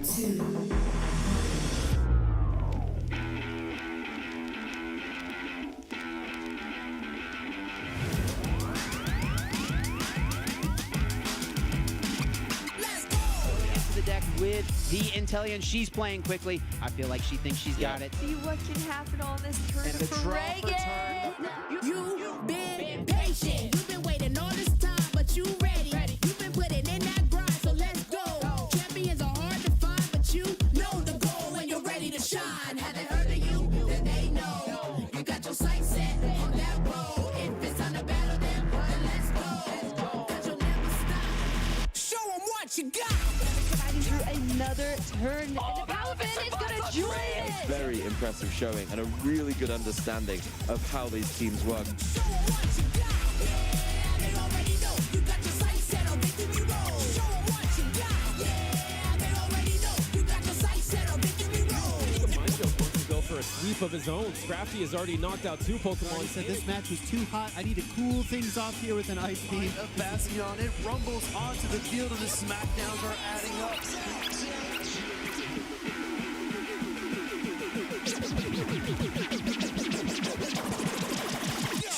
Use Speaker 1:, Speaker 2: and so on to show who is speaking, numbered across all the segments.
Speaker 1: 2.
Speaker 2: With the Intellion, she's playing quickly. I feel like she thinks she's got it.
Speaker 3: See what can happen on this turn
Speaker 2: And the
Speaker 3: for
Speaker 2: draw for
Speaker 3: Reagan.
Speaker 4: You've been patient. You've been waiting all this time, but you ready. You've been putting in that grind, so let's go. Champions are hard to find, but you know the goal when you're ready to shine. Have they heard of you? Then they know. You got your sights set on that road. If it's time to battle them, then let's go. 'Cause you'll never stop. Show them what you got.
Speaker 3: Through another turn, and the Palafin is gonna join it.
Speaker 5: Very impressive showing and a really good understanding of how these teams work.
Speaker 4: Show 'em what you got. Yeah, they already know. You got your sights set on victory road. Show 'em what you got. Yeah, they already know. You got your sights set on victory road.
Speaker 6: The Mindfield wants to go for a sweep of his own. Scrafty has already knocked out 2 Pokemon.
Speaker 7: He said this match was too hot. I need to cool things off here with an ice beam.
Speaker 8: A Bastion, it rumbles onto the field and the smackdowns are adding up.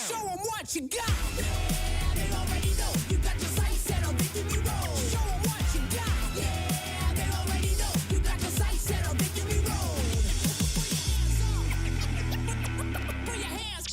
Speaker 4: Show 'em what you got. Yeah, they already know. You got your sights set on victory road. Show 'em what you got. Yeah, they already know. You got your sights set on victory road. Put your hands.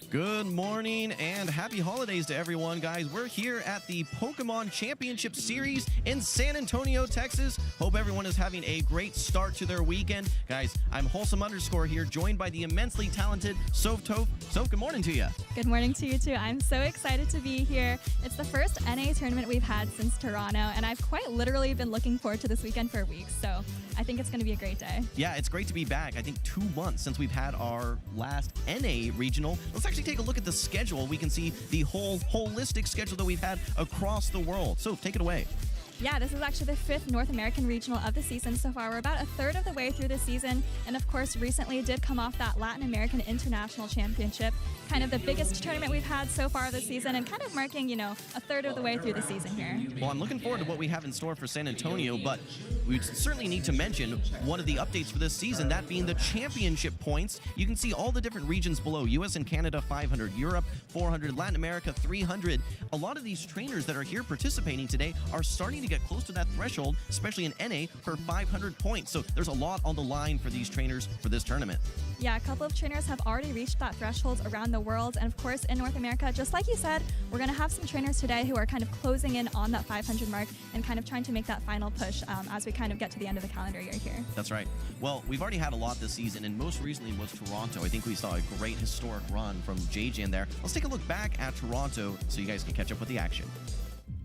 Speaker 9: Good morning and happy holidays to everyone, guys. We're here at the Pokemon Championship Series in San Antonio, Texas. Hope everyone is having a great start to their weekend. Guys, I'm Wholesome_ here, joined by the immensely talented Soph Toph. Soph, good morning to you.
Speaker 10: Good morning to you too. I'm so excited to be here. It's the first NA tournament we've had since Toronto, and I've quite literally been looking forward to this weekend for weeks. So I think it's going to be a great day.
Speaker 9: Yeah, it's great to be back. I think 2 months since we've had our last NA regional. Let's actually take a look at the schedule. We can see the whole holistic schedule that we've had across the world. So take it away.
Speaker 10: Yeah, this is actually the 5th North American regional of the season so far. We're about a third of the way through the season, and of course recently did come off that Latin American International Championship, kind of the biggest tournament we've had so far this season, and kind of marking, you know, a third of the way through the season here.
Speaker 9: Well, I'm looking forward to what we have in store for San Antonio, but we certainly need to mention one of the updates for this season, that being the championship points. You can see all the different regions below. US and Canada 500, Europe 400, Latin America 300. A lot of these trainers that are here participating today are starting to get close to that threshold, especially in NA, for 500 points. So there's a lot on the line for these trainers for this tournament.
Speaker 10: Yeah, a couple of trainers have already reached that threshold around the world, and of course in North America, just like you said, we're going to have some trainers today who are kind of closing in on that 500 mark and kind of trying to make that final push as we kind of get to the end of the calendar year here.
Speaker 9: That's right. Well, we've already had a lot this season, and most recently was Toronto. I think we saw a great historic run from JJ in there. Let's take a look back at Toronto so you guys can catch up with the action.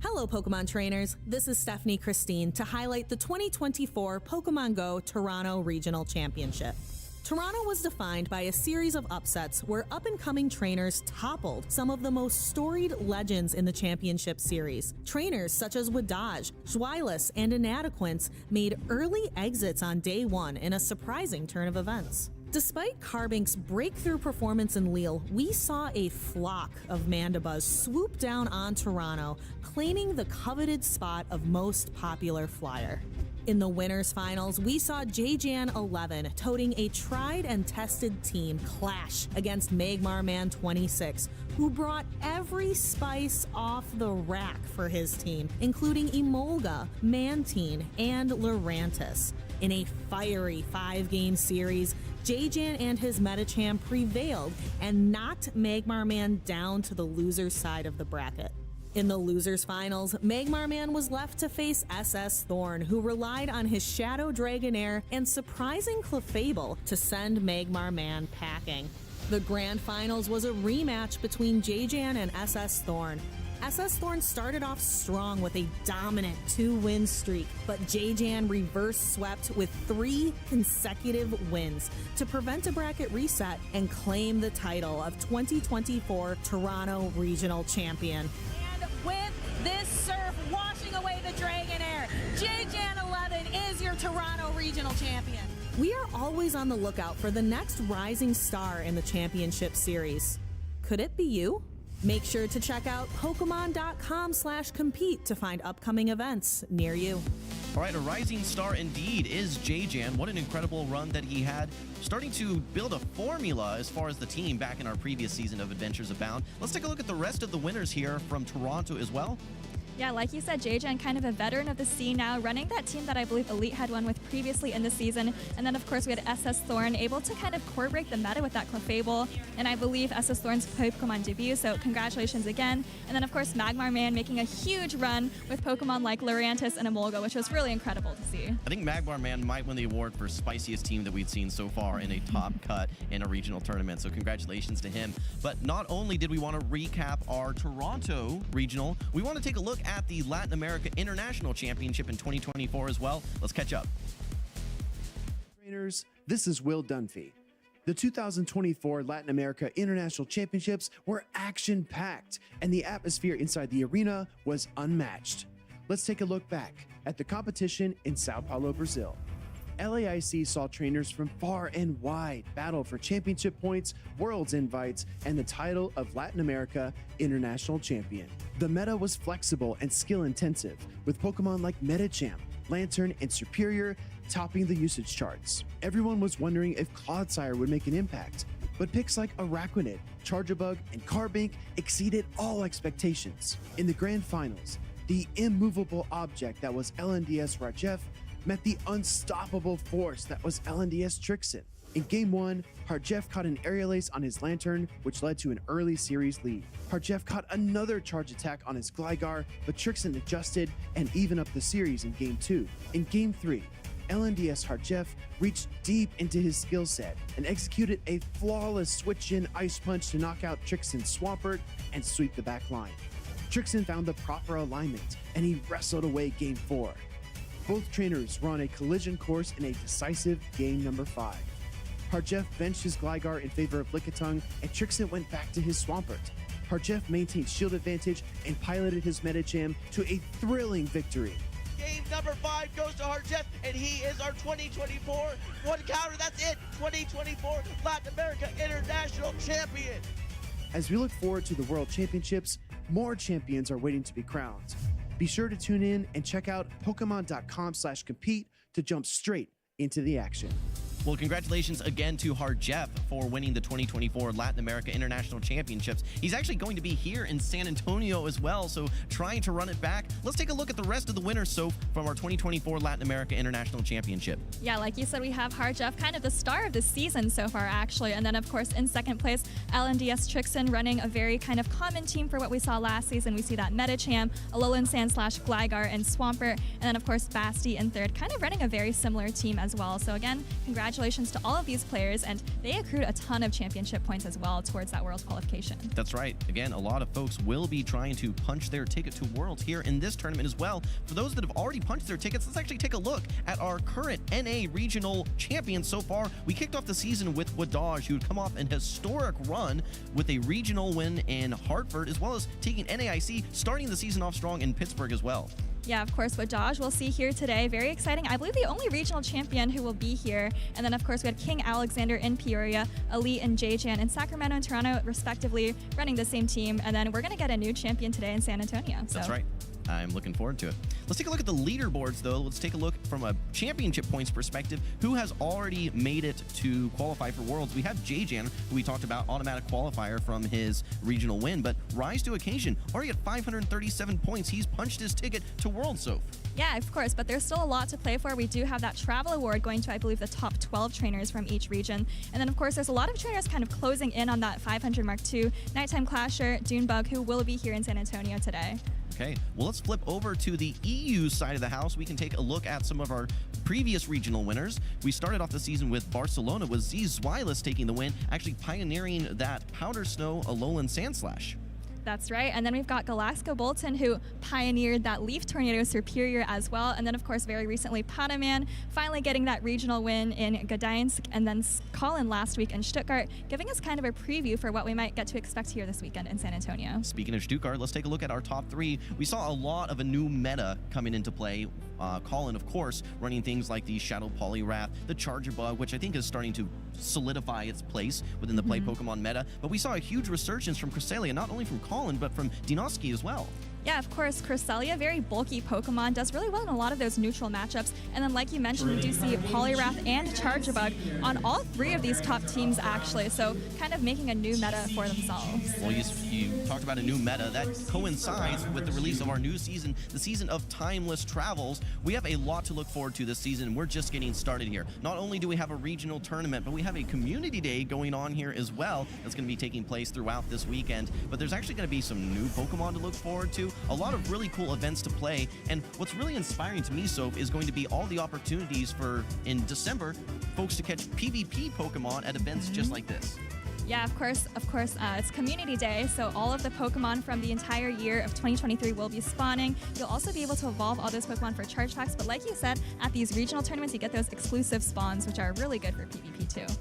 Speaker 11: Hello, Pokemon trainers. This is Stephanie Christine to highlight the 2024 Pokemon Go Toronto Regional Championship. Toronto was defined by a series of upsets where up-and-coming trainers toppled some of the most storied legends in the championship series. Trainers such as Wadaj, Zweilous, and Inadequance made early exits on day 1 in a surprising turn of events. Despite Carbink's breakthrough performance in Lille, we saw a flock of Mandibuzz swoop down on Toronto, claiming the coveted spot of most popular flyer. In the winners finals, we saw JJan 11 toting a tried and tested team clash against Magmar Man 26, who brought every spice off the rack for his team, including Emolga, Mantine, and Lurantis. In a fiery 5-game series, JJan and his Medicham prevailed and knocked Magmar Man down to the loser's side of the bracket. In the losers finals, Magmar Man was left to face SS Thorn, who relied on his Shadow Dragonair and surprising Clefable to send Magmar Man packing. The grand finals was a rematch between JJan and SS Thorn. SS Thorn started off strong with a dominant 2-win streak, but JJan reverse swept with 3 consecutive wins to prevent a bracket reset and claim the title of 2024 Toronto Regional Champion.
Speaker 12: With this surf washing away the Dragonair, JJan 11 is
Speaker 11: Toronto Regional Champion. We are always on the lookout for the next rising star in the championship series. Could it be you? Make sure to check out Pokemon.com/compete to find upcoming events near you.
Speaker 9: All right, a rising star indeed is J-Jan. What an incredible run that he had, starting to build a formula as far as the team back in our previous season of Adventures Abound. Let's take a look at the rest of the winners here from Toronto as well.
Speaker 10: Yeah, like you said, J-Jan, kind of a veteran of the scene now, running that team that I believe Elite had won with previously in the season. And then, of course, we had SS Thorn able to kind of core break the meta with that Clefable. And I believe SS Thorn's Pokemon debut, so congratulations again. And then, of course, Magmar Man making a huge run with Pokemon like Lurantis and Emolga, which was really incredible to see.
Speaker 9: I think Magmar Man might win the award for spiciest team that we've seen so far in a top cut in a regional tournament, so congratulations to him. But not only did we want to recap our Toronto regional, we want to take a look at the Latin America International Championship in 2024 as well. Let's catch up.
Speaker 1: Trainers, this is Will Dunphy. The 2024 Latin America International Championships were action-packed, and the atmosphere inside the arena was unmatched. Let's take a look back at the competition in Sao Paulo, Brazil. LAIC saw trainers from far and wide battle for championship points, worlds invites, and the title of Latin America International Champion. The meta was flexible and skill-intensive, with Pokemon like Medicham, Lantern, and Superior topping the usage charts. Everyone was wondering if Clodsire would make an impact, but picks like Araquanid, Charjabug, and Carbink exceeded all expectations. In the grand finals, the immovable object that was LNDS Rajef met the unstoppable force that was LNDS Trixen. In Game 1, Harjef caught an Aerial Ace on his Lantern, which led to an early series lead. Harjef caught another charge attack on his Gligar, but Trixen adjusted and evened up the series in Game 2. In Game 3, LNDS Harjef reached deep into his skill set and executed a flawless switch-in Ice Punch to knock out Trixen's Swampert and sweep the back line. Trixen found the proper alignment, and he wrestled away Game 4. Both trainers were on a collision course in a decisive Game number 5. Harjef benched his Gligar in favor of Lickitung, and Trixen went back to his Swampert. Harjef maintained shield advantage and piloted his Medicham to a thrilling victory.
Speaker 12: Game number 5 goes to Harjef, and he is our 2024 one counter. That's it. 2024 Latin America International Champion.
Speaker 1: As we look forward to the World Championships, more champions are waiting to be crowned. Be sure to tune in and check out Pokemon.com/compete to jump straight into the action.
Speaker 9: Well, congratulations again to Harjef for winning the 2024 Latin America International Championships. He's actually going to be here in San Antonio as well, so trying to run it back. Let's take a look at the rest of the winners, so from our 2024 Latin America International Championship.
Speaker 10: Yeah, like you said, we have Harjef, kind of the star of the season so far, actually. And then, of course, in second place, LNDS Trixen, running a very kind of common team for what we saw last season. We see that Medicham, Alolan Sand slash Gligar, and Swampert. And then, of course, Basti in third, kind of running a very similar team as well. So again, congratulations to all of these players, and they accrued a ton of championship points as well towards that Worlds qualification.
Speaker 9: That's right. Again, a lot of folks will be trying to punch their ticket to Worlds here in this tournament as well. For those that have already punched their tickets, let's actually take a look at our current NA regional champions so far. We kicked off the season with Wadaj, who had come off an historic run with a regional win in Hartford, as well as taking NAIC, starting the season off strong in Pittsburgh as well.
Speaker 10: Yeah, of course, Wadaj we'll see here today. Very exciting. I believe the only regional champion who will be here. And then, of course, we had King Alexander in Peoria, Elite and J-Jan in Sacramento and Toronto, respectively, running the same team. And then we're going to get a new champion today in San Antonio. So.
Speaker 9: That's right. I'm looking forward to it. Let's take a look at the leaderboards, though. Let's take a look from a championship points perspective. Who has already made it to qualify for Worlds? We have J-Jan, who we talked about, automatic qualifier from his regional win, but rise to occasion. Already at 537 points, he's punched his ticket to Worlds, Soph.
Speaker 10: Yeah, of course, but there's still a lot to play for. We do have that travel award going to, I believe, the top 12 trainers from each region. And then, of course, there's a lot of trainers kind of closing in on that 500 mark too. Nighttime Clasher, Dunebug, who will be here in San Antonio today.
Speaker 9: Okay, well, let's flip over to the EU side of the house. We can take a look at some of our previous regional winners. We started off the season with Barcelona, with Z Zweilus taking the win, actually pioneering that Powder Snow Alolan Sandslash.
Speaker 10: That's right. And then we've got Galaxco Bolton, who pioneered that Leaf Tornado Superior as well. And then, of course, very recently, Panaman finally getting that regional win in Gdańsk. And then Colin last week in Stuttgart, giving us kind of a preview for what we might get to expect here this weekend in San Antonio.
Speaker 9: Speaking of Stuttgart, let's take a look at our top 3. We saw a lot of a new meta coming into play. Colin, of course, running things like the Shadow Poliwrath, the Charger Bug, which I think is starting to solidify its place within the play Pokemon meta. But we saw a huge resurgence from Cresselia, not only from Colin, but from Dinoski as well.
Speaker 10: Yeah, of course, Cresselia, very bulky Pokemon, does really well in a lot of those neutral matchups. And then, like you mentioned, we do see Poliwrath and Charjabug on all 3 of these top teams, actually. So kind of making a new meta for themselves.
Speaker 9: Well, you talked about a new meta. That coincides with the release of our new season, the season of Timeless Travels. We have a lot to look forward to this season, and we're just getting started here. Not only do we have a regional tournament, but we have a community day going on here as well that's going to be taking place throughout this weekend. But there's actually going to be some new Pokemon to look forward to. A lot of really cool events to play, and what's really inspiring to me, Soph, is going to be all the opportunities for, in December, folks to catch PvP Pokemon at events just like this.
Speaker 10: Yeah, of course, it's Community Day, so all of the Pokemon from the entire year of 2023 will be spawning. You'll also be able to evolve all those Pokemon for charge packs, but like you said, at these regional tournaments, you get those exclusive spawns, which are really good for PvP too.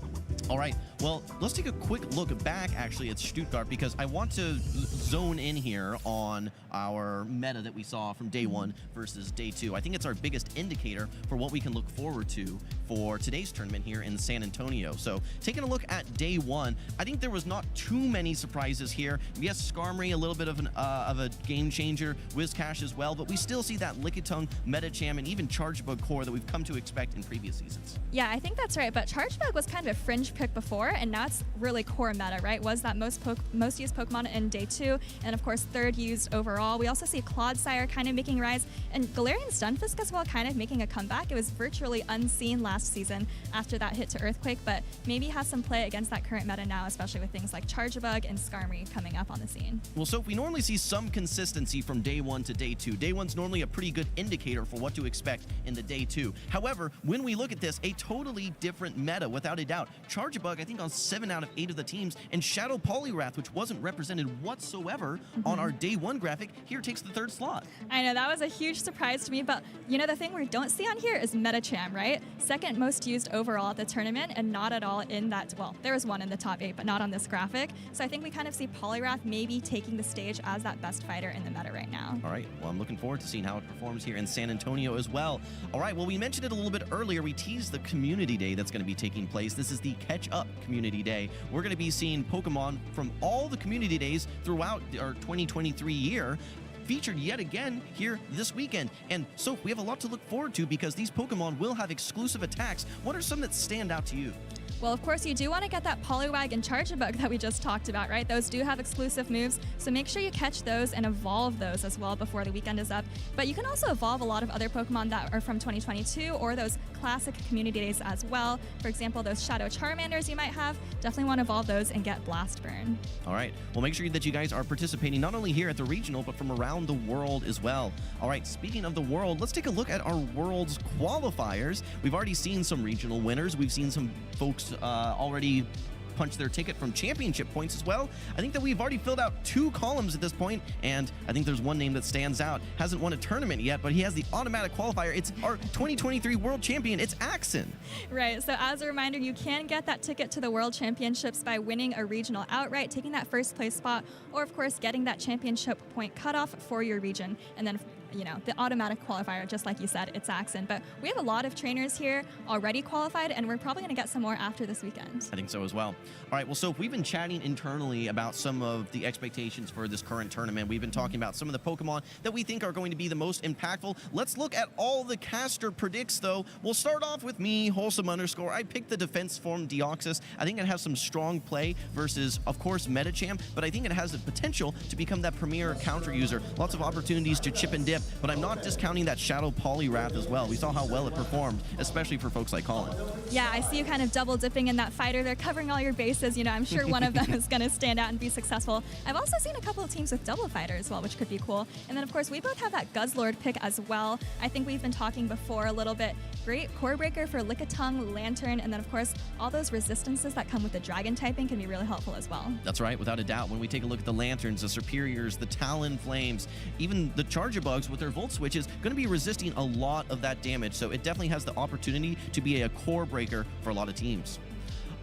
Speaker 9: All right, well, let's take a quick look back actually at Stuttgart, because I want to zone in here on our meta that we saw from day 1 versus day 2. I think it's our biggest indicator for what we can look forward to for today's tournament here in San Antonio. So taking a look at day 1, I think there was not too many surprises here. Yes, Skarmory, a little bit of a game changer, Whiscash as well, but we still see that Lickitung, Medicham, and even Charjabug core that we've come to expect in previous seasons.
Speaker 10: Yeah, I think that's right, but Charjabug was kind of a fringe pick before, and now it's really core meta, right? Was that most used Pokemon in day 2, and of course 3rd used overall. We also see Clodsire kind of making rise, and Galarian Stunfisk as well kind of making a comeback. It was virtually unseen last season after that hit to Earthquake, but maybe has some play against that current meta now, especially with things like Charjabug and Skarmory coming up on the scene.
Speaker 9: Well, so we normally see some consistency from day 1 to day 2. Day 1's normally a pretty good indicator for what to expect in the day 2. However, when we look at this, a totally different meta, without a doubt. Charjabug, I think, on 7 out of 8 of the teams, and Shadow Poliwrath, which wasn't represented whatsoever on our day 1 graphic, here takes the 3rd slot.
Speaker 10: I know, that was a huge surprise to me, but you know, the thing we don't see on here is Medicham, right? 2nd most used overall at the tournament, and not at all in that, well, there was one in the top 8, but not on this graphic. So I think we kind of see Poliwrath maybe taking the stage as that best fighter in the meta right now.
Speaker 9: All right, well, I'm looking forward to seeing how it performs here in San Antonio as well. All right, well, we mentioned it a little bit earlier. We teased the Community Day that's going to be taking place. This is the Catch Up Community Day. We're going to be seeing Pokemon from all the Community Days throughout our 2023 year featured yet again here this weekend. And so we have a lot to look forward to, because these Pokemon will have exclusive attacks. What are some that stand out to you?
Speaker 10: Well, of course, you do want to get that Poliwag and Charjabug that we just talked about, right? Those do have exclusive moves, so make sure you catch those and evolve those as well before the weekend is up. But you can also evolve a lot of other Pokemon that are from 2022 or those classic community days as well. For example, those Shadow Charmanders you might have, definitely want to evolve those and get Blast Burn.
Speaker 9: All right, well, make sure that you guys are participating not only here at the regional, but from around the world as well. All right, speaking of the world, let's take a look at our world's qualifiers. We've already seen some regional winners. We've seen some folks already punch their ticket from championship points as well. I think that we've already filled out 2 columns at this point, and I think there's one name that stands out. Hasn't won a tournament yet, but he has the automatic qualifier. It's our 2023 world champion. It's Axon.
Speaker 10: Right, so as a reminder, you can get that ticket to the World Championships by winning a regional outright, taking that first place spot, or of course getting that championship point cutoff for your region, and then you know, the automatic qualifier, just like you said, it's Axon. But we have a lot of trainers here already qualified, and we're probably going to get some more after this weekend.
Speaker 9: I think so as well. All right, well, so we've been chatting internally about some of the expectations for this current tournament. We've been talking about some of the Pokemon that we think are going to be the most impactful. Let's look at all the caster predicts, though. We'll start off with me, Wholesome _. I picked the defense form Deoxys. I think it has some strong play versus, of course, Medicham, but I think it has the potential to become that premier counter user. Lots of opportunities to chip and dip. but I'm not discounting that Shadow Poliwrath as well. We saw how well it performed, especially for folks like Colin.
Speaker 10: Yeah, I see you kind of double dipping in that fighter. They're covering all your bases. You know, I'm sure one of them is going to stand out and be successful. I've also seen a couple of teams with double fighter as well, which could be cool. And then, of course, we both have that Guzzlord pick as well. I think we've been talking before a little bit. Great core breaker for Lickitung, Lantern, and then, of course, all those resistances that come with the dragon typing can be really helpful as well.
Speaker 9: That's right, without a doubt. When we take a look at the Lanterns, the Superiors, the Talon Flames, even the Chargebugs with their Volt Switches, going to be resisting a lot of that damage. So it definitely has the opportunity to be a core breaker for a lot of teams.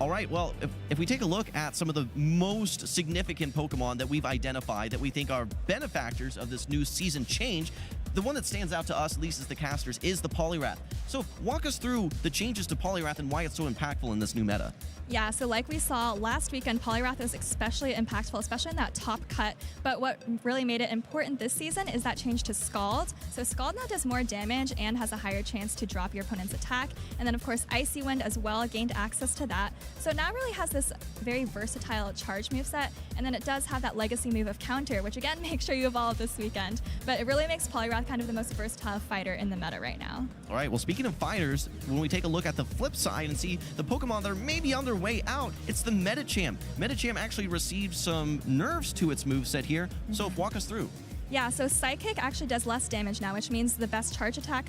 Speaker 9: All right, well, if we take a look at some of the most significant Pokemon that we've identified that we think are benefactors of this new season change, the one that stands out to us, at least as the casters, is the Poliwrath. So walk us through the changes to Poliwrath and why it's so impactful in this new meta.
Speaker 10: Yeah, so like we saw last weekend, Poliwrath was especially impactful, especially in that top cut. But what really made it important this season is that change to Scald. So Scald now does more damage and has a higher chance to drop your opponent's attack. And then, of course, Icy Wind as well gained access to that. So now it really has this very versatile charge moveset. And then it does have that legacy move of Counter, which again, make sure you evolve this weekend. But it really makes Poliwrath kind of the most versatile fighter in the meta right now.
Speaker 9: All right, well, speaking of fighters, when we take a look at the flip side and see the Pokemon that are maybe on their way out, it's the Medicham. Medicham actually received some nerfs to its moveset here, so walk us through.
Speaker 10: Yeah, so Psychic actually does less damage now, which means the best charge attack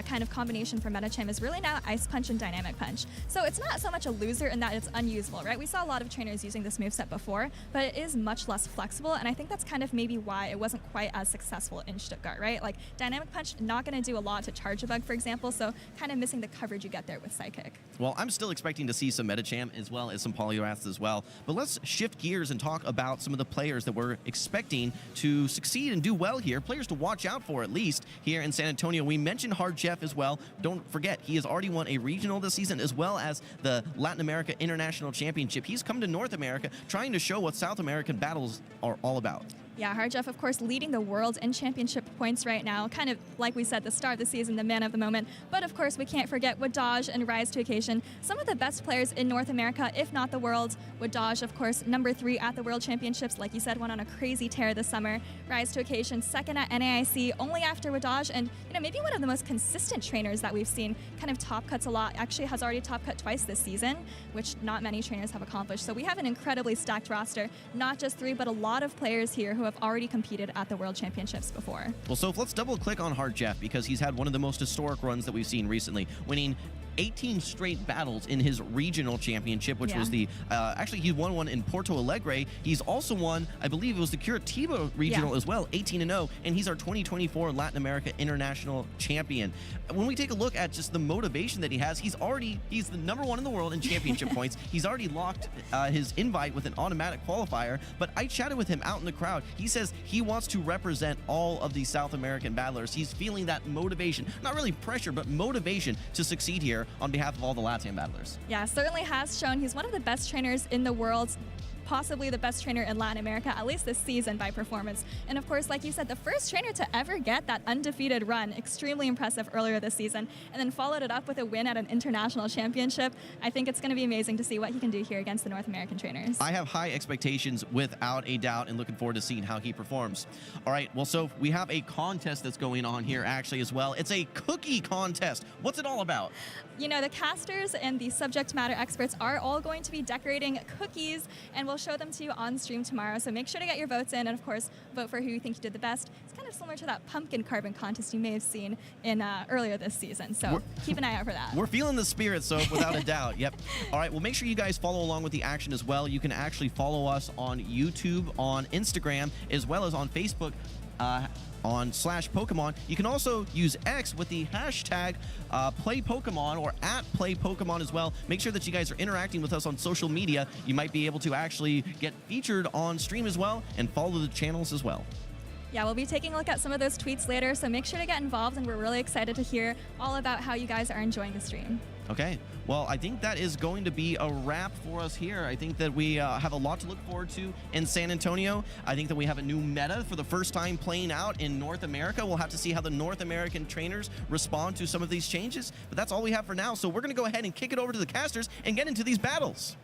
Speaker 10: kind of combination for Medicham is really now Ice Punch and Dynamic Punch. So it's not so much a loser in that it's unusable, right? We saw a lot of trainers using this moveset before, but it is much less flexible, and I think that's kind of maybe why it wasn't quite as successful in Stuttgart, right? Like, Dynamic Punch not going to do a lot to Charge-a-Bug, for example, so kind of missing the coverage you get there with Psychic.
Speaker 9: Well, I'm still expecting to see some Medicham as well as some Poliwraths as well, but let's shift gears and talk about some of the players that we're expecting to succeed and do well here, players to watch out for at least here in San Antonio. We mentioned Hard Jeff as well. Don't forget, he has already won a regional this season as well as the Latin America International Championship. He's come to North America trying to show what South American battles are all about.
Speaker 10: Yeah, Hard Jeff, of course, leading the world in championship points right now. Kind of, like we said, the star of the season, the man of the moment. But, of course, we can't forget Wadaj and Rise to Occasion. Some of the best players in North America, if not the world. Wadaj, of course, number 3 at the World Championships. Like you said, went on a crazy tear this summer. Rise to Occasion, second at NAIC, only after Wadaj. And, you know, maybe one of the most consistent trainers that we've seen. Kind of top cuts a lot. Actually has already top cut twice this season, which not many trainers have accomplished. So we have an incredibly stacked roster. Not just 3, but a lot of players here who have already competed at the World Championships before.
Speaker 9: Well, so let's double click on Hard Jeff because he's had one of the most historic runs that we've seen recently, winning 18 straight battles in his regional championship, which was the, actually he won one in Porto Alegre. He's also won, I believe it was the Curitiba regional as well, 18-0, and he's our 2024 Latin America International Champion. When we take a look at just the motivation that he has, he's the #1 in the world in championship points. He's already locked his invite with an automatic qualifier, but I chatted with him out in the crowd. He says he wants to represent all of these South American battlers. He's feeling that motivation, not really pressure, but motivation to succeed here on behalf of all the LATAM battlers.
Speaker 10: Yeah, certainly has shown he's one of the best trainers in the world, possibly the best trainer in Latin America, at least this season by performance. And of course, like you said, the first trainer to ever get that undefeated run, extremely impressive earlier this season, and then followed it up with a win at an international championship. I think it's going to be amazing to see what he can do here against the North American trainers.
Speaker 9: I have high expectations without a doubt and looking forward to seeing how he performs. All right, well, so we have a contest that's going on here actually as well. It's a cookie contest. What's it all about?
Speaker 10: You know, the casters and the subject matter experts are all going to be decorating cookies, and we'll show them to you on stream tomorrow. So make sure to get your votes in, and of course, vote for who you think you did the best. It's kind of similar to that pumpkin carving contest you may have seen in earlier this season. So keep an eye out for that.
Speaker 9: We're feeling the spirit, so without a doubt. Yep. All right, well, make sure you guys follow along with the action as well. You can actually follow us on YouTube, on Instagram, as well as on Facebook. On /Pokemon. You can also use X with the hashtag #PlayPokemon or @PlayPokemon as well. Make sure that you guys are interacting with us on social media. You might be able to actually get featured on stream as well and follow the channels as well.
Speaker 10: Yeah, we'll be taking a look at some of those tweets later, so make sure to get involved, and we're really excited to hear all about how you guys are enjoying the stream.
Speaker 9: Okay, well, I think that is going to be a wrap for us here. I think that we have a lot to look forward to in San Antonio. I think that we have a new meta for the first time playing out in North America. We'll have to see how the North American trainers respond to some of these changes, but that's all we have for now. So we're going to go ahead and kick it over to the casters and get into these battles.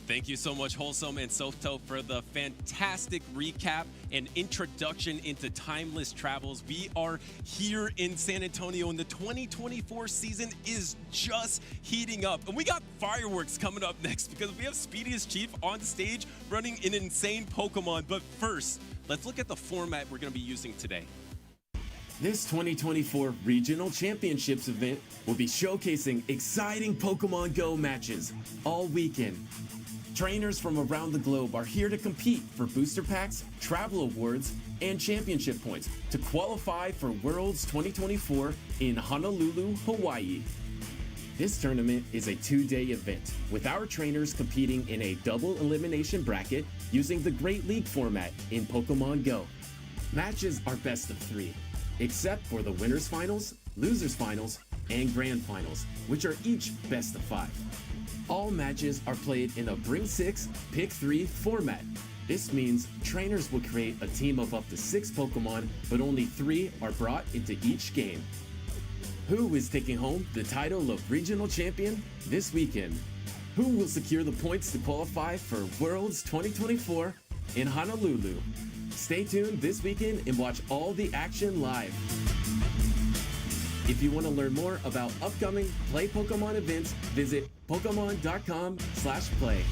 Speaker 6: Thank you so much, Wholesome and Softo, for the fantastic recap and introduction into Timeless Travels. We are here in San Antonio, and the 2024 season is just heating up. And we got fireworks coming up next because we have Speediest Chief on stage running an insane Pokemon. But first, let's look at the format we're going to be using today.
Speaker 13: This 2024 Regional Championships event will be showcasing exciting Pokemon Go matches all weekend. Trainers from around the globe are here to compete for booster packs, travel awards, and championship points to qualify for Worlds 2024 in Honolulu, Hawaii. This tournament is a 2-day event, with our trainers competing in a double elimination bracket using the Great League format in Pokemon Go. Matches are best of 3, except for the winners finals, losers finals, and grand finals, which are each best of 5. All matches are played in a Bring 6, Pick 3 format. This means trainers will create a team of up to 6 Pokemon, but only 3 are brought into each game. Who is taking home the title of Regional Champion this weekend? Who will secure the points to qualify for Worlds 2024 in Honolulu? Stay tuned this weekend and watch all the action live. If you want to learn more about upcoming Play Pokemon events, visit Pokemon.com/play.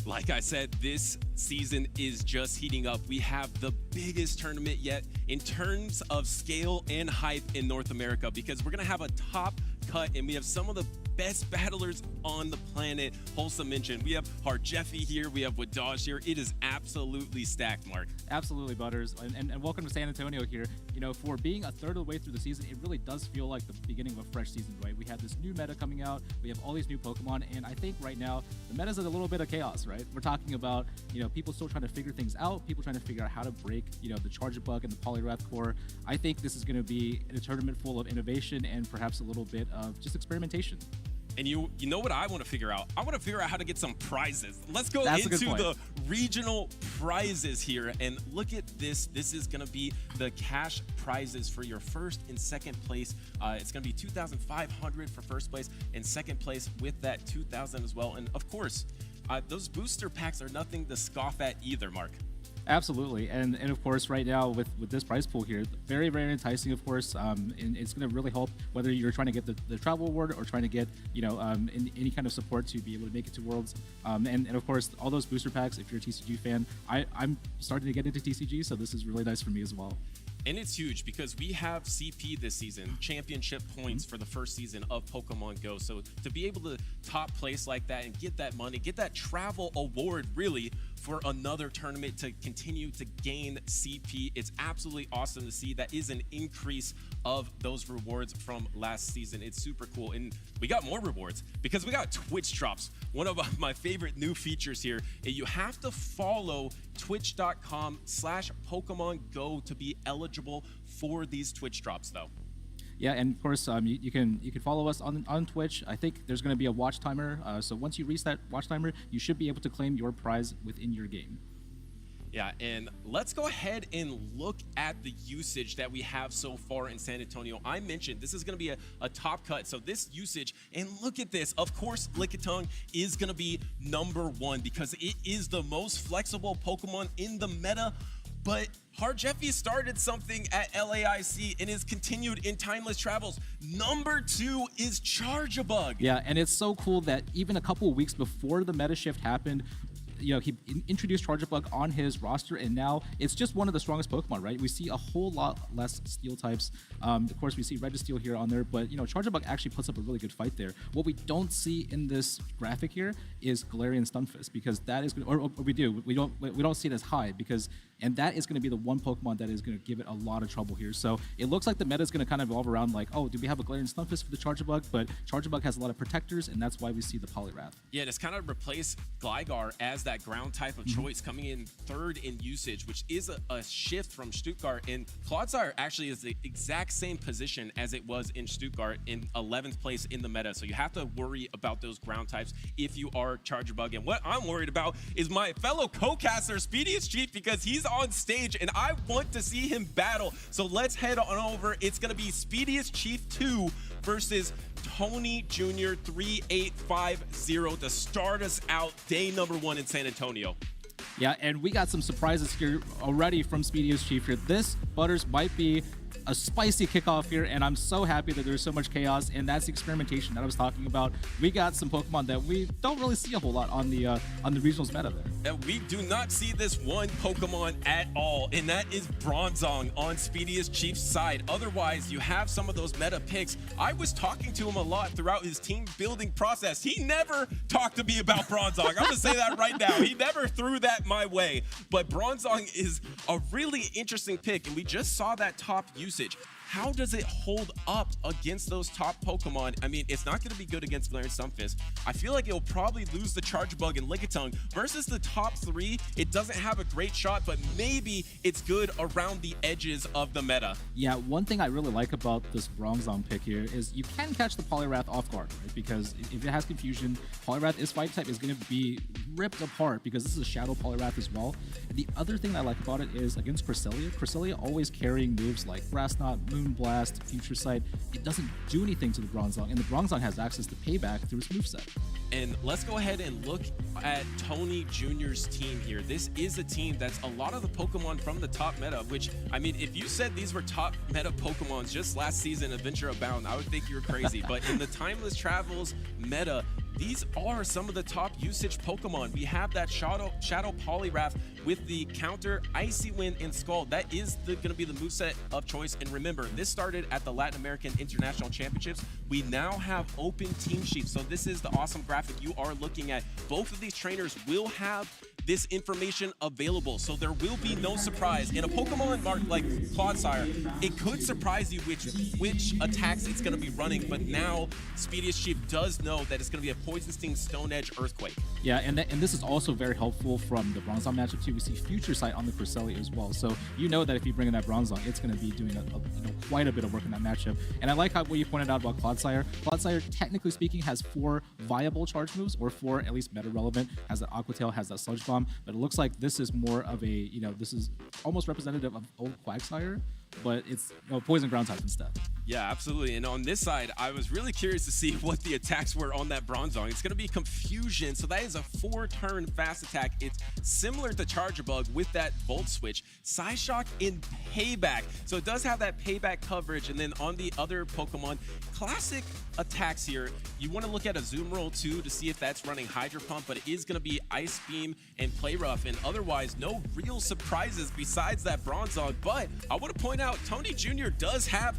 Speaker 6: Like I said, this season is just heating up. We have the biggest tournament yet in terms of scale and hype in North America, because we're going to have a top cut, and we have some of the best battlers on the planet. Wholesome mentioned, we have Harjeffi here, we have Wadaj here. It is absolutely stacked, Mark.
Speaker 14: Absolutely, Butters, and welcome to San Antonio here. You know, for being a third of the way through the season, it really does feel like the beginning of a fresh season, right? We have this new meta coming out, we have all these new Pokemon, and I think right now the meta's in a little bit of chaos, right? We're talking about, you know, people still trying to figure things out, people trying to figure out how to break, you know, the Charger Bug and the Poliwrath core. I think this is going to be a tournament full of innovation and perhaps a little bit of just experimentation.
Speaker 6: And you know what I want to figure out? I want to figure out how to get some prizes. Let's go
Speaker 14: That's
Speaker 6: into the regional prizes here, and look at this. This is going to be the cash prizes for your first and second place. It's going to be $2,500 for first place, and second place with that $2,000 as well. And of course, those booster packs are nothing to scoff at either, Mark.
Speaker 14: Absolutely, and of course, right now with this prize pool here, very, very enticing, of course, and it's going to really help whether you're trying to get the travel award or trying to get, you know, any kind of support to be able to make it to Worlds, and of course, all those booster packs. If you're a TCG fan, I'm starting to get into TCG, so this is really nice for me as well.
Speaker 6: And it's huge because we have CP this season, championship points for the first season of Pokemon Go. So to be able to top place like that and get that money, get that travel award really for another tournament to continue to gain CP, it's absolutely awesome to see. That is an increase of those rewards from last season. It's super cool. And we got more rewards because we got Twitch drops. One of my favorite new features here, you have to follow twitch.com/Pokemon Go to be eligible for these Twitch drops though.
Speaker 14: Yeah, and of course, you can follow us on Twitch. I think there's going to be a watch timer. So once you reach that watch timer, you should be able to claim your prize within your game.
Speaker 6: Yeah, and let's go ahead and look at the usage that we have so far in San Antonio. I mentioned this is going to be a top cut, so this usage, and look at this. Of course, Lickitung is going to be #1 because it is the most flexible Pokemon in the meta. But Harjeffi started something at LAIC and is continued in Timeless Travels. #2 is Charjabug.
Speaker 14: Yeah, and it's so cool that even a couple of weeks before the meta shift happened, you know, he introduced Charjabug on his roster, and now it's just one of the strongest Pokemon, right? We see a whole lot less Steel types. Of course, we see Registeel here on there, but, you know, Charjabug actually puts up a really good fight there. What we don't see in this graphic here is Galarian Stunfisk, because that is, or we do. We don't see it as high because, and that is going to be the one Pokemon that is going to give it a lot of trouble here. So it looks like the meta is going to kind of evolve around like, oh, do we have a Galarian Stunfisk for the Charjabug? But Charjabug has a lot of protectors, and that's why we see the Poliwrath.
Speaker 6: Yeah, it's kind of replaced Gligar as that ground type of choice, coming in third in usage, which is a shift from Stuttgart. And Clodsire actually is the exact same position as it was in Stuttgart, in 11th place in the meta. So you have to worry about those ground types if you are Charjabug. And what I'm worried about is my fellow co-caster, Speediest Chief, because he's on stage, and I want to see him battle. So let's head on over. It's going to be Speediest Chief 2 versus Tony Jr. 3850 to start us out day number 1 in San Antonio.
Speaker 14: Yeah, and we got some surprises here already from Speediest Chief here. This, Butters, might be a spicy kickoff here, and I'm so happy that there's so much chaos, and that's the experimentation that I was talking about. We got some Pokemon that we don't really see a whole lot on the regionals meta there.
Speaker 6: And we do not see this one Pokemon at all, and that is Bronzong on Speediest Chief's side. Otherwise, you have some of those meta picks. I was talking to him a lot throughout his team building process. He never talked to me about Bronzong. I'm gonna say that right now. He never threw that my way. But Bronzong is a really interesting pick, and we just saw that top usage. How does it hold up against those top Pokemon? I mean, it's not going to be good against Galarian Stunfisk. I feel like it'll probably lose the Charge Bug and Lickitung. Versus the top 3, it doesn't have a great shot, but maybe it's good around the edges of the meta.
Speaker 14: Yeah, one thing I really like about this Bronzong pick here is you can catch the Poliwrath off guard, right? Because if it has Confusion, Poliwrath is Fight type, is going to be ripped apart because this is a Shadow Poliwrath as well. And the other thing I like about it is against Cresselia always carrying moves like Grass Knot, Moonblast, Future Sight. It doesn't do anything to the Bronzong, and the Bronzong has access to payback through its moveset.
Speaker 6: And let's go ahead and look at Tony Jr.'s team here. This is a team that's a lot of the Pokemon from the top meta, which, I mean, if you said these were top meta Pokemons just last season, Adventure Abound, I would think you were crazy. But in the Timeless Travels meta, these are some of the top usage Pokemon. We have that Shadow Poliwrath with the counter Icy Wind and Scald. That is going to be the moveset of choice. And remember, this started at the Latin American International Championships. We now have open team sheets. So this is the awesome graphic you are looking at. Both of these trainers will have this information available, so there will be no surprise. In a Pokemon mark like Clodsire, it could surprise you which attacks it's going to be running, but now Speediest Chief does know that it's going to be a Poison Sting, Stone Edge, Earthquake.
Speaker 14: Yeah, and this is also very helpful from the Bronzong matchup too. We see Future Sight on the Cresselia as well, so you know that if you bring in that Bronzong, it's going to be doing quite a bit of work in that matchup. And I like what you pointed out about Clodsire. Clodsire, technically speaking, has 4 viable charge moves, or 4 at least meta relevant. Has that Aqua Tail, has that Sludge Bomb, but it looks like this is more of a, this is almost representative of old Quagsire, but it's Poison Ground type instead.
Speaker 6: Yeah, absolutely. And on this side, I was really curious to see what the attacks were on that Bronzong. It's going to be Confusion, so that is a 4-turn fast attack. It's similar to Charger Bug with that Volt Switch. Psyshock in Payback, so it does have that payback coverage. And then on the other Pokemon, classic attacks here, you want to look at a Zoom Roll too to see if that's running Hydro Pump, but it is going to be Ice Beam and Play Rough, and otherwise no real surprises besides that Bronzong. But I want to point out, Tony Jr. does have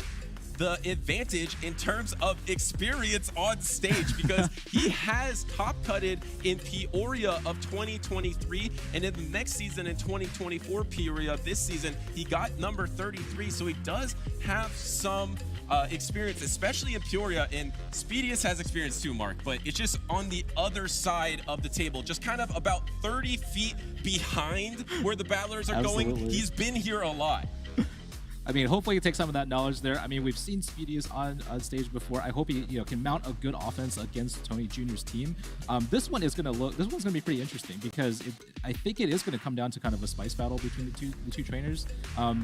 Speaker 6: the advantage in terms of experience on stage because he has top cutted in Peoria of 2023, and in the next season in 2024 Peoria this season he got number 33, so he does have some experience, especially in Peoria. And Speediest has experience too, Mark, but it's just on the other side of the table, just kind of about 30 feet behind where the battlers are going. He's been here a lot.
Speaker 14: I mean, hopefully he takes some of that knowledge there. I mean, we've seen Speediest on stage before. I hope he can mount a good offense against Tony Jr.'s team. This one's gonna be pretty interesting because I think it is gonna come down to kind of a spice battle between the two trainers.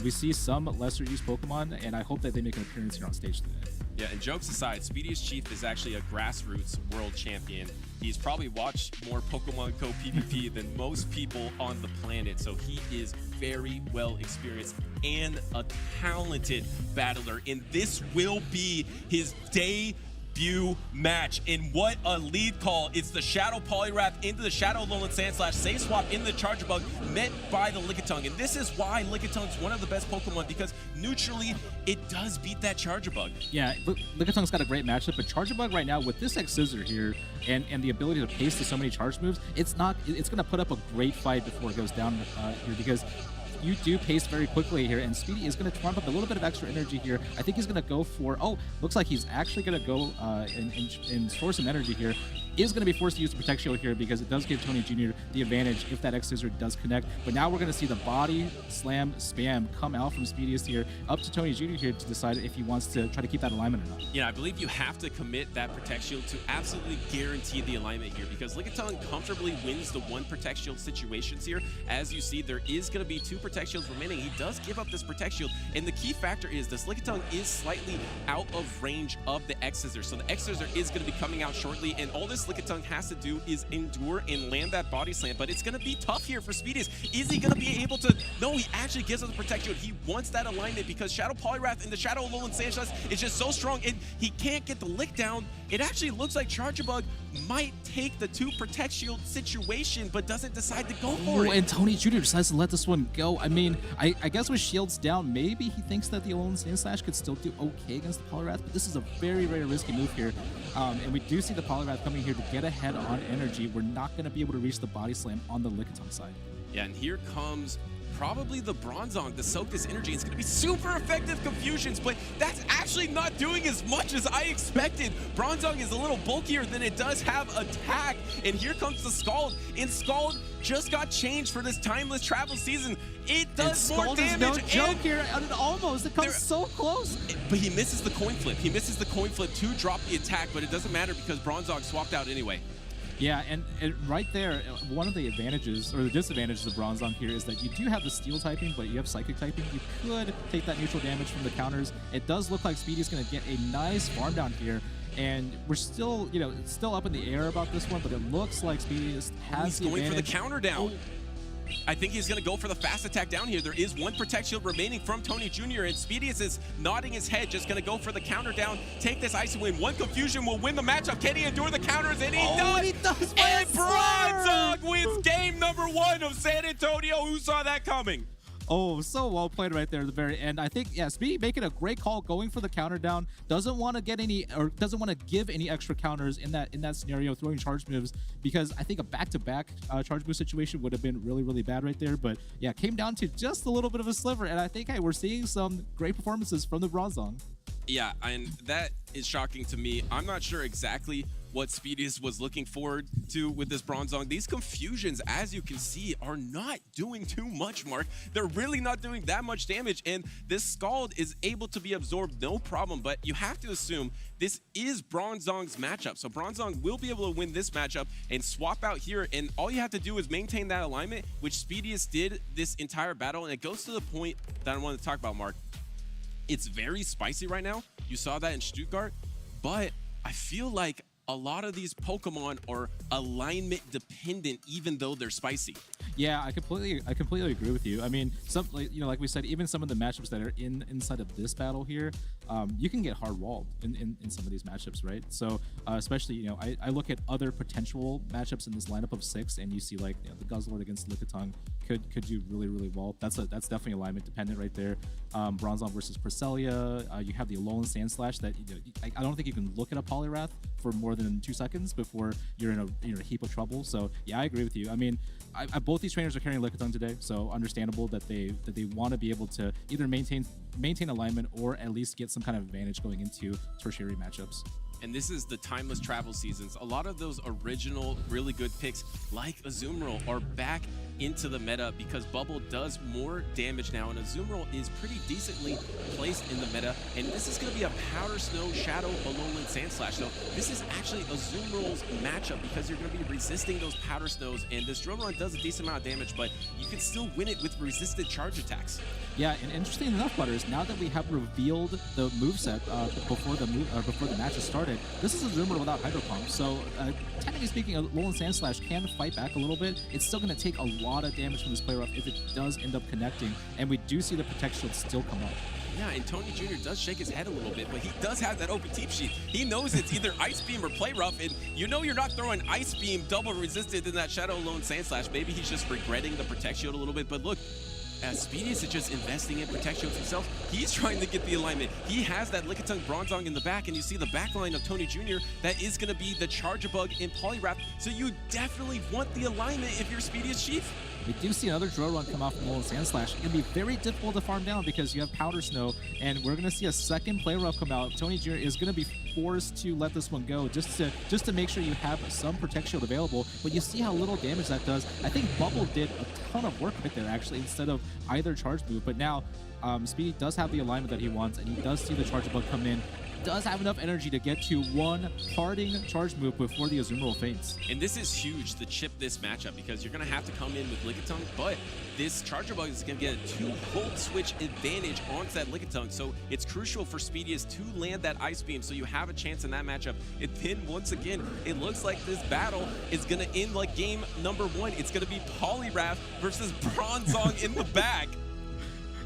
Speaker 14: We see some lesser used Pokemon, and I hope that they make an appearance here on stage today.
Speaker 6: Yeah, and jokes aside, Speediest Chief is actually a grassroots world champion. He's probably watched more Pokemon Go PvP than most people on the planet, so he is very well experienced and a talented battler, and this will be his debut match. And what a lead call. It's the Shadow Poliwrath into the Shadow Alolan Sandslash, Safe Swap into the Charger Bug, met by the Lickitung. And this is why Lickitung's one of the best Pokemon, because neutrally, it does beat that Charger Bug.
Speaker 14: Yeah, Lickitung's got a great matchup, but Charger Bug right now, with this X-Scissor here, and the ability to pace to so many charge moves, it's going to put up a great fight before it goes down here, because you do pace very quickly here, and Speedy is going to trump up a little bit of extra energy here. I think he's going to go for, looks like he's actually going to go and store some energy here. Is going to be forced to use the Protect Shield here because it does give Tony Jr. the advantage if that X-Scissor does connect. But now we're going to see the body slam spam come out from Speediest here, up to Tony Jr. here to decide if he wants to try to keep that alignment or not.
Speaker 6: Yeah, I believe you have to commit that Protect Shield to absolutely guarantee the alignment here, because Lickitung comfortably wins the 1 Protect Shield situations here. As you see, there is going to be 2 Protect Shields remaining. He does give up this Protect Shield, and the key factor is this Lickitung is slightly out of range of the X-Scissor. So the X-Scissor is going to be coming out shortly, and all this Lickitung has to do is endure and land that body slam, but it's going to be tough here for Speedius. Is he going to be able to? No, he actually gives us the Protect Shield. He wants that alignment because Shadow Poliwrath and the Shadow Alolan Sandslash is just so strong, and he can't get the lick down. It actually looks like Charjabug might take the 2 Protect Shield situation, but doesn't decide to go for it.
Speaker 14: And Tony Jr. decides to let this one go. I mean, I guess with shields down, maybe he thinks that the Alolan Sandslash could still do okay against the Poliwrath, but this is a very, very risky move here. And we do see the Poliwrath coming here to get ahead on energy. We're not going to be able to reach the body slam on the Lickitung side.
Speaker 6: Yeah, and here comes probably the Bronzong to soak this energy. It's going to be super effective Confusions, but that's actually not doing as much as I expected. Bronzong is a little bulkier than it does have attack, and here comes the Scald, and Scald just got changed for this Timeless Travel season. It does more damage.
Speaker 14: Scald is no joke here, and almost, it comes so close.
Speaker 6: But he misses the coin flip. He misses the coin flip to drop the attack, but it doesn't matter because Bronzong swapped out anyway.
Speaker 14: Yeah, and right there, one of the advantages, or the disadvantages of Bronzong here is that you do have the Steel typing, but you have Psychic typing. You could take that neutral damage from the counters. It does look like Speedy's going to get a nice farm down here, and we're still, it's still up in the air about this one, but it looks like Speedy has the advantage.
Speaker 6: He's going for the counter down. I think he's going to go for the fast attack down here. There is 1 Protect Shield remaining from Tony Jr., and Speedius is nodding his head, just going to go for the counter down, take this Icy Wind. 1 Confusion will win the matchup. Can he endure the counters? And he does! And Bronzong wins game number 1 of San Antonio. Who saw that coming?
Speaker 14: Oh, so well played right there at the very end. I think, yeah, Speedy making a great call, going for the counter down. Doesn't want to get any, or doesn't want to give any extra counters in that scenario, throwing charge moves, because I think a back-to-back charge move situation would have been really, really bad right there. But yeah, came down to just a little bit of a sliver, and I think, hey, we're seeing some great performances from the Bronzong.
Speaker 6: Yeah, and that is shocking to me. I'm not sure exactly what Speedius was looking forward to with this Bronzong. These Confusions, as you can see, are not doing too much, Mark. They're really not doing that much damage, and this Scald is able to be absorbed no problem, but you have to assume this is Bronzong's matchup. So Bronzong will be able to win this matchup and swap out here, and all you have to do is maintain that alignment, which Speedius did this entire battle, and it goes to the point that I want to talk about, Mark. It's very spicy right now. You saw that in Stuttgart, but I feel like a lot of these Pokemon are alignment dependent, even though they're spicy.
Speaker 14: Yeah, I completely agree with you. I mean, like we said, even some of the matchups that are inside of this battle here, you can get hard walled in some of these matchups, right? So especially, I look at other potential matchups in this lineup of 6, and you see like the Guzzlord against Lickitung could do really, really well. That's definitely alignment dependent right there. Bronzong versus Cresselia. You have the Alolan Sandslash that I don't think you can look at a Poliwrath for more than 2 seconds before you're in a heap of trouble. So yeah, I agree with you. I mean, both these trainers are carrying Lickitung today, so understandable that they want to be able to either maintain alignment or at least get some kind of advantage going into tertiary matchups.
Speaker 6: And this is the Timeless Travel seasons. A lot of those original really good picks like Azumarill are back into the meta because Bubble does more damage now, and Azumarill is pretty decently placed in the meta, and this is going to be a Powder Snow Shadow Alolan Sandslash. So this is actually Azumarill's matchup because you're going to be resisting those Powder Snows, and this Drill Run does a decent amount of damage, but you can still win it with resisted charge attacks.
Speaker 14: Yeah, and interesting enough, Butters, now that we have revealed the moveset before the match has started, this is Azumarill without Hydro Pump, so technically speaking, Alolan Sandslash can fight back a little bit. It's still going to take a lot of damage from this player up if it does end up connecting, and we do see the Protect Shield still come up.
Speaker 6: Yeah, and Tony Jr. does shake his head a little bit, but he does have that open teep sheet. He knows it's either Ice Beam or Play Rough, and you're not throwing Ice Beam double resisted in that Shadow Alolan Sandslash. Maybe he's just regretting the Protect Shield a little bit, but look, as Speedius is just investing in Protect Shields himself, he's trying to get the alignment. He has that Lickitung Bronzong in the back, and you see the back line of Tony Jr. That is going to be the Charjabug and Poliwrath, so you definitely want the alignment if you're Speedius Chief.
Speaker 14: We do see another Drill Run come off from Alolan Sandslash. It's going to be very difficult to farm down because you have Powder Snow, and we're going to see a second Play Rough come out. Tony Jr. is going to be forced to let this one go just to make sure you have some Protect Shield available, but you see how little damage that does. I think Bubble did a ton of work right there, actually, instead of either charge move, but now Speedy does have the alignment that he wants, and he does see the Charjabug come in. does have enough energy to get to one parting charge move before the Azumarill faints.
Speaker 6: And this is huge to chip this matchup because you're going to have to come in with Lickitung, but this Charger Bug is going to get a 2-volt switch advantage onto that Lickitung. So it's crucial for Speedius to land that Ice Beam so you have a chance in that matchup. And then once again, it looks like this battle is going to end like game number 1. It's going to be Poliwrath versus Bronzong in the back.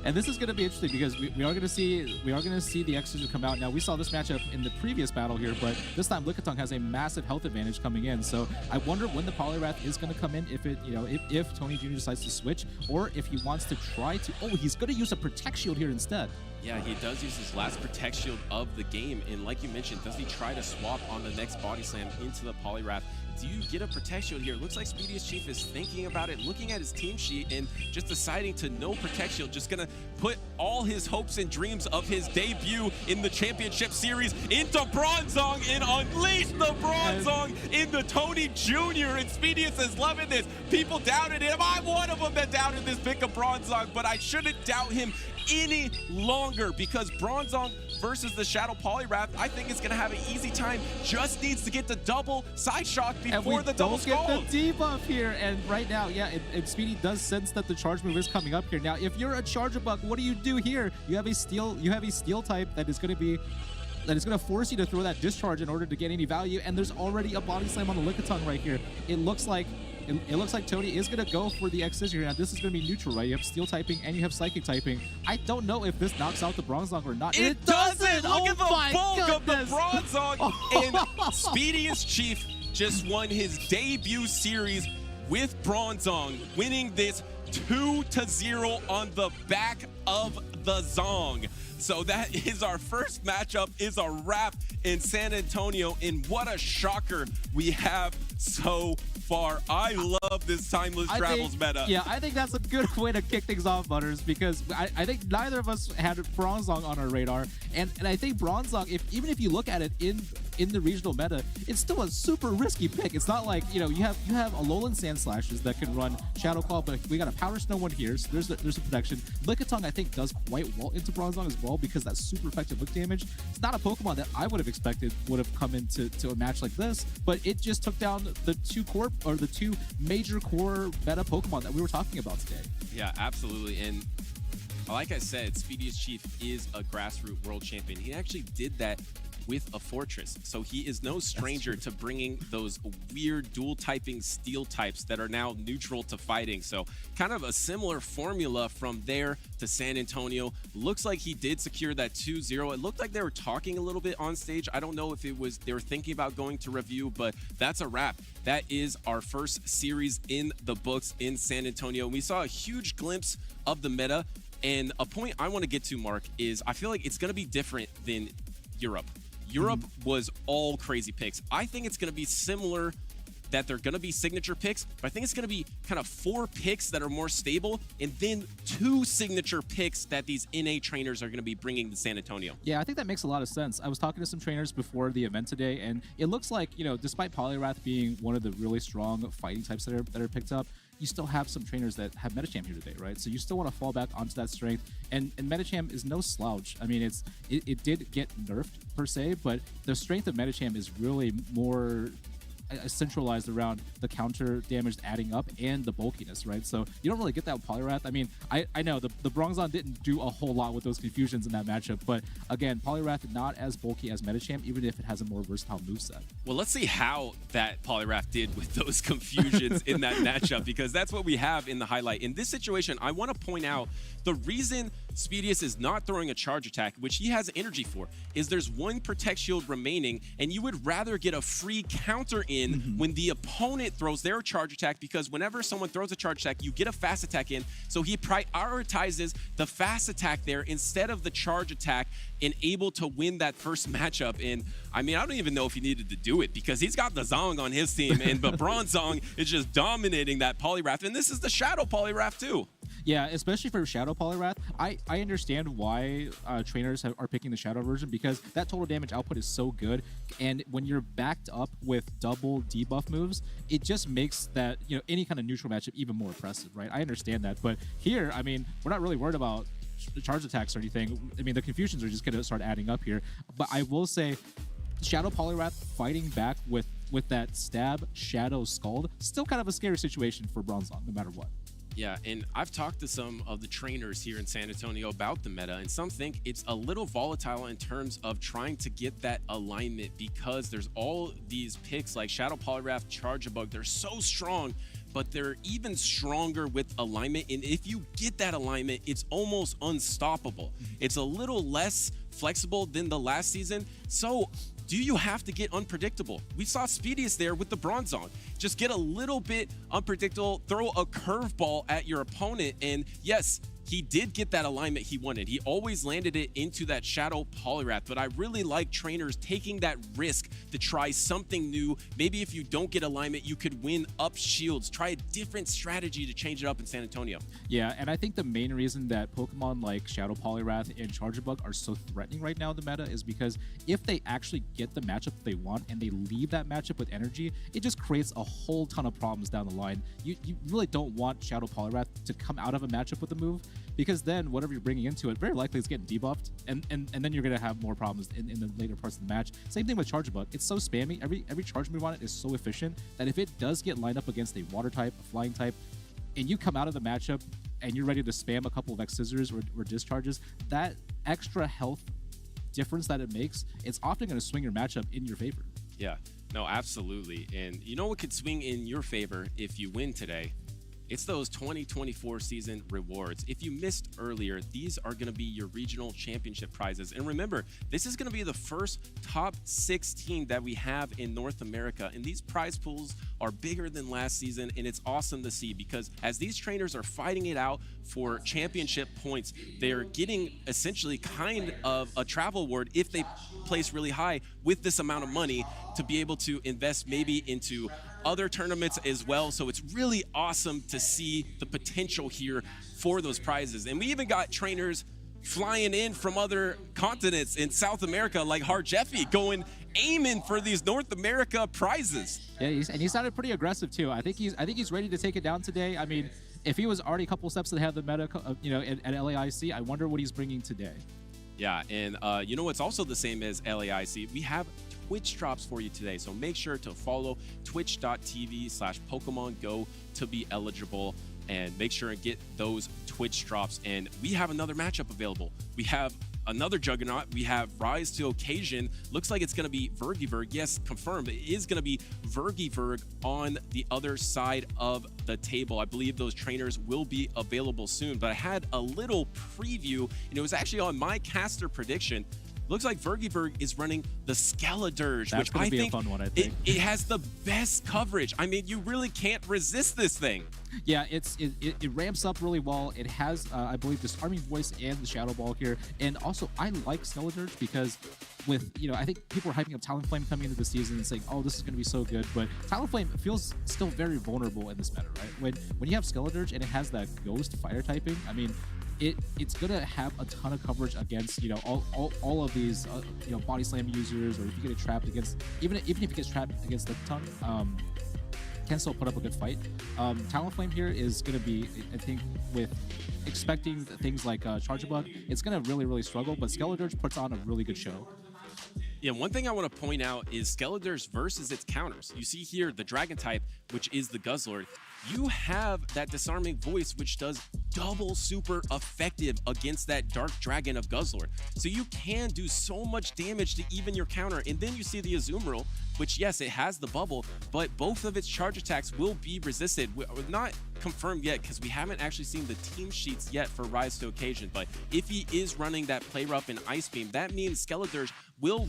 Speaker 14: And this is going to be interesting because we are going to see the X-Scissor come out. Now, we saw this matchup in the previous battle here, but this time Lickitung has a massive health advantage coming in. So I wonder when the Poliwrath is going to come in, if Tony Jr. decides to switch, or if he wants to try to. Oh, he's going to use a Protect Shield here instead.
Speaker 6: Yeah, he does use his last Protect Shield of the game, and like you mentioned, does he try to swap on the next Body Slam into the Poliwrath? Do you get a Protect Shield here? It looks like Speedius Chief is thinking about it, looking at his team sheet, and just deciding to no Protect Shield, just gonna put all his hopes and dreams of his debut in the championship series into Bronzong and unleash the Bronzong into Tony Jr. And Speedius is loving this. People doubted him. I'm one of them that doubted this pick of Bronzong, but I shouldn't doubt him any longer because Bronzong versus the Shadow Poliwrath, I think it's gonna have an easy time. Just needs to get the double side shock before the double
Speaker 14: scald. And we don't get the debuff here, and right now, yeah, and Speedy does sense that the charge move is coming up here. Now, if you're a Charger Bug, what do you do here? You have a steel type that is going to force you to throw that discharge in order to get any value, and there's already a Body Slam on the Lickitung right here. It looks like Tony is going to go for the X-Scissor here. Now, this is going to be neutral, right? You have Steel typing and you have Psychic typing. I don't know if this knocks out the Bronzong or not.
Speaker 6: It doesn't! Look at the bulk of the Bronzong! And Speedius Chief just won his debut series with Bronzong, winning this 2-0 on the back of the Zong. So that is our first matchup, is a wrap in San Antonio, and what a shocker we have so far. I love this Timeless Travels meta.
Speaker 14: Yeah, I think that's a good way to kick things off, Butters, because I think neither of us had Bronzong on our radar, and I think Bronzong, even if you look at it in the regional meta, it's still a super risky pick. It's not like, you have Alolan Sand Slashes that can run Shadow Claw, but we got a Powder Snow one here, so there's a protection. Lickitung, I think, does quite well into Bronzong as well because that's super effective lick damage. It's not a Pokemon that I would have expected would have come into a match like this, but it just took down the two major core meta Pokemon that we were talking about today.
Speaker 6: Yeah, absolutely. And like I said, Speedius Chief is a grassroots world champion. He actually did that with a Fortress, so he is no stranger to bringing those weird dual typing steel types that are now neutral to fighting. So kind of a similar formula from there to San Antonio. Looks like he did secure that 2-0. It looked like they were talking a little bit on stage. I don't know if it was they were thinking about going to review, but that's a wrap. That is our first series in the books in San Antonio. We saw a huge glimpse of the meta, and a point I want to get to, Mark, is I feel like it's going to be different than Europe. Europe was all crazy picks. I think it's going to be similar, that they're going to be signature picks, but I think it's going to be kind of 4 picks that are more stable, and then 2 signature picks that these NA trainers are going to be bringing to San Antonio.
Speaker 14: Yeah, I think that makes a lot of sense. I was talking to some trainers before the event today, and it looks like, despite Poliwrath being one of the really strong fighting types that are picked up, you still have some trainers that have Medicham here today, right? So you still want to fall back onto that strength, and Medicham is no slouch. I mean, it did get nerfed per se, but the strength of Medicham is really more centralized around the counter damage adding up and the bulkiness, right? So you don't really get that with Poliwrath. I mean, I know the Bronzong didn't do a whole lot with those confusions in that matchup, but again, Poliwrath not as bulky as Medicham, even if it has a more versatile moveset.
Speaker 6: Well, let's see how that Poliwrath did with those confusions in that matchup, because that's what we have in the highlight. In this situation, I want to point out the reason Speedius is not throwing a charge attack, which he has energy for, is there's 1 Protect Shield remaining, and you would rather get a free counter in when the opponent throws their charge attack, because whenever someone throws a charge attack, you get a fast attack in, so he prioritizes the fast attack there instead of the charge attack, and able to win that first matchup. And I mean, I don't even know if he needed to do it, because he's got the Zong on his team, and but Bronzong is just dominating that Poliwrath, and this is the Shadow Poliwrath too.
Speaker 14: Yeah, especially for Shadow Poliwrath, I understand why trainers are picking the Shadow version, because that total damage output is so good, and when you're backed up with double debuff moves, it just makes that, any kind of neutral matchup even more impressive, right? I understand that, but here, I mean, we're not really worried about charge attacks or anything. I mean, the confusions are just going to start adding up here. But I will say, Shadow Poliwrath fighting back with that stab Shadow Scald, still kind of a scary situation for Bronzong, no matter what.
Speaker 6: Yeah, and I've talked to some of the trainers here in San Antonio about the meta, and some think it's a little volatile in terms of trying to get that alignment, because there's all these picks like Shadow Poliwrath, Charjabug. They're so strong, but they're even stronger with alignment, and if you get that alignment, it's almost unstoppable. It's a little less flexible than the last season, so do you have to get unpredictable? We saw Speedius there with the Bronzong. Just get a little bit unpredictable, throw a curveball at your opponent, and yes, he did get that alignment he wanted. He always landed it into that Shadow Poliwrath, but I really like trainers taking that risk to try something new. Maybe if you don't get alignment, you could win up shields. Try a different strategy to change it up in San Antonio.
Speaker 14: Yeah, and I think the main reason that Pokemon like Shadow Poliwrath and Charjabug are so threatening right now in the meta is because if they actually get the matchup that they want and they leave that matchup with energy, it just creates a whole ton of problems down the line. You really don't want Shadow Poliwrath to come out of a matchup with a move, because then whatever you're bringing into it very likely is getting debuffed, and then you're going to have more problems in the later parts of the match. Same thing with Charjabug. It's so spammy. Every charge move on it is so efficient that if it does get lined up against a water type, a flying type, and you come out of the matchup and you're ready to spam a couple of X scissors or discharges, that extra health difference that it makes, it's often going to swing your matchup in your favor.
Speaker 6: Yeah, no, absolutely. And you know what could swing in your favor if you win today? It's those 2024 season rewards. If you missed earlier, these are going to be your regional championship prizes. And remember, this is going to be the first top 16 that we have in North America. And these prize pools are bigger than last season. And it's awesome to see, because as these trainers are fighting it out for championship points, they're getting essentially kind of a travel award if they place really high with this amount of money to be able to invest maybe into other tournaments as well. So it's really awesome to see the potential here for those prizes. And we even got trainers flying in from other continents in South America, like Harjeffi, aiming for these North America prizes.
Speaker 14: Yeah, he sounded pretty aggressive too. I think he's ready to take it down today. I mean, if he was already a couple steps ahead of the meta, at LAIC, I wonder what he's bringing today.
Speaker 6: Yeah, and you know what's also the same as LAIC? We have Twitch drops for you today, so make sure to follow twitch.tv/Pokemon Go to be eligible, and make sure and get those Twitch drops. And we have another matchup available. We have another Juggernaut. We have Rise to Occasion. Looks like it's going to be Vergiverg. Yes, confirmed. It is going to be Vergiverg on the other side of the table. I believe those trainers will be available soon, but I had a little preview, and it was actually on my caster prediction. Looks like Vergiverg is running the Skeledirge, which I think,
Speaker 14: a fun one, I think.
Speaker 6: It has the best coverage. I mean, you really can't resist this thing.
Speaker 14: Yeah, it ramps up really well. It has, I believe, Disarming Voice and the Shadow Ball here. And also, I like Skeledirge because with, I think people are hyping up Talonflame coming into the season and saying, oh, this is going to be so good. But Talonflame feels still very vulnerable in this meta, right? When you have Skeledirge and it has that Ghost Fire typing, I mean, it's gonna have a ton of coverage against all of these body slam users, or if you get trapped against even if it gets trapped against the tongue, can still put up a good fight. Talonflame here is gonna be, I think, with expecting things like Charjabug, it's gonna really struggle, but Skeledirge puts on a really good show.
Speaker 6: Yeah, one thing I want to point out is Skeledirge versus its counters. You see here the Dragon type, which is the Guzzlord. You have that Disarming Voice, which does double super effective against that Dark Dragon of Guzzlord. So you can do so much damage to even your counter. And then you see the Azumarill, which, yes, it has the bubble, but both of its charge attacks will be resisted. We're not confirmed yet because we haven't actually seen the team sheets yet for Rise to Occasion. But if he is running that Play Rough and Ice Beam, that means Skeledirge will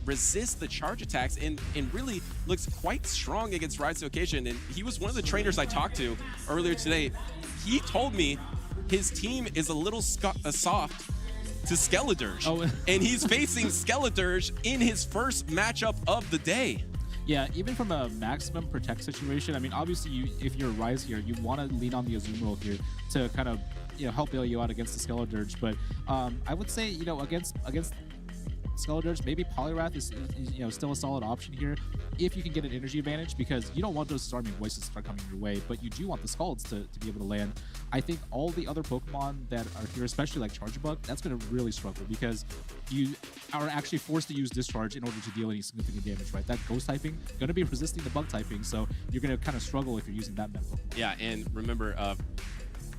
Speaker 6: resist the charge attacks and really looks quite strong against Rise to Occasion. And he was one of the trainers I talked to earlier today. He told me his team is a little soft to Skeledirge.
Speaker 14: Oh.
Speaker 6: And he's facing Skeledirge in his first matchup of the day.
Speaker 14: Yeah, even from a maximum protect situation, I mean, obviously, if you're Rise here, you want to lean on the Azumarill here to kind of help bail you out against the Skeledirge. But I would say, against Skeledirge, maybe Poliwrath is still a solid option here if you can get an energy advantage, because you don't want those disarming voices to start coming your way, but you do want the Scalds to be able to land. I think all the other Pokemon that are here, especially like Charjabug, that's going to really struggle because you are actually forced to use Discharge in order to deal any significant damage, right? That Ghost typing going to be resisting the Bug typing, so you're going to kind of struggle if you're using that meta Pokemon.
Speaker 6: Yeah, and remember,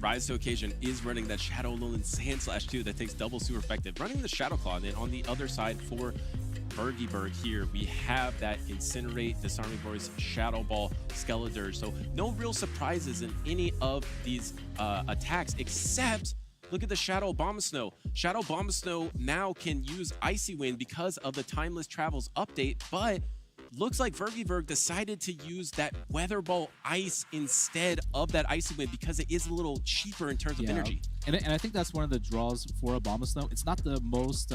Speaker 6: Rise to Occasion is running that Shadow Alolan Sand Slash too that takes double super effective, running the Shadow Claw. And then on the other side for Vergiburg here, we have that Incinerate, Disarming Voice, Shadow Ball, Skeledirge. So no real surprises in any of these attacks, except look at the Shadow Abomasnow. Shadow Abomasnow now can use Icy Wind because of the Timeless Travels update, but looks like Vergiburg decided to use that Weather Ball Ice instead of that Icy Wind because it is a little cheaper in terms of energy.
Speaker 14: And I think that's one of the draws for Abomasnow. It's not the most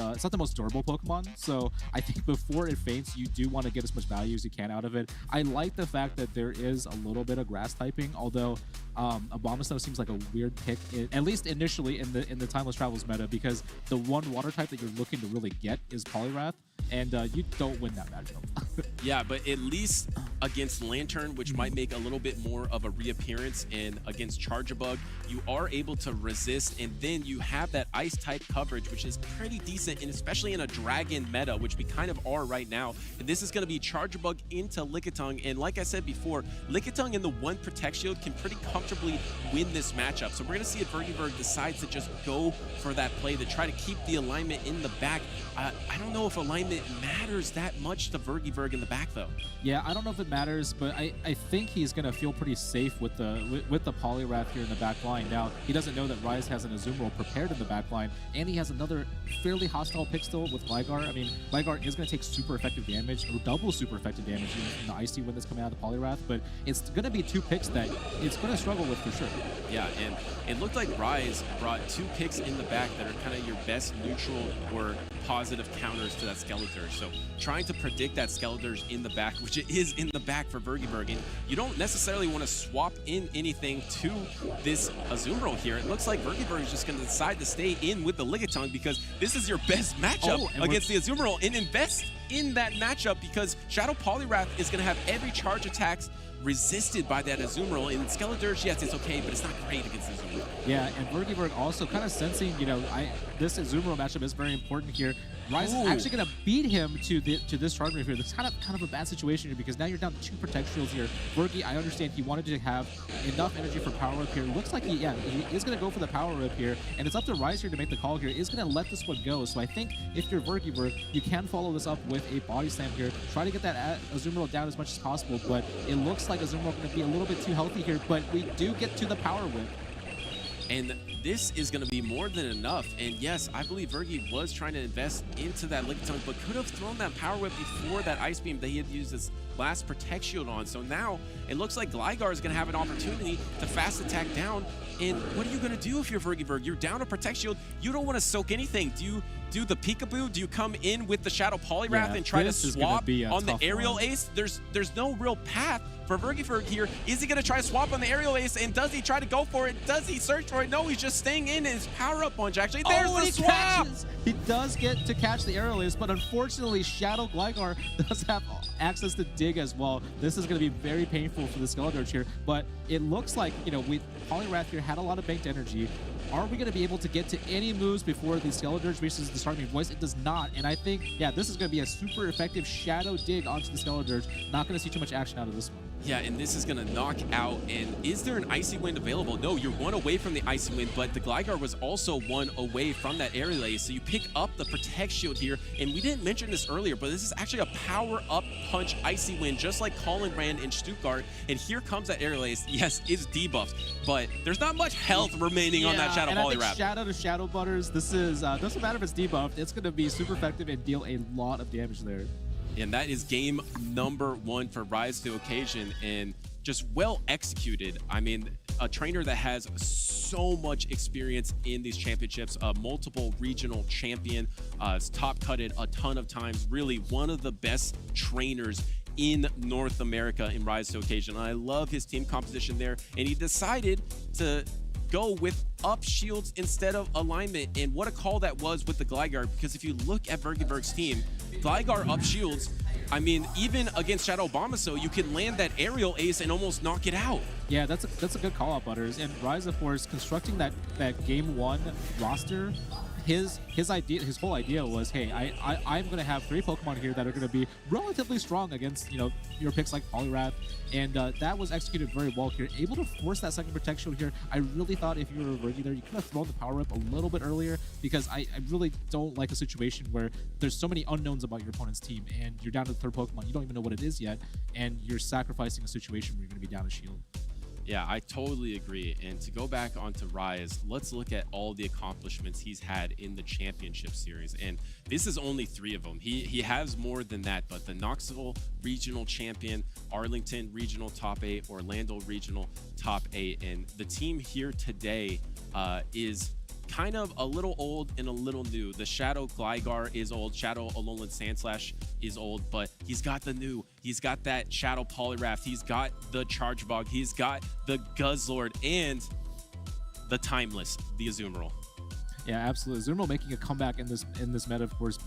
Speaker 14: durable Pokemon, so I think before it faints, you do want to get as much value as you can out of it. I like the fact that there is a little bit of grass typing, although Abomasnow seems like a weird pick, at least initially in the Timeless Travels meta, because the one water type that you're looking to really get is Poliwrath, and you don't win that matchup.
Speaker 6: Yeah, but at least against Lantern, which might make a little bit more of a reappearance, and against Charjabug, you are able to resist, and then you have that ice type coverage, which is pretty decent, and especially in a dragon meta, which we kind of are right now. And this is going to be Charjabug into Lickitung, and like I said before, Lickitung in the one Protect Shield can pretty comfortably win this matchup. So we're going to see if Vergiburg decides to just go for that play to try to keep the alignment in the back. I don't know if alignment matters that much to Vergiburg in the back, though.
Speaker 14: Yeah, I don't know if it matters, but I think he's going to feel pretty safe with the Poliwrath here in the back line. Now, he doesn't know that Rise has an Azumarill prepared in the back line, and he has another fairly hostile pick still with Gligar. I mean, Gligar is going to take super effective damage, or double super effective damage in the Icy Wind that's coming out of the Poliwrath, but it's going to be two picks that it's going to struggle with for sure.
Speaker 6: Yeah, and it looked like Rise brought two picks in the back that are kind of your best neutral or positive counters to that Skeledirge. So trying to predict that Skeledirge in the back, which it is in the back for Vergiburg, and you don't necessarily want to swap in anything to this Azumarill here. It looks like Vergiburg is just going to decide to stay in with the Lickitung because this is your best matchup against the Azumarill, and invest in that matchup because Shadow Poliwrath is going to have every charge attacks resisted by that Azumarill. And Skeledirge, yes, it's okay, but it's not great against Azumarill.
Speaker 14: Yeah, and Vergiburg also kind of sensing, this Azumarill matchup is very important here. Rise is actually going to beat him to this charge move here. That's kind of a bad situation here because now you're down to two Protect Shields here. Vergi, I understand he wanted to have enough energy for Power Up here. Looks like he is going to go for the Power Up here, and it's up to Rise here to make the call here. He's going to let this one go. So I think if you're Vergiburg, you can follow this up with a Body Slam here. Try to get that Azumarill down as much as possible, but it looks like Azumarill going to be a little bit too healthy here, but we do get to the Power Whip.
Speaker 6: And this is going to be more than enough. And yes, I believe Vergi was trying to invest into that Lickitung, but could have thrown that Power Whip before that Ice Beam that he had used his last Protect Shield on. So now it looks like Gligar is going to have an opportunity to fast attack down. And what are you going to do if you're Vergiburg? You're down a Protect Shield. You don't want to soak anything. Do you do the Peekaboo? Do you come in with the Shadow Poliwrath and try to swap on the Aerial Ace? There's no real path for Vergiburg here. Is he going to try to swap on the Aerial Ace, and does he try to go for it? Does he search for it? No, he's just staying in his Power-Up Punch, actually. There's the swap!
Speaker 14: Catches. He does get to catch the Aerial Ace, but unfortunately, Shadow Gligar does have access to Dig as well. This is going to be very painful for the Skeledirge here, but it looks like, Poliwrath here had a lot of banked energy. Are we going to be able to get to any moves before the Skeledirge reaches the Disarming Voice? It does not, and I think, this is going to be a super effective Shadow Dig onto the Skeledirge. Not going to see too much action out of this one.
Speaker 6: Yeah, and this is going to knock out. And is there an Icy Wind available? No, you're one away from the Icy Wind, but the Gligar was also one away from that Aerial Ace. So you pick up the Protect Shield here. And we didn't mention this earlier, but this is actually a Power-Up Punch Icy Wind, just like Colin ran in Stuttgart. And here comes that Aerial Ace. Yes, it's debuffed, but there's not much health remaining on that Shadow Poliwrath.
Speaker 14: Shadow to Shadow Butters, this is, doesn't matter if it's debuffed, it's going to be super effective and deal a lot of damage there.
Speaker 6: And that is game number 1 for Rise to Occasion, and just well executed. I mean, a trainer that has so much experience in these championships, a multiple regional champion, has top cutted a ton of times, really one of the best trainers in North America in Rise to Occasion. I love his team composition there, and he decided to go with up shields instead of alignment. And what a call that was with the Gligar, because if you look at Vergiberg's team, Gligar up shields, I mean, even against Shadow Bomaso, you can land that aerial ace and almost knock it out.
Speaker 14: Yeah, that's a good call out, Butters. And Rise, of course, constructing that game 1 roster, his whole idea was, hey, I'm going to have 3 Pokemon here that are going to be relatively strong against, you know, your picks like Poliwrath, and that was executed very well here. Able to force that second Protect Shield here. I really thought if you were Vergi there, you could have thrown the Power Up a little bit earlier, because I really don't like a situation where there's so many unknowns about your opponent's team, and you're down to the 3rd Pokemon, you don't even know what it is yet, and you're sacrificing a situation where you're going to be down a shield.
Speaker 6: Yeah, I totally agree. And to go back onto Rise, let's look at all the accomplishments he's had in the championship series. And this is only 3 of them. He has more than that, but the Knoxville regional champion, Arlington regional top 8, Orlando regional top 8. And the team here today is kind of a little old and a little new. The Shadow Gligar is old. Shadow Alolan Sandslash is old, but he's got the new. He's got that Shadow Poliwrath. He's got the Chargebog. He's got the Guzzlord and the Timeless, the Azumarill.
Speaker 14: Yeah, absolutely. Azumarill making a comeback in this meta, of course,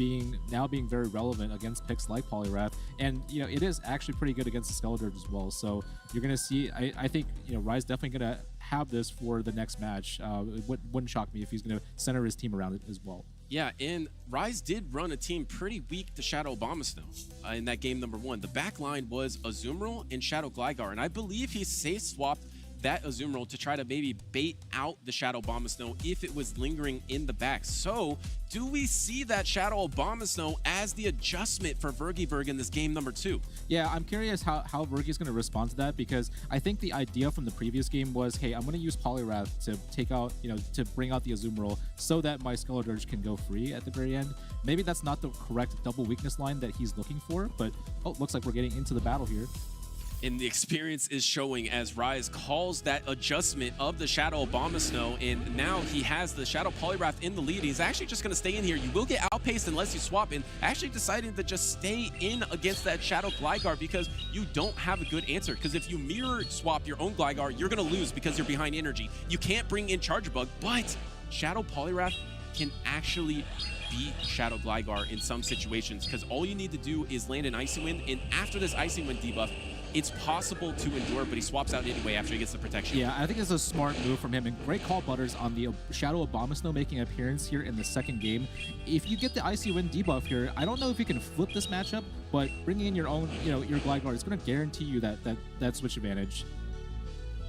Speaker 14: now being very relevant against picks like Poliwrath, and you know it is actually pretty good against the Skeledirge as well. So you're gonna see. I think you know Rise definitely gonna have this for the next match. It wouldn't shock me if he's gonna center his team around it as well.
Speaker 6: Yeah, and Rise did run a team pretty weak to Shadow Abomasnow in that game number 1. The back line was Azumarill and Shadow Gligar, and I believe he safe swapped that Azumarill to try to maybe bait out the Shadow Abomasnow if it was lingering in the back. So, do we see that Shadow Abomasnow as the adjustment for Vergiberg in this game number 2?
Speaker 14: Yeah, I'm curious how Vergi is going to respond to that, because I think the idea from the previous game was, hey, I'm going to use Poliwrath to take out, you know, to bring out the Azumarill so that my Skeledirge can go free at the very end. Maybe that's not the correct double weakness line that he's looking for, but looks like we're getting into the battle here.
Speaker 6: And the experience is showing as Rise calls that adjustment of the Shadow Abomasnow, and now he has the Shadow Poliwrath in the lead. He's actually just going to stay in here. You will get outpaced unless you swap, and actually deciding to just stay in against that Shadow Gligar because you don't have a good answer. Because if you mirror swap your own Gligar, you're going to lose because you're behind energy. You can't bring in Chargebug, but Shadow Poliwrath can actually beat Shadow Gligar in some situations, because all you need to do is land an Icy Wind, and after this Icy Wind debuff, it's possible to endure, but he swaps out anyway after he gets the protection.
Speaker 14: Yeah, I think it's a smart move from him, and great call, Butters, on the Shadow Abomasnow making an appearance here in the second game. If you get the Icy Wind debuff here, I don't know if you can flip this matchup, but bringing in your own, you know, your Gligar is going to guarantee you that switch advantage.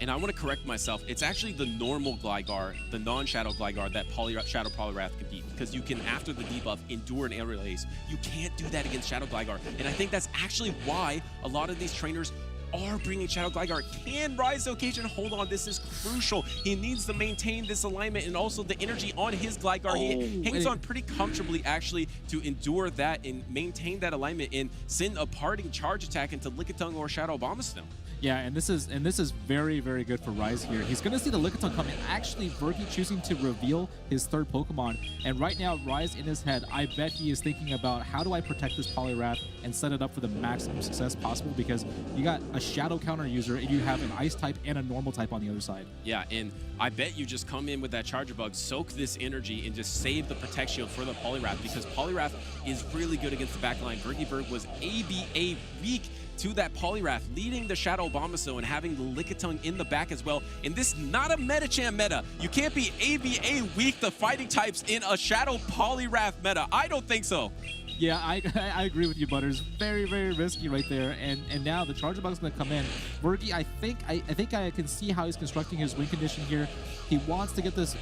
Speaker 6: And I want to correct myself. It's actually the normal Gligar, the non-Shadow Gligar, that Shadow Poliwrath can beat, because you can, after the debuff, endure an aerial ace. You can't do that against Shadow Gligar. And I think that's actually why a lot of these trainers are bringing Shadow Gligar. Can Rise the occasion hold on? This is crucial. He needs to maintain this alignment and also the energy on his Gligar. He hangs on pretty comfortably, actually, to endure that and maintain that alignment and send a parting charge attack into Lickitung or Shadow Abomasnow.
Speaker 14: Yeah, and this is very, very good for Rise here. He's going to see the Lickitung come in. Actually, Vergi choosing to reveal his 3rd Pokemon. And right now, Rise in his head, I bet he is thinking about, how do I protect this Poliwrath and set it up for the maximum success possible, because you got a Shadow counter user and you have an Ice type and a Normal type on the other side.
Speaker 6: Yeah, and I bet you just come in with that Chargebug, soak this energy, and just save the Protect Shield for the Poliwrath, because Poliwrath is really good against the backline. Vergiberg was ABA weak to that Poliwrath, leading the Shadow Abomasnow and having the Lickitung in the back as well. And this is not a Medicham meta. You can't be ABA weak to fighting types in a Shadow Poliwrath meta. I don't think so.
Speaker 14: Yeah, I agree with you, Butters. Very, very risky right there. And now the Chargebug's going to come in. Vergi, I think I can see how he's constructing his win condition here. He wants to get this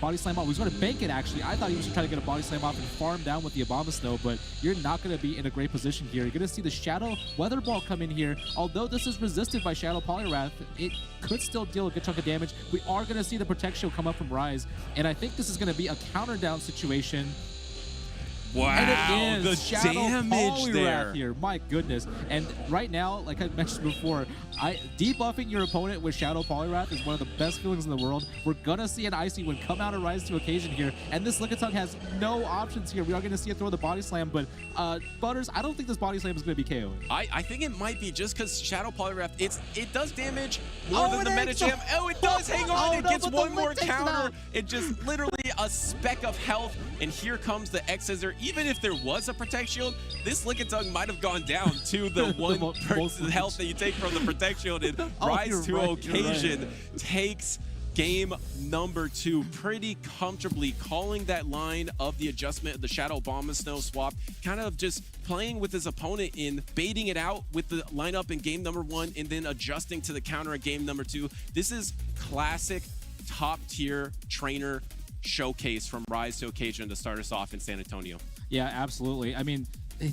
Speaker 14: Body Slam off. He's going to bank it, actually. I thought he was going to try to get a Body Slam off and farm down with the Abomasnow, but you're not going to be in a great position here. You're going to see the Shadow Weather Ball come in here. Although this is resisted by Shadow Poliwrath, it could still deal a good chunk of damage. We are going to see the Protect Shield come up from Rise, and I think this is going to be a counter down situation.
Speaker 6: Wow,
Speaker 14: And it is
Speaker 6: the
Speaker 14: Shadow
Speaker 6: damage
Speaker 14: Poliwrath
Speaker 6: there.
Speaker 14: here. My goodness. And right now, like I mentioned before, debuffing your opponent with Shadow Poliwrath is one of the best feelings in the world. We're going to see an Icy Wind come out and rise to occasion here. And this Lickitung has no options here. We are going to see it throw the body slam, but Butters, I don't think this body slam is going to be KO'd.
Speaker 6: I think it might be just because Shadow Poliwrath, it does damage more than the Meta Jam. Oh, it does. Hang on. It gets one more counter. It just literally a speck of health. And here comes the X Scissor. Even if there was a Protect Shield, this Lickitung might have gone down to the one health that you take from the Protect Shield, and Rise to Occasion takes game number 2 pretty comfortably, calling that line of the adjustment of the Shadow Abomasnow swap, kind of just playing with his opponent in baiting it out with the lineup in game number 1 and then adjusting to the counter in game number 2. This is classic top tier trainer showcase from Rise to Occasion to start us off in San Antonio.
Speaker 14: Yeah, absolutely. I mean,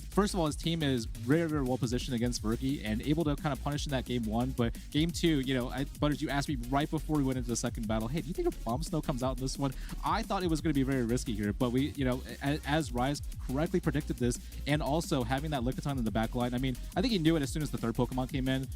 Speaker 14: first of all, his team is very, very well positioned against Verky and able to kind of punish in that game 1. But game 2, you know, Butters, you asked me right before we went into the second battle, hey, do you think a Bomb Snow comes out in this one? I thought it was going to be very risky here, but we, you know, as Rise correctly predicted this, and also having that Lickitung in the back line, I mean, I think he knew it as soon as the third Pokemon came in.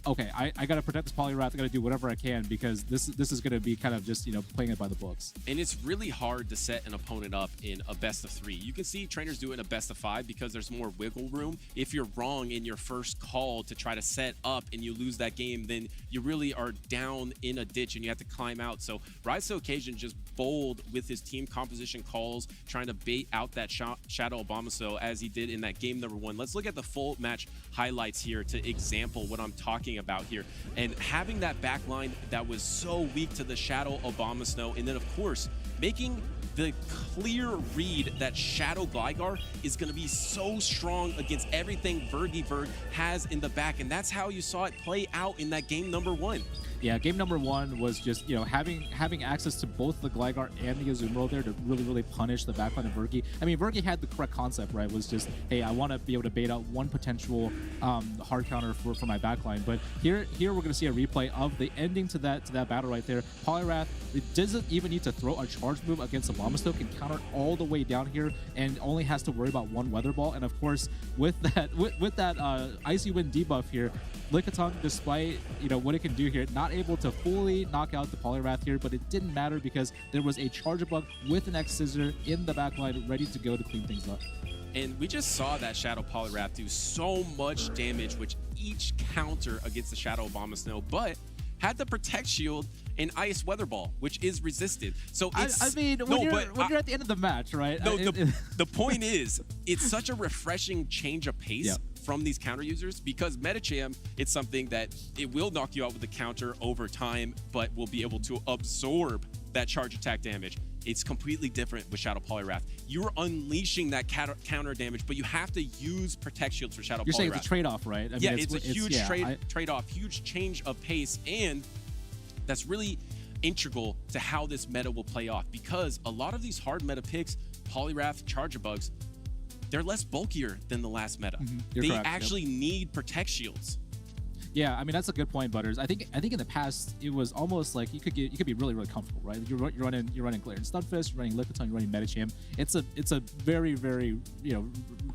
Speaker 14: Okay, I got to protect this Poliwrath. I got to do whatever I can because this is going to be kind of just, you know, playing it by the books.
Speaker 6: And it's really hard to set an opponent up in a best of 3. You can see trainers do it in a best of 5 because there's more wiggle room. If you're wrong in your first call to try to set up and you lose that game, then you really are down in a ditch and you have to climb out. So Rise to Occasion just bold with his team composition calls, trying to bait out that Shadow Abomasnow as he did in that game number 1. Let's look at the full match highlights here to example what I'm talking about here. And having that back line that was so weak to the Shadow Abomasnow, and then of course making the clear read that Shadow Gligar is going to be so strong against everything Vergy has in the back, and that's how you saw it play out in that game number 1.
Speaker 14: Yeah, game number 1 was just, you know, having access to both the Gligar and the Azumarill there to really punish the backline of Verky. I mean, Verky had the correct concept, right? Was just, hey, I want to be able to bait out one potential hard counter for my backline. But here we're going to see a replay of the ending to that battle right there. Poliwrath, it doesn't even need to throw a charge move against Abomasnow, can counter all the way down here and only has to worry about one Weather Ball. And of course, with that Icy Wind debuff here, Lickitung, despite, you know, what it can do here, not able to fully knock out the Poliwrath here, but it didn't matter because there was a Charger Bug with an X Scissor in the backline ready to go to clean things up.
Speaker 6: And we just saw that Shadow Poliwrath do so much damage with each counter against the Shadow Abomasnow, but had the Protect Shield and Ice Weather Ball, which is resisted. So it's,
Speaker 14: I mean, when you're at the end of the match, right?
Speaker 6: No, the point is, it's such a refreshing change of pace from these counter users, because Metacham, it's something that it will knock you out with the counter over time, but will be able to absorb that charge attack damage. It's completely different with Shadow Poliwrath. You're unleashing that counter damage, but you have to use Protect Shields for Shadow Poliwrath.
Speaker 14: You're saying it's a trade-off, right? I mean,
Speaker 6: it's a huge trade-off, huge change of pace, and that's really integral to how this meta will play off, because a lot of these hard meta picks, Poliwrath, Charger Bugs, they're less bulkier than the last meta. They actually need Protect Shields.
Speaker 14: Yeah, I mean, that's a good point, Butters. I think in the past it was almost like you could be really comfortable, right? You're running Glare and Stunfisk, you're running Lickitung, you're running Metacham. It's a very, you know,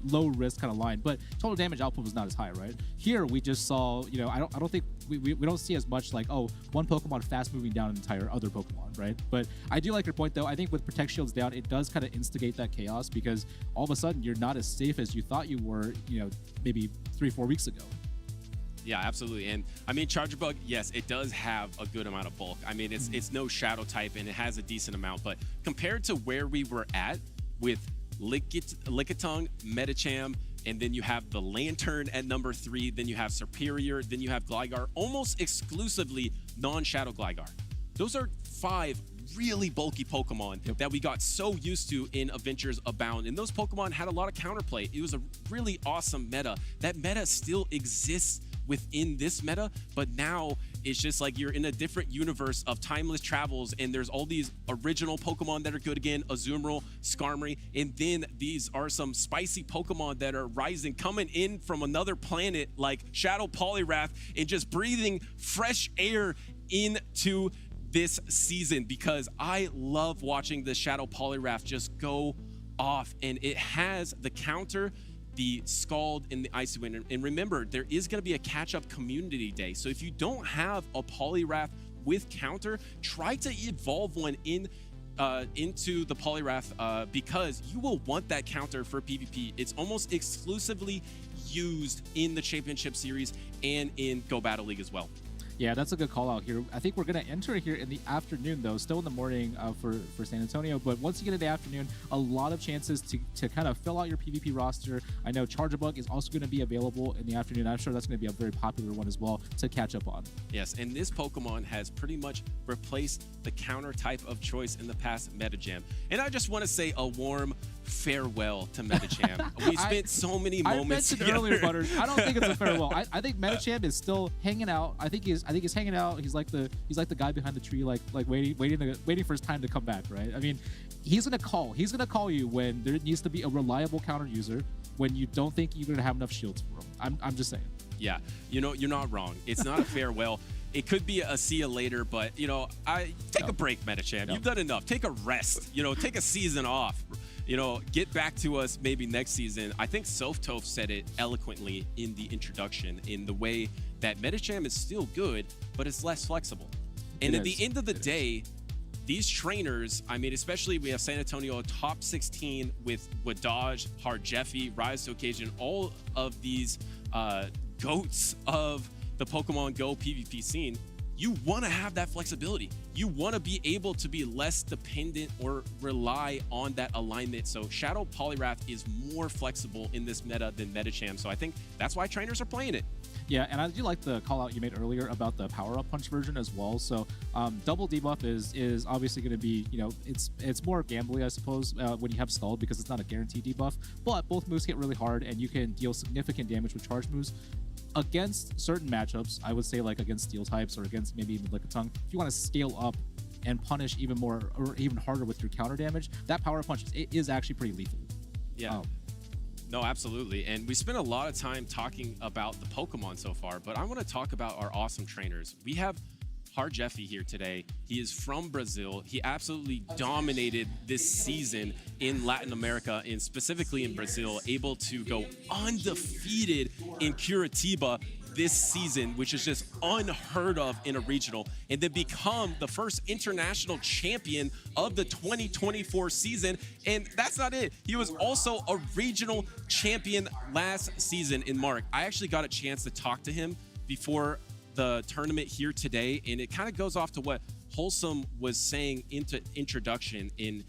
Speaker 14: low risk kind of line, but total damage output was not as high, right? Here we just saw, you know, I don't think we don't see as much like, oh, one Pokemon fast moving down an entire other Pokemon, right? But I do like your point though. I think with Protect Shields down, it does kind of instigate that chaos, because all of a sudden you're not as safe as you thought you were, you know, maybe 3-4 weeks ago.
Speaker 6: Yeah, absolutely. And I mean, Charger Bug, yes, it does have a good amount of bulk. I mean, it's no shadow type and it has a decent amount, but compared to where we were at with Lickitung, Metacham, and then you have the Lantern at number 3, then you have Superior, then you have Gligar, almost exclusively non-Shadow Gligar. Those are 5 really bulky Pokemon that we got so used to in Adventures Abound, and those Pokemon had a lot of counterplay. It was a really awesome meta. That meta still exists within this meta, but now it's just like you're in a different universe of timeless travels, and there's all these original Pokemon that are good again, Azumarill, Skarmory, and then these are some spicy Pokemon that are rising, coming in from another planet like Shadow Poliwrath, and just breathing fresh air into this season, because I love watching the Shadow Poliwrath just go off, and it has the counter, the Scald, and the Icy Wind. And remember, there is going to be a catch-up community day. So if you don't have a Poliwrath with counter, try to evolve one into the Poliwrath because you will want that counter for PvP. It's almost exclusively used in the Championship Series and in Go Battle League as well.
Speaker 14: Yeah, that's a good call out here. I think we're going to enter here in the afternoon, though. Still in the morning for San Antonio. But once you get in the afternoon, a lot of chances to kind of fill out your PvP roster. I know Charjabug is also going to be available in the afternoon. I'm sure that's going to be a very popular one as well to catch up on.
Speaker 6: Yes, and this Pokemon has pretty much replaced the counter type of choice in the past Metagam. And I just want to say a warm farewell to Metagam. We spent so many moments
Speaker 14: I mentioned earlier, Butters, I don't think it's a farewell. I think Metagam is still hanging out. I think he's hanging out. He's like the guy behind the tree, like waiting for his time to come back, right? I mean, he's gonna call you when there needs to be a reliable counter user, when you don't think you're gonna have enough shields for him. I'm just saying.
Speaker 6: Yeah, you're not wrong. It's not a farewell. It could be a see you later, but take a break, Metachamp. You've done enough. Take a rest. Take a season off. Get back to us maybe next season. I think Softov said it eloquently in the introduction, in the way that Metacham is still good, but it's less flexible. And at the end of the day, these trainers, I mean, especially we have San Antonio top 16 with Wadaj, Harjeffi, Rise to Occasion, all of these goats of the Pokemon Go PvP scene. You want to have that flexibility. You want to be able to be less dependent or rely on that alignment. So Shadow Poliwrath is more flexible in this meta than Metacham. So I think that's why trainers are playing it.
Speaker 14: Yeah, and I do like the call out you made earlier about the power-up punch version as well. So double debuff is obviously going to be, it's more gambly, I suppose, when you have stalled, because it's not a guaranteed debuff. But both moves hit really hard, and you can deal significant damage with charge moves against certain matchups. I would say like against steel types or against maybe even Lickitung. If you want to scale up and punish even more or even harder with your counter damage, that power punch is actually pretty lethal.
Speaker 6: Yeah. No, absolutely. And we spent a lot of time talking about the Pokemon so far, but I want to talk about our awesome trainers. We have Harjeffi here today. He is from Brazil. He absolutely dominated this season in Latin America and specifically in Brazil, able to go undefeated in Curitiba this season, which is just unheard of in a regional, and then become the first international champion of the 2024 season. And that's not it. He was also a regional champion last season in Mark. I actually got a chance to talk to him before the tournament here today, and it kind of goes off to what Wholesome was saying into introduction. And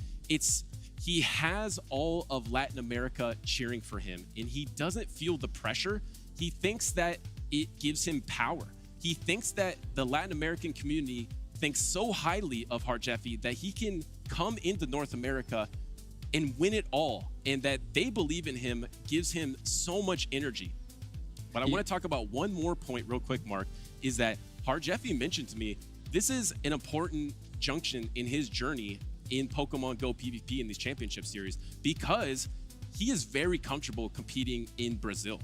Speaker 6: he has all of Latin America cheering for him, and he doesn't feel the pressure. He thinks that it gives him power. He thinks that the Latin American community thinks so highly of Harjeffi that he can come into North America and win it all, and that they believe in him gives him so much energy. But I want to talk about one more point real quick, Mark, is that Harjeffi mentioned to me, this is an important junction in his journey in Pokemon Go PvP in these championship series, because he is very comfortable competing in Brazil.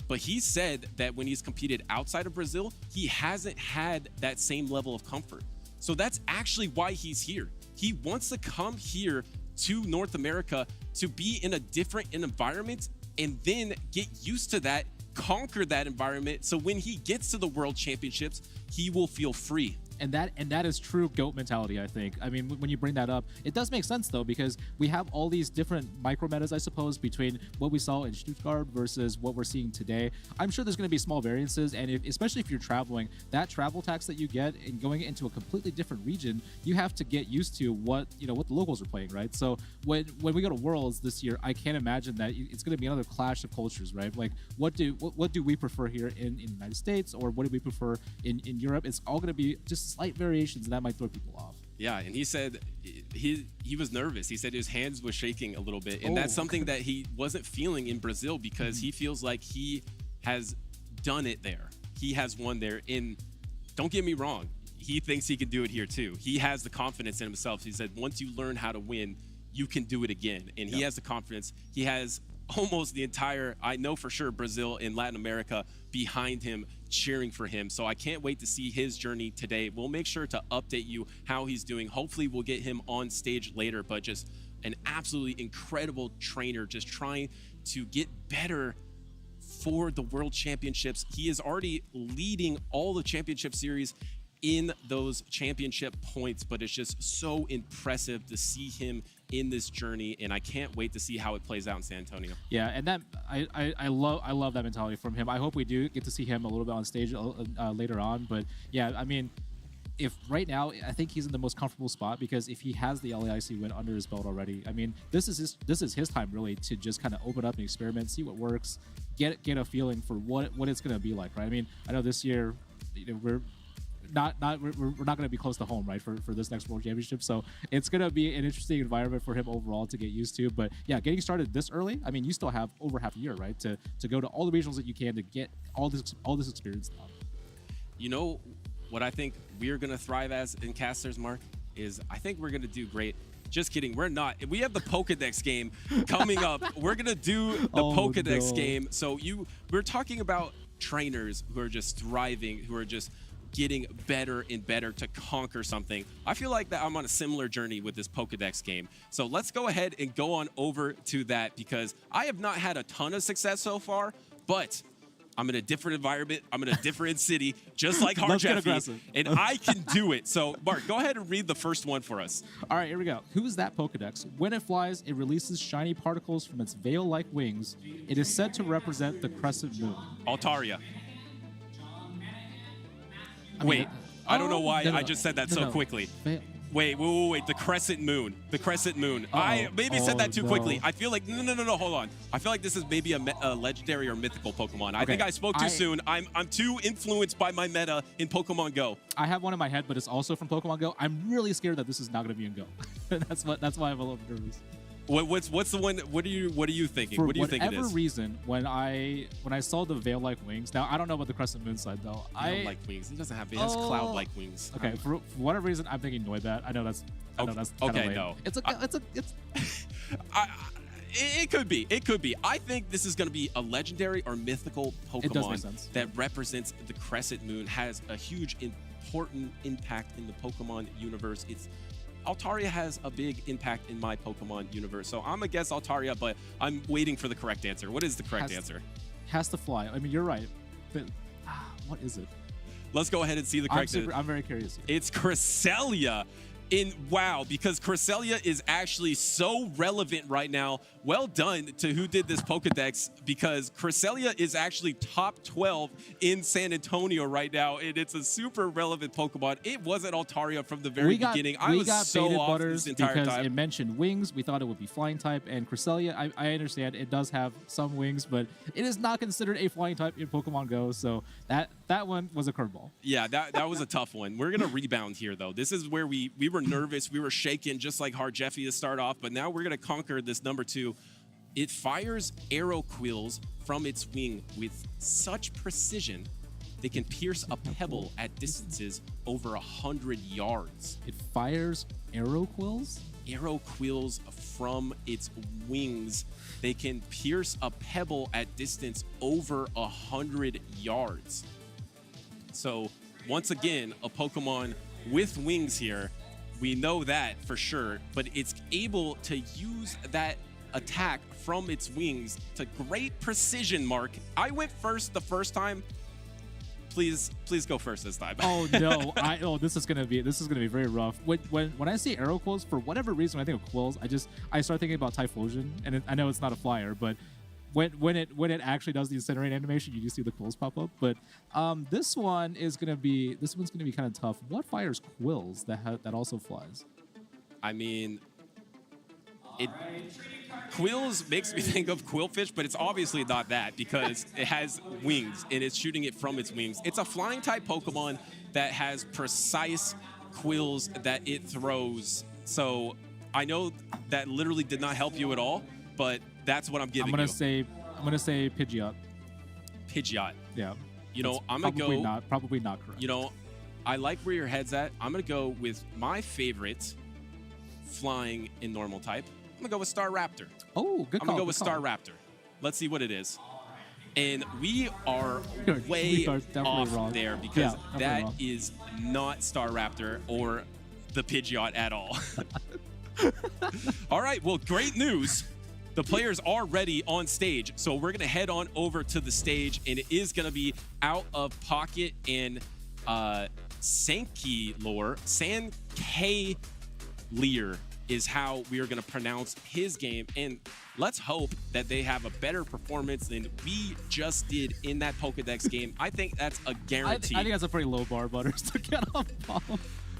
Speaker 6: But he said that when he's competed outside of Brazil, he hasn't had that same level of comfort. So that's actually why he's here. He wants to come here to North America to be in a different environment and then get used to that, conquer that environment. So when he gets to the World Championships, he will feel free.
Speaker 14: And that is true GOAT mentality, I think. I mean, when you bring that up, it does make sense, though, because we have all these different micro metas, I suppose, between what we saw in Stuttgart versus what we're seeing today. I'm sure there's going to be small variances, and especially if you're traveling, that travel tax that you get and going into a completely different region, you have to get used to what the locals are playing, right? So when we go to Worlds this year, I can't imagine that it's going to be another clash of cultures, right? Like, what do we prefer here in the United States, or what do we prefer in Europe? It's all going to be just slight variations, and that might throw people off.
Speaker 6: Yeah, and he said he was nervous. He said his hands was shaking a little bit, and that's something that he wasn't feeling in Brazil, because he feels like he has done it there. He has won there, and don't get me wrong, he thinks he can do it here too. He has the confidence in himself. He said once you learn how to win, you can do it again, and he has the confidence. He has almost the entire, I know for sure, Brazil and Latin America behind him, cheering for him. So I can't wait to see his journey today. We'll make sure to update you how he's doing. Hopefully we'll get him on stage later, but just an absolutely incredible trainer, just trying to get better for the World Championships. He is already leading all the championship series in those championship points, but it's just so impressive to see him in this journey, and I can't wait to see how it plays out in San Antonio.
Speaker 14: Yeah, and that I love that mentality from him. I hope we do get to see him a little bit on stage later on. But yeah, I mean, if right now, I think he's in the most comfortable spot, because if he has the LAIC win under his belt already, I mean, this is his time really to just kind of open up and experiment, see what works, get a feeling for what it's going to be like, right? I mean, I know this year, we're not going to be close to home, right, for this next World Championship. So it's going to be an interesting environment for him overall to get used to. But yeah, getting started this early, I mean, you still have over half a year, right, to go to all the regionals that you can to get all this experience down.
Speaker 6: You know what I think we're going to thrive as in casters, Mark, is I think we're going to do great. Just kidding. We're not. We have the Pokedex game coming up. We're going to do the Pokedex game. So we're talking about trainers who are just thriving, who are just getting better and better to conquer something. I feel like that I'm on a similar journey with this Pokedex game. So let's go ahead and go on over to that, because I have not had a ton of success so far, but I'm in a different environment. I'm in a different city, just like Harjeffy, and I can do it. So, Mark, go ahead and read the first one for us.
Speaker 14: All right, here we go. Who is that Pokedex? When it flies, it releases shiny particles from its veil-like wings. It is said to represent the crescent moon.
Speaker 6: Altaria. Wait, I don't know why I just said that so quickly. Wait, the crescent moon. The crescent moon. I maybe said that too quickly. I feel like, no, hold on. I feel like this is maybe a legendary or mythical Pokemon. I think I spoke too soon. I'm too influenced by my meta in Pokemon Go.
Speaker 14: I have one in my head, but it's also from Pokemon Go. I'm really scared that this is not going to be in Go. That's why I'm a little nervous.
Speaker 6: What's the one? What are you thinking? What do you think it is?
Speaker 14: For whatever reason, when I saw the veil-like wings, now I don't know about the crescent moon side though.
Speaker 6: Veil-like wings. He doesn't have. He has cloud-like wings.
Speaker 14: Okay, for whatever reason, I'm thinking Noibat. I know that's
Speaker 6: okay.
Speaker 14: Lame.
Speaker 6: No,
Speaker 14: it's.
Speaker 6: It could be. It could be. I think this is going to be a legendary or mythical Pokemon that represents the crescent moon. Has a huge, important impact in the Pokemon universe. Altaria has a big impact in my Pokemon universe. So I'm going to guess Altaria, but I'm waiting for the correct answer. What is the correct answer?
Speaker 14: Has to fly. I mean, you're right. But what is it?
Speaker 6: Let's go ahead and see the correct answer.
Speaker 14: I'm very curious.
Speaker 6: It's Cresselia. Wow, because Cresselia is actually so relevant right now. Well done to who did this Pokedex, because Cresselia is actually top 12 in San Antonio right now, and it's a super relevant Pokemon. It wasn't Altaria from the very beginning. I was so off this entire
Speaker 14: because
Speaker 6: time.
Speaker 14: It mentioned wings. We thought it would be flying type, and Cresselia, I understand it does have some wings, but it is not considered a flying type in Pokemon Go, so that one was a curveball.
Speaker 6: Yeah, that was a tough one. We're going to rebound here, though. This is where we were nervous. We were shaken, just like Harjeffy to start off, but now we're going to conquer this number 2. It fires arrow quills from its wing with such precision they can pierce a pebble at distances over 100 yards.
Speaker 14: It fires arrow quills?
Speaker 6: Arrow quills from its wings. They can pierce a pebble at distance over 100 yards. So once again, a Pokemon with wings here. We know that for sure, but it's able to use that attack from its wings to great precision, Mark. I went first the first time. Please go first this time.
Speaker 14: Oh no! This is gonna be very rough. When I see arrow quills, for whatever reason, when I think of quills, I start thinking about Typhlosion, and I know it's not a flyer, but when it actually does the incinerate animation, you do see the quills pop up. But this one's gonna be kind of tough. What fires quills that also flies?
Speaker 6: I mean, quills makes me think of Quillfish, but it's obviously not that, because it has wings and it's shooting it from its wings. It's a flying type Pokemon that has precise quills that it throws. So I know that literally did not help you at all, but that's what I'm giving you.
Speaker 14: I'm gonna say Pidgeot.
Speaker 6: Pidgeot.
Speaker 14: Yeah.
Speaker 6: You know, I'm gonna go.
Speaker 14: Probably not correct.
Speaker 6: You know, I like where your head's at. I'm gonna go with my favorite flying in normal type. I'm gonna go with Staraptor.
Speaker 14: Oh, good call.
Speaker 6: I'm gonna go with Staraptor. Let's see what it is. And we are way off
Speaker 14: wrong
Speaker 6: there, because that is not Staraptor or the Pidgeot at all. All right, well, great news. The players are ready on stage, so we're going to head on over to the stage, and it is going to be Out of Pocket and Sankey-Lore. Sankey-Lear is how we are going to pronounce his game, and let's hope that they have a better performance than we just did in that Pokedex game. I think that's a guarantee.
Speaker 14: I think that's a pretty low bar, Butters, to get off ball.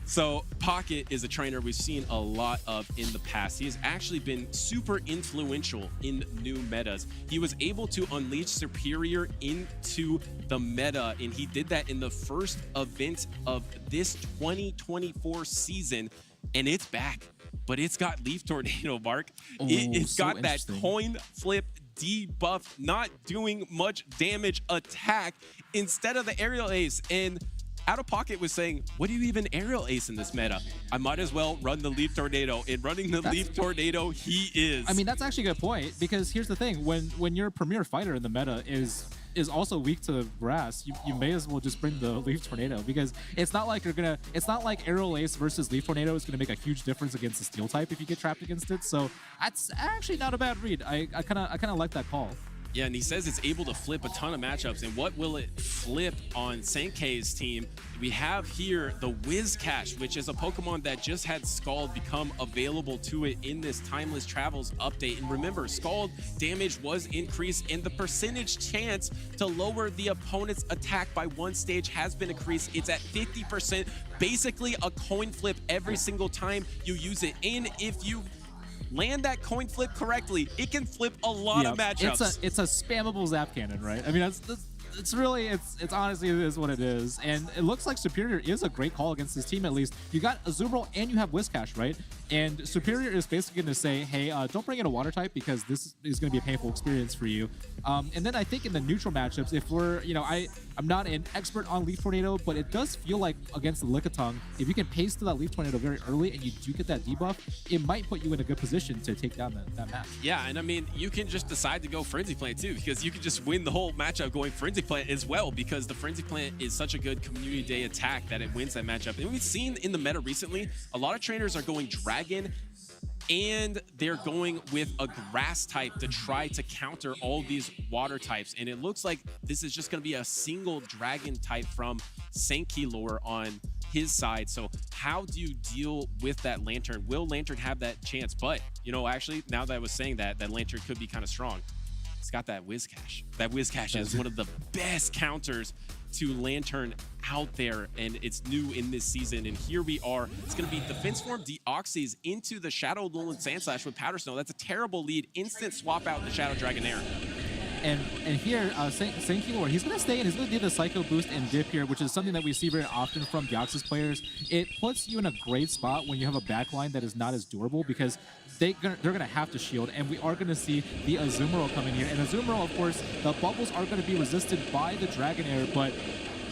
Speaker 6: So Pocket is a trainer we've seen a lot of in the past. He has actually been super influential in new metas. He was able to unleash Superior into the meta, and he did that in the first event of this 2024 season, and it's back. But it's got Leaf Tornado, Mark. It's got that coin flip debuff, not doing much damage attack instead of the aerial ace. And Out of Pocket was saying, what do you even aerial ace in this meta? I might as well run the Leaf Tornado. And running the Leaf Tornado, he is.
Speaker 14: I mean, that's actually a good point, because here's the thing. When your premier fighter in the meta is also weak to grass, you may as well just bring the Leaf Tornado, because it's not like aerial ace versus Leaf Tornado is gonna make a huge difference against the steel type if you get trapped against it. So that's actually not a bad read. I kind of like that call.
Speaker 6: Yeah, and he says it's able to flip a ton of matchups. And what will it flip on Sankey's team? We have here the Whiscash, which is a Pokemon that just had Scald become available to it in this Timeless Travels update. And remember, Scald damage was increased, and the percentage chance to lower the opponent's attack by one stage has been increased. It's at 50%, basically a coin flip every single time you use it. And if you land that coin flip correctly, it can flip a lot of matchups.
Speaker 14: It's a spammable zap cannon, right? I mean, it's honestly, it is what it is. And it looks like Superior is a great call against this team, at least. You got Azumarill and you have Whiscash, right? And Superior is basically going to say, hey, don't bring in a water type, because this is going to be a painful experience for you. And then I think in the neutral matchups, if we're, I'm not an expert on Leaf Tornado, but it does feel like against the Lickitung, if you can pace to that Leaf Tornado very early and you do get that debuff, it might put you in a good position to take down that match.
Speaker 6: Yeah, and I mean, you can just decide to go Frenzy Plant too, because you can just win the whole matchup going Frenzy Plant as well, because the Frenzy Plant is such a good Community Day attack that it wins that matchup. And we've seen in the meta recently, a lot of trainers are going Dragon, and they're going with a grass type to try to counter all these water types. And it looks like this is just going to be a single dragon type from Sankey-Lore on his side. So how do you deal with that Lantern? Will Lantern have that chance? But, actually, now that I was saying that Lantern could be kind of strong. It's got that Whiscash. That Whiscash is one of the best counters to Lantern out there, and it's new in this season. And here we are. It's going to be Defense Form Deoxys into the Shadow Alolan Sandslash with Powder Snow. That's a terrible lead. Instant swap out the Shadow Dragonair.
Speaker 14: And here, Sankey-Lore, he's going to stay and he's going to do the Psycho Boost and Dip here, which is something that we see very often from Deoxys players. It puts you in a great spot when you have a backline that is not as durable, because they're going to have to shield, and we are going to see the Azumarill come in here. And Azumarill, of course, the bubbles are going to be resisted by the Dragonair, but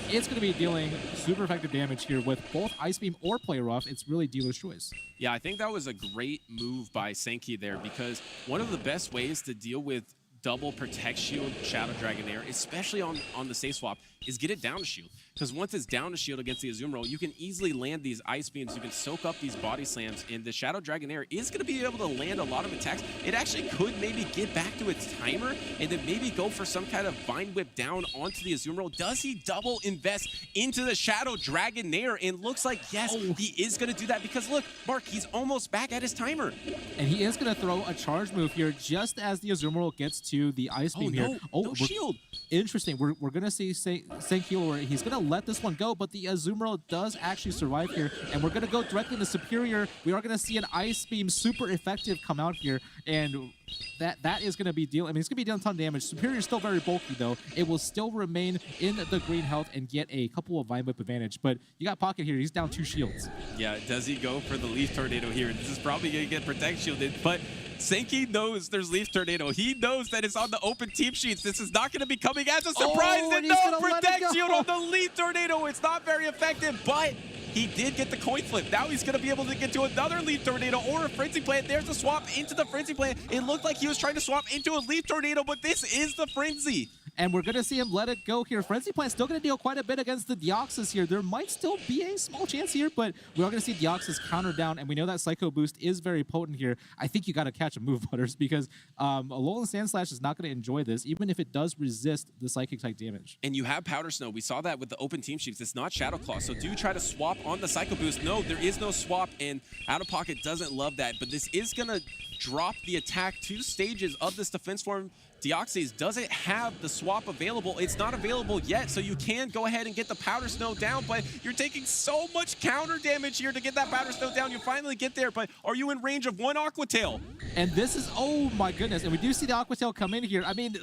Speaker 14: it's going to be dealing super effective damage here with both Ice Beam or Play Rough. It's really dealer's choice.
Speaker 6: Yeah, I think that was a great move by Sankey there, because one of the best ways to deal with double Protect Shield Shadow Dragonair, especially on the safe swap, is get it down to shield. Because once it's down to shield against the Azumarill, you can easily land these Ice Beams, you can soak up these body slams, and the Shadow Dragonair is going to be able to land a lot of attacks. It actually could maybe get back to its timer, and then maybe go for some kind of Vine Whip down onto the Azumarill. Does he double invest into the Shadow Dragonair? And looks like, yes, he is going to do that, because look, Mark, he's almost back at his timer.
Speaker 14: And he is going to throw a charge move here just as the Azumarill gets to the Ice Beam here.
Speaker 6: No shield.
Speaker 14: Interesting. We're going to see Sankey-Lore. He's going to let this one go, but the Azumarill does actually survive here, and we're going to go directly to Superior. We are going to see an Ice Beam super effective come out here, and that is going to be dealing. I mean, it's going to be dealing a ton of damage. Superior is still very bulky, though. It will still remain in the green health and get a couple of Vine Whip advantage, but you got Pocket here. He's down 2 shields.
Speaker 6: Yeah, does he go for the Leaf Tornado here? This is probably going to get Protect Shielded, but Sankey knows there's Leaf Tornado. He knows that it's on the open team sheets. This is not going to be coming as a surprise. And no Protect Shield on the Leaf Tornado. It's not very effective, but he did get the coin flip. Now he's going to be able to get to another Leaf Tornado or a Frenzy Plant. There's a swap into the Frenzy Plant. It looked like he was trying to swap into a Leaf Tornado, but this is the Frenzy.
Speaker 14: And we're going to see him let it go here. Frenzy Plant still going to deal quite a bit against the Deoxys here. There might still be a small chance here, but we are going to see Deoxys counter down, and we know that Psycho Boost is very potent here. I think you got to catch a move, Butters, because Alolan Sandslash is not going to enjoy this, even if it does resist the Psychic-type damage.
Speaker 6: And you have Powder Snow. We saw that with the open team sheets. It's not Shadow Claw, so do try to swap on the Psycho Boost. No, there is no swap, and Out of Pocket doesn't love that, but this is going to drop the attack 2 stages of this defense form. Deoxys doesn't have the swap available. It's not available yet, so you can go ahead and get the Powder Snow down, but you're taking so much counter damage here to get that Powder Snow down. You finally get there, but are you in range of 1 Aqua Tail?
Speaker 14: And this is, oh my goodness, and we do see the Aqua Tail come in here. I mean,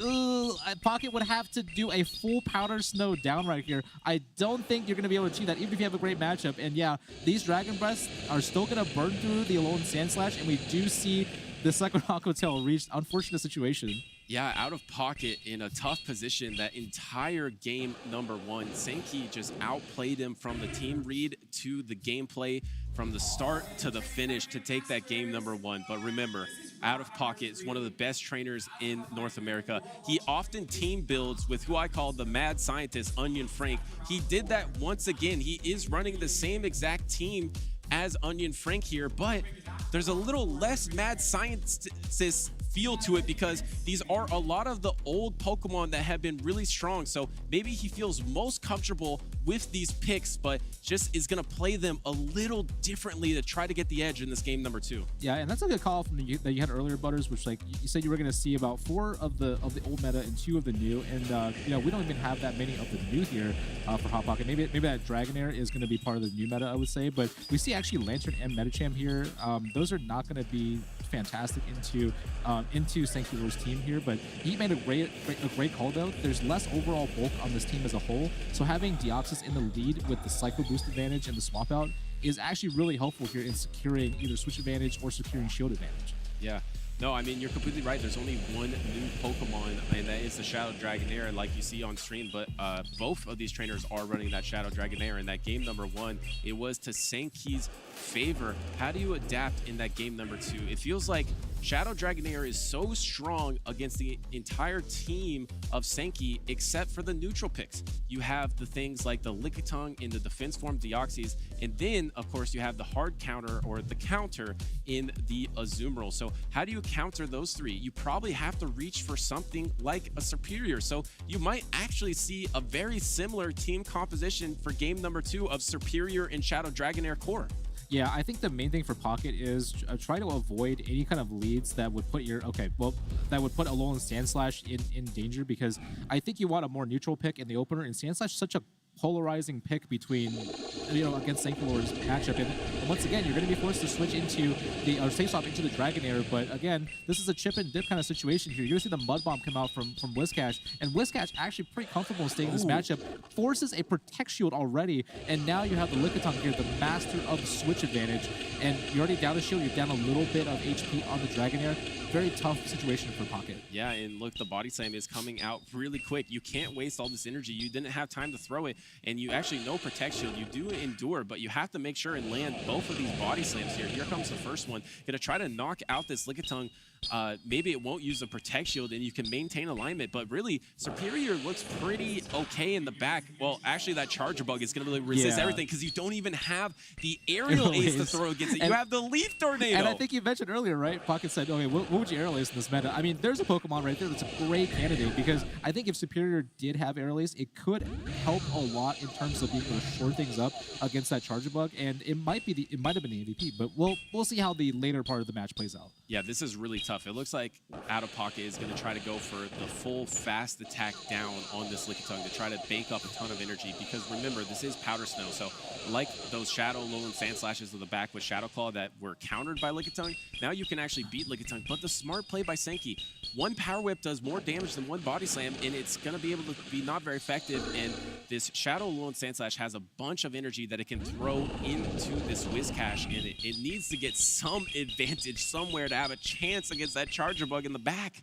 Speaker 14: Pocket would have to do a full Powder Snow down right here. I don't think you're going to be able to achieve that, even if you have a great matchup. And yeah, these Dragon Breaths are still going to burn through the Alolan Sandslash, and we do see the second Aqua Tail reach unfortunate situation.
Speaker 6: Yeah, Out of Pocket in a tough position that entire game number 1. Senki just outplayed him from the team read to the gameplay, from the start to the finish to take that game number 1. But remember, Out of Pocket is one of the best trainers in North America. He often team builds with who I call the mad scientist, Onion Frank. He did that once again. He is running the same exact team as Onion Frank here, but there's a little less mad scientist feel to it because these are a lot of the old Pokemon that have been really strong. So maybe he feels most comfortable with these picks, but just is going to play them a little differently to try to get the edge in this game number 2.
Speaker 14: Yeah, and that's a good call from that you had earlier, Butters, which like you said you were going to see about 4 of the old meta and 2 of the new, and you know, we don't even have that many of the new here for Hot Pocket. Maybe that Dragonair is going to be part of the new meta, I would say, but we see actually Lantern and Medicham here. Those are not going to be fantastic into Senkilo's team here, but he made a great call though. There's less overall bulk on this team as a whole, so having Deoxys in the lead with the Psycho Boost advantage and the swap out is actually really helpful here in securing either switch advantage or securing shield advantage.
Speaker 6: Yeah. No, I mean, you're completely right. There's only one new Pokemon, and that is the Shadow Dragonair, like you see on stream. But both of these trainers are running that Shadow Dragonair. In that game number 1, it was to Senki's favor. How do you adapt in that game number 2? It feels like Shadow Dragonair is so strong against the entire team of Senki, except for the neutral picks. You have the things like the Lickitung in the defense form Deoxys, and then, of course, you have the hard counter or the counter in the Azumarill. So how do you counter those 3? You probably have to reach for something like a Serperior. So you might actually see a very similar team composition for game number 2 of Serperior and Shadow Dragonair core.
Speaker 14: Yeah, I think the main thing for Pocket is try to avoid any kind of leads that would put that would put Alolan Sandslash in danger, because I think you want a more neutral pick in the opener, and Sandslash is such a polarizing pick between, you know, against Sankalore's matchup. And once again, you're going to be forced to switch into the, or face off into the Dragonair. But again, this is a chip and dip kind of situation here. You're going to see the Mud Bomb come out from Whiscash, and Whiscash actually pretty comfortable staying in this matchup, forces a Protect Shield already, and now you have the Lickitung here, the master of switch advantage, and you're already down a shield, you're down a little bit of HP on the Dragonair. Very tough situation for Pocket.
Speaker 6: Yeah, and look, the Body Slam is coming out really quick. You can't waste all this energy. You didn't have time to throw it, and you actually no Protect Shield. You do endure, but you have to make sure and land both of these Body Slams here. Here comes the first one. Gonna try to knock out this Lickitung. Maybe it won't use a Protect Shield and you can maintain alignment, but really Serperior looks pretty okay in the back. Well, actually that Charger Bug is going to really resist everything because you don't even have the Aerial Ace to throw against it. You have the Leaf Tornado.
Speaker 14: And I think you mentioned earlier, right? Pocket said, okay, what would you Aerial Ace in this meta? I mean, there's a Pokemon right there that's a great candidate, because I think if Serperior did have Aerial Ace, it could help a lot in terms of being able to shore things up against that Charger Bug, and it might have been the MVP, but we'll see how the later part of the match plays out.
Speaker 6: Yeah, this is really tough. It looks like Out of Pocket is going to try to go for the full fast attack down on this Lickitung to try to bake up a ton of energy, because remember, this is Powder Snow. So like those Shadow Alolan Sandslashes to the back with Shadow Claw that were countered by Lickitung, now you can actually beat Lickitung. But the smart play by Senki, one Power Whip does more damage than one Body Slam, and it's going to be able to be not very effective. And this Shadow Alolan Sandslash has a bunch of energy that it can throw into this Whiscash, and it needs to get some advantage somewhere to have a chance against that Charger Bug in the back.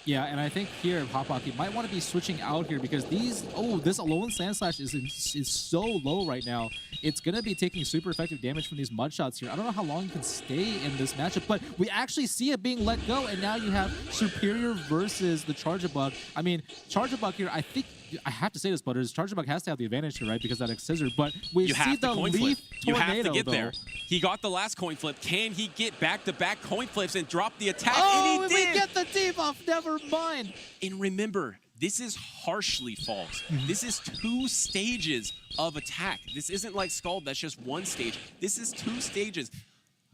Speaker 14: Yeah, and I think here Hot Pocket might want to be switching out here because this Alolan Sand Slash is so low right now. It's going to be taking super effective damage from these mud shots here. I don't know how long you can stay in this matchup, but we actually see it being let go, and now you have Superior versus the Charjabug. I mean, Charjabug here, I think, I have to say this, Butters, Charjabug has to have the advantage here, right? Because that X-Scissor, but we see the Leaf Tornado,
Speaker 6: You have to get
Speaker 14: though.
Speaker 6: there. He got the last coin flip. Can he get back-to-back coin flips and drop the attack?
Speaker 14: Oh,
Speaker 6: and he did!
Speaker 14: We get the debuff, never mind.
Speaker 6: And remember, this is harshly false. This is 2 stages of attack. This isn't like Scald, that's just 1 stage. This is 2 stages.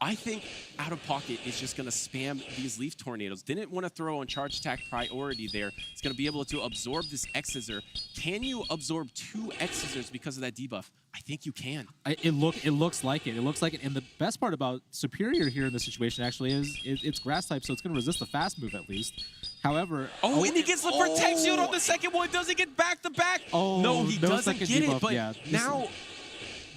Speaker 6: I think Out of Pocket is just going to spam these Leaf Tornadoes. Didn't want to throw on Charge Attack priority there. It's going to be able to absorb this X-Scissor. Can you absorb 2 X-Scissors because of that debuff? I think you can.
Speaker 14: It looks like it. It looks like it. And the best part about Superior here in this situation actually is it's Grass type, so it's going to resist the fast move at least. However...
Speaker 6: and he gets the Protect Shield on the second one. Does he get back-to-back? No, he doesn't get
Speaker 14: debuff,
Speaker 6: it. But
Speaker 14: yeah.
Speaker 6: now,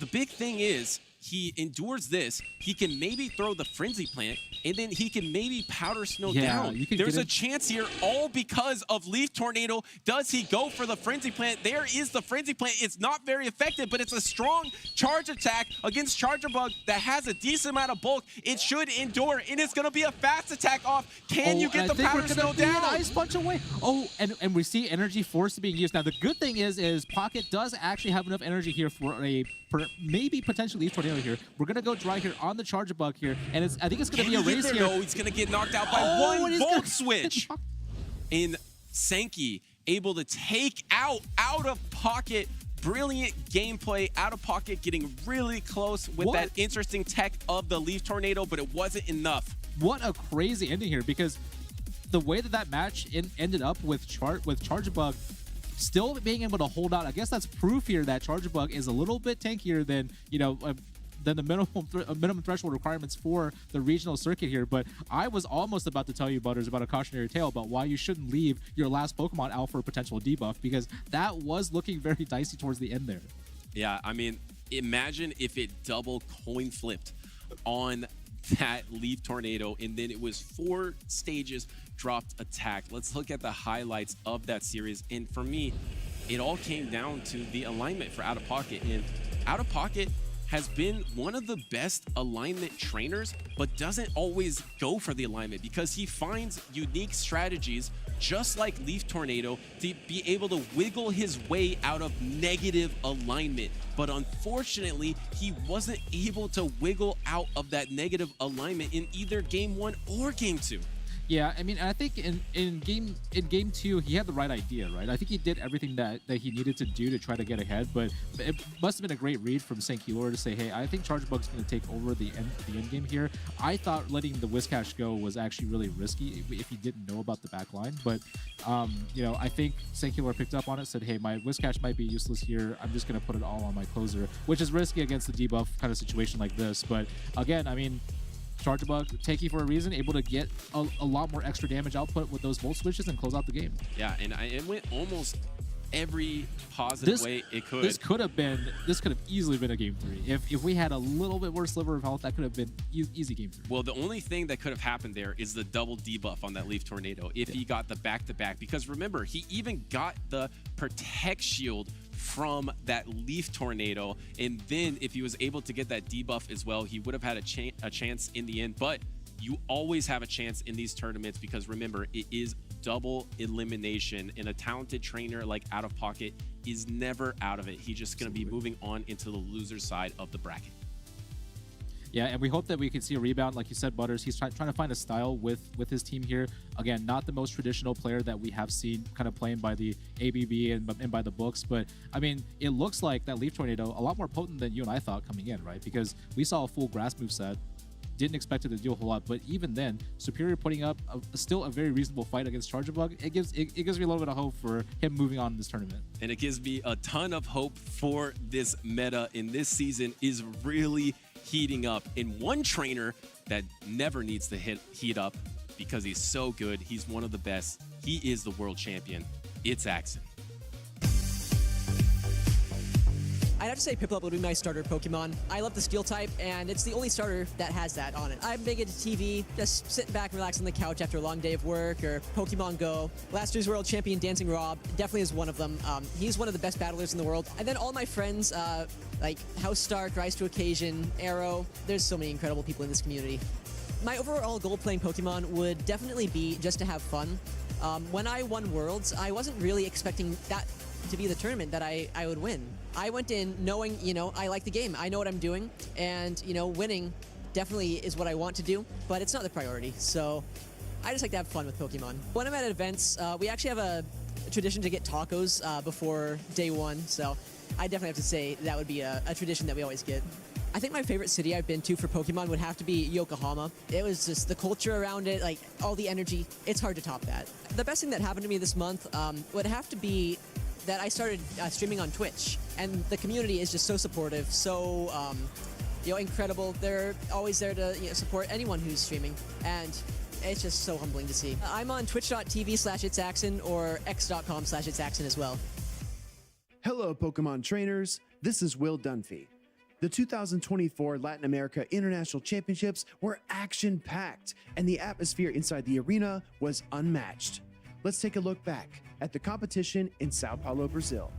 Speaker 6: the big thing is, he endures this, he can maybe throw the Frenzy Plant, and then he can maybe Powder Snow down. There's a chance here, all because of Leaf Tornado. Does he go for the Frenzy Plant? There is the Frenzy Plant. It's not very effective, but it's a strong charge attack against Charjabug that has a decent amount of bulk. It should endure, and it's going to be a fast attack off. Can you get the Powder Snow down?
Speaker 14: Ice Punch away. And we see Energy Force being used. Now, the good thing is Pocket does actually have enough energy here for maybe potentially Leaf Tornado here. We're going to go dry here on the Charjabug here, and I think it's going to be a race here.
Speaker 6: No, he's going to get knocked out by one Volt Switch. And Sankey able to take out of Pocket. Brilliant gameplay. Out of Pocket getting really close with that interesting tech of the Leaf Tornado, but it wasn't enough.
Speaker 14: What a crazy ending here, because the way that match ended up with Charjabug still being able to hold out, I guess that's proof here that Charjabug is a little bit tankier than, than the minimum threshold requirements for the regional circuit here. But I was almost about to tell you, Butters, about a cautionary tale about why you shouldn't leave your last Pokemon out for a potential debuff, because that was looking very dicey towards the end there.
Speaker 6: Yeah, I mean, imagine if it double coin flipped on that Leaf Tornado, and then it was 4 stages dropped attack. Let's look at the highlights of that series. And for me, it all came down to the alignment for Out of Pocket. And Out of Pocket has been one of the best alignment trainers, but doesn't always go for the alignment because he finds unique strategies, just like Leaf Tornado, to be able to wiggle his way out of negative alignment. But unfortunately, he wasn't able to wiggle out of that negative alignment in either Game 1 or Game 2.
Speaker 14: Yeah, I mean, I think in game 2, he had the right idea, right? I think he did everything that he needed to do to try to get ahead, but it must have been a great read from Sankey to say, hey, I think Charjabug's going to take over the end game here. I thought letting the Whiscash go was actually really risky if he didn't know about the back line, but I think Sankey picked up on it, said, hey, my Whiscash might be useless here. I'm just going to put it all on my closer, which is risky against the debuff kind of situation like this. But again, I mean, Charjabug, tanky for a reason, able to get a lot more extra damage output with those Volt Switches and close out the game.
Speaker 6: Yeah, and it went almost every positive way it could.
Speaker 14: This could have easily been a Game 3. If we had a little bit more sliver of health, that could have been easy Game 3.
Speaker 6: Well, the only thing that could have happened there is the double debuff on that Leaf Tornado if he got the back-to-back. Because remember, he even got the Protect Shield from that Leaf Tornado, and then if he was able to get that debuff as well, he would have had a chance in the end. But you always have a chance in these tournaments because remember, it is double elimination, and a talented trainer like Out of Pocket is never out of it. He's just going to be moving on into the loser side of the bracket.
Speaker 14: Yeah, and we hope that we can see a rebound. Like you said, Butters, he's trying to find a style with his team here. Again, not the most traditional player that we have seen kind of playing by the ABB and by the books. But, I mean, it looks like that Leaf Tornado, a lot more potent than you and I thought coming in, right? Because we saw a full grass moveset. Didn't expect it to do a whole lot, but even then, Superior putting up still a very reasonable fight against Charjabug. It gives me a little bit of hope for him moving on in this tournament.
Speaker 6: And it gives me a ton of hope for this meta in this season is really heating up. And one trainer that never needs to heat up because he's so good, he's one of the best, he is the world champion. It's Axon.
Speaker 15: I'd have to say Piplup would be my starter Pokemon. I love the Steel type, and it's the only starter that has that on it. I'm big into TV, just sitting back and relaxing on the couch after a long day of work, or Pokemon Go. Last year's world champion Dancing Rob definitely is one of them. He's one of the best battlers in the world. And then all my friends, like House Stark, Rise to Occasion, Arrow. There's so many incredible people in this community. My overall goal playing Pokemon would definitely be just to have fun. When I won Worlds, I wasn't really expecting that to be the tournament that I would win. I went in knowing, I like the game. I know what I'm doing, and, winning definitely is what I want to do, but it's not the priority. So I just like to have fun with Pokemon. When I'm at events, we actually have a tradition to get tacos before day one, so I definitely have to say that would be a tradition that we always get. I think my favorite city I've been to for Pokemon would have to be Yokohama. It was just the culture around it, like all the energy. It's hard to top that. The best thing that happened to me this month would have to be that I started streaming on Twitch, and the community is just so supportive, so incredible. They're always there to support anyone who's streaming, and it's just so humbling to see. I'm on twitch.tv/itsaxon or x.com/itsaxon as well.
Speaker 1: Hello, Pokemon trainers. This is Will Dunphy. The 2024 Latin America International Championships were action-packed, and the atmosphere inside the arena was unmatched. Let's take a look back at the competition in Sao Paulo, Brazil.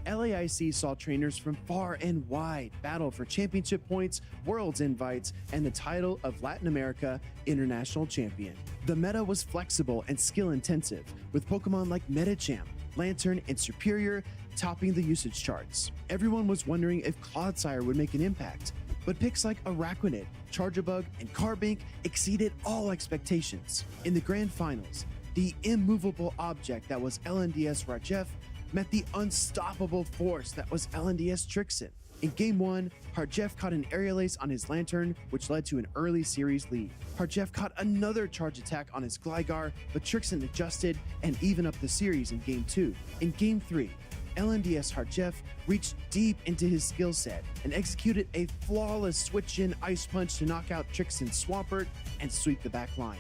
Speaker 1: LAIC saw trainers from far and wide battle for championship points, Worlds invites, and the title of Latin America International Champion. The meta was flexible and skill-intensive, with Pokemon like Medicham, Lantern, and Superior topping the usage charts. Everyone was wondering if Clodsire would make an impact, but picks like Araquanid, Charjabug, and Carbink exceeded all expectations. In the grand finals, the immovable object that was LNDS Rajef met the unstoppable force that was LNDS Trixen. In Game 1, Harjef caught an Aerial Ace on his Lantern, which led to an early series lead. Harjef caught another charge attack on his Gligar, but Trixen adjusted and evened up the series in Game 2. In Game 3, LNDS Harjef reached deep into his skill set and executed a flawless switch-in Ice Punch to knock out Trixen's Swampert and sweep the back line.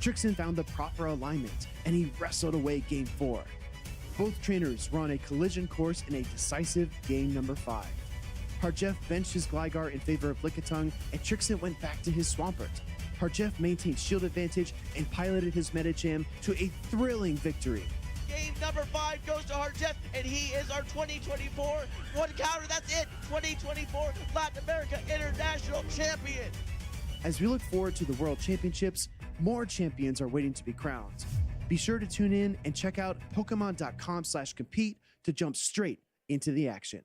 Speaker 1: Trixen found the proper alignment, and he wrestled away Game 4. Both trainers were on a collision course in a decisive Game number 5. Harjef benched his Gligar in favor of Lickitung, and Trixen went back to his Swampert. Harjef maintained shield advantage and piloted his Medicham to a thrilling victory.
Speaker 12: Game number 5 goes to Harjef, and he is our 2024 one counter. That's it. 2024 Latin America International Champion.
Speaker 1: As we look forward to the World Championships, more champions are waiting to be crowned. Be sure to tune in and check out Pokemon.com/compete to jump straight into the action.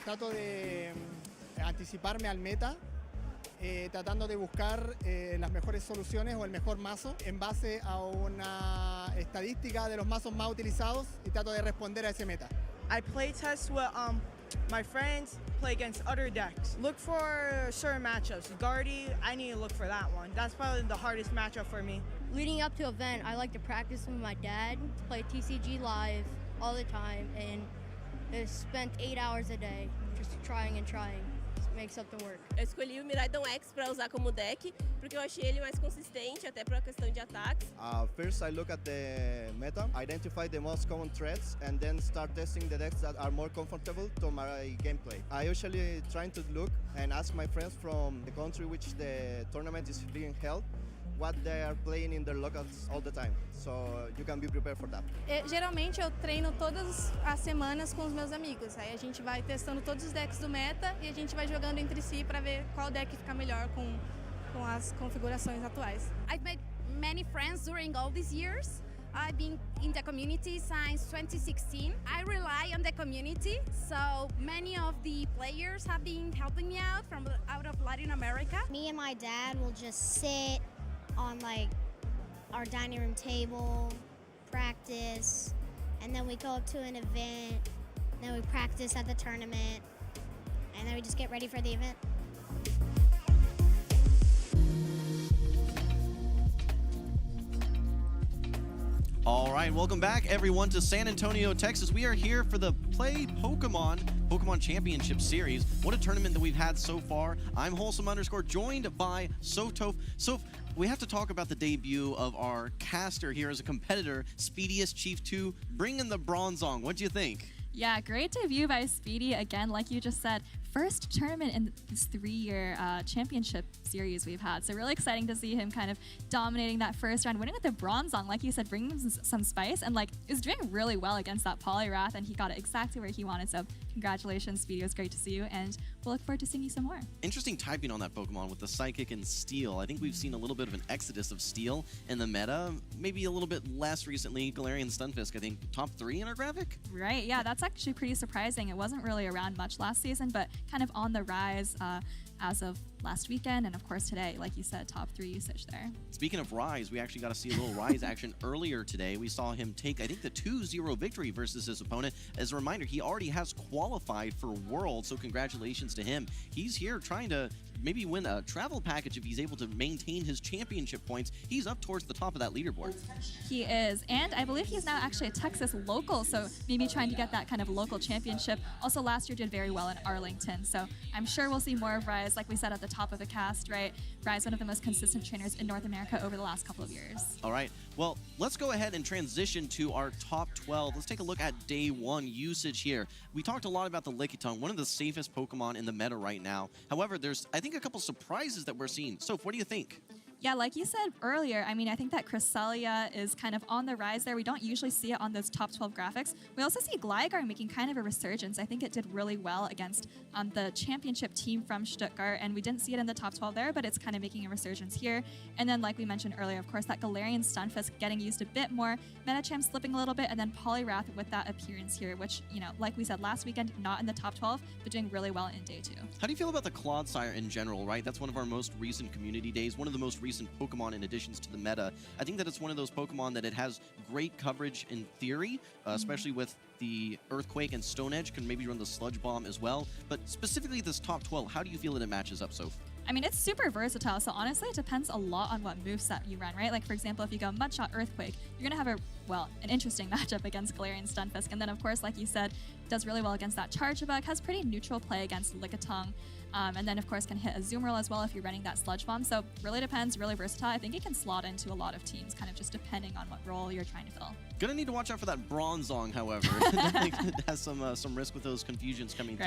Speaker 16: Trato de anticiparme al meta, tratando de buscar las mejores soluciones o el mejor mazo en base a una estadística de los mazos más utilizados y trato de responder a ese meta.
Speaker 17: I play test with my friends, play against other decks. Look for certain matchups. Guardy, I need to look for that one. That's probably the hardest matchup for me.
Speaker 18: Leading up to event, I like to practice with my dad, play TCG live all the time, and spent 8 hours a day just trying and trying. Make something work.
Speaker 19: Eu escolhi o Miraidon X para usar como deck, porque eu achei ele mais consistente, até para a questão de ataques.
Speaker 20: First I look at the meta, identify the most common threats, and then start testing the decks that are more comfortable to my gameplay. I usually try to look and ask my friends from the country which the tournament is being held, what they are playing in their locals all the time, so you can be prepared for that.
Speaker 21: Geralmente eu treino todas as semanas com os meus amigos, aí a gente vai testando todos os decks do meta e a gente vai jogando entre si para ver qual deck fica melhor com as configurações atuais.
Speaker 22: I've made many friends during all these years. I've been in the community since 2016. I rely on the community, so many of the players have been helping me out of Latin America.
Speaker 23: Me and my dad will just sit on like our dining room table, practice, and then we go up to an event, then we practice at the tournament, and then we just get ready for the event.
Speaker 9: All right, welcome back everyone to San Antonio, Texas. We are here for the Play Pokemon Championship Series. What a tournament that we've had so far. I'm Wholesome_, joined by Soph. Soph, we have to talk about the debut of our caster here as a competitor, Speediest Chief 2, bringing the Bronzong. What do you think?
Speaker 10: Yeah, great debut by Speedy. Again, like you just said, first tournament in this 3-year championship series we've had. So really exciting to see him kind of dominating that first round, winning with the Bronzong, like you said, bringing some spice, and like is doing really well against that Poliwrath, and he got it exactly where he wanted. So congratulations, Speedy. It was great to see you, and we'll look forward to seeing you some more.
Speaker 9: Interesting typing on that Pokemon with the Psychic and Steel. I think we've seen a little bit of an exodus of Steel in the meta. Maybe a little bit less recently. Galarian Stunfisk, I think, top 3 in our graphic?
Speaker 10: Right, yeah, that's actually pretty surprising. It wasn't really around much last season, but kind of on the rise as of last weekend, and of course today, like you said, top 3 usage there.
Speaker 9: Speaking of Rise, we actually got to see a little Rise action earlier today. We saw him take, I think, the 2-0 victory versus his opponent. As a reminder, he already has qualified for Worlds, so congratulations to him. He's here trying to maybe win a travel package if he's able to maintain his championship points. He's up towards the top of that leaderboard.
Speaker 10: He is, and I believe he's now actually a Texas local, so maybe trying to get that kind of local championship. Also last year did very well in Arlington, so I'm sure we'll see more of Rise, like we said at the top of the cast, right? Rise, one of the most consistent trainers in North America over the last couple of years.
Speaker 9: All right, well, let's go ahead and transition to our top 12. Let's take a look at day 1 usage here. We talked a lot about the Lickitung, one of the safest Pokemon in the meta right now. However, there's, I think, a couple surprises that we're seeing. So, what do you think?
Speaker 10: Yeah, like you said earlier, I mean, I think that Cresselia is kind of on the rise there. We don't usually see it on those top 12 graphics. We also see Gligar making kind of a resurgence. I think it did really well against the championship team from Stuttgart, and we didn't see it in the top 12 there, but it's kind of making a resurgence here. And then, like we mentioned earlier, of course, that Galarian Stunfisk getting used a bit more, Medicham slipping a little bit, and then Poliwrath with that appearance here, which, you know, like we said last weekend, not in the top 12, but doing really well in day 2.
Speaker 9: How do you feel about the Clodsire in general, right? That's one of our most recent community days, one of the most recent Pokemon in additions to the meta. I think that it's one of those Pokemon that it has great coverage in theory, especially with the Earthquake and Stone Edge, can maybe run the Sludge Bomb as well. But specifically this top 12, how do you feel that it matches up, Soph?
Speaker 10: I mean, it's super versatile, so honestly, it depends a lot on what moveset you run, right? Like, for example, if you go Mudshot Earthquake, you're going to have an interesting matchup against Galarian Stunfisk. And then, of course, like you said, does really well against that Charjabug, has pretty neutral play against Lickitung. And then, of course, can hit a Azumarill as well if you're running that Sludge Bomb. So really depends, really versatile. I think it can slot into a lot of teams, kind of just depending on what role you're trying to fill.
Speaker 9: Gonna need to watch out for that Bronzong, however. Definitely has some risk with those confusions coming through.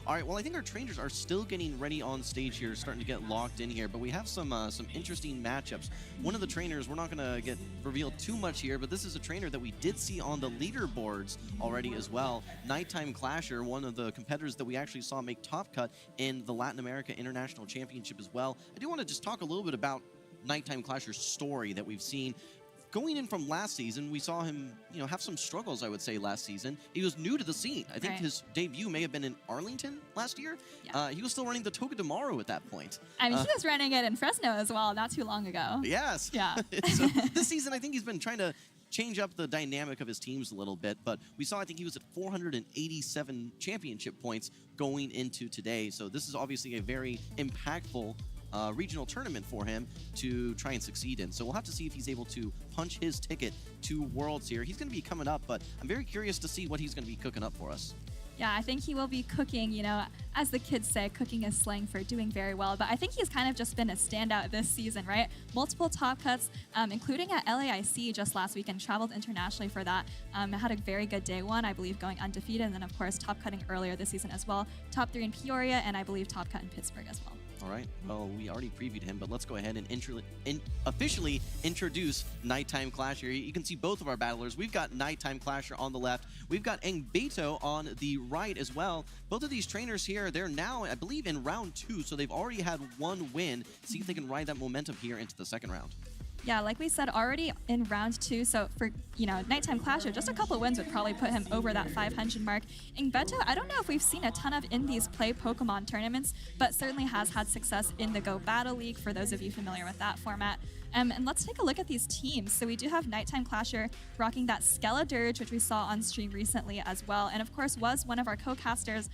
Speaker 9: All right, well, I think our trainers are still getting ready on stage here, starting to get locked in here, but we have some interesting matchups. One of the trainers, we're not gonna get revealed too much here, but this is a trainer that we did see on the leaderboards already as well. Nighttime Clasher, one of the competitors that we actually saw make top cut in the Latin America International Championship as well. I do want to just talk a little bit about Nighttime Clasher's story that we've seen. Going in from last season, we saw him, have some struggles, I would say, last season. He was new to the scene. I think his debut may have been in Arlington last year. Yeah. He was still running the Togedemaru at that point.
Speaker 10: I mean, he was running it in Fresno as well, not too long ago.
Speaker 9: Yes.
Speaker 10: Yeah.
Speaker 9: So this season, I think he's been trying to change up the dynamic of his teams a little bit, but we saw, I think he was at 487 championship points going into today. So this is obviously a very impactful regional tournament for him to try and succeed in. So we'll have to see if he's able to punch his ticket to Worlds here. He's going to be coming up, but I'm very curious to see what he's going to be cooking up for us.
Speaker 10: Yeah, I think he will be cooking, as the kids say, cooking is slang for doing very well. But I think he's kind of just been a standout this season, right? Multiple top cuts, including at LAIC just last weekend, traveled internationally for that. Had a very good day 1, I believe, going undefeated. And then, of course, top cutting earlier this season as well. Top 3 in Peoria, and I believe top cut in Pittsburgh as well.
Speaker 9: All right, well, we already previewed him, but let's go ahead and officially introduce Nighttime Clasher. You can see both of our battlers. We've got Nighttime Clasher on the left. We've got Engbeto on the right as well. Both of these trainers here, they're now, I believe, in round 2, so they've already had 1 win. See if they can ride that momentum here into the second round.
Speaker 10: Yeah, like we said, already in round 2, so for, Nighttime Clasher, just a couple of wins would probably put him over that 500 mark. Engbeto, I don't know if we've seen a ton of in these Play Pokemon tournaments, but certainly has had success in the Go Battle League, for those of you familiar with that format. And let's take a look at these teams. So we do have Nighttime Clasher rocking that Skeledirge, which we saw on stream recently as well, and of course was one of our co-casters'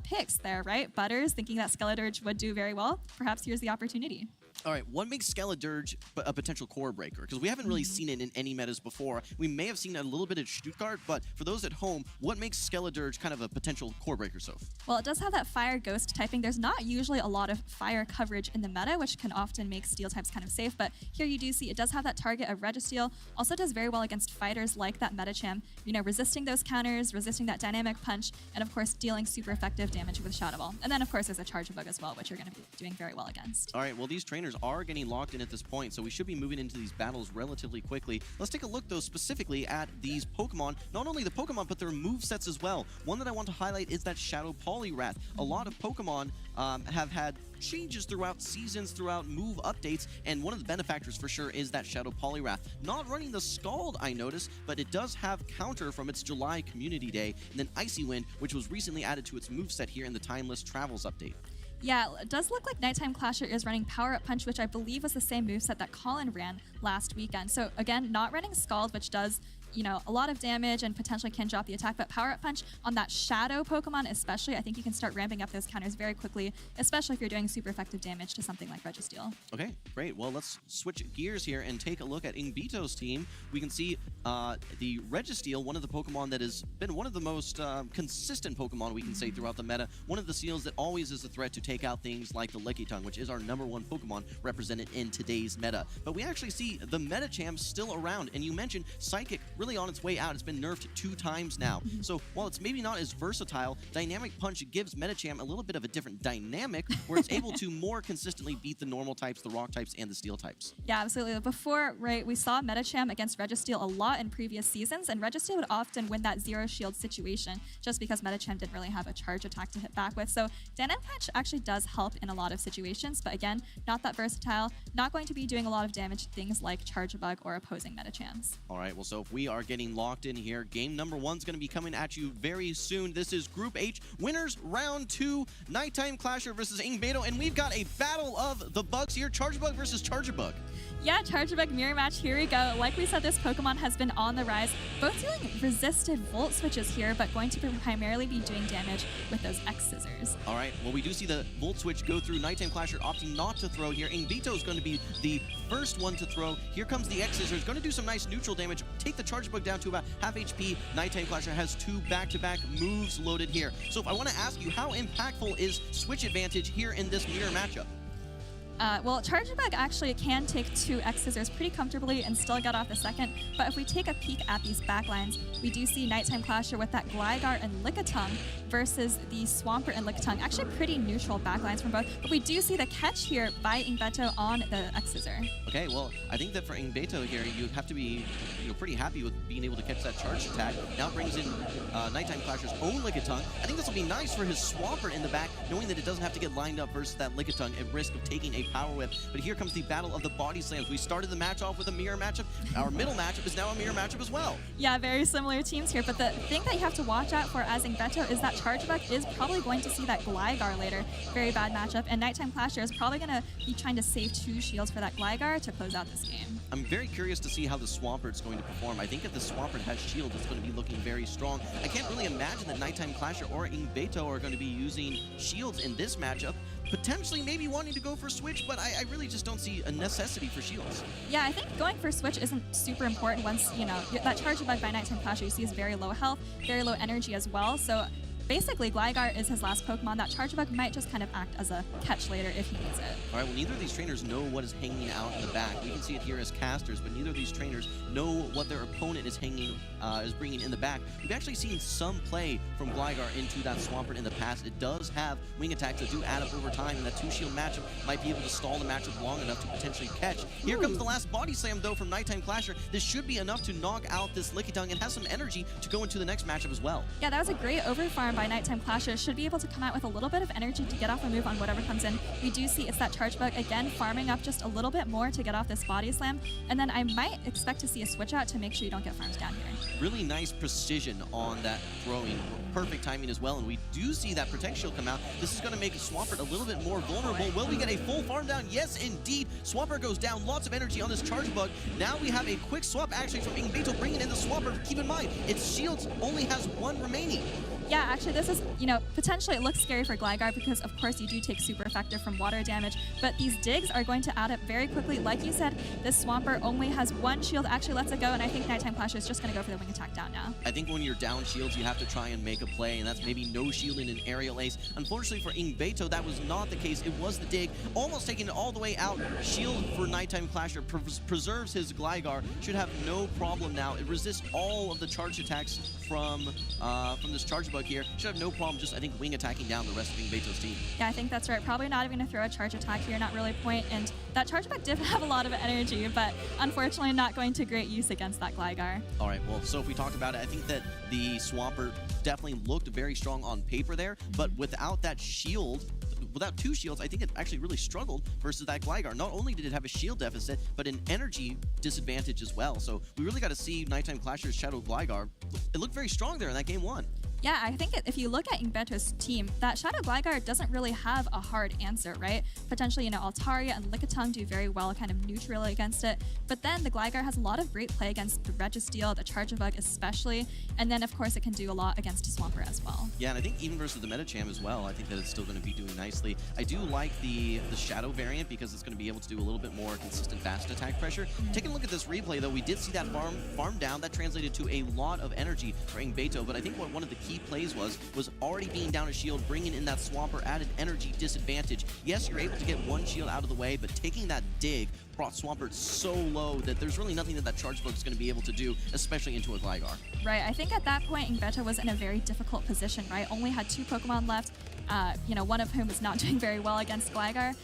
Speaker 10: picks there, right? Butters, thinking that Skeledirge would do very well. Perhaps here's the opportunity.
Speaker 9: All right, what makes Skeledirge a potential core breaker? Because we haven't really seen it in any metas before. We may have seen it a little bit at Stuttgart, but for those at home, what makes Skeledirge kind of a potential core breaker, Soph?
Speaker 10: Well, it does have that fire ghost typing. There's not usually a lot of fire coverage in the meta, which can often make steel types kind of safe, but here you do see it does have that target of Registeel. Also does very well against fighters like that Medicham, you know, resisting those counters, resisting that dynamic punch, and of course dealing super effective damage with Shadow Ball. And then of course there's a Charge Bug as well, which you're going to be doing very well against.
Speaker 9: All right, well these trainers are getting locked in at this point, so we should be moving into these battles relatively quickly. Let's take a look though specifically at these Pokemon, not only the Pokemon but their movesets as well. One that I want to highlight is that Shadow Poliwrath. A lot of Pokemon have had changes throughout seasons, throughout move updates, and one of the benefactors for sure is that Shadow Poliwrath. Not running the Scald, I noticed, but it does have counter from its July Community Day, and then Icy Wind, which was recently added to its moveset here in the Timeless Travels update.
Speaker 10: Yeah, it does look like Nighttime Clasher is running Power Up Punch, which I believe was the same moveset that Colin ran last weekend. So again, not running Scald, which does, you know, a lot of damage and potentially can drop the attack, but Power Up Punch on that Shadow Pokemon especially, I think you can start ramping up those counters very quickly, especially if you're doing super effective damage to something like Registeel.
Speaker 9: Okay, great. Well, let's switch gears here and take a look at Ingbito's team. We can see the Registeel, one of the Pokemon that has been one of the most consistent Pokemon we can say throughout the meta. One of the seals that always is a threat to take out things like the Lickitung, which is our #1 Pokemon represented in today's meta. But we actually see the Medicham still around, and you mentioned Psychic really on its way out. It's been nerfed 2 times now. So while it's maybe not as versatile, Dynamic Punch gives Medicham a little bit of a different dynamic where it's able to more consistently beat the normal types, the rock types, and the steel types.
Speaker 10: Yeah, absolutely. Before, right, we saw Medicham against Registeel a lot in previous seasons, and Registeel would often win that zero shield situation just because Medicham didn't really have a charge attack to hit back with. So Dynamic Punch actually does help in a lot of situations, but again, not that versatile, not going to be doing a lot of damage to things like Charge Bug or opposing Medichams.
Speaker 9: All right, well, so if we are getting locked in here, game number 1 is going to be coming at you very soon. This is Group H, winners round 2, Nighttime Clasher versus Ingbeto, and we've got a battle of the bugs here, Charge Bug versus Charge Bug.
Speaker 10: Yeah, Charge Bug mirror match, here we go. Like we said, this Pokemon has been on the rise, both dealing resisted Volt Switches here, but going to primarily be doing damage with those X-Scissors.
Speaker 9: All right, well, we do see the Volt Switch go through. Nighttime Clasher opting not to throw here. Ingbeto is going to be the first one to throw. Here comes the X-Scissors, going to do some nice neutral damage, take the Charge Bug down to about half HP. Nighttime Clasher has 2 back-to-back moves loaded here. So if I want to ask you, how impactful is Switch advantage here in this mirror matchup?
Speaker 10: Well, Charge Bug actually can take 2 X-Scissors pretty comfortably and still get off the second, but if we take a peek at these backlines, we do see Nighttime Clasher with that Gligar and Lickitung versus the Swampert and Lickitung. Actually pretty neutral backlines from both, but we do see the catch here by Ingbeto on the X-Scissor.
Speaker 9: Okay, well, I think that for Ingbeto here, you have to be pretty happy with being able to catch that charge attack. Now brings in Nighttime Clasher's own Lickitung. I think this will be nice for his Swampert in the back, knowing that it doesn't have to get lined up versus that Lickitung at risk of taking a Power Whip. But here comes the battle of the body slams. We started the match off with a mirror matchup. Our middle matchup is now a mirror matchup as well.
Speaker 10: Yeah, very similar teams here, but the thing that you have to watch out for as Ingbeto is that Charge Bug is probably going to see that Gligar later. Very bad matchup, and Nighttime Clasher is probably going to be trying to save 2 shields for that Gligar to close out this game.
Speaker 9: I'm very curious to see how the Swampert's going to perform. I think if the Swampert has shield, it's going to be looking very strong. I can't really imagine that Nighttime Clasher or Ingbeto are going to be using shields in this matchup. Potentially maybe wanting to go for Switch, but I really just don't see a necessity for shields.
Speaker 10: Yeah, I think going for Switch isn't super important once, you know, that Charge Bug by Nighttime Clasher you see is very low health, very low energy as well, so basically, Gligar is his last Pokemon. That Charge Bug might just kind of act as a catch later if he needs it.
Speaker 9: All right, well, neither of these trainers know what is hanging out in the back. We can see it here as casters, but neither of these trainers know what their opponent is bringing in the back. We've actually seen some play from Gligar into that Swampert in the past. It does have wing attacks that do add up over time, and that 2-shield matchup might be able to stall the matchup long enough to potentially catch. Here comes the last body slam, though, from Nighttime Clasher. This should be enough to knock out this Lickitung and have some energy to go into the next matchup as well.
Speaker 10: Yeah, that was a great overfarm by Nighttime Clasher. Should be able to come out with a little bit of energy to get off a move on whatever comes in. We do see it's that Charge Bug again farming up just a little bit more to get off this body slam, and then I might expect to see a switch out to make sure you don't get farmed down here.
Speaker 9: Really nice precision on that throwing. Perfect timing as well, and we do see that Protect Shield come out. This is going to make Swampert a little bit more vulnerable. Will we get a full farm down? Yes, indeed. Swampert goes down. Lots of energy on this Charge Bug. Now we have a quick swap actually from Ingbeto bringing in the Swampert. Keep in mind, its shields only has 1 remaining.
Speaker 10: Yeah, actually, this is, potentially it looks scary for Gligar because, of course, you do take super effective from water damage, but these digs are going to add up very quickly. Like you said, this Swampert only has one shield, actually lets it go, and I think Nighttime Clasher is just going to go for the wing attack down now.
Speaker 9: I think when you're down shields, you have to try and make a play, and that's maybe no shield in an aerial ace. Unfortunately for Ingbeto, that was not the case. It was the dig, almost taking it all the way out. Shield for Nighttime Clasher preserves his Gligar, should have no problem now. It resists all of the charge attacks from this charge bug here. Should have no problem just, I think, wing attacking down the rest of Ingbeto's team.
Speaker 10: Yeah, I think that's right. Probably not even going to throw a charge attack here, not really point. And that charge bug did have a lot of energy, but unfortunately not going to great use against that Gligar.
Speaker 9: All right, well, so if we talk about it, I think that the Swampert definitely looked very strong on paper there, but without that shield, without two shields, I think it actually really struggled versus that Gligar. Not only did it have a shield deficit, but an energy disadvantage as well. So we really got to see Nighttime Clasher's Shadow Gligar. It looked very strong there in that game 1.
Speaker 10: Yeah, I think if you look at Ingbeto's team, that Shadow Gligar doesn't really have a hard answer, right? Potentially, Altaria and Lickitung do very well kind of neutrally against it, but then the Gligar has a lot of great play against the Registeel, the Charjabug especially, and then of course it can do a lot against Swampert as well.
Speaker 9: Yeah, and I think even versus the Medicham as well, I think that it's still going to be doing nicely. I do like the Shadow variant because it's going to be able to do a little bit more consistent fast attack pressure. Taking a look at this replay though, we did see that farm down. That translated to a lot of energy for Ingbeto, but I think what one of the key plays was already being down a shield, bringing in that Swampert added energy disadvantage. Yes, you're able to get one shield out of the way, but taking that dig brought Swampert so low that there's really nothing that charge bug is going to be able to do, especially into a Gligar.
Speaker 10: Right, I think at that point Ingbeto was in a very difficult position, right? Only had 2 Pokemon left, one of whom is not doing very well against Gligar.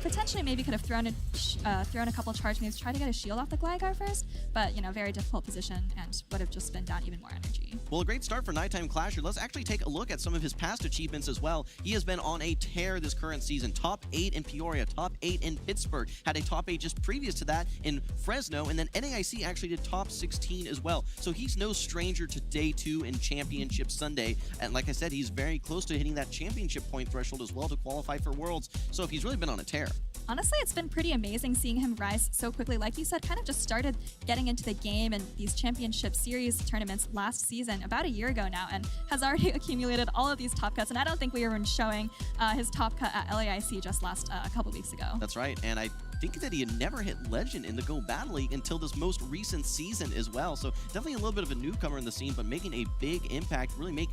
Speaker 10: Potentially maybe could have thrown a couple charge moves, try to get a shield off the Gligar first, but, very difficult position and would have just been down even more energy.
Speaker 9: Well, a great start for Nighttime Clasher. Let's actually take a look at some of his past achievements as well. He has been on a tear this current season. Top 8 in Peoria, top 8 in Pittsburgh, had a top 8 just previous to that in Fresno, and then NAIC actually did top 16 as well. So he's no stranger to day 2 in Championship Sunday, and like I said, he's very close to hitting that championship point threshold as well to qualify for Worlds. So if he's really been on a tear.
Speaker 10: Honestly, it's been pretty amazing seeing him rise so quickly. Like you said, kind of just started getting into the game and these championship series tournaments last season, about a year ago now, and has already accumulated all of these top cuts. And I don't think we were even showing his top cut at LAIC just a couple weeks ago.
Speaker 9: That's right, and I think that he had never hit Legend in the Go Battle League until this most recent season as well. So definitely a little bit of a newcomer in the scene, but making a big impact, really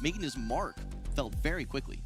Speaker 9: making his mark felt very quickly.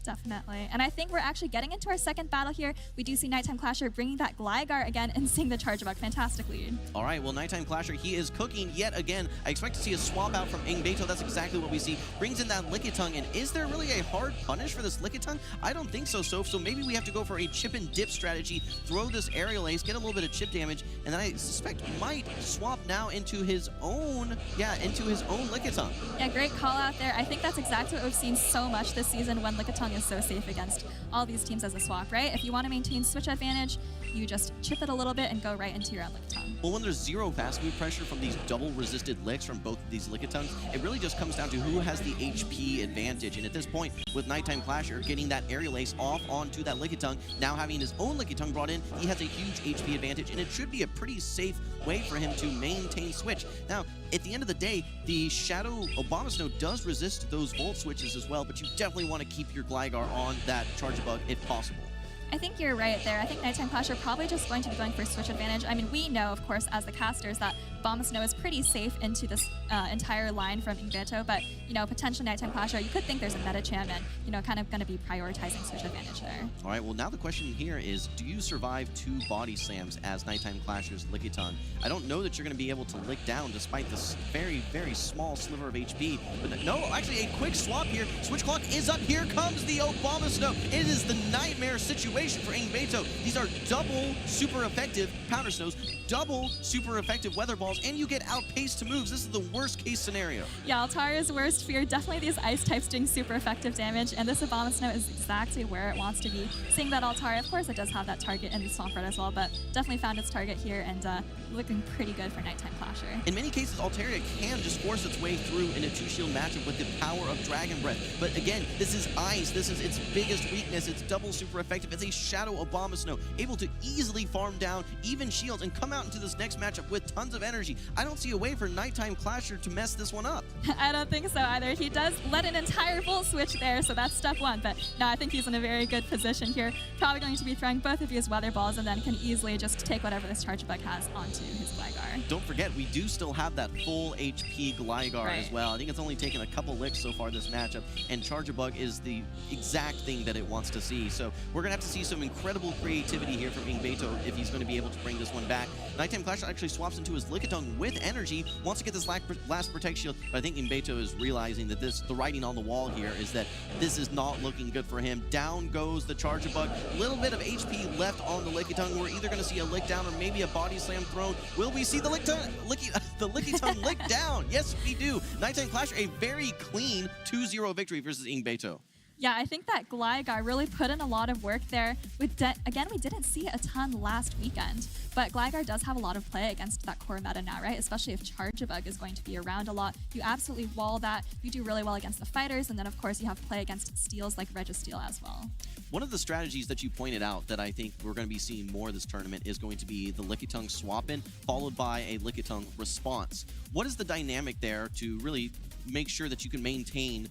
Speaker 10: Definitely. And I think we're actually getting into our second battle here. We do see Nighttime Clasher bringing that Gligar again and seeing the Charjabug. Fantastic lead.
Speaker 9: All right, well, Nighttime Clasher, he is cooking yet again. I expect to see a swap out from Ingbeto. That's exactly what we see. Brings in that Lickitung, and is there really a hard punish for this Lickitung? I don't think so, Soph. So maybe we have to go for a chip and dip strategy, throw this aerial ace, get a little bit of chip damage, and then I suspect might swap now into his own Lickitung.
Speaker 10: Yeah, great call out there. I think that's exactly what we've seen so much this season when Lickitung is so safe against all these teams as a swap, right? If you want to maintain switch advantage, you just chip it a little bit and go right into your own Lickitung.
Speaker 9: Well, when there's zero fast move pressure from these double resisted licks from both of these Lickitungs, it really just comes down to who has the HP advantage. And at this point, with Nighttime Clasher getting that aerial ace off onto that Lickitung, now having his own Lickitung brought in, he has a huge HP advantage, and it should be a pretty safe way for him to maintain switch. Now, at the end of the day, the Shadow Abomasnow does resist those Volt switches as well, but you definitely want to keep your Gligar on that Charjabug if possible.
Speaker 10: I think you're right there. I think Nighttime Clasher probably just going to be going for switch advantage. I mean, we know, of course, as the casters, that Abomasnow is pretty safe into this entire line from Ingbeto, but, potentially Nighttime Clasher, you could think there's a Medicham and, kind of going to be prioritizing switch advantage there.
Speaker 9: All right, well, now the question here is, do you survive 2 body slams as Nighttime Clasher's Lickitung? I don't know that you're going to be able to lick down despite this very, very small sliver of HP, but no, actually a quick swap here. Switch clock is up. Here comes the Abomasnow. It is the nightmare situation for Ingbeto. These are double super effective Powder Snows, double super effective Weather Balls, and you get outpaced to moves. This is the worst case scenario.
Speaker 10: Yeah, Altaria's worst fear, definitely these ice types doing super effective damage, and this Abomasnow is exactly where it wants to be. Seeing that Altaria, of course, it does have that target in the Swampert as well, but definitely found its target here and looking pretty good for Nighttime Clasher.
Speaker 9: In many cases, Altaria can just force its way through in a 2-shield matchup with the power of Dragon Breath. But again, this is ice. This is its biggest weakness. It's double super effective. It's a Shadow Abomasnow, able to easily farm down even shields and come out into this next matchup with tons of energy. energy. I don't see a way for Nighttime Clasher to mess this one up.
Speaker 10: I don't think so either. He does let an entire full switch there, so that's step one. But no, I think he's in a very good position here. Probably going to be throwing both of his weather balls and then can easily just take whatever this Charge Bug has onto his Gligar.
Speaker 9: Don't forget, we do still have that full HP Gligar as well. I think it's only taken a couple licks so far this matchup, and Charge Bug is the exact thing that it wants to see. So we're going to have to see some incredible creativity here from Ingbeto if he's going to be able to bring this one back. Nighttime Clash actually swaps into his Lickitung with energy, wants to get this last Protect Shield, but I think Ingbeto is realizing that the writing on the wall here is that this is not looking good for him. Down goes the Charge Bug. Little bit of HP left on the Lickitung. We're either going to see a lick down or maybe a body slam thrown. Will we see the Lickitung lick down? Yes, we do. Nighttime Clash, a very clean 2-0 victory versus Ingbeto.
Speaker 10: Yeah, I think that Gligar really put in a lot of work there. Again, we didn't see a ton last weekend, but Gligar does have a lot of play against that core meta now, right? Especially if Charge-a-Bug is going to be around a lot. You absolutely wall that. You do really well against the fighters, and then of course you have play against steals like Registeel as well.
Speaker 9: One of the strategies that you pointed out that I think we're going to be seeing more this tournament is going to be the Lickitung swap-in, followed by a Lickitung response. What is the dynamic there to really make sure that you can maintain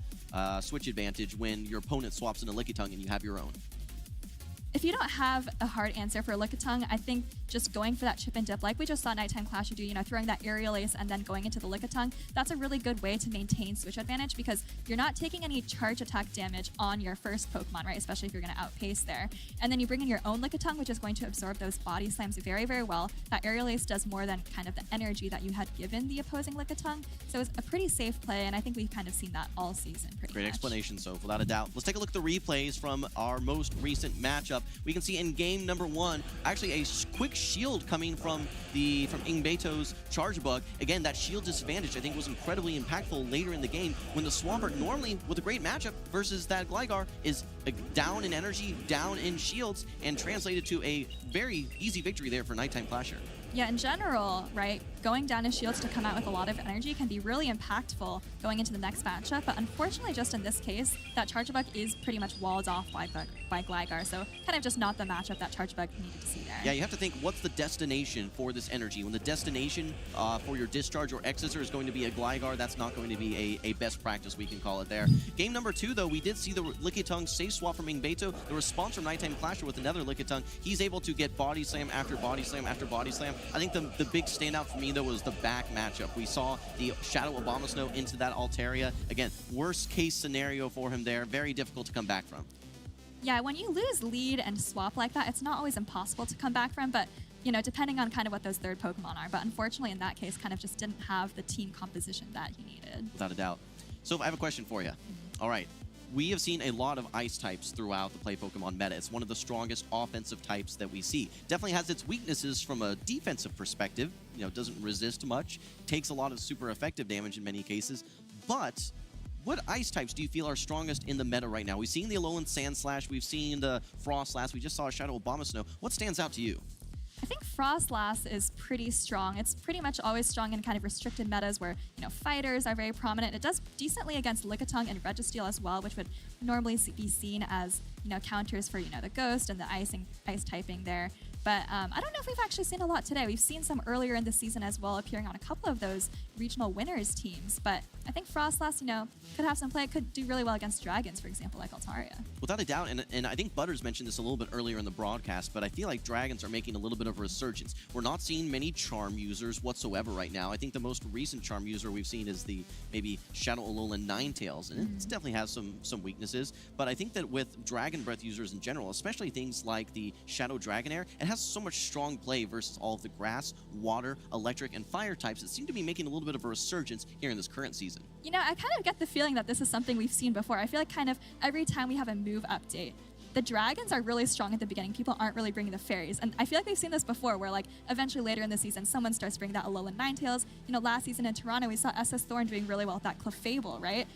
Speaker 9: switch advantage when your opponent swaps in a Lickitung and you have your own?
Speaker 10: If you don't have a hard answer for Lickitung, I think just going for that chip and dip, like we just saw Nighttime Clasher do, throwing that Aerial Ace and then going into the Lickitung, that's a really good way to maintain switch advantage because you're not taking any charge attack damage on your first Pokemon, right? Especially if you're going to outpace there. And then you bring in your own Lickitung, which is going to absorb those body slams very, very well. That Aerial Ace does more than kind of the energy that you had given the opposing Lickitung. So it's a pretty safe play, and I think we've kind of seen that all season pretty
Speaker 9: Great
Speaker 10: much.
Speaker 9: explanation, so without a doubt. Let's take a look at the replays from our most recent matchup. We can see in game number 1, actually a quick shield coming from Ingbeto's Charge Bug. Again, that shield disadvantage I think was incredibly impactful later in the game when the Swampert normally with a great matchup versus that Gligar is down in energy, down in shields, and translated to a very easy victory there for Nighttime Clasher.
Speaker 10: Yeah, in general, right, going down in shields to come out with a lot of energy can be really impactful going into the next matchup, but unfortunately just in this case, that Charge-a-Bug is pretty much walled off by Gligar, so kind of just not the matchup that Charge-a-Bug needed to see there.
Speaker 9: Yeah, you have to think, what's the destination for this energy? When the destination for your Discharge or Exeter is going to be a Gligar, that's not going to be a best practice, we can call it there. Game number 2, though, we did see the Lickitung safe swap from Ingbeto, the response from Nighttime Clasher with another Lickitung. He's able to get body slam after body slam after body slam. I think the big standout for me, though, was the back matchup. We saw the Shadow Abomasnow into that Altaria. Again, worst case scenario for him there. Very difficult to come back from.
Speaker 10: Yeah, when you lose lead and swap like that, it's not always impossible to come back from, but depending on kind of what those third Pokemon are. But unfortunately, in that case, kind of just didn't have the team composition that he needed.
Speaker 9: Without a doubt. So I have a question for you. All right. We have seen a lot of ice types throughout the Play Pokemon meta. It's one of the strongest offensive types that we see. Definitely has its weaknesses from a defensive perspective. Doesn't resist much, takes a lot of super effective damage in many cases. But what ice types do you feel are strongest in the meta right now? We've seen the Alolan Sandslash, we've seen the Frostlass, we just saw a Shadow Abomasnow. What stands out to you?
Speaker 10: I think Frostlass is pretty strong. It's pretty much always strong in kind of restricted metas where, fighters are very prominent. It does decently against Lickitung and Registeel as well, which would normally be seen as, counters for, the Ghost and the ice typing there. But I don't know if we've actually seen a lot today. We've seen some earlier in the season as well, appearing on a couple of those regional winners teams. But I think Frostlass, could have some play, could do really well against dragons, for example, like Altaria.
Speaker 9: Without a doubt, and I think Butters mentioned this a little bit earlier in the broadcast, but I feel like dragons are making a little bit of a resurgence. We're not seeing many charm users whatsoever right now. I think the most recent charm user we've seen is the maybe Shadow Alolan Ninetales, and it definitely has some weaknesses. But I think that with Dragon Breath users in general, especially things like the Shadow Dragonair, it has so much strong play versus all of the grass, water, electric, and fire types that seem to be making a little bit of a resurgence here in this current season.
Speaker 10: I kind of get the feeling that this is something we've seen before. I feel like kind of every time we have a move update, the dragons are really strong at the beginning. People aren't really bringing the fairies. And I feel like we've seen this before where eventually later in the season, someone starts bringing that Alolan Ninetales. Last season in Toronto, we saw SS Thorn doing really well with that Clefable, right?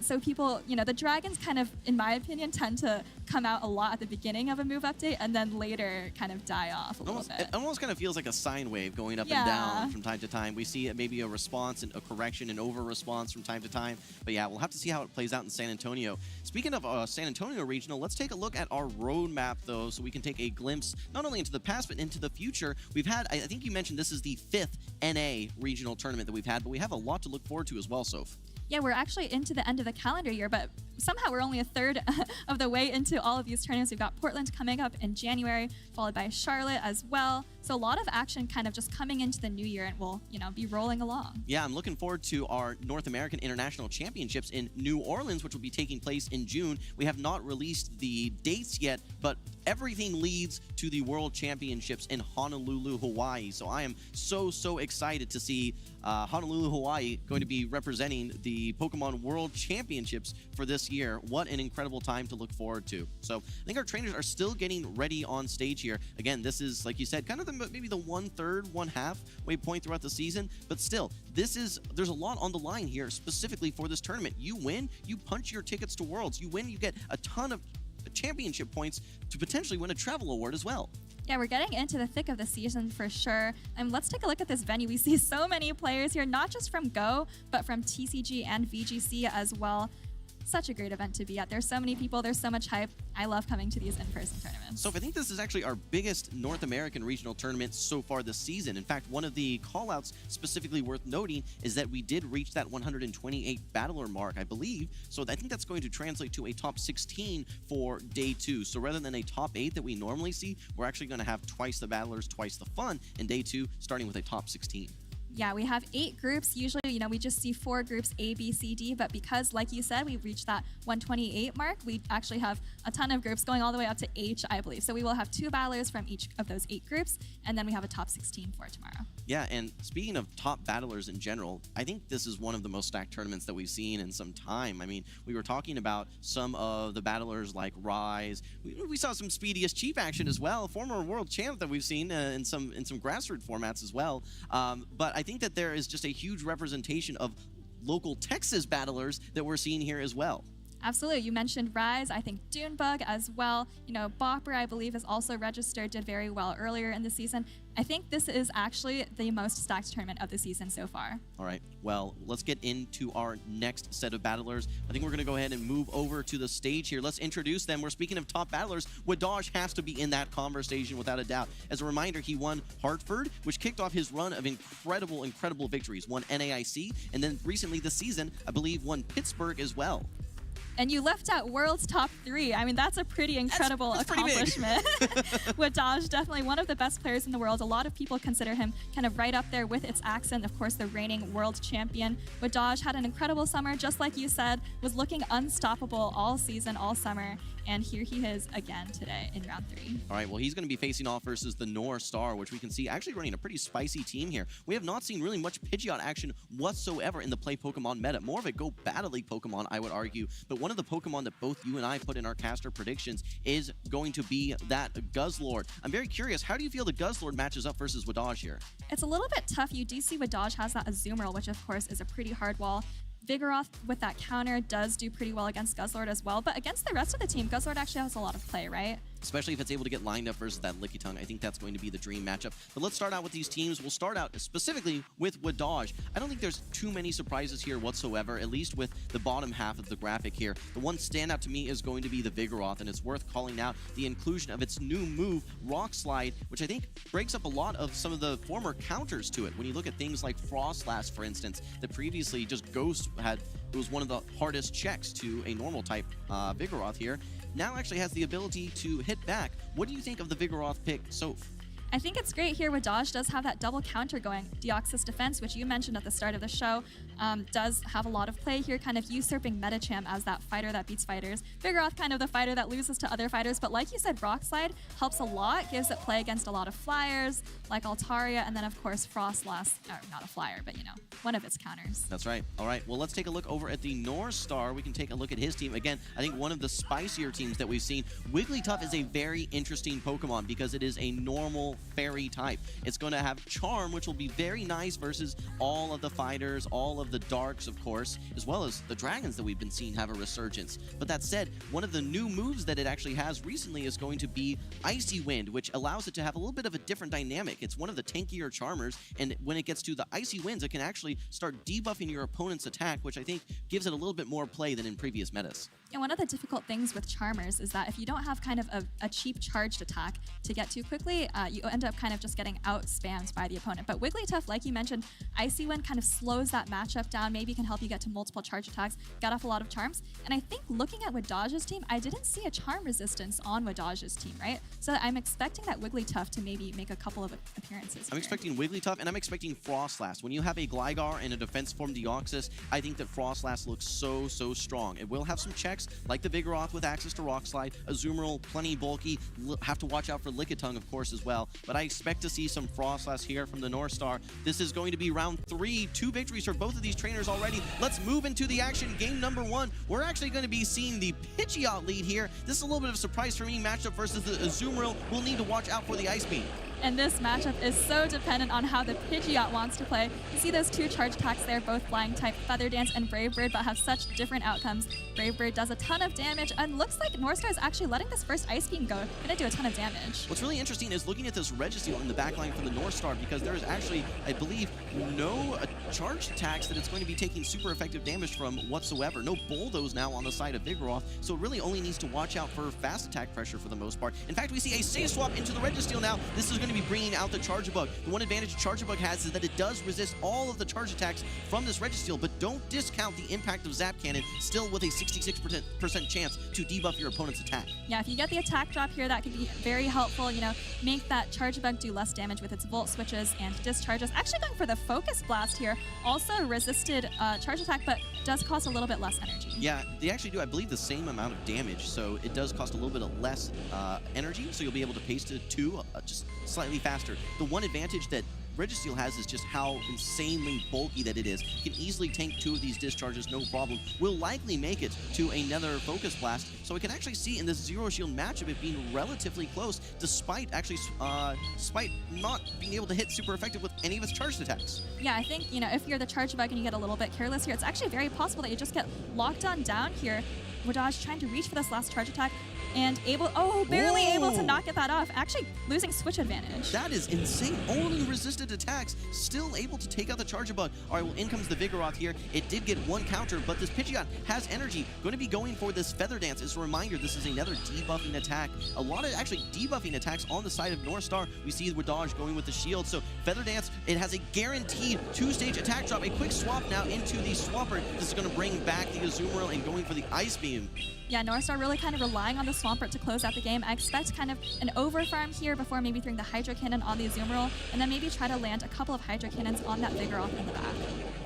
Speaker 10: So people, the dragons kind of, in my opinion, tend to come out a lot at the beginning of a move update and then later kind of die off a little bit.
Speaker 9: It almost kind of feels like a sine wave going up and down from time to time. We see maybe a response and a correction and over response from time to time. But yeah, we'll have to see how it plays out in San Antonio. Speaking of San Antonio Regional, let's take a look at our roadmap though, so we can take a glimpse not only into the past but into the future. We've had, I think you mentioned this is the 5th NA regional tournament that we've had, but we have a lot to look forward to as well, Soph.
Speaker 10: Yeah, we're actually into the end of the calendar year, but somehow we're only a third of the way into all of these tournaments. We've got Portland coming up in January, followed by Charlotte as well. So a lot of action kind of just coming into the new year, and we'll, be rolling along.
Speaker 9: Yeah, I'm looking forward to our North American International Championships in New Orleans, which will be taking place in June. We have not released the dates yet, but everything leads to the World Championships in Honolulu, Hawaii. So I am so excited to see Honolulu, Hawaii going to be representing the Pokemon World Championships for this year. What an incredible time to look forward to. So I think our trainers are still getting ready on stage here. Again, this is, like you said, kind of maybe the 1/3, 1/2 way point throughout the season, but still, there's a lot on the line here specifically for this tournament. You win, you punch your tickets to Worlds. You win, you get a ton of championship points to potentially win a travel award as well.
Speaker 10: Yeah, we're getting into the thick of the season for sure. And let's take a look at this venue. We see so many players here, not just from Go, but from TCG and VGC as well. Such a great event to be at. There's so many people, there's so much hype. I love coming to these in-person tournaments.
Speaker 9: So I think this is actually our biggest North American regional tournament so far this season. In fact, one of the callouts specifically worth noting is that we did reach that 128 battler mark, I believe. So I think that's going to translate to a top 16 for day 2. So rather than a top 8 that we normally see, we're actually going to have twice the battlers, twice the fun in day 2, starting with a top 16.
Speaker 10: Yeah, we have 8 groups. Usually, we just see 4 groups, A, B, C, D, but because, like you said, we've reached that 128 mark, we actually have a ton of groups going all the way up to H, I believe. So we will have 2 battlers from each of those 8 groups, and then we have a top 16 for tomorrow.
Speaker 9: Yeah, and speaking of top battlers in general, I think this is one of the most stacked tournaments that we've seen in some time. I mean, we were talking about some of the battlers like Rise. We saw some Speediest Chief action as well, former world champ that we've seen in some grassroots formats as well. But I think that there is just a huge representation of local Texas battlers that we're seeing here as well.
Speaker 10: Absolutely. You mentioned Rise. I think Dunebug as well. Bopper, I believe, is also registered, did very well earlier in the season. I think this is actually the most stacked tournament of the season so far.
Speaker 9: All right. Well, let's get into our next set of battlers. I think we're going to go ahead and move over to the stage here. Let's introduce them. We're speaking of top battlers. Wadaj has to be in that conversation without a doubt. As a reminder, he won Hartford, which kicked off his run of incredible victories. Won NAIC, and then recently this season, I believe, won Pittsburgh as well.
Speaker 10: And you left out World's top 3. I mean, that's a pretty incredible accomplishment. Wadaj, definitely one of the best players in the world. A lot of people consider him kind of right up there with its accent. Of course, the reigning world champion. Wadaj had an incredible summer, just like you said, was looking unstoppable all season, all summer. And here he is again today in round 3.
Speaker 9: All right, well, he's going to be facing off versus the North Star, which we can see actually running a pretty spicy team here. We have not seen really much Pidgeot action whatsoever in the Play Pokemon meta. More of a Go Battle League Pokemon, I would argue. But one of the Pokemon that both you and I put in our caster predictions is going to be that Guzzlord. I'm very curious, how do you feel the Guzzlord matches up versus Wadaj here?
Speaker 10: It's a little bit tough. You do see Wadaj has that Azumarill, which of course is a pretty hard wall. Vigoroth with that counter does do pretty well against Guzzlord as well, but against the rest of the team, Guzzlord actually has a lot of play, right?
Speaker 9: Especially if it's able to get lined up versus that Lickitung. I think that's going to be the dream matchup. But let's start out with these teams. We'll start out specifically with Wadaj. I don't think there's too many surprises here whatsoever, at least with the bottom half of the graphic here. The one standout to me is going to be the Vigoroth, and it's worth calling out the inclusion of its new move, Rock Slide, which I think breaks up a lot of some of the former counters to it. When you look at things like Frostlass, for instance, that previously just Ghost had, it was one of the hardest checks to a normal type Vigoroth here. Now actually has the ability to hit back. What do you think of the Vigoroth pick, Soph?
Speaker 10: I think it's great here. Wadaj does have that double counter going. Deoxys Defense, which you mentioned at the start of the show, does have a lot of play here, kind of usurping Medicham as that fighter that beats fighters. Vigoroth kind of the fighter that loses to other fighters, but like you said, Rock Slide helps a lot, gives it play against a lot of flyers, like Altaria, and then of course Frostlass, or not a flyer, but one of its counters.
Speaker 9: That's right. All right, well, let's take a look over at the North Star. We can take a look at his team. Again, I think one of the spicier teams that we've seen. Wigglytuff is a very interesting Pokemon because it is a normal fairy type. It's going to have Charm, which will be very nice versus all of the fighters, all of the darks, of course, as well as the dragons that we've been seeing have a resurgence. But that said, one of the new moves that it actually has recently is going to be Icy Wind, which allows it to have a little bit of a different dynamic. It's one of the tankier charmers, and when it gets to the Icy Winds, it can actually start debuffing your opponent's attack, which I think gives it a little bit more play than in previous metas.
Speaker 10: And one of the difficult things with Charmers is that if you don't have kind of a cheap charged attack to get to quickly, you end up kind of just getting out-spammed by the opponent. But Wigglytuff, like you mentioned, Icy Wind kind of slows that matchup down, maybe can help you get to multiple charge attacks, get off a lot of charms. And I think looking at Wadaj's team, I didn't see a charm resistance on Wadaj's team, right? So I'm expecting that Wigglytuff to maybe make a couple of appearances.
Speaker 9: I'm expecting Wigglytuff, and I'm expecting Frostlass. When you have a Gligar and a defense form Deoxys, I think that Frostlass looks so strong. It will have some checks, like the Vigoroth with access to Rock Slide, Azumarill, plenty bulky, have to watch out for Lickitung, of course, as well. But I expect to see some Frostlass here from the North Star. This is going to be round 3, 2 victories for both of these trainers already. Let's move into the action. Game number 1. We're actually going to be seeing the Pidgeot lead here. This is a little bit of a surprise for me. Matchup versus the Azumarill. We'll need to watch out for the Ice Beam.
Speaker 10: And this matchup is so dependent on how the Pidgeot wants to play. You see those 2 charge attacks there, both flying type Feather Dance and Brave Bird, but have such different outcomes. Brave Bird does a ton of damage, and looks like Northstar is actually letting this first Ice Beam go. Gonna do a ton of damage.
Speaker 9: What's really interesting is looking at this Registeel in the backline for the Northstar, because there is actually, I believe, no charged attacks that it's going to be taking super effective damage from whatsoever. No Bulldoze now on the side of Vigoroth, so it really only needs to watch out for fast attack pressure for the most part. In fact, we see a Save Swap into the Registeel now. This is going to be bringing out the Charjabug. The one advantage Charjabug has is that it does resist all of the charge attacks from this Registeel, but don't discount the impact of Zap Cannon, still with a 66% chance to debuff your opponent's attack.
Speaker 10: Yeah, if you get the attack drop here, that could be very helpful. You know, make that Charjabug do less damage with its Volt switches and discharges. Actually going for the Focus Blast here. Also resisted charge attack, but does cost a little bit less energy.
Speaker 9: Yeah, they actually do, I believe, the same amount of damage, so it does cost a little bit of less energy, so you'll be able to pace to 2 just slightly faster. The one advantage that Registeel has is just how insanely bulky that it is. Can easily tank 2 of these discharges, no problem. Will likely make it to another Focus Blast. So we can actually see in this Zero Shield matchup it being relatively close, despite actually despite not being able to hit super effective with any of its charged attacks.
Speaker 10: Yeah, I think, you know, if you're the Charjabug and you get a little bit careless here, it's actually very possible that you just get locked on down here. Wadaj trying to reach for this last charge attack and barely able to knock that off. Actually losing switch advantage.
Speaker 9: That is insane. Only resisted attacks, still able to take out the Charjabug. All right, well, in comes the Vigoroth here. It did get 1 counter, but this Pidgeot has energy. Going to be going for this Feather Dance. As a reminder, this is another debuffing attack. A lot of actually debuffing attacks on the side of Northstar. We see Wadaj going with the shield. So Feather Dance, it has a guaranteed 2-stage attack drop. A quick swap now into the Swampert. This is going to bring back the Azumarill and going for the Ice Beam.
Speaker 10: Yeah, Northstar really kind of relying on the Swampert to close out the game. I expect kind of an overfarm here before maybe throwing the Hydro Cannon on the Azumarill, and then maybe try to land a couple of Hydro Cannons on that Vigoroth in the back.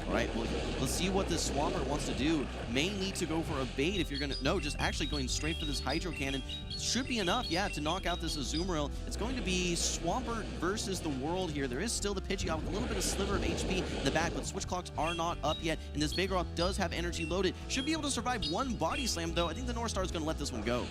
Speaker 9: All right, well, let's see what this Swampert wants to do. May need to go for a bait if you're going to... No, just actually going straight for this Hydro Cannon. Should be enough, yeah, to knock out this Azumarill. It's going to be Swampert versus the world here. There is still the Pidgeot with a little bit of sliver of HP in the back, but switch clocks are not up yet, and this Vigoroth does have energy loaded. Should be able to survive 1 Body Slam, though. I think the Northstar is going to let this one go.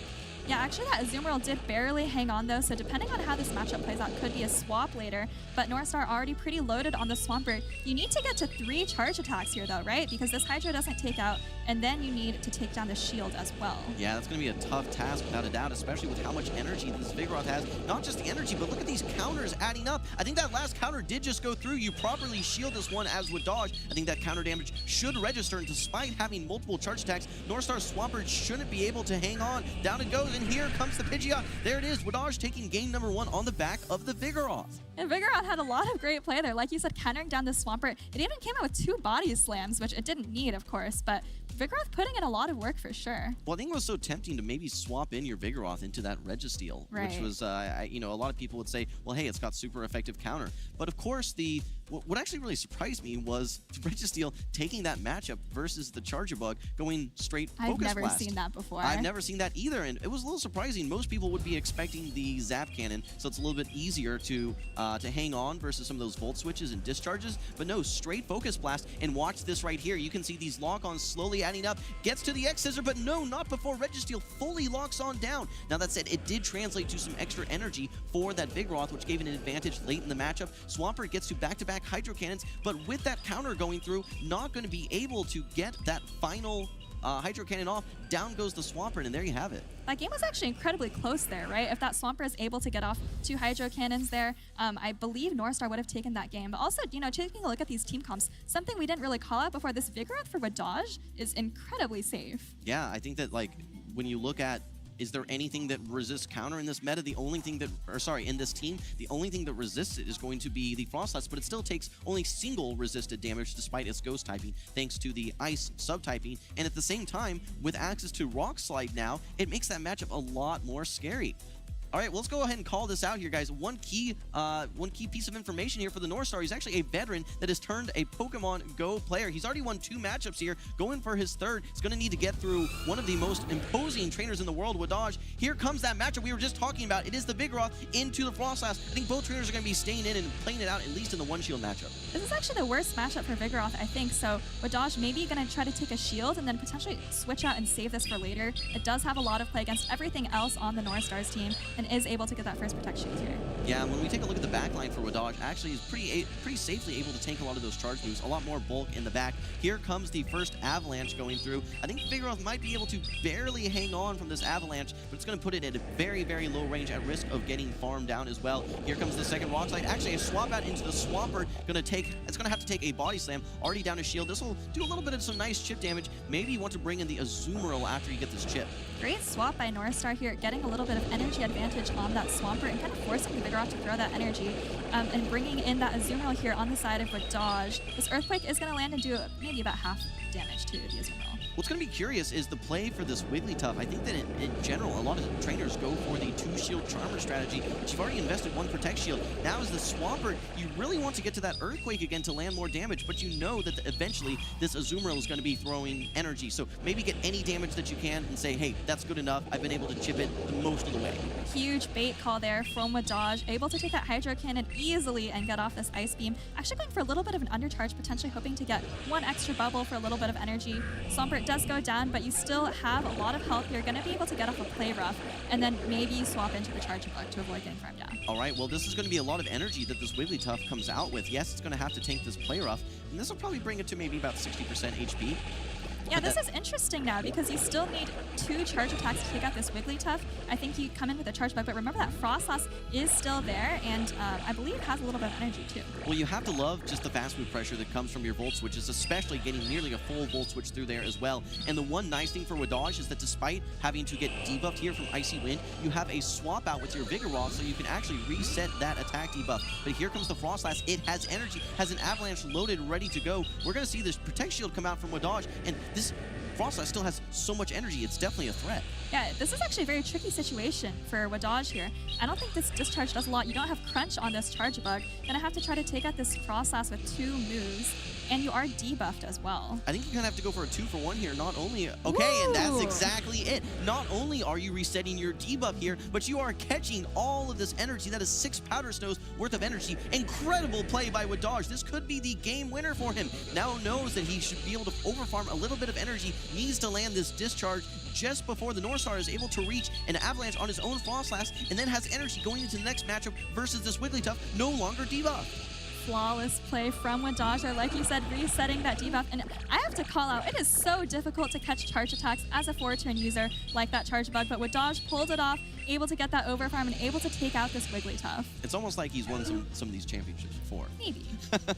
Speaker 10: Yeah, actually that Azumarill did barely hang on though, so depending on how this matchup plays out, could be a swap later. But Northstar already pretty loaded on the Swampert. You need to get to 3 charge attacks here though, right? Because this Hydro doesn't take out, and then you need to take down the shield as well.
Speaker 9: Yeah, that's going to be a tough task without a doubt, especially with how much energy this Vigoroth has. Not just the energy, but look at these counters adding up. I think that last counter did just go through. You properly shield this one as with dodge. I think that counter damage should register, and despite having multiple charge attacks, Northstar Swampert shouldn't be able to hang on. Down it goes, and here comes the Pidgeot. There it is, Wadaj taking game number 1 on the back of the Vigoroth.
Speaker 10: And Vigoroth had a lot of great play there. Like you said, countering down the Swampert. It even came out with 2 body slams, which it didn't need, of course, but Vigoroth putting in a lot of work for sure.
Speaker 9: Well, I think it was so tempting to maybe swap in your Vigoroth into that Registeel,
Speaker 10: right.
Speaker 9: Which was, you know, a lot of people would say, well, hey, it's got super effective counter. But of course, the what actually really surprised me was Registeel taking that matchup versus the Charger Bug, going straight Focus
Speaker 10: I've never
Speaker 9: Blast.
Speaker 10: seen that before.
Speaker 9: I've never seen that either, and it was a little surprising. Most people would be expecting the Zap Cannon, so it's a little bit easier to hang on versus some of those Volt Switches and Discharges, but no, straight Focus Blast, and watch this right here. You can see these lock-ons slowly adding up. Gets to the X-Scissor, but no, not before Registeel fully locks on down. Now that said, it did translate to some extra energy for that Vigoroth, which gave it an advantage late in the matchup. Swampert gets to back-to-back Hydro Cannons, but with that counter going through, not going to be able to get that final Hydro Cannon off. Down goes the Swampert, and there you have it.
Speaker 10: That game was actually incredibly close there, right? If that Swampert is able to get off 2 Hydro Cannons there, I believe Northstar would have taken that game. But also, you know, taking a look at these team comps, something we didn't really call out before, this Vigoroth for Wadaj is incredibly safe.
Speaker 9: Yeah, I think that, like, when you look at, is there anything that resists counter in this meta? The only thing that, in this team, the only thing that resists it is going to be the Frostlass, but it still takes only single resisted damage despite its Ghost typing, thanks to the Ice subtyping. And at the same time, with access to Rock Slide now, it makes that matchup a lot more scary. All right, well, let's go ahead and call this out here, guys. One key piece of information here for the Northstar. He's actually a veteran that has turned a Pokemon Go player. He's already won 2 matchups here, going for his 3rd. He's going to need to get through one of the most imposing trainers in the world, Wadaj. Here comes that matchup we were just talking about. It is the Vigoroth into the Frostlass. I think both trainers are going to be staying in and playing it out, at least in the one-shield matchup.
Speaker 10: This is actually the worst matchup for Vigoroth, I think. So Wadaj maybe going to try to take a shield and then potentially switch out and save this for later. It does have a lot of play against everything else on the Northstar's team and is able to get that first protect shield here.
Speaker 9: Yeah, when we take a look at the backline for Wadaj, actually is pretty safely able to tank a lot of those charge moves. A lot more bulk in the back. Here comes the first Avalanche going through. I think Vigoroth might be able to barely hang on from this Avalanche, but it's going to put it at a very, very low range at risk of getting farmed down as well. Here comes the second Rock Slide. Actually, a swap out into the Swampert. It's going to have to take a Body Slam. Already down his shield. This will do a little bit of some nice chip damage. Maybe you want to bring in the Azumarill after you get this chip.
Speaker 10: Great swap by Northstar here, getting a little bit of energy advantage on that Swampert and kind of forcing the Vigoroth to throw that energy and bringing in that Azumarill here on the side of Wadaj. This Earthquake is going to land and do maybe about half damage to the Azumarill.
Speaker 9: What's going to be curious is the play for this Wigglytuff. I think that in general, a lot of trainers go for the 2-shield Charmer strategy, but you've already invested 1 Protect Shield. Now as the Swampert, you really want to get to that Earthquake again to land more damage, but you know that eventually this Azumarill is going to be throwing energy. So maybe get any damage that you can and say, hey, that's good enough. I've been able to chip it the most of the way.
Speaker 10: Huge bait call there from Wadaj, able to take that Hydro Cannon easily and get off this Ice Beam. Actually going for a little bit of an undercharge, potentially hoping to get 1 extra bubble for a little bit of energy. Swampert does go down, but you still have a lot of health. You're going to be able to get off a Play Rough, and then maybe you swap into the Charging Bug to avoid getting farmed down.
Speaker 9: All right, well, this is going to be a lot of energy that this Wigglytuff comes out with. Yes, it's going to have to tank this Play Rough, and this will probably bring it to maybe about 60% HP.
Speaker 10: Yeah, this is interesting now because you still need 2 charge attacks to take out this Wigglytuff. I think you come in with a Charge Bug, but remember that Frostlass is still there and I believe has a little bit of energy too.
Speaker 9: Well, you have to love just the fast move pressure that comes from your Volt Switches, especially getting nearly a full Volt Switch through there as well. And the one nice thing for Wadaj is that despite having to get debuffed here from Icy Wind, you have a swap out with your Vigoroth so you can actually reset that attack debuff. But here comes the Frostlass. It has energy, has an Avalanche loaded, ready to go. We're going to see this Protect Shield come out from Wadaj, and this Frostlass still has so much energy. It's definitely a threat.
Speaker 10: Yeah, this is actually a very tricky situation for Wadaj here. I don't think this Discharge does a lot. You don't have Crunch on this Charge Bug. Gonna have to try to take out this Frostlass with 2 moves. And you are debuffed as well.
Speaker 9: I think you're gonna have to go for a 2-for-1 here. Not only, okay,
Speaker 10: Woo!
Speaker 9: And that's exactly it. Not only are you resetting your debuff here, but you are catching all of this energy. That is 6 Powder Snows worth of energy. Incredible play by Wadaj. This could be the game winner for him. Now knows that he should be able to overfarm a little bit of energy. Needs to land this Discharge just before the Northstar is able to reach an Avalanche on his own Frostlass, and then has energy going into the next matchup versus this Wigglytuff, no longer debuffed.
Speaker 10: Flawless play from Wadaj there, like you said, resetting that debuff. And I have to call out, it is so difficult to catch charge attacks as a 4-turn user like that Charge Bug, but Wadaj pulled it off, able to get that overfarm and able to take out this Wigglytuff.
Speaker 9: It's almost like he's won some of these championships before.
Speaker 10: Maybe.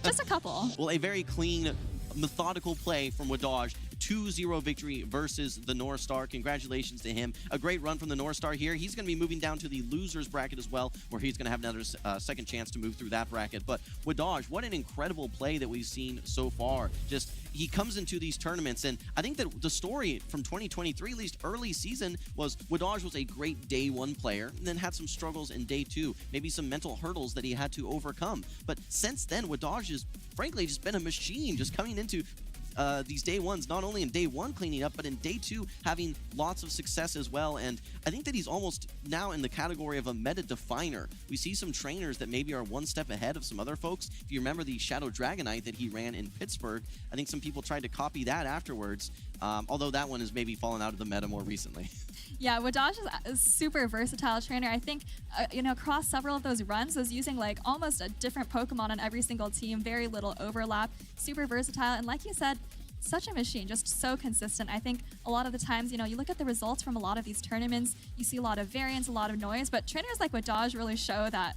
Speaker 10: Just a couple.
Speaker 9: Well, a very clean, methodical play from Wadaj 2-0 victory versus the North Star. Congratulations to him. A great run from the North Star here. He's going to be moving down to the losers bracket as well, where he's going to have another second chance to move through that bracket. But Wadaj, what an incredible play that we've seen so far. Just he comes into these tournaments, and I think that the story from 2023, at least early season, was Wadaj was a great day one player, and then had some struggles in day two, maybe some mental hurdles that he had to overcome. But since then, Wadaj has frankly just been a machine, just coming into these day ones, not only in day one cleaning up, but in day two having lots of success as well. And I think that he's almost now in the category of a meta definer. We see some trainers that maybe are one step ahead of some other folks. If you remember the Shadow Dragonite that he ran in Pittsburgh, I think some people tried to copy that afterwards, although that one has maybe fallen out of the meta more recently.
Speaker 10: Yeah, Wadaj is a super versatile trainer. I think, across several of those runs, was using like almost a different Pokemon on every single team, very little overlap, super versatile. And like you said, such a machine, just so consistent. I think a lot of the times, you look at the results from a lot of these tournaments, you see a lot of variance, a lot of noise, but trainers like Wadaj really show that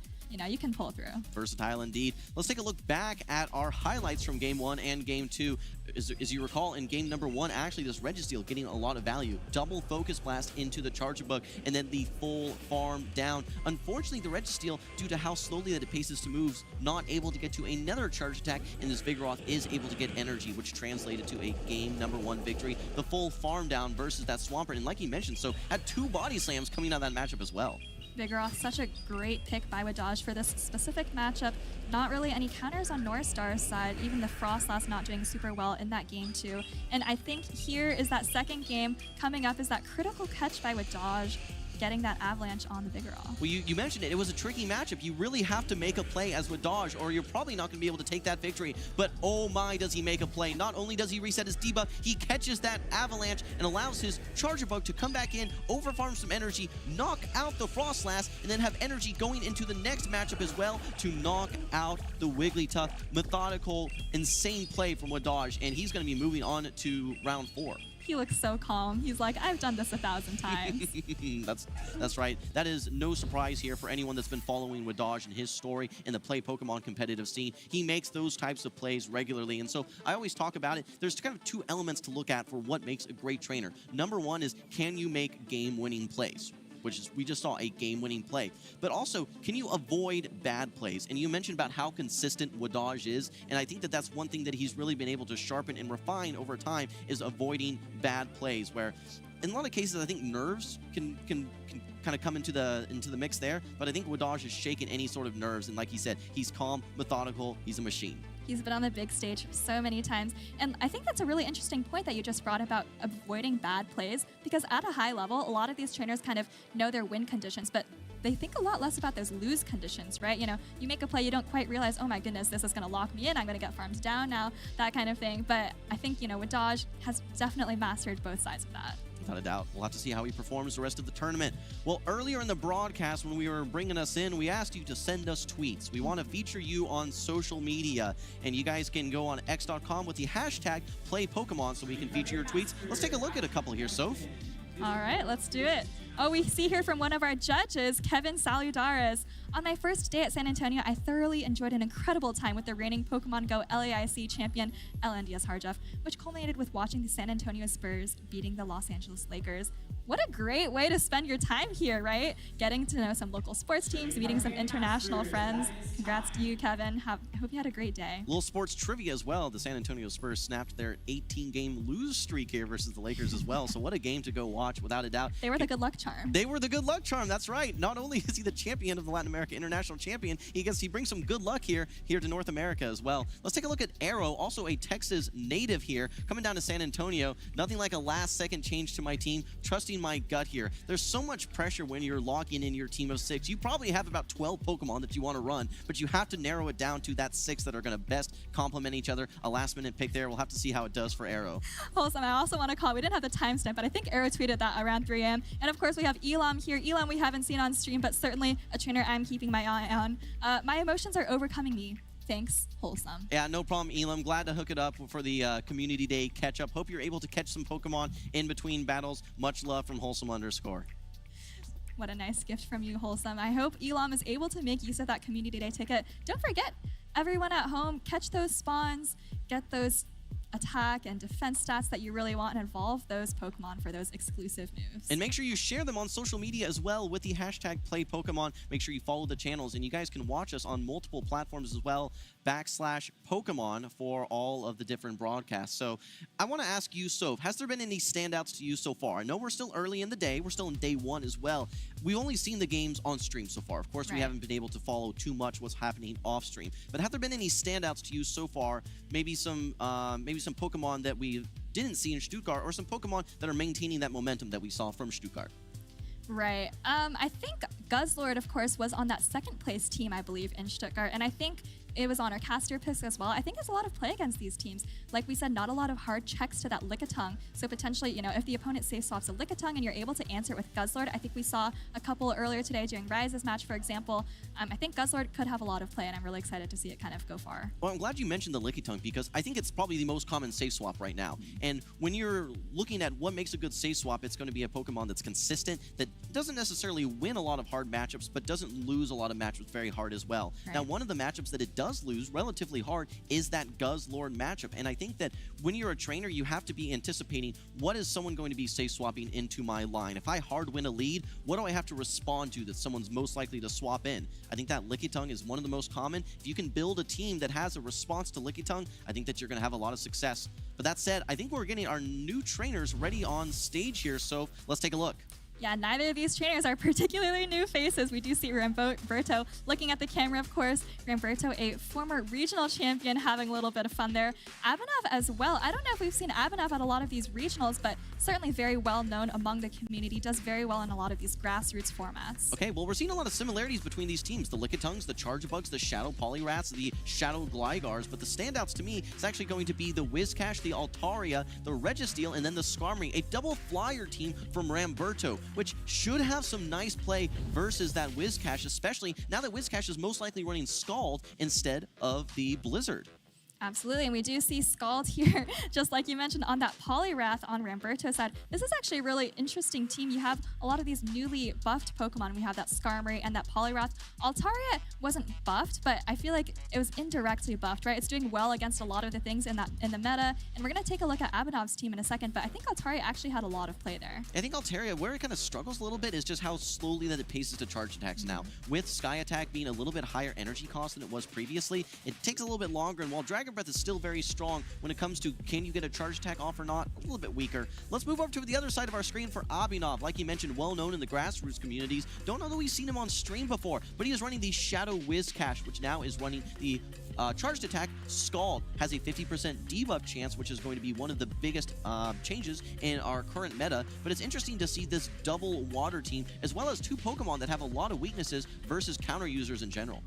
Speaker 10: you can pull through.
Speaker 9: Versatile indeed. Let's take a look back at our highlights from Game 1 and Game 2. As you recall, in Game number 1, actually, this Registeel getting a lot of value. Double Focus Blast into the Charger Bug, and then the full farm down. Unfortunately, the Registeel, due to how slowly that it paces to moves, not able to get to another charge attack, and this Vigoroth is able to get energy, which translated to a Game number 1 victory. The full farm down versus that Swampert, and like you mentioned, so had 2 body slams coming out of that matchup as well.
Speaker 10: Vigoroth, such a great pick by Wadaj for this specific matchup. Not really any counters on North Star's side, even the Frostlass not doing super well in that game too. And I think here is that second game coming up is that critical catch by Wadaj, getting that avalanche on the Vigoroth.
Speaker 9: Well, you mentioned it. It was a tricky matchup. You really have to make a play as Wadaj, or you're probably not going to be able to take that victory. But oh my, does he make a play. Not only does he reset his debuff, he catches that avalanche and allows his Charger Bug to come back in, overfarm some energy, knock out the Frostlass, and then have energy going into the next matchup as well to knock out the Wigglytuff. Methodical, insane play from Wadaj, and he's going to be moving on to round 4.
Speaker 10: He looks so calm. He's like, I've done this 1,000 times.
Speaker 9: That's right. That is no surprise here for anyone that's been following Wadaj and his story in the Play Pokemon competitive scene. He makes those types of plays regularly, and so I always talk about it. There's kind of 2 elements to look at for what makes a great trainer. Number 1 is, can you make game-winning plays? Which is, we just saw a game-winning play. But also, can you avoid bad plays? And you mentioned about how consistent Wadaj is, and I think that that's one thing that he's really been able to sharpen and refine over time, is avoiding bad plays, where in a lot of cases, I think nerves can kind of come into the mix there, but I think Wadaj has shaken any sort of nerves, and like he said, he's calm, methodical, he's a machine.
Speaker 10: He's been on the big stage so many times. And I think that's a really interesting point that you just brought about avoiding bad plays, because at a high level, a lot of these trainers kind of know their win conditions, but they think a lot less about those lose conditions, right? You make a play, you don't quite realize, oh my goodness, this is going to lock me in, I'm going to get farmed down now, that kind of thing. But I think, Wadaj has definitely mastered both sides of that.
Speaker 9: Without a doubt. We'll have to see how he performs the rest of the tournament. Well, earlier in the broadcast, when we were bringing us in, we asked you to send us tweets. We want to feature you on social media, and you guys can go on x.com with the hashtag #PlayPokemon so we can feature your tweets. Let's take a look at a couple here, Soph.
Speaker 10: All right, let's do it. Oh, we see here from one of our judges, Kevin Saludares. On my first day at San Antonio, I thoroughly enjoyed an incredible time with the reigning Pokemon Go LAIC champion, LNDS Harjeff, which culminated with watching the San Antonio Spurs beating the Los Angeles Lakers. What a great way to spend your time here, right? Getting to know some local sports teams, meeting some international friends. Congrats to you, Kevin. I hope you had a great day.
Speaker 9: Little sports trivia as well. The San Antonio Spurs snapped their 18-game lose streak here versus the Lakers as well. So what a game to go watch, without a doubt.
Speaker 10: They were the good luck charm.
Speaker 9: They were the good luck charm, that's right. Not only is he the champion of the Latin America International Champion, he brings some good luck here to North America as well. Let's take a look at Arrow, also a Texas native here, coming down to San Antonio. Nothing like a last-second change to my team, trusting my gut here. There's so much pressure when you're locking in your team of 6. You probably have about 12 Pokemon that you want to run, but you have to narrow it down to that 6 that are going to best complement each other. A last-minute pick there. We'll have to see how it does for Arrow.
Speaker 10: Wholesome, I also want to call, we didn't have the timestamp, but I think Arrow tweeted that around 3 a.m. And of course, we have Elam here. Elam we haven't seen on stream, but certainly a trainer I'm keeping my eye on. My emotions are overcoming me. Thanks, Wholesome.
Speaker 9: Yeah, no problem, Elam. Glad to hook it up for the Community Day catch-up. Hope you're able to catch some Pokemon in between battles. Much love from Wholesome_.
Speaker 10: What a nice gift from you, Wholesome. I hope Elam is able to make use of that Community Day ticket. Don't forget, everyone at home, catch those spawns, get those attack and defense stats that you really want and evolve those Pokemon for those exclusive moves.
Speaker 9: And make sure you share them on social media as well with the hashtag #PlayPokemon. Make sure you follow the channels, and you guys can watch us on multiple platforms as well, /Pokemon for all of the different broadcasts. So I want to ask you, Soph, has there been any standouts to you so far? I know we're still early in the day. We're still in day one as well. We've only seen the games on stream so far. Of course, we haven't been able to follow too much what's happening off stream. But have there been any standouts to you so far? Maybe some Pokemon that we didn't see in Stuttgart, or some Pokemon that are maintaining that momentum that we saw from Stuttgart.
Speaker 10: Right. I think Guzzlord, of course, was on that second place team, I believe, in Stuttgart. And I think it was on our caster picks as well. I think there's a lot of play against these teams. Like we said, not a lot of hard checks to that Lickitung. So potentially, you know, if the opponent safe swaps a Lickitung and you're able to answer it with Guzzlord, I think we saw a couple earlier today during Rise's match, for example. I think Guzzlord could have a lot of play, and I'm really excited to see it kind of go far.
Speaker 9: Well, I'm glad you mentioned the Lickitung, because I think it's probably the most common safe swap right now. And when you're looking at what makes a good safe swap, it's going to be a Pokemon that's consistent, that doesn't necessarily win a lot of hard matchups, but doesn't lose a lot of matchups very hard as well. Now, one of the matchups that it does lose relatively hard is that Guzzlord matchup. And I think that when you're a trainer, you have to be anticipating, what is someone going to be safe swapping into my line? If I hard win a lead, what do I have to respond to that someone's most likely to swap in? I think that Lickitung is one of the most common. If you can build a team that has a response to Lickitung, I think that you're going to have a lot of success. But that said, I think we're getting our new trainers ready on stage here, so let's take a look.
Speaker 10: Yeah, neither of these trainers are particularly new faces. We do see Ramberto looking at the camera, of course. Ramberto, a former regional champion, having a little bit of fun there. Abhinav as well. I don't know if we've seen Abhinav at a lot of these regionals, but certainly very well known among the community. Does very well in a lot of these grassroots formats.
Speaker 9: Okay, well, we're seeing a lot of similarities between these teams. The Lickitungs, the Chargebugs, the Shadow Poliwraths, the Shadow Glygars. But the standouts to me is actually going to be the Whiscash, the Altaria, the Registeel, and then the Skarmory. A double flyer team from Ramberto, which should have some nice play versus that Whiscash, especially now that Whiscash is most likely running Scald instead of the Blizzard.
Speaker 10: Absolutely, and we do see Scald here, just like you mentioned, on that Poliwrath on Ramberto's side. This is actually a really interesting team. You have a lot of these newly buffed Pokemon. We have that Skarmory and that Poliwrath. Altaria wasn't buffed, but I feel like it was indirectly buffed, right? It's doing well against a lot of the things in the meta, and we're going to take a look at Abhinav's team in a second, but I think Altaria actually had a lot of play there.
Speaker 9: I think Altaria, where it kind of struggles a little bit is just how slowly that it paces to charge attacks now. With Sky Attack being a little bit higher energy cost than it was previously, it takes a little bit longer, and while Dragon Breath is still very strong when it comes to can you get a charge attack off or not, a little bit weaker. Let's move over to the other side of our screen for Abhinav. Like you mentioned, well known in the grassroots communities. Don't know that we've seen him on stream before, but he is running the Shadow Whiscash, which now is running the charged attack. Scald has a 50% debuff chance, which is going to be one of the biggest changes in our current meta. But it's interesting to see this double water team, as well as two Pokemon that have a lot of weaknesses versus counter users in general.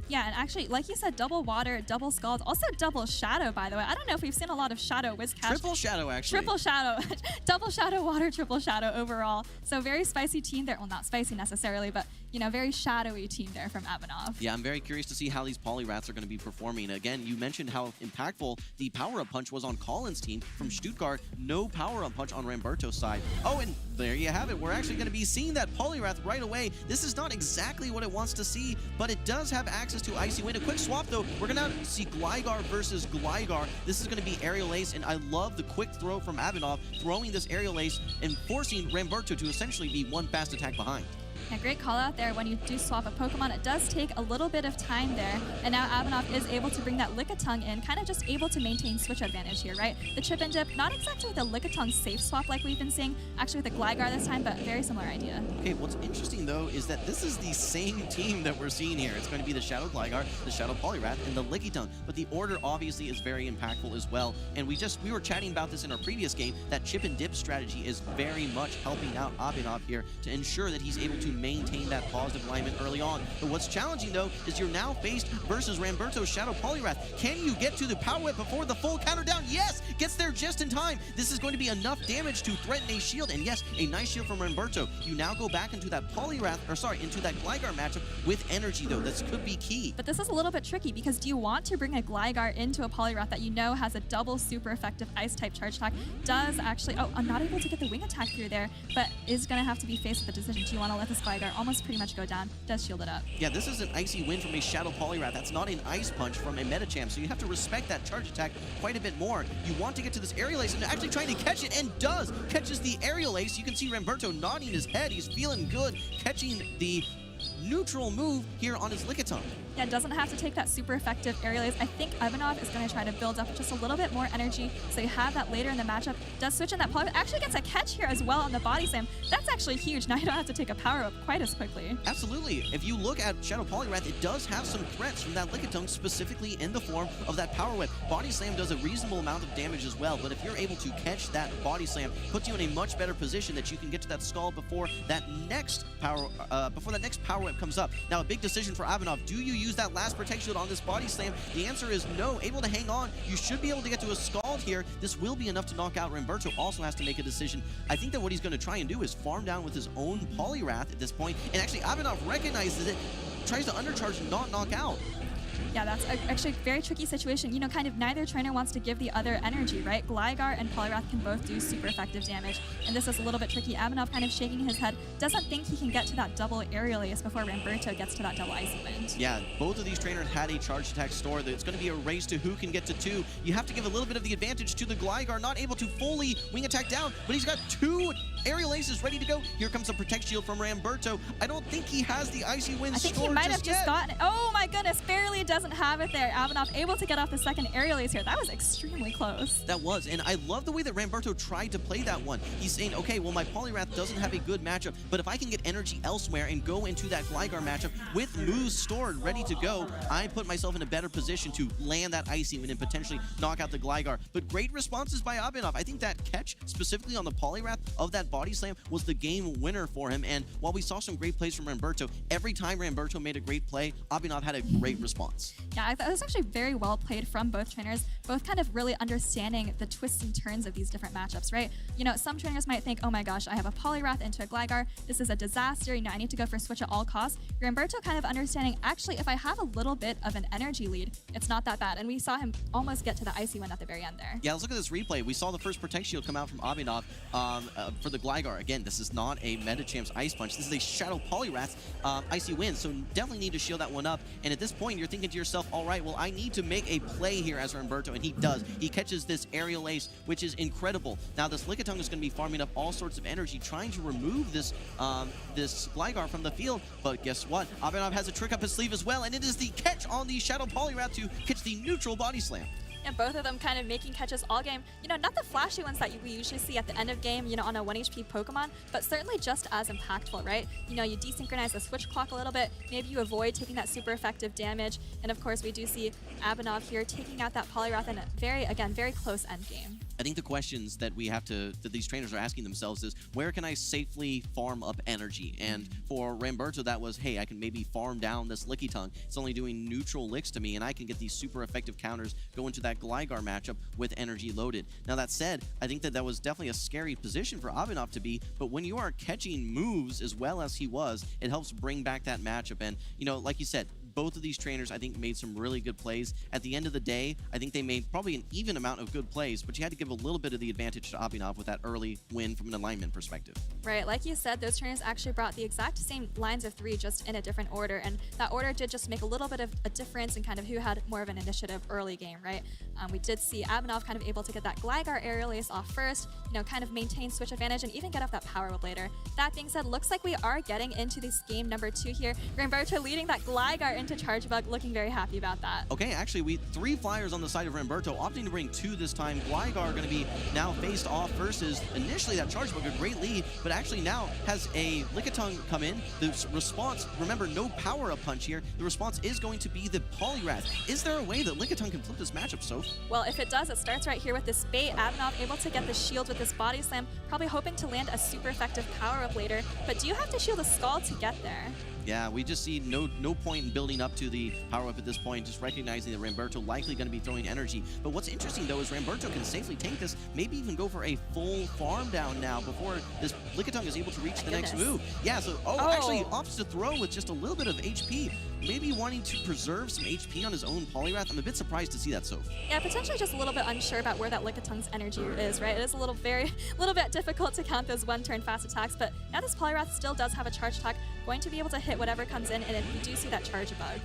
Speaker 10: Yeah, and actually, like you said, double water, double Scald, also double Shadow, by the way. I don't know if we've seen a lot of Shadow Whiscash.
Speaker 9: Triple Shadow, actually.
Speaker 10: Triple Shadow. Double Shadow water, triple Shadow overall. So very spicy team there. Well, not spicy necessarily, but, you know, very shadowy team there from Abhinav.
Speaker 9: Yeah, I'm very curious to see how these Poliwraths are going to be performing. Again, you mentioned how impactful the power-up punch was on Colin's team from Stuttgart. No power-up punch on Ramberto's side. Oh, and there you have it. We're actually going to be seeing that Poliwrath right away. This is not exactly what it wants to see, but it does have access to Icy Wind. A quick swap, though. We're going to see Gligar versus Gligar. This is going to be Aerial Ace, and I love the quick throw from Abhinav, throwing this Aerial Ace and forcing Ramberto to essentially be one fast attack behind.
Speaker 10: Yeah, great call out there. When you do swap a Pokemon, it does take a little bit of time there. And now Abhinav is able to bring that Lickitung in, kind of just able to maintain switch advantage here, right? The chip and dip, not exactly with the Lickitung safe swap like we've been seeing, actually with the Gligar this time, but very similar idea.
Speaker 9: Okay, what's interesting though is that this is the same team that we're seeing here. It's going to be the Shadow Gligar, the Shadow Poliwrath, and the Lickitung. But the order obviously is very impactful as well. And we were chatting about this in our previous game. That chip and dip strategy is very much helping out Abhinav here to ensure that he's able to maintain that positive alignment early on. But what's challenging though is you're now faced versus Ramberto's Shadow Poliwrath. Can you get to the Power Whip before the full counter down? Yes! Gets there just in time. This is going to be enough damage to threaten a shield, and yes, a nice shield from Ramberto. You now go back into that into that Gligar matchup with energy though. This could be key.
Speaker 10: But this is a little bit tricky because do you want to bring a Gligar into a Poliwrath that you know has a double super effective ice type charge attack? Does actually, oh, I'm not able to get the wing attack through there, but is going to have to be faced with the decision. Do you want to let this Gligar almost pretty much go down, does shield it up.
Speaker 9: Yeah, this is an icy win from a Shadow Poliwrath. That's not an Ice Punch from a Metachamp, so you have to respect that charge attack quite a bit more. You want to get to this Aerial Ace and actually trying to catch it, and does! Catches the Aerial Ace. You can see Ramberto nodding his head. He's feeling good, catching the neutral move here on his Lickitung.
Speaker 10: Yeah, doesn't have to take that super effective aerial ace. I think Ivanov is going to try to build up just a little bit more energy, so you have that later in the matchup. Does switch in that Poliwrath. Actually gets a catch here as well on the body slam. That's actually huge. Now you don't have to take a power up quite as quickly.
Speaker 9: Absolutely. If you look at Shadow Poliwrath, it does have some threats from that Lickitung, specifically in the form of that Power Whip. Body Slam does a reasonable amount of damage as well, but if you're able to catch that Body Slam, puts you in a much better position that you can get to that Scald before that next Power Whip comes up. Now, a big decision for Ivanov. Do you use that last Protect Shield on this Body Slam? The answer is no. Able to hang on. You should be able to get to a Scald here. This will be enough to knock out. Ramberto also has to make a decision. I think that what he's going to try and do is farm down with his own Poliwrath at this point, and actually Ivanov recognizes it, tries to undercharge and not knock out.
Speaker 10: Yeah, that's actually a very tricky situation. You know, kind of neither trainer wants to give the other energy, right? Gligar and Poliwrath can both do super effective damage, and this is a little bit tricky. Ivanov kind of shaking his head, doesn't think he can get to that double aerial ace before Ramberto gets to that double icy wind.
Speaker 9: Yeah, both of these trainers had a charge attack store. It's going to be a race to who can get to 2. You have to give a little bit of the advantage to the Gligar, not able to fully wing attack down, but he's got 2 aerial aces ready to go. Here comes a Protect Shield from Ramberto. I don't think he has the icy wind
Speaker 10: I think
Speaker 9: store
Speaker 10: he might have just
Speaker 9: yet.
Speaker 10: gotten it. Oh my goodness, barely doesn't have it there. Ivanov able to get off the second aerial ace here. That was extremely close.
Speaker 9: That was, and I love the way that Ramberto tried to play that one. He's saying, okay, well, my Poliwrath doesn't have a good matchup, but if I can get energy elsewhere and go into that Gligar matchup with moves stored, ready to go, I put myself in a better position to land that Icy Wind and potentially knock out the Gligar. But great responses by Ivanov. I think that catch, specifically on the Poliwrath of that Body Slam, was the game winner for him, and while we saw some great plays from Ramberto, every time Ramberto made a great play, Ivanov had a great response.
Speaker 10: Yeah, I thought it was actually very well played from both trainers, both kind of really understanding the twists and turns of these different matchups, right? You know, some trainers might think, oh my gosh, I have a Poliwrath into a Gligar. This is a disaster. You know, I need to go for switch at all costs. Ramberto kind of understanding, actually, if I have a little bit of an energy lead, it's not that bad. And we saw him almost get to the Icy Wind at the very end there.
Speaker 9: Yeah, let's look at this replay. We saw the first Protect Shield come out from Ivanov for the Gligar. Again, this is not a Metachamp's Ice Punch. This is a Shadow Poliwrath Icy Wind, so definitely need to shield that one up. And at this point, you're thinking to yourself, all right, well, I need to make a play here as Ramberto, and he does. He catches this aerial ace, which is incredible. Now, this Lickitung is going to be farming up all sorts of energy, trying to remove this this Gligar from the field. But guess what? Ivanov has a trick up his sleeve as well, and it is the catch on the Shadow Poliwrath to catch the neutral Body Slam.
Speaker 10: And both of them kind of making catches all game. You know, not the flashy ones that we usually see at the end of game, you know, on a 1 HP Pokemon, but certainly just as impactful, right? You know, you desynchronize the switch clock a little bit, maybe you avoid taking that super effective damage, and of course we do see Ivanov here taking out that Poliwrath in a very close end game.
Speaker 9: I think the questions that that these trainers are asking themselves is, where can I safely farm up energy? And for Ramberto, that was, hey, I can maybe farm down this Lickitung. It's only doing neutral licks to me, and I can get these super effective counters, go into that Gligar matchup with energy loaded. Now, that said, I think that was definitely a scary position for Ivanov to be, but when you are catching moves as well as he was, it helps bring back that matchup. And, you know, like you said, both of these trainers, I think, made some really good plays. At the end of the day, I think they made probably an even amount of good plays, but you had to give a little bit of the advantage to Ivanov with that early win from an alignment perspective.
Speaker 10: Right, like you said, those trainers actually brought the exact same lines of 3, just in a different order, and that order did just make a little bit of a difference in kind of who had more of an initiative early game, right? We did see Ivanov kind of able to get that Gligar aerial ace off first, you know, kind of maintain switch advantage and even get off that power whip later. That being said, looks like we are getting into this game number 2 here. Ramberto leading that Gligar into Charge Bug, looking very happy about that.
Speaker 9: Okay, actually, we 3 flyers on the side of Ramberto, opting to bring 2 this time. Gligar going to be now faced off versus initially that Charge Bug, a great lead, but actually now has a Lickitung come in. The response, remember, no power-up punch here. The response is going to be the Poliwrath. Is there a way that Lickitung can flip this matchup, Soph?
Speaker 10: Well, if it does, it starts right here with this bait. Ivanov able to get the shield with this Body Slam, probably hoping to land a super effective power-up later, but do you have to shield a Scald to get there?
Speaker 9: Yeah, we just see no point in building up to the power-up at this point, just recognizing that Ramberto likely going to be throwing energy. But what's interesting, though, is Ramberto can safely tank this, maybe even go for a full farm down now before this Lickitung is able to reach the next move. Yeah, so, actually opts to throw with just a little bit of HP. maybe wanting to preserve some HP on his own Poliwrath. I'm a bit surprised to see that, so.
Speaker 10: Yeah, potentially just a little bit unsure about where that Lickitung's energy is, right? It is a little bit difficult to count those one-turn fast attacks, but now this Poliwrath still does have a charge attack, going to be able to hit whatever comes in, and if you do see that charge bug.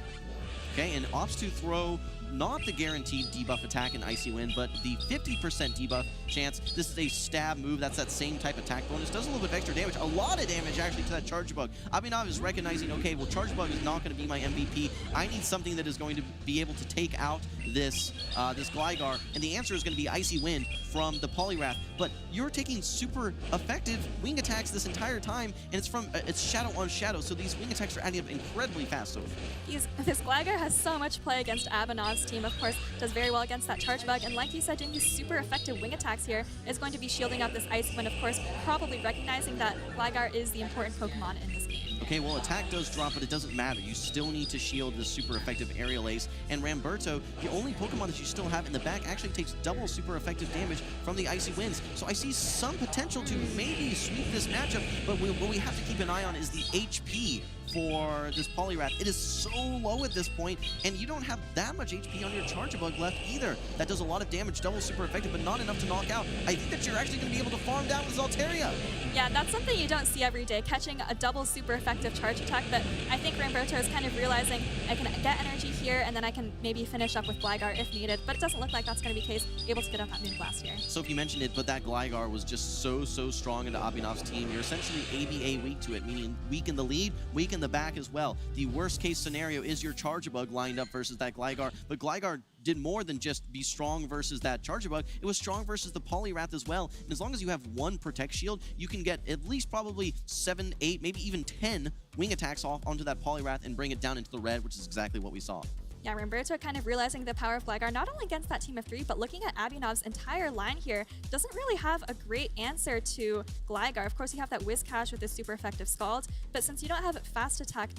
Speaker 9: Okay, and opts to throw not the guaranteed debuff attack in Icy Wind, but the 50% debuff chance. This is a stab move. That's that same type attack bonus. Does a little bit of extra damage. A lot of damage, actually, to that Charge Bug. Abhinav is recognizing, okay, well, Charge Bug is not going to be my MVP. I need something that is going to be able to take out this this Gligar, and the answer is going to be Icy Wind from the Poliwrath. But you're taking super effective wing attacks this entire time, and it's from it's shadow on shadow, so these wing attacks are adding up incredibly fast. So
Speaker 10: this Gligar has so much play against Abhinav's team, of course, does very well against that Charge Bug, and like you said, doing these super effective wing attacks here is going to be shielding out this Ice Wind, of course, probably recognizing that Gligar is the important Pokemon in this game.
Speaker 9: Okay, well, attack does drop, but it doesn't matter. You still need to shield the super effective Aerial Ace, and Ramberto, the only Pokemon that you still have in the back, actually takes double super effective damage from the Icy Winds. So I see some potential to maybe sweep this matchup, but what we have to keep an eye on is the HP for this Poliwrath. It is so low at this point, and you don't have that much HP on your Charge-a-Bug left either. That does a lot of damage, double super effective, but not enough to knock out. I think that you're actually going to be able to farm down with Zalteria.
Speaker 10: Yeah, that's something you don't see every day, catching a double super effective charge attack, but I think Ramberto is kind of realizing I can get energy here, and then I can maybe finish up with Gligar if needed, but it doesn't look like that's going to be the case, able to get out that Moonblast here.
Speaker 9: Sophie mentioned it, but that Gligar was just so strong into Abhinav's team. You're essentially ABA weak to it, meaning weak in the lead, weak in the back as well. The worst case scenario is your Charge-a-Bug lined up versus that Gligar, but Gligar did more than just be strong versus that Charge-a-Bug. It was strong versus the Poliwrath as well. And as long as you have one Protect Shield, you can get at least probably 7, 8, maybe even 10 wing attacks off onto that Poliwrath and bring it down into the red, which is exactly what we saw.
Speaker 10: Yeah, Ramberto kind of realizing the power of Gligar, not only against that team of 3, but looking at Abhinav's entire line here, doesn't really have a great answer to Gligar. Of course, you have that Whiscash with this super effective Scald, but since you don't have fast attack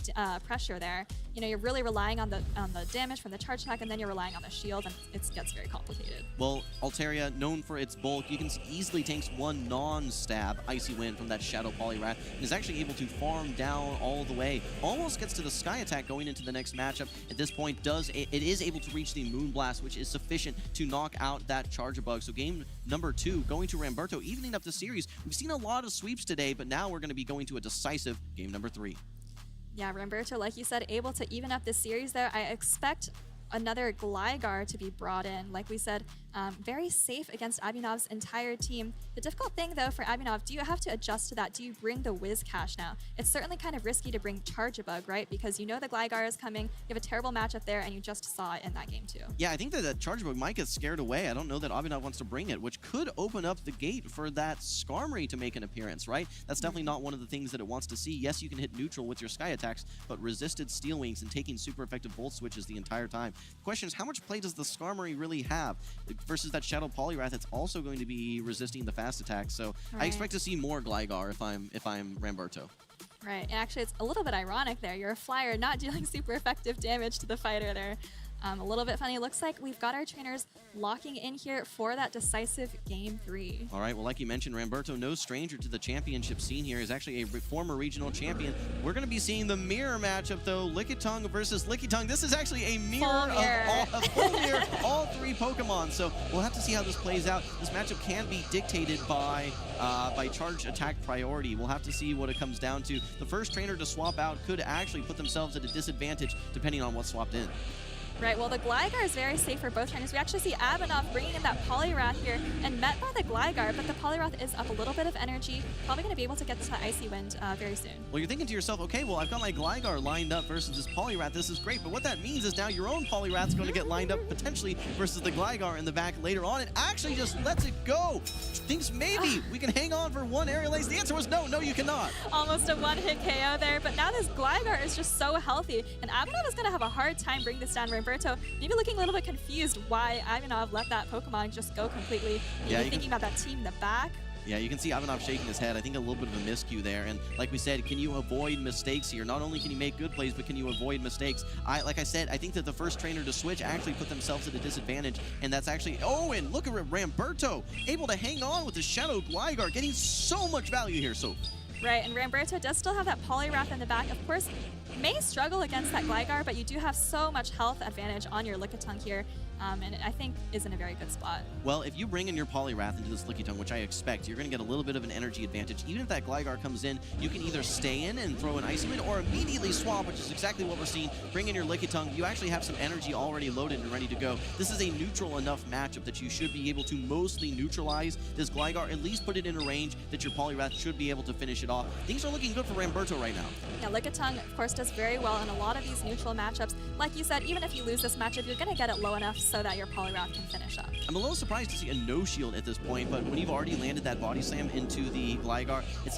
Speaker 10: pressure there, you know, you're really relying on the damage from the charge attack, and then you're relying on the shield, and it gets very complicated.
Speaker 9: Well, Altaria, known for its bulk, you can easily tanks one non-stab Icy Wind from that Shadow Poliwrath, and is actually able to farm down all the way. Almost gets to the Sky Attack going into the next matchup. At this point, it is able to reach the Moonblast, which is sufficient to knock out that Charge-a-Bug. So game number 2, going to Ramberto, evening up the series. We've seen a lot of sweeps today, but now we're going to be going to a decisive game number 3.
Speaker 10: Yeah, Ramberto, like you said, able to even up this series there. I expect another Gligar to be brought in. Like we said, very safe against Abhinav's entire team. The difficult thing, though, for Abhinav, do you have to adjust to that? Do you bring the Whiscash now? It's certainly kind of risky to bring Charge-a-Bug, right? Because you know the Gligar is coming, you have a terrible matchup there, and you just saw it in that game, too.
Speaker 9: Yeah, I think that Charge-a-Bug might get scared away. I don't know that Abhinav wants to bring it, which could open up the gate for that Skarmory to make an appearance, right? That's definitely not one of the things that it wants to see. Yes, you can hit neutral with your Sky attacks, but resisted Steel Wings and taking super effective Volt Switches the entire time. The question is, how much play does the Skarmory really have? Versus that Shadow Poliwrath, it's also going to be resisting the fast attacks. So I expect to see more Gligar if I'm Ramberto.
Speaker 10: Right, and actually it's a little bit ironic there. You're a flyer not dealing super effective damage to the fighter there. A little bit funny. Looks like we've got our trainers locking in here for that decisive game 3.
Speaker 9: All right, well, like you mentioned, Ramberto, no stranger to the championship scene here, is actually a former regional champion. We're going to be seeing the mirror matchup, though, Lickitung versus Lickitung. This is actually a mirror of full mirror, all 3 Pokemon. So we'll have to see how this plays out. This matchup can be dictated by charge attack priority. We'll have to see what it comes down to. The first trainer to swap out could actually put themselves at a disadvantage depending on what's swapped in.
Speaker 10: Right, well, the Gligar is very safe for both trainers. We actually see Abhinav bringing in that Poliwrath here and met by the Gligar, but the Poliwrath is up a little bit of energy. Probably going to be able to get to the Icy Wind very soon.
Speaker 9: Well, you're thinking to yourself, okay, well, I've got my Gligar lined up versus this Poliwrath. This is great, but what that means is now your own Poliwrath's going to get lined up potentially versus the Gligar in the back later on. It actually just lets it go. Thinks maybe we can hang on for one Aerial Ace. The answer was no, you cannot.
Speaker 10: Almost a one-hit KO there, but now this Gligar is just so healthy, and Abhinav is going to have a hard time bringing this down. Ramberto maybe looking a little bit confused why Abhinav let that Pokemon just go completely. Maybe thinking about that team in the back.
Speaker 9: Yeah, you can see Abhinav shaking his head. I think a little bit of a miscue there. And like we said, can you avoid mistakes here? Not only can you make good plays, but can you avoid mistakes? Like I said, I think that the first trainer to switch actually put themselves at a disadvantage. And that's actually... Oh, and look at Ramberto, able to hang on with the Shadow Gligar, getting so much value here. So.
Speaker 10: Right, and Ramberto does still have that Poliwrath in the back. Of course, may struggle against that Gligar, but you do have so much health advantage on your Lickitung here, and I think is in a very good spot.
Speaker 9: Well, if you bring in your Poliwrath into this Lickitung, which I expect, you're going to get a little bit of an energy advantage. Even if that Gligar comes in, you can either stay in and throw an Icy Wind or immediately swap, which is exactly what we're seeing. Bring in your Lickitung. You actually have some energy already loaded and ready to go. This is a neutral enough matchup that you should be able to mostly neutralize this Gligar, at least put it in a range that your Poliwrath should be able to finish it off. Things are looking good for Ramberto right now.
Speaker 10: Yeah, Lickitung, of course, does very well in a lot of these neutral matchups. Like you said, even if you lose this matchup, you're going to get it low enough so that your Poliwrath can finish up.
Speaker 9: I'm a little surprised to see a no shield at this point, but when you've already landed that body slam into the Gligar, it's,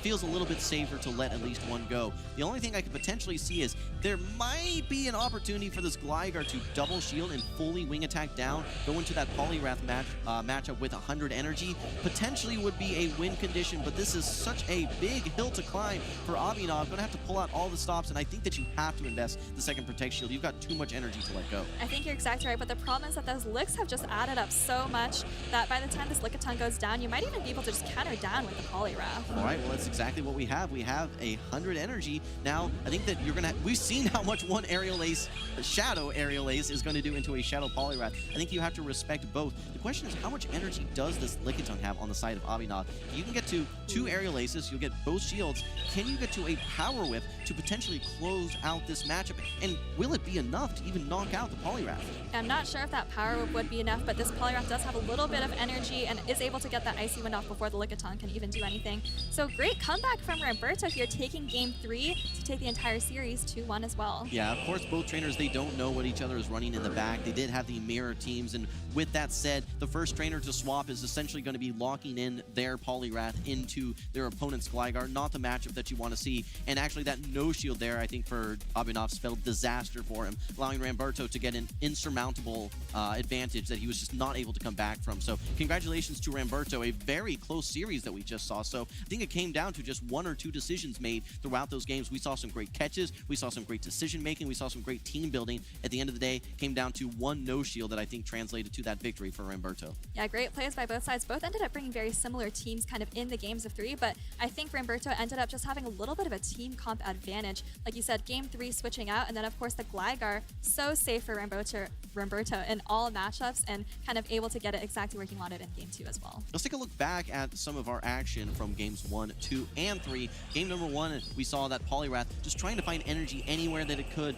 Speaker 9: feels a little bit safer to let at least one go. The only thing I could potentially see is there might be an opportunity for this Gligar to double shield and fully wing attack down, go into that Poliwrath matchup with 100 energy. Potentially would be a win condition, but this is such a big hill to climb for Abhinav. Going to have to pull out all the stops, and I think that you have to invest the second Protect Shield. You've got too much energy to let go.
Speaker 10: I think you're exactly right, but the problem is that those licks have just added up so much that by the time this Lickitung goes down, you might even be able to just counter down with the Poliwrath.
Speaker 9: All right, well, that's exactly what we have. We have 100 energy. Now, I think that you're going to... We've seen how much one Aerial Ace, Shadow Aerial Ace, is going to do into a Shadow Poliwrath. I think you have to respect both. The question is, how much energy does this Lickitung have on the side of Abhinav? If you can get to 2 Aerial Aces, you'll get both shields. Can you get to a Power Whip to potentially close out this matchup? And will it be enough to even knock out the Poliwrath?
Speaker 10: I'm not sure if that Power Whip would be enough, but this Poliwrath does have a little bit of energy and is able to get that Icy Wind off before the Lickitung can even do anything. So great comeback from Ramberto here, taking Game 3 to take the entire series 2-1 as well.
Speaker 9: Yeah, of course, both trainers, they don't know what each other is running in the back. They did have the mirror teams, and with that said, the first trainer to swap is essentially going to be locking in their Poliwrath into their opponent's Gligar, not the matchup that you want to see. And actually, that no shield there, I think, for Abhinav spelled disaster for him, allowing Ramberto to get an insurmountable advantage that he was just not able to come back from. So congratulations to Ramberto, a very close series that we just saw. So I think it came down to just 1 or 2 decisions made throughout those games. We saw some great catches, we saw some great decision making, we saw some great team building. At the end of the day, came down to 1 no shield that I think translated to that victory for Ramberto.
Speaker 10: Yeah, great plays by both sides. Both ended up bringing very similar teams kind of in the games of 3, but I think Ramberto ended up just having a little bit of a team comp advantage. Like you said, Game 3 switching out, and then of course the Gligar, so safe for Ramberto in all matchups, and kind of able to get it exactly where he wanted in Game 2 as well.
Speaker 9: Let's take a look back at some of our action from Games 1, 2, and 3. Game number 1, we saw that Poliwrath just trying to find energy anywhere that it could,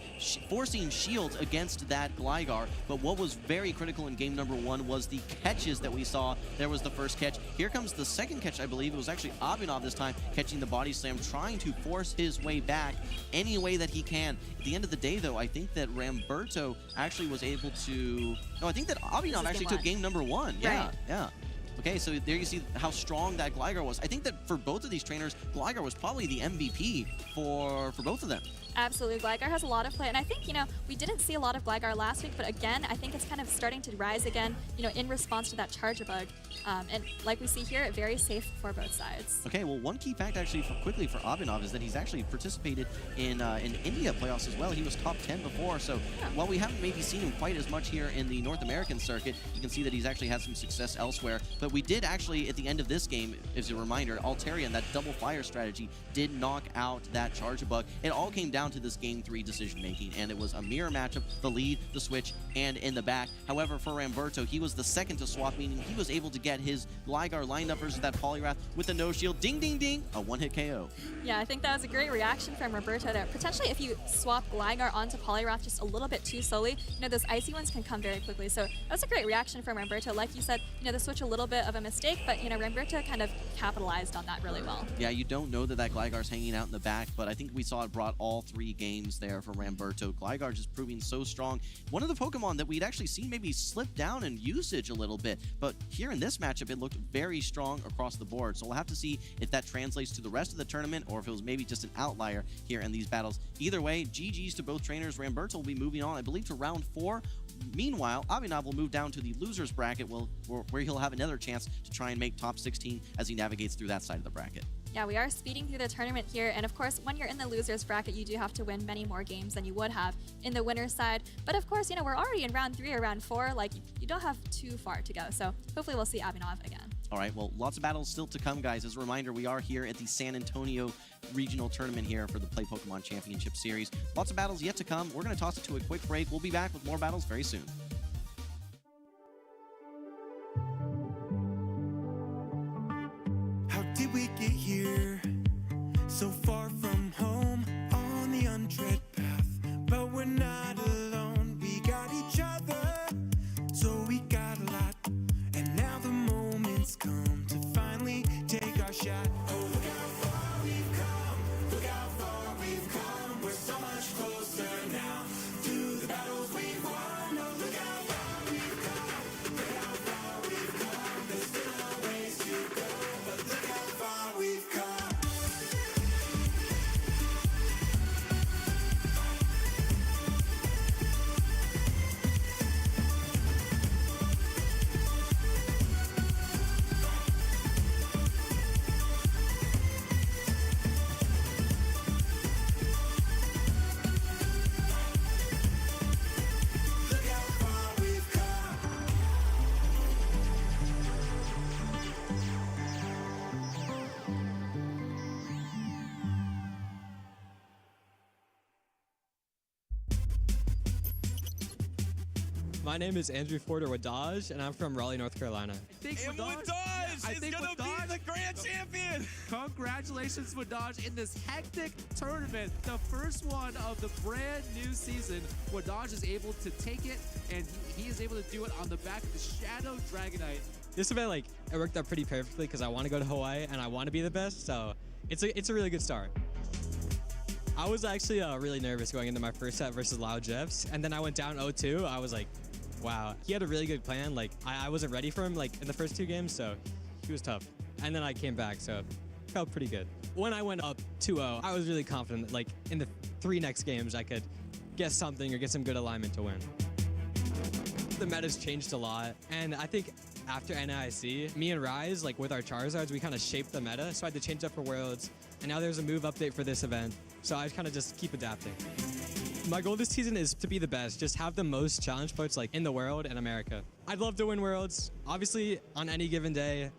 Speaker 9: forcing shields against that Gligar. But what was very critical in game number 1 was the catches that we saw. There was the first catch. Here comes the second catch, I believe. It was actually Abhinav this time catching the body slam, trying to force his way back any way that he can. At the end of the day, though, I think that Ramberto actually was able to... No, I think that Abhinav actually took game number 1. Yeah, yeah. Okay, so there you see how strong that Gligar was. I think that for both of these trainers, Gligar was probably the MVP for both of them.
Speaker 10: Absolutely. Gligar has a lot of play, and I think, we didn't see a lot of Gligar last week, but again, I think it's kind of starting to rise again, in response to that Charger Bug. And like we see here, very safe for both sides.
Speaker 9: Okay, well, one key fact actually quickly for Abhinav is that he's actually participated in India playoffs as well. He was top 10 before, so while we haven't maybe seen him quite as much here in the North American circuit, you can see that he's actually had some success elsewhere. But we did actually, at the end of this game, as a reminder, Altaria, that double fire strategy, did knock out that Charger Bug. It all came down to this Game 3 decision making, and it was a mirror matchup, the lead, the switch, and in the back. However, for Ramberto, he was the second to swap, meaning he was able to get his Gligar lined up versus that Poliwrath with a no shield. Ding, ding, ding, a one-hit KO.
Speaker 10: Yeah, I think that was a great reaction from Ramberto there. Potentially, if you swap Gligar onto Poliwrath just a little bit too slowly, those icy ones can come very quickly. So that was a great reaction from Ramberto. Like you said, the switch a little bit of a mistake, but Ramberto kind of capitalized on that really well.
Speaker 9: Yeah, you don't know that Gligar's hanging out in the back, but I think we saw it brought all 3 games there for Ramberto. Gligar just proving so strong. One of the Pokemon that we'd actually seen maybe slip down in usage a little bit, but here in this matchup, it looked very strong across the board. So we'll have to see if that translates to the rest of the tournament or if it was maybe just an outlier here in these battles. Either way, GG's to both trainers. Ramberto will be moving on, I believe, to round 4. Meanwhile, Abhinav will move down to the losers bracket where he'll have another chance to try and make top 16 as he navigates through that side of the bracket.
Speaker 10: Yeah, we are speeding through the tournament here, and of course, when you're in the losers bracket, you do have to win many more games than you would have in the winner's side. But of course, you know, we're already in round 3 or round 4. Like, you don't have too far to go. So hopefully we'll see Abhinav again.
Speaker 9: All right, well, lots of battles still to come, guys. As a reminder, we are here at the San Antonio Regional Tournament here for the Play Pokemon Championship Series. Lots of battles yet to come. We're going to toss it to a quick break. We'll be back with more battles very soon.
Speaker 2: How did we get here? So far from home, on the untread path. But we're not alone, we got each other. So we got a lot, and now the moment's come to finally take our shot. Oh, look how far we've come, look how far we've come. We're so much closer now to the battles we've won. Oh, look how far we've come, look how far we've come. There's still a ways to go, but look how far we've come.
Speaker 3: My name is Andrew Porter Wadaj, and I'm from Raleigh, North Carolina.
Speaker 8: And Wadaj is going to be the grand champion. Congratulations, Wadaj, in this hectic tournament, the first one of the brand new season. Wadaj is able to take it, and he is able to do it on the back of the Shadow Dragonite.
Speaker 3: This event, it worked out pretty perfectly because I want to go to Hawaii and I want to be the best, so it's a really good start. I was actually really nervous going into my first set versus Lao Jeffs, and then I went down 0-2. I was like, wow. He had a really good plan. I wasn't ready for him in the first 2 games, so he was tough. And then I came back, so it felt pretty good. When I went up 2-0, I was really confident that in the 3 next games I could get something or get some good alignment to win. The meta's changed a lot, and I think after NIC, me and Rise, with our Charizards, we kind of shaped the meta, so I had to change up for Worlds, and now there's a move update for this event, so I kind of just keep adapting. My goal this season is to be the best, just have the most challenge points in the world and America. I'd love to win Worlds. Obviously, on any given day,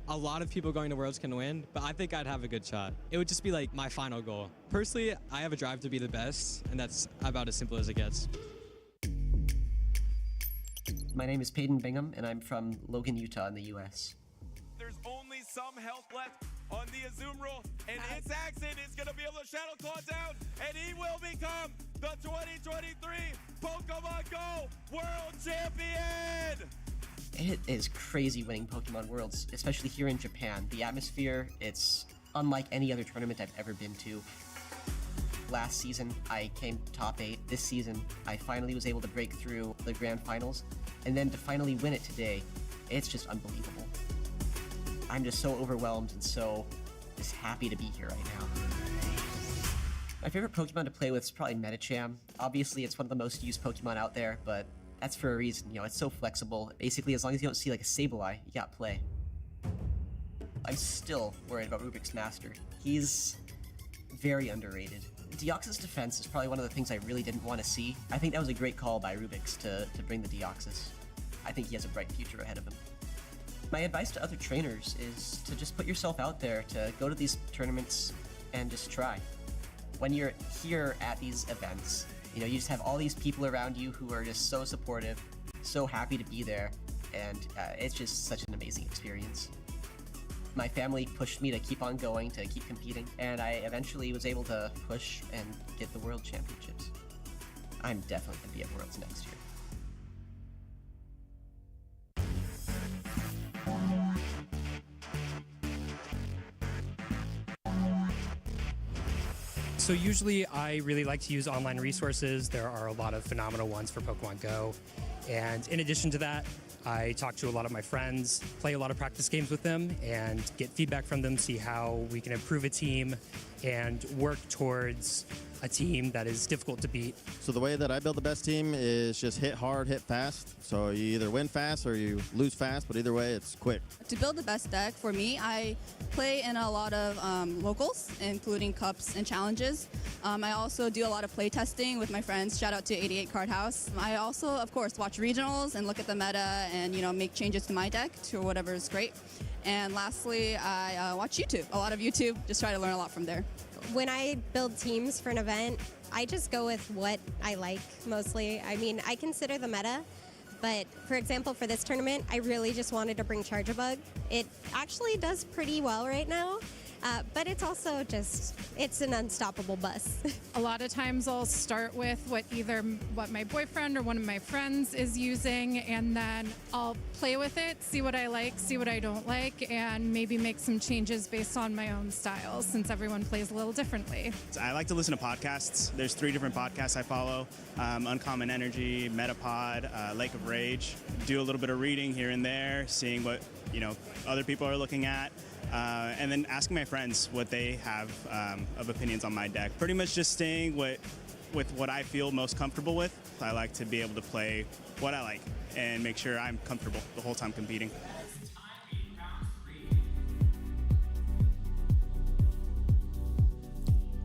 Speaker 3: a lot of people going to Worlds can win, but I think I'd have a good shot. It would just be my final goal. Personally, I have a drive to be the best, and that's about as simple as it gets.
Speaker 5: My name is Peyton Bingham, and I'm from Logan, Utah in the U.S.
Speaker 8: There's only some health left on the Azumarill, and its accent is going to be able to Shadow Claw down, and he will become the 2023 Pokemon Go World Champion!
Speaker 5: It is crazy winning Pokemon Worlds, especially here in Japan. The atmosphere, it's unlike any other tournament I've ever been to. Last season, I came top 8. This season, I finally was able to break through the grand finals, and then to finally win it today, it's just unbelievable. I'm just so overwhelmed and so just happy to be here right now. My favorite Pokemon to play with is probably Medicham. Obviously, it's one of the most used Pokemon out there, but that's for a reason. It's so flexible. Basically, as long as you don't see a Sableye, you got play. I'm still worried about Rubik's Master. He's very underrated. Deoxys defense is probably one of the things I really didn't want to see. I think that was a great call by Rubik's to bring the Deoxys. I think he has a bright future ahead of him. My advice to other trainers is to just put yourself out there, to go to these tournaments and just try. When you're here at these events, you just have all these people around you who are just so supportive, so happy to be there, and it's just such an amazing experience. My family pushed me to keep on going, to keep competing, and I eventually was able to push and get the World Championships. I'm definitely going to be at Worlds next year.
Speaker 24: So usually I really like to use online resources. There are a lot of phenomenal ones for Pokemon Go. And in addition to that,
Speaker 4: I talk to a lot of my friends, play a lot of practice games with them, and get feedback from them, see how we can improve a team and work towards a team that is difficult to beat.
Speaker 7: So the way that I build the best team is just hit hard, hit fast. So you either win fast or you lose fast, but either way, it's quick.
Speaker 11: To build the best deck, for me, I play in a lot of locals, including cups and challenges. I also do a lot of play testing with my friends. Shout out to 88 Card House. I also, of course, watch regionals and look at the meta and, make changes to my deck to whatever is great. And lastly, I watch YouTube. A lot of YouTube, just try to learn a lot from there.
Speaker 13: When I build teams for an event, I just go with what I like mostly. I mean, I consider the meta, but for example, for this tournament, I really just wanted to bring Charge-a-Bug. It actually does pretty well right now. But it's also it's an unstoppable bus.
Speaker 25: A lot of times I'll start with what my boyfriend or one of my friends is using, and then I'll play with it, see what I like, see what I don't like, and maybe make some changes based on my own style, since everyone plays a little differently.
Speaker 26: I like to listen to podcasts. There's 3 different podcasts I follow. Uncommon Energy, Metapod, Lake of Rage. Do a little bit of reading here and there, seeing what other people are looking at. And then asking my friends what they have of opinions on my deck. Pretty much just staying with what I feel most comfortable with. I like to be able to play what I like and make sure I'm comfortable the whole time competing.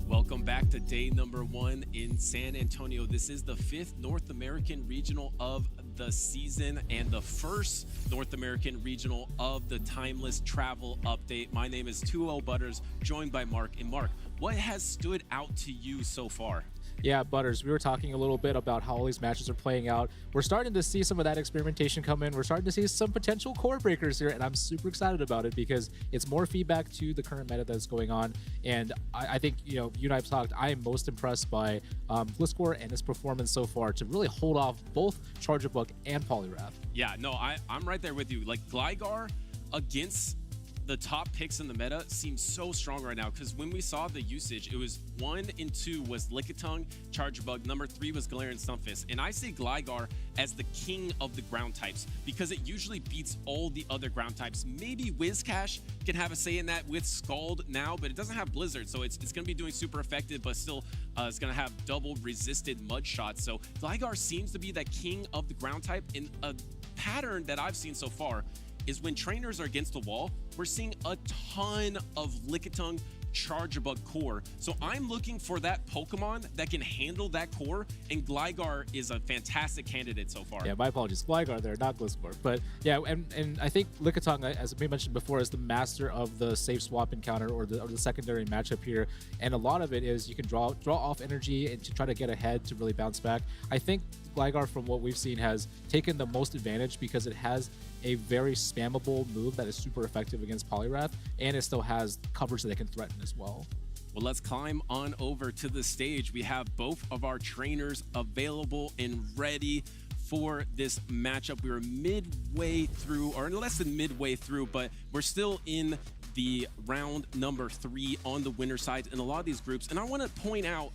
Speaker 6: Welcome back to day number 1 in San Antonio. This is the 5th North American Regional of the season and the first North American Regional of the Timeless Travel Update. My name is 2L Butters, joined by Mark. And Mark, what has stood out to you so far?
Speaker 14: Yeah, Butters, we were talking a little bit about how all these matches are playing out. We're starting to see some of that experimentation come in. We're starting to see some potential core breakers here, and I'm super excited about it because it's more feedback to the current meta that's going on. And I think, you and I have talked, I am most impressed by Gliscor and his performance so far to really hold off both Charge-a-Bug and Poliwrath.
Speaker 6: Yeah, no, I'm right there with you. Like, Gligar against the top picks in the meta seems so strong right now, because when we saw the usage, it was 1 and 2 was Lickitung, Charge-a-Bug, number 3 was Galarian Stunfisk. And I see Gligar as the king of the ground types because it usually beats all the other ground types. Maybe Whiscash can have a say in that with Scald now, but it doesn't have Blizzard, so it's going to be doing super effective, but still it's going to have double resisted mud shots. So Gligar seems to be that king of the ground type, in a pattern that I've seen so far is when trainers are against the wall, we're seeing a ton of Lickitung, Charge-a-Bug core. So I'm looking for that Pokemon that can handle that core, and Gligar is a fantastic candidate so far.
Speaker 14: Yeah, my apologies. Gligar there, not Gliscor. But yeah, and I think Lickitung, as we mentioned before, is the master of the safe swap encounter or the secondary matchup here. And a lot of it is you can draw off energy and to try to get ahead to really bounce back. I think Gligar, from what we've seen, has taken the most advantage because it has a very spammable move that is super effective against Poliwrath, and it still has coverage that it can threaten as well.
Speaker 6: Well, let's climb on over to the stage. We have both of our trainers available and ready for this matchup. We were midway through, or less than midway through, but we're still in the round number 3 on the winner side in a lot of these groups. And I want to point out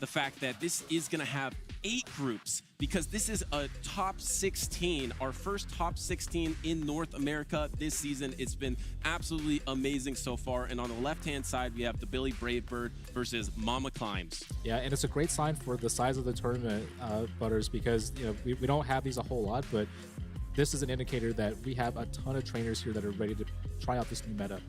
Speaker 6: the fact that this is going to have 8 groups, because this is a top 16, our first top 16 in North America this season. It's been absolutely amazing so far. And on the left-hand side, we have the Billy Bravebird versus Mama Climbs.
Speaker 14: Yeah, and it's a great sign for the size of the tournament, Butters, because we don't have these a whole lot, but this is an indicator that we have a ton of trainers here that are ready to try out this new meta.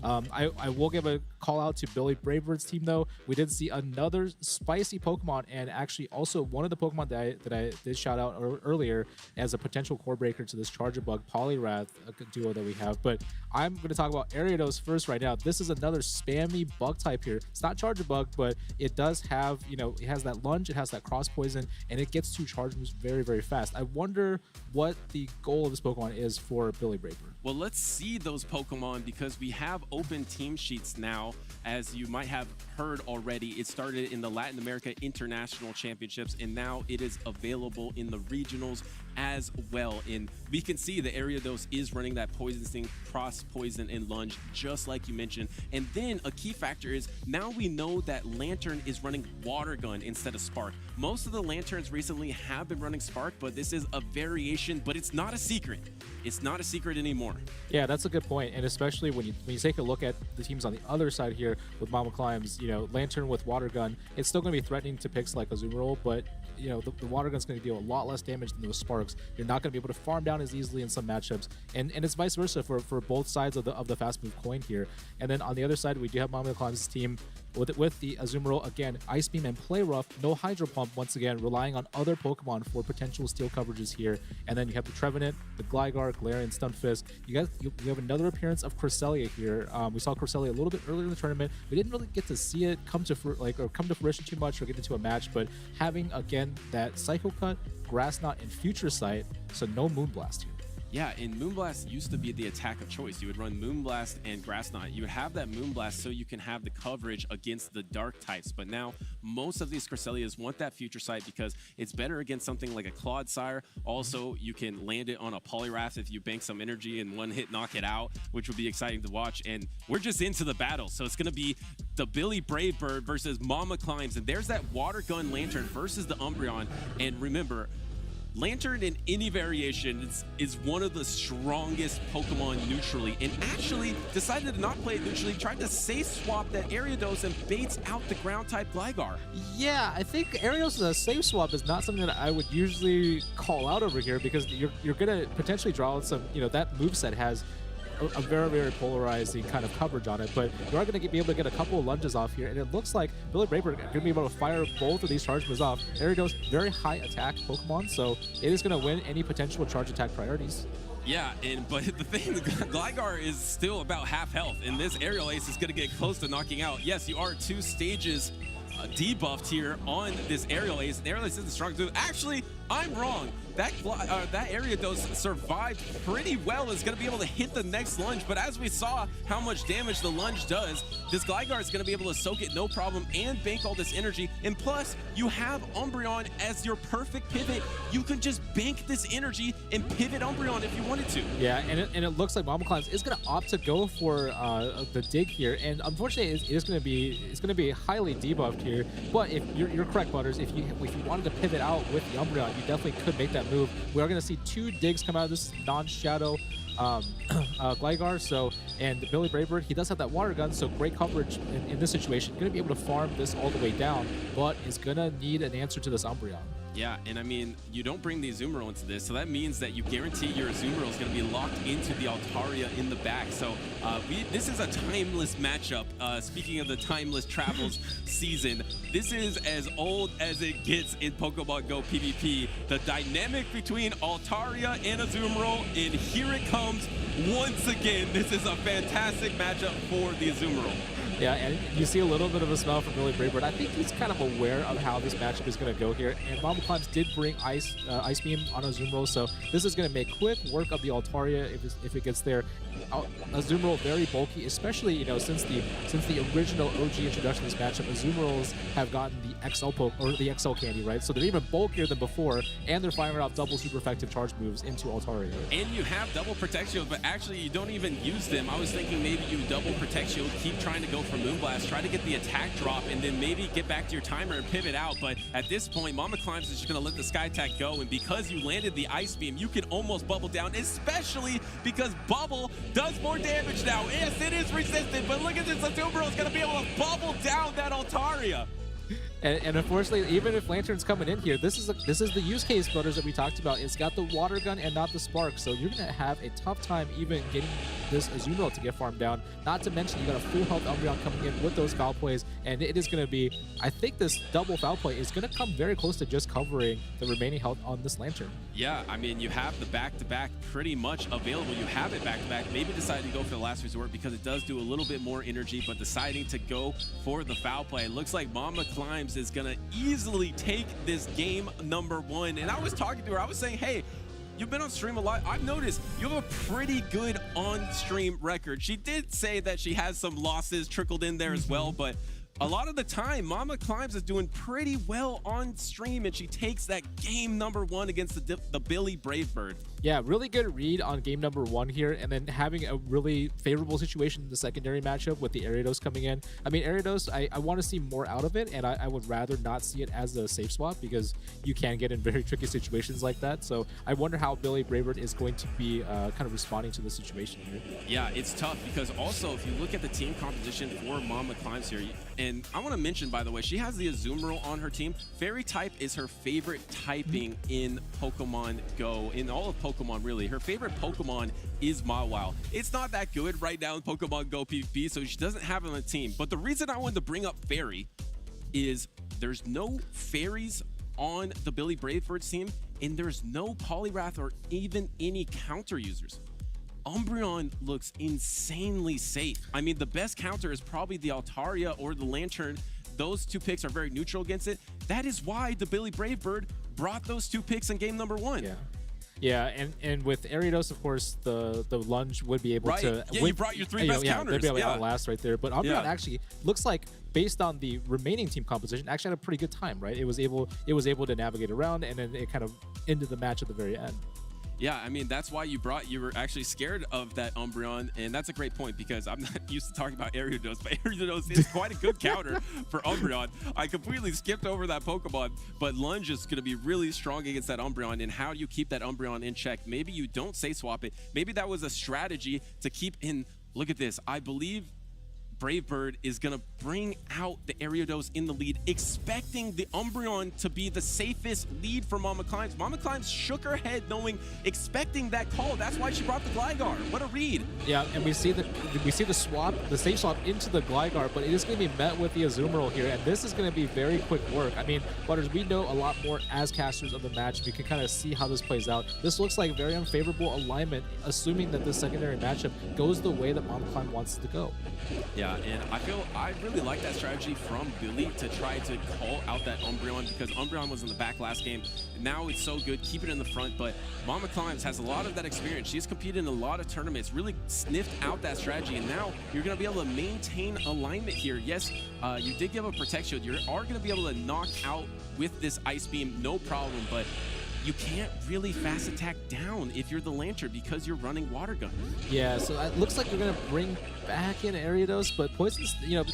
Speaker 14: I will give a call out to Billy Bravebird's team, though. We did see another spicy Pokemon, and actually also one of the Pokemon that I did shout out earlier as a potential core breaker to this Charge-a-Bug Poliwrath duo that we have. But I'm going to talk about Ariados first right now. This is another spammy bug type here. It's not Charge-a-Bug, but it does have, it has that lunge, it has that cross poison, and it gets 2 charge moves very, very fast. I wonder what the goal of this Pokemon is for Billy Bravebird.
Speaker 6: Well, let's see those Pokemon because we have open team sheets now. As you might have heard already, it started in the Latin America International Championships, and now it is available in the regionals as well. And we can see the Ariados is running that Poison Sting, Cross Poison, and Lunge, just like you mentioned. And then a key factor is now we know that Lantern is running Water Gun instead of Spark. Most of the Lanterns recently have been running Spark, but this is a variation, but it's not a secret. It's not a secret anymore.
Speaker 14: Yeah, that's a good point, and especially when you take a look at the teams on the other side here with Mama Climbs, Lantern with Water Gun, it's still going to be threatening to picks like Azumarill, but the Water Gun's going to deal a lot less damage than those Sparks. You're not going to be able to farm down as easily in some matchups, and it's vice versa for both sides of the fast move coin here. And then on the other side, we do have Mama Climbs' team with the Azumarill, again, Ice Beam and Play Rough, no Hydro Pump, once again, relying on other Pokemon for potential steal coverages here. And then you have the Trevenant, the Gligar, Galarian, Stunfisk. You have another appearance of Cresselia here. We saw Cresselia a little bit earlier in the tournament. We didn't really get to see it come to fruition too much or get into a match, but having, again, that Psycho Cut, Grass Knot, and Future Sight, so no Moonblast here.
Speaker 6: Yeah, and Moonblast used to be the attack of choice. You would run Moonblast and Grass Knot. You would have that Moonblast so you can have the coverage against the dark types. But now, most of these Cresselias want that Future Sight because it's better against something like a Clodsire. Also, you can land it on a Poliwrath if you bank some energy and one hit knock it out, which would be exciting to watch. And we're just into the battle. So it's going to be the Billy Bravebird versus Mama Climbs. And there's that Water Gun Lantern versus the Umbreon. And remember, Lantern in any variation is one of the strongest Pokemon neutrally, and actually decided to not play it neutrally, tried to safe swap that Ariados and baits out the ground type Gligar.
Speaker 14: Yeah, I think Ariados as a safe swap is not something that I would usually call out over here because you're going to potentially draw out some, that moveset has a very, very polarizing kind of coverage on it, but you are going to be able to get a couple of lunges off here, and it looks like Billy Bravebird going to be able to fire both of these charge moves off. Ariados, very high attack Pokemon, so it is going to win any potential charge attack priorities.
Speaker 6: Yeah, but the thing, Gligar is still about half health, and this Aerial Ace is going to get close to knocking out. Yes, you are 2 stages debuffed here on this Aerial Ace. The Aerial Ace is the strongest move. Actually, I'm wrong. That Ariados survived pretty well. Is going to be able to hit the next lunge, but as we saw how much damage the lunge does, this Gligar is going to be able to soak it no problem and bank all this energy. And plus, you have Umbreon as your perfect pivot. You can just bank this energy and pivot Umbreon if you wanted to.
Speaker 14: Yeah, and it looks like Mama Climbs is going to opt to go for the dig here, and unfortunately, it's going to be highly debuffed here. But if you're correct, Butters, if you wanted to pivot out with the Umbreon, you definitely could make that move. We are going to see 2 digs come out of this non-shadow Gligar, and Billy Bravebird, he does have that Water Gun, so great coverage in this situation. Going to be able to farm this all the way down, but is going to need an answer to this Umbreon.
Speaker 6: Yeah, and I mean, you don't bring the Azumarill into this, so that means that you guarantee your Azumarill is going to be locked into the Altaria in the back. So this is a timeless matchup. Speaking of the timeless travels season, this is as old as it gets in Pokemon Go PvP. The dynamic between Altaria and Azumarill, and here it comes once again. This is a fantastic matchup for the Azumarill.
Speaker 14: Yeah, and you see a little bit of a smell from Billy Bravebird. I think he's kind of aware of how this matchup is going to go here. And Mama Climbs did bring Ice Beam on Azumarill, so this is going to make quick work of the Altaria if it gets there. Azumarill very bulky, especially since the original OG introduction of this matchup. Azumarills have gotten the XL or the XL candy, right? So they're even bulkier than before, and they're firing off double super effective charge moves into Altaria.
Speaker 6: And you have double Protect Shield, but actually you don't even use them. I was thinking maybe you double Protect Shield, keep trying to go for Moonblast, try to get the attack drop, and then maybe get back to your timer and pivot out. But at this point, Mama Climbs is just going to let the Sky Attack go, and because you landed the Ice Beam, you can almost bubble down, especially because Bubble does more damage now. Yes, it is resistant, but look at this. Azumarill is going to be able to bubble down that Altaria.
Speaker 14: And unfortunately, even if Lantern's coming in here, this is the use case, Butters, that we talked about. It's got the Water Gun and not the Spark, so you're going to have a tough time even getting this Azumarill to get farmed down. Not to mention, you got a full health Umbreon coming in with those foul plays, and it is going to be, I think this double foul play is going to come very close to just covering the remaining health on this Lantern.
Speaker 6: Yeah, I mean, you have the back-to-back pretty much available. You have it back-to-back. Maybe deciding to go for the last resort because it does do a little bit more energy, but deciding to go for the foul play. It looks like Mama Climbs is going to easily take this game number 1. And I was talking to her. I was saying, hey, you've been on stream a lot. I've noticed you have a pretty good on-stream record. She did say that she has some losses trickled in there as well, but a lot of the time, Mama Climbs is doing pretty well on stream, and she takes that game number 1 against the Billy Bravebird.
Speaker 14: Yeah, really good read on game number 1 here, and then having a really favorable situation in the secondary matchup with the Ariados coming in. I mean, Ariados, I want to see more out of it, and I would rather not see it as a safe swap because you can get in very tricky situations like that. So I wonder how Billy Bravebird is going to be kind of responding to the situation here.
Speaker 6: Yeah, it's tough because also if you look at the team composition for Mama Climbs here, and I want to mention, by the way, she has the Azumarill on her team. Fairy type is her favorite typing in Pokemon Go, in all of Pokemon, really. Her favorite Pokemon is Mawile. It's not that good right now in Pokemon Go PvP, so she doesn't have it on the team. But the reason I wanted to bring up Fairy is there's no Fairies on the Billy Bravebird's team, and there's no Poliwrath or even any counter users. Umbreon looks insanely safe. I mean, the best counter is probably the Altaria or the Lantern. Those 2 picks are very neutral against it. That is why the Billy Bravebird brought those 2 picks in game number 1.
Speaker 14: Yeah, and with Ariados, of course, the lunge would be able to...
Speaker 6: Yeah, you brought your 3 best counters.
Speaker 14: They'd be able to outlast right there. But Umbreon actually looks like, based on the remaining team composition, actually had a pretty good time, right? It was able to navigate around, and then it kind of ended the match at the very end.
Speaker 6: Yeah, I mean, that's why you were actually scared of that Umbreon, and that's a great point because I'm not used to talking about Ariados, but Ariados is quite a good counter for Umbreon. I completely skipped over that Pokemon, but Lunge is going to be really strong against that Umbreon, and how do you keep that Umbreon in check? Maybe you don't say swap it. Maybe that was a strategy to keep in. Look at this. I believe Bravebird is going to bring out the Ariados in the lead, expecting the Umbreon to be the safest lead for Mama Climbs. Mama Climbs shook her head expecting that call. That's why she brought the Gligar. What a read.
Speaker 14: Yeah, and we see the swap, the safe swap into the Gligar, but it is going to be met with the Azumarill here, and this is going to be very quick work. I mean, Butters, we know a lot more as casters of the match. We can kind of see how this plays out. This looks like very unfavorable alignment, assuming that this secondary matchup goes the way that Mama Climb wants it to go.
Speaker 6: Yeah, and I really like that strategy from Billy to try to call out that Umbreon because Umbreon was in the back last game. Now it's so good, keep it in the front, but Mama Climbs has a lot of that experience. She's competed in a lot of tournaments, really sniffed out that strategy, and now you're going to be able to maintain alignment here. Yes, you did give a Protect Shield. You are going to be able to knock out with this Ice Beam, no problem, but you can't really fast attack down if you're the Lantern because you're running Water Gun.
Speaker 14: Yeah, so it looks like you're going to bring back in Ariados, but Poison,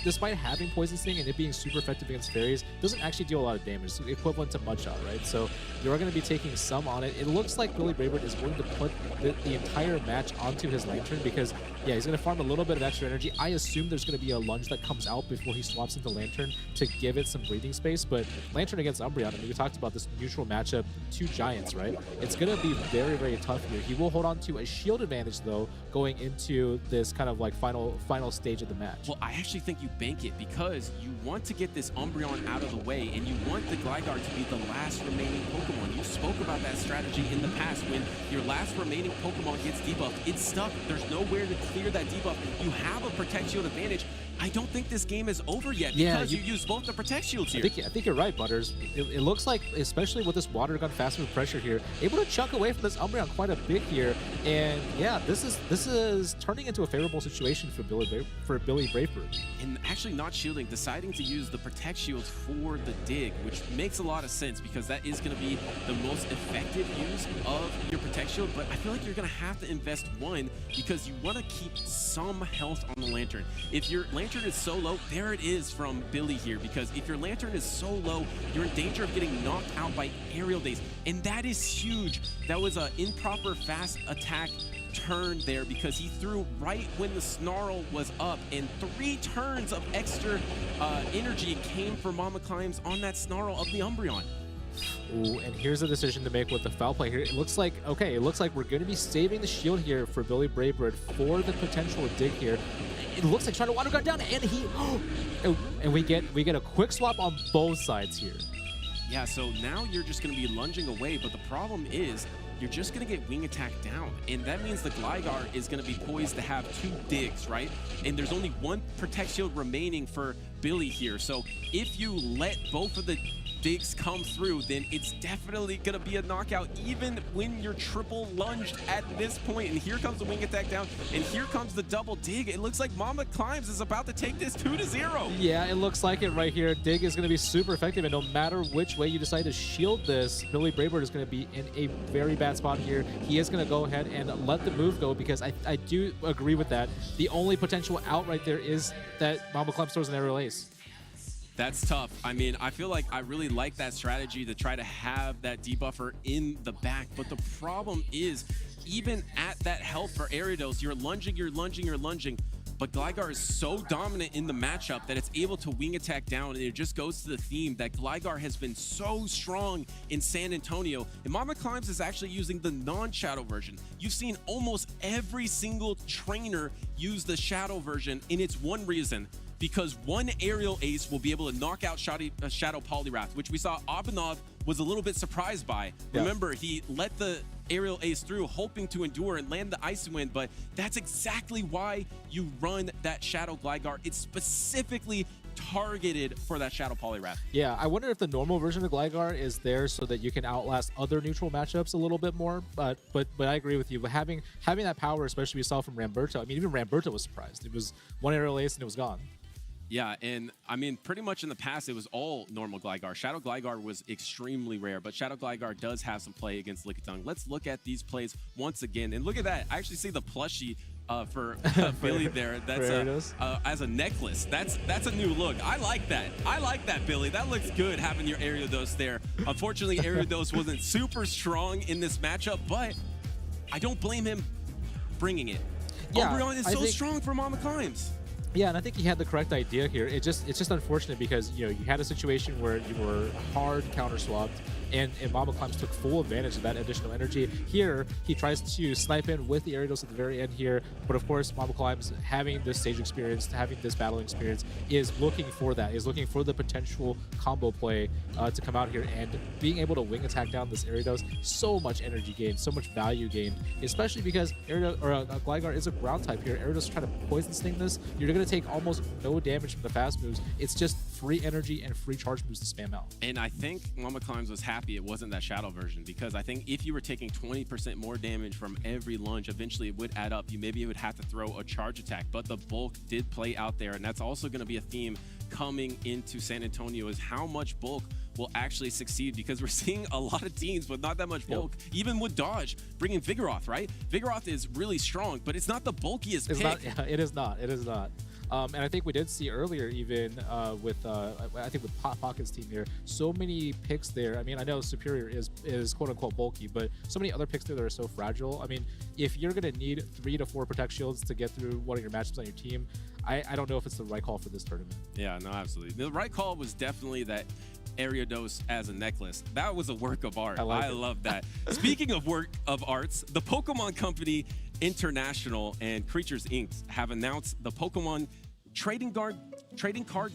Speaker 14: despite having Poison Sting and it being super effective against Fairies, doesn't actually deal a lot of damage. It's equivalent to Mudshot, right? So you're going to be taking some on it. It looks like Billy Bravebird is going to put the entire match onto his Lantern because, yeah, he's going to farm a little bit of extra energy. I assume there's going to be a lunge that comes out before he swaps into Lantern to give it some breathing space, but Lantern against Umbreon, I mean, we talked about this neutral matchup, 2 giants, right? It's going to be very, very tough here. He will hold on to a shield advantage, though, going into this kind of like final stage of the match.
Speaker 6: Well, I actually think you bank it because you want to get this Umbreon out of the way and you want the Gligar to be the last remaining Pokemon. You spoke about that strategy in the past. When your last remaining Pokemon gets debuffed, it's stuck. There's nowhere to clear that debuff. You have a Protect Shield advantage. I don't think this game is over yet because you use both the Protect Shields here.
Speaker 14: I think you're right, Butters. It looks like, especially with this Water Gun fast move pressure here, able to chunk away from this Umbreon quite a bit here. And yeah, this is turning into a favorable situation for Billy Bravebird.
Speaker 6: And actually not shielding, deciding to use the Protect Shields for the dig, which makes a lot of sense because that is going to be the most effective use of your Protect Shield. But I feel like you're going to have to invest one because you want to keep some health on the Lantern. If your Lantern is so low, there it is from Billy here, because if your Lantern is so low, you're in danger of getting knocked out by Aerial Daze, and that is huge. That was an improper fast attack turn there because he threw right when the Snarl was up, and 3 turns of extra energy came for Mama Climbs on that Snarl of the Umbreon.
Speaker 14: Ooh, and here's a decision to make with the foul play here. It looks like, okay, it looks like we're going to be saving the shield here for Billy Bravebird for the potential dig here. It looks like trying to Water Gun down, and he, and we get a quick swap on both sides here.
Speaker 6: Yeah, so now you're just going to be lunging away, but the problem is you're just going to get Wing Attack down, and that means the Gligar is going to be poised to have 2 digs, right? And there's only 1 Protect Shield remaining for Billy here, so if you let both of the digs come through, then it's definitely going to be a knockout, even when you're triple lunged at this point. And here comes the wing attack down, and here comes the double dig. It looks like Mama Climbs is about to take this 2-0.
Speaker 14: Yeah, it looks like it right here. Dig is going to be super effective, and no matter which way you decide to shield this, Billy Braybird is going to be in a very bad spot here. He is going to go ahead and let the move go, because I do agree with that. The only potential out right there is that Mama Climbs throws an aerial ace.
Speaker 6: That's tough. I mean, I feel like I really like that strategy to try to have that debuffer in the back. But the problem is, even at that health for Ariados, you're lunging. But Gligar is so dominant in the matchup that it's able to wing attack down, and it just goes to the theme that Gligar has been so strong in San Antonio. And Mama Climbs is actually using the non-Shadow version. You've seen almost every single trainer use the Shadow version, and it's one reason. Because one aerial ace will be able to knock out Shadow Poliwrath, which we saw Abhinav was a little bit surprised by. Yeah. Remember, he let the aerial ace through, hoping to endure and land the Icy Wind, but that's exactly why you run that Shadow Gligar. It's specifically targeted for that Shadow Poliwrath.
Speaker 14: Yeah, I wonder if the normal version of Gligar is there so that you can outlast other neutral matchups a little bit more. But I agree with you. But having that power, especially we saw from Ramberto. I mean, even Ramberto was surprised. It was one aerial ace and it was gone.
Speaker 6: Yeah, and I mean, pretty much in the past, it was all normal Gligar. Shadow Gligar was extremely rare, but Shadow Gligar does have some play against Lickitung. Let's look at these plays once again. And look at that. I actually see the plushie for Billy there. That's as a necklace. That's a new look. I like that. I like that, Billy. That looks good, having your Ariados there. Unfortunately, Ariados wasn't super strong in this matchup, but I don't blame him bringing it.
Speaker 14: Yeah,
Speaker 6: Umbreon is so strong for Mama Climbs.
Speaker 14: Yeah, and I think he had the correct idea here. It's just unfortunate because, you know, you had a situation where you were hard counter swapped, and Mama Climbs took full advantage of that additional energy. Here, he tries to snipe in with the Ariados at the very end here, but of course, Mama Climbs, having this stage experience, having this battling experience, is looking for that, is looking for the potential combo play to come out here, and being able to wing attack down this Ariados, so much energy gain, so much value gain, especially because Gligar is a ground type here. Ariados trying to poison sting this, you're going to take almost no damage from the fast moves. It's just free energy and free charge moves to spam out.
Speaker 6: And I think Mama Climbs was happy it wasn't that Shadow version, because I think if you were taking 20% more damage from every lunge, eventually it would add up. You maybe would have to throw a charge attack, but the bulk did play out there, and that's also going to be a theme coming into San Antonio, is how much bulk will actually succeed, because we're seeing a lot of teams with not that much bulk, even with Dodge bringing Vigoroth, right? Vigoroth is really strong, but it's not the bulkiest pick.
Speaker 14: It is not. And I think we did see earlier, even with I think with Pocket's team here, so many picks there. I mean, I know Superior is quote unquote bulky, but so many other picks there that are so fragile. I mean, if you're gonna need 3 to 4 Protect Shields to get through one of your matchups on your team, I don't know if it's the right call for this tournament.
Speaker 6: Yeah, no, absolutely. The right call was definitely that Ariados as a necklace. That was a work of art. I love that. Speaking of work of arts, the Pokemon Company International and Creatures Inc. have announced the Pokemon Trading Card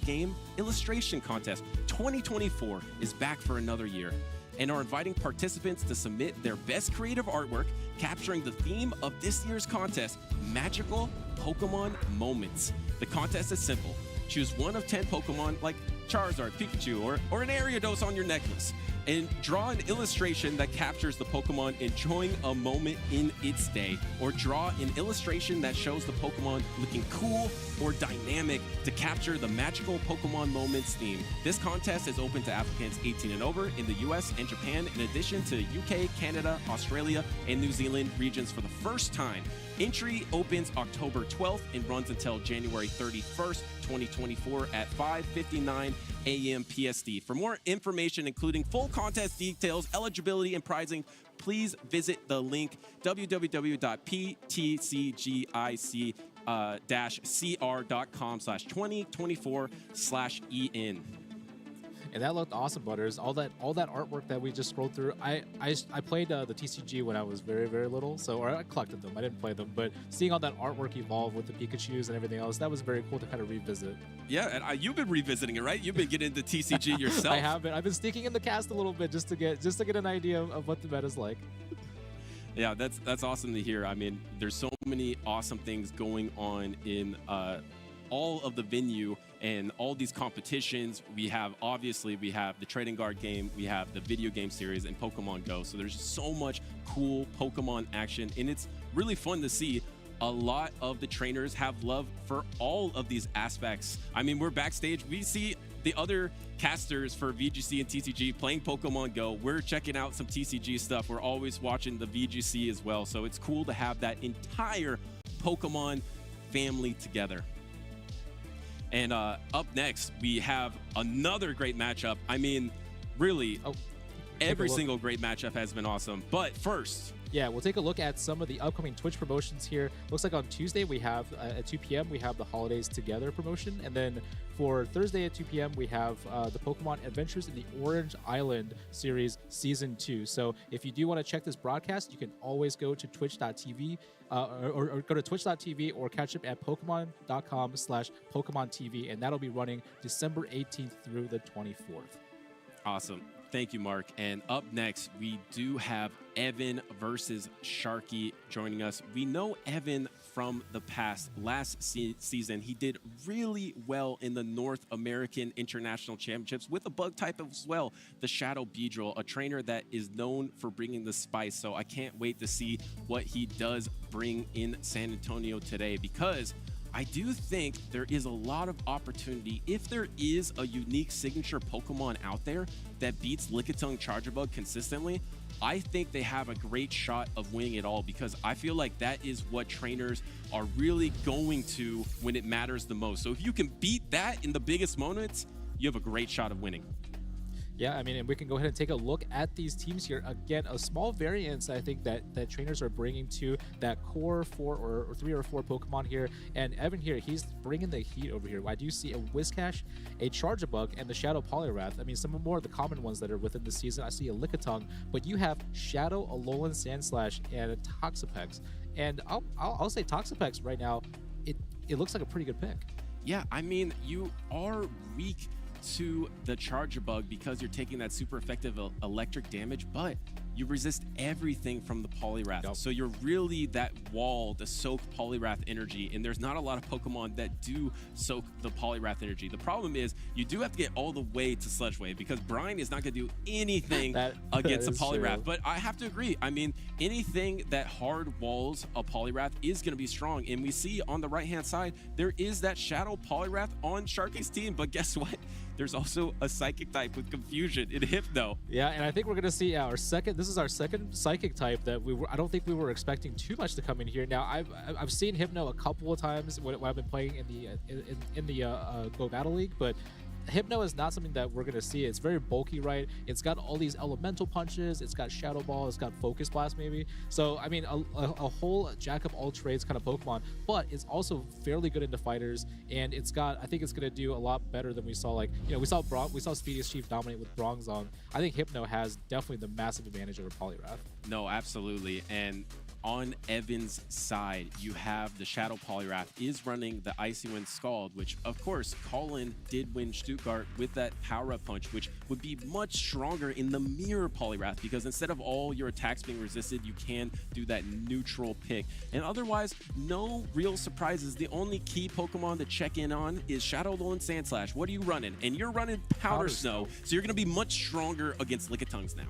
Speaker 6: Game Illustration Contest 2024 is back for another year, and are inviting participants to submit their best creative artwork capturing the theme of this year's contest, magical Pokemon moments. The contest is simple. Choose one of 10 Pokemon like Charizard, Pikachu, or an Ariados on your necklace, and draw an illustration that captures the Pokemon enjoying a moment in its day, or draw an illustration that shows the Pokemon looking cool or dynamic to capture the magical Pokemon moments theme. This contest is open to applicants 18 and over in the US and Japan, in addition to UK, Canada, Australia, and New Zealand regions for the first time. Entry opens October 12th and runs until January 31st, 2024 at 5:59 a.m. PST. For more information, including full contest details, eligibility, and pricing, please visit the link www.ptcgi-cr.com/2024/EN.
Speaker 14: And that looked awesome, Butters. All that artwork that we just scrolled through. I played the TCG when I was very, very little, or I collected them. I didn't play them, but seeing all that artwork evolve with the Pikachus and everything else, that was very cool to kind of revisit.
Speaker 6: Yeah, and you've been revisiting it, right? You've been getting into TCG yourself.
Speaker 14: I have been. I've been sneaking in the cast a little bit just to get an idea of what the meta's like.
Speaker 6: Yeah, that's awesome to hear. I mean, there's so many awesome things going on in all of the venue and all these competitions. We have the trading card game, we have the video game series, and Pokemon Go. So there's so much cool Pokemon action, and it's really fun to see. A lot of the trainers have love for all of these aspects. I mean, we're backstage, we see the other casters for VGC and TCG playing Pokemon Go. We're checking out some TCG stuff. We're always watching the VGC as well. So it's cool to have that entire Pokemon family together. And up next, we have another great matchup. I mean, really, every single great matchup has been awesome. But first,
Speaker 14: yeah, we'll take a look at some of the upcoming Twitch promotions here. Looks like on Tuesday we have at 2 p.m. we have the Holidays Together promotion, and then for Thursday at 2 p.m. we have the Pokemon Adventures in the Orange Island series Season 2. So if you do want to check this broadcast, you can always go to twitch.tv or go to twitch.tv or catch up at pokemon.com/PokemonTV, and that'll be running December 18th through the 24th.
Speaker 6: Awesome. Thank you, Mark. And up next, we do have Evan versus Sharky joining us. We know Evan from the past. Last season, he did really well in the North American International Championships with a bug type as well, the Shadow Beedrill, a trainer that is known for bringing the spice. So I can't wait to see what he does bring in San Antonio today, because I do think there is a lot of opportunity. If there is a unique signature Pokemon out there that beats Lickitung Charjabug consistently, I think they have a great shot of winning it all, because I feel like that is what trainers are really going to when it matters the most. So if you can beat that in the biggest moments, you have a great shot of winning.
Speaker 14: Yeah, I mean, and we can go ahead and take a look at these teams here. Again, a small variance, I think, that trainers are bringing to that core 4 or 3 or 4 Pokemon here. And Evan here, he's bringing the heat over here. I do see a Whiscash, a Charjabug, and the Shadow Poliwrath. I mean, some more of the common ones that are within the season. I see a Lickitung, but you have Shadow, Alolan Sandslash, and a Toxapex. And I'll say Toxapex right now, it looks like a pretty good pick.
Speaker 6: Yeah, I mean, you are weak to the Charjabug because you're taking that super effective electric damage, but you resist everything from the Poliwrath. Yep. So you're really that wall to soak Poliwrath energy, and there's not a lot of Pokemon that do soak the Poliwrath energy. The problem is you do have to get all the way to Sludge Wave, because Brine is not going to do anything against a Poliwrath. True. But I have to agree. I mean, anything that hard walls a Poliwrath is going to be strong, and we see on the right-hand side, there is that Shadow Poliwrath on Sharky's team, but guess what? There's also a Psychic type with Confusion in Hypno.
Speaker 14: Yeah, and I think we're going to see this is our second Psychic type that I don't think we were expecting too much to come in here. Now, I've seen Hypno a couple of times when I've been playing in the Go Battle League, but Hypno is not something that we're going to see. It's very bulky, right? It's got all these elemental punches. It's got Shadow Ball. It's got Focus Blast, maybe. So, I mean, a whole jack of all trades kind of Pokemon, but it's also fairly good into fighters, and I think it's going to do a lot better than we saw. Like, we saw Speediest Chief dominate with Bronzong. I think Hypno has definitely the massive advantage over Poliwrath.
Speaker 6: No, absolutely. And on Evan's side, you have the Shadow Poliwrath is running the Icy Wind Scald, which, of course, Colin did win Stuttgart with that Power-Up Punch, which would be much stronger in the Mirror Poliwrath, because instead of all your attacks being resisted, you can do that neutral pick. And otherwise, no real surprises. The only key Pokemon to check in on is Shadow Alolan Sandslash. What are you running? And you're running Powder Snow, so you're going to be much stronger against Lickitungs now.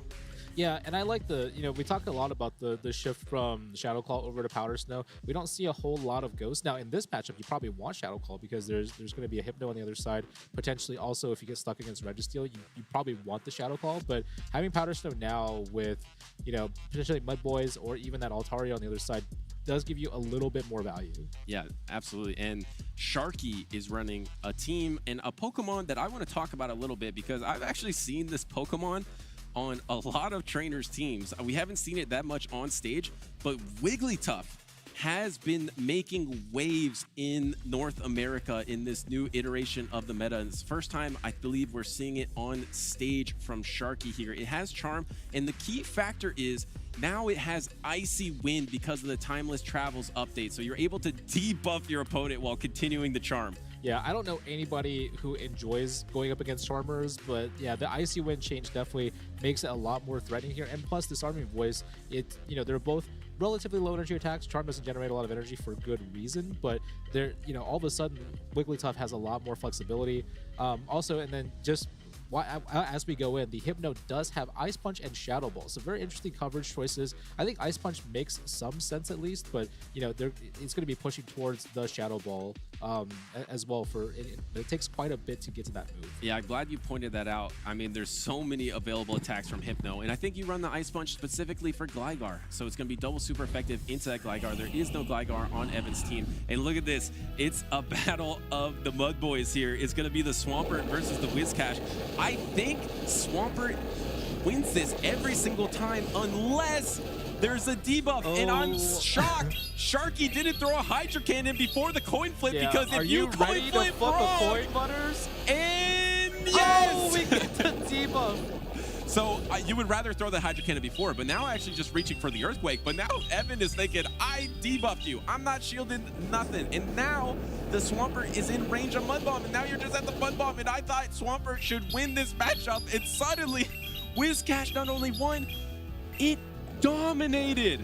Speaker 14: Yeah, and I like we talk a lot about the shift from Shadow Claw over to Powder Snow. We don't see a whole lot of Ghosts. Now, in this matchup, you probably want Shadow Claw because there's going to be a Hypno on the other side. Potentially, also, if you get stuck against Registeel, you probably want the Shadow Claw. But having Powder Snow now with, potentially Mud Boys or even that Altaria on the other side does give you a little bit more value.
Speaker 6: Yeah, absolutely. And Sharky is running a team and a Pokemon that I want to talk about a little bit, because I've actually seen this Pokemon on a lot of trainers' teams. We haven't seen it that much on stage, but Wigglytuff has been making waves in North America in this new iteration of the meta. And it's the first time I believe we're seeing it on stage from Sharky here. It has Charm, and the key factor is now it has Icy Wind because of the Timeless Travels update. So you're able to debuff your opponent while continuing the Charm.
Speaker 14: Yeah, I don't know anybody who enjoys going up against Charmers, but yeah, the Icy Wind change definitely makes it a lot more threatening here. And plus, Disarming Voice, they're both relatively low energy attacks. Charm doesn't generate a lot of energy for good reason, but there, all of a sudden, Wigglytuff has a lot more flexibility. Also, and then just as we go in, the Hypno does have Ice Punch and Shadow Ball. So very interesting coverage choices. I think Ice Punch makes some sense at least, but it's going to be pushing towards the Shadow Ball as well. It takes quite a bit to get to that move.
Speaker 6: Yeah, I'm glad you pointed that out. I mean, there's so many available attacks from Hypno, and I think you run the Ice Punch specifically for Gligar, so it's going to be double super effective into that Gligar. There is no Gligar on Evan's team, and look at this. It's a battle of the Mud Boys here. It's going to be the Swampert versus the Whiscash. I think Swampert wins this every single time unless there's a debuff, and I'm shocked Sharky didn't throw a Hydro Cannon before the coin flip, because if you coin flip wrong,
Speaker 14: a coin, Butters?
Speaker 6: And yes!
Speaker 14: We get the debuff.
Speaker 6: So you would rather throw the Hydro Cannon before, but now actually just reaching for the Earthquake. But now Evan is thinking, I debuffed you. I'm not shielding nothing. And now the Swampert is in range of Mud Bomb, and now you're just at the Mud Bomb. And I thought Swampert should win this matchup, and suddenly Whiscash not only won, it dominated.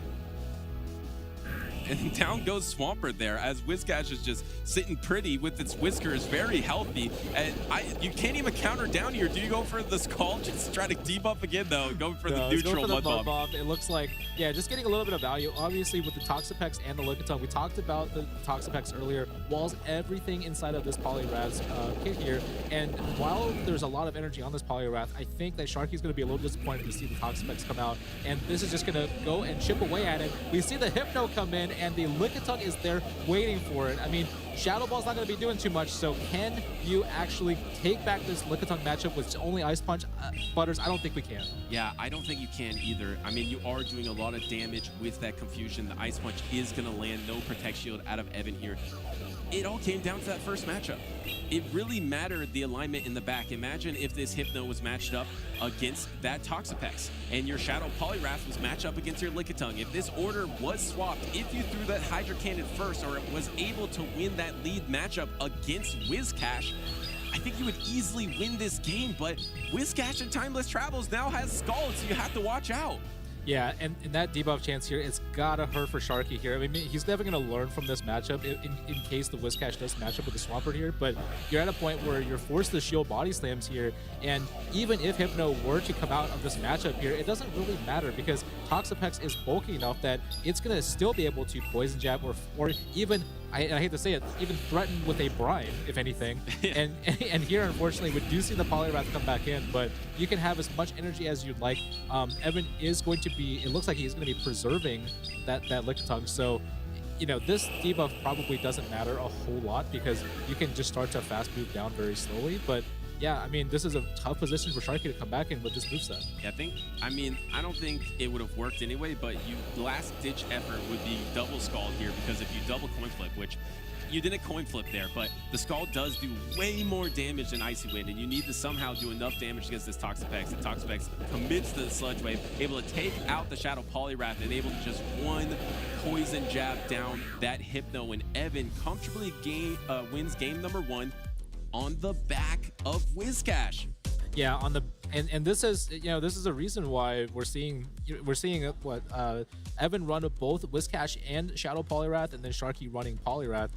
Speaker 6: And down goes Swampert there, as Whiscash is just sitting pretty with its whiskers, very healthy. And you can't even counter down here. Do you go for the Scald? Just try to debuff again, though. Go for the neutral Mud Bomb.
Speaker 14: It looks like, just getting a little bit of value. Obviously, with the Toxapex and the Lickitung, we talked about the Toxapex earlier, walls everything inside of this Poliwrath kit here. And while there's a lot of energy on this Poliwrath, I think that Sharky's going to be a little disappointed to see the Toxapex come out. And this is just going to go and chip away at it. We see the Hypno come in, and the Lickitung is there waiting for it. I mean, Shadow Ball's not going to be doing too much, so can you actually take back this Lickitung matchup with only Ice Punch? Butters, I don't think we can.
Speaker 6: Yeah, I don't think you can either. I mean, you are doing a lot of damage with that confusion. The Ice Punch is going to land. No Protect Shield out of Evan here. It all came down to that first matchup. It really mattered the alignment in the back. Imagine if this Hypno was matched up against that Toxapex, and your Shadow Poliwrath was matched up against your Lickitung. If this order was swapped, if you threw that Hydro Cannon first, or was able to win that lead matchup against Whiscash, I think you would easily win this game. But Whiscash and Timeless Travels now has Scald, so you have to watch out.
Speaker 14: Yeah, and that debuff chance here, it's gotta hurt for Sharky here. I mean, he's never gonna learn from this matchup in case the Whiscash does match up with the Swampert here, but you're at a point where you're forced to shield body slams here, and even if Hypno were to come out of this matchup here, it doesn't really matter because Toxapex is bulky enough that it's gonna still be able to Poison Jab or even, I hate to say it, even threaten with a Brine, if anything. and here, unfortunately, we do see the Poliwrath come back in, but you can have as much energy as you'd like. Evan is going to be, it looks like he's going to be preserving that Lickitung, so this debuff probably doesn't matter a whole lot because you can just start to fast move down very slowly, but yeah, I mean, this is a tough position for Sharky to come back in with this moveset.
Speaker 6: Yeah, I don't think it would have worked anyway, but last-ditch effort would be double Scald here, because if you double coin flip, which you didn't coin flip there, but the Scald does do way more damage than Icy Wind, and you need to somehow do enough damage against this Toxapex. The Toxapex commits to the Sludge Wave, able to take out the Shadow Poliwrath, and able to just one Poison Jab down that Hypno, and Evan comfortably wins game number 1 on the back of Whiscash.
Speaker 14: Yeah, and this is this is a reason why we're seeing what Evan run with both Whiscash and Shadow Poliwrath, and then Sharky running Poliwrath.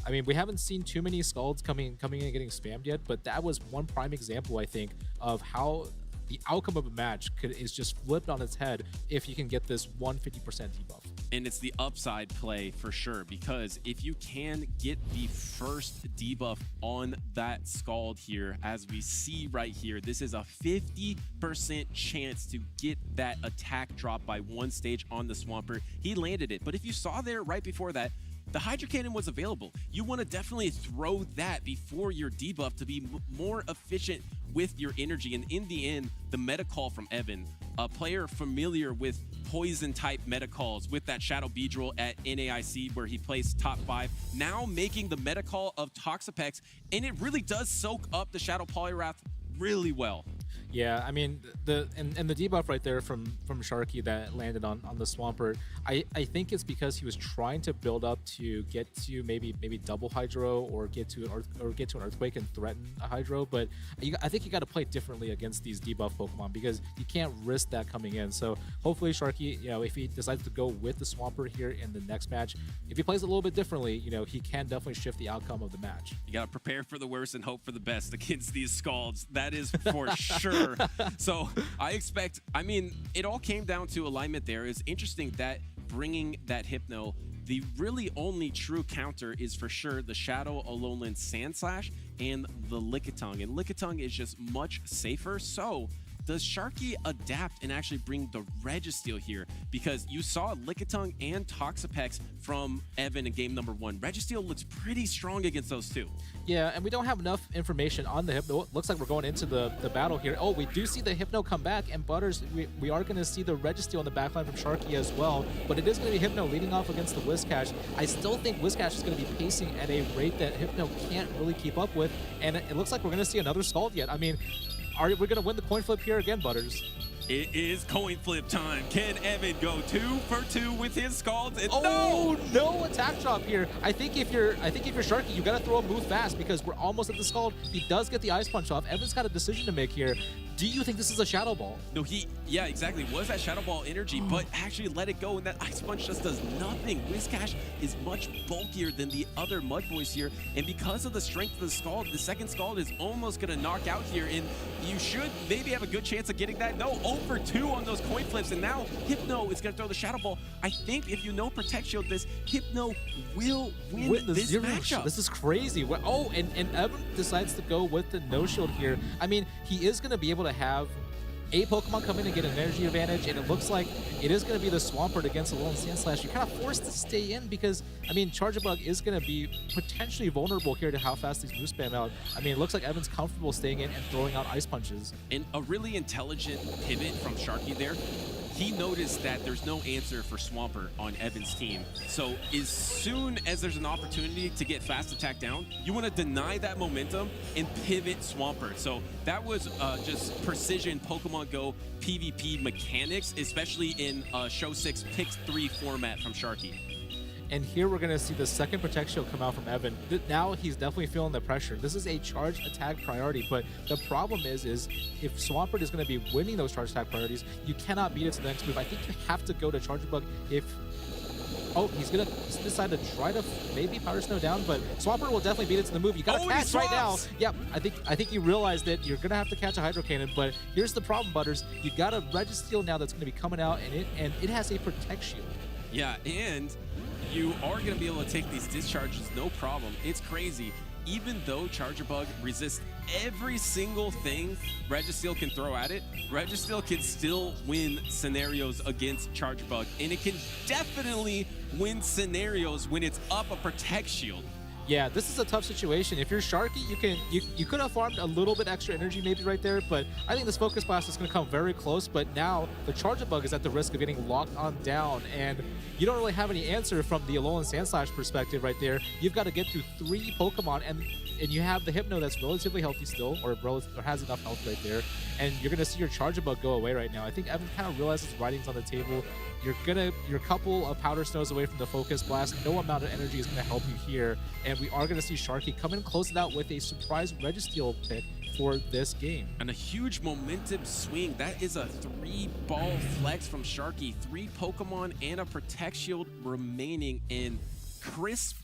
Speaker 14: I mean, we haven't seen too many Scalds coming in and getting spammed yet, but that was one prime example, I think, of how the outcome of a match is just flipped on its head if you can get this 150% debuff.
Speaker 6: And it's the upside play for sure, because if you can get the first debuff on that Scald here, as we see right here, this is a 50% chance to get that attack drop by 1 stage on the Swampert. He landed it, but if you saw there right before that, the Hydro Cannon was available. You want to definitely throw that before your debuff to be more efficient with your energy. And in the end, the meta call from Evan, a player familiar with poison type meta calls with that Shadow Beedrill at NAIC where he placed top 5, now making the meta call of Toxapex, and it really does soak up the Shadow Poliwrath really well.
Speaker 14: Yeah, I mean and the debuff right there from Sharky that landed on the Swampert. I think it's because he was trying to build up to get to maybe double Hydro or get to an Earthquake and threaten a Hydro. But I think you got to play differently against these debuff Pokemon because you can't risk that coming in. So hopefully Sharky, if he decides to go with the Swampert here in the next match, if he plays a little bit differently, he can definitely shift the outcome of the match.
Speaker 6: You got to prepare for the worst and hope for the best against these Scalds. That is for sure. So I mean, it all came down to alignment there. It's interesting that bringing that Hypno, the really only true counter is for sure the Shadow Alolan Sandslash and the Lickitung. And Lickitung is just much safer. So does Sharky adapt and actually bring the Registeel here? Because you saw Lickitung and Toxapex from Evan in game number 1. Registeel looks pretty strong against those two.
Speaker 14: Yeah, and we don't have enough information on the Hypno. Looks like we're going into the battle here. Oh, we do see the Hypno come back, and Butters, we are going to see the Registeel in the backline from Sharky as well, but it is going to be Hypno leading off against the Whiscash. I still think Whiscash is going to be pacing at a rate that Hypno can't really keep up with, and it looks like we're going to see another Scald yet. I mean, are we going to win the coin flip here again, Butters?
Speaker 6: It is coin flip time. Can Evan go 2 for 2 with his Scalds? And
Speaker 14: no attack drop here. I think if you're Sharky, you gotta throw a move fast because we're almost at the Scald. He does get the Ice Punch off. Evan's got a decision to make here. Do you think this is a Shadow Ball?
Speaker 6: No, yeah, exactly. Was that Shadow Ball energy, but actually let it go, and that Ice Punch just does nothing. Whiscash is much bulkier than the other Mud Boys here, and because of the strength of the Scald, the second Scald is almost going to knock out here, and you should maybe have a good chance of getting that. No, 0 for 2 on those coin flips, and now Hypno is going to throw the Shadow Ball. I think if you know Protect Shield this, Hypno will win this matchup.
Speaker 14: This is crazy. Oh, and Evan decides to go with the No Shield here. I mean, he is going to be able to have a Pokemon come in and get an energy advantage, and it looks like it is going to be the Swampert against the Alolan Sandslash. You're kind of forced to stay in because, I mean, Charjabug is going to be potentially vulnerable here to how fast these moves spam out. I mean, it looks like Evan's comfortable staying in and throwing out Ice Punches.
Speaker 6: And a really intelligent pivot from Sharky there. He noticed that there's no answer for Swampert on Evan's team. So as soon as there's an opportunity to get fast attack down, you want to deny that momentum and pivot Swampert. So that was just precision Pokemon Go PvP mechanics, especially in Show 6 Pick 3 format from Sharky.
Speaker 14: And here we're going to see the second Protect Shield come out from Evan. Now he's definitely feeling the pressure. This is a charge attack priority, but the problem is if Swampert is going to be winning those charge attack priorities, you cannot beat it to the next move. I think you have to go to Charjabug if... Oh, he's going to decide to try to maybe Powder Snow down, but Swampert will definitely beat it to the move. You got to catch right now. Yep, I think you realize that you're going to have to catch a Hydro Cannon, but here's the problem, Butters. You got a Registeel now that's going to be coming out, and it has a Protect Shield.
Speaker 6: Yeah, and you are going to be able to take these discharges, no problem. It's crazy. Even though Charjabug resists every single thing Registeel can throw at it, Registeel can still win scenarios against Charjabug, and it can definitely win scenarios when it's up a Protect Shield.
Speaker 14: Yeah, this is a tough situation. If you're Sharky, you could have farmed a little bit extra energy maybe right there, but I think this Focus Blast is going to come very close, but now the Charjabug is at the risk of getting locked on down, and you don't really have any answer from the Alolan Sandslash perspective right there. You've got to get through 3 Pokemon, and you have the Hypno that's relatively healthy still, or has enough health right there, and you're going to see your Charjabug go away right now. I think Evan kind of realizes writing's on the table. You're a couple of Powder Snows away from the Focus Blast. No amount of energy is going to help you here. And we are going to see Sharky come in close it out with a surprise Registeel pick for this game.
Speaker 6: And a huge momentum swing. That is a 3-ball flex from Sharky. 3 Pokemon and a Protect Shield remaining in crisp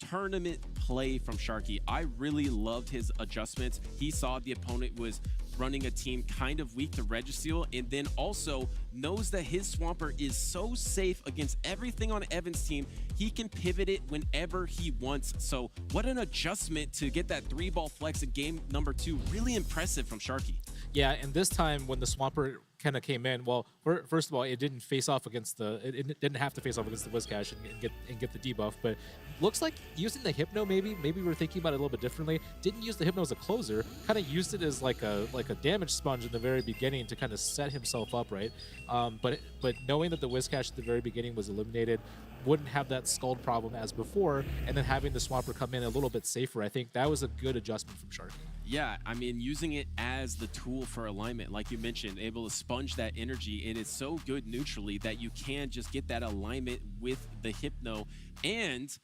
Speaker 6: tournament play from Sharky. I really loved his adjustments. He saw the opponent was running a team kind of weak to Registeel, and then also knows that his Swampert is so safe against everything on Evan's team, he can pivot it whenever he wants. So what an adjustment to get that 3-ball flex in game number 2. Really impressive from Sharky.
Speaker 14: Yeah, and this time when the Swampert kind of came in, well, first of all, it didn't face off against it didn't have to face off against the Whiscash and get the debuff, but looks like using the Hypno maybe we're thinking about it a little bit differently. Didn't use the Hypno as a closer, kind of used it as like a damage sponge in the very beginning to kind of set himself up, right? But knowing that the Whiscash at the very beginning was eliminated, wouldn't have that Scald problem as before, and then having the Swampert come in a little bit safer, I think that was a good adjustment from Sharky.
Speaker 6: Yeah, I mean, using it as the tool for alignment, like you mentioned, able to sponge that energy, and it's so good neutrally that you can just get that alignment with the Hypno. And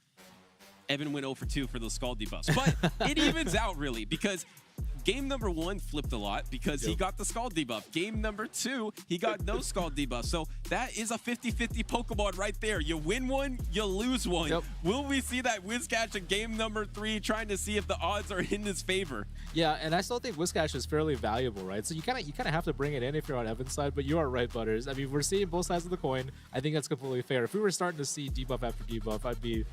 Speaker 6: Evan went 0 for 2 for those Scald debuffs. But it evens out, really, because game number 1 flipped a lot because he got the Scald debuff. Game number 2, he got no Scald debuff. So that is a 50-50 Pokemon right there. You win one, you lose one.
Speaker 1: Yep.
Speaker 6: Will we see that Whiscash in game number 3 trying to see if the odds are in his favor?
Speaker 1: Yeah, and I still think Whiscash is fairly valuable, right? So you kind of have to bring it in if you're on Evan's side, but you are right, Butters. I mean, we're seeing both sides of the coin. I think that's completely fair. If we were starting to see debuff after debuff, I'd be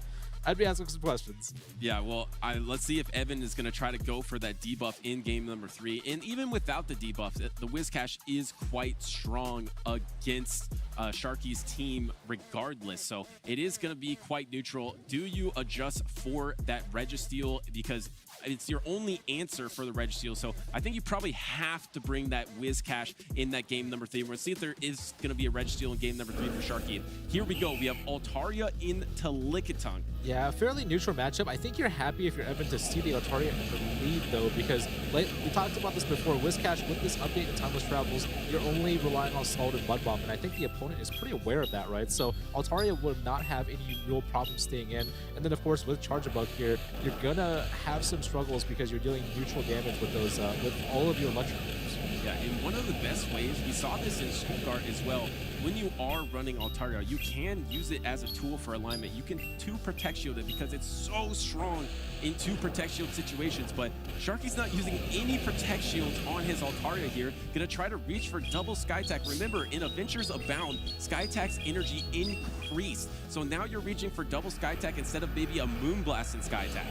Speaker 1: asking some questions.
Speaker 6: Yeah, well, let's see if Evan is going to try to go for that debuff in game number 3. And even without the debuff, the Whiscash is quite strong against Sharky's team regardless. So it is going to be quite neutral. Do you adjust for that Registeel? Because it's your only answer for the Registeel. So I think you probably have to bring that Whiscash in that game number 3. We're going to see if there is going to be a Registeel in game number 3 for Sharky. And here we go. We have Altaria into Lickitung.
Speaker 1: Yeah, fairly neutral matchup. I think you're happy if you're Evan to see the Altaria in the lead, though, because like we talked about this before. Whiscash, with this update in Timeless Travels, you're only relying on Scald and Mud Bomb, and I think the opponent is pretty aware of that, right? So Altaria will not have any real problem staying in. And then, of course, with Charjabug here, you're gonna have some struggles because you're dealing neutral damage with those, with all of your electric moves.
Speaker 6: Yeah, and one of the best ways, we saw this in Stuttgart as well, when you are running Altaria, you can use it as a tool for alignment. You can 2 Protect Shield it because it's so strong in 2 Protect Shield situations, but Sharky's not using any Protect Shields on his Altaria here. Gonna try to reach for double Sky Attack. Remember, in Adventures Abound, Sky Attack's energy increased. So now you're reaching for double Sky Attack instead of maybe a Moonblast in Sky Attack.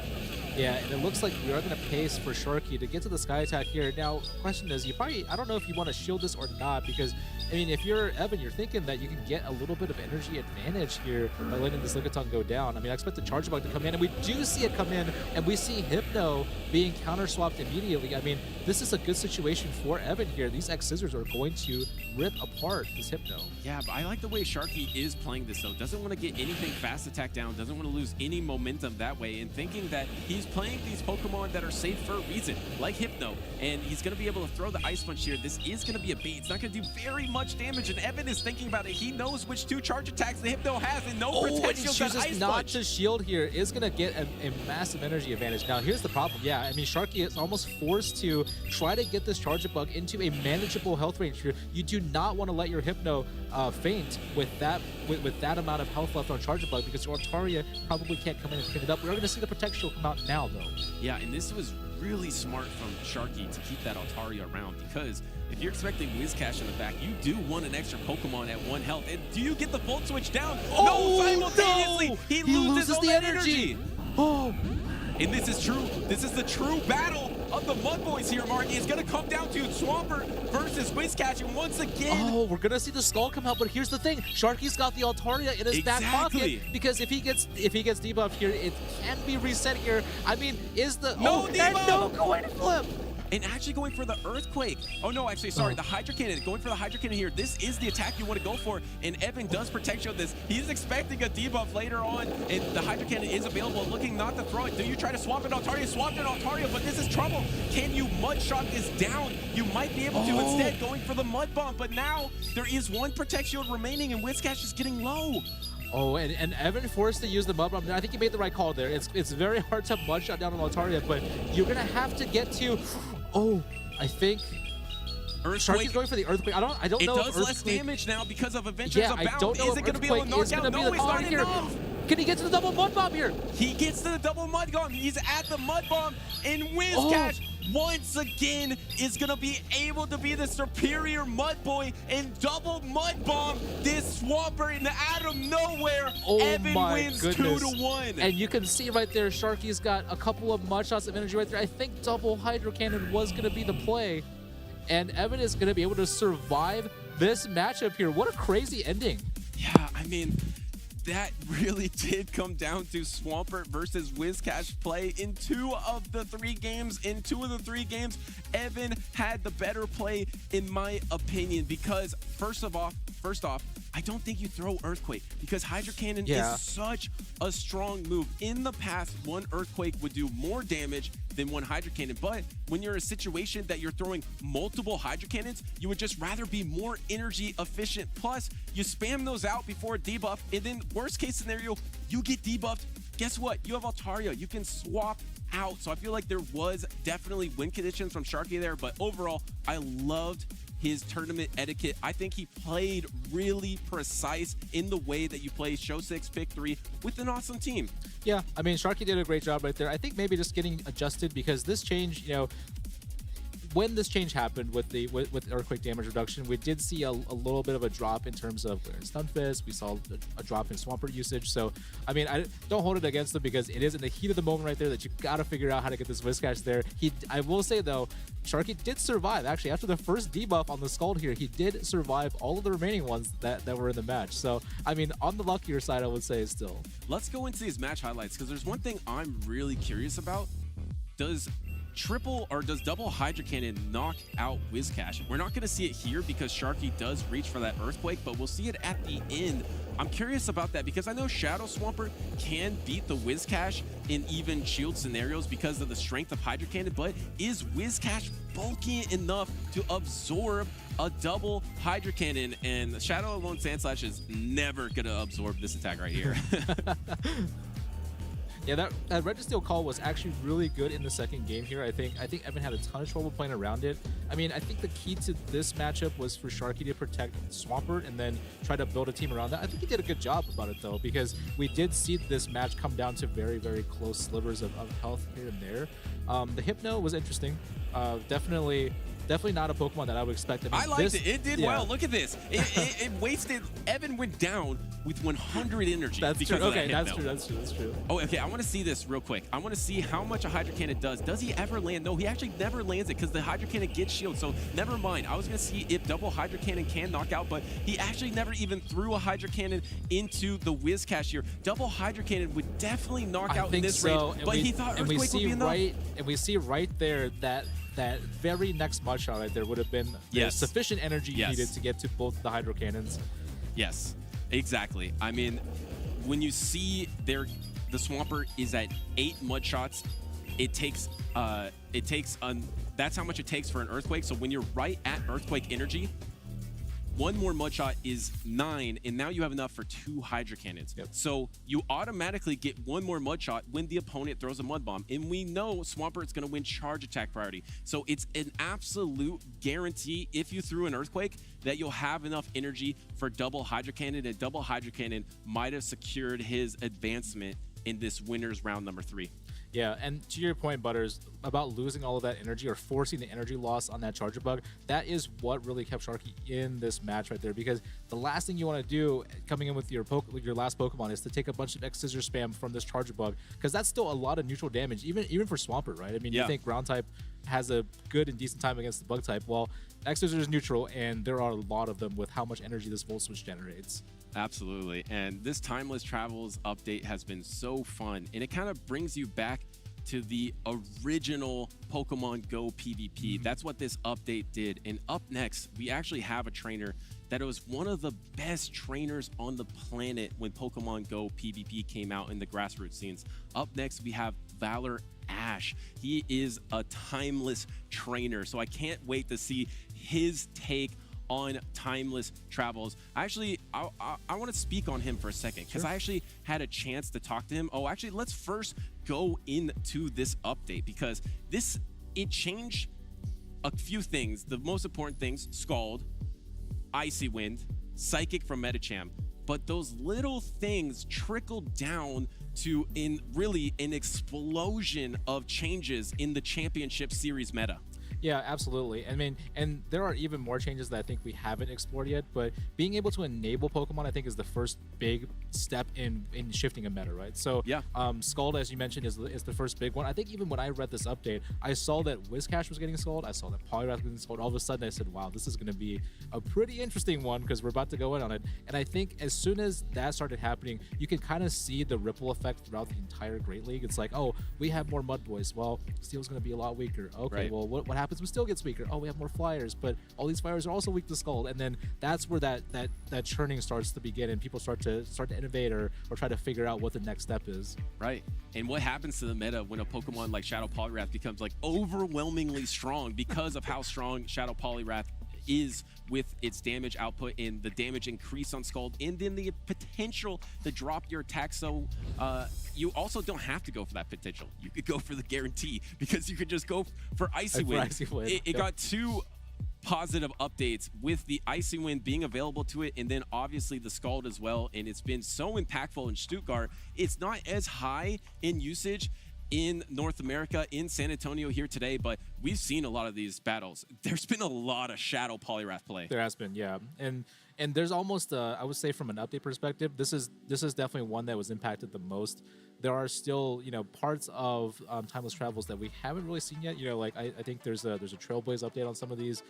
Speaker 1: Yeah, and it looks like we are going to pace for Sharky to get to the Sky Attack here. Now, question is, I don't know if you want to shield this or not, because, I mean, if you're Evan, you're thinking that you can get a little bit of energy advantage here by letting this Lickitung go down. I mean, I expect the Charjabug to come in, and we do see it come in, and we see Hypno being counter-swapped immediately. I mean, this is a good situation for Evan here. These X-Scissors are going to rip apart this Hypno.
Speaker 6: Yeah, but I like the way Sharky is playing this, though. Doesn't want to get anything fast attack down, doesn't want to lose any momentum that way, and thinking that he's playing these Pokemon that are safe for a reason, like Hypno, and he's going to be able to throw the Ice Punch here. This is going to be a bait. It's not going to do very much damage, and Evan is thinking about it. He knows which 2 charge attacks the Hypno has, and no Protect Shield on Ice
Speaker 1: not
Speaker 6: Punch.
Speaker 1: to shield here is going to get a massive energy advantage. Now, here's the problem. Yeah, I mean, Sharky is almost forced to try to get this Charjabug into a manageable health range here. You do not want to let your Hypno faint with that amount of health left on Charjabug, because your Altaria probably can't come in and pick it up. We're going to see the Protect Shield come out now, though.
Speaker 6: Yeah, and this was really smart from Sharky to keep that Altaria around, because if you're expecting Whiscash in the back, you do want an extra Pokemon at 1 health. And do you get the Volt Switch down?
Speaker 1: Oh,
Speaker 6: no, simultaneously!
Speaker 1: No!
Speaker 6: He loses all
Speaker 1: the
Speaker 6: that
Speaker 1: energy! Oh!
Speaker 6: And this is true. This is the true battle of the Mud Boys here, Mark. It's going to come down to Swampert versus Whiscash. And once again...
Speaker 1: Oh, we're going to see the Skull come out. But here's the thing. Sharky's got the Altaria in his back pocket. Because if he gets debuffed here, it can be reset here. I mean, is the...
Speaker 6: No debuff!
Speaker 1: And no coin flip!
Speaker 6: And actually going for the Earthquake. Oh, no, actually, sorry. The Hydro Cannon. Going for the Hydro Cannon here. This is the attack you want to go for. And Evan does Protect Shield this. He's expecting a debuff later on. And the Hydro Cannon is available. Looking not to throw it. Do you try to swap it Altaria? Swapped it Altaria, but this is trouble. Can you Mud Shot this down? You might be able to instead, going for the Mud Bomb. But now there is 1 Protect Shield remaining, and Whiscash is getting low.
Speaker 1: Oh, and Evan forced to use the Mud Bomb. I think he made the right call there. It's very hard to Mud Shot down on Altaria, but you're going to have to get to... Oh, I think Sharky's going for the Earthquake. I don't know.
Speaker 6: It does less damage now because of Adventures Abound.
Speaker 1: I don't know
Speaker 6: is it going to be able to knock out? No, it's not enough.
Speaker 1: Can he get to the double Mud Bomb here?
Speaker 6: He gets to the double Mud Bomb. He's at the Mud Bomb, and Whiscash once again is going to be able to be the superior Mud Boy and double Mud Bomb this Swampert, and out of nowhere, Evan wins 2-1.
Speaker 1: And you can see right there, Sharky's got a couple of Mud Shots of energy right there. I think double Hydro Cannon was going to be the play, and Evan is going to be able to survive this matchup here. What a crazy ending.
Speaker 6: Yeah, I mean, that really did come down to Swampert versus Whiscash play in 2 of the 3 games. In 2 of the 3 games, Evan had the better play, in my opinion, because first off, I don't think you throw Earthquake because Hydro Cannon
Speaker 1: Yeah.
Speaker 6: is such a strong move. In the past, one Earthquake would do more damage than one Hydro Cannon, but when you're in a situation that you're throwing multiple Hydro Cannons, you would just rather be more energy efficient. Plus, you spam those out before a debuff, and then worst case scenario, you get debuffed. Guess what? You have Altaria. You can swap out. So I feel like there was definitely win conditions from Sharky there, but overall, I loved his tournament etiquette. I think he played really precise in the way that you play Show 6, Pick 3 with an awesome team.
Speaker 1: Yeah, I mean, Sharky did a great job right there. I think maybe just getting adjusted because this change, you know, when this change happened with the with Earthquake damage reduction, we did see a little bit of a drop in terms of Stunfisk. We saw a drop in Swampert usage. So, I mean, I don't hold it against him because it is in the heat of the moment right there that you got to figure out how to get this Whiscash there. I will say, though, Sharky did survive. Actually, after the first debuff on the Scald here, he did survive all of the remaining ones that were in the match. So, I mean, on the luckier side, I would say still.
Speaker 6: Let's go into these match highlights because there's one thing I'm really curious about. Does double Hydro Cannon knock out Whiscash? We're not going to see it here because Sharky does reach for that Earthquake, but we'll see it at the end. I'm curious about that because I know Shadow Swampert can beat the Whiscash in even shield scenarios because of the strength of Hydro Cannon, but is Whiscash bulky enough to absorb a double Hydro Cannon? And Shadow Alone Sandslash is never going to absorb this attack right here.
Speaker 1: Yeah, that Registeel call was actually really good in the second game here. I think Evan had a ton of trouble playing around it. I mean, I think the key to this matchup was for Sharky to protect Swampert and then try to build a team around that. I think he did a good job about it, though, because we did see this match come down to very, very close slivers of health here and there. The Hypno was interesting. Definitely not a Pokemon that I would expect. I mean,
Speaker 6: I liked it. It did well. Look at this. It wasted. Evan went down with 100 energy.
Speaker 1: That's
Speaker 6: because
Speaker 1: true.
Speaker 6: of that
Speaker 1: Okay,
Speaker 6: Hypno.
Speaker 1: that's true.
Speaker 6: Oh, okay. I want to see this real quick. I want to see how much a Hydro Cannon does. Does he ever land? No, he actually never lands it because the Hydro Cannon gets shield. So never mind. I was going to see if double Hydro Cannon can knock out, but he actually never even threw a Hydro Cannon into the Whiscash here. Double Hydro Cannon would definitely knock out in this range, but he thought Earthquake would be enough.
Speaker 1: And we see right there that very next mud shot right there would have been the sufficient energy needed to get to both the Hydro Cannons.
Speaker 6: Yes, exactly. I mean, when you see the Swampert is at 8 mud shots, that's how much it takes for an Earthquake. So when you're right at Earthquake energy, one more mud shot is 9, and now you have enough for 2 Hydro Cannons.
Speaker 1: Yep.
Speaker 6: So you automatically get one more mud shot when the opponent throws a mud bomb, and we know Swampert's going to win charge attack priority. So it's an absolute guarantee if you threw an Earthquake that you'll have enough energy for double Hydro Cannon, and double Hydro Cannon might have secured his advancement in this winner's round number 3.
Speaker 1: Yeah, and to your point, Butters, about losing all of that energy or forcing the energy loss on that Charger Bug, that is what really kept Sharky in this match right there, because the last thing you want to do coming in with your last Pokemon is to take a bunch of X Scissor spam from this Charger Bug, because that's still a lot of neutral damage, even for Swampert, right? I mean, you think Ground type has a good and decent time against the Bug type. Well, X Scissor is neutral, and there are a lot of them with how much energy this Volt Switch generates.
Speaker 6: Absolutely. And this Timeless Travels update has been so fun, and it kind of brings you back to the original Pokemon Go PvP. That's what this update did. And up next, we actually have a trainer that was one of the best trainers on the planet when Pokemon Go PvP came out in the grassroots scenes. Up next, we have Valor Ash. He is a timeless trainer, so I can't wait to see his take on Timeless Travels. Actually, I want to speak on him for a second because I actually had a chance to talk to him. Oh, actually, let's first go into this update because it changed a few things. The most important things: Scald, Icy Wind, Psychic from Medicham. But those little things trickled down to really an explosion of changes in the Championship Series meta.
Speaker 1: Yeah, absolutely. I mean, and there are even more changes that I think we haven't explored yet, but being able to enable Pokemon, I think, is the first big step in shifting a meta, right? So, Scald, as you mentioned, is the first big one. I think even when I read this update, I saw that Whiscash was getting Scald, I saw that Poliwrath was getting Scald. All of a sudden, I said, wow, this is going to be a pretty interesting one because we're about to go in on it. And I think as soon as that started happening, you can kind of see the ripple effect throughout the entire Great League. It's like, oh, we have more Mud Boys. Well, Steel's going to be a lot weaker. Okay, well, what happens happens, but still gets weaker. Oh, we have more flyers, but all these flyers are also weak to Scald. And then that's where that churning starts to begin, and people start to innovate or try to figure out what the next step is.
Speaker 6: Right. And what happens to the meta when a Pokemon like Shadow Poliwrath becomes like overwhelmingly strong because of how strong Shadow Poliwrath is with its damage output and the damage increase on Scald, and then the potential to drop your attack. So you also don't have to go for that potential. You could go for the guarantee, because you could just go for Icy Wind. It got 2 positive updates with the Icy Wind being available to it, and then obviously the Scald as well, and it's been so impactful in Stuttgart. It's not as high in usage in North America, in San Antonio here today, but we've seen a lot of these battles. There's been a lot of Shadow Poliwrath play.
Speaker 1: There has been, yeah. And there's almost, I would say from an update perspective, this is definitely one that was impacted the most. There are still, parts of Timeless Travels that we haven't really seen yet. Like I think there's a Trailblaze update on some of these.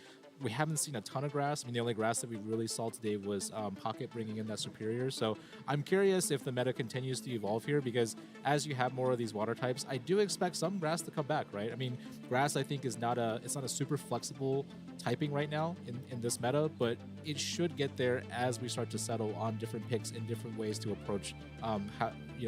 Speaker 1: We haven't seen a ton of grass. I mean, the only grass that we really saw today was Pocket bringing in that Superior. So I'm curious if the meta continues to evolve here, because as you have more of these water types, I do expect some grass to come back, right? I mean, grass I think is not a super flexible typing right now in this meta, but it should get there as we start to settle on different picks in different ways to approach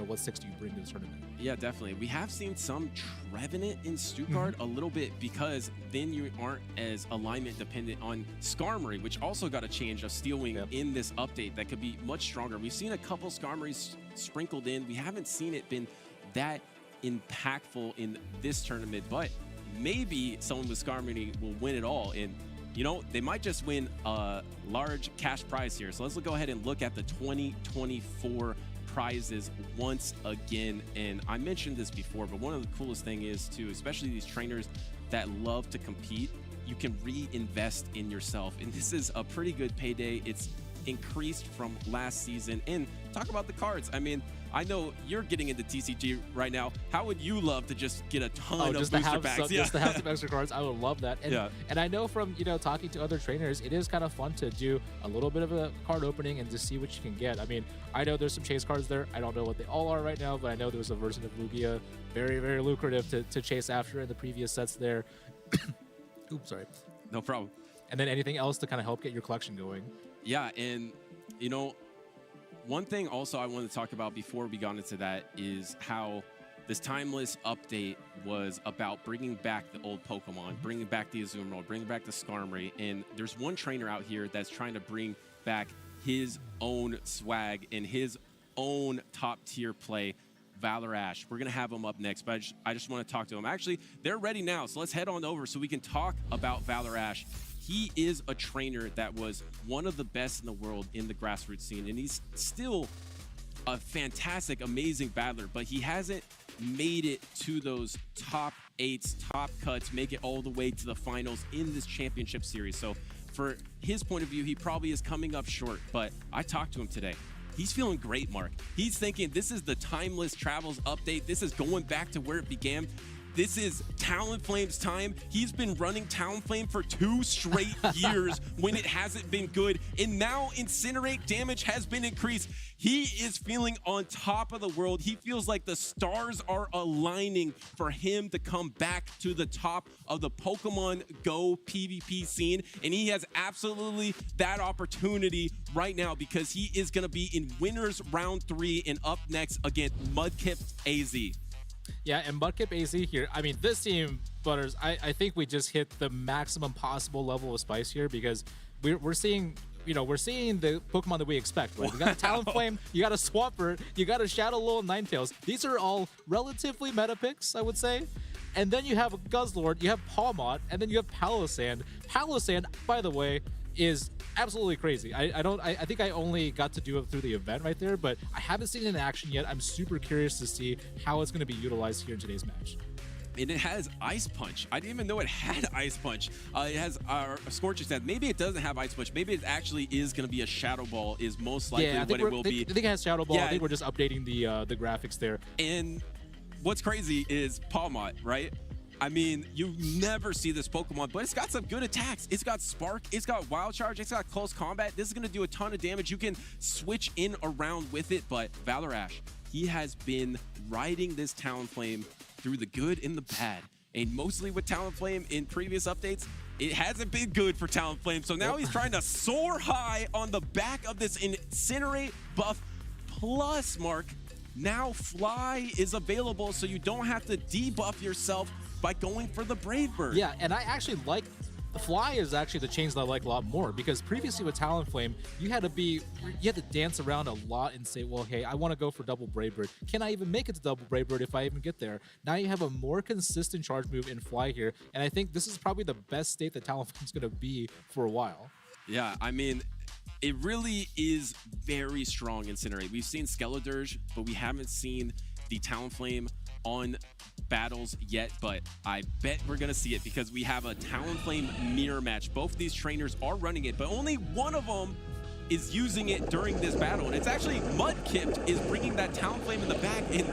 Speaker 1: what 6 do you bring to the tournament.
Speaker 6: Yeah, definitely. We have seen some Trevenant in Stuttgart a little bit, because then you aren't as alignment dependent on Skarmory, which also got a change of Steel Wing in this update that could be much stronger. We've seen a couple Skarmories sprinkled in. We haven't seen it been that impactful in this tournament, but maybe someone with Skarmory will win it all. And they might just win a large cash prize here. So let's go ahead and look at the 2024 prizes once again. And I mentioned this before, but one of the coolest thing is too, especially these trainers that love to compete, you can reinvest in yourself. And this is a pretty good payday. It's increased from last season. And talk about the cards. I mean, I know you're getting into TCG right now. How would you love to just get a ton of booster packs?
Speaker 1: Just to have some extra cards. I would love that. And I know from talking to other trainers, it is kind of fun to do a little bit of a card opening and to see what you can get. I mean, I know there's some chase cards there. I don't know what they all are right now, but I know there's a version of Lugia, very, very lucrative to chase after in the previous sets there. Oops, sorry.
Speaker 6: No problem.
Speaker 1: And then anything else to kind of help get your collection going.
Speaker 6: Yeah, and one thing also I wanted to talk about before we got into that is how this Timeless update was about bringing back the old Pokemon, bringing back the Azumarill, bringing back the Skarmory, and there's one trainer out here that's trying to bring back his own swag and his own top-tier play, Valor-Ash. We're going to have him up next, but I just want to talk to him. Actually, they're ready now, so let's head on over so we can talk about Valor-Ash. He is a trainer that was one of the best in the world in the grassroots scene, and he's still a fantastic, amazing battler, but he hasn't made it to those top 8s, top cuts, make it all the way to the finals in this championship series. So for his point of view, he probably is coming up short, but I talked to him today. He's feeling great, Mark. He's thinking this is the Timeless Travels update. This is going back to where it began. This is Talonflame's time. He's been running Talonflame for 2 straight years when it hasn't been good. And now Incinerate damage has been increased. He is feeling on top of the world. He feels like the stars are aligning for him to come back to the top of the Pokemon Go PvP scene. And he has absolutely that opportunity right now, because he is going to be in winners round 3 and up next against Mudkip AZ.
Speaker 1: Yeah, and Mudkip AZ here, I mean, this team, Butters, I think we just hit the maximum possible level of spice here, because we're seeing, we're seeing the Pokemon that we expect, right? You got a Talonflame, you got a Swampert, you got a Shadowlure and Ninetales. These are all relatively meta picks, I would say. And then you have a Guzzlord, you have Pawmot, and then you have Palossand. Palossand, by the way, is absolutely crazy. I think I only got to do it through the event right there, but I haven't seen it in action yet. I'm super curious to see how it's going to be utilized here in today's match.
Speaker 6: And it has Ice Punch. I didn't even know it had Ice Punch. It has Scorching Sand. Maybe it doesn't have Ice Punch. Maybe it actually is going to be a Shadow Ball is most likely what it will be.
Speaker 1: I think it has Shadow Ball. Yeah, I think we're just updating the graphics there.
Speaker 6: And what's crazy is Pawmot, right? I mean, you never see this Pokemon, but it's got some good attacks. It's got Spark, it's got Wild Charge, it's got Close Combat. This is going to do a ton of damage. You can switch in around with it, but Valor-Ash, he has been riding this Talonflame through the good and the bad. And mostly with Talonflame in previous updates, it hasn't been good for Talonflame. So now he's trying to soar high on the back of this Incinerate buff. Plus, Mark, now Fly is available, so you don't have to debuff yourself by going for the Brave Bird.
Speaker 1: Yeah, and I actually like the Fly is actually the change that I like a lot more, because previously with Talonflame, you had to dance around a lot and say, well, hey, I want to go for double Brave Bird. Can I even make it to double Brave Bird if I even get there? Now you have a more consistent charge move in Fly here, and I think this is probably the best state that Talonflame's going to be for a while.
Speaker 6: Yeah, I mean, it really is very strong Incinerate. We've seen Skeledirge, but we haven't seen the Talonflame on battles yet, but I bet we're gonna see it because we have a Talonflame mirror match. Both these trainers are running it, but only one of them is using it during this battle, and it's actually Mudkip is bringing that Talonflame in the back. And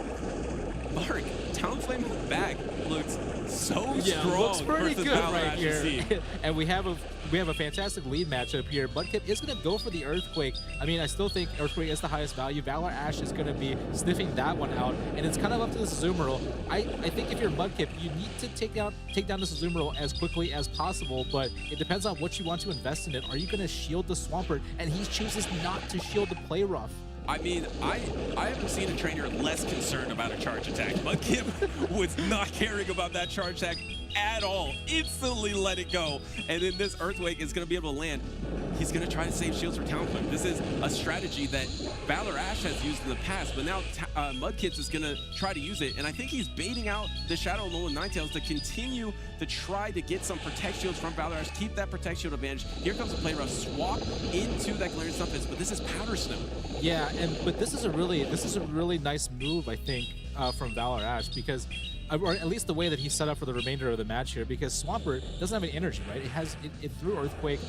Speaker 6: Mark, Talonflame in the back looks so strong.
Speaker 1: Looks pretty
Speaker 6: versus
Speaker 1: good
Speaker 6: Valor
Speaker 1: right
Speaker 6: Ash's
Speaker 1: here.
Speaker 6: team.
Speaker 1: And we have a fantastic lead matchup here. Mudkip is going to go for the Earthquake. I mean, I still think Earthquake is the highest value. Valor Ash is going to be sniffing that one out, and it's kind of up to this Azumarill. I think if you're Mudkip, you need to take down this Azumarill as quickly as possible, but it depends on what you want to invest in it. Are you going to shield the Swampert? And he chooses not to shield the Play Rough.
Speaker 6: I mean, I haven't seen a trainer less concerned about a charge attack. Mudkip was not caring about that charge attack at all. Instantly let it go. And then this Earthquake is going to be able to land. He's going to try to save shields for Talonflame. This is a strategy that Valor Ash has used in the past, but now Mudkip is going to try to use it. And I think he's baiting out the Shadow Alolan Ninetales to continue to try to get some Protect Shields from Valor Ash, keep that Protect Shield advantage. Here comes the Play Rough, swap into that Galarian Stunfisk, but this is Powder Snow.
Speaker 1: Yeah, but this is a really nice move, I think, from Valor Ash, because, or at least the way that he's set up for the remainder of the match here, because Swampert doesn't have any energy, right? It threw Earthquake.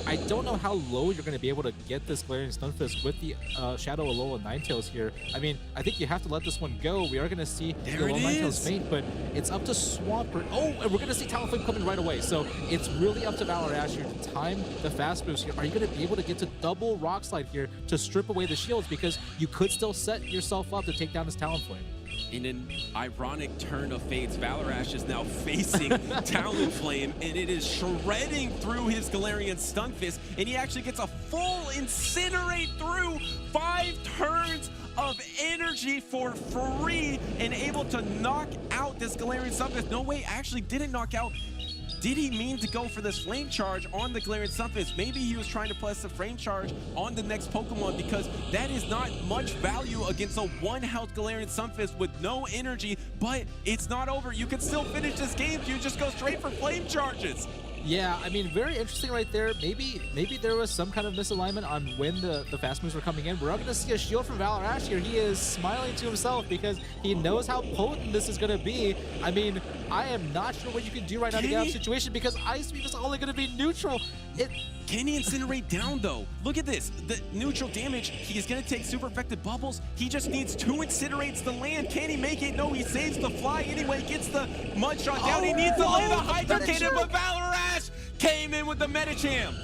Speaker 1: I don't know how low you're going to be able to get this Galarian Stunfisk with the Shadow Alolan Ninetales here. I mean, I think you have to let this one go. We are going to see the Alolan Ninetales faint, but it's up to Swampert. Oh, and we're going to see Talonflame coming right away. So it's really up to Valor Ash here to time the fast moves here. Are you going to be able to get to double Rock Slide here to strip away the shields? Because you could still set yourself up to take down this Talonflame.
Speaker 6: In an ironic turn of fates, Valor Ash is now facing Talonflame, and it is shredding through his Galarian Stunfisk, and he actually gets a full Incinerate through 5 turns of energy for free and able to knock out this Galarian Stunfisk. No way, actually didn't knock out. Did he mean to go for this Flame Charge on the Galarian Stunfisk? Maybe he was trying to place the Flame Charge on the next Pokemon, because that is not much value against a 1-health Galarian Stunfisk with no energy, but it's not over. You can still finish this game if you just go straight for Flame Charges.
Speaker 1: Yeah, I mean, very interesting right there. Maybe there was some kind of misalignment on when the fast moves were coming in. We're not going to see a shield from Valor Ash here. He is smiling to himself because he knows how potent this is going to be. I mean, I am not sure what you can do right now to get out of the situation, because Ice Beam is only going to be neutral.
Speaker 6: Can he Incinerate down, though? Look at this. The neutral damage, he's going to take super effective bubbles. He just needs 2 Incinerates to land. Can he make it? No, he saves the fly anyway, gets the Mud Shot down. He needs to land a Hydro Cannon, but Valor Ash came in with the Medicham.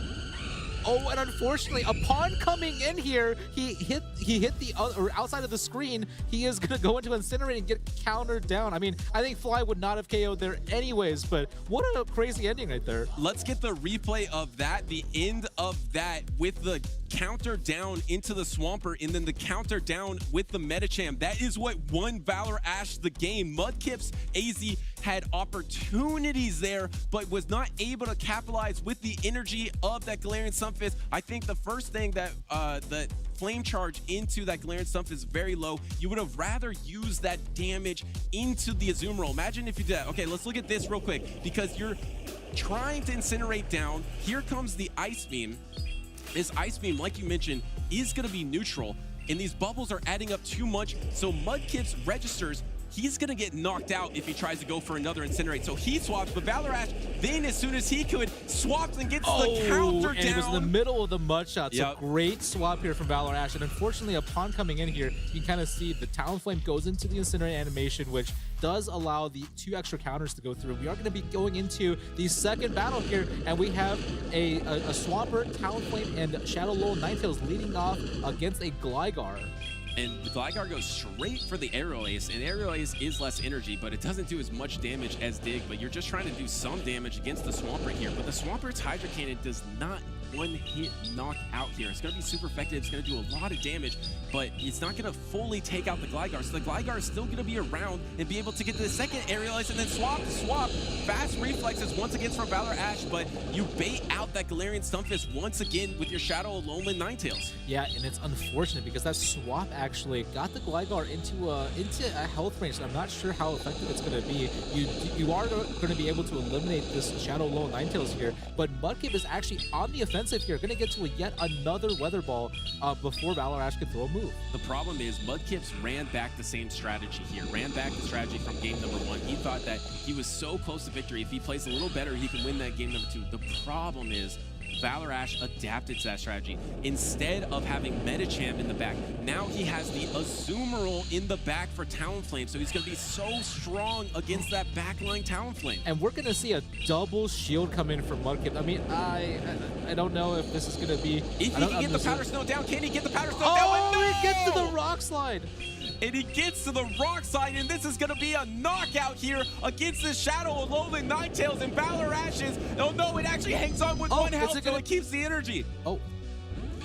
Speaker 1: Oh, and unfortunately, upon coming in here, he hit the or outside of the screen. He is gonna go into Incinerate and get countered down. I mean, I think Fly would not have KO'd there anyways, but what a crazy ending right there.
Speaker 6: Let's get the replay of that, the end of that, with the counter down into the Swampert and then the counter down with the Medicham. That is what won Valor Ash the game. Mudkip's AZ had opportunities there, but was not able to capitalize with the energy of that Galarian Stunfisk. I think the first thing that the Flame Charge into that Galarian Stunfisk is very low. You would have rather used that damage into the Azumarill. Imagine if you did that. Okay, let's look at this real quick, because you're trying to Incinerate down. Here comes the Ice Beam. This Ice Beam, like you mentioned, is going to be neutral, and these bubbles are adding up too much, so Mudkip's registers. He's going to get knocked out if he tries to go for another Incinerate. So he swaps, but Valor Ash, then as soon as he could, swaps and gets the counter down.
Speaker 1: And it was in the middle of the Mud Shot. So great swap here from Valor Ash. And unfortunately, upon coming in here, you can kind of see the Talonflame goes into the Incinerate animation, which does allow the 2 extra counters to go through. We are going to be going into the second battle here, and we have a Swampert, Talonflame, and Shadow Alolan Ninetales leading off against a Gligar.
Speaker 6: And the Gligar goes straight for the Aerial Ace, and Aerial Ace is less energy, but it doesn't do as much damage as Dig, but you're just trying to do some damage against the Swampert here. But the Swampert's Hydro Cannon does not one-hit knock out here. It's going to be super effective. It's going to do a lot of damage, but it's not going to fully take out the Gligar. So the Gligar is still going to be around and be able to get the second Aerial Ace and then swap. Fast reflexes once again from Valor Ash, but you bait out that Galarian Stunfisk once again with your Shadow Alolan Ninetales.
Speaker 1: Yeah, and it's unfortunate because that swap actually got the Gligar into a health range that I'm not sure how effective it's going to be. You are going to be able to eliminate this Shadow Alolan Ninetales here, but Mudkip is actually on the offensive here, going to get to yet another Weather Ball before Valor Ash can throw a move.
Speaker 6: The problem is Mudkips ran back the same strategy here, ran back the strategy from game number 1. He thought that he was so close to victory. If he plays a little better, he can win that game number 2. The problem is Valor Ash adapted to that strategy. Instead of having Medicham in the back, now he has the Azumarill in the back for Talonflame, so he's going to be so strong against that backline Talonflame.
Speaker 1: And we're going to see a double shield come in from Mudkip. I mean, I don't know if this is going to be...
Speaker 6: If he can get the Powder Snow down, can he get the Powder Snow down?
Speaker 1: Oh,
Speaker 6: No!
Speaker 1: he gets to the Rock Slide!
Speaker 6: And he gets to the Rock Slide, and this is going to be a knockout here against this Shadow Alolan Ninetales and Valor Ashes. Oh no, it actually hangs on with one health, so it keeps the energy.
Speaker 1: Oh.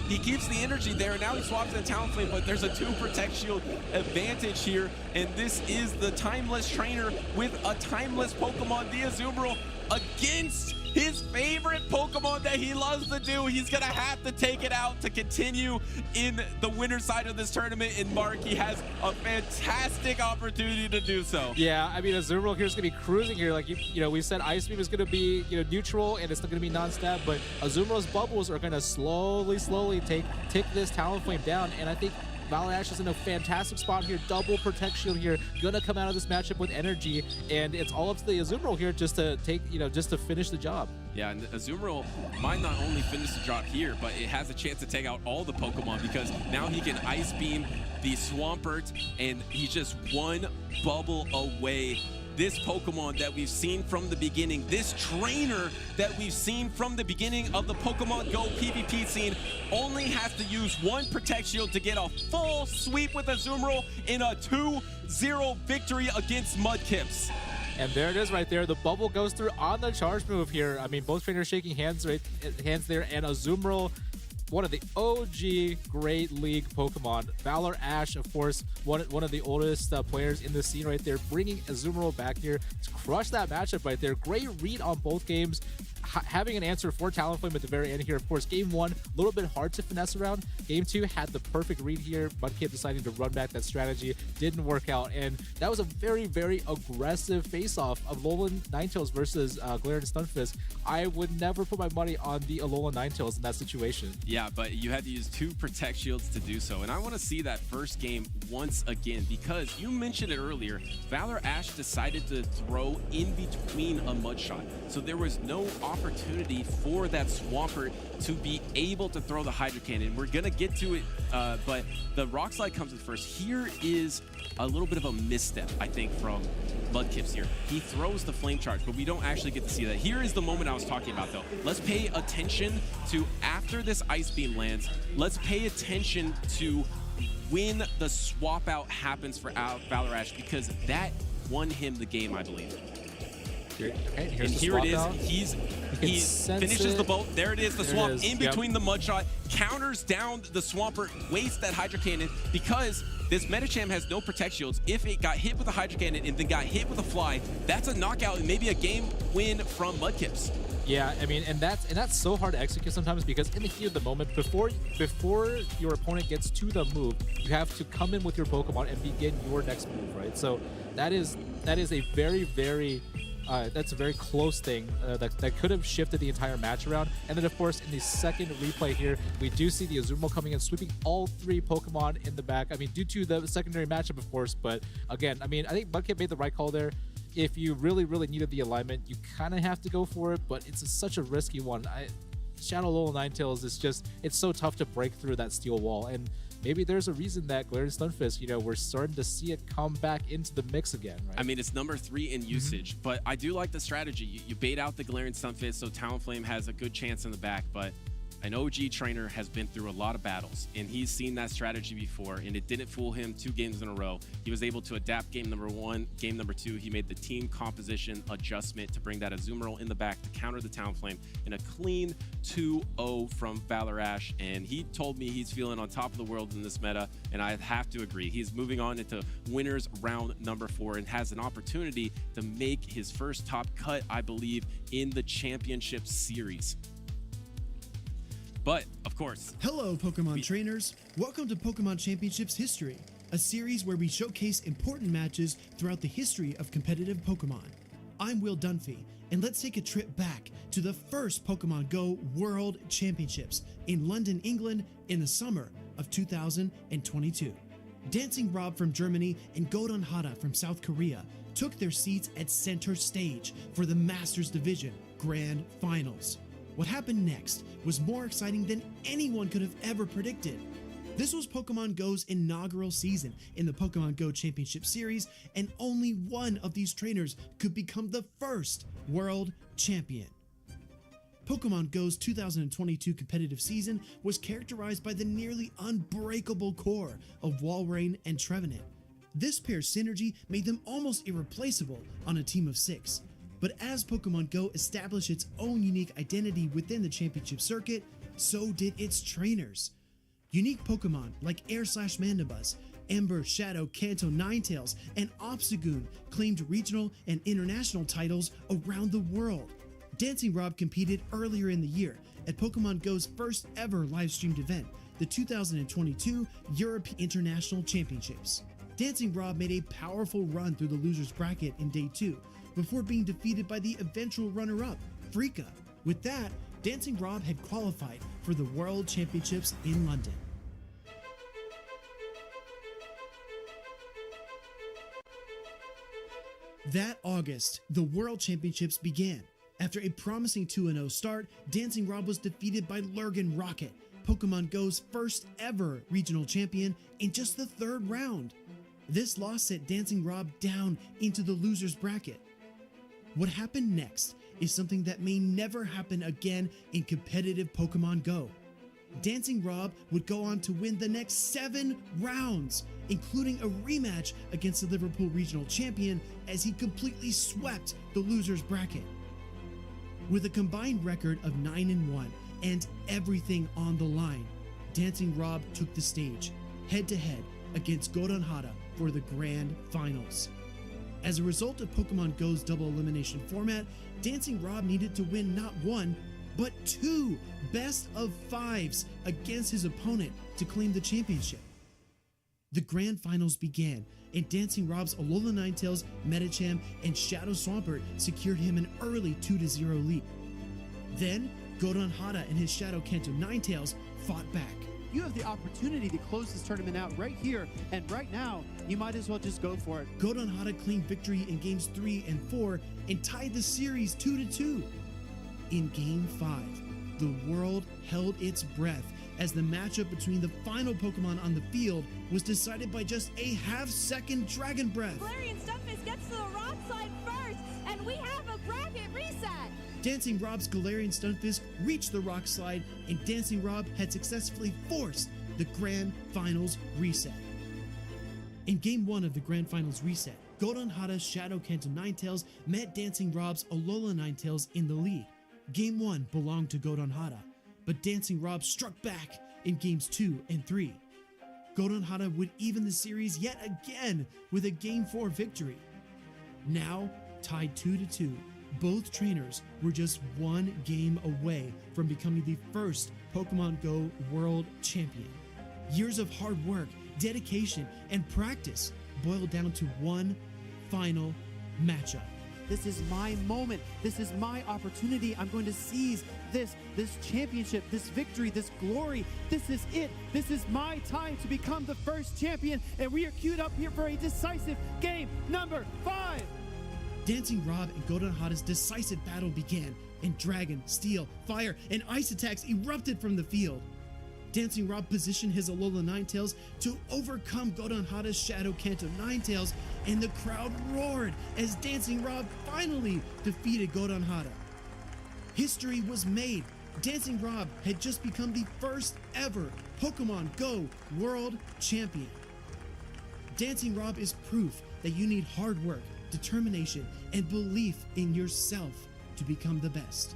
Speaker 6: He keeps the energy there, and now he swaps in Talonflame, but there's a 2 Protect Shield advantage here, and this is the Timeless Trainer with a Timeless Pokemon, the Azumarill, against his favorite Pokemon that he loves to do. He's going to have to take it out to continue in the winner's side of this tournament. And Mark, he has a fantastic opportunity to do so.
Speaker 1: Yeah, I mean, Azumarill here is going to be cruising here. Like, you know, we said Ice Beam is going to be, neutral and it's not going to be non-stab, but Azumarill's bubbles are going to slowly tick this Talonflame down. And I think Valor Ash is in a fantastic spot here. Double Protect Shield here. Gonna come out of this matchup with energy, and it's all up to the Azumarill here just to just to finish the job.
Speaker 6: Yeah, and Azumarill might not only finish the job here, but it has a chance to take out all the Pokemon because now he can Ice Beam the Swampert, and he's just one bubble away. This Pokemon that we've seen from the beginning, this trainer that we've seen from the beginning of the Pokemon Go PvP scene, only has to use 1 Protect Shield to get a full sweep with Azumarill in a 2-0 victory against Mudkips.
Speaker 1: And there it is right there. The bubble goes through on the charge move here. I mean, both trainers shaking hands there, and Azumarill, one of the OG Great League Pokemon. Valor Ash, of course, one of the oldest players in the scene right there, bringing Azumarill back here to crush that matchup right there. Great read on both games. Having an answer for Talonflame at the very end here. Of course, game 1, a little bit hard to finesse around. Game 2 had the perfect read here. Mudkip deciding to run back that strategy. Didn't work out. And that was a very, very aggressive face-off of Alolan Ninetales versus Galarian Stunfisk. I would never put my money on the Alolan Ninetales in that situation.
Speaker 6: Yeah, but you had to use 2 Protect Shields to do so. And I want to see that first game once again because you mentioned it earlier. Valor Ash decided to throw in between a Mud Shot. So there was no opportunity for that Swampert to be able to throw the Hydro Cannon. We're going to get to it, but the Rock Slide comes in first. Here is a little bit of a misstep, I think, from Mudkips here. He throws the Flame Charge, but we don't actually get to see that. Here is the moment I was talking about, though. Let's pay attention to, after this Ice Beam lands, let's pay attention to when the swap out happens for Valor Ash, because that won him the game, I believe.
Speaker 1: Okay,
Speaker 6: and here it is. He finishes the bolt. There it is, the swap in between the Mud Shot, counters down the Swampert, wastes that Hydro Cannon because this Medicham has no Protect Shields. If it got hit with a Hydro Cannon and then got hit with a Fly, that's a knockout and maybe a game win from Mudkips.
Speaker 1: Yeah, I mean, and that's so hard to execute sometimes because in the heat of the moment, before your opponent gets to the move, you have to come in with your Pokemon and begin your next move, right? So that is a very, very that's a very close thing that could have shifted the entire match around. And then, of course, in the second replay here, we do see the Azumarill coming in, sweeping all 3 Pokemon in the back. I mean, due to the secondary matchup, of course. But again, I mean, I think Mudkip made the right call there. If you really, really needed the alignment, you kind of have to go for it, but it's such a risky one. Shadow Alolan Ninetales is just, it's so tough to break through that steel wall. And maybe there's a reason that Galarian Stunfisk, we're starting to see it come back into the mix again, right?
Speaker 6: I mean, it's number 3 in usage, but I do like the strategy. You bait out the Galarian Stunfisk so Talonflame has a good chance in the back, but An OG trainer has been through a lot of battles, and he's seen that strategy before, and it didn't fool him 2 games in a row. He was able to adapt game number 1. Game number 2, he made the team composition adjustment to bring that Azumarill in the back to counter the Talonflame in a clean 2-0 from Valor Ash, and he told me he's feeling on top of the world in this meta, and I have to agree. He's moving on into winners round number 4 and has an opportunity to make his first top cut, I believe, in the championship series. But, of course...
Speaker 12: Hello, Pokemon trainers. Welcome to Pokemon Championships History, a series where we showcase important matches throughout the history of competitive Pokemon. I'm Will Dunphy, and let's take a trip back to the first Pokemon Go World Championships in London, England in the summer of 2022. Dancing Rob from Germany and Godon Hada from South Korea took their seats at center stage for the Masters Division Grand Finals. What happened next was more exciting than anyone could have ever predicted. This was Pokemon Go's inaugural season in the Pokemon Go Championship Series, and only one of these trainers could become the first world champion. Pokemon Go's 2022 competitive season was characterized by the nearly unbreakable core of Walrein and Trevenant. This pair's synergy made them almost irreplaceable on a team of 6. But as Pokemon Go established its own unique identity within the championship circuit, so did its trainers. Unique Pokemon like Air/Mandibuzz, Ember, Shadow, Kanto, Ninetales, and Obstagoon claimed regional and international titles around the world. Dancing Rob competed earlier in the year at Pokemon Go's first ever live-streamed event, the 2022 European International Championships. Dancing Rob made a powerful run through the losers bracket in Day 2, before being defeated by the eventual runner-up, Freaka. With that, Dancing Rob had qualified for the World Championships in London. That August, the World Championships began. After a promising 2-0 start, Dancing Rob was defeated by Lurgan Rocket, Pokemon Go's first ever regional champion, in just the 3rd round. This loss sent Dancing Rob down into the losers bracket. What happened next is something that may never happen again in competitive Pokemon Go. Dancing Rob would go on to win the next 7 rounds, including a rematch against the Liverpool regional champion as he completely swept the losers bracket. With a combined record of 9-1 and everything on the line, Dancing Rob took the stage, head-to-head against Godon Hada for the Grand Finals. As a result of Pokemon Go's double elimination format, Dancing Rob needed to win not 1, but 2 best of 5s against his opponent to claim the championship. The Grand Finals began, and Dancing Rob's Alola Ninetales, Medicham, and Shadow Swampert secured him an early 2-0 lead. Then, Godon Hada and his Shadow Kanto Ninetales fought back.
Speaker 15: You have the opportunity to close this tournament out right here and right now. You might as well just go for it.
Speaker 12: Godon Hada claimed victory in games 3 and 4 and tied the series 2-2. In game 5, the world held its breath as the matchup between the final Pokemon on the field was decided by just a half-second Dragon Breath.
Speaker 16: Galarian Stunfisk gets to the rock slide first, and we have a bracket reset.
Speaker 12: Dancing Rob's Galarian Stunfisk reached the rock slide, and Dancing Rob had successfully forced the Grand Finals reset. In Game 1 of the Grand Finals reset, Godon Hada's Shadow Kanto Ninetales met Dancing Rob's Alola Ninetales in the lead. Game 1 belonged to Godon Hada, but Dancing Rob struck back in Games 2 and 3. Godon Hada would even the series yet again with a Game 4 victory. Now, tied 2-2, both trainers were just 1 game away from becoming the first Pokemon Go World Champion. Years of hard work, dedication, and practice boiled down to one final matchup.
Speaker 15: This is my moment. This is my opportunity. I'm going to seize this championship, this victory, this glory. This is it. This is my time to become the first champion, and we are queued up here for a decisive game number 5.
Speaker 12: Dancing Rob and Godon Hada's decisive battle began, and Dragon, Steel, Fire, and Ice attacks erupted from the field. Dancing Rob positioned his Alola Ninetales to overcome Godon Hada's Shadow Kanto Ninetales, and the crowd roared as Dancing Rob finally defeated Godon Hada. History was made. Dancing Rob had just become the first ever Pokemon Go World Champion. Dancing Rob is proof that you need hard work, determination, and belief in yourself to become the best.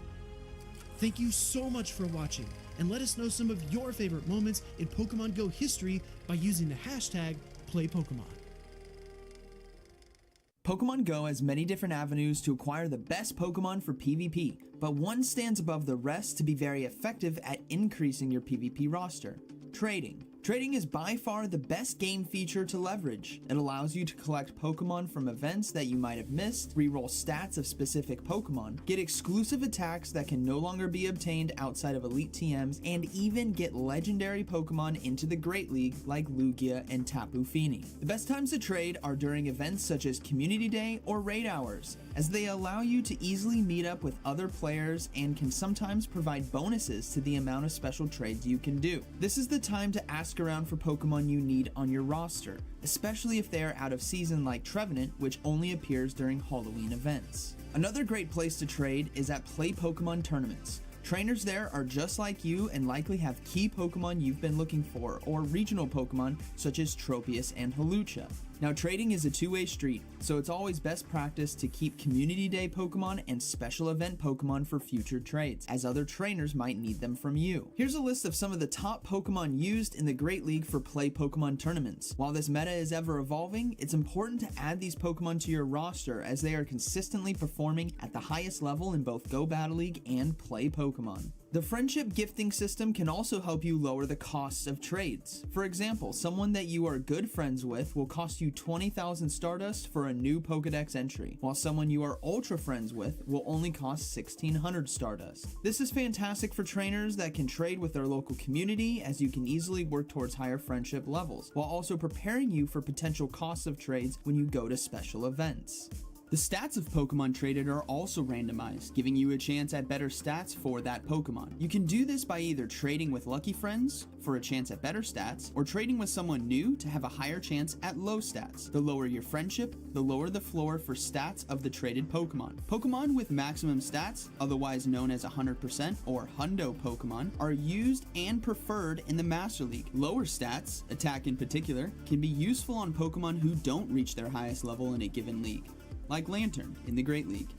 Speaker 12: Thank you so much for watching, and let us know some of your favorite moments in Pokemon Go history by using the hashtag #PlayPokemon.
Speaker 17: Pokemon Go has many different avenues to acquire the best Pokemon for PvP, but one stands above the rest to be very effective at increasing your PvP roster: trading. Trading is by far the best game feature to leverage. It allows you to collect Pokemon from events that you might have missed, reroll stats of specific Pokemon, get exclusive attacks that can no longer be obtained outside of Elite TMs, and even get legendary Pokemon into the Great League like Lugia and Tapu Fini. The best times to trade are during events such as Community Day or Raid Hours, as they allow you to easily meet up with other players and can sometimes provide bonuses to the amount of special trades you can do. This is the time to ask around for Pokemon you need on your roster, especially if they are out of season like Trevenant, which only appears during Halloween events. Another great place to trade is at Play Pokemon tournaments. Trainers there are just like you and likely have key Pokemon you've been looking for, or regional Pokemon such as Tropius and Hawlucha. Now, trading is a two-way street, so it's always best practice to keep Community Day Pokemon and special event Pokemon for future trades, as other trainers might need them from you. Here's a list of some of the top Pokemon used in the Great League for Play Pokemon tournaments. While this meta is ever evolving, it's important to add these Pokemon to your roster as they are consistently performing at the highest level in both Go Battle League and Play Pokemon. The friendship gifting system can also help you lower the costs of trades. For example, someone that you are good friends with will cost you 20,000 Stardust for a new Pokedex entry, while someone you are ultra friends with will only cost 1,600 Stardust. This is fantastic for trainers that can trade with their local community, as you can easily work towards higher friendship levels, while also preparing you for potential costs of trades when you go to special events. The stats of Pokemon traded are also randomized, giving you a chance at better stats for that Pokemon. You can do this by either trading with lucky friends for a chance at better stats, or trading with someone new to have a higher chance at low stats. The lower your friendship, the lower the floor for stats of the traded Pokemon. Pokemon with maximum stats, otherwise known as 100% or Hundo Pokemon, are used and preferred in the Master League. Lower stats, attack in particular, can be useful on Pokemon who don't reach their highest level in a given league, like Lantern in the Great League.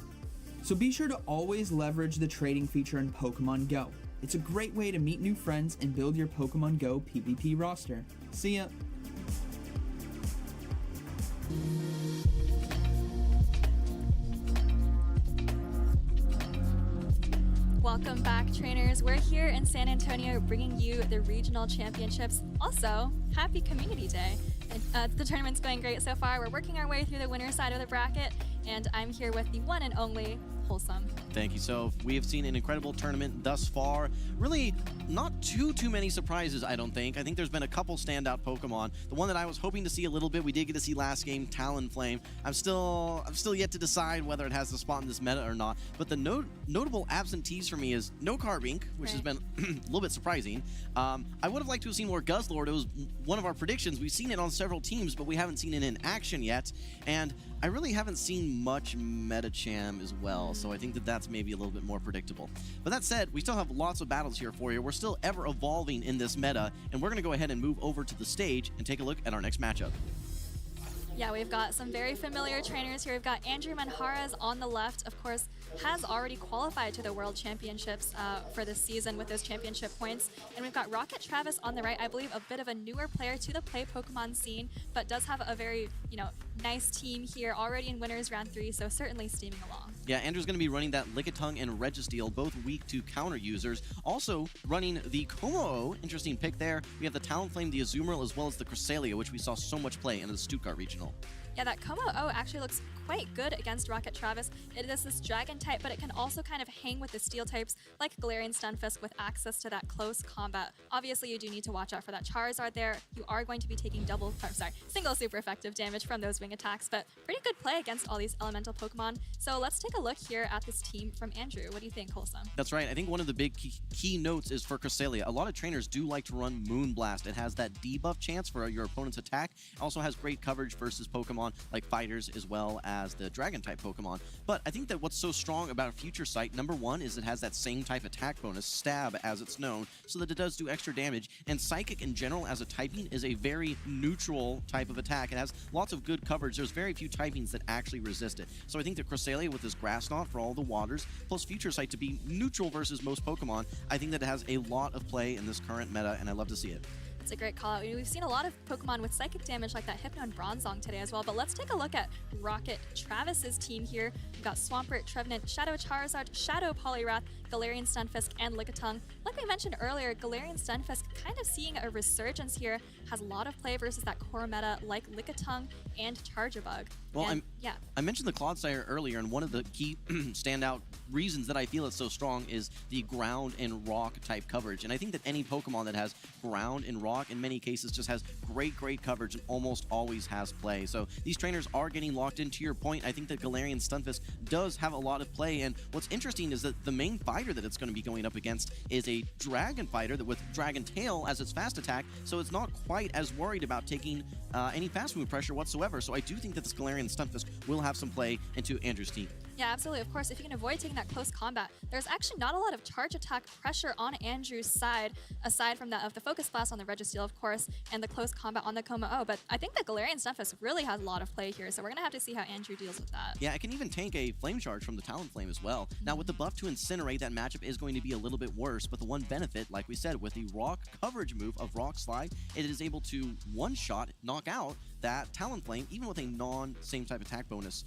Speaker 17: So be sure to always leverage the trading feature in Pokemon Go. It's a great way to meet new friends and build your Pokemon Go PvP roster. See ya!
Speaker 10: Welcome back, trainers. We're here in San Antonio bringing you the regional championships. Also, happy Community Day. The tournament's going great so far. We're working our way through the winner's side of the bracket, and I'm here with the one and only Wholesome.
Speaker 9: Thank you. So we have seen an incredible tournament thus far. Really not too many surprises, I don't think. I think there's been a couple standout Pokemon. The one that I was hoping to see a little bit, we did get to see last game, Talonflame. I'm still yet to decide whether it has the spot in this meta or not. But the notable absentees for me is no Carbink, which has been a little bit surprising. I would have liked to have seen more Guzzlord. It was one of our predictions. We've seen it on several teams, but we haven't seen it in action yet. And I really haven't seen much Metacham as well, so I think that that's maybe a little bit more predictable. But that said, we still have lots of battles here for you. We're still ever evolving in this meta, and we're going to go ahead and move over to the stage and take a look at our next matchup.
Speaker 10: Yeah, we've got some very familiar trainers here. We've got Andrew Manjares on the left, of course, has already qualified to the World Championships for this season with those championship points. And we've got Rocket Travis on the right, I believe a bit of a newer player to the Play Pokemon scene, but does have a very, nice team here already in winners round 3, so certainly steaming along.
Speaker 9: Yeah, Andrew's going to be running that Lickitung and Registeel, both weak to counter users. Also running the Como-O, interesting pick there. We have the Talonflame, the Azumarill, as well as the Cresselia, which we saw so much play in the Stuttgart Regional.
Speaker 10: Yeah, that Como-O actually looks quite good against Rocket Travis. It is this Dragon type, but it can also kind of hang with the Steel types like Galarian Stunfisk with access to that close combat. Obviously, you do need to watch out for that Charizard there. You are going to be taking single super effective damage from those wing attacks, but pretty good play against all these elemental Pokemon. So let's take a look here at this team from Andrew. What do you think, Wholesome?
Speaker 9: That's right. I think one of the big key notes is for Cresselia. A lot of trainers do like to run Moonblast. It has that debuff chance for your opponent's attack. It also has great coverage versus Pokemon Pokemon, like fighters as well as the Dragon-type Pokemon. But I think that what's so strong about Future Sight, number one, is it has that same type attack bonus, Stab as it's known, so that it does do extra damage. And Psychic in general as a typing is a very neutral type of attack. It has lots of good coverage. There's very few typings that actually resist it. So I think that Cresselia with this Grass Knot for all the waters, plus Future Sight to be neutral versus most Pokemon, I think that it has a lot of play in this current meta, and I love to see it.
Speaker 10: It's a great call out. We've seen a lot of Pokemon with psychic damage like that Hypno and Bronzong today as well, but let's take a look at Rocket Travis's team here. We've got Swampert, Trevenant, Shadow Charizard, Shadow Poliwrath, Galarian Stunfisk, and Lickitung. Like we mentioned earlier, Galarian Stunfisk kind of seeing a resurgence here, has a lot of play versus that core meta like Lickitung and Charjabug.
Speaker 9: Well,
Speaker 10: and,
Speaker 9: I mentioned the Clodsire earlier, and one of the key standout reasons that I feel it's so strong is the ground and rock type coverage. And I think that any Pokemon that has ground and rock in many cases just has great coverage and almost always has play. So these trainers are getting locked in. To your point, I think that Galarian Stunfisk does have a lot of play. And what's interesting is that the main fighter that it's going to be going up against is a Dragon fighter that with Dragon Tail as its fast attack, so it's not quite as worried about taking any fast move pressure whatsoever. So I do think that this Galarian Stunfisk will have some play into Andrew's team.
Speaker 10: Yeah, absolutely. Of course, if you can avoid taking that close combat, there's actually not a lot of charge attack pressure on Andrew's side, aside from that of the Focus Blast on the Registeel, of course, and the close combat on the Kommo-o. But I think that Galarian Stunfisk really has a lot of play here, so we're going to have to see how Andrew deals with that.
Speaker 9: Yeah, it can even tank a Flame Charge from the Talonflame as well. Now, with the buff to Incinerate, that matchup is going to be a little bit worse, but the one benefit, like we said, with the Rock coverage move of Rock Slide, it is able to one-shot, knock out that Talonflame, even with a non-same type attack bonus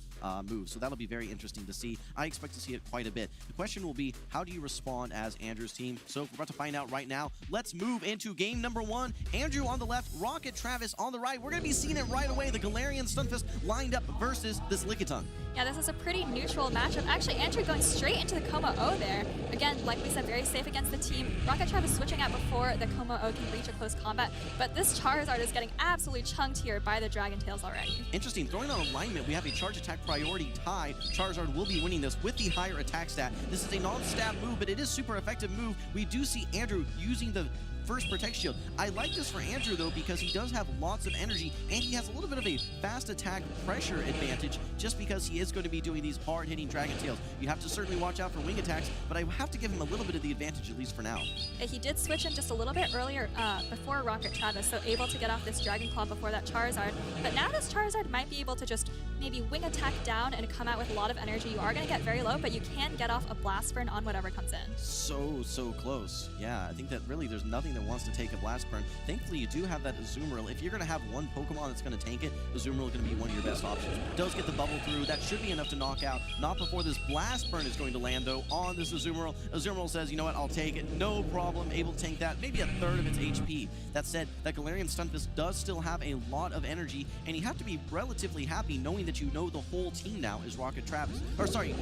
Speaker 9: move. So that'll be very interesting to see. I expect to see it quite a bit. The question will be, how do you respond as Andrew's team? So we're about to find out right now. Let's move into game number one. Andrew on the left, Rocket Travis on the right. We're going to be seeing it right away. The Galarian Stunfisk lined up versus this Lickitung.
Speaker 10: Yeah, this is a pretty neutral matchup. Actually, Andrew going straight into the Kommo-o there. Again, like we said, very safe against the team. Rocket Travis switching out before the Kommo-o can reach a close combat, but this Charizard is getting absolutely chunked here by the Dragon Tails already.
Speaker 9: Interesting. Throwing on alignment, we have a charge attack priority tie. Charizard will be winning this with the higher attack stat. This is a non-stab move, but it is super effective move. We do see Andrew using the first Protect Shield. I like this for Andrew, though, because he does have lots of energy, and he has a little bit of a fast attack pressure advantage just because he is going to be doing these hard-hitting Dragon Tails. You have to certainly watch out for wing attacks, but I have to give him a little bit of the advantage, at least for now.
Speaker 10: Yeah, he did switch in just a little bit earlier before Rocket Travis, so able to get off this Dragon Claw before that Charizard. But now this Charizard might be able to just maybe wing attack down and come out with a lot of energy. You are going to get very low, but you can get off a Blast Burn on whatever comes in.
Speaker 9: So close. Yeah, I think that really there's nothing that wants to take a Blast Burn. Thankfully, you do have that Azumarill. If you're going to have one Pokemon that's going to tank it, Azumarill is going to be one of your best options. Does get the bubble through. That should be enough to knock out. Not before this Blast Burn is going to land, though, on this Azumarill. Azumarill says, you know what, I'll take it. No problem. Able to tank that. Maybe a third of its HP. That said, that Galarian Stunfisk does still have a lot of energy, and you have to be relatively happy knowing that you know the whole team now is Rocket Travis. Or, sorry,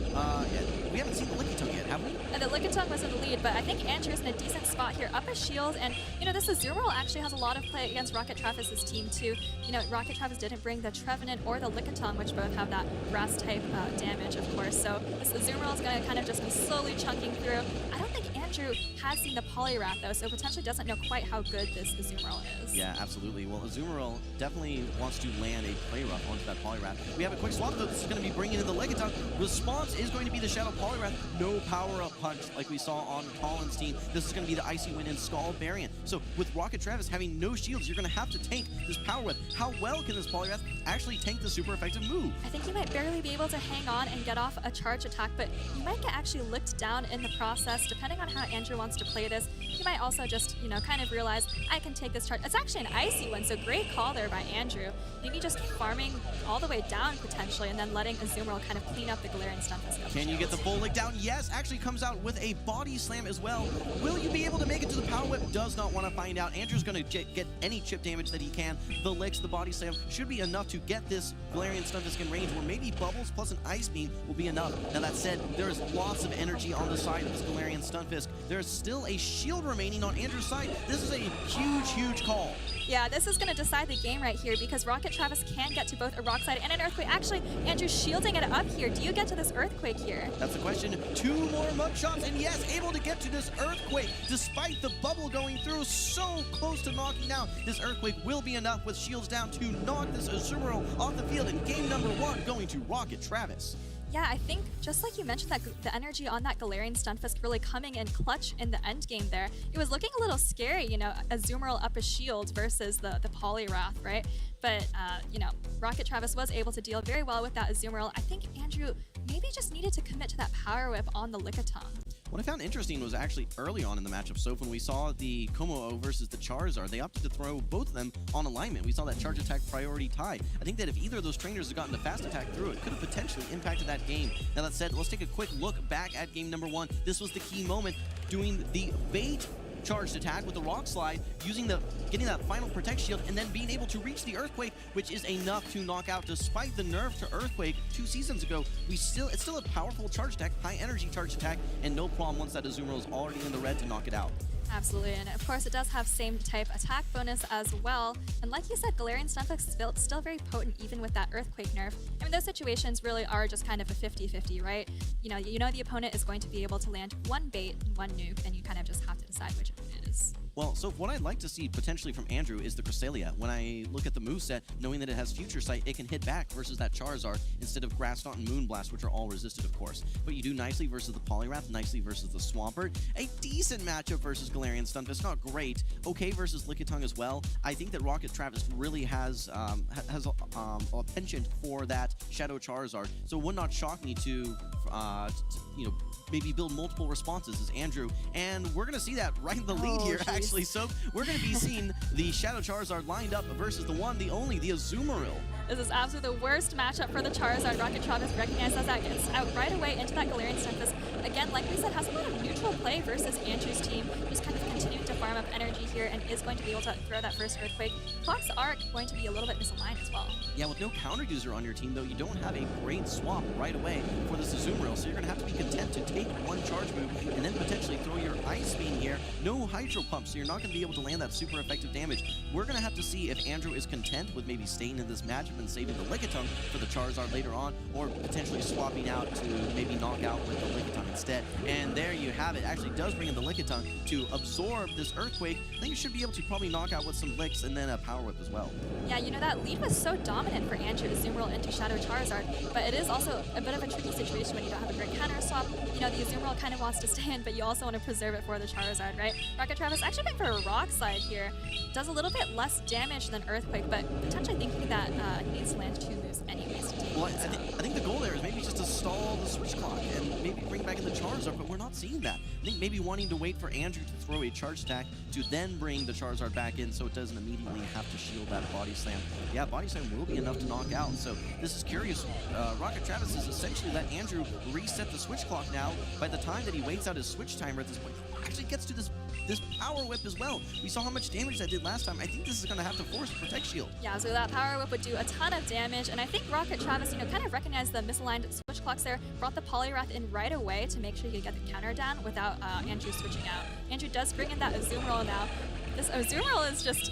Speaker 9: we haven't seen the Lickitung yet, have we?
Speaker 10: The Lickitung was in the lead, but I think Andrew's in a decent spot here. Up a shield, and, you know, this Azumarill actually has a lot of play against Rocket Travis's team, too. You know, Rocket Travis didn't bring the Trevenant or the Lickitung, which both have that grass-type damage, of course. So this Azumarill is going to kind of just be slowly chunking through. I don't think Andrew has seen the Poliwrath, though, so potentially doesn't know quite how good this Azumarill is.
Speaker 9: Yeah, absolutely. Well, Azumarill definitely wants to land a Play Rough onto that Poliwrath. We have a quick swap, though. This is going to be bringing in the Lickitung. Response is going to be the Shadow Poliwrath. No power-up punch like we saw on Colin's team. This is going to be the Icy Wind and Scald variant. So with Rocket Travis having no shields, you're going to have to tank this Power Whip. How well can this Poliwrath actually tank the super effective move?
Speaker 10: I think you might barely be able to hang on and get off a charge attack, but you might get actually licked down in the process. Depending on how Andrew wants to play this, you might also just, you know, kind of realize, I can take this charge. It's actually an Icy Wind, so great call there by Andrew. Maybe just farming all the way down potentially, and then letting Azumarill kind of clean up the Galarian Stunfisk.
Speaker 9: Can you get the full lick down? Yes, actually comes out with a body slam as well. Will you be able to make it to the Power Whip? Does not want to find out. Andrew's going to get any chip damage that he can. The licks, the body slam should be enough to get this Galarian Stunfisk in range, where maybe Bubbles plus an Ice Beam will be enough. Now that said, there is lots of energy on the side of this Galarian Stunfisk. There's still a shield remaining on Andrew's side. This is a huge call.
Speaker 10: Yeah, this is going to decide the game right here because Rocket Travis can get to both a Rock Slide and an Earthquake. Actually, Andrew shielding it up here. Do you get to this Earthquake here?
Speaker 9: That's the question. 2 more mug shots, and yes, able to get to this Earthquake despite the bubble going through. So close to knocking down. This Earthquake will be enough with shields down to knock this Azumarill off the field in game number 1 going to Rocket Travis.
Speaker 10: Yeah, I think just like you mentioned, that the energy on that Galarian Stunfisk really coming in clutch in the end game there. It was looking a little scary, you know, Azumarill up a shield versus the Poliwrath, right? But, you know, Rocket Travis was able to deal very well with that Azumarill. I think Andrew maybe just needed to commit to that Power Whip on the Lickitung.
Speaker 9: What I found interesting was actually early on in the matchup, so when we saw the Como-O versus the Charizard, they opted to throw both of them on alignment. We saw that charge attack priority tie. I think that if either of those trainers had gotten the fast attack through, it could have potentially impacted that game. Now that said, let's take a quick look back at game number 1. This was the key moment, doing the bait charged attack with the Rock Slide, getting that final Protect Shield, and then being able to reach the Earthquake, which is enough to knock out. Despite the nerf to Earthquake 2 seasons ago, it's still a powerful charge attack, high energy charge attack, and no problem once that Azumarill is already in the red to knock it out.
Speaker 10: Absolutely, and of course it does have same type attack bonus as well. And like you said, Galarian Stunfisk is still very potent even with that Earthquake nerf. I mean, those situations really are just kind of a 50-50, right? You know the opponent is going to be able to land one bait and one nuke, and you kind of just have to decide which one it is.
Speaker 9: Well, so what I'd like to see potentially from Andrew is the Cresselia. When I look at the moveset, knowing that it has Future Sight, it can hit back versus that Charizard instead of Grass Knot and Moonblast, which are all resisted, of course. But you do nicely versus the Poliwrath, nicely versus the Swampert. A decent matchup versus Galarian Stunfisk, not great. Okay versus Lickitung as well. I think that Rocket Travis really has a penchant for that Shadow Charizard, so it would not shock me to maybe build multiple responses as Andrew, and we're going to see that right in the lead here, actually. So we're going to be seeing the Shadow Charizard lined up versus the one, the only, the Azumarill.
Speaker 10: This is absolutely the worst matchup for the Charizard. Rocket Travis recognizes that, gets out right away into that Galarian Stunfisk. Again, like we said, has a lot of neutral play versus Andrew's team, just kind of continuing to farm up energy here and is going to be able to throw that first Earthquake. Clock's Arc going to be a little bit misaligned as well.
Speaker 9: Yeah, with no counter user on your team, though, you don't have a great swap right away for this Azumarill, so you're going to have to be content to take one charge move and then potentially throw your Ice Beam here. No Hydro Pump, so you're not going to be able to land that super effective damage. We're going to have to see if Andrew is content with maybe staying in this matchup and saving the Lickitung for the Charizard later on, or potentially swapping out to maybe knock out with the Lickitung instead. And there you have it. Actually does bring in the Lickitung to absorb this Earthquake. I think it should be able to probably knock out with some Licks and then a Power Whip as well.
Speaker 10: Yeah, you know, that lead was so dominant for Andrew, Azumarill into Shadow Charizard, but it is also a bit of a tricky situation when you don't have a great counter swap. You know, the Azumarill kind of wants to stay in, but you also want to preserve it for the Charizard, right? Rocket Travis actually went for a Rock Slide here. Does a little bit less damage than Earthquake, but potentially thinking that he needs to land 2 moves anyways to take.
Speaker 9: Well, I think the goal there is maybe just to stall the switch clock and maybe bring back in the Charizard, but we're not seeing that. I think maybe wanting to wait for Andrew to throw a charge attack to then bring the Charizard back in so it doesn't immediately have to shield that Body Slam. Yeah, Body Slam will be enough to knock out, so this is curious. Rocket Travis is essentially let Andrew reset the switch clock now. By the time that he waits out his switch timer at this point, he actually gets to this Power Whip as well. We saw how much damage that did last time. I think this is going to have to force a Protect Shield.
Speaker 10: Yeah, so that Power Whip would do a ton of damage, and I think Rocket Travis, you know, kind of recognized the misaligned switch clocks there, brought the Poliwrath in right away to make sure he could get the counter down without Andrew switching out. Andrew does bring in that Azumarill now. This Azumarill is just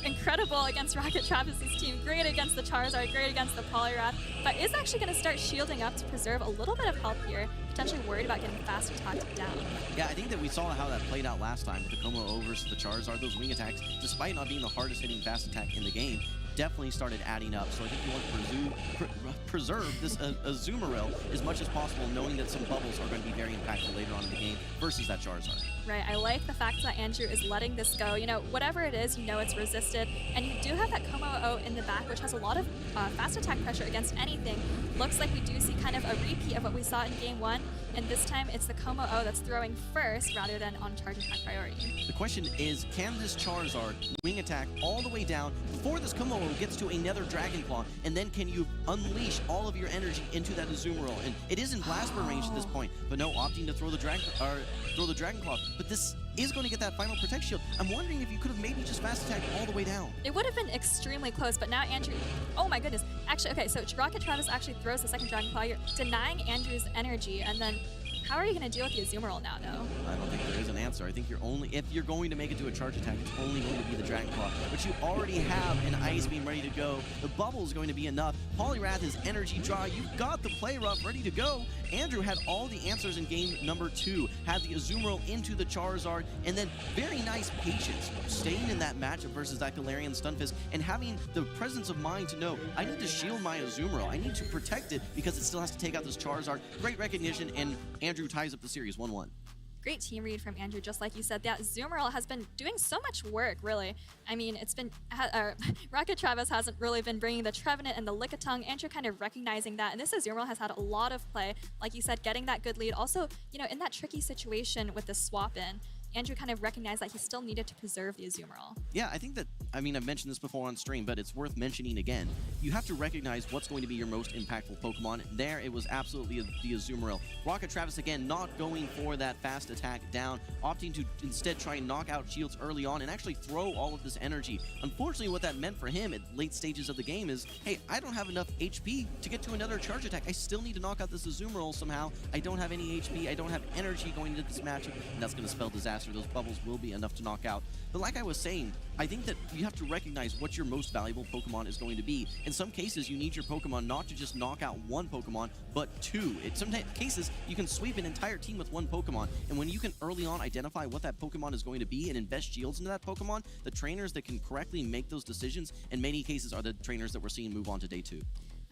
Speaker 10: incredible against Rocket Travis's team. Great against the Charizard, great against the Poliwrath, but is actually going to start shielding up to preserve a little bit of health here, potentially worried about getting fast attacked down.
Speaker 9: Yeah, I think that we saw how that played out last time with the Como-O versus the Charizard. Those wing attacks, despite not being the hardest hitting fast attack in the game, definitely started adding up. So I think you want to preserve this Azumarill as much as possible, knowing that some bubbles are going to be very impactful later on in the game versus that Charizard.
Speaker 10: Right, I like the fact that Andrew is letting this go. You know, whatever it is, you know it's resisted. And you do have that Como-O in the back, which has a lot of fast attack pressure against anything. Looks like we do see kind of a repeat of what we saw in Game 1. And this time it's the Como-O that's throwing first rather than on charge attack priority.
Speaker 9: The question is, can this Charizard wing attack all the way down before this Como-O gets to another Dragon Claw? And then can you unleash all of your energy into that Azumarill? And it is in Blast Burn range at this point, but no, opting to throw the Dragon Claw. But this is going to get that final Protect Shield. I'm wondering if you could have maybe just fast attacked all the way down.
Speaker 10: It would have been extremely close, but now Andrew, oh my goodness. Actually, okay, so Rocket Travis actually throws the second Dragon Claw. You're denying Andrew's energy, and then How are you going to deal with the Azumarill now, though?
Speaker 9: I don't think there is an answer. I think if you're going to make it to a charge attack, it's only going to be the Dragon Claw. But you already have an Ice Beam ready to go. The bubble is going to be enough. Poliwrath is energy draw. You've got the Play Rough ready to go. Andrew had all the answers in game number 2. Had the Azumarill into the Charizard, and then very nice patience, staying in that matchup versus that Galarian Stunfisk, and having the presence of mind to know, I need to shield my Azumarill. I need to protect it because it still has to take out this Charizard. Great recognition, and Andrew ties up the series 1-1.
Speaker 10: Great team read from Andrew, just like you said. That Azumarill has been doing so much work, really. I mean, it's been... Rocket Travis hasn't really been bringing the Trevenant and the Lickitung. Andrew kind of recognizing that, and this Azumarill has had a lot of play. Like you said, getting that good lead. Also, you know, in that tricky situation with the swap-in, Andrew kind of recognized that he still needed to preserve the Azumarill.
Speaker 9: Yeah, I think that, I mean, I've mentioned this before on stream, but it's worth mentioning again. You have to recognize what's going to be your most impactful Pokemon. There, it was absolutely the Azumarill. Rocket Travis, again, not going for that fast attack down, opting to instead try and knock out shields early on and actually throw all of this energy. Unfortunately, what that meant for him at late stages of the game is, hey, I don't have enough HP to get to another charge attack. I still need to knock out this Azumarill somehow. I don't have any HP. I don't have energy going into this matchup, and that's going to spell disaster. Those bubbles will be enough to knock out. But like I was saying, I think that you have to recognize what your most valuable Pokemon is going to be. In some cases, you need your Pokemon not to just knock out one Pokemon, but two. In some cases, you can sweep an entire team with one Pokemon. And when you can early on identify what that Pokemon is going to be and invest shields into that Pokemon, the trainers that can correctly make those decisions in many cases are the trainers that we're seeing move on to day 2.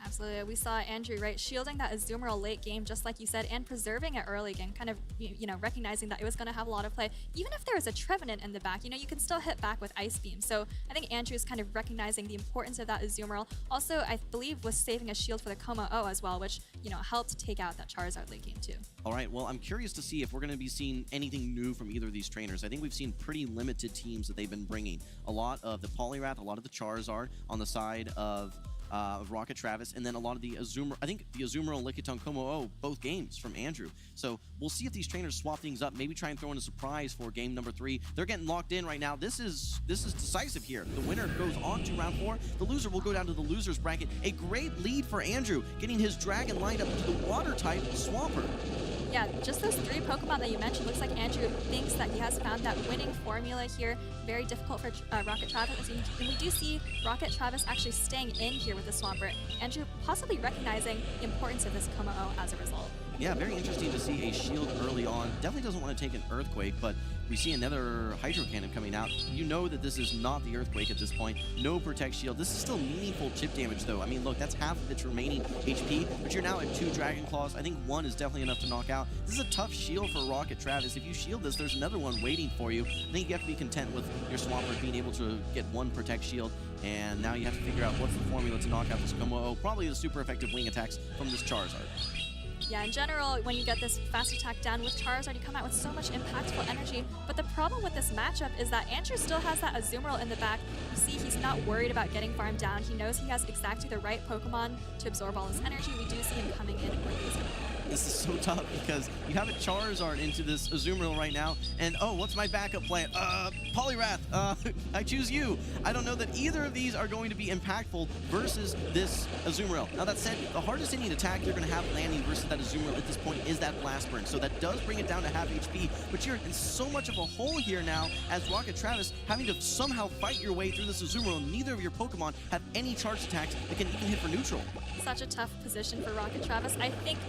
Speaker 10: Absolutely. We saw Andrew, right, shielding that Azumarill late game, just like you said, and preserving it early game, kind of, you know, recognizing that it was going to have a lot of play. Even if there was a Trevenant in the back, you know, you can still hit back with Ice Beam. So I think Andrew's kind of recognizing the importance of that Azumarill. Also, I believe was saving a shield for the Como-O as well, which, you know, helped take out that Charizard late game too.
Speaker 9: All right, well, I'm curious to see if we're going to be seeing anything new from either of these trainers. I think we've seen pretty limited teams that they've been bringing. A lot of the Poliwrath, a lot of the Charizard on the side of Rocket Travis, and then a lot of the Azumarill, I think the Azumarill and Lickitung Como-O, both games from Andrew. So we'll see if these trainers swap things up, maybe try and throw in a surprise for game number 3. They're getting locked in right now. This is decisive here. The winner goes on to round 4. The loser will go down to the loser's bracket. A great lead for Andrew, getting his dragon lined up into the water type Swampert.
Speaker 10: Yeah, just those 3 Pokemon that you mentioned, looks like Andrew thinks that he has found that winning formula here. Very difficult for Rocket Travis. And we do see Rocket Travis actually staying in here with the Swampert. Andrew possibly recognizing the importance of this Como-O as a result.
Speaker 9: Yeah, very interesting to see a shield early on. Definitely doesn't want to take an Earthquake, but we see another Hydro Cannon coming out. You know that this is not the Earthquake at this point. No Protect Shield. This is still meaningful chip damage, though. I mean, look, that's half of its remaining HP, but you're now at 2 Dragon Claws. I think 1 is definitely enough to knock out. This is a tough shield for Rocket Travis. If you shield this, there's another one waiting for you. I think you have to be content with your Swampert being able to get 1 Protect Shield, and now you have to figure out what's the formula to knock out this Como-O. Probably the super effective wing attacks from this Charizard.
Speaker 10: Yeah, in general, when you get this fast attack down with Charizard, you come out with so much impactful energy. But the problem with this matchup is that Andrew still has that Azumarill in the back. You see, he's not worried about getting farmed down. He knows he has exactly the right Pokemon to absorb all his energy. We do see him coming in with the Azumarill.
Speaker 9: This is so tough because you have a Charizard into this Azumarill right now, and oh, what's my backup plan? Poliwrath, I choose you. I don't know that either of these are going to be impactful versus this Azumarill. Now that said, the hardest hitting attack you're going to have landing versus that Azumarill at this point is that Blast Burn, so that does bring it down to half HP, but you're in so much of a hole here now as Rocket Travis having to somehow fight your way through this Azumarill. Neither of your Pokemon have any charge attacks that can even hit for neutral.
Speaker 10: Such a tough position for Rocket Travis. I think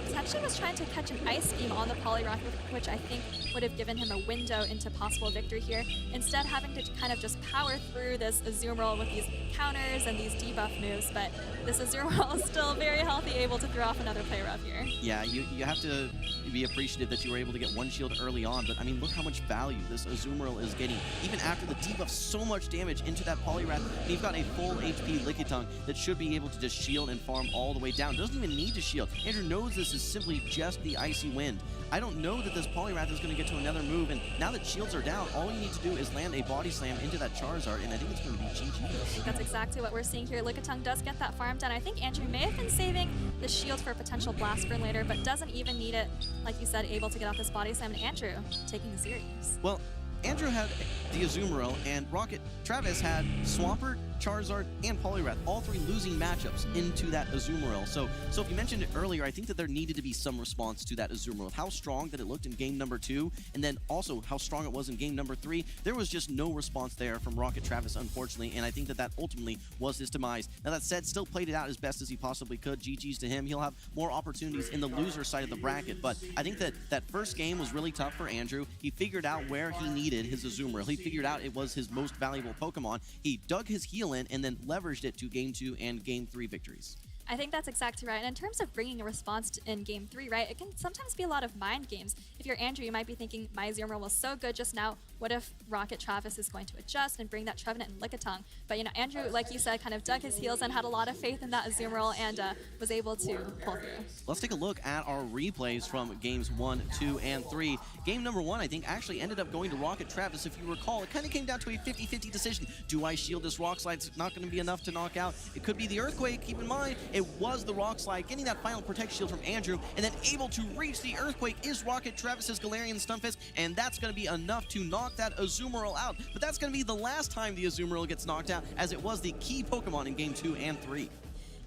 Speaker 10: potentially was trying to catch an Ice Beam on the Poliwrath, which I think would have given him a window into possible victory here. Instead, having to kind of just power through this Azumarill with these counters and these debuff moves, but this Azumarill is still very healthy, able to throw off another play rough here.
Speaker 9: Yeah, you have to be appreciative that you were able to get 1 shield early on, but I mean, look how much value this Azumarill is getting. Even after the debuff so much damage into that Poliwrath, and you've got a full HP Lickitung that should be able to just shield and farm all the way down. Doesn't even need to shield. Andrew knows this is simply just the Icy Wind. I don't know that this Poliwrath is going to get to another move, and now that shields are down, all you need to do is land a Body Slam into that Charizard, and I think it's going to be GG.
Speaker 10: I think that's exactly what we're seeing here. Lickitung does get that farm done. I think Andrew may have been saving the shield for a potential Blast Burn later, but doesn't even need it. Like you said, able to get off this Body Slam, and Andrew taking the series.
Speaker 9: Well, Andrew had the Azumarill, and Rocket Travis had Swampert Charizard, and Poliwrath, all three losing matchups into that Azumarill. So if you mentioned it earlier, I think that there needed to be some response to that Azumarill. How strong that it looked in game number 2, and then also how strong it was in game number 3. There was just no response there from Rocket Travis, unfortunately, and I think that ultimately was his demise. Now that said, still played it out as best as he possibly could. GG's to him. He'll have more opportunities in the loser side of the bracket, but I think that first game was really tough for Andrew. He figured out where he needed his Azumarill. He figured out it was his most valuable Pokemon. He dug his heel in and then leveraged it to game 2 and game 3 victories.
Speaker 10: I think that's exactly right. And in terms of bringing a response in Game 3, right, it can sometimes be a lot of mind games. If you're Andrew, you might be thinking, my Azumarill was so good just now. What if Rocket Travis is going to adjust and bring that Trevenant and Lickitung? But, Andrew, like you said, kind of dug his heels and had a lot of faith in that Azumarill and was able to pull through.
Speaker 9: Let's take a look at our replays from games 1, 2, and 3. Game number 1, I think, actually ended up going to Rocket Travis. If you recall, it kind of came down to a 50-50 decision. Do I shield this Rock Slide? It's not going to be enough to knock out. It could be the Earthquake. Keep in mind, it was the Rock Slide, getting that final Protect Shield from Andrew, and then able to reach the Earthquake is Rocket Travis's Galarian Stunfisk, and that's going to be enough to knock that Azumarill out. But that's going to be the last time the Azumarill gets knocked out, as it was the key Pokemon in Game 2 and 3.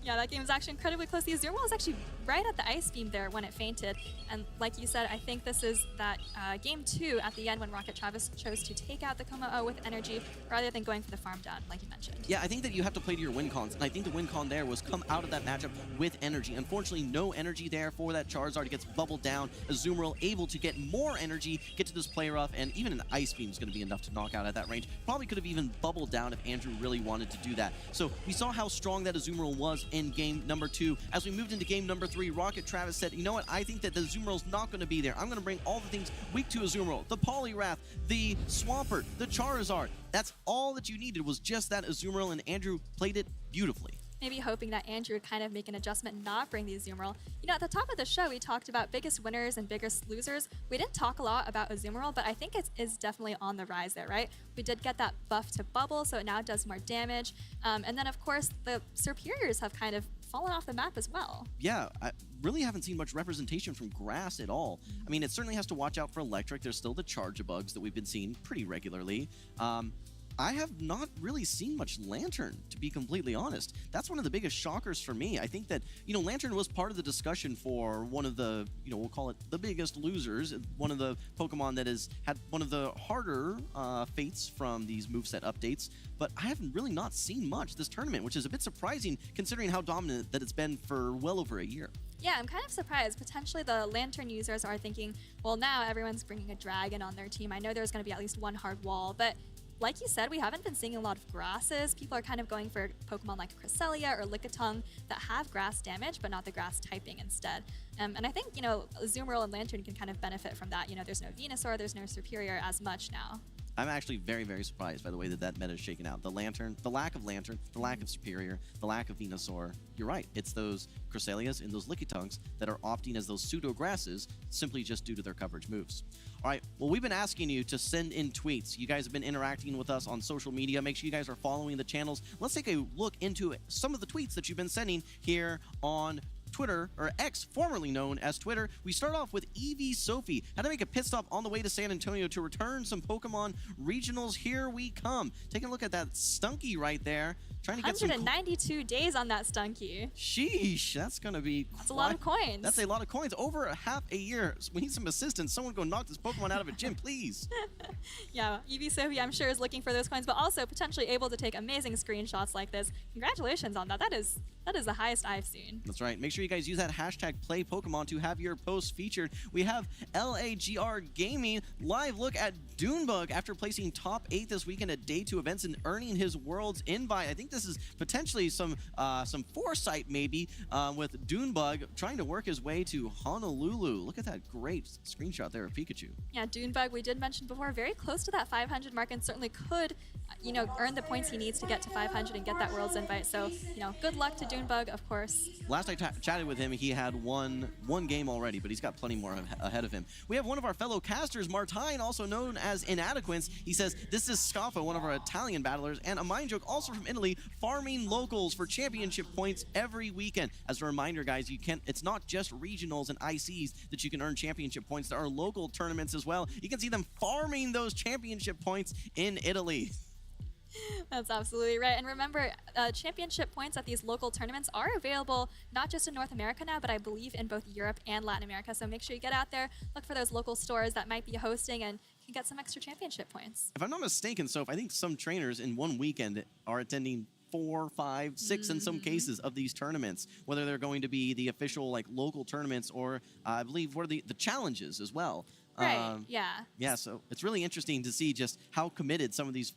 Speaker 10: Yeah, that game was actually incredibly close. The Azumarill was actually right at the Ice Beam there when it fainted. And like you said, I think this is that Game 2 at the end when Rocket Travis chose to take out the Como-O with energy rather than going for the farm down, like you mentioned.
Speaker 9: Yeah, I think that you have to play to your win cons, and I think the win con there was come out of that matchup with energy. Unfortunately, no energy there for that Charizard. It gets bubbled down. Azumarill able to get more energy, get to this play rough, and even an Ice Beam is going to be enough to knock out at that range. Probably could have even bubbled down if Andrew really wanted to do that. So we saw how strong that Azumarill was in game number 2. As we moved into game number 3, Rocket Travis said, you know what, I think that the Azumarill's not going to be there. I'm going to bring all the things weak to Azumarill, the Poliwrath, the Swampert, the Charizard. That's all that you needed was just that Azumarill, and Andrew played it beautifully.
Speaker 10: Maybe hoping that Andrew would kind of make an adjustment, not bring the Azumarill. At the top of the show, we talked about biggest winners and biggest losers. We didn't talk a lot about Azumarill, but I think it is definitely on the rise there, right? We did get that buff to Bubble, so it now does more damage. And then, of course, the Superiors have kind of fallen off the map as well.
Speaker 9: Yeah, I really haven't seen much representation from Grass at all. I mean, it certainly has to watch out for Electric. There's still the Charge-a-Bugs that we've been seeing pretty regularly. I have not really seen much Lantern, to be completely honest. That's one of the biggest shockers for me. I think that, Lantern was part of the discussion for one of the, we'll call it the biggest losers, one of the Pokemon that has had one of the harder fates from these moveset updates, but I haven't really not seen much this tournament, which is a bit surprising considering how dominant that it's been for well over a year.
Speaker 10: Yeah, I'm kind of surprised. Potentially the Lantern users are thinking, well, now everyone's bringing a Dragon on their team. I know there's going to be at least one hard wall, but like you said, we haven't been seeing a lot of grasses. People are kind of going for Pokemon like Cresselia or Lickitung that have grass damage, but not the grass typing instead. And I think, Azumarill and Lantern can kind of benefit from that. There's no Venusaur, there's no Superior as much now.
Speaker 9: I'm actually very, very surprised by the way that meta is shaken out. The Lantern, the lack of Lantern, the lack of Superior, the lack of Venusaur. You're right. It's those Cresselias and those Lickitungs that are opting as those pseudo-grasses simply just due to their coverage moves. All right, well, we've been asking you to send in tweets. You guys have been interacting with us on social media. Make sure you guys are following the channels. Let's take a look into some of the tweets that you've been sending here on Twitter, or X, formerly known as Twitter. We start off with Evie Sophie. Had to make a pit stop on the way to San Antonio to return some Pokemon regionals. Here we come. Taking a look at that Stunky right there. Trying to get
Speaker 10: 192 days on that Stunky.
Speaker 9: Sheesh, that's going to be...
Speaker 10: That's a lot of coins.
Speaker 9: That's a lot of coins. Over a half a year. We need some assistance. Someone go knock this Pokemon out of a gym, please.
Speaker 10: Yeah, Evie Sophie, I'm sure, is looking for those coins, but also potentially able to take amazing screenshots like this. Congratulations on that. That is the highest I've seen.
Speaker 9: That's right. Make sure you guys use that hashtag #PlayPokemon to have your posts featured. We have LAGR Gaming live look at Dunebug after placing top 8 this weekend at Day 2 events and earning his World's invite. I think this is potentially some foresight maybe with Dunebug trying to work his way to Honolulu. Look at that great screenshot there of Pikachu.
Speaker 10: Yeah, Dunebug, we did mention before, very close to that 500 mark and certainly could, earn the points he needs to get to 500 and get that World's invite. So, good luck to Dunebug, of course.
Speaker 9: Last I chatted with him, he had one game already, but he's got plenty more ahead of him. We have one of our fellow casters, Martine, also known as Inadequence. He says, this is Scaffa, one of our Italian battlers, and a mind joke also from Italy, farming locals for championship points every weekend. As a reminder, guys, it's not just regionals and ICs that you can earn championship points. There are local tournaments as well. You can see them farming those championship points in Italy.
Speaker 10: That's absolutely right. And remember, championship points at these local tournaments are available not just in North America now, but I believe in both Europe and Latin America. So make sure you get out there, look for those local stores that might be hosting, and you can get some extra championship points.
Speaker 9: If I'm not mistaken, Soph, I think some trainers in one weekend are attending 4, 5, 6 in some cases of these tournaments, whether they're going to be the official like local tournaments or I believe what are the challenges as well.
Speaker 10: Right. Yeah.
Speaker 9: Yeah. So it's really interesting to see just how committed some of these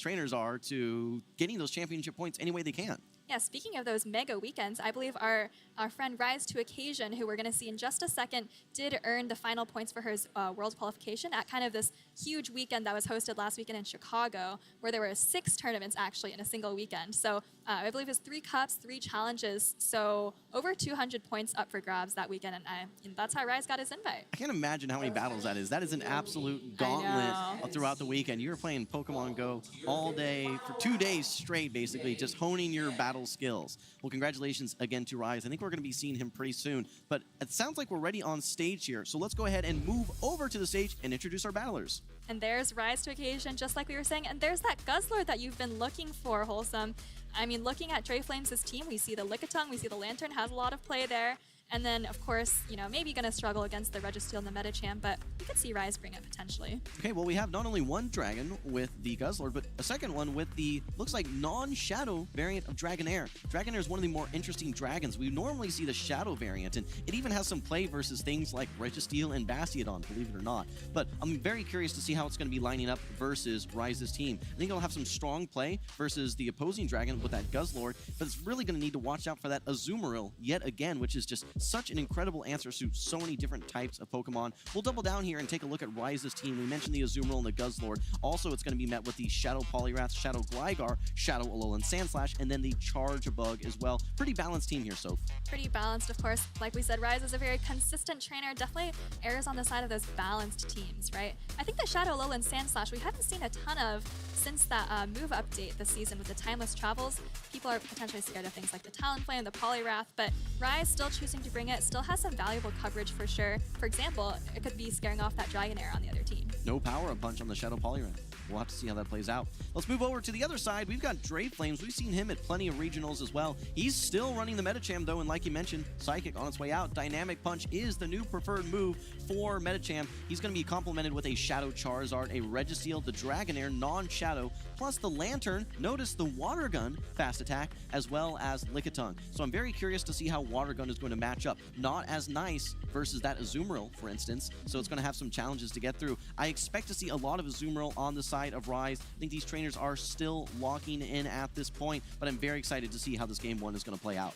Speaker 9: trainers are to getting those championship points any way they can.
Speaker 10: Yeah, speaking of those mega weekends, I believe our friend Rise to Occasion, who we're going to see in just a second, did earn the final points for her world qualification at kind of this huge weekend that was hosted last weekend in Chicago, where there were 6 tournaments actually in a single weekend. So I believe it was 3 cups, 3 challenges, so over 200 points up for grabs that weekend, and that's how Rise got his invite.
Speaker 9: I can't imagine how many battles that is. That is an absolute gauntlet throughout the weekend. You're playing Pokemon Go all day for 2 days straight, basically, just honing your battle skills. Well, congratulations again to Rise. I think we're going to be seeing him pretty soon, but it sounds like we're ready on stage here. So let's go ahead and move over to the stage and introduce our battlers.
Speaker 10: And there's Rise to Occasion, just like we were saying, and there's that Guzzler that you've been looking for, Wholesome. I mean, looking at Drayflames' team, we see the Lickitung, we see the Lantern has a lot of play there. And then, of course, you know, maybe going to struggle against the Registeel and the Medicham, but we could see Rise bring it potentially.
Speaker 9: Okay, well, we have not only one dragon with the Guzzlord, but a second one with the, looks like, non-Shadow variant of Dragonair. Dragonair is one of the more interesting dragons. We normally see the Shadow variant, and it even has some play versus things like Registeel and Bastiodon, believe it or not. But I'm very curious to see how it's going to be lining up versus Rise's team. I think it'll have some strong play versus the opposing dragon with that Guzzlord, but it's really going to need to watch out for that Azumarill yet again, which is just such an incredible answer to so many different types of Pokemon. We'll double down here and take a look at Rise's team. We mentioned the Azumarill and the Guzzlord. Also, it's going to be met with the Shadow Poliwrath, Shadow Gligar, Shadow Alolan Sandslash, and then the Charge-a-Bug as well. Pretty balanced team here, Soph.
Speaker 10: Pretty balanced, of course. Like we said, Rise is a very consistent trainer. Definitely errs on the side of those balanced teams, right? I think the Shadow Alolan Sandslash we haven't seen a ton of since that move update this season with the Timeless Travels. People are potentially scared of things like the Talonflame, the Poliwrath, but Rise still choosing to bring it, still has some valuable coverage for sure. For example, it could be scaring off that Dragonair on the other team.
Speaker 9: No power-up punch on the Shadow Poliwrath. We'll have to see how that plays out. Let's move over to the other side. We've got Drayflames. We've seen him at plenty of regionals as well. He's still running the Medicham, though, and like you mentioned, Psychic on its way out. Dynamic Punch is the new preferred move for Medicham. He's going to be complemented with a Shadow Charizard, a Registeel, the Dragonair, non-Shadow, plus the Lantern. Notice the Water Gun, fast attack, as well as Lickitung. So I'm very curious to see how Water Gun is going to match up. Not as nice versus that Azumarill, for instance, so it's going to have some challenges to get through. I expect to see a lot of Azumarill on the side of Rise. I think these trainers are still locking in at this point, but I'm very excited to see how this game 1 is going to play out.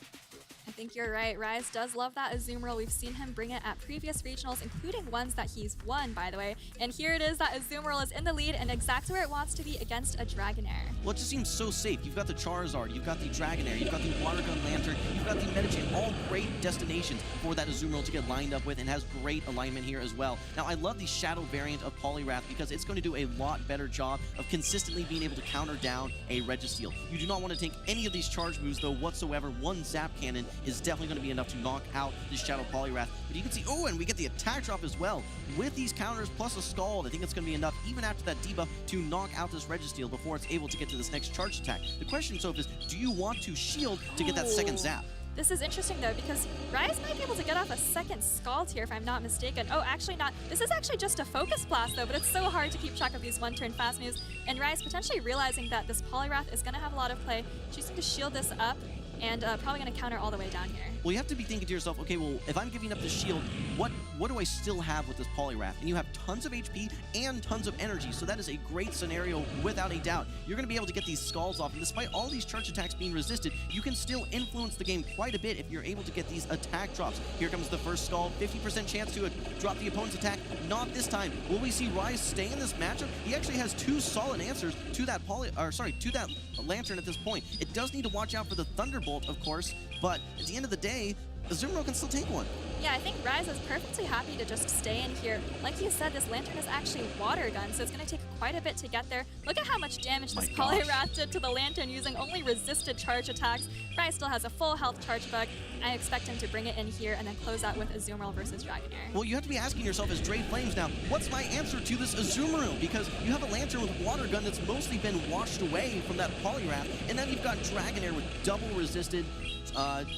Speaker 10: I think you're right. Rise does love that Azumarill. We've seen him bring it at previous regionals, including ones that he's won, by the way. And here it is, that Azumarill is in the lead and exactly where it wants to be against a Dragonair.
Speaker 9: Well, it just seems so safe. You've got the Charizard, you've got the Dragonair, you've got the Water Gun Lantern, you've got the Medicham, all great destinations for that Azumarill to get lined up with, and has great alignment here as well. Now, I love the Shadow variant of Poliwrath because it's going to do a lot better job of consistently being able to counter down a Registeel. You do not want to take any of these charge moves, though, whatsoever. One Zap Cannon is definitely going to be enough to knock out this Shadow Poliwrath. But you can see, oh, and we get the attack drop as well. With these counters plus a Scald, I think it's going to be enough, even after that debuff, to knock out this Registeel before it's able to get to this next charge attack. The question, Soph, is do you want to shield to get that second Zap?
Speaker 10: This is interesting, though, because Rise might be able to get off a second Scald here, if I'm not mistaken. Oh, actually not. This is actually just a Focus Blast, though, but it's so hard to keep track of these one-turn fast moves. And Rise potentially realizing that this Poliwrath is going to have a lot of play, choosing to shield this up, and probably going to counter all the way down here.
Speaker 9: Well, you have to be thinking to yourself, okay, well, if I'm giving up the shield, what do I still have with this Poliwrath? And you have tons of HP and tons of energy, so that is a great scenario without a doubt. You're going to be able to get these Scalds off, and despite all these charge attacks being resisted, you can still influence the game quite a bit if you're able to get these attack drops. Here comes the first Scald, 50% chance to drop the opponent's attack. Not this time. Will we see Rise stay in this matchup? He actually has 2 solid answers to that to that Lantern at this point. It does need to watch out for the Thunderbolt, of course, but at the end of the day, Azumarill can still take one.
Speaker 10: Yeah, I think Rise is perfectly happy to just stay in here. Like you said, this Lantern is actually water gun, so it's going to take quite a bit to get there. Look at how much damage this Poliwrath did to the Lantern using only resisted charge attacks. Rise still has a full health charge bug. I expect him to bring it in here and then close out with Azumarill versus Dragonair.
Speaker 9: Well, you have to be asking yourself as Dre Flames now, what's my answer to this Azumarill? Because you have a Lantern with water gun that's mostly been washed away from that Poliwrath, and then you've got Dragonair with double resisted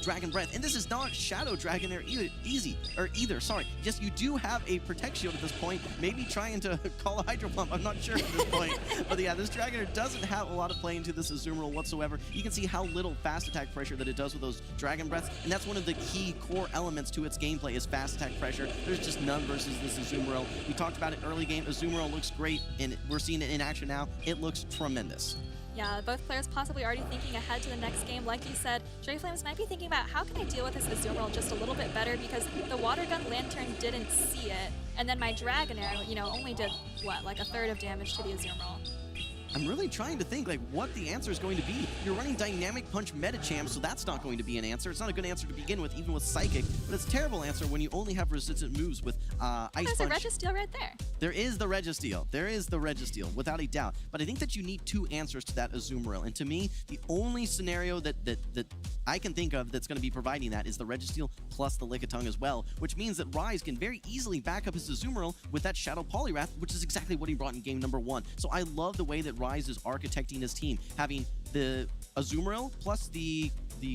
Speaker 9: Dragon Breath. And this is not Shadow Dragonair either. Sorry. Yes, you do have a Protect Shield at this point. Maybe trying to call a Hydro Pump. I'm not sure at this point. But yeah, this Dragonair doesn't have a lot of play into this Azumarill whatsoever. You can see how little fast attack pressure that it does with those Dragon Breaths. And that's one of the key core elements to its gameplay is fast attack pressure. There's just none versus this Azumarill. We talked about it early game. Azumarill looks great, and we're seeing it in action now. It looks tremendous.
Speaker 10: Yeah, both players possibly already thinking ahead to the next game. Like you said, Dre Flames might be thinking about how can I deal with this Azumarill just a little bit better because the Water Gun Lantern didn't see it. And then my Dragonair, only did, what, like a third of damage to the Azumarill.
Speaker 9: I'm really trying to think like what the answer is going to be. You're running Dynamic Punch Metacham, so that's not going to be an answer. It's not a good answer to begin with, even with Psychic, but it's a terrible answer when you only have resistant moves with Ice Punch.
Speaker 10: There's a Registeel right there.
Speaker 9: There is the Registeel. There is the Registeel, without a doubt. But I think that you need two answers to that Azumarill. And to me, the only scenario that I can think of that's going to be providing that is the Registeel plus the Lickitung as well, which means that Rise can very easily back up his Azumarill with that Shadow Poliwrath, which is exactly what he brought in game number 1. So I love the way that Rise is architecting his team, having the Azumarill plus the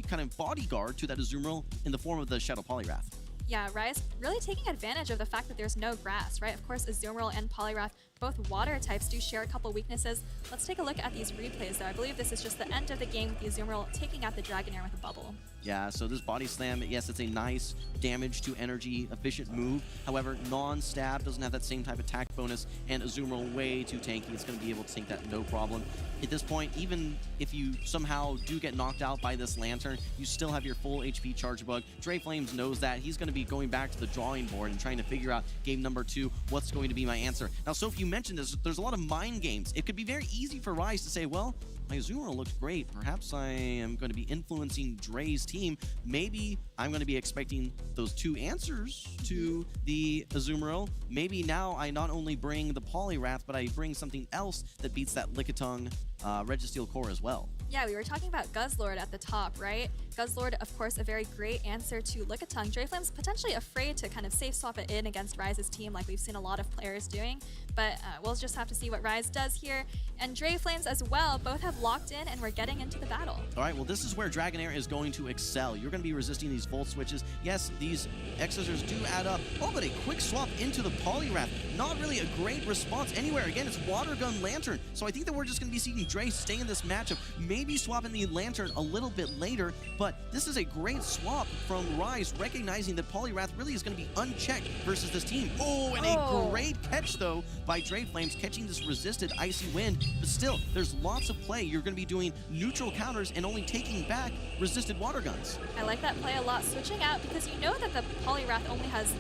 Speaker 9: kind of bodyguard to that Azumarill in the form of the Shadow Poliwrath.
Speaker 10: Yeah, Rise really taking advantage of the fact that there's no grass, right? Of course, Azumarill and Poliwrath, both water types, do share a couple weaknesses. Let's take a look at these replays, though. I believe this is just the end of the game with the Azumarill taking out the Dragonair with a bubble.
Speaker 9: Yeah, so this Body Slam, yes, it's a nice damage to energy efficient move. However, non-stab doesn't have that same type of attack bonus, and Azumarill way too tanky. It's going to be able to tank that no problem. At this point, even if you somehow do get knocked out by this Lantern, you still have your full HP Charge Bug. Dre Flames knows that. He's going to be going back to the drawing board and trying to figure out game number 2, what's going to be my answer. Now, Sophie, you mentioned this. There's a lot of mind games. It could be very easy for Rise to say, well, my Azumarill looks great. Perhaps I am going to be influencing Dre's team. Maybe I'm going to be expecting those 2 answers to the Azumarill. Maybe now I not only bring the Poliwrath, but I bring something else that beats that Lickitung Registeel core as well.
Speaker 10: Yeah, we were talking about Guzzlord at the top, right? Guzzlord, of course, a very great answer to Lickitung. Dre Flames potentially afraid to kind of safe swap it in against Rise's team like we've seen a lot of players doing, but we'll just have to see what Rise does here. And Dre Flames as well, both have locked in and we're getting into the battle.
Speaker 9: All right, well, this is where Dragonair is going to excel. You're going to be resisting these Volt Switches. Yes, these X-Scissors do add up. Oh, but a quick swap into the Poliwrath. Not really a great response anywhere. Again, it's Water Gun Lantern. So I think that we're just going to be seeing Dre stay in this matchup, maybe swapping the Lantern a little bit later, but this is a great swap from Rise, recognizing that Poliwrath really is going to be unchecked versus this team. Oh, and a great catch, though, by Dre Flames, catching this resisted Icy Wind. But still, there's lots of play. You're going to be doing neutral counters and only taking back resisted water guns.
Speaker 10: I like that play a lot, switching out, because you know that the Poliwrath only has,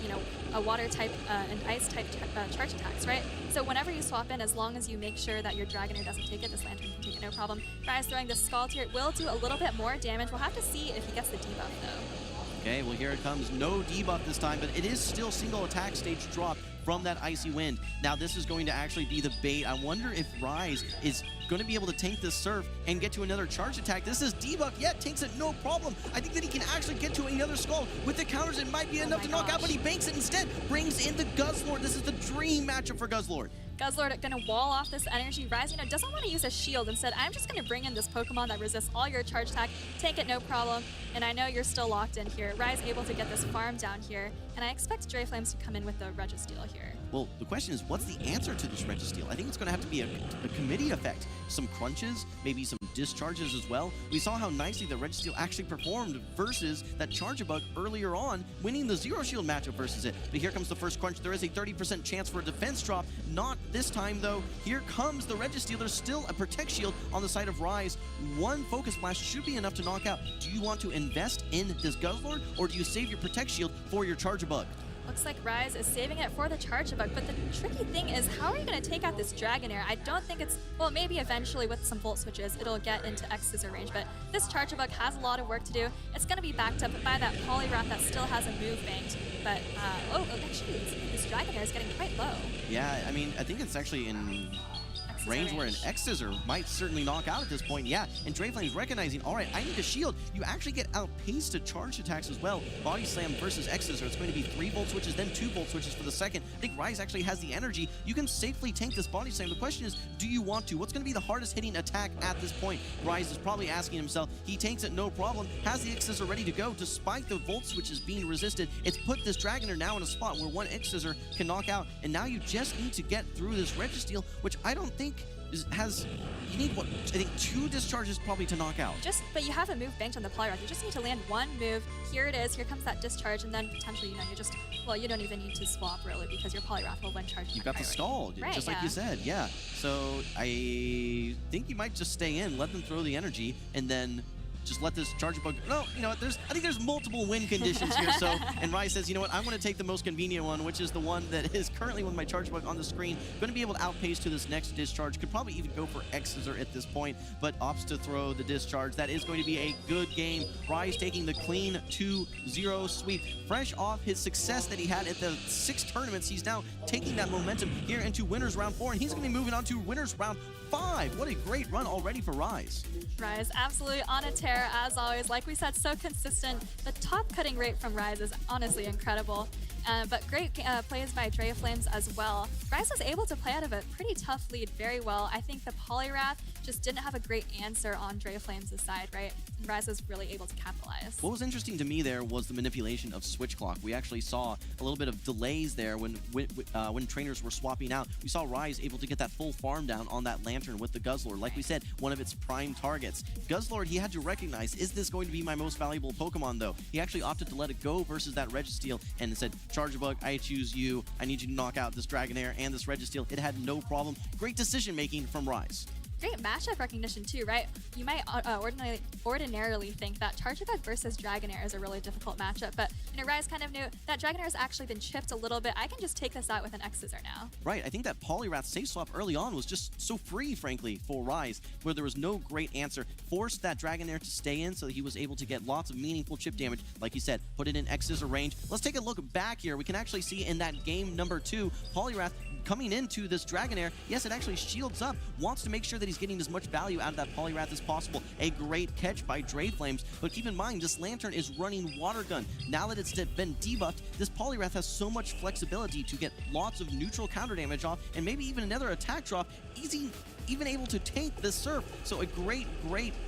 Speaker 10: a water type and ice type charge attacks, right? So whenever you swap in, as long as you make sure that your Dragonair doesn't take it, this Lantern can take it no problem. Rise throwing the Scald here, it will do a little bit more damage. We'll have to see if he gets the debuff, though.
Speaker 9: Okay, well, here it comes. No debuff this time, but it is still single attack stage drop from that Icy Wind. Now, this is going to actually be the bait. I wonder if Rise is going to be able to tank this Surf and get to another charge attack. This is debuff, yet tanks it no problem. I think that he can actually get to another Skull. With the counters, it might be enough to knock out, but he banks it instead. Brings in the Guzzlord. This is the dream matchup for Guzzlord.
Speaker 10: Guzzlord gonna wall off this energy. Rise, doesn't want to use a shield. Instead, I'm just gonna bring in this Pokemon that resists all your charge attack, tank it no problem, and I know you're still locked in here. Rise able to get this farm down here, and I expect Dre Flames to come in with the Registeel here.
Speaker 9: Well, the question is, what's the answer to this Registeel? I think it's going to have to be a committee effect. Some crunches, maybe some discharges as well. We saw how nicely the Registeel actually performed versus that Charjabug earlier on, winning the Zero Shield matchup versus it. But here comes the first crunch. There is a 30% chance for a defense drop. Not this time, though. Here comes the Registeel. There's still a Protect Shield on the side of Rise. One Focus Blast should be enough to knock out. Do you want to invest in this Guzzlord, or do you save your Protect Shield for your Charjabug?
Speaker 10: Looks like Rise is saving it for the Charge Bug, but the tricky thing is, how are you going to take out this Dragonair? I don't think it's, well, maybe eventually with some Volt Switches, it'll get into X Scissor range, but this Charge Bug has a lot of work to do. It's going to be backed up by that Poliwrath that still has a move banked, but, actually, this Dragonair is getting quite low.
Speaker 9: Yeah, I mean, I think it's actually in range where an X Scissor might certainly knock out at this point. Yeah, and Drayflame's recognizing, all right, I need a shield. You actually get outpaced to charge attacks as well. Body Slam versus X Scissor. It's going to be 3 Volt Switches, then 2 Volt Switches for the second. I think Rise actually has the energy. You can safely tank this Body Slam. The question is, do you want to? What's going to be the hardest hitting attack at this point? Rise is probably asking himself. He tanks it, no problem. Has the X Scissor ready to go. Despite the Volt Switches being resisted, it's put this Dragonair now in a spot where one X Scissor can knock out, and now you just need to get through this Registeel, which I don't think you need, what, I think 2 discharges probably to knock out.
Speaker 10: But you have a move banked on the Poliwrath. You just need to land one move. Here it is. Here comes that discharge, and then potentially, you don't even need to swap really, because your Poliwrath will one charge.
Speaker 9: You've got the stall,
Speaker 10: right,
Speaker 9: just like you said, yeah. So I think you might just stay in, let them throw the energy, and then just let this Charge Bug. No, you know what? I think there's multiple win conditions here. So, and Rise says, you know what? I want to take the most convenient one, which is the one that is currently with my Charge Bug on the screen. Going to be able to outpace to this next discharge. Could probably even go for X Scissor at this point, but opts to throw the discharge. That is going to be a good game. Rise taking the clean 2-0 sweep, fresh off his success that he had at the 6 tournaments. He's now taking that momentum here into winners round 4, and he's going to be moving on to winners round 5. What a great run already for Rise.
Speaker 10: Rise absolutely on a tear as always. Like we said, so consistent. The top cutting rate from Rise is honestly incredible. But great plays by Drayflames as well. Rise was able to play out of a pretty tough lead very well. I think the Poliwrath just didn't have a great answer on Drayflames' side, right? And Rise was really able to capitalize.
Speaker 9: What was interesting to me there was the manipulation of Switch Clock. We actually saw a little bit of delays there when trainers were swapping out. We saw Rise able to get that full farm down on that Lantern with the Guzzlord. Like we said, one of its prime targets. Guzzlord, he had to recognize, is this going to be my most valuable Pokemon though? He actually opted to let it go versus that Registeel and said, Charge Bug, I choose you. I need you to knock out this Dragonair and this Registeel. It had no problem. Great decision making from Rise.
Speaker 10: Great matchup recognition too, right? You might ordinarily think that Charjabug versus Dragonair is a really difficult matchup, but Rise kind of knew that Dragonair has actually been chipped a little bit. I can just take this out with an X Scissor now.
Speaker 9: Right, I think that Poliwrath safe swap early on was just so free, frankly, for Rise, where there was no great answer. Forced that Dragonair to stay in so that he was able to get lots of meaningful chip damage. Like you said, put it in X Scissor range. Let's take a look back here. We can actually see in that game number 2, Poliwrath coming into this Dragonair, yes, it actually shields up, wants to make sure that he's getting as much value out of that Poliwrath as possible. A great catch by Drayflames, but keep in mind, this Lantern is running Water Gun. Now that it's been debuffed, this Poliwrath has so much flexibility to get lots of neutral counter damage off, and maybe even another attack drop, even able to tank the Surf. So a great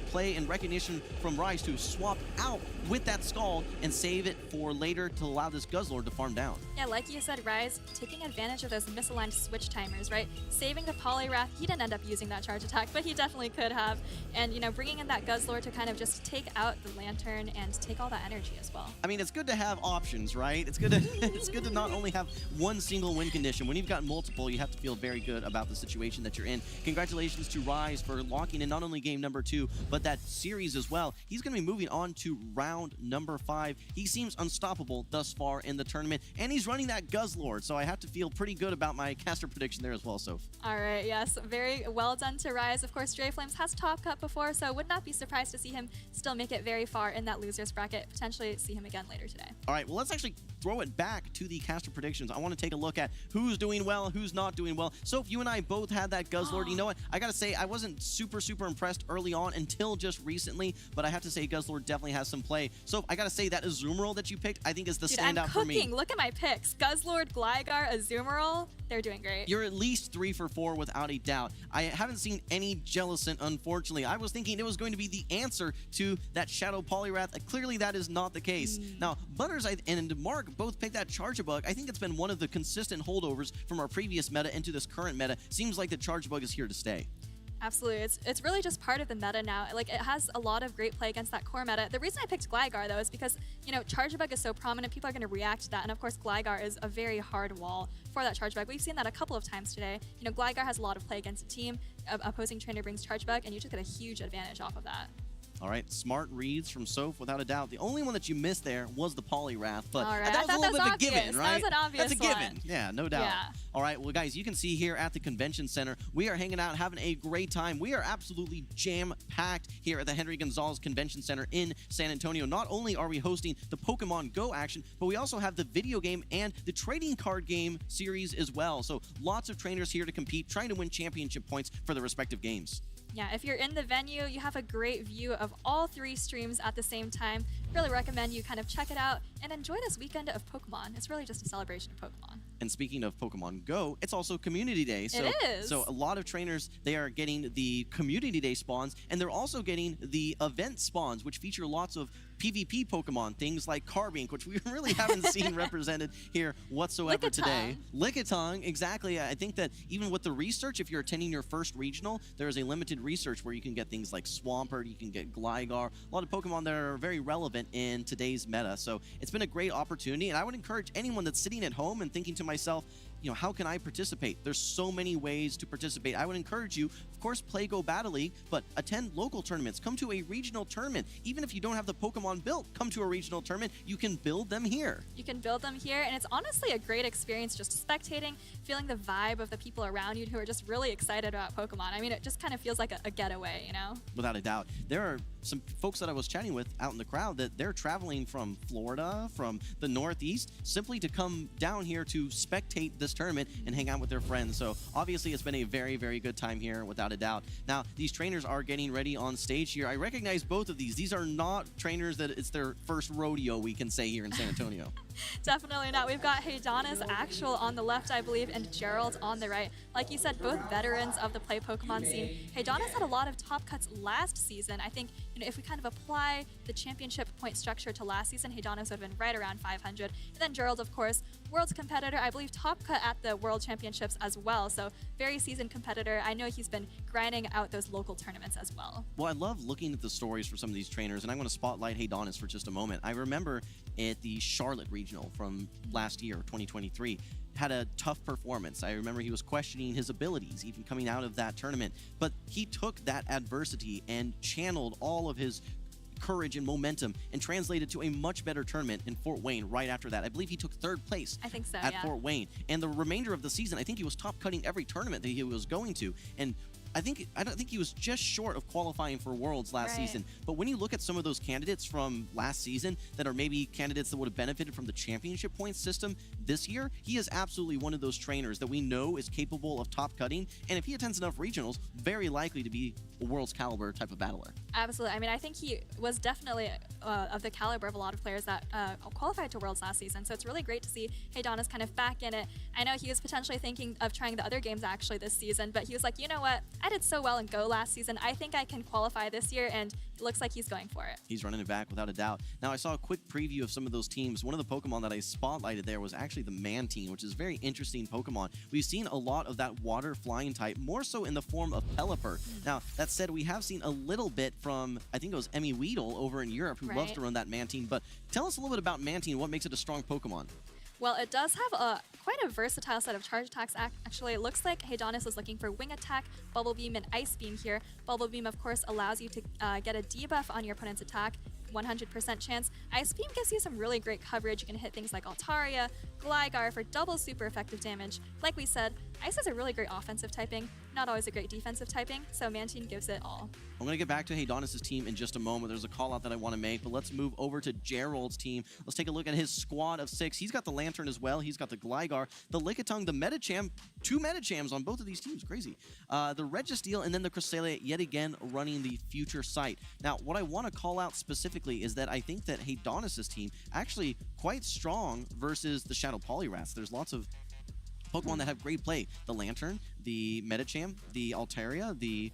Speaker 9: play and recognition from Rise to swap out with that Scald and save it for later to allow this Guzzlord to farm down.
Speaker 10: Yeah, like you said, Rise taking advantage of those misaligned switch timers, right? Saving the Poliwrath. He didn't end up using that charge attack, but he definitely could have. And, bringing in that Guzzlord to kind of just take out the Lantern and take all that energy as well.
Speaker 9: I mean, it's good to have options, right? It's good to not only have one single win condition. When you've got multiple, you have to feel very good about the situation that you're in. Congratulations to Rise for locking in not only game number 2, but that series as well. He's going to be moving on to round number 5. He seems unstoppable thus far in the tournament, and he's running that Guzzlord, so I have to feel pretty good about my caster prediction there as well, Soph.
Speaker 10: All right, yes, very well done to Rise. Of course, Drayflames has top cut before, so would not be surprised to see him still make it very far in that losers bracket, potentially see him again later today.
Speaker 9: All right, well, let's actually throw it back to the caster predictions. I want to take a look at who's doing well, who's not doing well. Soph, you and I both had that Guzzlord. You know what? I gotta say, I wasn't super impressed early on until just recently, but I have to say Guzzlord definitely has some play. So I gotta say that Azumarill that you picked, I think is the standout for me.
Speaker 10: Look at my picks. Guzzlord, Gligar, Azumarill, they're doing great.
Speaker 9: You're at least 3 for 4 without a doubt. I haven't seen any Jellicent, unfortunately. I was thinking it was going to be the answer to that Shadow Poliwrath. Clearly that is not the case. Now, Butters and Mark both picked that Charjabug. I think it's been one of the consistent holdovers from our previous meta into this current meta. Seems like the Charjabug is here to stay.
Speaker 10: Absolutely. It's really just part of the meta now. Like, it has a lot of great play against that core meta. The reason I picked Gligar, though, is because, Charjabug is so prominent, people are going to react to that. And, of course, Gligar is a very hard wall for that Charjabug. We've seen that a couple of times today. Gligar has a lot of play against a team. Opposing trainer brings Charjabug, and you just get a huge advantage off of that.
Speaker 9: All right, smart reads from Soph, without a doubt. The only one that you missed there was the Polyrath, but
Speaker 10: All right.
Speaker 9: that was a little bit of a given, right?
Speaker 10: That was an obvious
Speaker 9: That's a given.
Speaker 10: one.
Speaker 9: Yeah, no doubt.
Speaker 10: Yeah.
Speaker 9: All right, well, guys, you can see here at the convention center, we are hanging out, having a great time. We are absolutely jam-packed here at the Henry Gonzalez Convention Center in San Antonio. Not only are we hosting the Pokemon Go action, but we also have the video game and the trading card game series as well. So lots of trainers here to compete, trying to win championship points for the respective games.
Speaker 10: Yeah, if you're in the venue, you have a great view of all 3 streams at the same time. Really recommend you kind of check it out and enjoy this weekend of Pokemon. It's really just a celebration of Pokemon.
Speaker 9: And speaking of Pokemon Go, it's also Community Day. So,
Speaker 10: It is.
Speaker 9: So a lot of trainers, they are getting the Community Day spawns, and they're also getting the event spawns, which feature lots of PvP Pokemon, things like Carbink, which we really haven't seen represented here whatsoever today. Lickitung, exactly. I think that even with the research, if you're attending your first regional, there is a limited research where you can get things like Swampert, you can get Gligar, a lot of Pokemon that are very relevant in today's meta. So it's been a great opportunity, and I would encourage anyone that's sitting at home and thinking to myself, you know, how can I participate? There's so many ways to participate. I would encourage you, of course, play Go Battle League, but attend local tournaments. Come to a regional tournament. Even if you don't have the Pokemon built, come to a regional tournament. You can build them here.
Speaker 10: You can build them here, and it's honestly a great experience just spectating, feeling the vibe of the people around you who are just really excited about Pokemon. I mean, it just kind of feels like a getaway, you know?
Speaker 9: Without a doubt. There are some folks that I was chatting with out in the crowd that they're traveling from Florida, from the Northeast, simply to come down here to spectate this tournament and hang out with their friends. So obviously it's been a very, very good time here, without a doubt. Now, these trainers are getting ready on stage here. I recognize both of these. These are not trainers that it's their first rodeo, we can say, here in San Antonio.
Speaker 10: Definitely not. We've got Heidanis Actual on the left, I believe, and Gerald on the right. Like you said, both veterans of the play Pokemon scene. Heidanis had a lot of top cuts last season. I think, you know, if we kind of apply the championship point structure to last season, Heidanis would have been right around 500. And then Gerald, of course, World's competitor, I believe top cut at the World Championships as well. So very seasoned competitor. I know he's been grinding out those local tournaments as well.
Speaker 9: Well, I love looking at the stories for some of these trainers, and I want to spotlight Heidanis for just a moment. I remember at the Charlotte Regional from last year, 2023, had a tough performance. I remember he was questioning his abilities even coming out of that tournament, but he took that adversity and channeled all of his courage and momentum and translated to a much better tournament in Fort Wayne right after that. I believe he took 3rd place
Speaker 10: I think so,
Speaker 9: at
Speaker 10: yeah.
Speaker 9: Fort Wayne. And the remainder of the season, I think he was top cutting every tournament that he was going to. And I don't think he was just short of qualifying for Worlds last season. But when you look at some of those candidates from last season that are maybe candidates that would have benefited from the championship points system this year, he is absolutely one of those trainers that we know is capable of top cutting. And if he attends enough regionals, very likely to be a Worlds caliber type of battler.
Speaker 10: Absolutely. I mean, I think he was definitely of the caliber of a lot of players that qualified to Worlds last season. So it's really great to see Heidanis kind of back in it. I know he was potentially thinking of trying the other games actually this season, but he was like, you know what? I did so well in Go last season. I think I can qualify this year, and it looks like he's going for it.
Speaker 9: He's running it back without a doubt. Now, I saw a quick preview of some of those teams. One of the Pokemon that I spotlighted there was actually the Mantine, which is a very interesting Pokemon. We've seen a lot of that water flying type, more so in the form of Pelipper. Now, that said, we have seen a little bit from, I think it was Emmy Weedle over in Europe, who loves to run that Mantine. But tell us a little bit about Mantine, what makes it a strong Pokemon?
Speaker 10: Well, it does have quite a versatile set of charge attacks. Actually, it looks like Heidanis is looking for Wing Attack, Bubble Beam, and Ice Beam here. Bubble Beam, of course, allows you to get a debuff on your opponent's attack, 100% chance. Ice Beam gives you some really great coverage. You can hit things like Altaria, Gligar for double super effective damage. Like we said, Ice is a really great offensive typing, not always a great defensive typing, so Mantine gives it all.
Speaker 9: I'm going to get back to Heidanis' team in just a moment. There's a call out that I want to make, but let's move over to Gerald's team. Let's take a look at his squad of 6. He's got the Lantern as well. He's got the Gligar, the Lickitung, the Medicham, 2 Medichams on both of these teams. Crazy. The Registeel, and then the Cresselia yet again running the Future Sight. Now, what I want to call out specifically is that I think that Heidanis' team actually quite strong versus the Shadow Poliwraths. There's lots of Pokemon that have great play. The Lantern, the Medicham, the Altaria, the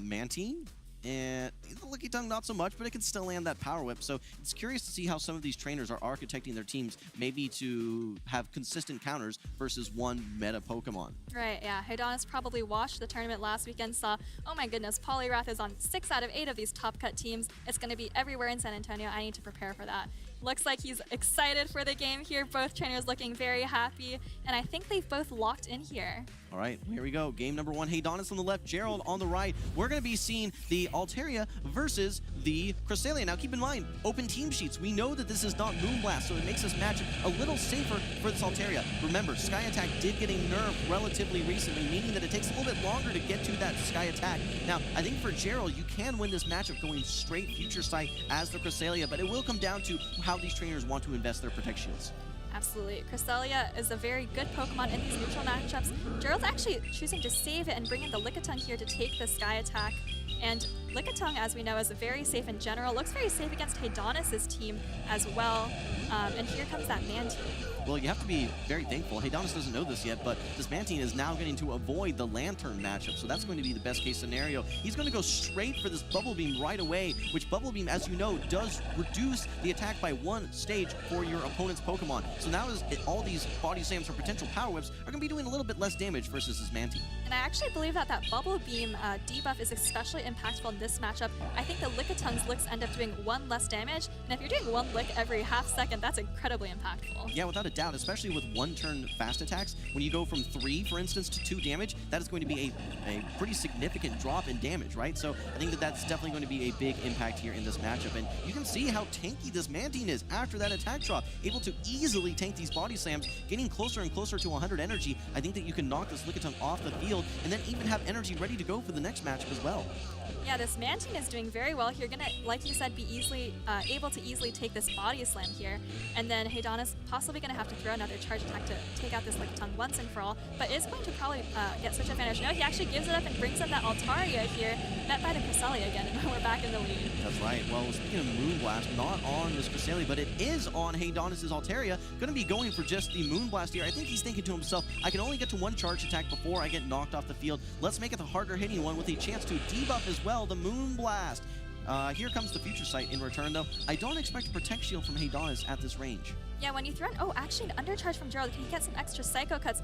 Speaker 9: Mantine, and the Lickitung not so much, but it can still land that Power Whip. So it's curious to see how some of these trainers are architecting their teams maybe to have consistent counters versus one meta Pokemon.
Speaker 10: Right, yeah. Heidanis probably watched the tournament last weekend, saw, oh my goodness, Poliwrath is on 6 out of 8 of these top cut teams. It's going to be everywhere in San Antonio. I need to prepare for that. Looks like he's excited for the game here. Both trainers looking very happy, and I think they've both locked in here.
Speaker 9: All right, here we go. Game number 1. Haydonis on the left, Gerald on the right. We're going to be seeing the Altaria versus the Cresselia. Now, keep in mind, open team sheets. We know that this is not Moonblast, so it makes this match a little safer for this Altaria. Remember, Sky Attack did get a nerf relatively recently, meaning that it takes a little bit longer to get to that Sky Attack. Now, I think for Gerald, you can win this matchup going straight Future Sight as the Cresselia, but it will come down to how these trainers want to invest their Protect Shields.
Speaker 10: Absolutely. Cresselia is a very good Pokemon in these neutral matchups. Gerald's actually choosing to save it and bring in the Lickitung here to take the Sky Attack. And Lickitung, as we know, is very safe in general. Looks very safe against Haydonis' team as well. And here comes that Mantine.
Speaker 9: Well, you have to be very thankful. Haydonis doesn't know this yet, but this Mantine is now getting to avoid the Lantern matchup, so that's going to be the best case scenario. He's going to go straight for this Bubble Beam right away, which Bubble Beam, as you know, does reduce the attack by 1 stage for your opponent's Pokemon. So now all these Body Slams or potential Power Whips are going to be doing a little bit less damage versus this Mantine.
Speaker 10: And I actually believe that Bubble Beam debuff is especially impactful in this matchup. I think the Lickitung's licks end up doing 1 less damage, and if you're doing 1 lick every half second, that's incredibly impactful.
Speaker 9: Yeah, without a doubt, especially with 1-turn fast attacks. When you go from 3, for instance, to 2 damage, that is going to be a pretty significant drop in damage, right? So I think that that's definitely going to be a big impact here in this matchup. And you can see how tanky this Mantine is after that attack drop, able to easily tank these Body Slams, getting closer and closer to 100 energy. I think that you can knock this Lickitung off the field and then even have energy ready to go for the next matchup as well.
Speaker 10: Yeah, this Mantine is doing very well here. Gonna, like you said, be able to easily take this Body Slam here. And then Haydonis possibly gonna have to throw another charge attack to take out this Lickitung once and for all, but is going to probably get switch advantage. No, he actually gives it up and brings up that Altaria here, met by the Cresselia again, and we're back in the lead.
Speaker 9: That's right. Well, speaking of Moonblast, not on this Cresselia, but it is on Haydonis' Altaria. Going to be going for just the Moonblast here. I think he's thinking to himself, I can only get to 1 charge attack before I get knocked off the field. Let's make it the harder hitting one with a chance to debuff as well, the Moonblast. Here comes the Future Sight in return, though. I don't expect a Protect Shield from Haydonis at this range.
Speaker 10: Yeah, when you throw in, actually an undercharge from Gerald. Can you get some extra Psycho Cuts?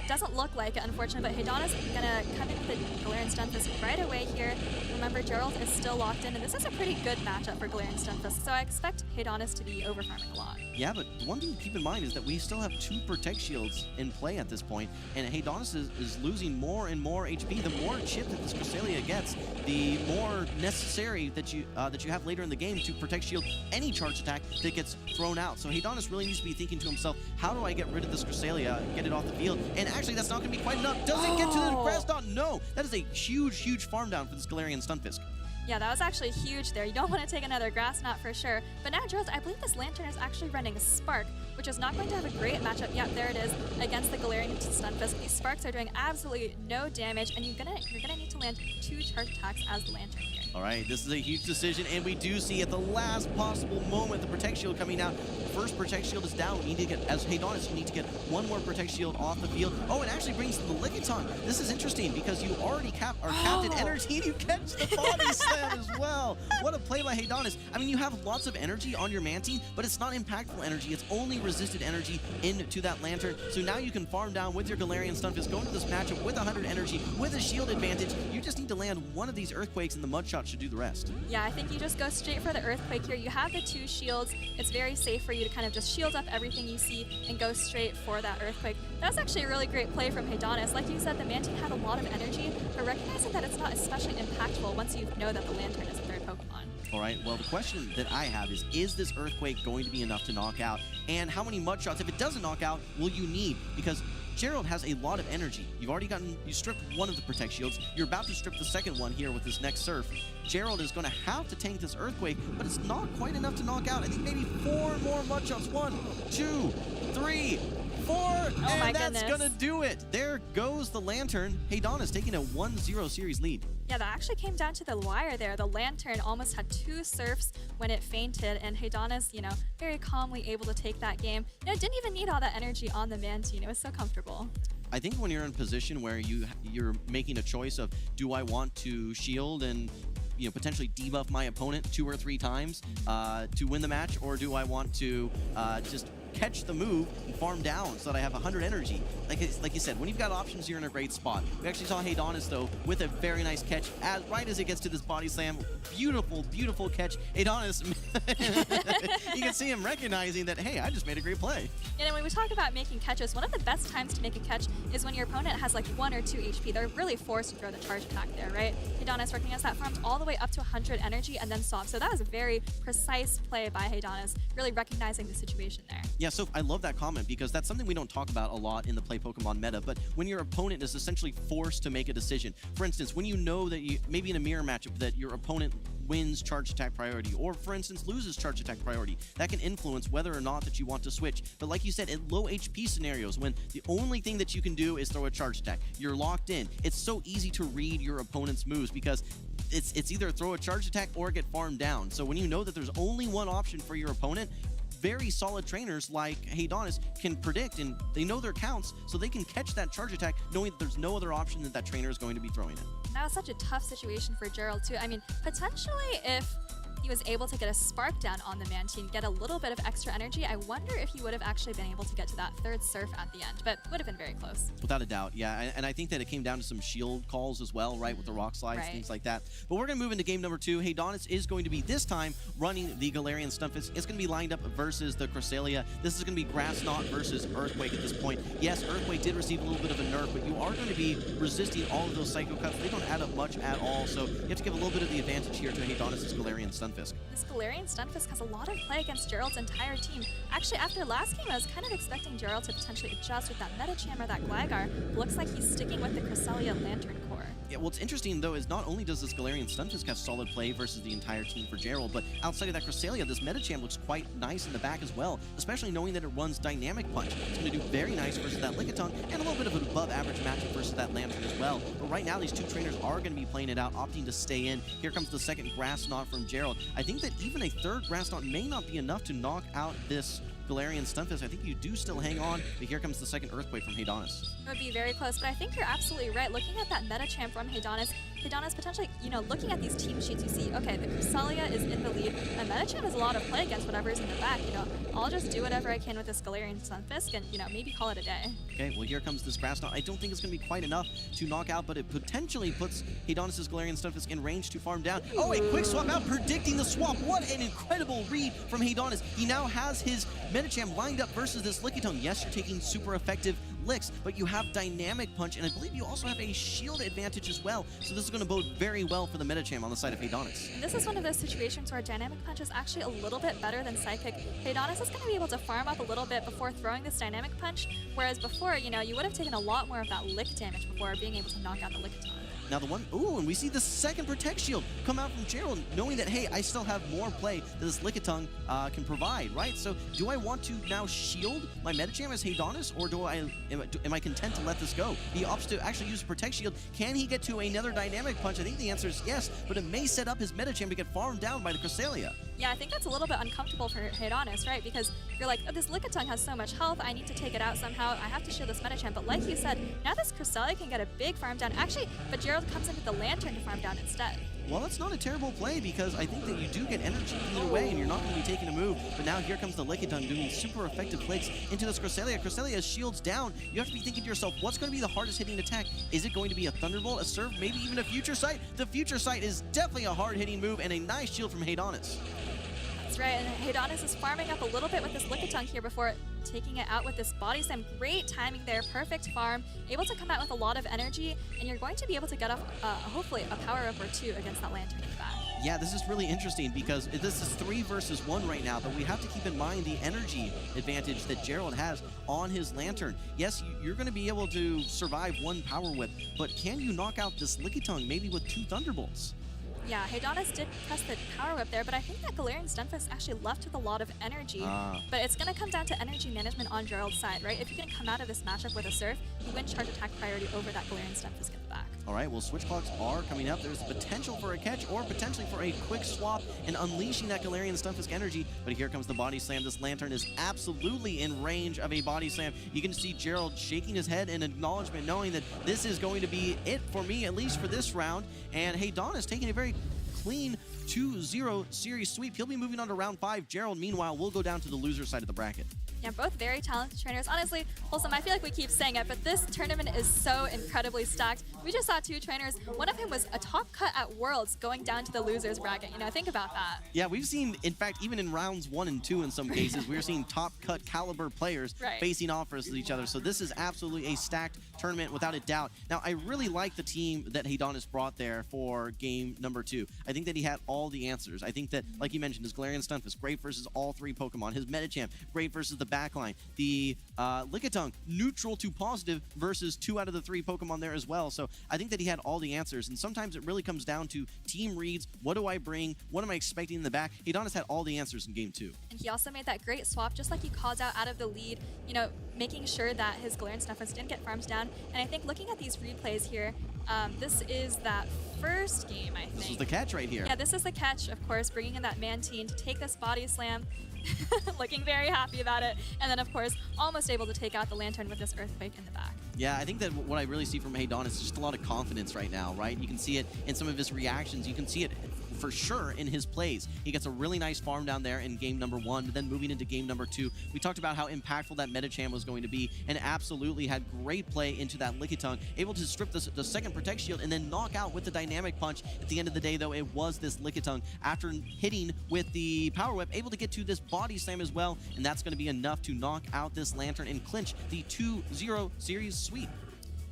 Speaker 10: Doesn't look like it, unfortunately, but Haydonis is gonna come in with a Galarian Stunfisk right away here. Remember, Gerald is still locked in, and this is a pretty good matchup for Galarian Stunfisk, so I expect Haydonis to be overfarming a lot.
Speaker 9: Yeah, but one thing to keep in mind is that we still have 2 Protect Shields in play at this point, and Haydonis is losing more and more HP. The more chip that this Cresselia gets, the more necessary that you have later in the game to Protect Shield any charge attack that gets thrown out. So Haydonis really needs to be thinking to himself, how do I get rid of this Cresselia and get it off the field? And actually, that's not going to be quite enough. Does it get to the grass dot? No. That is a huge, huge farm down for this Galarian Stunfisk.
Speaker 10: Yeah, that was actually huge there. You don't want to take another Grass Knot for sure. But now, Gerald, I believe this Lantern is actually running Spark, which is not going to have a great matchup. Yep, there it is, against the Galarian Stunfisk. These Sparks are doing absolutely no damage, and you're gonna need to land 2 charge attacks as the Lantern here.
Speaker 9: All right, this is a huge decision, and we do see at the last possible moment the Protect Shield coming out. First Protect Shield is down. We need to get, as Haydonis, you need to get 1 more Protect Shield off the field. Oh, it actually brings the Lickitung. This is interesting because you already capped energy, and you catch the Body Slam as well. What a play by Haydonis. I mean, you have lots of energy on your Mantine, but it's not impactful energy. It's only resisted energy into that Lantern. So now you can farm down with your Galarian Stunfisk, go into this matchup with 100 energy, with a shield advantage. You just need to land one of these Earthquakes, and the Mud Shot should do the rest.
Speaker 10: Yeah, I think you just go straight for the Earthquake here. You have the 2 shields. It's very safe for you to kind of just shield up everything you see and go straight for that Earthquake. That's actually a really great play from Haydonis. Like you said, the Mantine had a lot of energy, but recognizing that it's not especially impactful once you know that the Lantern is a 3rd Pokemon.
Speaker 9: All right, well, the question that I have is this Earthquake going to be enough to knock out? And how many Mud Shots, if it doesn't knock out, will you need? Because Gerald has a lot of energy. You stripped 1 of the Protect Shields. You're about to strip the 2nd one here with this next Surf. Gerald is going to have to tank this Earthquake, but it's not quite enough to knock out. I think maybe 4 more Mud Shots. 1, 2, 3, 4, and that's going to do it. There goes the Lantern. Haydonis taking a 1-0 series lead.
Speaker 10: Yeah, that actually came down to the wire there. The Lantern almost had 2 Surfs when it fainted, and Haydonis, very calmly able to take that game. Didn't even need all that energy on the Mantine. It was so comfortable.
Speaker 9: I think when you're in a position where you're making a choice of, do I want to shield and potentially debuff my opponent 2 or 3 times to win the match, or do I want to just catch the move and farm down so that I have 100 energy. Like you said, when you've got options, you're in a great spot. We actually saw Haydonis, though, with a very nice catch right as it gets to this body slam. Beautiful, beautiful catch. Haydonis, you can see him recognizing that, hey, I just made a great play.
Speaker 10: And when we talk about making catches, one of the best times to make a catch is when your opponent has like 1 or 2 HP. They're really forced to throw the charge attack there, right? Haydonis recognized that, farmed all the way up to 100 energy and then stopped. So that was a very precise play by Haydonis, really recognizing the situation there.
Speaker 9: Yeah, so I love that comment because that's something we don't talk about a lot in the Play Pokemon meta, but when your opponent is essentially forced to make a decision. For instance, when you know that maybe in a mirror matchup that your opponent wins charge attack priority, or for instance loses charge attack priority, that can influence whether or not that you want to switch. But like you said, in low HP scenarios, when the only thing that you can do is throw a charge attack, you're locked in. It's so easy to read your opponent's moves because it's either throw a charge attack or get farmed down. So when you know that there's only one option for your opponent, very solid trainers like Haydonis can predict, and they know their counts, so they can catch that charge attack knowing that there's no other option that trainer is going to be throwing it.
Speaker 10: That was such a tough situation for Gerald too. I mean, potentially if he was able to get a spark down on the Mantine, get a little bit of extra energy, I wonder if he would have actually been able to get to that 3rd surf at the end, but would have been very close.
Speaker 9: Without a doubt, yeah, and I think that it came down to some shield calls as well, right, with the rock slides, things like that. But we're going to move into game number 2. Haydonis is going to be, this time, running the Galarian Stunfisk. It's going to be lined up versus the Cresselia. This is going to be Grass Knot versus Earthquake at this point. Yes, Earthquake did receive a little bit of a nerf, but you are going to be resisting all of those Psycho Cuts. They don't add up much at all, so you have to give a little bit of the advantage here to Haydonis' Galarian Stunfisk.
Speaker 10: This Galarian Stunfisk has a lot of play against Gerald's entire team. Actually, after last game, I was kind of expecting Gerald to potentially adjust with that Medicham or that Gligar. Looks like he's sticking with the Cresselia Lantern Core.
Speaker 9: Yeah, what's interesting, though, is not only does this Galarian Stunfisk have solid play versus the entire team for Gerald, but outside of that Cresselia, this Medicham looks quite nice in the back as well, especially knowing that it runs Dynamic Punch. It's going to do very nice versus that Lickitung, and a little bit of an above-average matchup versus that Lantern as well. But right now, these two trainers are going to be playing it out, opting to stay in. Here comes the second Grass Knot from Gerald. I think that even a 3rd Grass Knot may not be enough to knock out this Galarian Stunfisk. I think you do still hang on, but here comes the second Earthquake from Haydonis.
Speaker 10: It would be very close, but I think you're absolutely right. Looking at that Medicham from Haydonis potentially, looking at these team sheets, you see, okay, the Cresselia is in the lead, and Medicham has a lot of play against whatever's in the back. I'll just do whatever I can with this Galarian Stunfisk and, maybe call it a day.
Speaker 9: Okay, well, here comes this Grass Knot. I don't think it's going to be quite enough to knock out, but it potentially puts Haydonis' Galarian Stunfisk in range to farm down. Oh, a quick swap out, predicting the swap. What an incredible read from Haydonis. He now has his Medicham lined up versus this Lickitung. Yes, you're taking super effective licks, but you have Dynamic Punch, and I believe you also have a shield advantage as well, so this is going to bode very well for the Medicham on the side of Haydonis.
Speaker 10: This is one of those situations where Dynamic Punch is actually a little bit better than Psychic. Haydonis is going to be able to farm up a little bit before throwing this Dynamic Punch, whereas before, you would have taken a lot more of that lick damage before being able to knock out the Lickitung.
Speaker 9: Now and we see the second Protect Shield come out from Gerald, knowing that, hey, I still have more play that this Lickitung can provide, right? So do I want to now shield my Medicham as Haydonis, or am I content to let this go? He opts to actually use Protect Shield. Can he get to another Dynamic Punch? I think the answer is yes, but it may set up his Medicham to get farmed down by the Cresselia.
Speaker 10: Yeah, I think that's a little bit uncomfortable for Haydonis, right? Because you're like, oh, this Lickitung has so much health, I need to take it out somehow, I have to shield this Medicham. But like you said, now this Cresselia can get a big farm down. Actually, but Gerald comes in with the Lantern to farm down instead.
Speaker 9: Well, that's not a terrible play because I think that you do get energy either way and you're not going to be taking a move. But now here comes the Lickitung doing super effective plays into this Cresselia. Cresselia's shields down. You have to be thinking to yourself, what's going to be the hardest hitting attack? Is it going to be a Thunderbolt, a Surf, maybe even a Future Sight? The Future Sight is definitely a hard hitting move and a nice shield from Haydonis.
Speaker 10: That's right, and Haydonis is farming up a little bit with this Lickitung here before taking it out with this Body Slam. Great timing there, perfect farm, able to come out with a lot of energy, and you're going to be able to get off, hopefully, a power up or two against that Lantern in the back.
Speaker 9: Yeah, this is really interesting because this is 3 versus 1 right now, but we have to keep in mind the energy advantage that Gerald has on his Lantern. Yes, you're going to be able to survive 1 Power Whip, but can you knock out this Lickitung maybe with 2 Thunderbolts?
Speaker 10: Yeah, Haydonis did press the Power Whip there, but I think that Galarian Stunfisk actually left with a lot of energy. But it's going to come down to energy management on Gerald's side, right? If you can come out of this matchup with a Surf, you win charge attack priority over that Galarian Stunfisk in the back.
Speaker 9: All right, well, switch clocks are coming up. There's potential for a catch or potentially for a quick swap and unleashing that Galarian Stunfisk energy. But here comes the Body Slam. This Lantern is absolutely in range of a Body Slam. You can see Gerald shaking his head in acknowledgement, knowing that this is going to be it for me, at least for this round. And Haydonis taking a very clean 2-0 series sweep. He'll be moving on to round 5. Gerald, meanwhile, will go down to the loser side of the bracket.
Speaker 10: Yeah, both very talented trainers. Honestly, Wholesome, I feel like we keep saying it, but this tournament is so incredibly stacked. We just saw two trainers. One of whom was a top cut at Worlds going down to the losers bracket. You know, think about that.
Speaker 9: Yeah, we've seen, in fact, even in rounds 1 and 2 in some cases, we're seeing top cut caliber players facing off versus each other. So this is absolutely a stacked tournament without a doubt. Now, I really like the team that Hedonis brought there for game number 2. I think that he had all the answers. I think that, like you mentioned, his Galarian Stunfisk, great versus all 3 Pokemon. His Medicham, great versus the backline. The Lickitung, neutral to positive versus 2 out of the 3 Pokemon there as well. So I think that he had all the answers. And sometimes it really comes down to team reads. What do I bring? What am I expecting in the back? Hedonis had all the answers in game 2.
Speaker 10: And he also made that great swap, just like he called out of the lead, you know, making sure that his Galarian Stunfisk didn't get farms down. And I think looking at these replays here, this is that first game, I think.
Speaker 9: This is the catch right here.
Speaker 10: Yeah, this is the catch, of course, bringing in that Mantine to take this body slam. Looking very happy about it. And then, of course, almost able to take out the Lantern with this Earthquake in the back.
Speaker 9: Yeah, I think that what I really see from Hedonis is just a lot of confidence right now, right? You can see it in some of his reactions. You can see it for sure in his plays. He gets a really nice farm down there in game number 1, but then moving into game number 2, we talked about how impactful that Medicham was going to be, and absolutely had great play into that Lickitung, able to strip the second Protect Shield and then knock out with the Dynamic Punch. At the end of the day, though, it was this Lickitung, after hitting with the Power Whip, able to get to this Body Slam as well, and that's going to be enough to knock out this Lantern and clinch the 2-0 series sweep.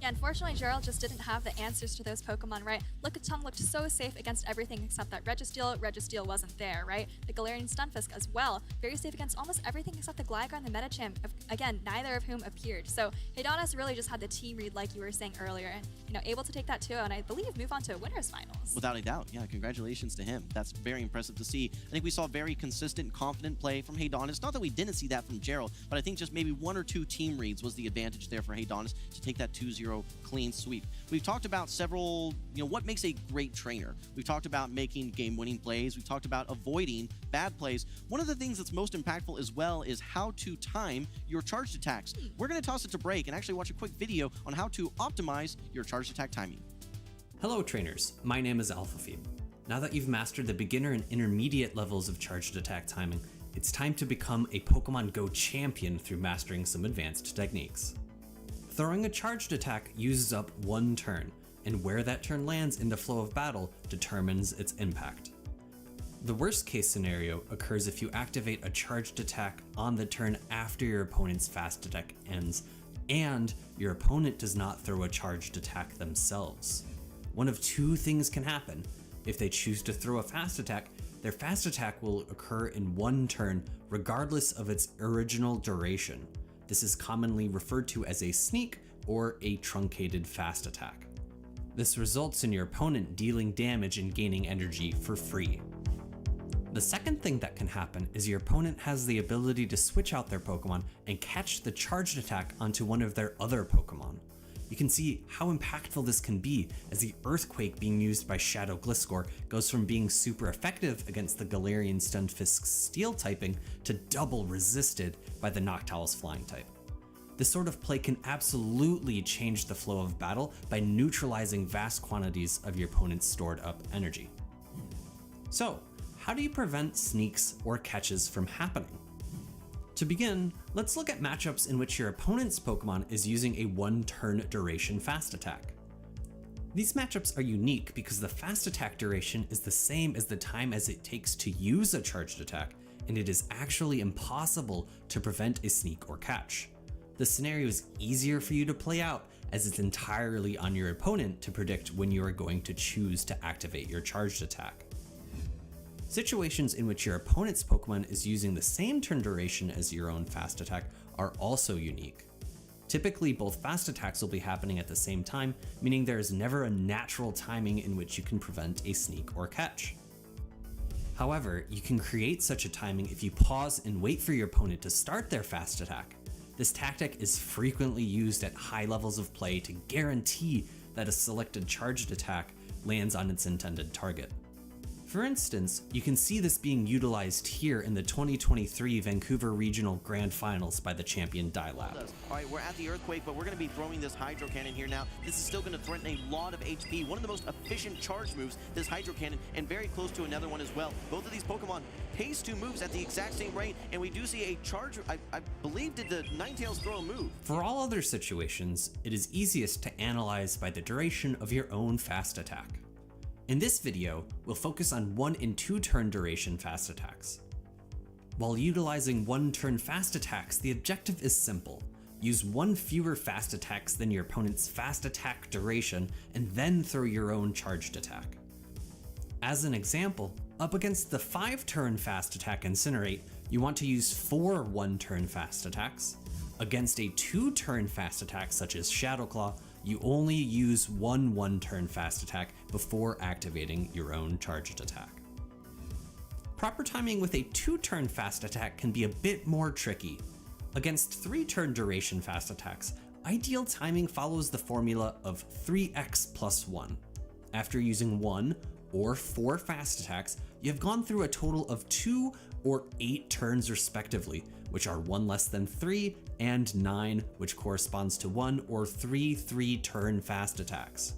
Speaker 10: Yeah, unfortunately, Gerald just didn't have the answers to those Pokemon, right? Lickitung looked so safe against everything except that Registeel. Registeel wasn't there, right? The Galarian Stunfisk as well. Very safe against almost everything except the Gligar and the Medicham. Again, neither of whom appeared. So Hedonis really just had the team read like you were saying earlier, and, you know, able to take that 2-0 and I believe move on to a winners finals.
Speaker 9: Without a doubt, yeah, congratulations to him. That's very impressive to see. I think we saw very consistent, confident play from Hedonis. Not that we didn't see that from Gerald, but I think just maybe 1 or 2 team reads was the advantage there for Hedonis to take that 2-0 clean sweep. We've talked about several, you know, what makes a great trainer. We've talked about making game-winning plays. We've talked about avoiding bad plays. One of the things that's most impactful as well is how to time your charged attacks. We're going to toss it to break and actually watch a quick video on how to optimize your charged attack timing.
Speaker 18: Hello trainers, my name is AlphaPhi. Now that you've mastered the beginner and intermediate levels of charged attack timing, it's time to become a Pokemon Go champion through mastering some advanced techniques. Throwing a charged attack uses up 1 turn, and where that turn lands in the flow of battle determines its impact. The worst case scenario occurs if you activate a charged attack on the turn after your opponent's fast attack ends, and your opponent does not throw a charged attack themselves. One of 2 things can happen. If they choose to throw a fast attack, their fast attack will occur in 1 turn regardless of its original duration. This is commonly referred to as a sneak or a truncated fast attack. This results in your opponent dealing damage and gaining energy for free. The second thing that can happen is your opponent has the ability to switch out their Pokemon and catch the charged attack onto one of their other Pokemon. You can see how impactful this can be as the Earthquake being used by Shadow Gliscor goes from being super effective against the Galarian Stunfisk's Steel typing to double resisted by the Noctowl's Flying type. This sort of play can absolutely change the flow of battle by neutralizing vast quantities of your opponent's stored up energy. So, how do you prevent sneaks or catches from happening? To begin, let's look at matchups in which your opponent's Pokemon is using a 1-turn duration fast attack. These matchups are unique because the fast attack duration is the same as the time as it takes to use a charged attack, and it is actually impossible to prevent a sneak or catch. The scenario is easier for you to play out as it's entirely on your opponent to predict when you are going to choose to activate your charged attack. Situations in which your opponent's Pokemon is using the same turn duration as your own fast attack are also unique. Typically, both fast attacks will be happening at the same time, meaning there is never a natural timing in which you can prevent a sneak or catch. However, you can create such a timing if you pause and wait for your opponent to start their fast attack. This tactic is frequently used at high levels of play to guarantee that a selected charged attack lands on its intended target. For instance, you can see this being utilized here in the 2023 Vancouver Regional Grand Finals by the champion Dilab.
Speaker 9: All right, we're at the Earthquake, but we're going to be throwing this Hydro Cannon here now. This is still going to threaten a lot of HP. One of the most efficient charge moves, this Hydro Cannon, and very close to another one as well. Both of these Pokemon pace 2 moves at the exact same rate, and we do see a charge. I believe, did the Ninetales throw a move?
Speaker 18: For all other situations, it is easiest to analyze by the duration of your own fast attack. In this video, we'll focus on 1 and 2 turn duration fast attacks. While utilizing 1 turn fast attacks, the objective is simple. Use 1 fewer fast attacks than your opponent's fast attack duration, and then throw your own charged attack. As an example, up against the 5 turn fast attack Incinerate, you want to use 4 1 turn fast attacks. Against a 2 turn fast attack such as Shadow Claw, you only use 1 1-turn fast attack before activating your own charged attack. Proper timing with a 2-turn fast attack can be a bit more tricky. Against 3-turn duration fast attacks, ideal timing follows the formula of 3x plus 1. After using 1 or 4 fast attacks, you have gone through a total of 2 or 8 turns respectively, which are 1 less than 3 and 9, which corresponds to 1 or 3 3-turn fast attacks.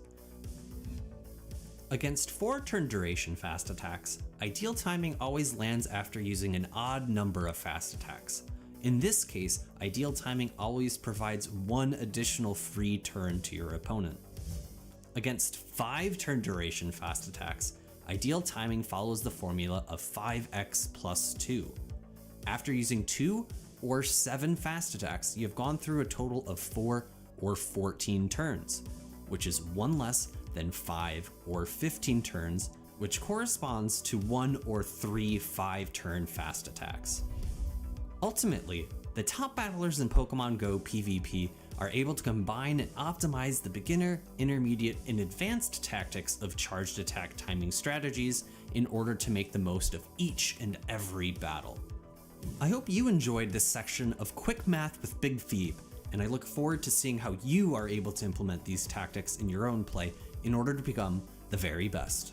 Speaker 18: Against 4-turn duration fast attacks, ideal timing always lands after using an odd number of fast attacks. In this case, ideal timing always provides 1 additional free turn to your opponent. Against 5-turn duration fast attacks, ideal timing follows the formula of 5x plus 2. After using 2 or 7 fast attacks, you have gone through a total of 4 or 14 turns, which is 1 less than 5 or 15 turns, which corresponds to 1 or 3 5-turn fast attacks. Ultimately, the top battlers in Pokemon Go PvP are able to combine and optimize the beginner, intermediate, and advanced tactics of charged attack timing strategies in order to make the most of each and every battle. I hope you enjoyed this section of Quick Math with Big Phoebe, and I look forward to seeing how you are able to implement these tactics in your own play in order to become the very best.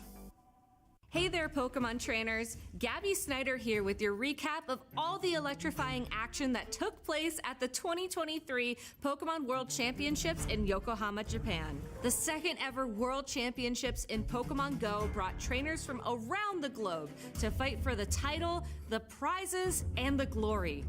Speaker 2: Hey there, Pokemon trainers! Gabby Snyder here with your recap of all the electrifying action that took place at the 2023 Pokemon World Championships in Yokohama, Japan. The second ever World Championships in Pokemon Go brought trainers from around the globe to fight for the title, the prizes, and the glory.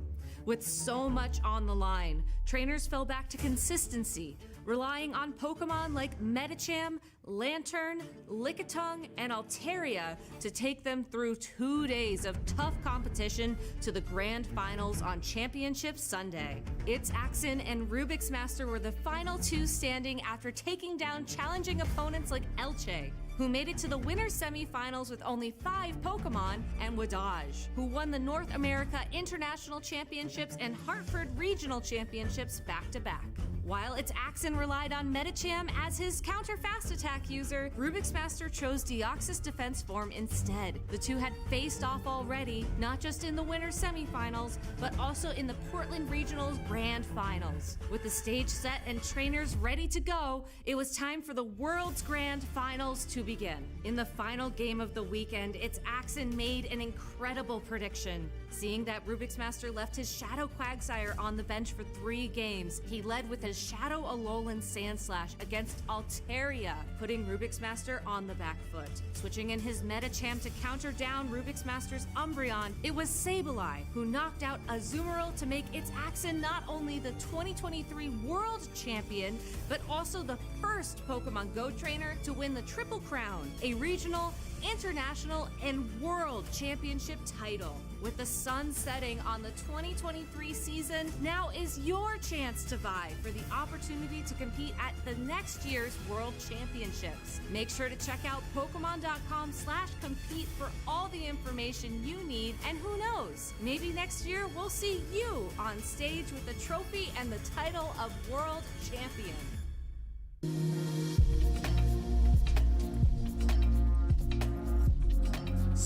Speaker 2: With so much on the line, trainers fell back to consistency, relying on Pokemon like Medicham, Lantern, Lickitung, and Altaria to take them through 2 days of tough competition to the grand finals on Championship Sunday. It's Axin and Rubik's Master were the final 2 standing after taking down challenging opponents like Elche, who made it to the winner's semifinals with only 5 Pokemon, and Wadaj, who won the North America International Championships and Hartford Regional Championships back-to-back. While its Axin relied on Medicham as his counter-fast attack user, Rubik's Master chose Deoxys Defense Form instead. The two had faced off already, not just in the winner's semifinals, but also in the Portland Regionals Grand Finals. With the stage set and trainers ready to go, it was time for the World's Grand Finals to begin. In the final game of the weekend, its Axin made an incredible prediction. Seeing that Rubik's Master left his Shadow Quagsire on the bench for 3 games, he led with his Shadow Alolan Sandslash against Altaria, putting Rubik's Master on the back foot. Switching in his Medicham to counter down Rubik's Master's Umbreon, it was Sableye who knocked out Azumarill to make its Axin not only the 2023 World Champion, but also the first Pokemon Go trainer to win the Triple Crown, a regional, international, and world championship title. With the sun setting on the 2023 season, now is your chance to vie for the opportunity to compete at the next year's World Championships. Make sure to check out Pokemon.com/compete for all the information you need, and who knows, maybe next year we'll see you on stage with the trophy and the title of World Champion.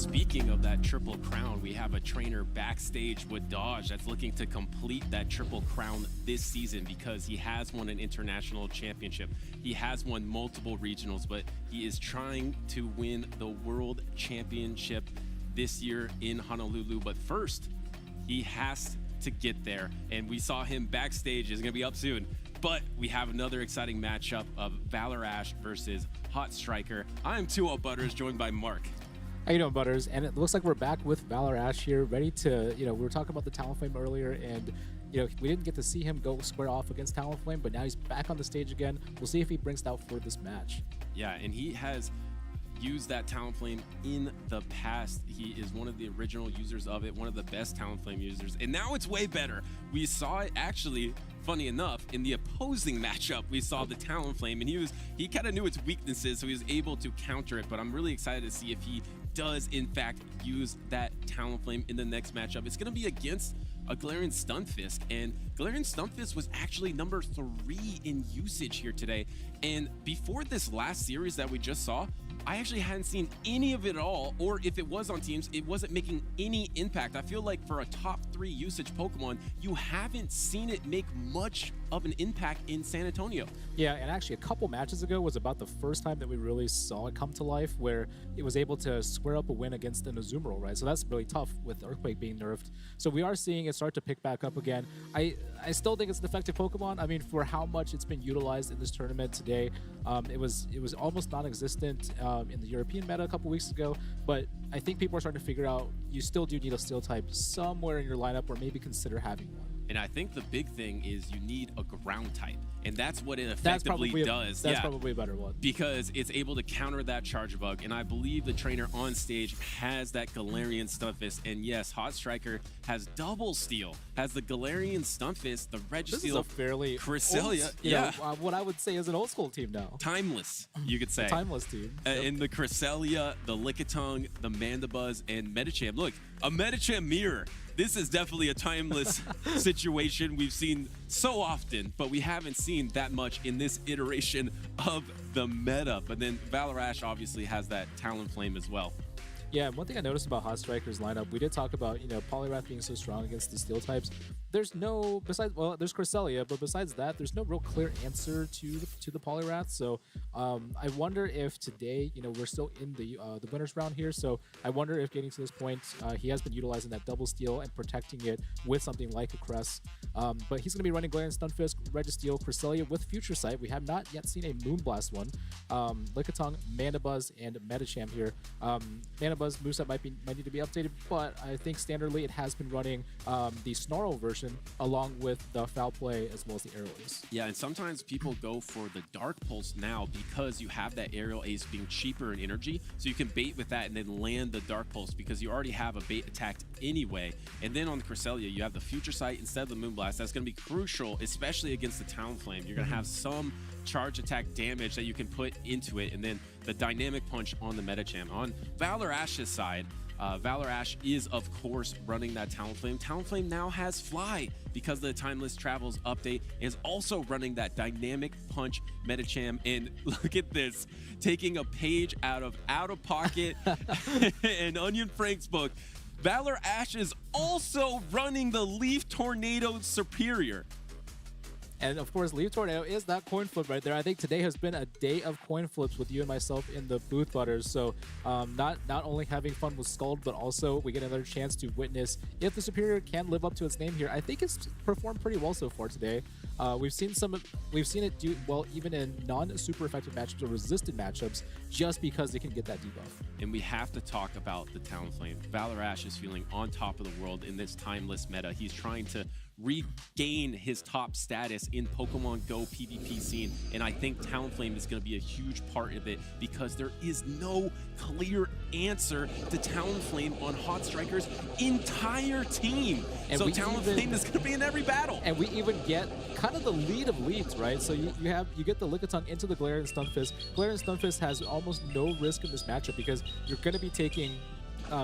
Speaker 6: speaking of that triple crown, we have a trainer backstage with Dodge that's looking to complete that triple crown this season because he has won an international championship. He has won multiple regionals, but he is trying to win the world championship this year in Honolulu. But first, he has to get there, and we saw him backstage. Is going to be up soon. But we have another exciting matchup of Valor Ash versus Hot Striker. I'm Tua Butters, joined by Mark.
Speaker 1: How you doing, Butters? And it looks like we're back with Valor Ash here, ready to, we were talking about the Talonflame earlier, and, we didn't get to see him go square off against Talonflame, but now he's back on the stage again. We'll see if he brings it out for this match.
Speaker 6: Yeah, and he has used that Talonflame in the past. He is one of the original users of it, one of the best Talonflame users, and now it's way better. We saw it actually, funny enough, in the opposing matchup, we saw the Talonflame, and he kind of knew its weaknesses, so he was able to counter it. But I'm really excited to see if he does in fact use that Talonflame in the next matchup. It's going to be against a Galarian Stunfisk, and Galarian Stunfisk was actually number 3 in usage here today. And before this last series that we just saw, I actually hadn't seen any of it at all, or if it was on teams, it wasn't making any impact. I feel like for a top 3 usage Pokemon, you haven't seen it make much of an impact in San Antonio.
Speaker 1: Yeah, and actually a couple matches ago was about the first time that we really saw it come to life, where it was able to square up a win against an Azumarill, right? So that's really tough with Earthquake being nerfed. So we are seeing it start to pick back up again. I still think it's an effective Pokemon. I mean, for how much it's been utilized in this tournament today, it was almost non-existent in the European meta a couple weeks ago, but I think people are starting to figure out you still do need a Steel type somewhere in your lineup, or maybe consider having one.
Speaker 6: And I think the big thing is you need a ground type. And that's what it effectively does.
Speaker 1: That's probably a better one.
Speaker 6: Because it's able to counter that Charge Bug. And I believe the trainer on stage has that Galarian Stunfisk. And yes, Hot Striker has double Steel. Has the Galarian Stunfisk, the Registeel,
Speaker 1: this is a fairly
Speaker 6: Cresselia.
Speaker 1: What I would say is an old school team now.
Speaker 6: Timeless, you could say.
Speaker 1: Timeless team.
Speaker 6: In the Cresselia, the Lickitung, the Mandibuzz, and Medicham. Look, a Medicham mirror. This is definitely a timeless situation we've seen so often, but we haven't seen that much in this iteration of the meta. But then Valor Ash obviously has that Talonflame as well.
Speaker 1: Yeah, one thing I noticed about Hot Striker's lineup, we did talk about, Poliwrath being so strong against the Steel types. There's no, there's Cresselia, but besides that, there's no real clear answer to the Poliwrath. So I wonder if today, we're still in the winners round here. So I wonder if getting to this point, he has been utilizing that double Steel and protecting it with something like a Cress. But he's going to be running Galarian Stunfisk, Registeel, Cresselia with Future Sight. We have not yet seen a Moonblast one. Lickitung, Mandibuzz, and Medicham here. Mandibuzz moveset might need to be updated, but I think standardly it has been running the Snarl version along with the Foul Play as well as the Aerial Ace.
Speaker 6: Yeah, and sometimes people go for the Dark Pulse now because you have that Aerial Ace being cheaper in energy, so you can bait with that and then land the Dark Pulse because you already have a bait attacked anyway. And then on the Cresselia, you have the Future Sight instead of the Moonblast. That's going to be crucial, especially against the Talonflame. You're going to have some charge attack damage that you can put into it, and then the Dynamic Punch on the Medicham. On Valor Ash's side, Valor Ash is, of course, running that Talonflame. Talonflame now has Fly because the Timeless Travels update, is also running that Dynamic Punch Medicham. And look at this, taking a page out of Pocket and Onion Frank's book. Valor Ash is also running the Leaf Tornado Superior.
Speaker 1: And of course, Leaf Tornado is that coin flip right there. I think today has been a day of coin flips with you and myself in the booth, Butters. So not only having fun with Scald, but also we get another chance to witness if the Superior can live up to its name here. I think it's performed pretty well so far today. We've seen it do well even in non-super effective matchups or resisted matchups just because they can get that debuff.
Speaker 6: And we have to talk about the Talonflame. Valor Ash is feeling on top of the world in this timeless meta. He's trying to regain his top status in Pokemon Go PvP scene, and I think Talonflame is going to be a huge part of it because there is no clear answer to Talonflame on Hot Striker's entire team. And so Talonflame is going to be in every battle.
Speaker 1: And we even get kind of the lead of leads, right? So you get the Lickitung into the Galarian Stunfisk. Galarian Stunfisk has almost no risk in this matchup because you're going to be taking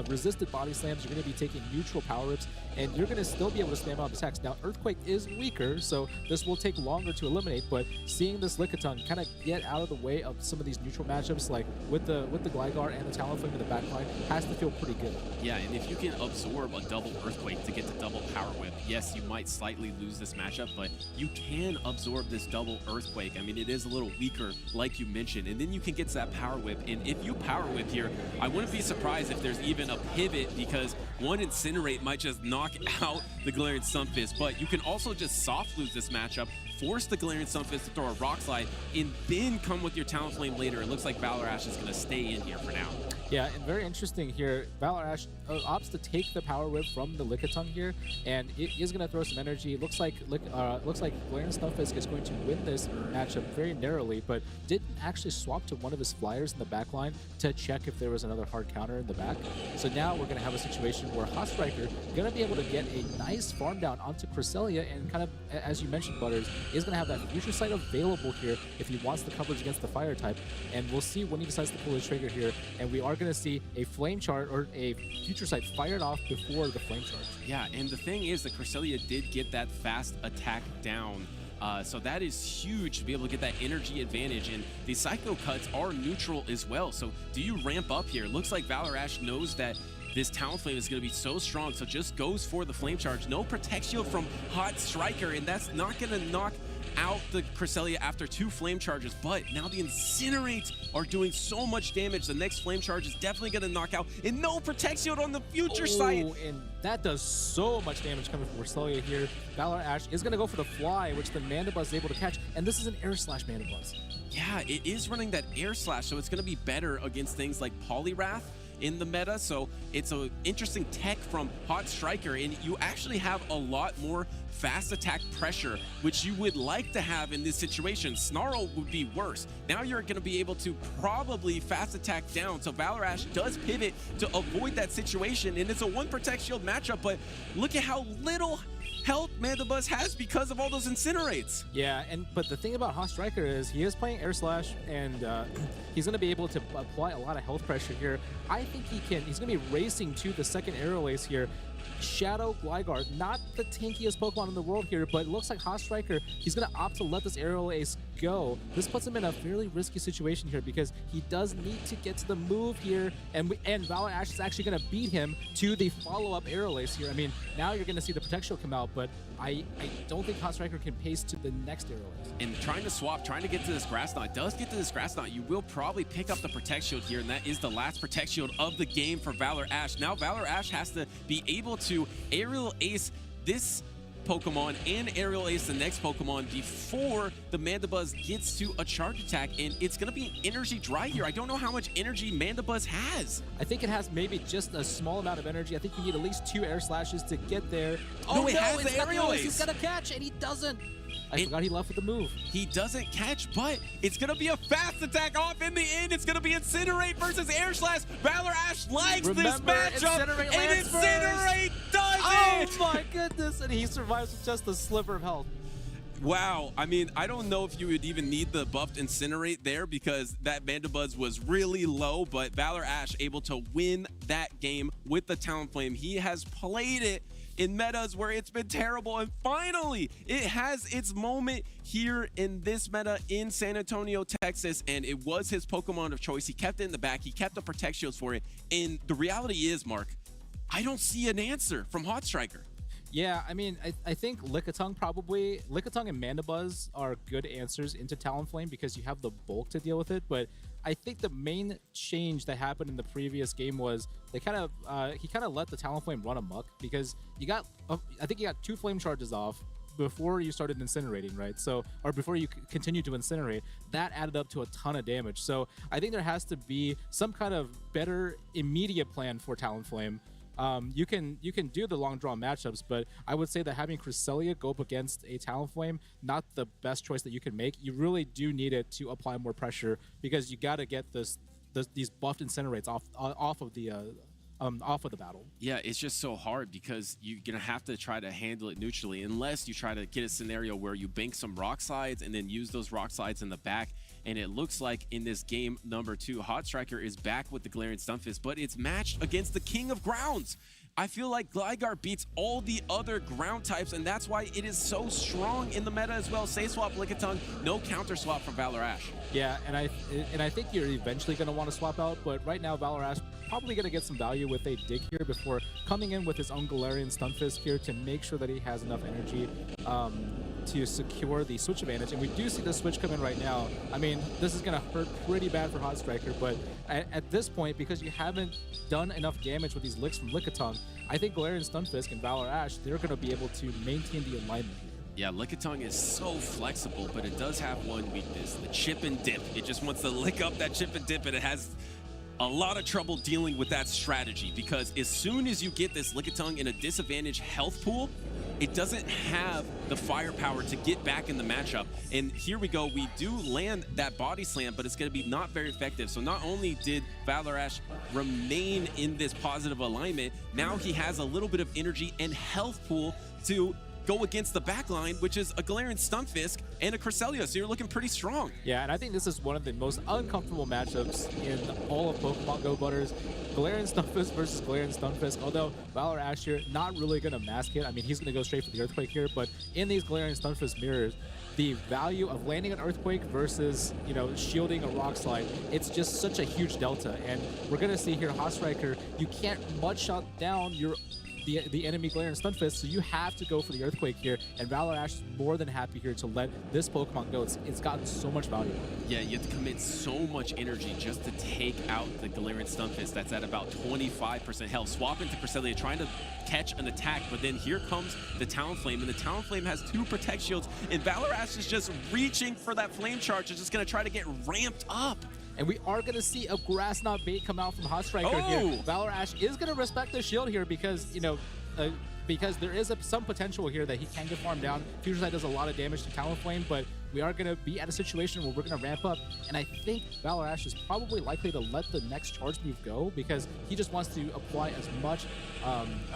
Speaker 1: resisted body slams, you're going to be taking neutral power rips, and you're going to still be able to spam out attacks. Now, Earthquake is weaker, so this will take longer to eliminate, but seeing this Lickitung kind of get out of the way of some of these neutral matchups, like with the Gligar and the Talonflame in the backline, has to feel pretty good.
Speaker 6: Yeah, and if you can absorb a double Earthquake to get to double Power Whip, yes, you might slightly lose this matchup, but you can absorb this double Earthquake. I mean, it is a little weaker, like you mentioned, and then you can get to that Power Whip, and if you Power Whip here, I wouldn't be surprised if there's even a pivot, because one Incinerate might just knock out the Galarian Stunfisk, but you can also just soft lose this matchup, force the Galarian Stunfisk to throw a Rock Slide, and then come with your Talonflame later. It looks like Valor Ash is going to stay in here for now.
Speaker 1: Yeah, and very interesting here, Valor Ash opts to take the Power Whip from the Lickitung here, and it is going to throw some energy. It looks like Galarian Stunfisk is going to win this matchup very narrowly, but didn't actually swap to one of his flyers in the back line to check if there was another hard counter in the back. So now we're going to have a situation where Hot Striker going to be able to get a nice farm down onto Cresselia, and kind of, as you mentioned, Butters, is going to have that Future Sight available here if he wants the coverage against the Fire type, and we'll see when he decides to pull his trigger here, and we are going to see a Flame Charge or a Future Sight fired off before the Flame Charge.
Speaker 6: Yeah, and the thing is that Cresselia did get that fast attack down. So that is huge to be able to get that energy advantage, and the Psycho Cuts are neutral as well. So do you ramp up here? Looks like Valor Ash knows that this Talonflame is going to be so strong, so just goes for the Flame Charge. No Protect Shield from Hot Striker, and that's not going to knock out the Cresselia after 2 Flame Charges, but now the Incinerates are doing so much damage. The next Flame Charge is definitely going to knock out, and no Protect Shield on the Future Sight.
Speaker 1: And that does so much damage coming from Cresselia here. Valor Ash is going to go for the Fly, which the Mandibuzz is able to catch, and this is an Air Slash Mandibuzz.
Speaker 6: Yeah, it is running that Air Slash, so it's going to be better against things like Poliwrath in the meta, so it's an interesting tech from Hot Striker, and you actually have a lot more fast attack pressure, which you would like to have in this situation. Snarl would be worse. Now you're going to be able to probably fast attack down, so Valor Ash does pivot to avoid that situation, and it's a 1 Protect Shield matchup, but look at how little health Mandibuzz has because of all those Incinerates.
Speaker 1: Yeah, but the thing about Hot Striker is he is playing Air Slash, and he's going to be able to apply a lot of health pressure here. I think he's going to be racing to the second Aerial Ace here. Shadow Gligar, not the tankiest Pokemon in the world here, but it looks like Hot Striker, he's going to opt to let this Aerial Ace go. This puts him in a fairly risky situation here because he does need to get to the move here, and Valor Ash is actually going to beat him to the follow-up Aerial Ace here. I mean, now you're going to see the Protect Shield come out, but I don't think Hot Striker can pace to the next Aerial Ace.
Speaker 6: And trying to swap, trying to get to this Grass Knot, does get to this Grass Knot, you will probably pick up the Protect Shield here, and that is the last Protect Shield of the game for Valor Ash. Now Valor Ash has to be able to Aerial Ace this Pokemon and Aerial Ace the next Pokemon before the Mandibuzz gets to a charge attack, and it's going to be an energy dry here. I don't know how much energy Mandibuzz has.
Speaker 1: I think it has maybe just a small amount of energy. I think you need at least 2 Air Slashes to get there.
Speaker 6: Oh, it has the Aerial Ace.
Speaker 1: He's going to catch, and he doesn't. I forgot he left with the move.
Speaker 6: He doesn't catch, but it's going to be a fast attack off in the end. It's going to be Incinerate versus Air Slash. Valor Ash likes this matchup, and Incinerate does it!
Speaker 1: Oh my goodness, and he survives with just a sliver of health.
Speaker 6: Wow, I mean, I don't know if you would even need the buffed Incinerate there because that Mandibuzz was really low, but Valor Ash able to win that game with the Talonflame. He has played it in metas where it's been terrible, and finally it has its moment here in this meta in San Antonio, Texas, and it was his Pokemon of choice. He kept it in the back, he kept the Protect Shields for it, and the reality is, Mark, I don't see an answer from Hot Striker.
Speaker 1: Yeah, I mean, I think Lickitung and Mandibuzz are good answers into Talonflame because you have the bulk to deal with it, but I think the main change that happened in the previous game was he kind of let the Talonflame run amok because I think you got 2 Flame Charges off before you started incinerating, right? So, or before you continued to incinerate, that added up to a ton of damage. So I think there has to be some kind of better immediate plan for Talonflame. You can do the long draw matchups, but I would say that having Cresselia go up against a Talonflame, not the best choice that you can make. You really do need it to apply more pressure because you got to get these buffed Incinerates off of the battle.
Speaker 6: Yeah, it's just so hard because you're gonna have to try to handle it neutrally unless you try to get a scenario where you bank some Rock Slides and then use those Rock Slides in the back. And it looks like in this game number 2, Hot Striker is back with the Galarian Stunfisk, but it's matched against the King of Grounds. I feel like Gligar beats all the other ground types, and that's why it is so strong in the meta as well. Say swap Lickitung, no counter swap from Valor Ash.
Speaker 1: Yeah, and I think you're eventually going to want to swap out, but right now Valor Ash probably going to get some value with a dig here before coming in with his own Galarian Stunfisk here to make sure that he has enough energy to secure the switch advantage. And we do see the switch come in right now. I mean, this is going to hurt pretty bad for Hot Striker, but at this point, because you haven't done enough damage with these licks from Lickitung, I think Galarian Stunfisk and Valor Ash, they're going to be able to maintain the alignment.
Speaker 6: Yeah, Lickitung is so flexible, but it does have one weakness, the chip and dip. It just wants to lick up that chip and dip, and it has a lot of trouble dealing with that strategy, because as soon as you get this Lickitung in a disadvantaged health pool, it doesn't have the firepower to get back in the matchup. And here we go, we do land that body slam, but it's going to be not very effective. So not only did Valor Ash remain in this positive alignment, now he has a little bit of energy and health pool to go against the backline, which is a Galarian Stunfisk and a Cresselia, so you're looking pretty strong.
Speaker 1: Yeah, and I think this is one of the most uncomfortable matchups in all of Pokemon Go, Butters. Galarian Stunfisk versus Galarian Stunfisk, although Valor Ash here not really going to mask it. I mean, he's going to go straight for the Earthquake here, but in these Galarian Stunfisk mirrors, the value of landing an Earthquake versus, you know, shielding a Rock Slide, it's just such a huge delta. And we're going to see here, Hot Striker, you can't mud shot down your the enemy Galarian Stunfisk, so you have to go for the Earthquake here, and Valor Ash is more than happy here to let this Pokemon go. It's gotten so much value.
Speaker 6: Yeah, you have to commit so much energy just to take out the Galarian Stunfisk that's at about 25% health. Swap into Cresselia, trying to catch an attack, but then here comes the Talonflame, and the Talonflame has 2 Protect Shields, and Valor Ash is just reaching for that Flame Charge. It's just going to try to get ramped up.
Speaker 1: And we are going to see a Grass Knot bait come out from Hot Striker here. Valor Ash is going to respect the shield here because, you know, because there is some potential here that he can get farmed down. Future Sight does a lot of damage to Talonflame, but we are going to be at a situation where we're going to ramp up. And I think Valor Ash is probably likely to let the next charge move go because he just wants to apply as much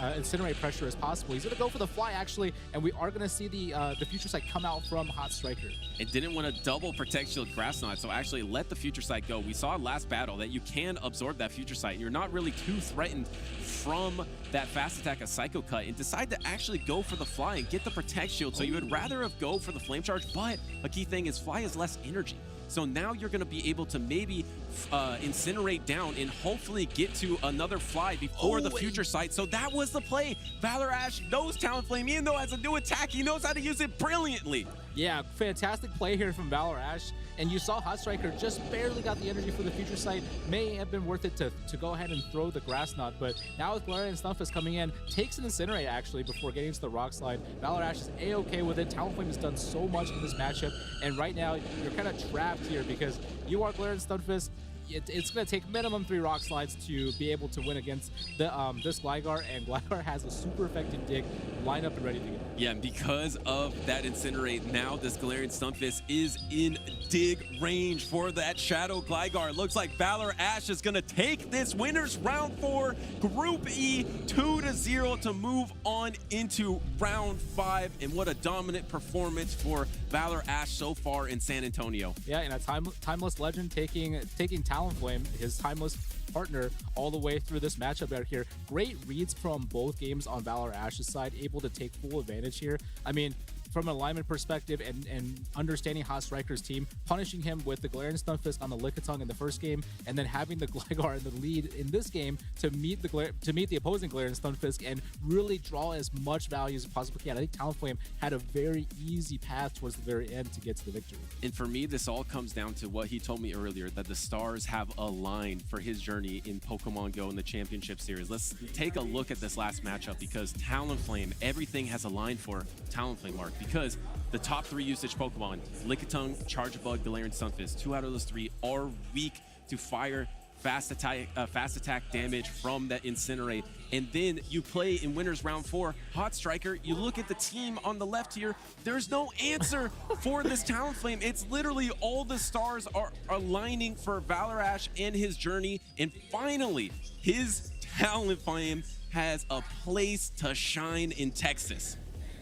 Speaker 1: Incinerate pressure as possible. He's going to go for the fly, actually, and we are going to see the Future Sight come out from Hot Striker.
Speaker 6: It didn't want to double Protect Shield Grass Knot, so actually let the Future Sight go. We saw last battle that you can absorb that Future Sight. You're not really too threatened from that fast attack of Psycho Cut, and decide to actually go for the fly and get the Protect Shield. So you would rather have go for the Flame Charge, but a key thing is fly is less energy. So now you're going to be able to maybe incinerate down and hopefully get to another fly before the Future Sight. So that was the play. Valor Ash knows Talonflame, even though it has a new attack, he knows how to use it brilliantly.
Speaker 1: Yeah, fantastic play here from Valor Ash. And you saw Hot Striker just barely got the energy for the Future Sight. May have been worth it to go ahead and throw the Grass Knot, but now with Galarian Stunfisk coming in, takes an Incinerate actually before getting to the Rock Slide. Valor Ash is A-okay with it. Talonflame has done so much in this matchup, and right now you're kind of trapped here because you are Galarian Stunfisk. It's going to take minimum 3 Rock Slides to be able to win against the this Gligar, and Gligar has a super effective dig lined up and ready to go.
Speaker 6: Yeah, and because of that Incinerate, now this Galarian Stunfisk is in dig range for that Shadow Gligar. Looks like Valor Ash is going to take this winners round 4, Group E, 2-0 to move on into round 5. And what a dominant performance for Valor Ash so far in San Antonio.
Speaker 1: Yeah, and a timeless legend taking Talonflame, his timeless partner, all the way through this matchup out here. Great reads from both games on Valor Ash's side, able to take full advantage here. I mean, from an alignment perspective and understanding Hot Striker's team, punishing him with the Galarian Stunfisk on the Lickitung in the first game, and then having the Gligar in the lead in this game to meet the opposing Galarian Stunfisk and really draw as much value as possible can. I think Talonflame had a very easy path towards the very end to get to the victory.
Speaker 6: And for me, this all comes down to what he told me earlier, that the stars have aligned for his journey in Pokemon Go in the Championship Series. Let's take a look at this last matchup, because Talonflame, everything has aligned for Talonflame, Mark, because the top 3 usage Pokemon, Lickitung, Charjabug, Galarian Stunfisk, 2 out of those 3 are weak to fire fast attack damage from that Incinerate. And then you play in winners round 4, Hot Striker. You look at the team on the left here, there's no answer for this Talonflame. It's literally all the stars are aligning for Valor Ash and his journey. And finally, his Talonflame has a place to shine in Texas.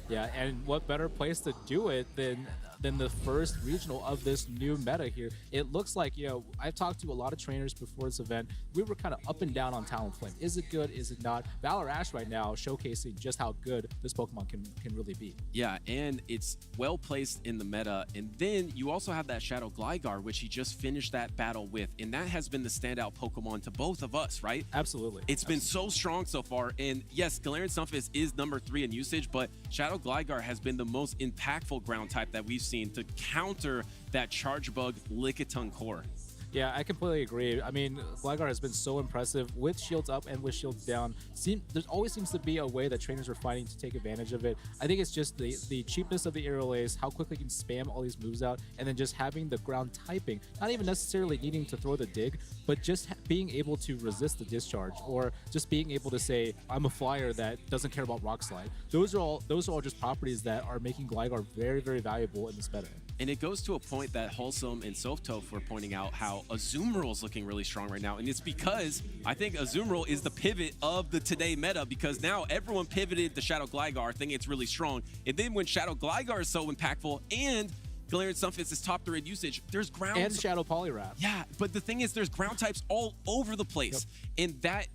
Speaker 1: Yeah, and what better place to do it than than the first regional of this new meta here. It looks like, I've talked to a lot of trainers before this event. We were kind of up and down on Talonflame. Is it good? Is it not? Valor Ash right now showcasing just how good this Pokemon can really be.
Speaker 6: Yeah, and it's well placed in the meta. And then you also have that Shadow Gligar, which he just finished that battle with. And that has been the standout Pokemon to both of us, right?
Speaker 1: Absolutely.
Speaker 6: It's been so strong so far. And yes, Galarian Stunfisk is number 3 in usage, but Shadow Gligar has been the most impactful ground type that we've seen to counter that Charge Bug Lickitung core.
Speaker 1: Yeah, I completely agree. I mean, Gligar has been so impressive with shields up and with shields down. There always seems to be a way that trainers are finding to take advantage of it. I think it's just the cheapness of the aerial ace, how quickly you can spam all these moves out, and then just having the ground typing, not even necessarily needing to throw the dig, but just being able to resist the discharge, or just being able to say, I'm a flyer that doesn't care about Rock Slide. Those are all just properties that are making Gligar very, very valuable in this meta.
Speaker 6: And it goes to a point that Wholesome and Softoph were pointing out how Azumarill is looking really strong right now. And it's because I think Azumarill is the pivot of the today meta, because now everyone pivoted the Shadow Gligar, thinking it's really strong. And then when Shadow Gligar is so impactful and Galarian Stunfisk is top 3 in usage, there's ground.
Speaker 1: And Shadow Poliwrath.
Speaker 6: Yeah, but the thing is, there's ground types all over the place. Yep. And that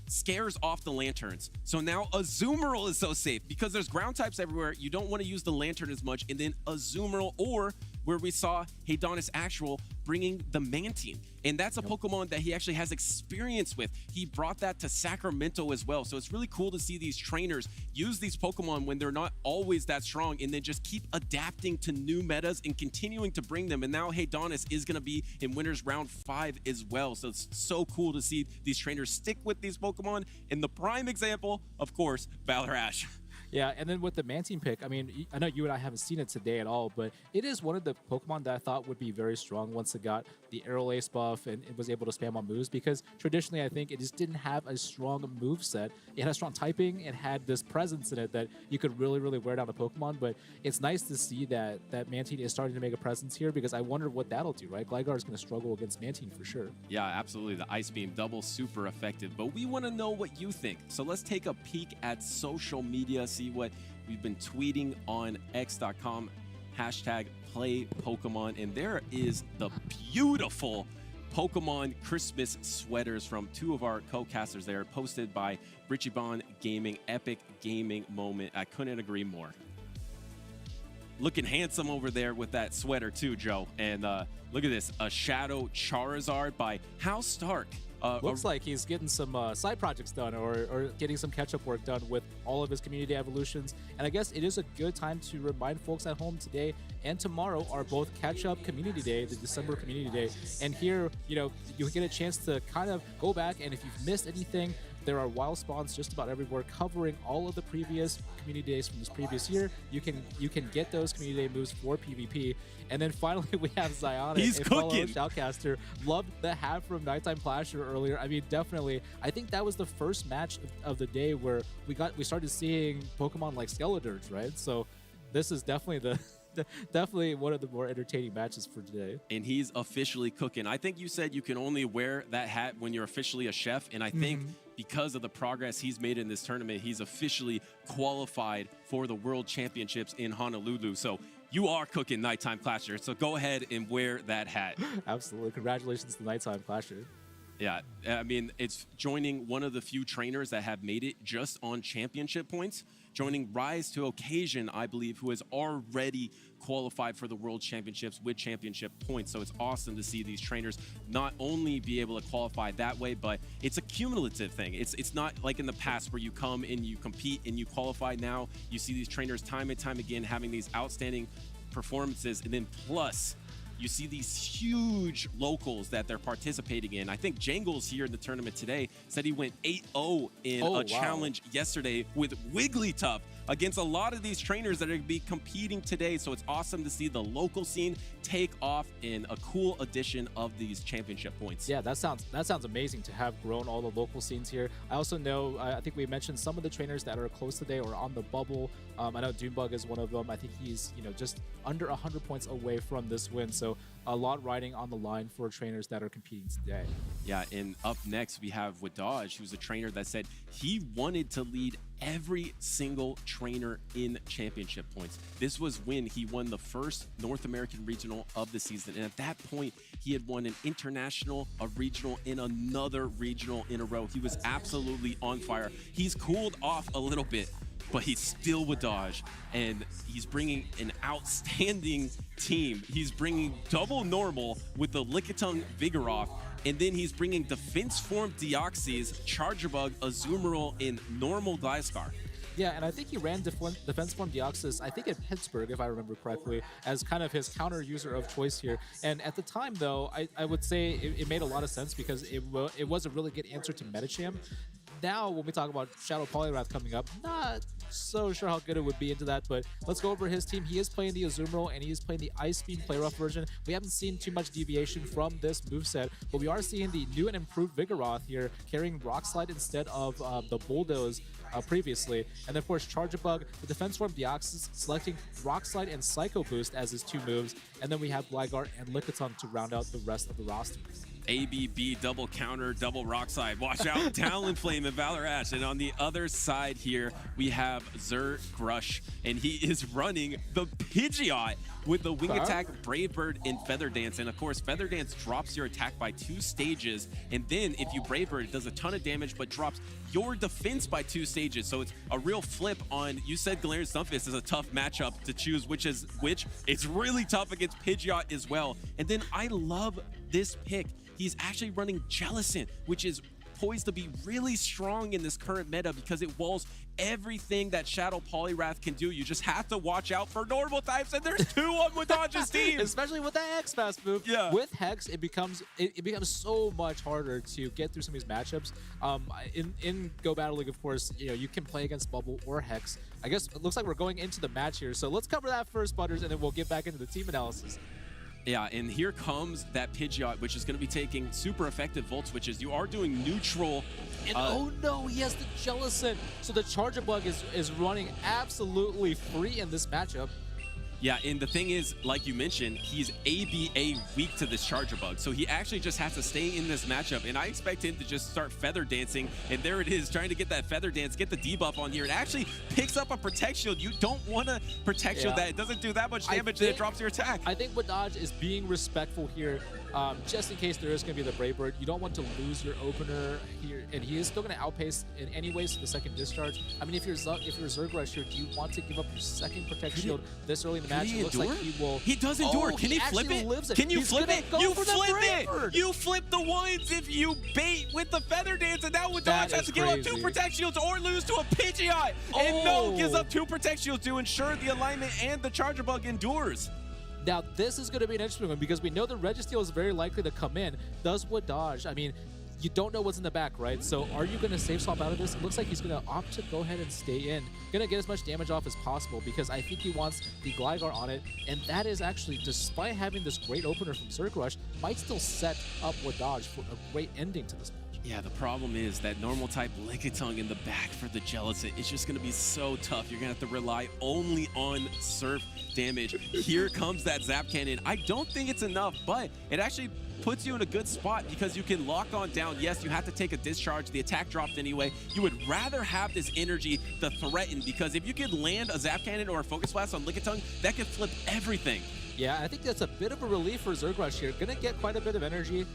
Speaker 6: scares off the lanterns. So now Azumarill is so safe because there's ground types everywhere. You don't want to use the lantern as much. And then Azumarill, or where we saw Heidonis Actual bringing the Mantine. And that's a Pokemon that he actually has experience with. He brought that to Sacramento as well. So it's really cool to see these trainers use these Pokemon when they're not always that strong, and then just keep adapting to new metas and continuing to bring them. And now Heidonis is going to be in Winners Round 5 as well. So it's so cool to see these trainers stick with these Pokemon. And the prime example, of course, Valor Ash.
Speaker 1: Yeah, and then with the Mantine pick, I mean, I know you and I haven't seen it today at all, but it is one of the Pokemon that I thought would be very strong once it got the Aerial Ace buff and it was able to spam on moves, because traditionally I think it just didn't have a strong move set. It had strong typing, it had this presence in it that you could really, really wear down a Pokemon, but it's nice to see that Mantine is starting to make a presence here, because I wonder what that'll do, right? Gligar is going to struggle against Mantine for sure.
Speaker 6: Yeah, absolutely. The Ice Beam double super effective, but we want to know what you think. So let's take a peek at social media, see what we've been tweeting on x.com, #PlayPokemon, and there is the beautiful Pokemon Christmas sweaters from 2 of our co-casters there, posted by Richibon Gaming. Epic gaming moment. I couldn't agree more. Looking handsome over there with that sweater too, Joe. And look at this, a Shadow Charizard by How Stark.
Speaker 1: Looks like he's getting some side projects done, or getting some catch-up work done with all of his community evolutions. And I guess it is a good time to remind folks at home today and tomorrow are both catch-up community day, the December community day. And here, you get a chance to kind of go back, and if you've missed anything, there are wild spawns just about everywhere covering all of the previous community days from this previous year. You can get those community day moves for PvP. And then finally we have Zionic.
Speaker 6: He's cooking.
Speaker 1: Shoutcaster. Loved the hat from Nighttime Clasher earlier. I mean, definitely. I think that was the first match of the day where we started seeing Pokemon like Skeledurge, right? So this is definitely definitely one of the more entertaining matches for today.
Speaker 6: And he's officially cooking. I think you said you can only wear that hat when you're officially a chef, and I think because of the progress he's made in this tournament, he's officially qualified for the World Championships in Honolulu. So you are cooking, Nighttime Clasher. So go ahead and wear that hat.
Speaker 1: Absolutely. Congratulations to Nighttime Clasher.
Speaker 6: Yeah, I mean, it's joining one of the few trainers that have made it just on championship points, joining Rise to Occasion, I believe, who has already qualified for the World Championships with championship points. So it's awesome to see these trainers not only be able to qualify that way, but it's a cumulative thing. It's not like in the past where you come and you compete and you qualify. Now you see these trainers time and time again having these outstanding performances, and then plus you see these huge locals that they're participating in. I think Jangles here in the tournament today said he went 8-0 in a challenge yesterday with Wigglytuff against a lot of these trainers that are going to be competing today. So it's awesome to see the local scene take off in a cool edition of these championship points.
Speaker 1: Yeah, that sounds amazing to have grown all the local scenes here. I also know, I think we mentioned some of the trainers that are close today or on the bubble. I know Dunebug is one of them. I think he's just under 100 points away from this win. So a lot riding on the line for trainers that are competing today.
Speaker 6: Yeah, and up next we have Wadaj, who's a trainer that said he wanted to lead every single trainer in championship points. This was when he won the first North American regional of the season, and at that point he had won an international, a regional, and another regional in a row. He was absolutely on fire. He's cooled off a little bit, but he's still Wadaj, and he's bringing an outstanding team. He's bringing double normal with the Lickitung Vigoroth, and then he's bringing Defense Form Deoxys, Charjabug, Azumarill, and normal Gliscor.
Speaker 1: Yeah, and I think he ran Defense Form Deoxys, I think in Pittsburgh, if I remember correctly, as kind of his counter user of choice here. And at the time, though, I would say it made a lot of sense because it was a really good answer to Medicham. Now, when we talk about Shadow Poliwrath coming up, not so sure how good it would be into that, but let's go over his team. He is playing the Azumarill, and he is playing the Ice Beam Play Rough version. We haven't seen too much deviation from this moveset, but we are seeing the new and improved Vigoroth here, carrying Rock Slide instead of the Bulldoze previously. And then, of course, Charjabug, the Defense Form Deoxys, selecting Rock Slide and Psycho Boost as his two moves. And then we have Gligar and Lickitung to round out the rest of the roster.
Speaker 6: ABB, double counter, double rock side. Watch out, Talonflame and Valor Ash. And on the other side here, we have Zergrush, and he is running the Pidgeot with the Wing Attack, Brave Bird, and Feather Dance. And of course, Feather Dance drops your attack by 2 stages. And then if you Brave Bird, it does a ton of damage, but drops your defense by 2 stages. So it's a real flip on, you said Galarian Stunfisk is a tough matchup to choose which is which. It's really tough against Pidgeot as well. And then I love this pick. He's actually running Jellicent, which is poised to be really strong in this current meta because it walls everything that Shadow Poliwrath can do. You just have to watch out for normal types, and there's 2 on Wadaj's team.
Speaker 1: Especially with the Hex fast move.
Speaker 6: Yeah.
Speaker 1: With Hex, it becomes so much harder to get through some of these matchups. In Go Battle League, of course, you can play against Bubble or Hex. I guess it looks like we're going into the match here, so let's cover that first, Butters, and then we'll get back into the team analysis.
Speaker 6: Yeah, and here comes that Pidgeot, which is going to be taking super effective Volt Switches. You are doing neutral.
Speaker 1: And oh no, he has the Jellicent. So the Charjabug is running absolutely free in this matchup.
Speaker 6: Yeah, and the thing is, like you mentioned, he's ABA weak to this Charjabug, so he actually just has to stay in this matchup, and I expect him to just start Feather Dancing, and there it is, trying to get that Feather Dance, get the debuff on here. It actually picks up a Protect Shield. You don't want to Protect Shield that. It doesn't do that much damage, and it drops your attack.
Speaker 1: I think Wadaj is being respectful here, just in case there is going to be the Brave Bird. You don't want to lose your opener here, and he is still going to outpace in any ways to the second discharge. I mean, if you're Zergrush here, do you want to give up your second Protect Shield this early in the match? It looks like he will.
Speaker 6: He does endure. Can he flip it? Can you flip it? You flip it! You flip the ones if you bait with the Feather Dance, and now Wadaj has to give up 2 Protect Shields or lose to a Pidgeot. And no, gives up 2 Protect Shields to ensure the alignment and the Charjabug endures.
Speaker 1: Now, this is going to be an interesting one because we know the Registeel is very likely to come in. Does Wadaj, I mean, you don't know what's in the back, right? So are you going to save swap out of this? It looks like he's going to opt to go ahead and stay in. Going to get as much damage off as possible because I think he wants the Gligar on it. And that is actually, despite having this great opener from Zergrush, might still set up Wadaj for a great ending to this match.
Speaker 6: Yeah, the problem is that normal type Lickitung in the back for the Jellicent. It's just going to be so tough. You're going to have to rely only on Surf damage. Here comes that Zap Cannon. I don't think it's enough, but it actually puts you in a good spot because you can lock on down. Yes, you have to take a discharge. The attack dropped anyway. You would rather have this energy to threaten because if you could land a Zap Cannon or a Focus Blast on Lickitung, that could flip everything.
Speaker 1: Yeah, I think that's a bit of a relief for Zergrush here. Going to get quite a bit of energy.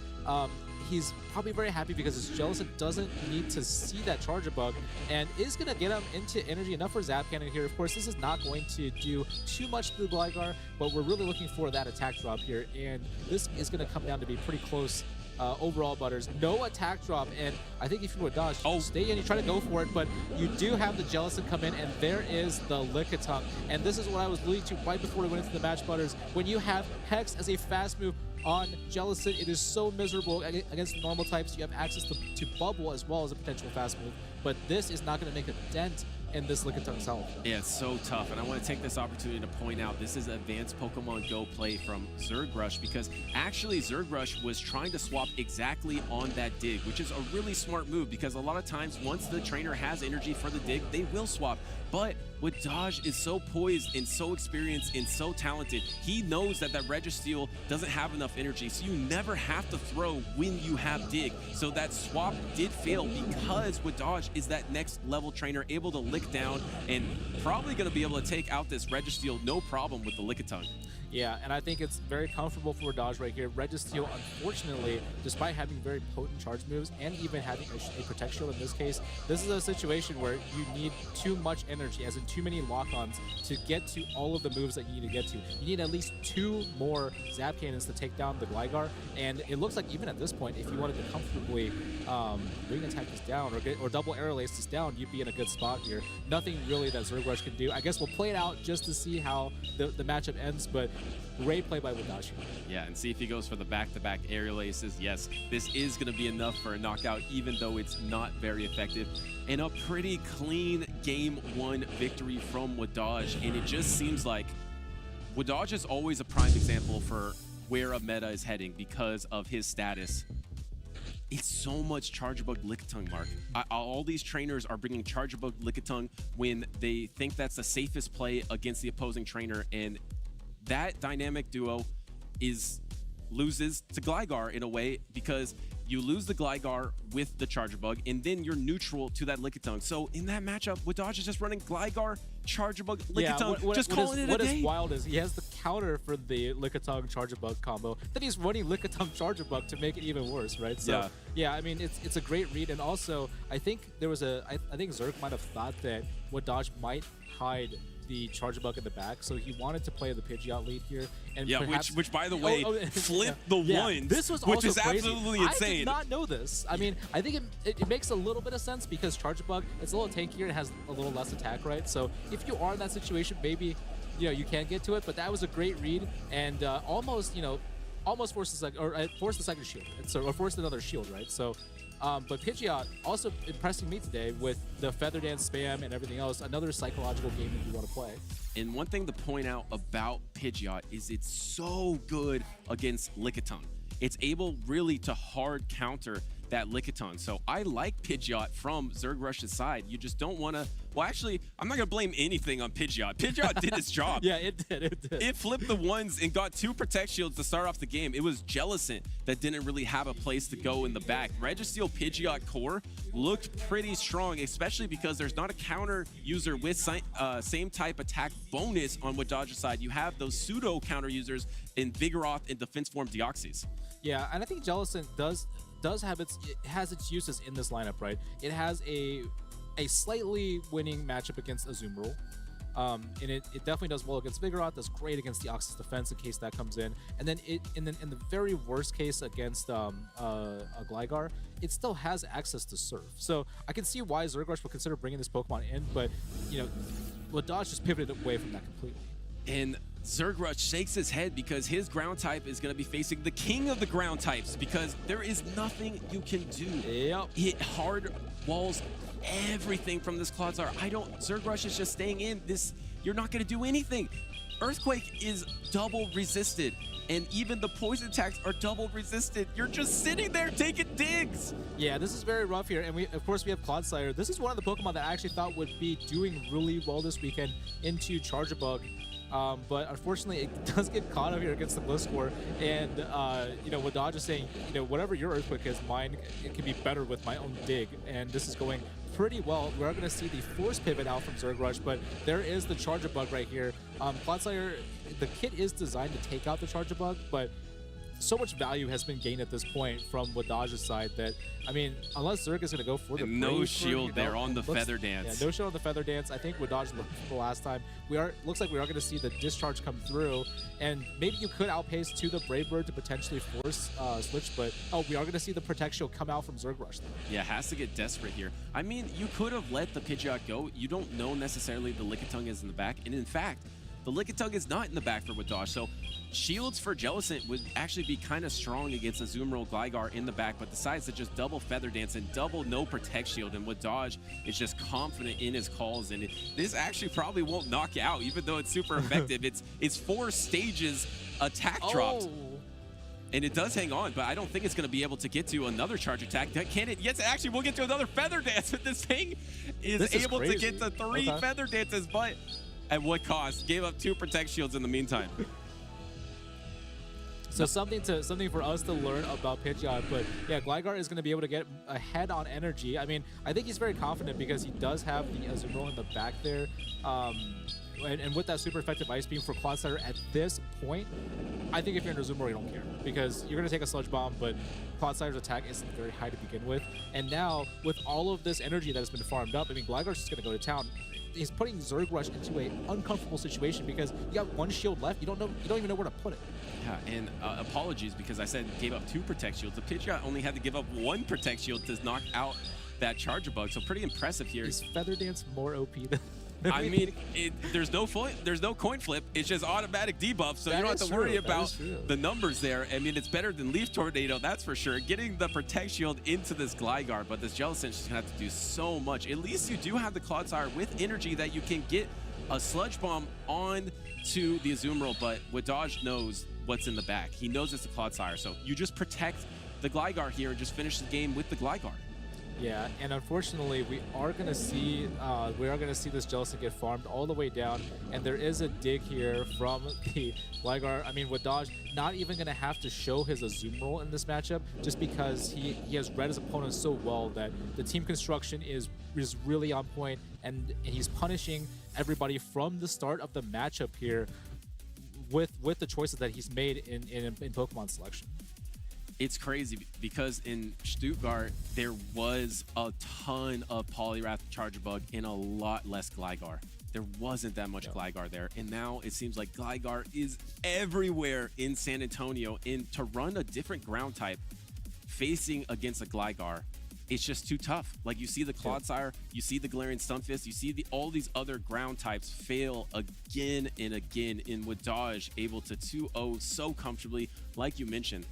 Speaker 1: He's probably very happy because his Jellicent doesn't need to see that Charjabug and is going to get him into energy enough for Zap Cannon here. Of course, this is not going to do too much to the Gligar, but we're really looking for that attack drop here, and this is going to come down to be pretty close overall, Butters. No attack drop, and I think if you would dodge, stay in, you try to go for it, but you do have the Jellicent come in, and there is the Lickitung. And this is what I was alluding to right before we went into the match, Butters. When you have Hex as a fast move on Jellicent, it is so miserable against normal types. You have access to Bubble as well as a potential fast move, but this is not going to make a dent in this Lickitung itself.
Speaker 6: Yeah, it's so tough, and I want to take this opportunity to point out this is advanced Pokemon Go play from Zergrush, because actually Zergrush was trying to swap exactly on that dig, which is a really smart move, because a lot of times once the trainer has energy for the dig, they will swap. But Wadaj is so poised and so experienced and so talented, he knows that Registeel doesn't have enough energy, so you never have to throw when you have dig. So that swap did fail because Wadaj is that next level trainer, able to lick down and probably going to be able to take out this Registeel no problem with the Lickitung.
Speaker 1: Yeah, and I think it's very comfortable for Dodge right here. Registeel, unfortunately, despite having very potent charge moves and even having a Protect Shield in this case, this is a situation where you need too much energy, as in too many lock-ons, to get to all of the moves that you need to get to. You need at least 2 more Zap Cannons to take down the Gligar, and it looks like even at this point, if you wanted to comfortably Ring Attack this down or double Aerial Ace this down, you'd be in a good spot here. Nothing really that Zergrush can do. I guess we'll play it out just to see how the matchup ends, but great play by Wadashi.
Speaker 6: Yeah, and see if he goes for the back-to-back aerial aces. Yes, this is going to be enough for a knockout, even though it's not very effective. And a pretty clean Game 1 victory from Wadaj. And it just seems like Wadaj is always a prime example for where a meta is heading because of his status. It's so much Charge Bug Lickitung, Mark. All these trainers are bringing Charge Bug Lickitung when they think that's the safest play against the opposing trainer, and that dynamic duo loses to Gligar in a way, because you lose the Gligar with the Charger Bug, and then you're neutral to that Lickitung. So in that matchup, Wadaj is just running Gligar, Charger Bug, Lickitung, calling it a day.
Speaker 1: What is wild is he has the counter for the Lickitung Charger Bug combo, then he's running Lickitung Charger Bug to make it even worse, right? So yeah, I mean, it's a great read, and also I think there was I think Zerg might have thought that Wadaj might hide the Charger Bug in the back, so he wanted to play the Pidgeot lead here, and perhaps,
Speaker 6: which by the way, flipped the ones,
Speaker 1: this was
Speaker 6: which
Speaker 1: also
Speaker 6: is
Speaker 1: crazy.
Speaker 6: absolutely insane.
Speaker 1: I did not know this. I mean, I think it makes a little bit of sense because Charger Bug, it's a little tankier and has a little less attack, right? So if you are in that situation, maybe you can get to it. But that was a great read, and almost forced the second shield, or forced another shield, right? So. But Pidgeot also impressing me today with the Feather Dance spam and everything else. Another psychological game that you want to play.
Speaker 6: And one thing to point out about Pidgeot is it's so good against Lickitung. It's able really to hard counter that Lickitung. So I like Pidgeot from Zergrush's side. You just don't want to... Well, actually, I'm not going to blame anything on Pidgeot. Pidgeot did its job.
Speaker 1: Yeah, it did.
Speaker 6: It flipped the ones and got 2 Protect Shields to start off the game. It was Jellicent that didn't really have a place to go in the back. Registeel Pidgeot core looked pretty strong, especially because there's not a counter user with same type attack bonus on Wadaj's side. You have those pseudo counter users in Vigoroth and Defense Form Deoxys.
Speaker 1: Yeah, and I think Jellicent has its uses in this lineup, right? It has a slightly winning matchup against Azumarill. And it definitely does well against Vigoroth, does great against the Deoxys defense in case that comes in. And then in the very worst case against a Gligar, it still has access to Surf. So I can see why Zergrush would consider bringing this Pokemon in, but Wadaj just pivoted away from that completely.
Speaker 6: And Zergrush shakes his head because his ground type is going to be facing the king of the ground types, because there is nothing you can do.
Speaker 1: Yep.
Speaker 6: It hard walls everything from this Clodsar. Zergrush is just staying in this. You're not going to do anything. Earthquake is double resisted, and even the poison attacks are double resisted. You're just sitting there taking digs.
Speaker 1: Yeah, this is very rough here, and of course we have Clodsire. This is one of the Pokemon that I actually thought would be doing really well this weekend into Charger Bug. But unfortunately, it does get caught up here against the Gliscor, and Wadaj is saying, whatever your Earthquake is, mine, it can be better with my own dig, and this is going pretty well. We're going to see the Force Pivot out from Zergrush, but there is the Charger Bug right here. Clodsire, the kit is designed to take out the Charger Bug, but so much value has been gained at this point from Wadaj's side that, I mean, unless Zerg is going to go for the
Speaker 6: no shield there on the Feather Dance.
Speaker 1: Yeah, no shield on the Feather Dance. I think Wadaj looked for the last time. Looks like we are going to see the Discharge come through, and maybe you could outpace to the Brave Bird to potentially force switch, but we are going to see the Protect Shield come out from Zergrush though.
Speaker 6: Yeah, has to get desperate here. I mean, you could have let the Pidgeot go. You don't know necessarily the Lickitung is in the back, and in fact, The Lickitung is not in the back for Wadaj, so shields for Jellicent would actually be kind of strong against Azumarill Gligar in the back, but decides to just double Feather Dance and double no Protect Shield, and Wadaj is just confident in his calls, and this actually probably won't knock you out, even though it's super effective. It's 4 stages attack dropped. And it does hang on, but I don't think it's going to be able to get to another charge attack. Can it? Yes, actually, we'll get to another Feather Dance, but this thing is able to get to 3 Feather Dances, but at what cost? Gave up 2 Protect Shields in the meantime.
Speaker 1: So something for us to learn about Pidgeot, but yeah, Gligar is going to be able to get ahead on energy. I mean, I think he's very confident because he does have the Azumarill in the back there. And with that super effective Ice Beam for Clodsire at this point, I think if you're in Azumarill, you don't care because you're going to take a Sludge Bomb, but Clodsire's attack isn't very high to begin with. And now, with all of this energy that has been farmed up, I mean, Gligar's just going to go to town. He's putting Zerg Rush into an uncomfortable situation because you got 1 shield left. You don't even know where to put it.
Speaker 6: Yeah, and apologies because I said gave up 2 Protect Shields. The Pidgeot only had to give up 1 Protect Shield to knock out that Charger Bug, so pretty impressive here.
Speaker 1: Is Feather Dance more OP than...
Speaker 6: I mean, there's no coin flip. It's just automatic debuff, so you don't have to worry about the numbers there. I mean, it's better than Leaf Tornado, that's for sure. Getting the Protect Shield into this Gligar, but this Jellicent is going to have to do so much. At least you do have the Clodsire with energy that you can get a Sludge Bomb on to the Azumarill, but Wadaj knows what's in the back. He knows it's the Clodsire, so you just protect the Gligar here and just finish the game with the Gligar.
Speaker 1: Yeah, and unfortunately, we are going to see this Jellicent get farmed all the way down, and there is a dig here from the Gligar. I mean, Wadaj not even going to have to show his Azumarill in this matchup, just because he has read his opponent so well that the team construction is really on point, and he's punishing everybody from the start of the matchup here with the choices that he's made in Pokemon selection.
Speaker 6: It's crazy because in Stuttgart, there was a ton of Poliwrath Charger Bug and a lot less Gligar. There wasn't that much Gligar there. And now it seems like Gligar is everywhere in San Antonio. And to run a different ground type facing against a Gligar, it's just too tough. Like, you see the Clodsire, you see the Galarian Stunfisk, you see all these other ground types fail again and again. In Wadaj able to 2-0 so comfortably, like you mentioned.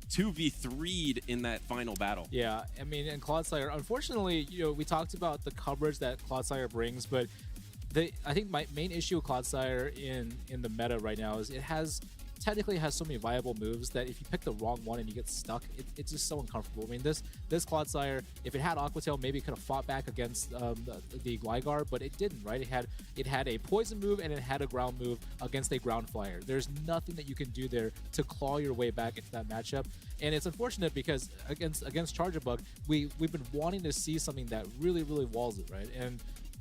Speaker 6: 2v3'd in that final battle.
Speaker 1: Yeah, I mean, and Clodsire, unfortunately, we talked about the coverage that Clodsire brings, but I think my main issue with Clodsire in the meta right now is it technically has so many viable moves that if you pick the wrong one and you get stuck, it's just so uncomfortable. I mean, this Clodsire, if it had Aqua Tail, maybe it could have fought back against the Gligar, but it didn't, right? It had a poison move and it had a ground move against a ground flyer. There's nothing that you can do there to claw your way back into that matchup. And it's unfortunate because against Charger Bug, we've been wanting to see something that really, really walls it, right? And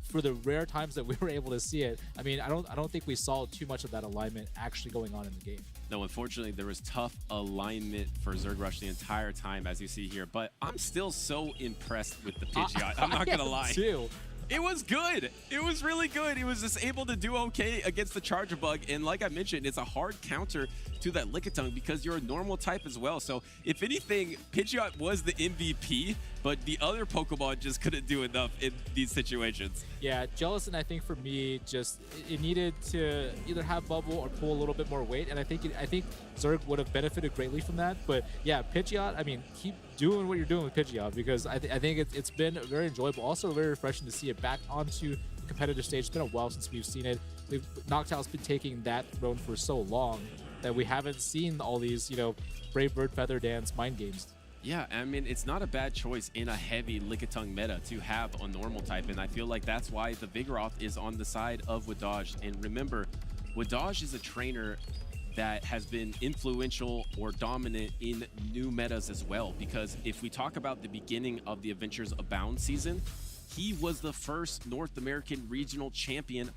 Speaker 1: for the rare times that we were able to see it, I mean, I don't think we saw too much of that alignment actually going on in the game.
Speaker 6: No, unfortunately, there was tough alignment for Zerg Rush the entire time, as you see here. But I'm still so impressed with the Pidgeot. I'm not going to lie.
Speaker 1: Too.
Speaker 6: It was good. It was really good. He was just able to do okay against the Charger Bug. And like I mentioned, it's a hard counter to that Lickitung because you're a normal type as well. So if anything, Pidgeot was the MVP, but the other Pokemon just couldn't do enough in these situations.
Speaker 1: Yeah, Jellicent, I think for me, just it needed to either have Bubble or pull a little bit more weight, and I think Zerg would have benefited greatly from that. But yeah, Pidgeot, I mean, keep doing what you're doing with Pidgeot because I think it's been very enjoyable, also very refreshing to see it back onto the competitive stage. It's been a while since we've seen it. Noctow's been taking that throne for so long that we haven't seen all these, Brave Bird, Feather Dance, mind games.
Speaker 6: Yeah, I mean, it's not a bad choice in a heavy Lickitung meta to have a normal type, and I feel like that's why the Vigoroth is on the side of Wadaj. And remember, Wadaj is a trainer that has been influential or dominant in new metas as well, because if we talk about the beginning of the Adventures Abound season, he was the first North American regional champion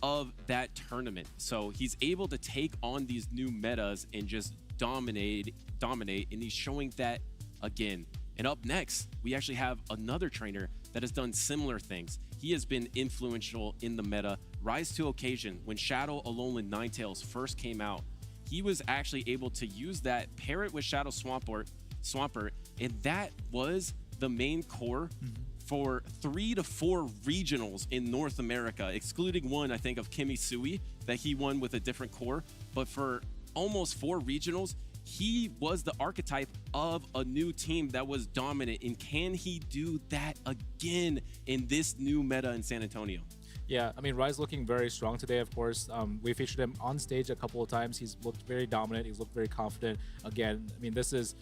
Speaker 6: of that tournament. So he's able to take on these new metas and just dominate, and he's showing that again. And up next, we actually have another trainer that has done similar things. He has been influential in the meta, rise to occasion. When Shadow, Alolan, Ninetales first came out, he was actually able to use that, pair it with Shadow Swampert, and that was the main core for 3 to 4 regionals in North America, excluding one, I think, of Kimi Sui that he won with a different core. But for almost 4 regionals, he was the archetype of a new team that was dominant. And can he do that again in this new meta in San Antonio?
Speaker 1: Yeah, I mean, Rise looking very strong today, of course. We featured him on stage a couple of times. He's looked very dominant. He's looked very confident. Again, I mean, this is...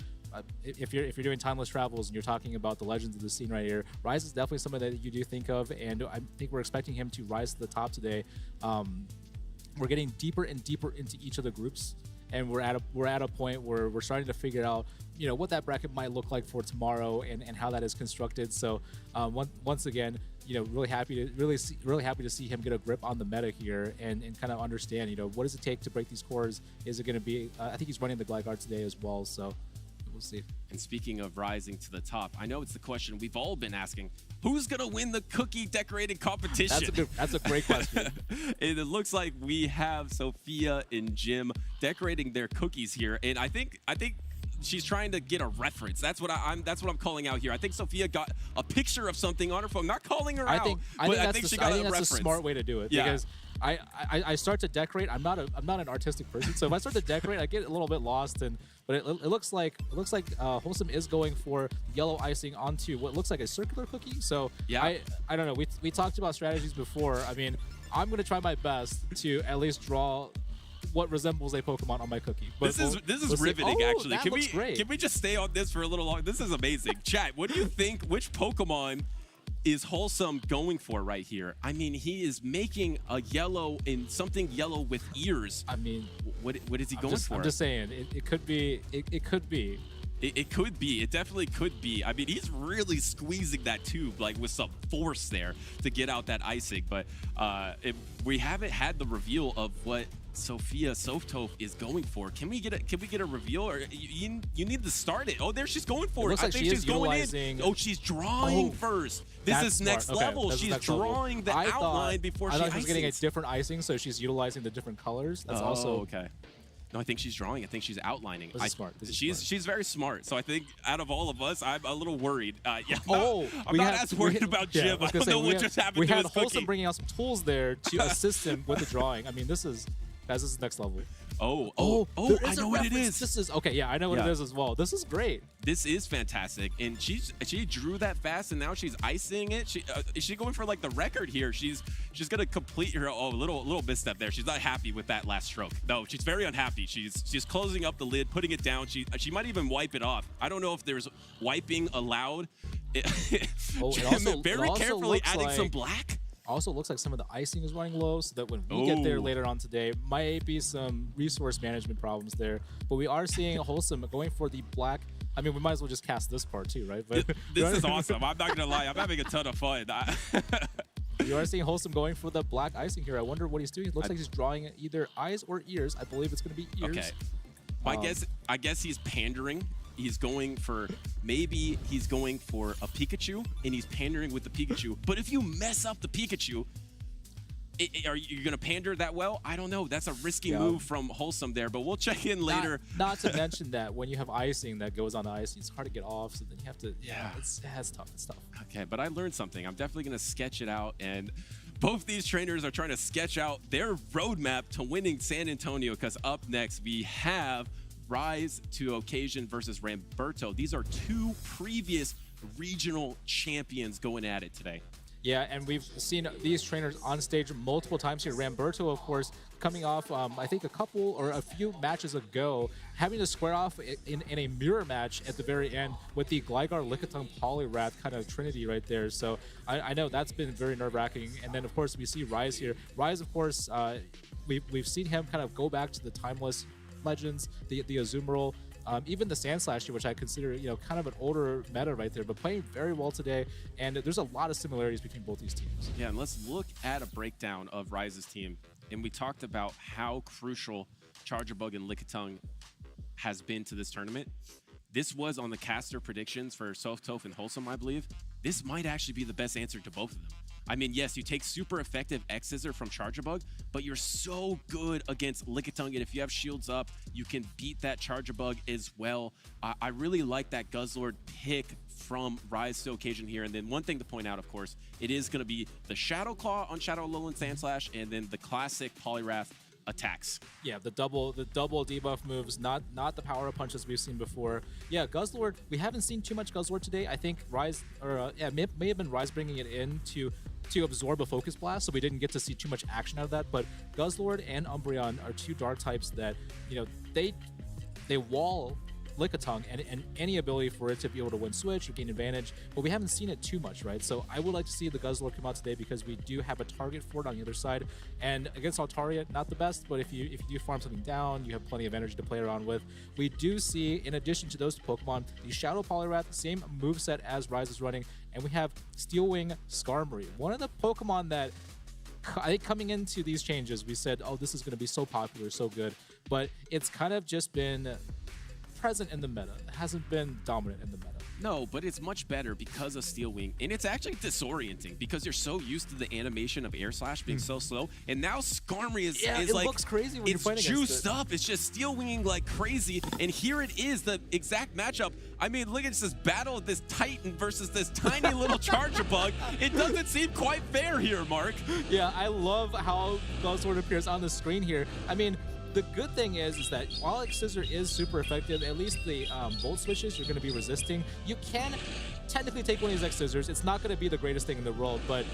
Speaker 1: if you're doing timeless travels and you're talking about the legends of the scene right here, Rise is definitely somebody that you do think of, and I think we're expecting him to rise to the top today. We're getting deeper and deeper into each of the groups, and we're at a point where we're starting to figure out, you know, what that bracket might look like for tomorrow and how that is constructed. So once again, you know, really happy to see him get a grip on the meta here and kind of understand, you know, what does it take to break these cores? Is it going to be? I think he's running the Gligar today as well, so. We'll see.
Speaker 6: And speaking of rising to the top, I know it's the question we've all been asking: who's gonna win the cookie decorating competition?
Speaker 1: That's a great question.
Speaker 6: And it looks like we have Sophia and Jim decorating their cookies here, and I think she's trying to get a reference. That's what I'm calling out here. I think Sophia got a picture of something on her phone. Not calling her out, but I think she got a reference.
Speaker 1: That's a smart way to do it, because I start to decorate. I'm not an artistic person, so if I start to decorate, I get a little bit lost. But it looks like Wholesome is going for yellow icing onto what looks like a circular cookie. So yeah, I don't know. We talked about strategies before. I mean, I'm gonna try my best to at least draw what resembles a Pokemon on my cookie. But
Speaker 6: this is riveting, actually.
Speaker 1: Great.
Speaker 6: Can we just stay on this for a little long? This is amazing. Chat, what do you think? Which Pokemon is Wholesome going for right here? I mean, he is making a yellow and something yellow with ears.
Speaker 1: I mean,
Speaker 6: what is he going for?
Speaker 1: I'm just saying, it could be. It could be.
Speaker 6: It could be. It definitely could be. I mean, he's really squeezing that tube like with some force there to get out that icing. But we haven't had the reveal of what Sophia Softove is going for. Can we get a reveal, or you need to start it? Oh, there she's going for it.
Speaker 1: I think she's going in.
Speaker 6: Oh, she's drawing first. This is next level. She's drawing the outline before she ices.
Speaker 1: I thought she was getting a different icing, so she's utilizing the different colors. That's also
Speaker 6: okay. No, I think she's drawing. I think she's outlining.
Speaker 1: This is smart.
Speaker 6: She's very smart. So I think out of all of us, I'm a little worried. I'm
Speaker 1: we
Speaker 6: not as worried about Jim. I don't know what just happened to his cookie.
Speaker 1: We had Wholesome bringing out some tools there to assist him with the drawing. I mean, this is next level.
Speaker 6: I know what it is.
Speaker 1: This is okay. Yeah, I know what it is as well. This is great.
Speaker 6: This is fantastic, and she drew that fast, and now she's icing it. Is she going for like the record here? She's gonna complete her little misstep there. She's not happy with that last stroke. No, she's very unhappy. She's closing up the lid, putting it down. She might even wipe it off. I don't know if there's wiping allowed. Very carefully adding some black.
Speaker 1: Also looks like some of the icing is running low, so that when we get there later on today, might be some resource management problems there. But we are seeing Wholesome going for the black. I mean, we might as well just cast this part too, right? But
Speaker 6: this is awesome. I'm not gonna lie, I'm having a ton of fun.
Speaker 1: You are seeing Wholesome going for the black icing here. I wonder what he's doing. It looks like he's drawing either eyes or ears. I believe it's going to be ears.
Speaker 6: Okay. I guess he's pandering. He's going for a Pikachu, and he's pandering with the Pikachu. But if you mess up the Pikachu, are you going to pander that well? I don't know. That's a risky move from Wholesome there, but we'll check in later.
Speaker 1: Not to mention that when you have icing that goes on the icing, it's hard to get off, so then you have to, it's tough. It's tough.
Speaker 6: Okay, but I learned something. I'm definitely going to sketch it out, and both these trainers are trying to sketch out their roadmap to winning San Antonio, because up next we have Rise to Occasion versus Ramberto. These are 2 previous regional champions going at it today.
Speaker 1: Yeah, and we've seen these trainers on stage multiple times here. Ramberto, of course, coming off, I think a few matches ago, having to square off in a mirror match at the very end with the Gligar, Lickitung, Poliwrath kind of trinity right there. So I know that's been very nerve-wracking. And then, of course, we see Rise here. Rise, of course, we've seen him kind of go back to the timeless legends, the Azumarill, even the Sandslash, which I consider, kind of an older meta right there, but playing very well today. And there's a lot of similarities between both these teams.
Speaker 6: Yeah, and let's look at a breakdown of Rise's team. And we talked about how crucial Charjabug and Lickitung has been to this tournament. This was on the caster predictions for Softove and Wholesome, I believe. This might actually be the best answer to both of them. I mean, yes, you take super effective X-Scissor from Charjabug, but you're so good against Lickitung, and if you have shields up, you can beat that Charjabug as well. I really like that Guzzlord pick from Rise to Occasion here. And then one thing to point out, of course, it is going to be the Shadow Claw on Shadow Alolan Sandslash, and then the classic Poliwrath attacks.
Speaker 1: Yeah, the double debuff moves, not the power up punches we've seen before. Yeah, Guzzlord, we haven't seen too much Guzzlord today. I think Rise, or may have been Rise bringing it in to absorb a Focus Blast, so we didn't get to see too much action out of that. But Guzzlord and Umbreon are two dark types that, you know, they wall Lickitung and any ability for it to be able to win switch or gain advantage, but we haven't seen it too much, right? So I would like to see the Guzzlord come out today because we do have a target for it on the other side. And against Altaria, not the best, but if you do farm something down, you have plenty of energy to play around with. We do see, in addition to those Pokemon, the Shadow Poliwrath, same moveset as Rise is running, and we have Steel Wing Skarmory, one of the Pokemon that I think coming into these changes, we said, oh, this is going to be so popular, so good, but it's kind of just been present in the meta. It hasn't been dominant in the meta.
Speaker 6: No, but it's much better because of Steel Wing, and it's actually disorienting because you're so used to the animation of Air Slash being so slow, and now Skarmory is
Speaker 1: it
Speaker 6: like,
Speaker 1: looks crazy when you're
Speaker 6: it's
Speaker 1: fighting
Speaker 6: juiced
Speaker 1: against it.
Speaker 6: up. It's just Steel Winging like crazy, and here it is, the exact matchup. I mean, look at this battle of this Titan versus this tiny little Charger Bug. It doesn't seem quite fair here, Mark.
Speaker 1: Yeah, I love how Guzzlord appears on the screen here. I mean, the good thing is that while X-Scissor is super effective, at least the Volt Switches you're going to be resisting. You can technically take one of these X-Scissors. It's not going to be the greatest thing in the world, but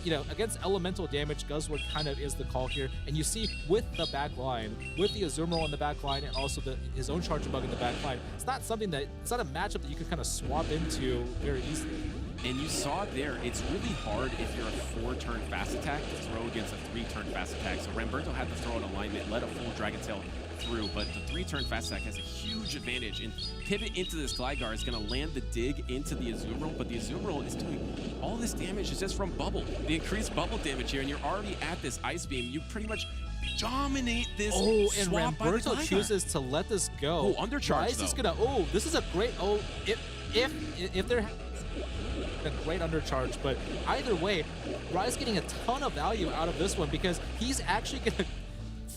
Speaker 1: you know, against elemental damage, Guzzlord kind of is the call here. And you see with the back line, with the Azumarill in the back line, and also his own Charger Bug in the back line, it's not a matchup that you can kind of swap into very easily.
Speaker 6: And you saw there, it's really hard if you're a 4-turn fast attack to throw against a 3-turn fast attack. So Ramberto had to throw an alignment, let a full Dragon Tail through, but the 3-turn fast attack has a huge advantage. And pivot into this Gligar is going to land the dig into the Azumarill, but the Azumarill is doing all this damage is just from Bubble. The increased Bubble damage here, and you're already at this Ice Beam. You pretty much dominate this.
Speaker 1: Oh, and
Speaker 6: swap by the
Speaker 1: Ramberto
Speaker 6: Gligar.
Speaker 1: chooses to let this go.
Speaker 6: Oh, undercharge
Speaker 1: Rise
Speaker 6: though.
Speaker 1: is gonna. Oh, this is a great. Oh, if they're a great undercharge, but either way, Rise getting a ton of value out of this one because he's actually gonna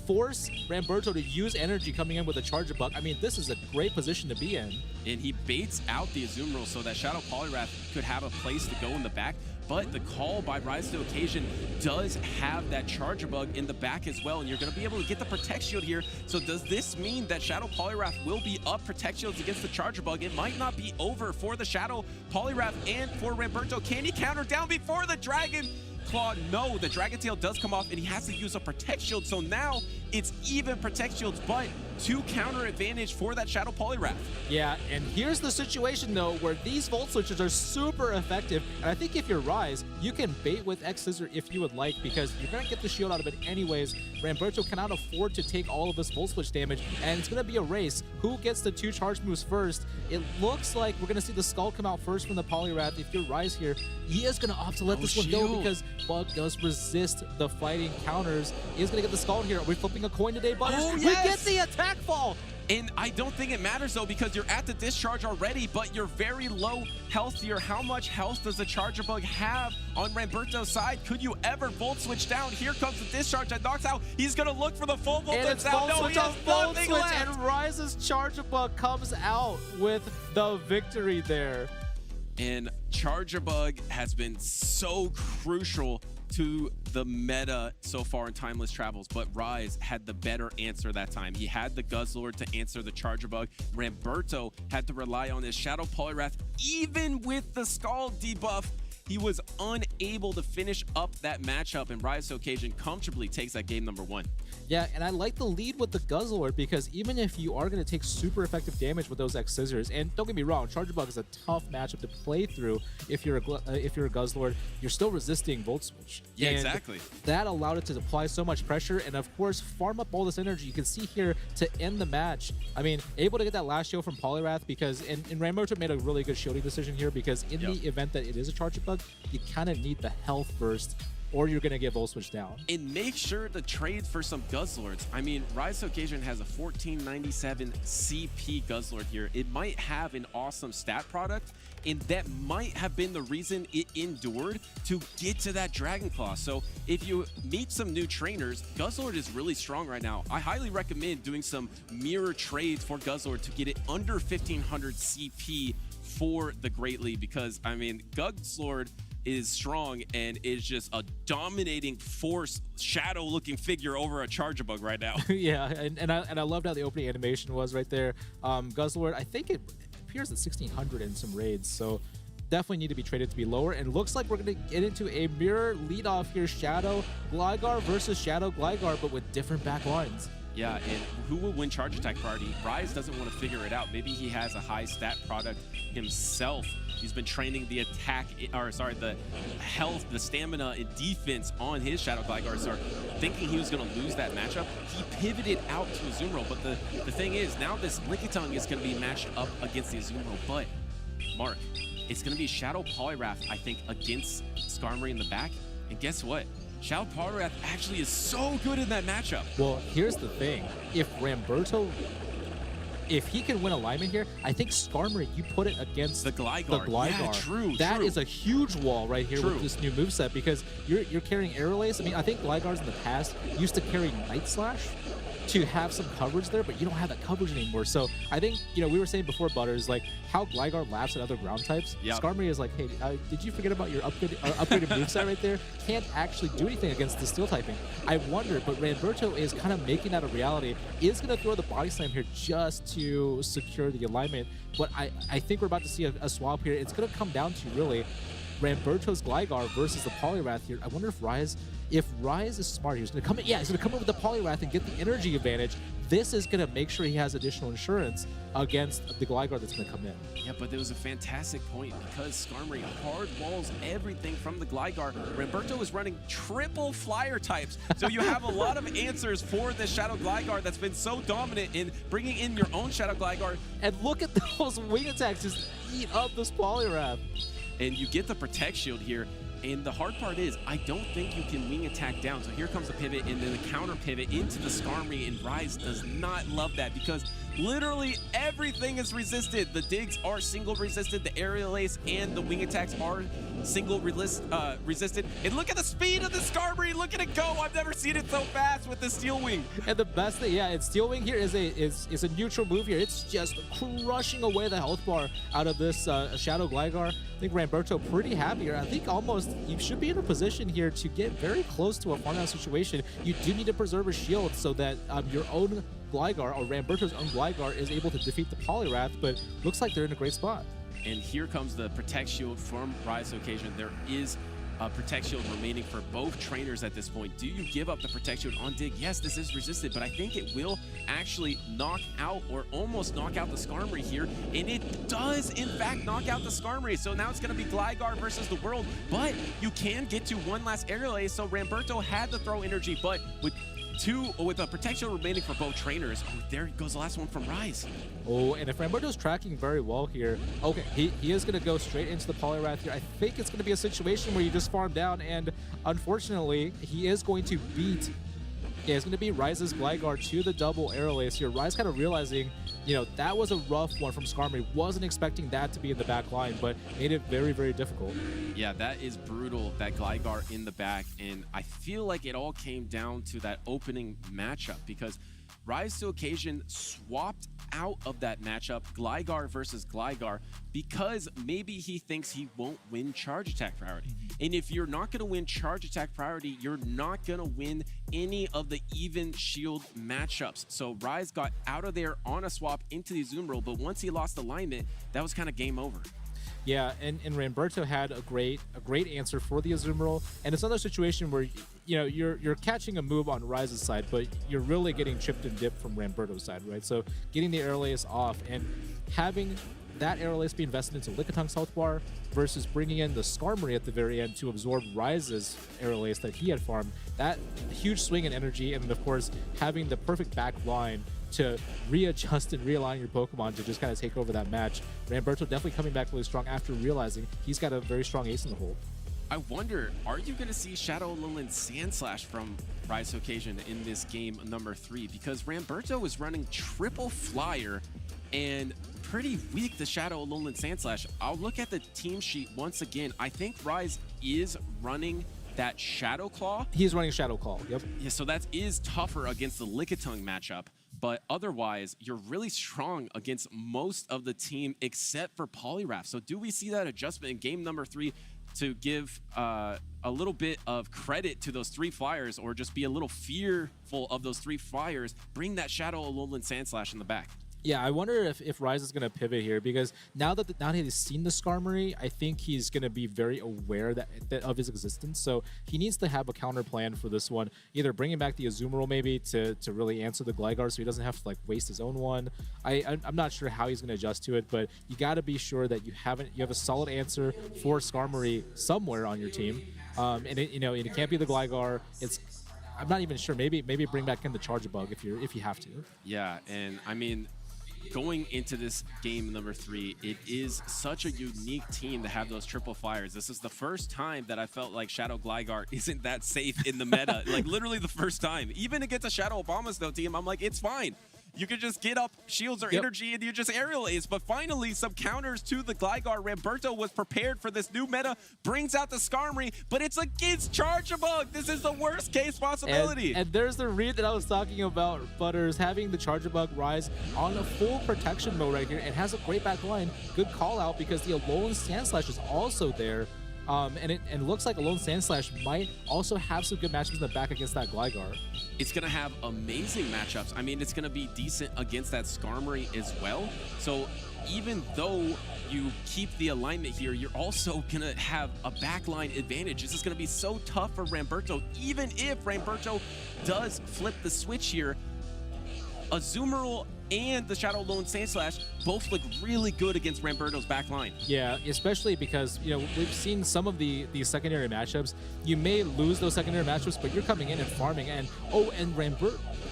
Speaker 1: force Ramberto to use energy coming in with a Charger Bug. I mean, this is a great position to be in.
Speaker 6: And he baits out the Azumarill so that Shadow Poliwrath could have a place to go in the back. But the call by Rise to Occasion does have that Charger Bug in the back as well, and you're going to be able to get the Protect Shield here. So does this mean that Shadow Poliwrath will be up Protect Shields against the Charger Bug? It might not be over for the Shadow Poliwrath and for Ramberto. Can he counter down before the Dragon Claw? No, the Dragon Tail does come off, and he has to use a Protect Shield. So now it's even Protect Shields, but 2 counter advantage for that Shadow Poliwrath.
Speaker 1: Yeah, and here's the situation though, where these Volt Switches are super effective, and I think if you're Rise, you can bait with X-Scissor if you would like, because you're gonna get the shield out of it anyways. Ramberto cannot afford to take all of this Volt Switch damage, and it's gonna be a race. Who gets the 2 charge moves first? It looks like we're gonna see the Skull come out first from the Poliwrath. If you're Rise here, he is gonna opt to let this one go because Bug does resist the fighting counters. He is gonna get the Skull in here. Are we flipping a coin today, Butters?
Speaker 6: Oh,
Speaker 1: We
Speaker 6: yes!
Speaker 1: get the attack fall!
Speaker 6: And I don't think it matters though, because you're at the discharge already, but you're very low health here. How much health does the Charger Bug have on Ramberto's side? Could you ever Volt Switch down? Here comes the discharge that knocks out. He's gonna look for the full Volt
Speaker 1: And it's
Speaker 6: Switch out.
Speaker 1: Volt
Speaker 6: No,
Speaker 1: Switch
Speaker 6: he has
Speaker 1: on Volt
Speaker 6: nothing
Speaker 1: Switch,
Speaker 6: left.
Speaker 1: and Rise's Charger Bug comes out with the victory there.
Speaker 6: And Charger Bug has been so crucial to the meta so far in Timeless Travels, but Rise had the better answer that time. He had the Guzzlord to answer the Charger Bug. Ramberto had to rely on his Shadow Poliwrath. Even with the Scald debuff, he was unable to finish up that matchup, and Rise to Occasion comfortably takes that game number 1.
Speaker 1: Yeah, and I like the lead with the Guzzlord because even if you are going to take super effective damage with those X-Scissors, and don't get me wrong, Charger Bug is a tough matchup to play through if you're a Guzzlord, you're still resisting Volt Switch.
Speaker 6: Yeah,
Speaker 1: And
Speaker 6: exactly.
Speaker 1: that allowed it to apply so much pressure and, of course, farm up all this energy. You can see here to end the match. I mean, able to get that last shield from Poliwrath because, and Ramberto made a really good shielding decision here because in the event that it is a Charger Bug, you kind of need the health burst or you're going to get Volt Switch down.
Speaker 6: And make sure to trade for some Guzzlords. I mean, Rise to Occasion has a 1497 CP Guzzlord here. It might have an awesome stat product, and that might have been the reason it endured to get to that Dragon Claw. So if you meet some new trainers, Guzzlord is really strong right now. I highly recommend doing some mirror trades for Guzzlord to get it under 1500 CP for the Great League because, I mean, Gugslord is strong and is just a dominating force, shadow-looking figure over a Charjabug right now.
Speaker 1: Yeah, and I loved how the opening animation was right there. Guzzlord, I think it appears at 1600 in some raids, so definitely need to be traded to be lower. And looks like we're going to get into a mirror leadoff here, Shadow Gligar versus Shadow Gligar, but with different back lines.
Speaker 6: Yeah, and who will win charge attack priority? Rise doesn't want to figure it out. Maybe he has a high stat product himself. He's been training the attack, or sorry, the health, the stamina, and defense on his Shadow Gligar. So thinking he was going to lose that matchup, he pivoted out to Azumarill. But the thing is, now this Lickitung is going to be matched up against the Azumarill. But, Mark, it's going to be Shadow Poliwrath, I think, against Skarmory in the back. And guess what? Shadow Poliwrath actually is so good in that matchup.
Speaker 1: Well, here's the thing. If Ramberto, if he can win alignment here, I think Skarmory, you put it against
Speaker 6: the Gligar. Yeah, true,
Speaker 1: That
Speaker 6: true.
Speaker 1: is a huge wall right here
Speaker 6: True.
Speaker 1: with this new moveset because you're carrying Aerial Ace. I mean, I think Gligars in the past used to carry Night Slash to have some coverage there, but you don't have that coverage anymore. So I think, you know, we were saying before, Butters, like how Gligar laughs at other ground types.
Speaker 6: Yep.
Speaker 1: Skarmory is like, hey, did you forget about your upgraded moveset right there? Can't actually do anything against the steel typing. I wonder, but Ramberto is kind of making that a reality. Is going to throw the body slam here just to secure the alignment. But I think we're about to see a swap here. It's going to come down to really Ramberto's Gligar versus the Poliwrath here. I wonder if Rise is smart, he's going to come in. Yeah, he's going to come in with the Poliwrath and get the energy advantage. This is going to make sure he has additional insurance against the Gligar that's going to come in.
Speaker 6: Yeah, but there was a fantastic point because Skarmory hard walls everything from the Gligar. Ramberto is running triple flyer types, so you have a lot of answers for this Shadow Gligar that's been so dominant in bringing in your own Shadow Gligar.
Speaker 1: And look at those wing attacks just eat up this Poliwrath.
Speaker 6: And you get the Protect Shield here. And the hard part is, I don't think you can wing attack down. So here comes the pivot and then the counter pivot into the Skarmory, and Rise does not love that because literally everything is resisted. The digs are single resisted, the aerial ace and the wing attacks are single resisted. And look at the speed of the Skarmory, look at it go. I've never seen it so fast with the Steel Wing.
Speaker 1: And the best thing, yeah, it's Steel Wing here is a neutral move here. It's just crushing away the health bar out of this Shadow Gligar. I think Ramberto pretty happy here. I think almost you should be in a position here to get very close to a farmhouse situation. You do need to preserve a shield so that your own Gligar or Ramberto's own Gligar is able to defeat the Poliwrath, but looks like they're in a great spot.
Speaker 6: And here comes the Protect Shield from Rise Occasion. There is a Protect Shield remaining for both trainers at this point. Do you give up the Protect Shield on Dig? Yes, this is resisted, but I think it will actually knock out or almost knock out the Skarmory here. And it does, in fact, knock out the Skarmory. So now it's going to be Gligar versus the world, but you can get to one last aerial ace. So Ramberto had to throw energy, but with a Protect Shield remaining for both trainers, oh, there goes the last one from Rise.
Speaker 1: Oh, and if Ramberto's tracking very well here, okay, he is going to go straight into the Poliwrath here. I think it's going to be a situation where you just farm down, and unfortunately, he is going to beat. Yeah, it's going to be Rise's Gligar to the double Aerial Ace here. Rise kind of realizing, you know, that was a rough one from Skarmory. Wasn't expecting that to be in the back line, but made it very, very difficult.
Speaker 6: Yeah, that is brutal, that Gligar in the back. And I feel like it all came down to that opening matchup because Rise to Occasion swapped out of that matchup, Gligar versus Gligar, because maybe he thinks he won't win charge attack priority. And if you're not going to win charge attack priority, you're not going to win any of the even shield matchups. So Rise got out of there on a swap into the Azumarill, but once he lost alignment, that was kind of game over.
Speaker 1: Yeah, and Ramberto had a great answer for the Azumarill, and it's another situation where, you know, you're catching a move on Rise's side, but you're really getting chipped and dipped from Ramberto's side, right? So getting the Aerial Ace off and having that Aerial Ace be invested into Lickitung's health bar versus bringing in the Skarmory at the very end to absorb Rise's Aerial Ace that he had farmed, that huge swing in energy, and of course having the perfect back line to readjust and realign your Pokemon to just kind of take over that match. Ramberto definitely coming back really strong after realizing he's got a very strong ace in the hole.
Speaker 6: I wonder, are you going to see Shadow Alolan Sandslash from Rise Occasion in this game number 3? Because Ramberto is running triple flyer and pretty weak the Shadow Alolan Sandslash. I'll look at the team sheet once again. I think Rise is running that Shadow Claw.
Speaker 1: He's running Shadow Claw, yep.
Speaker 6: Yeah, so that is tougher against the Lickitung matchup. but otherwise, you're really strong against most of the team except for Poliwrath. So do we see that adjustment in game number 3 to give a little bit of credit to those 3 flyers, or just be a little fearful of those 3 flyers, bring that Shadow Alolan Sandslash in the back?
Speaker 1: Yeah, I wonder if Rise is going to pivot here, because now that he's seen the Skarmory, I think he's going to be very aware that of his existence. So he needs to have a counter plan for this one, either bringing back the Azumarill maybe to really answer the Gligar, so he doesn't have to like waste his own one. I'm not sure how he's going to adjust to it, but you got to be sure that you have a solid answer for Skarmory somewhere on your team, and it can't be the Gligar. I'm not even sure. Maybe bring back in the Charjabug if you have to.
Speaker 6: Yeah, and I mean, going into this game number 3, it is such a unique team to have those triple flyers. This is the first time that I felt like Shadow Gligar isn't that safe in the meta. Like literally the first time. Even against a Shadow Abomasnow team, I'm like, it's fine. You can just get up shields or energy and you just aerial ace. But finally, some counters to the Gligar. Ramberto was prepared for this new meta, brings out the Skarmory, but it's against Charjabug. This is the worst case possibility.
Speaker 1: And there's the read that I was talking about, Butters, having the Charjabug Rise on a full protection mode right here. It has a great back line. Good call out, because the Alolan Sandslash is also there. And it looks like Alolan Sandslash might also have some good matchups in the back against that Gligar.
Speaker 6: It's going to have amazing matchups. I mean, it's going to be decent against that Skarmory as well. So even though you keep the alignment here, you're also going to have a backline advantage. This is going to be so tough for Ramberto. Even if Ramberto does flip the switch here, Azumarill and the Shadow Alolan Sandslash both look really good against Ramberto's back line.
Speaker 1: Yeah, especially because, we've seen some of these secondary matchups. You may lose those secondary matchups, but you're coming in and farming. And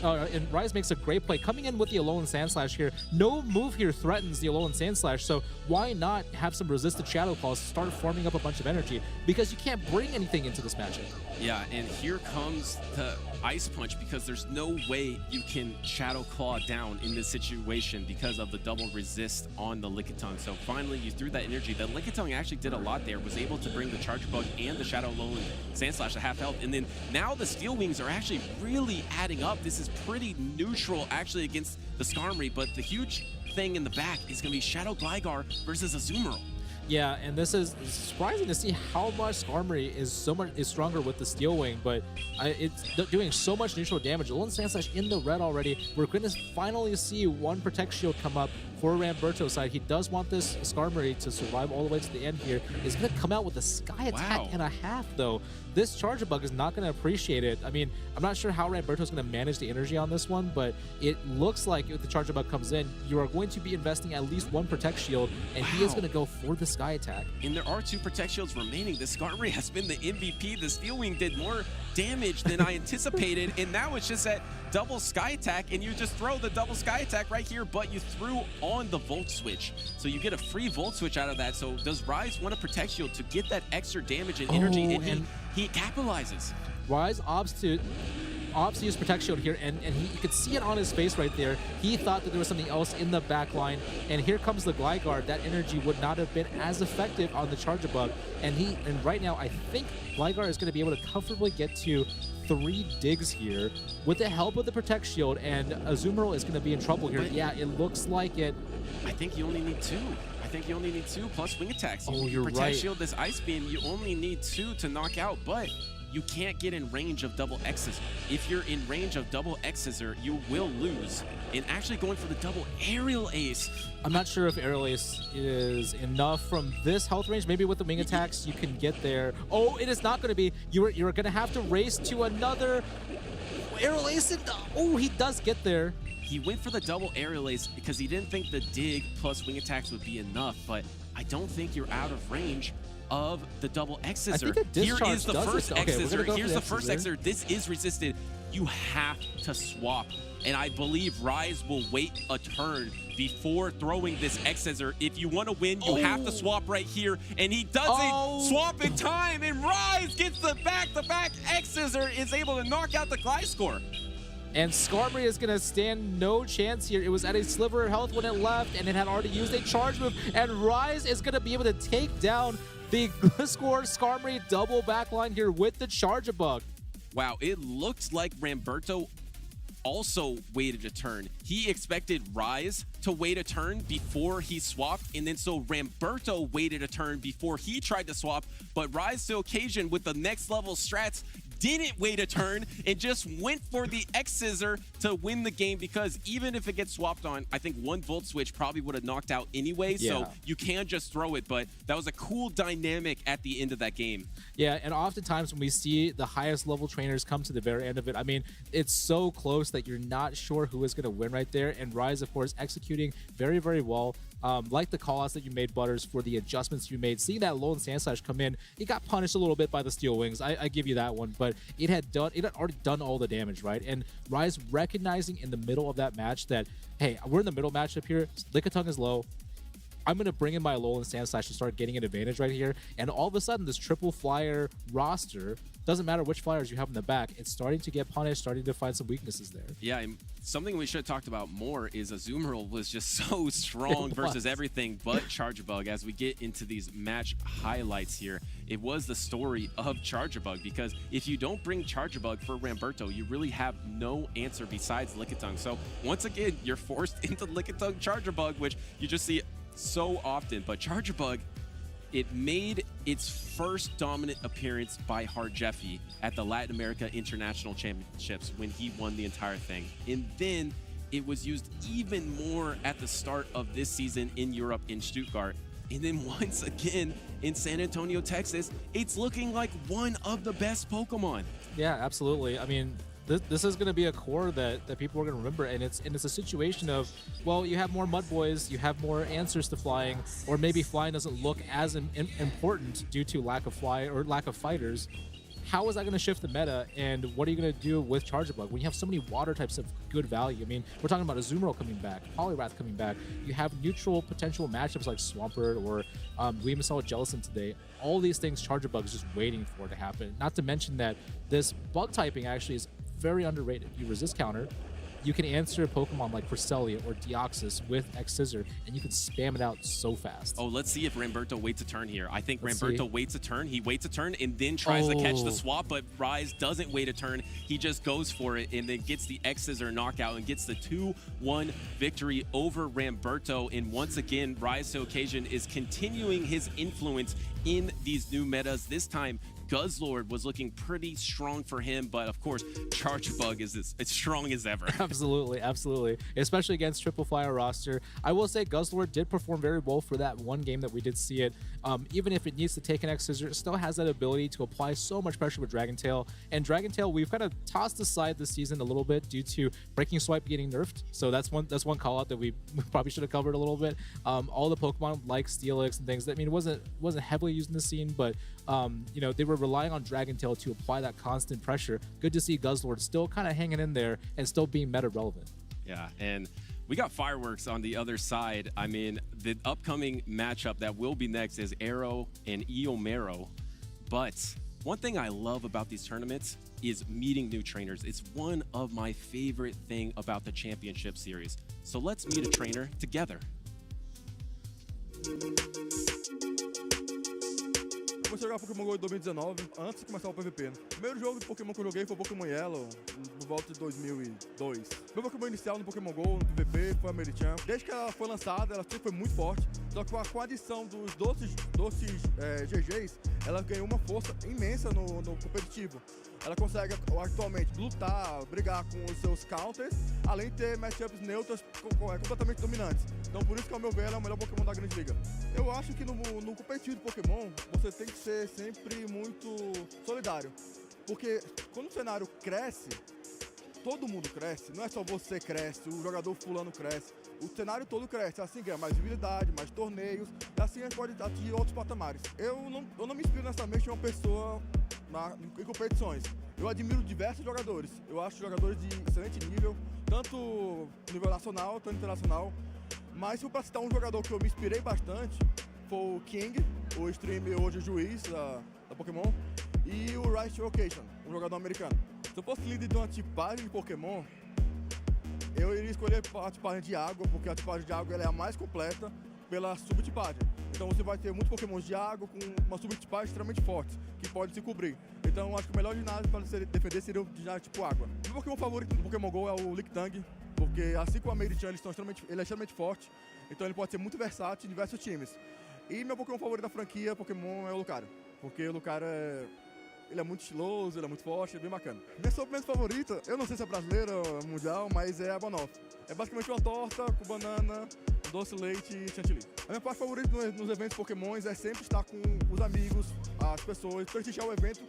Speaker 1: and Rise makes a great play coming in with the Alolan Sandslash here. No move here threatens the Alolan Sandslash, so why not have some resisted Shadow Claws, start forming up a bunch of energy, because you can't bring anything into this matchup.
Speaker 6: Yeah, and here comes the Ice Punch, because there's no way you can Shadow Claw down in this situation because of the double resist on the Lickitung. So finally, you threw that energy. The Lickitung actually did a lot there, was able to bring the Charjabug and the Shadow Alolan Sandslash to half health. And then now the Steel Wings are actually really adding up. This is pretty neutral actually against the Skarmory, but the huge thing in the back is going to be Shadow Gligar versus Azumarill.
Speaker 1: Yeah, and this is surprising to see how much Skarmory is stronger with the Steel Wing, but it's doing so much neutral damage. Alolan Sandslash in the red already. We're going to finally see one Protect Shield come up for Ramberto's side. He does want this Skarmory to survive all the way to the end here. It's going to come out with a Sky Attack and a half, though. This Charjabug is not going to appreciate it. I mean, I'm not sure how Ramberto's going to manage the energy on this one, but it looks like if the Charjabug comes in, you are going to be investing at least one Protect Shield, and he is going to go for the Sky Attack.
Speaker 6: And there are 2 Protect Shields remaining. The Skarmory has been the MVP. The Steel Wing did more damage than I anticipated, and now it's just that double Sky Attack, and you just throw the double Sky Attack right here, but you threw on the Volt Switch. So you get a free Volt Switch out of that. So does Rise want a Protect Shield to get that extra damage and energy? And he capitalizes.
Speaker 1: Rise opts to use Protect Shield here, and you could see it on his face right there. He thought that there was something else in the back line, and here comes the Gligar. That energy would not have been as effective on the Charjabug, and right now I think Gligar is going to be able to comfortably get to 3 digs here with the help of the Protect Shield, and Azumarill is going to be in trouble here. Yeah, it looks like it.
Speaker 6: I think you only need 2. I think you only need 2 plus Wing Attacks.
Speaker 1: You're
Speaker 6: Protect
Speaker 1: right.
Speaker 6: Shield, this Ice Beam, you only need 2 to knock out, but you can't get in range of double X-Scissor. If you're in range of double X-Scissor, you will lose. And actually going for the double Aerial Ace.
Speaker 1: I'm not sure if Aerial Ace is enough from this health range. Maybe with the Wing Attacks, you can get there. Oh, it is not going to be. You're going to have to race to another Aerial Ace. Oh, he does get there.
Speaker 6: He went for the double Aerial Ace because he didn't think the dig plus Wing Attacks would be enough, but I don't think you're out of range of the double X-Scissor.
Speaker 1: Here is
Speaker 6: the first X-Scissor. Here's the first X-Scissor. This is resisted. You have to swap. And I believe Rise will wait a turn before throwing this X-Scissor. If you want to win, you have to swap right here. And he doesn't swap in time. And Rise gets the back-to-back X-Scissor, is able to knock out the Gliscor.
Speaker 1: And Skarmory is going to stand no chance here. It was at a sliver of health when it left, and it had already used a charge move. And Rise is going to be able to take down the Gliscor Skarmory double backline here with the Charjabug.
Speaker 6: Wow, it looked like Ramberto also waited a turn. he expected Rise to wait a turn before he swapped, and then so Ramberto waited a turn before he tried to swap, but Rise to occasion with the next level strats didn't wait a turn and just went for the X Scissor to win the game, because even if it gets swapped on, I think one Volt Switch probably would have knocked out anyway, so you can just throw it, but that was a cool dynamic at the end of that game.
Speaker 1: Yeah, and oftentimes when we see the highest level trainers come to the very end of it, I mean, it's so close that you're not sure who is going to win right there, and Rise, of course, executing very, very well. Like the call-outs that you made, Butters, for the adjustments you made. Seeing that Lone Sand Slash come in, it got punished a little bit by the Steel Wings. I give you that one, but it had already done all the damage, right? And Rise recognizing in the middle of that match that, hey, we're in the middle matchup here. Lickitung is low. I'm going to bring in my Alolan Sand Slash to start getting an advantage right here. And all of a sudden, this triple flyer roster, doesn't matter which flyers you have in the back, it's starting to get punished, starting to find some weaknesses there.
Speaker 6: Yeah, and something we should have talked about more is Azumarill was just so strong versus everything but Charjabug. As we get into these match highlights here, it was the story of Charjabug, because if you don't bring Charjabug for Ramberto, you really have no answer besides Lickitung. So once again, you're forced into Lickitung Charjabug, which you just see so often. But Charjabug, it made its first dominant appearance by Harjeffi at the Latin America International Championships when he won the entire thing. And then it was used even more at the start of this season in Europe in Stuttgart. And then once again in San Antonio, Texas, it's looking like one of the best Pokemon.
Speaker 1: Yeah, absolutely. I mean, this is going to be a core that people are going to remember, and it's a situation of, well, you have more Mud Boys, you have more answers to flying, or maybe flying doesn't look as important due to lack of fighters. How is that going to shift the meta, and what are you going to do with Charjabug when you have so many water types of good value? I mean, we're talking about Azumarill coming back, Poliwrath coming back. You have neutral potential matchups like Swampert, or we even saw Jellicent today. All these things Charjabug is just waiting for to happen. Not to mention that this bug typing actually is very underrated. You resist counter, you can answer Pokemon like Cresselia or Deoxys with X Scissor, and you can spam it out so fast.
Speaker 6: Oh, let's see if Ramberto waits a turn here. I think Ramberto waits a turn. He waits a turn and then tries to catch the swap, but Rise doesn't wait a turn. He just goes for it and then gets the X Scissor knockout and gets the 2-1 victory over Ramberto. And once again, Rise to Occasion is continuing his influence in these new metas. This time, Guzzlord was looking pretty strong for him, but of course, Charjabug is as strong as ever.
Speaker 1: Absolutely, absolutely. Especially against Triple Flyer roster. I will say Guzzlord did perform very well for that one game that we did see it. Even if it needs to take an X Scissor, it still has that ability to apply so much pressure with Dragon Tail. And Dragon Tail, we've kind of tossed aside this season a little bit due to Breaking Swipe getting nerfed. So that's one call out that we probably should have covered a little bit. All the Pokemon like Steelix and things, I mean, it wasn't heavily used in the scene, but you know, they were relying on Dragon Tail to apply that constant pressure. Good to see Guzzlord still kind of hanging in there and still being meta relevant.
Speaker 6: Yeah, and we got fireworks on the other side. I mean, the upcoming matchup that will be next is Arrow and Eomero. But one thing I love about these tournaments is meeting new trainers. It's one of my favorite thing about the championship series. So let's meet a trainer together.
Speaker 3: Comecei a jogar Pokémon GO em 2019, antes de começar o PVP. O primeiro jogo de Pokémon que eu joguei foi Pokémon Yellow, por volta de 2002. Meu Pokémon inicial no Pokémon GO, no PVP, foi a Marichan. Desde que ela foi lançada, ela sempre foi muito forte. Só que com a adição dos doces GGs, ela ganhou uma força imensa no competitivo. Ela consegue atualmente lutar, brigar com os seus counters, além de ter matchups neutras completamente dominantes. Então por isso que, ao meu ver, ela é o melhor Pokémon da Grande Liga. Eu acho que no competitivo de Pokémon, você tem que ser sempre muito solidário. Porque quando o cenário cresce, todo mundo cresce. Não é só você cresce, o jogador fulano cresce. O cenário todo cresce, assim ganha mais visibilidade, mais torneios, e assim a gente pode atingir outros patamares. Eu não me inspiro necessariamente em uma pessoa em competições. Eu admiro diversos jogadores. Eu acho jogadores de excelente nível, tanto nível nacional, tanto internacional. Mas se eu para citar um jogador que eu me inspirei bastante, foi o King, o streamer hoje juiz da Pokémon, e o Rise to Occasion, um jogador americano. Se eu fosse líder de uma tipagem de Pokémon, eu iria escolher a tipagem de água, porque a tipagem de água ela é a mais completa pela subtipagem. Então você vai ter muitos Pokémons de água com uma subtipagem extremamente forte, que pode se cobrir. Então acho que o melhor ginásio para defender seria o ginásio tipo água. Meu Pokémon favorito do Pokémon GO é o Lickitung. Porque assim como o Americhan, ele é extremamente forte, então ele pode ser muito versátil em diversos times. E meu Pokémon favorito da franquia Pokémon é o Lucario, porque o Lucario ele é muito estiloso, ele é muito forte, é bem bacana. Minha sobremesa favorita, eu não sei se é brasileira ou mundial, mas é a banoffee. É basicamente uma torta com banana, doce de leite e chantilly. A minha parte favorita nos eventos Pokémons é sempre estar com os amigos, as pessoas, prestigiar o evento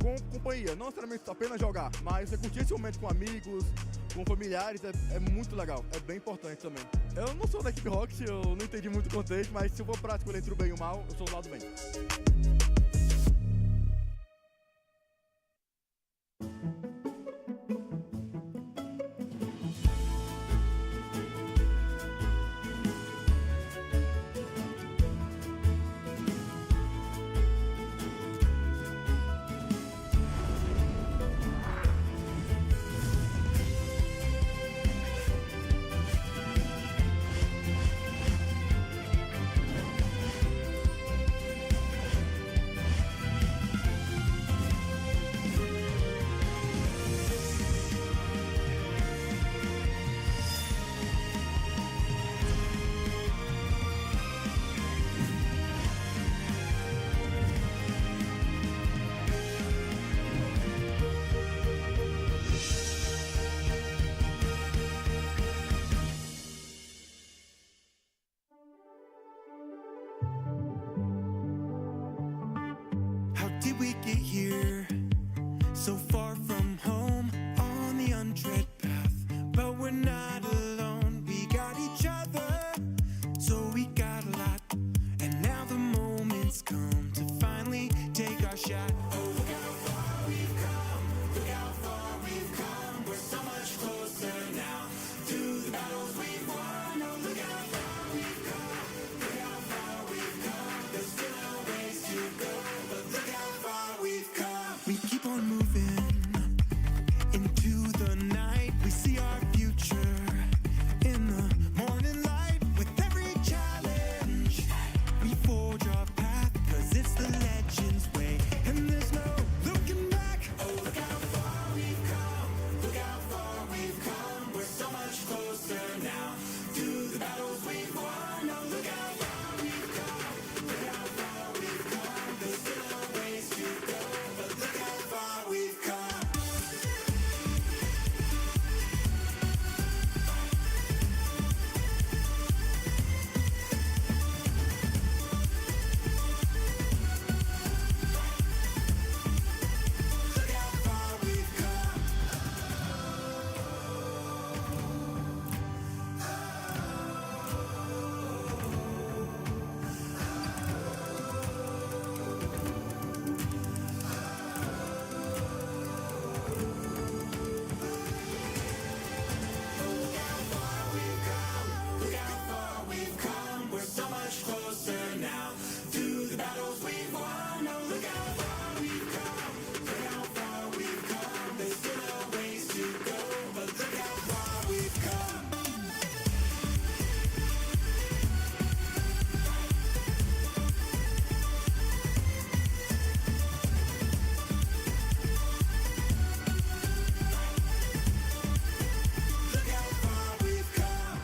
Speaker 3: com companhia. Não necessariamente apenas jogar, mas você curtir esse momento com amigos, com familiares, é muito legal. É bem importante também. Eu não sou da equipe Rocket, eu não entendi muito o contexto, mas se eu for pra escolher entre o bem e o mal, eu sou do lado do bem.
Speaker 8: How did we get here? So far from home, on the untread path. But we're not alone, we got each other. So we got a lot, and now the moment's come to finally take our shot. Oh, look how far we've come, look how far we've come. We're so much closer now to the battles we've won. Oh, look how far we've come, look how far we've come. There's still a ways to go, but look how far we've come. We keep on moving into the night. We see our future in the morning light. With every challenge, we forge our path, 'cause it's the legend's way, and there's no looking back. Oh, look how far we've come, look how far we've come. We're so much closer now to the battles we've won. Oh, look how far we've come, look how far we've come. There's still a ways to go, but look how far we've come. Look how far we've come. Look how far we've come, look how far we've come. We're so much closer now to the battles we've won. Oh, look how far we've come, look how far we've come. There's still a ways to go, but look how far we've come. Look how far we've come.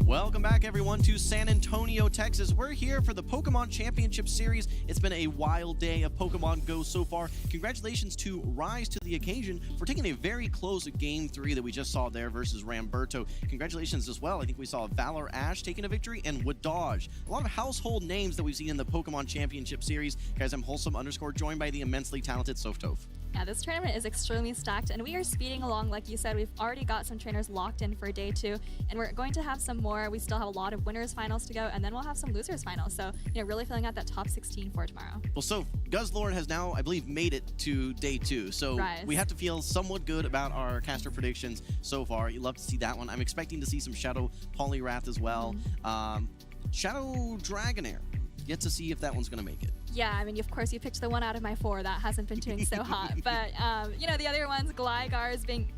Speaker 9: Welcome back, everyone, to San Antonio, Texas. We're here for the Pokemon Championship Series. It's been a wild day of Pokemon Go so far. Congratulations to Rise to the occasion for taking a very close Game 3 that we just saw there versus Ramberto. Congratulations as well. I think we saw Valor Ash taking a victory and Wadaj. A lot of household names that we've seen in the Pokemon Championship Series. Guys, I'm Wholesome_, joined by the immensely talented Softov.
Speaker 10: Yeah, this tournament is extremely stacked, and we are speeding along. Like you said, we've already got some trainers locked in for day 2, and we're going to have some more. We still have a lot of winners finals to go, and then we'll have some losers finals. So, really filling out that top 16 for tomorrow.
Speaker 9: Well, so Guzzlord has now, I believe, made it to day 2. So
Speaker 10: Rise.
Speaker 9: we have to feel somewhat good about our caster predictions so far. You love to see that one. I'm expecting to see some Shadow Poliwrath as well. Shadow Dragonair. Yet to see if that one's going to make it.
Speaker 10: Yeah, I mean, of course, you picked the one out of my 4 that hasn't been doing so hot. But, the other ones, Gligar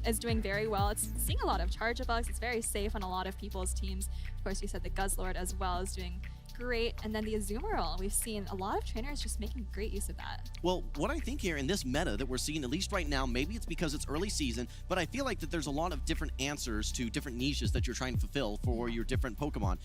Speaker 10: is doing very well. It's seeing a lot of charge bugs. It's very safe on a lot of people's teams. Of course, you said the Guzzlord as well is doing great. And then the Azumarill, we've seen a lot of trainers just making great use of that.
Speaker 9: Well, what I think here in this meta that we're seeing, at least right now, maybe it's because it's early season, but I feel like that there's a lot of different answers to different niches that you're trying to fulfill for your different Pokemon.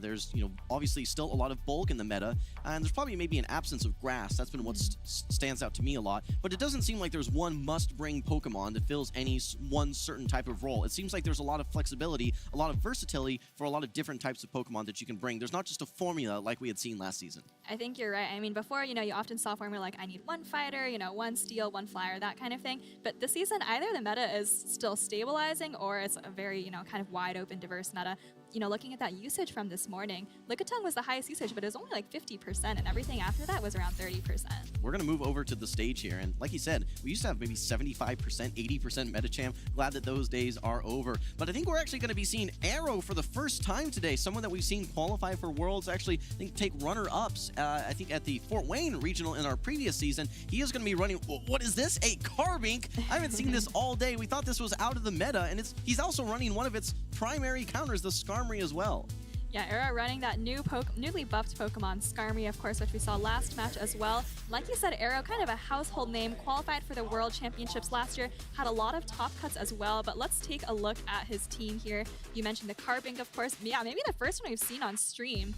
Speaker 9: There's, obviously still a lot of bulk in the meta, and there's probably maybe an absence of grass. That's been what stands out to me a lot, but it doesn't seem like there's one must-bring Pokemon that fills any one certain type of role. It seems like there's a lot of flexibility, a lot of versatility for a lot of different types of Pokemon that you can bring. There's not just a formula like we had seen last season.
Speaker 10: I think you're right. I mean, before, you often saw formula like I need one fighter, one steel, one flyer, that kind of thing. But this season, either the meta is still stabilizing or it's a very, kind of wide open, diverse meta. Looking at that usage from this morning, Lickitung was the highest usage, but it was only like 50%, and everything after that was around 30%.
Speaker 9: We're going to move over to the stage here, and like you said, we used to have maybe 75%, 80% Metacham. Glad that those days are over. But I think we're actually going to be seeing Arrow for the first time today, someone that we've seen qualify for Worlds, actually take runner-ups, I think at the Fort Wayne Regional in our previous season. He is going to be running, what is this? A Carbink? I haven't seen this all day. We thought this was out of the meta, and he's also running one of its primary counters, the Skarmory, as well.
Speaker 10: Yeah, Arrow running that newly buffed Pokemon, Skarmory, of course, which we saw last match as well. Like you said, Arrow, kind of a household name, qualified for the World Championships last year, had a lot of top cuts as well, but let's take a look at his team here. You mentioned the Carbink, of course. Yeah, maybe the first one we've seen on stream.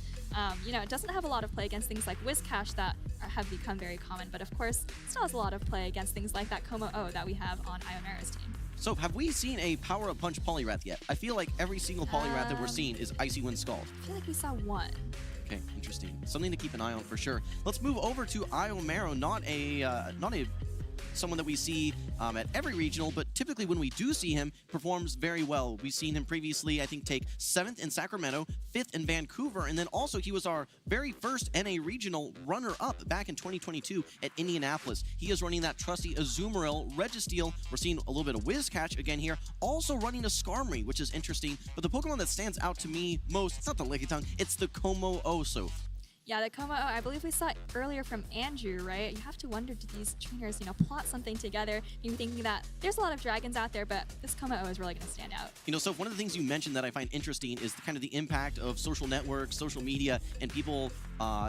Speaker 10: It doesn't have a lot of play against things like Whiscash that have become very common, but of course, still has a lot of play against things like that Como-O that we have on Iomera's team.
Speaker 9: So, have we seen a Power-Up Punch Poliwrath yet? I feel like every single Poliwrath that we're seeing is Icy Wind Scald.
Speaker 10: I feel like we saw one.
Speaker 9: Okay, interesting. Something to keep an eye on for sure. Let's move over to Iomero, not a someone that we see at every regional, but typically when we do see him, performs very well. We've seen him previously, I think, take 7th in Sacramento, 5th in Vancouver, and then also he was our very first NA regional runner-up back in 2022 at Indianapolis. He is running that trusty Azumarill, Registeel. We're seeing a little bit of Whiscash again here, also running a Skarmory, which is interesting, but the Pokemon that stands out to me most, it's not the Lickitung, it's the Como-O.
Speaker 10: Yeah, the Como-O, I believe we saw it earlier from Andrew, right? You have to wonder, do these trainers, plot something together? You're thinking that there's a lot of dragons out there, but this Como-O is really going to stand out.
Speaker 9: So one of the things you mentioned that I find interesting is kind of the impact of social networks, social media, and people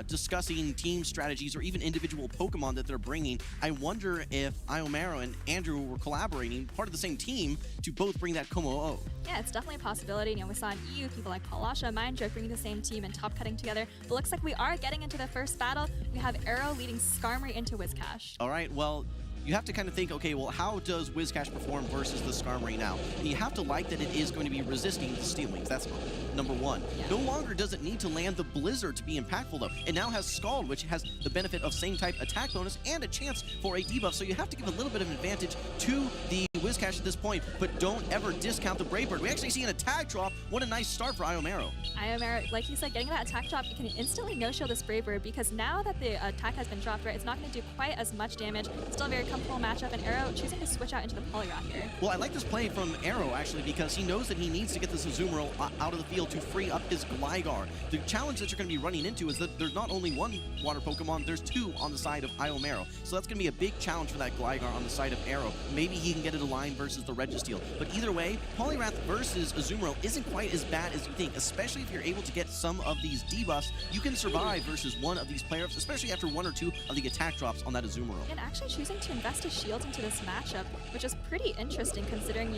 Speaker 9: discussing team strategies or even individual Pokemon that they're bringing. I wonder if Iomero and Andrew were collaborating, part of the same team, to both bring that Como-O.
Speaker 10: Yeah, it's definitely a possibility. We saw in EU people like Palasha, Mindjoke bringing the same team and top cutting together. But looks like we are getting into the first battle. We have Arrow leading Skarmory into Whiscash.
Speaker 9: All right, well, you have to kind of think, okay, well, how does Whiscash perform versus the Skarmory now? And you have to like that it is going to be resisting the Steel Wings. That's number one. Yeah. No longer does it need to land the Blizzard to be impactful, though. It now has Scald, which has the benefit of same type attack bonus and a chance for a debuff, so you have to give a little bit of advantage to the Whiscash at this point, but don't ever discount the Brave Bird. We actually see an attack drop. What a nice start for Iomero.
Speaker 10: Iomero, like you said, getting that attack drop, you can instantly no-show this Brave Bird because now that the attack has been dropped, right, it's not going to do quite as much damage. Still a very comfortable matchup, and Arrow choosing to switch out into the Poliwrath here.
Speaker 9: Well, I like this play from Arrow, actually, because he knows that he needs to get this Azumarill out of the field to free up his Gligar. The challenge that you're going to be running into is that there's not only one water Pokemon, there's two on the side of Iomero. So that's going to be a big challenge for that Gligar on the side of Arrow. Maybe he can get it aligned versus the Registeel. But either way, Poliwrath versus Azumarill isn't quite as bad as you think, especially if you're able to get some of these debuffs. You can survive versus one of these players, especially after one or two of the attack drops on that Azumarill.
Speaker 10: And actually choosing to invest his shield into this matchup, which is pretty interesting considering,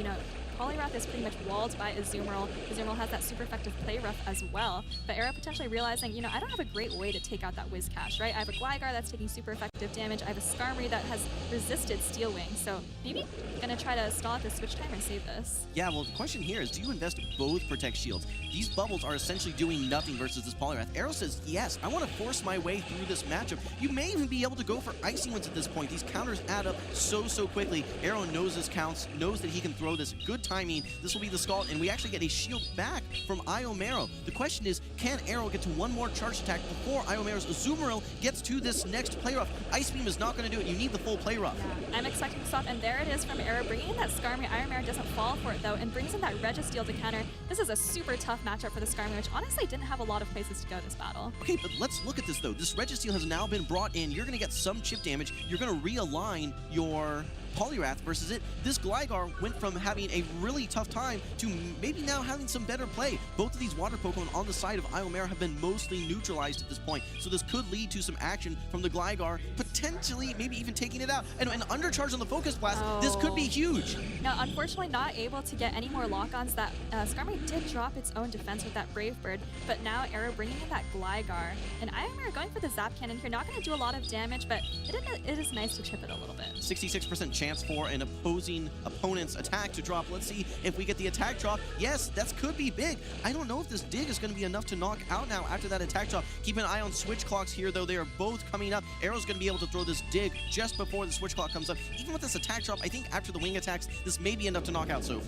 Speaker 10: Poliwrath is pretty much walled by Azumarill. Azumarill has that super effective play rough as well. But Arrow potentially realizing, I don't have a great way to take out that Whiscash, right? I have a Gligar that's taking super effective damage. I have a Skarmory that has resisted Steel Wing. So maybe gonna try to stall at the switch timer and save this.
Speaker 9: Yeah, well, the question here is, do you invest both Protect Shields? These bubbles are essentially doing nothing versus this Poliwrath. Arrow says, yes, I want to force my way through this matchup. You may even be able to go for Icy Winds at this point. These counters add up so quickly. Arrow knows his counts, knows that he can throw this. Good timing. This will be the Scald, and we actually get a shield back from Iomero. The question is, can Arrow get to one more charge attack before Iomero's Azumarill gets to this next play rough? Ice Beam is not going to do it. You need the full play rough.
Speaker 10: Yeah, I'm expecting to stop, and there it is from Arrow bringing in that Skarmory. Iron Mare doesn't fall for it though, and brings in that Registeel to counter. This is a super tough matchup for the Skarmory, which honestly didn't have a lot of places to go this battle.
Speaker 9: Okay, but let's look at this though. This Registeel has now been brought in. You're going to get some chip damage. You're going to realign your Poliwrath versus it. This Gligar went from having a really tough time to maybe now having some better play. Both of these water Pokemon on the side of Iomera have been mostly neutralized at this point, so this could lead to some action from the Gligar, potentially maybe even taking it out. And an undercharge on the Focus Blast, this could be huge.
Speaker 10: Now, unfortunately not able to get any more lock-ons. That Skarmory did drop its own defense with that Brave Bird, but now Arrow bringing in that Gligar. And Iomera going for the Zap Cannon here, not going to do a lot of damage, but it is nice to chip it a little bit.
Speaker 9: 66% chance for an opposing opponent's attack to drop. Let's see if we get the attack drop. Yes, that could be big. I don't know if this dig is going to be enough to knock out now after that attack drop. Keep an eye on switch clocks here, though. They are both coming up. Arrow's going to be able to throw this dig just before the switch clock comes up. Even with this attack drop, I think after the wing attacks, this may be enough to knock out Soph.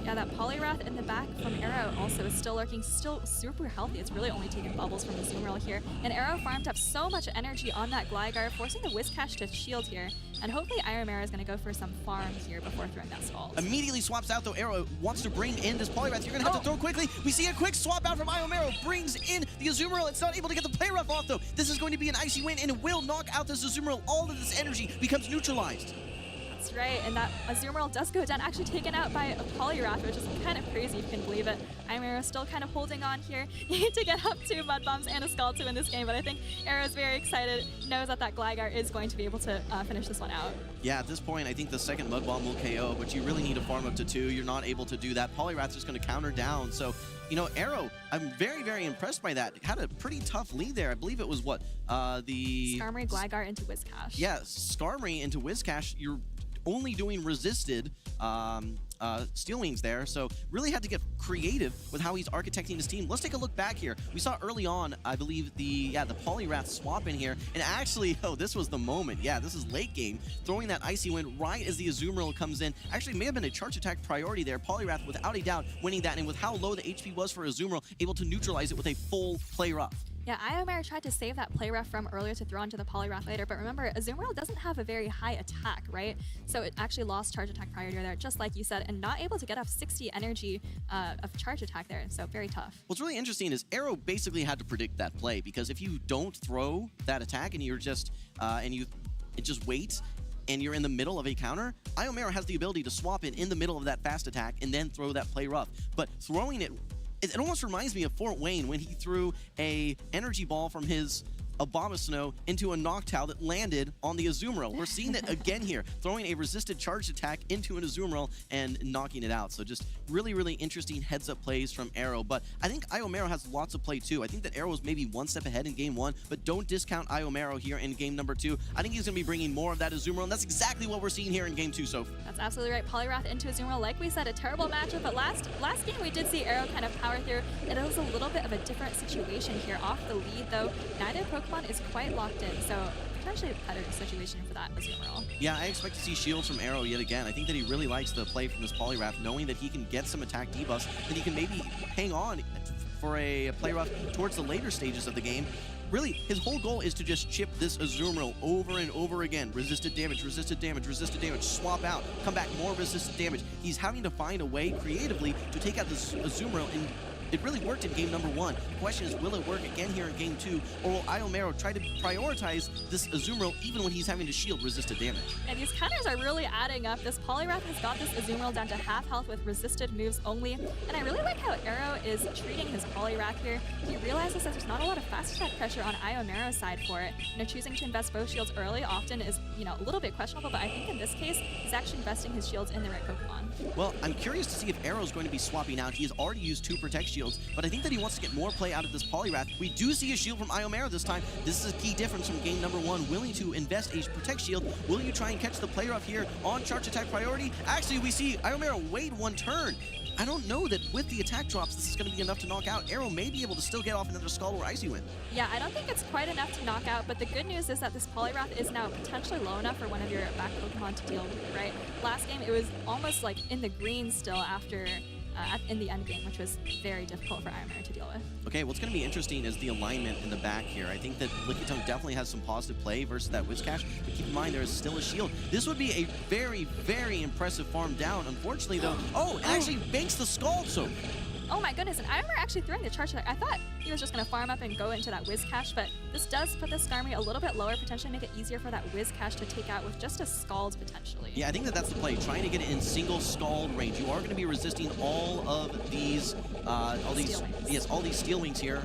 Speaker 10: Yeah, that Poliwrath in the back from Arrow also is still lurking, still super healthy. It's really only taking bubbles from the Azumarill here. And Arrow farmed up so much energy on that Gligar, forcing the Whiscash to shield here. And hopefully Iomera is going to go for some farm here before throwing that Scald.
Speaker 9: Immediately swaps out, though. Arrow wants to bring in this Poliwrath. You're going to have to throw quickly. We see a quick swap out from Iomera. Brings in the Azumarill. It's not able to get the play rough off, though. This is going to be an icy win, and it will knock out this Azumarill. All of this energy becomes neutralized.
Speaker 10: That's right, and that Azumarill does go down, actually taken out by a Poliwrath, which is kind of crazy if you can believe it. Iomera still kind of holding on here. You need to get up to Mud Bombs and a Scald to win this game, but I think Arrow's very excited, knows that that Gligar is going to be able to finish this one out.
Speaker 9: Yeah, at this point, I think the second Mud Bomb will KO, but you really need to farm up to 2. You're not able to do that. Poliwrath's just going to counter down, so you know, Arrow, I'm very, very impressed by that. Had a pretty tough lead there. I believe it was what? The
Speaker 10: Skarmory, Gligar into Whiscash.
Speaker 9: Yeah, Skarmory into Whiscash. You're only doing resisted Steel Wings there, so really had to get creative with how he's architecting his team. Let's take a look back here. We saw early on, I believe, the Poliwrath swap in here, and actually, this was the moment. Yeah, this is late game, throwing that Icy Wind right as the Azumarill comes in. Actually, may have been a charge attack priority there. Poliwrath, without a doubt, winning that, and with how low the HP was for Azumarill, able to neutralize it with a full play rough.
Speaker 10: Yeah, Iomera tried to save that play rough from earlier to throw into the Poliwrath later, but remember, Azumarill doesn't have a very high attack, right? So it actually lost charge attack priority there, just like you said, and not able to get off 60 energy of charge attack there, so very tough.
Speaker 9: What's really interesting is Arrow basically had to predict that play, because if you don't throw that attack and you're just, it just waits, and you're in the middle of a counter, Iomera has the ability to swap in the middle of that fast attack and then throw that play rough. But throwing it almost reminds me of Fort Wayne when he threw a energy ball from his Abomasnow into a Noctowl that landed on the Azumarill. We're seeing that again here, throwing a resisted charge attack into an Azumarill and knocking it out. So just really, really interesting heads-up plays from Arrow. But I think Iomera has lots of play too. I think that Arrow is maybe one step ahead in game 1, but don't discount Iomera here in game number 2. I think he's going to be bringing more of that Azumarill, and that's exactly what we're seeing here in game 2, Soph.
Speaker 10: That's absolutely right. Poliwrath into Azumarill, like we said, a terrible matchup, but last game we did see Arrow kind of power through. It was a little bit of a different situation here. Off the lead, though, neither Pokemon is quite locked in, so potentially a better situation for that Azumarill.
Speaker 9: Yeah, I expect to see shields from Arrow yet again. I think that he really likes the play from this Poliwrath, knowing that he can get some attack debuffs, that he can maybe hang on for a play rough towards the later stages of the game. Really, his whole goal is to just chip this Azumarill over and over again. Resisted damage, resisted damage, resisted damage, swap out, come back, more resisted damage. He's having to find a way creatively to take out this Azumarill, and it really worked in game number 1. The question is, will it work again here in game 2, or will Iomera try to prioritize this Azumarill even when he's having to shield resisted damage?
Speaker 10: And these counters are really adding up. This Poliwrath has got this Azumarill down to half health with resisted moves only, and I really like how Arrow is treating his Poliwrath here. He realizes that there's not a lot of fast attack pressure on Iomera's side for it. Choosing to invest both shields early often is, a little bit questionable, but I think in this case, he's actually investing his shields in the right Pokemon.
Speaker 9: Well, I'm curious to see if Arrow's going to be swapping out. He has already used 2 Protect Shields, but I think that he wants to get more play out of this Poliwrath. We do see a shield from Iomera this time. This is a key difference from game number 1. Willing to invest a Protect Shield. Will you try and catch the play rough here on charge attack priority? Actually, we see Iomera wait 1 turn. I don't know that with the attack drops, this is going to be enough to knock out. Arrow may be able to still get off another Scald or Icy Wind.
Speaker 10: Yeah, I don't think it's quite enough to knock out, but the good news is that this Poliwrath is now potentially low enough for one of your back Pokemon to deal with, right? Last game, it was almost like in the green still after in the end game, which was very difficult for Iron to deal with.
Speaker 9: Okay, what's going to be interesting is the alignment in the back here. I think that Lickitung definitely has some positive play versus that Whiscash, but keep in mind there is still a shield. This would be a very, very impressive farm down. Unfortunately, though, it actually banks the Scald Soak.
Speaker 10: Oh my goodness, and I remember actually throwing the charge attack. I thought he was just going to farm up and go into that Whiscash, but this does put the Skarmory a little bit lower, potentially make it easier for that Whiscash to take out with just a Scald potentially.
Speaker 9: Yeah, I think that that's the play, trying to get it in single Scald range. You are going to be resisting all of these, all these Steel Wings here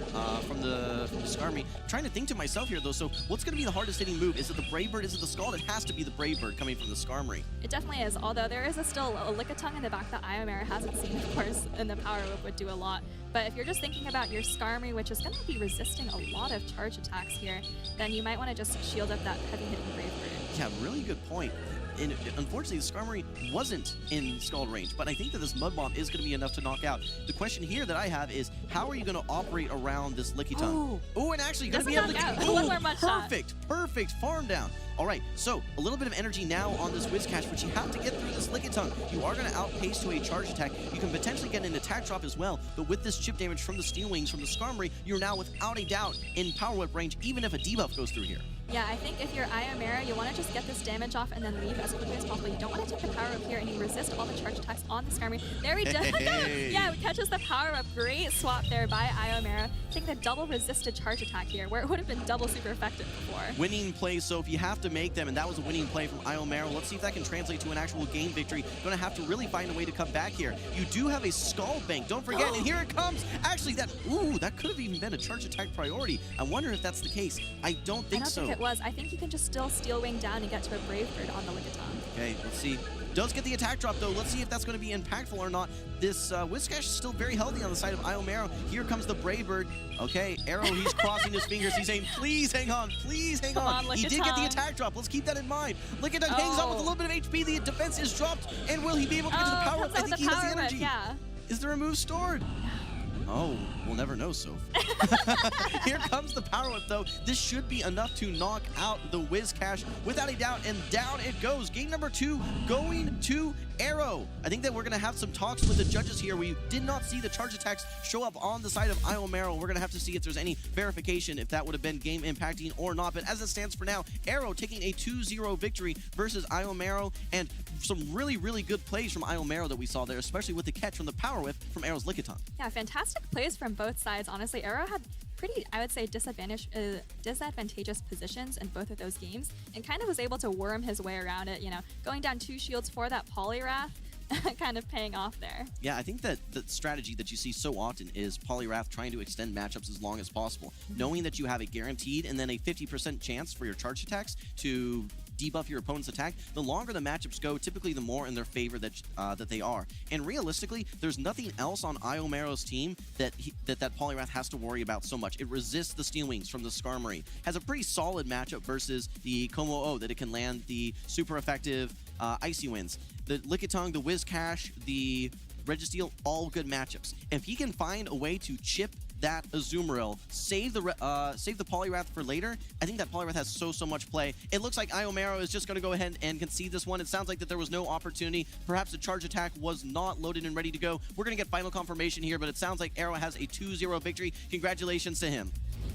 Speaker 9: from the Skarmory. I'm trying to think to myself here though, so what's going to be the hardest hitting move? Is it the Brave Bird? Is it the Scald? It has to be the Brave Bird coming from the Skarmory.
Speaker 10: It definitely is, although there is still a Lickitung in the back that Iomera hasn't seen, of course, and the Power Whip would do a lot. But if you're just thinking about your Skarmory, which is going to be resisting a lot of charge attacks here, then you might want to just shield up that heavy hitting Brave Bird.
Speaker 9: Yeah, really good point. And unfortunately, the Skarmory wasn't in Scald range, but I think that this Mud Bomb is going to be enough to knock out. The question here that I have is, how are you going to operate around this Lickitung? Oh, and actually going to be able to get perfect farm down. All right, so a little bit of energy now on this Whiscash, but you have to get through this Lickitung. You are going to outpace to a charge attack. You can potentially get an attack drop as well, but with this chip damage from the Steel Wings from the Skarmory, you're now without a doubt in Power Whip range, even if a debuff goes through here.
Speaker 10: Yeah, I think if you're Iomera, you want to just get this damage off and then leave as quickly as possible. You don't want to take the Power Up here, and you resist all the charge attacks on the Skarmory. There we go. Yeah, it catches the Power Up. Great swap there by Iomera. Take the double resisted charge attack here, where it would have been double super effective before.
Speaker 9: Winning plays, so if you have to make them, and that was a winning play from Iomera, let's see if that can translate to an actual game victory. Going to have to really find a way to come back here. You do have a Scald Bank, don't forget, and here it comes. Actually, that could have even been a charge attack priority. I wonder if that's the case. I don't think so.
Speaker 10: I don't think it was. I think you can just still Steel Wing down and get to a Brave Bird on the Lickitung.
Speaker 9: Okay, let's see. Does get the attack drop, though. Let's see if that's going to be impactful or not. This Whiscash is still very healthy on the side of Iomera. Here comes the Brave Bird. Okay, Arrow, he's crossing his fingers. He's saying, please hang on, please hang on. He did get the attack drop. Let's keep that in mind. Lickitung hangs on with a little bit of HP. The defense is dropped. And will he be able to get to the power up? I think he has the energy.
Speaker 10: Yeah.
Speaker 9: Is there a move stored? Oh, we'll never know, Soph. Here comes the Power Whip, though. This should be enough to knock out the Whiscash without a doubt, and down it goes. Game number 2 going to Arrow. I think that we're going to have some talks with the judges here. We did not see the charge attacks show up on the side of Iomera. We're going to have to see if there's any verification if that would have been game impacting or not. But as it stands for now, Arrow taking a 2-0 victory versus Iomera, and some really, really good plays from Iomera that we saw there, especially with the catch from the Power Whip from Arrow's Lickitung.
Speaker 10: Yeah, fantastic plays from both sides. Honestly, Arrow had pretty, I would say, disadvantageous positions in both of those games, and kind of was able to worm his way around it, going down 2 shields for that Poliwrath, kind of paying off there.
Speaker 9: Yeah, I think that the strategy that you see so often is Poliwrath trying to extend matchups as long as possible, knowing that you have a guaranteed and then a 50% chance for your charge attacks to debuff your opponent's attack. The longer the matchups go, typically the more in their favor that they are. And realistically, there's nothing else on Iomera's team that Poliwrath has to worry about so much. It resists the Steel Wings from the Skarmory. Has a pretty solid matchup versus the Como-O that it can land the super effective Icy Winds. The Lickitung, the Whiscash, the Registeel, all good matchups. If he can find a way to chip that Azumarill, save the Poliwrath for later, I think that Poliwrath has so much play. It looks like Iomera is just going to go ahead and concede this one. It sounds like that there was no opportunity. Perhaps the charge attack was not loaded and ready to go. We're going to get final confirmation here, but it sounds like Arrow has a 2-0 victory. Congratulations to him.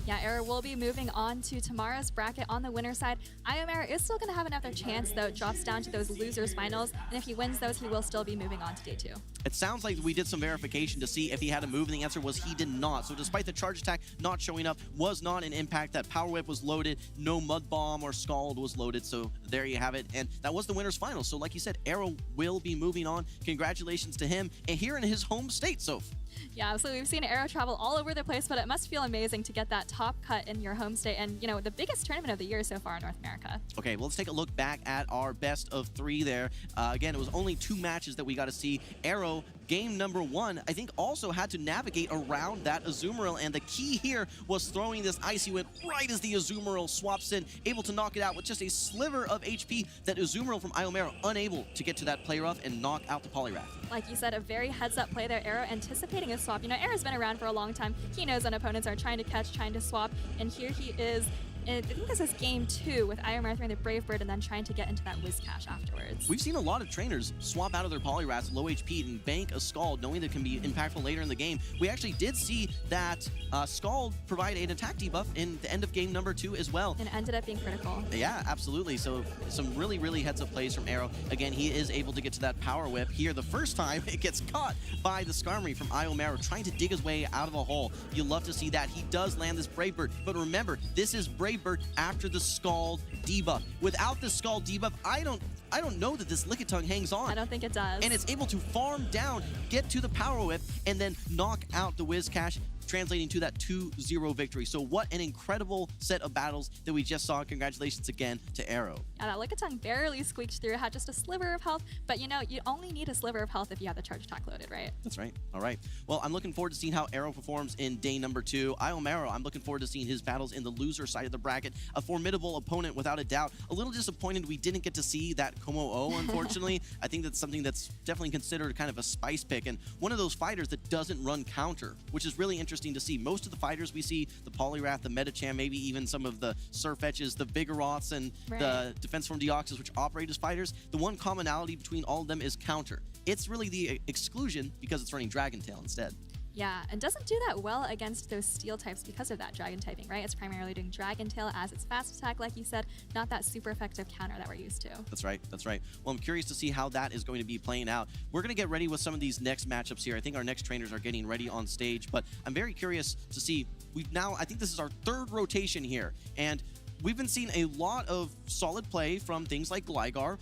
Speaker 10: Yeah, Arrow will be moving on to tomorrow's bracket on the winner side. Iomera is still going to have another chance, though. It drops down to those losers finals, and if he wins those, he will still be moving on to day 2.
Speaker 9: It sounds like we did some verification to see if he had a move, and the answer was he did not. So despite the charge attack not showing up, was not an impact. That Power Whip was loaded. No Mud Bomb or Scald was loaded. So there you have it. And that was the winner's final. So like you said, Arrow will be moving on. Congratulations to him. And here in his home state, Soph.
Speaker 10: Yeah, so we've seen Arrow travel all over the place, but it must feel amazing to get that top cut in your home state and, the biggest tournament of the year so far in North America.
Speaker 9: Okay, well, let's take a look back at our best of 3 there. Again, it was only 2 matches that we got to see. Arrow, game number 1, I think also had to navigate around that Azumarill, and the key here was throwing this Icy Wind right as the Azumarill swaps in, able to knock it out with just a sliver of HP. That Azumarill from Iomera unable to get to that play rough and knock out the Poliwrath.
Speaker 10: Like you said, a very heads-up play there. Arrow anticipating a swap. Arrow's been around for a long time. He knows when opponents are trying to catch, trying to swap, and here he is I think this is game 2 with Iomar throwing the Brave Bird and then trying to get into that Whiscash afterwards.
Speaker 9: We've seen a lot of trainers swap out of their Poliwraths low HP and bank a Scald, knowing that it can be impactful later in the game. We actually did see that Scald provide an attack debuff in the end of game number 2 as well.
Speaker 10: And it ended up being critical.
Speaker 9: Yeah, absolutely. So some really heads-up plays from Arrow. Again, he is able to get to that Power Whip here. The first time, it gets caught by the Skarmory from Iomaro, trying to dig his way out of a hole. You love to see that. He does land this Brave Bird, but remember, this is Brave Bird after the Scald debuff. Without the Scald debuff, I don't know that this Lickitung hangs on.
Speaker 10: I don't think it does.
Speaker 9: And it's able to farm down, get to the Power Whip, and then knock out the Whiscash, translating to that 2-0 victory. So what an incredible set of battles that we just saw. Congratulations again to Arrow.
Speaker 10: Yeah, that Lickitung barely squeaked through, had just a sliver of health, but you know, you only need a sliver of health if you have the charge attack loaded, right?
Speaker 9: That's right. All right. Well, I'm looking forward to seeing how Arrow performs in day number 2. Iomaro, I'm looking forward to seeing his battles in the loser side of the bracket. A formidable opponent without a doubt. A little disappointed we didn't get to see that Como-O, unfortunately. I think that's something that's definitely considered kind of a spice pick, and one of those fighters that doesn't run counter, which is really interesting to see. Most of the fighters we see, the Poliwrath, the Medicham, maybe even some of the Surfetches, the Vigoroths, and the Defense Form Deoxys, which operate as fighters, the one commonality between all of them is counter. It's really the exclusion because it's running Dragon Tail instead.
Speaker 10: Yeah, and doesn't do that well against those steel types because of that dragon typing, right? It's primarily doing Dragon Tail as its fast attack, like you said, not that super effective counter that we're used to.
Speaker 9: That's right, that's right. Well, I'm curious to see how that is going to be playing out. We're going to get ready with some of these next matchups here. I think our next trainers are getting ready on stage, but I'm very curious to see, I think this is our 3rd rotation here, and we've been seeing a lot of solid play from things like Gligar.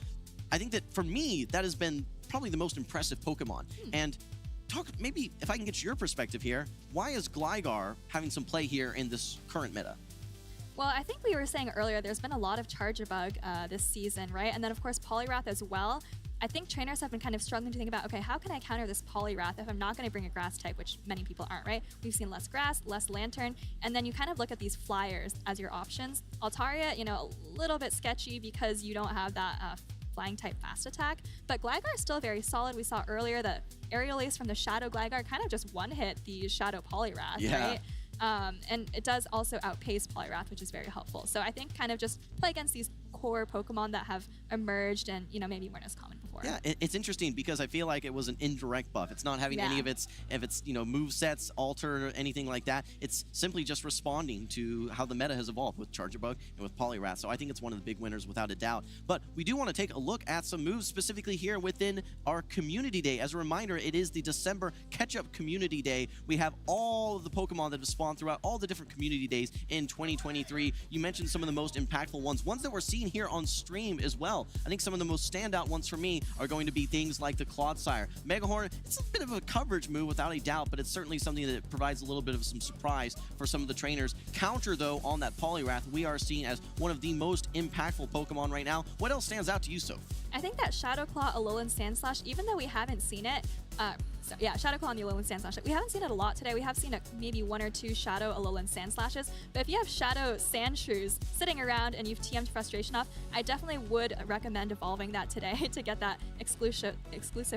Speaker 9: I think that for me, that has been probably the most impressive Pokemon. And maybe if I can get your perspective here, why is Gligar having some play here in this current meta?
Speaker 10: Well, I think we were saying earlier, there's been a lot of Charge-a-Bug this season, right? And then, of course, Poliwrath as well. I think trainers have been kind of struggling to think about, okay, how can I counter this Poliwrath if I'm not going to bring a grass type, which many people aren't, right? We've seen less grass, less lantern, and then you kind of look at these flyers as your options. Altaria, you know, a little bit sketchy because you don't have that flying type fast attack, but Gligar is still very solid. We saw earlier that Aerial Ace from the Shadow Gligar kind of just one-hit the Shadow Poliwrath, right? And it does also outpace Poliwrath, which is very helpful. So I think kind of just play against these core Pokemon that have emerged and, you know, maybe weren't as common before.
Speaker 9: Yeah, it's interesting because I feel like it was an indirect buff. It's not having any of its you know, move sets altered or anything like that. It's simply just responding to how the meta has evolved with Charge-a-Bug and with Poliwrath. So I think it's one of the big winners without a doubt. But we do want to take a look at some moves specifically here within our Community Day. As a reminder, it is the December Catch-Up Community Day. We have all of the Pokemon that have spawned throughout all the different Community Days in 2023. You mentioned some of the most impactful ones that we're seeing here on stream as well. I think some of the most standout ones for me are going to be things like the Clodsire. Megahorn, it's a bit of a coverage move without a doubt, but it's certainly something that provides a little bit of some surprise for some of the trainers. Counter, though, on that Poliwrath, we are seeing as one of the most impactful Pokemon right now. What else stands out to you, Soph?
Speaker 10: I think that Shadow Claw, Alolan Sandslash, even though we haven't seen it, Shadow Claw and the Alolan Sandslash. We haven't seen it a lot today. We have seen maybe 1 or 2 Shadow Alolan Sandslashes. But if you have Shadow Sandshrews sitting around and you've TM'd Frustration off, I definitely would recommend evolving that today to get that exclusive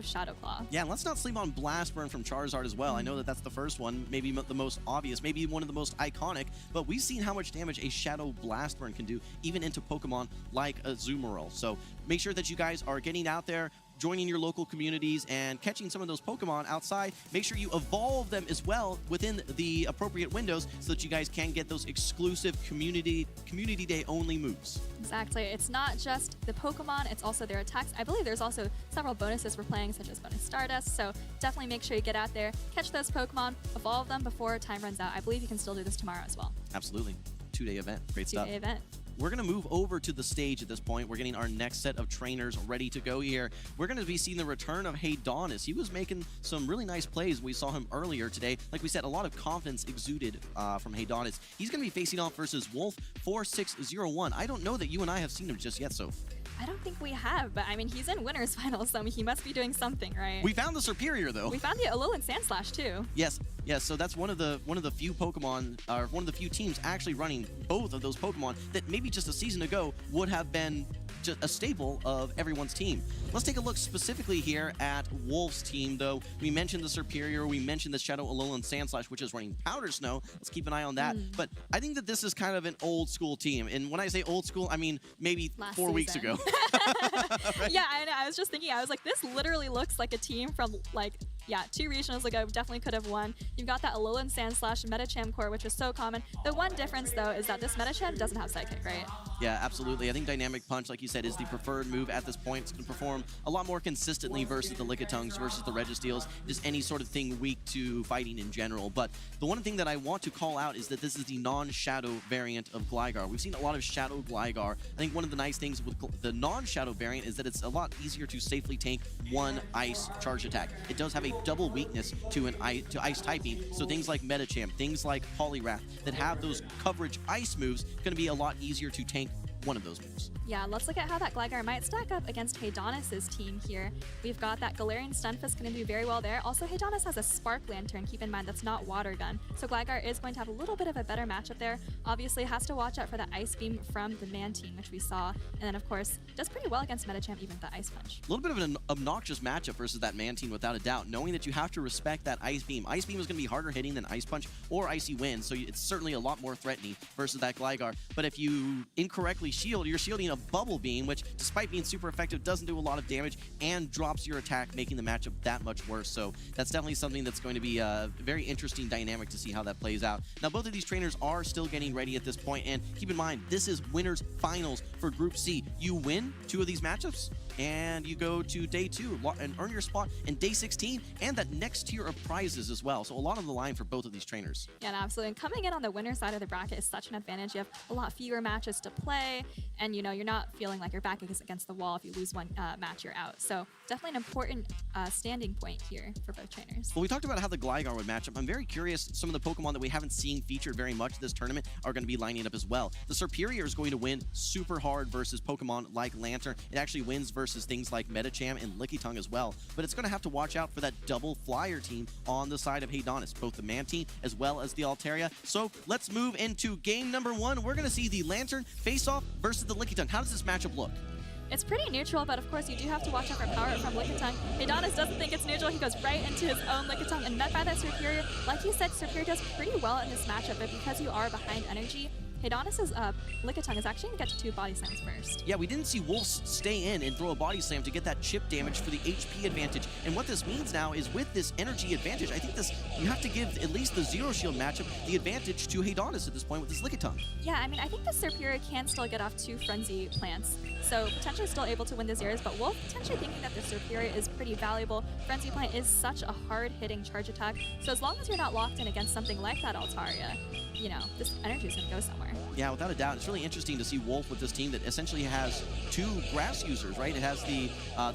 Speaker 10: Shadow Claw.
Speaker 9: Yeah, and let's not sleep on Blast Burn from Charizard as well. I know that that's the first one, maybe the most obvious, maybe one of the most iconic, but we've seen how much damage a Shadow Blast Burn can do, even into Pokemon like a Azumarill. So make sure that you guys are getting out there, joining your local communities and catching some of those Pokemon outside. Make sure you evolve them as well within the appropriate windows so that you guys can get those exclusive Community Day only moves.
Speaker 10: Exactly. It's not just the Pokemon, it's also their attacks. I believe there's also several bonuses for playing, such as bonus Stardust, so definitely make sure you get out there, catch those Pokemon, evolve them before time runs out. I believe you can still do this tomorrow as well.
Speaker 9: Absolutely. 2-day event. Great stuff.
Speaker 10: 2-day event.
Speaker 9: We're going to move over to the stage at this point. We're getting our next set of trainers ready to go here. We're going to be seeing the return of Haydonis. He was making some really nice plays. We saw him earlier today. Like we said, a lot of confidence exuded from Haydonis. He's going to be facing off versus Wolf4601. I don't know that you and I have seen him just yet, Soph.
Speaker 10: I don't think we have, but I mean, he's in winners finals, so he must be doing something, right?
Speaker 9: We found the Superior, though.
Speaker 10: We found the Alolan Sandslash, too.
Speaker 9: Yes. So that's one of the few Pokemon, or one of the few teams actually running both of those Pokemon that maybe just a season ago would have been just a staple of everyone's team. Let's take a look specifically here at Wolf's team, though. We mentioned the Superior, we mentioned the Shadow Alolan Sandslash, which is running Powder Snow. Let's keep an eye on that. But I think that this is kind of an old school team. And when I say old school, I mean maybe
Speaker 10: Last
Speaker 9: 4 weeks
Speaker 10: season.
Speaker 9: ago. Right?
Speaker 10: Yeah, I know. I was just thinking, I was like, this literally looks like a team from like, yeah, 2 regionals ago. Definitely could have won. You've got that Alolan Sandslash Metacham core, which is so common. The one difference, though, is that this Metacham doesn't have Psychic, right?
Speaker 9: Yeah, absolutely. I think Dynamic Punch, like you said, is the preferred move at this point. It's going to perform a lot more consistently versus the Lickitungs, versus the Registeels, just any sort of thing weak to fighting in general. But the one thing that I want to call out is that this is the non-Shadow variant of Gligar. We've seen a lot of Shadow Gligar. I think one of the nice things with the non-Shadow variant is that it's a lot easier to safely tank one Ice charge attack. It does have a double weakness to Ice typing, so things like Metacham, things like Poliwrath that have those coverage Ice moves, going to be a lot easier to tank one of those moves.
Speaker 10: Yeah, let's look at how that Gligar might stack up against Haydonis' team here. We've got that Galarian Stunfisk going to do very well there. Also, Haydonis has a Spark Lantern. Keep in mind, that's not Water Gun. So Gligar is going to have a little bit of a better matchup there. Obviously, has to watch out for the Ice Beam from the Mantine, which we saw. And then, of course, does pretty well against Metacham, even with the Ice Punch.
Speaker 9: A little bit of an obnoxious matchup versus that Mantine, without a doubt, knowing that you have to respect that Ice Beam. Ice Beam is going to be harder hitting than Ice Punch or Icy Wind, so it's certainly a lot more threatening versus that Gligar. But if you incorrectly shield, you're shielding a Bubble Beam, which, despite being super effective, doesn't do a lot of damage and drops your attack, making the matchup that much worse. So that's definitely something that's going to be a very interesting dynamic to see how that plays out. Now, both of these trainers are still getting ready at this point, and keep in mind, this is winners finals for Group C. You win 2 of these matchups, and you go to day 2 and earn your spot in day 16 and that next tier of prizes as well. So a lot on the line for both of these trainers.
Speaker 10: Yeah, no, absolutely. And coming in on the winner side of the bracket is such an advantage. You have a lot fewer matches to play, and you know, you're not feeling like your back is against the wall. If you lose one match, you're out. So definitely an important standing point here for both trainers.
Speaker 9: Well, we talked about how the Gligar would match up. I'm very curious, some of the Pokemon that we haven't seen featured very much this tournament are going to be lining up as well. The Superior is going to win super hard versus Pokemon like Lantern. It actually wins versus things like Metacham and Lickitung as well. But it's going to have to watch out for that double flyer team on the side of Haydonis, both the Mantine as well as the Altaria. So let's move into game number 1. We're going to see the Lantern face off versus the Lickitung. How does this matchup look?
Speaker 10: It's pretty neutral, but of course you do have to watch out for power from Lickitung. Haydonis doesn't think it's neutral. He goes right into his own Lickitung and met by that Superior. Like you said, Superior does pretty well in this matchup, but because you are behind energy, Haydonis' Lickitung is actually going to get to 2 body slams first.
Speaker 9: Yeah, we didn't see Wolf stay in and throw a body slam to get that chip damage for the HP advantage. And what this means now is with this energy advantage, I think you have to give at least the Zero Shield matchup the advantage to Haydonis at this point with this Lickitung.
Speaker 10: Yeah, I mean, I think the Superior can still get off 2 Frenzy plants, so potentially still able to win the Zeros, but Wolf potentially thinking that the Superior is pretty valuable. Frenzy plant is such a hard-hitting charge attack, so as long as you're not locked in against something like that Altaria, you know, this energy is going to go somewhere.
Speaker 9: Yeah, without a doubt. It's really interesting to see Wolf with this team that essentially has 2 grass users, right? It has the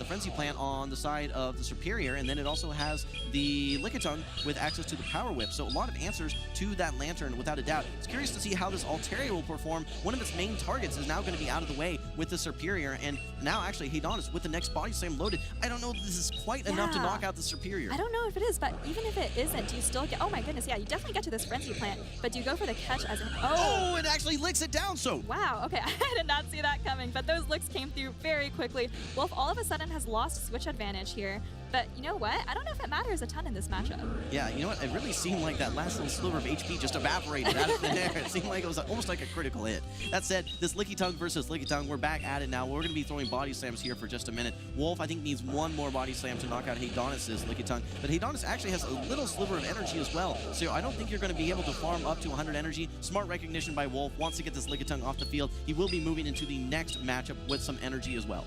Speaker 9: Frenzy Plant on the side of the Superior, and then it also has the Lickitung with access to the Power Whip. So a lot of answers to that Lantern, without a doubt. It's curious to see how this Altaria will perform. One of its main targets is now going to be out of the way with the Superior, and now actually Haydonis with the next Body Slam loaded. I don't know if this is quite enough to knock out the Superior.
Speaker 10: I don't know if it is, but even if it isn't, do you still get... Oh my goodness, yeah, you definitely get to this Frenzy Plant, but do you go for the catch as an...
Speaker 9: Oh, it actually licks it down, so...
Speaker 10: Wow, okay, I did not see that coming, but those licks came through very quickly. Wolf all of a sudden has lost switch advantage here, but you know what? I don't know if it matters a ton in this matchup.
Speaker 9: Yeah, you know what? It really seemed like that last little sliver of HP just evaporated out of thin air. It seemed like it was almost like a critical hit. That said, this Lickitung versus Lickitung, we're back at it now. We're going to be throwing body slams here for just a minute. Wolf, I think, needs 1 more body slam to knock out Haydonis' Lickitung, but Haydonis actually has a little sliver of energy as well, so I don't think you're going to be able to farm up to 100 energy. Smart recognition by Wolf. Wants to get this Lickitung off the field. He will be moving into the next matchup with some energy as well.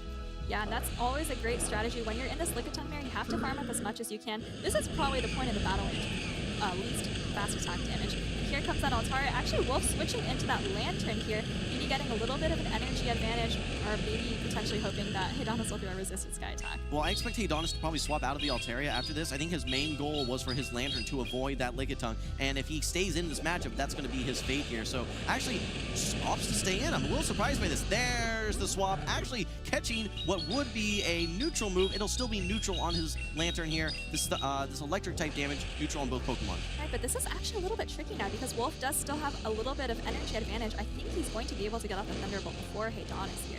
Speaker 10: Yeah, and that's always a great strategy. When you're in this Lickitung mirror, you have to farm up as much as you can. This is probably the point of the battle least fast attack damage. And here comes that Altaria. Actually, Wolf switching into that Lantern here, maybe getting a little bit of an energy advantage, or maybe potentially hoping that Haydonis will do a resisted Sky Attack.
Speaker 9: Well, I expect Haydonis to probably swap out of the Altaria after this. I think his main goal was for his Lantern to avoid that Lickitung, and if he stays in this matchup, that's going to be his fate here. So actually, opts to stay in. I'm a little surprised by this. There's the swap, actually catching what would be a neutral move. It'll still be neutral on his Lantern here. This electric type damage, neutral on both Pokemon.
Speaker 10: Right, but this is actually a little bit tricky now because Wolf does still have a little bit of energy advantage. I think he's going to be able to get off the Thunderbolt before Haydonis here.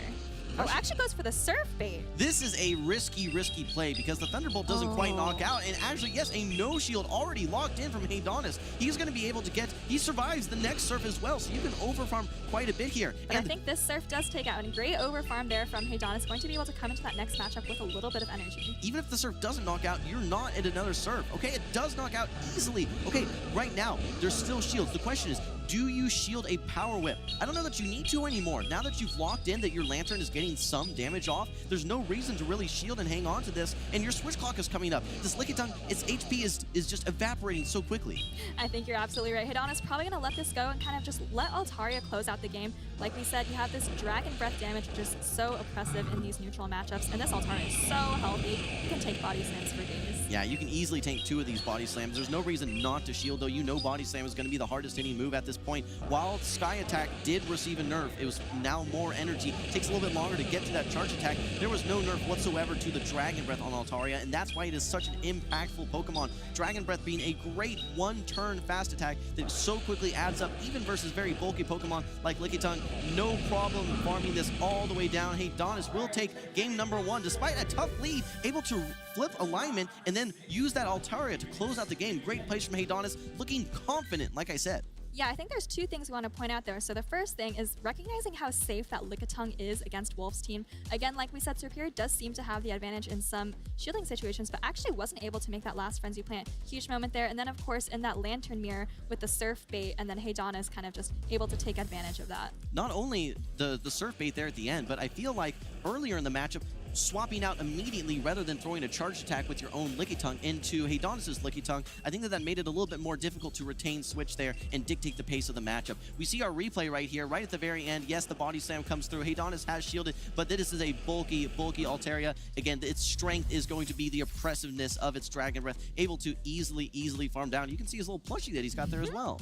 Speaker 10: Oh, actually goes for the surf bait.
Speaker 9: This is a risky play because the Thunderbolt doesn't quite knock out. And actually, yes, a no shield already locked in from Haydonis. He's going to be able to he survives the next surf as well, so you can overfarm quite a bit here.
Speaker 10: But I think this surf does take out, and great overfarm there from Haydonis, going to be able to come into that next matchup with a little bit of energy.
Speaker 9: Even if the surf doesn't knock out, you're not at another surf. Okay, it does knock out easily. Okay, right now, there's still shields. The question is, do you shield a power whip? I don't know that you need to anymore. Now that you've locked in that your Lantern is getting some damage off, there's no reason to really shield and hang on to this, and your switch clock is coming up. This Lickitung, its HP is just evaporating so quickly.
Speaker 10: I think you're absolutely right. Haydonis probably going to let this go and kind of just let Altaria close out the game. Like we said, you have this Dragon Breath damage, which is so oppressive in these neutral matchups, and this Altaria is so healthy. You can take body slams for days.
Speaker 9: Yeah, you can easily tank 2 of these body slams. There's no reason not to shield, though. You know body slam is going to be the hardest hitting move at this point. While Sky Attack did receive a nerf, it was now more energy. It takes a little bit longer to get to that charge attack. There was no nerf whatsoever to the Dragon Breath on Altaria, and that's why it is such an impactful Pokemon. Dragon Breath being a great one-turn fast attack that so quickly adds up, even versus very bulky Pokemon like Lickitung. No problem farming this all the way down. Haydonis will take game number 1, despite a tough lead, able to flip alignment and then use that Altaria to close out the game. Great place from Haydonis, looking confident, like I said.
Speaker 10: Yeah, I think there's 2 things we want to point out there. So the first thing is recognizing how safe that Lickitung is against Wolf's team. Again, like we said, Serperior does seem to have the advantage in some shielding situations, but actually wasn't able to make that last Frenzy Plant. Huge moment there. And then, of course, in that Lantern Mirror with the Surf Bait, and then Haydonis kind of just able to take advantage of that.
Speaker 9: Not only the Surf Bait there at the end, but I feel like earlier in the matchup, swapping out immediately rather than throwing a charge attack with your own Lickitung into Haydonis' Lickitung, I think that made it a little bit more difficult to retain switch there and dictate the pace of the matchup. We see our replay right here, right at the very end. Yes, the body slam comes through. Haydonis has shielded, but this is a bulky Altaria. Again, its strength is going to be the oppressiveness of its Dragon Breath, able to easily farm down. You can see his little plushie that he's got there as well.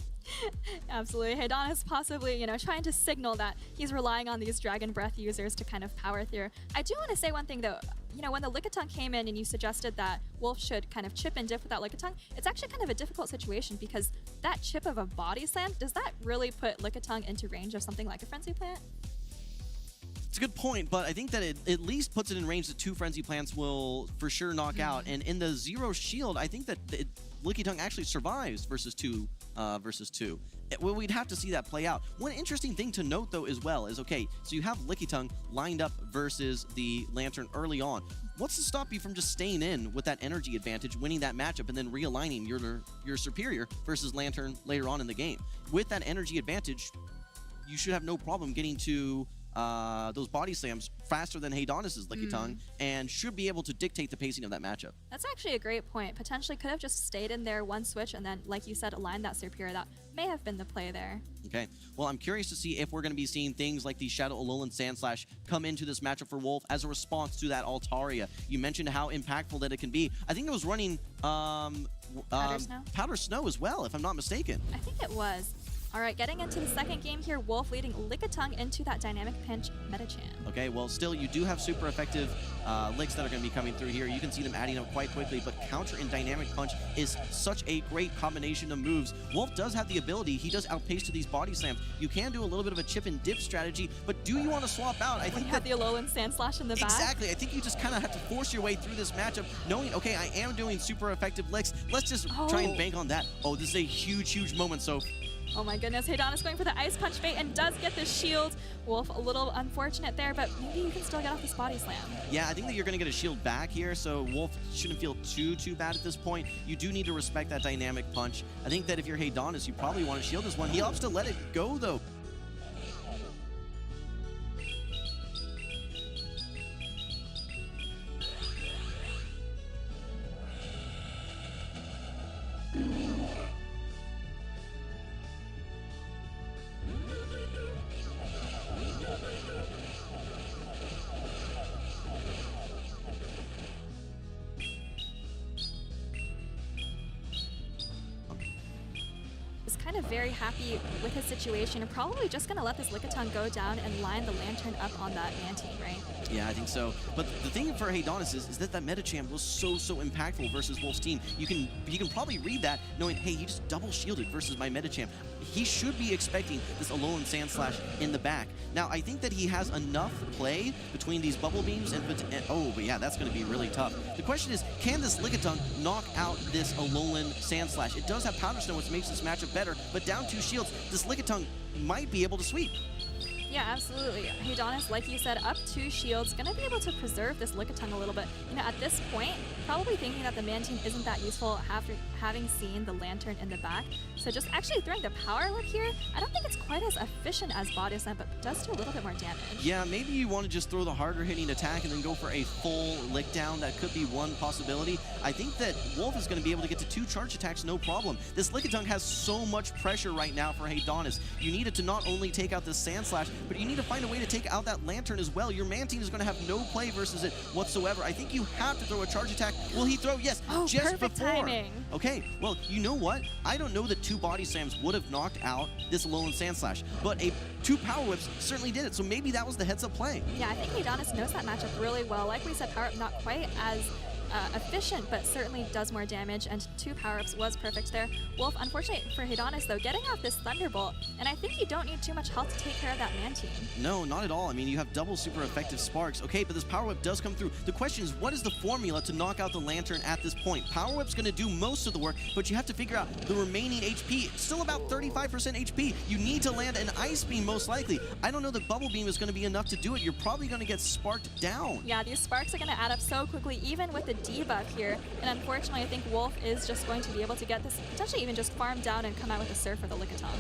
Speaker 10: Absolutely. Haydonis possibly, trying to signal that he's relying on these Dragon Breath users to kind of power through. I do want to say one thing though. When the Lickitung came in and you suggested that Wolf should kind of chip and dip with that Lickitung, it's actually kind of a difficult situation because that chip of a body slam, does that really put Lickitung into range of something like a Frenzy Plant?
Speaker 9: It's a good point, but I think that it at least puts it in range that 2 Frenzy Plants will for sure knock out. And in the 0 shield, I think that Lickitung actually survives versus 2. Well, we'd have to see that play out. One interesting thing to note, though, as well is, okay, so you have Lickitung lined up versus the Lantern early on. What's to stop you from just staying in with that energy advantage, winning that matchup, and then realigning your Superior versus Lantern later on in the game? With that energy advantage, you should have no problem getting to those body slams faster than Haydonis' Lickitung and should be able to dictate the pacing of that matchup.
Speaker 10: That's actually a great point. Potentially could have just stayed in there one switch and then, like you said, aligned that Serperior. That may have been the play there.
Speaker 9: Okay, well, I'm curious to see if we're going to be seeing things like the Shadow Alolan Sandslash come into this matchup for Wolf as a response to that Altaria. You mentioned how impactful that it can be. I think it was running Powder Snow as well, if I'm not mistaken.
Speaker 10: I think it was. All right, getting into the second game here, Wolf leading Lickitung into that Dynamic Pinch Metachan.
Speaker 9: Okay, well, still, you do have super effective licks that are going to be coming through here. You can see them adding up quite quickly, but Counter and Dynamic Punch is such a great combination of moves. Wolf does have the ability. He does outpace to these body slams. You can do a little bit of a chip and dip strategy, but do you want to swap out? I think
Speaker 10: you have the Alolan Sandslash in the back.
Speaker 9: Exactly. I think you just kind of have to force your way through this matchup, knowing, okay, I am doing super effective licks. Let's just try and bank on that. Oh, this is a huge moment, so...
Speaker 10: Oh my goodness, Haydonis going for the Ice Punch bait and does get the shield. Wolf a little unfortunate there, but maybe you can still get off this body slam.
Speaker 9: Yeah, I think that you're going to get a shield back here, so Wolf shouldn't feel too bad at this point. You do need to respect that Dynamic Punch. I think that if you're Haydonis, you probably want to shield this one. He opts to let it go, though.
Speaker 10: kind of very happy with his situation and probably just going to let this Lickitung go down and line the Lantern up on that Mantine, right?
Speaker 9: Yeah, I think so. But the thing for Haydonis is that Medicham was so impactful versus Wolf's team. You can probably read that knowing, hey, he just double shielded versus my Medicham. He should be expecting this Alolan Sandslash in the back. Now, I think that he has enough play between these bubble beams and oh, but yeah, that's going to be really tough. The question is, can this Lickitung knock out this Alolan Sandslash? It does have Powder Snow, which makes this matchup better, but down 2 shields, this Lickitung might be able to sweep.
Speaker 10: Yeah, absolutely. Haydonis, like you said, up 2 shields, going to be able to preserve this Lickitung a little bit. You know, at this point, probably thinking that the Mantine isn't that useful after having seen the Lantern in the back. So just actually throwing the Power Whip here, I don't think it's quite as efficient as Body Slam, but does do a little bit more damage.
Speaker 9: Yeah, maybe you want to just throw the harder hitting attack and then go for a full lick down. That could be one possibility. I think that Wolf is going to be able to get to 2 charge attacks, no problem. This Lickitung has so much pressure right now for Haydonis. You need it to not only take out this Sandslash, but you need to find a way to take out that Lantern as well. Your Mantine is going to have no play versus it whatsoever. I think you have to throw a charge attack. Will he throw? Yes, just
Speaker 10: perfect
Speaker 9: before.
Speaker 10: timing.
Speaker 9: Okay, well, you know what? I don't know that 2 Body Slams would have knocked out this Alolan Sandslash, but 2 Power Whips certainly did it, so maybe that was the heads-up play.
Speaker 10: Yeah, I think Haydonis knows that matchup really well. Like we said, Power Up not quite as efficient, but certainly does more damage, and 2 power-ups was perfect there. Wolf, unfortunately for Haydonis, though, getting off this Thunderbolt, and I think you don't need too much health to take care of that Mantine.
Speaker 9: No, not at all. I mean, you have double super effective sparks. Okay, but this Power Whip does come through. The question is, what is the formula to knock out the Lantern at this point? Power Whip's going to do most of the work, but you have to figure out the remaining HP. It's still about 35% HP. You need to land an Ice Beam, most likely. I don't know that Bubble Beam is going to be enough to do it. You're probably going to get sparked down.
Speaker 10: Yeah, these sparks are going to add up so quickly, even with the debuff here, and unfortunately I think Wolf is just going to be able to get this, potentially even just farm down and come out with a Surf for the Lickitung.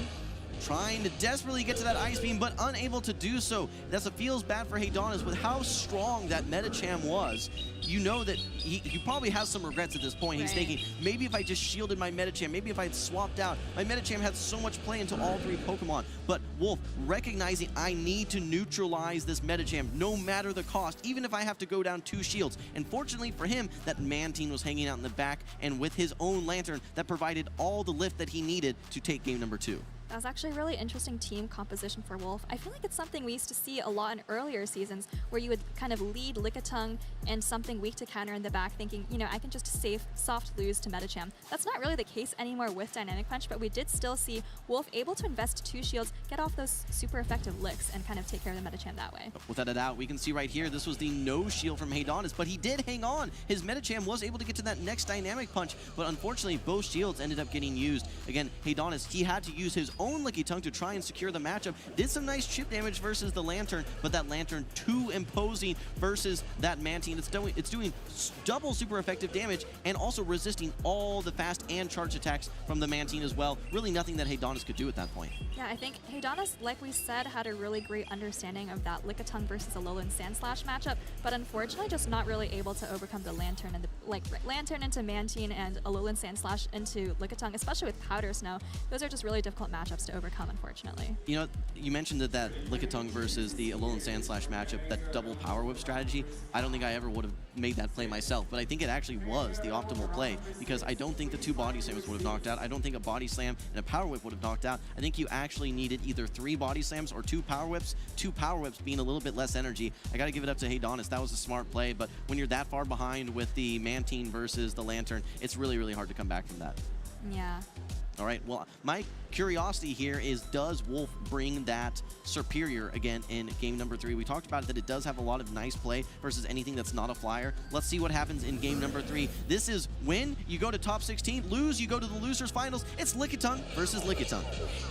Speaker 9: Trying to desperately get to that Ice Beam, but unable to do so. That's what feels bad for Haydonis with how strong that Medicham was. You know that he probably has some regrets at this point. He's thinking, maybe if I just shielded my Medicham, maybe if I had swapped out. My Medicham had so much play into all 3 Pokemon. But Wolf, recognizing I need to neutralize this Medicham, no matter the cost, even if I have to go down 2 shields. And fortunately for him, that Mantine was hanging out in the back, and with his own Lantern, that provided all the lift that he needed to take game number 2.
Speaker 10: That was actually a really interesting team composition for Wolf. I feel like it's something we used to see a lot in earlier seasons, where you would kind of lead Lickitung and something weak to counter in the back, thinking, you know, I can just soft lose to Medicham. That's not really the case anymore with Dynamic Punch, but we did still see Wolf able to invest 2 shields, get off those super effective licks, and kind of take care of the Medicham that way.
Speaker 9: Without a doubt, we can see right here, this was the no shield from Haydonis, but he did hang on. His Medicham was able to get to that next Dynamic Punch, but unfortunately, both shields ended up getting used. Again, Haydonis, he had to use his own Lickitung to try and secure the matchup. Did some nice chip damage versus the Lantern, but that Lantern too imposing versus that Mantine. It's doing double super effective damage and also resisting all the fast and charge attacks from the Mantine as well. Really nothing that Haydonis could do at that point.
Speaker 10: Yeah, I think Haydonis, like we said, had a really great understanding of that Lickitung versus Alolan Sandslash matchup, but unfortunately just not really able to overcome the Lantern and Lantern into Mantine and Alolan Sandslash into Lickitung, especially with Powder Snow. Those are just really difficult matchups to overcome, unfortunately.
Speaker 9: You know, you mentioned that Lickitung versus the Alolan Sandslash matchup, that double Power Whip strategy. I don't think I ever would have made that play myself, but I think it actually was the optimal play, because I don't think the 2 Body Slams would have knocked out. I don't think a Body Slam and a Power Whip would have knocked out. I think you actually needed either 3 Body Slams or 2 Power Whips. 2 Power Whips being a little bit less energy. I gotta give it up to Haydonis. That was a smart play, but when you're that far behind with the Mantine versus the Lantern, it's really, really hard to come back from that.
Speaker 10: Yeah.
Speaker 9: All right, well, my curiosity here is, does Wolf bring that superior again in game number 3? We talked about it, that it does have a lot of nice play versus anything that's not a flyer. Let's see what happens in game number 3. This is win, you go to top 16, lose, you go to the losers finals. It's Lickitung versus Lickitung.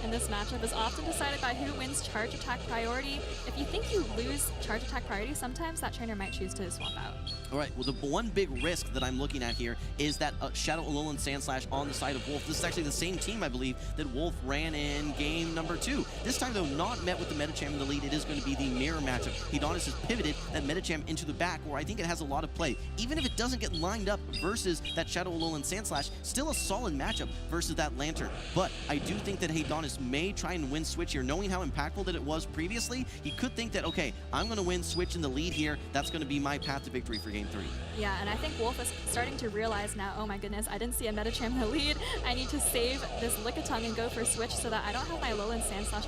Speaker 10: And this matchup is often decided by who wins charge attack priority. If you think you lose charge attack priority, sometimes that trainer might choose to swap out.
Speaker 9: All right, well, the one big risk that I'm looking at here is that Shadow Alolan Sandslash on the side of Wolf. This is actually the same team, I believe, that Wolf ran in game number 2. This time, though, not met with the Medicham in the lead. It is going to be the mirror matchup. Haydonis has pivoted that Medicham into the back, where I think it has a lot of play. Even if it doesn't get lined up versus that Shadow Alolan Sandslash, still a solid matchup versus that Lantern. But I do think that Haydonis may try and win Switch here. Knowing how impactful that it was previously, he could think that, okay, I'm going to win Switch in the lead here. That's going to be my path to victory for game 3.
Speaker 10: Yeah, and I think Wolf is starting to realize now, oh my goodness, I didn't see a Medicham in the lead. I need to save this Lickitung and go for switch so that I don't have my Alolan Sand Slash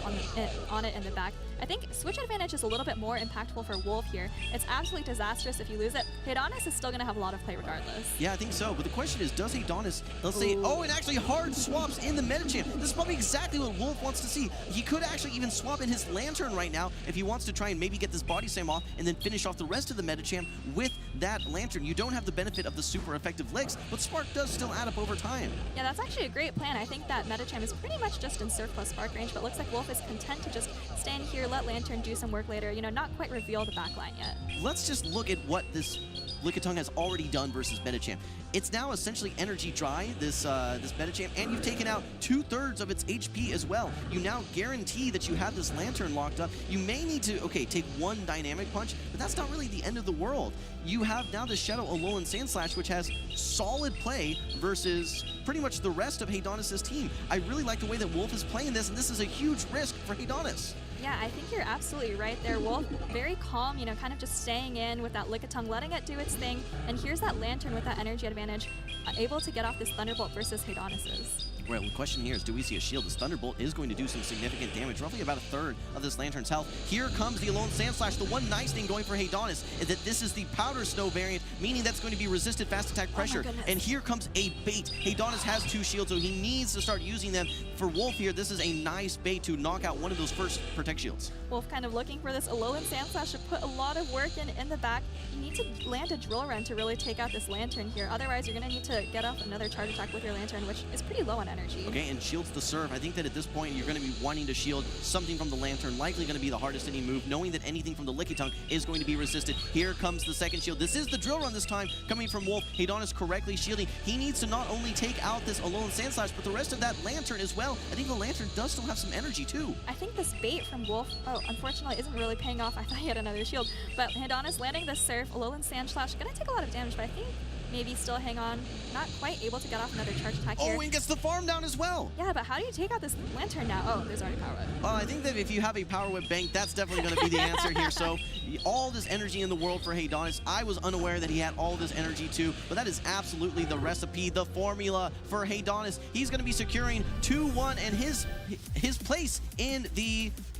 Speaker 10: on it in the back. I think switch advantage is a little bit more impactful for Wolf here. It's absolutely disastrous if you lose it. Haydonis is still going to have a lot of play regardless.
Speaker 9: Yeah, I think so. But the question is, does Haydonis, let's say, oh, and actually hard swaps in the Medicham. This is probably exactly what Wolf wants to see. He could actually even swap in his Lantern right now if he wants to try and maybe get this Body Slam off and then finish off the rest of the Medicham with that Lantern. You don't have the benefit of the super effective legs, but Spark does still add up over time.
Speaker 10: Yeah, that's actually a great plan. I think that Medicham is pretty much just in Surf plus Spark range, but looks like Wolf is content to just stand here, let Lantern do some work later, you know, not quite reveal the backline yet.
Speaker 9: Let's just look at what this Lickitung has already done versus Medicham. It's now essentially energy dry, this Medicham, and you've taken out 2/3 of its HP as well. You now guarantee that you have this Lantern locked up. You may need to, okay, take one Dynamic Punch, but that's not really the end of the world. You have now the Shadow Alolan Sand Slash, which has solid play versus pretty much the rest of Haydonis' team. I really like the way that Wolf is playing this, and this is a huge risk for Haydonis.
Speaker 10: Yeah, I think you're absolutely right there. Wolf, very calm, you know, kind of just staying in with that Lickitung, letting it do its thing. And here's that Lantern with that energy advantage, able to get off this Thunderbolt versus Haydonis's.
Speaker 9: Well, the question here is, do we see a shield? This Thunderbolt is going to do some significant damage, roughly about 1/3 of this Lantern's health. Here comes the Alolan Sand Slash. The one nice thing going for Haydonis is that this is the Powder Snow variant, meaning that's going to be resisted fast attack pressure. And here comes a bait. Haydonis has 2 shields, so he needs to start using them. For Wolf here, this is a nice bait to knock out one of those first Protect Shields.
Speaker 10: Wolf kind of looking for this Alolan Sand Slash to put a lot of work in the back. You need to land a Drill Run to really take out this Lantern here. Otherwise, you're going to need to get off another charge attack with your Lantern, which is pretty low on energy.
Speaker 9: Okay, and shields the serve. I think that at this point, you're going to be wanting to shield something from the Lantern, likely going to be the hardest hitting move, knowing that anything from the Lickitung is going to be resisted. Here comes the second shield. This is the Drill Run this time, coming from Wolf. Haydonis correctly shielding. He needs to not only take out this Alolan Sand Slash, but the rest of that Lantern as well. I think the Lantern does still have some energy, too.
Speaker 10: I think this bait from Wolf, unfortunately, isn't really paying off. I thought he had another shield. But Haydonis landing the Surf, Alolan Sand Slash, going to take a lot of damage, but I think maybe still hang on. Not quite able to get off another charge attack here.
Speaker 9: Oh, and gets the farm down as well.
Speaker 10: Yeah, but how do you take out this Lantern now? Oh, there's already Power Whip.
Speaker 9: I think that if you have a Power Whip bank, that's definitely going to be the answer here. So all this energy in the world for Haydonis. I was unaware that he had all this energy too, but that is absolutely the recipe, the formula for Haydonis. He's going to be securing 2-1 and his place in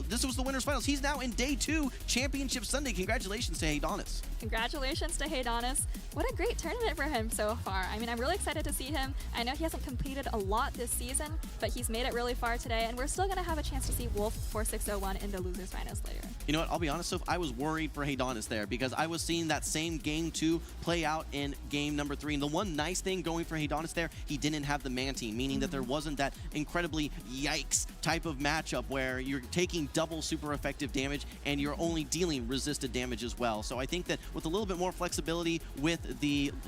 Speaker 9: this was the winner's finals. He's now in day 2, Championship Sunday. Congratulations to Haydonis.
Speaker 10: Congratulations to Haydonis. What a great tournament for him so far. I mean, I'm really excited to see him. I know he hasn't competed a lot this season, but he's made it really far today, and we're still going to have a chance to see Wolf 4601 in the losers finals later.
Speaker 9: You know what? I'll be honest, Soph, I was worried for Haydonis there because I was seeing that same game 2 play out in game number 3. And the one nice thing going for Haydonis there, he didn't have the Mantine, meaning that there wasn't that incredibly yikes type of matchup where you're taking double super effective damage and you're only dealing resisted damage as well. So I think that with a little bit more flexibility with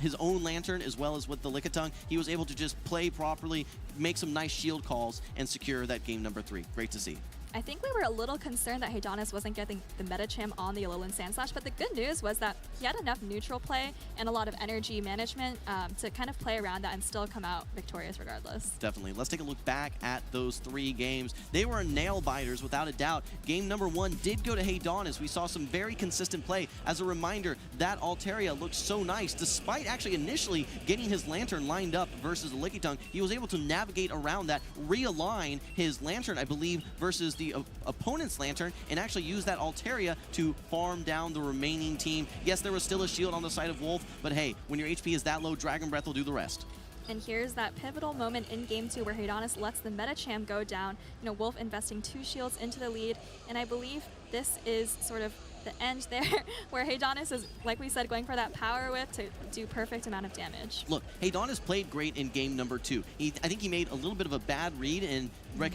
Speaker 9: his own Lantern as well as with the Lickitung, he was able to just play properly, make some nice shield calls, and secure that game number 3. Great to see.
Speaker 10: I think we were a little concerned that Haydonis wasn't getting the Medicham on the Alolan Sand Slash, but the good news was that he had enough neutral play and a lot of energy management to kind of play around that and still come out victorious regardless.
Speaker 9: Definitely. Let's take a look back at those 3 games. They were nail biters without a doubt. Game number 1 did go to Haydonis. We saw some very consistent play. As a reminder, that Altaria looked so nice. Despite actually initially getting his Lantern lined up versus the Lickitung, he was able to navigate around that, realign his Lantern, I believe, versus the opponent's Lantern, and actually use that Altaria to farm down the remaining team. Yes, there was still a shield on the side of Wolf, but hey, when your HP is that low, Dragon Breath will do the rest.
Speaker 10: And here's that pivotal moment in Game 2 where Haydonis lets the Medicham go down. You know, Wolf investing 2 shields into the lead, and I believe this is sort of the end there, where Haydonis is, like we said, going for that Power Whip to do perfect amount of damage.
Speaker 9: Look, Haydonis played great in game number 2. I think he made a little bit of a bad read in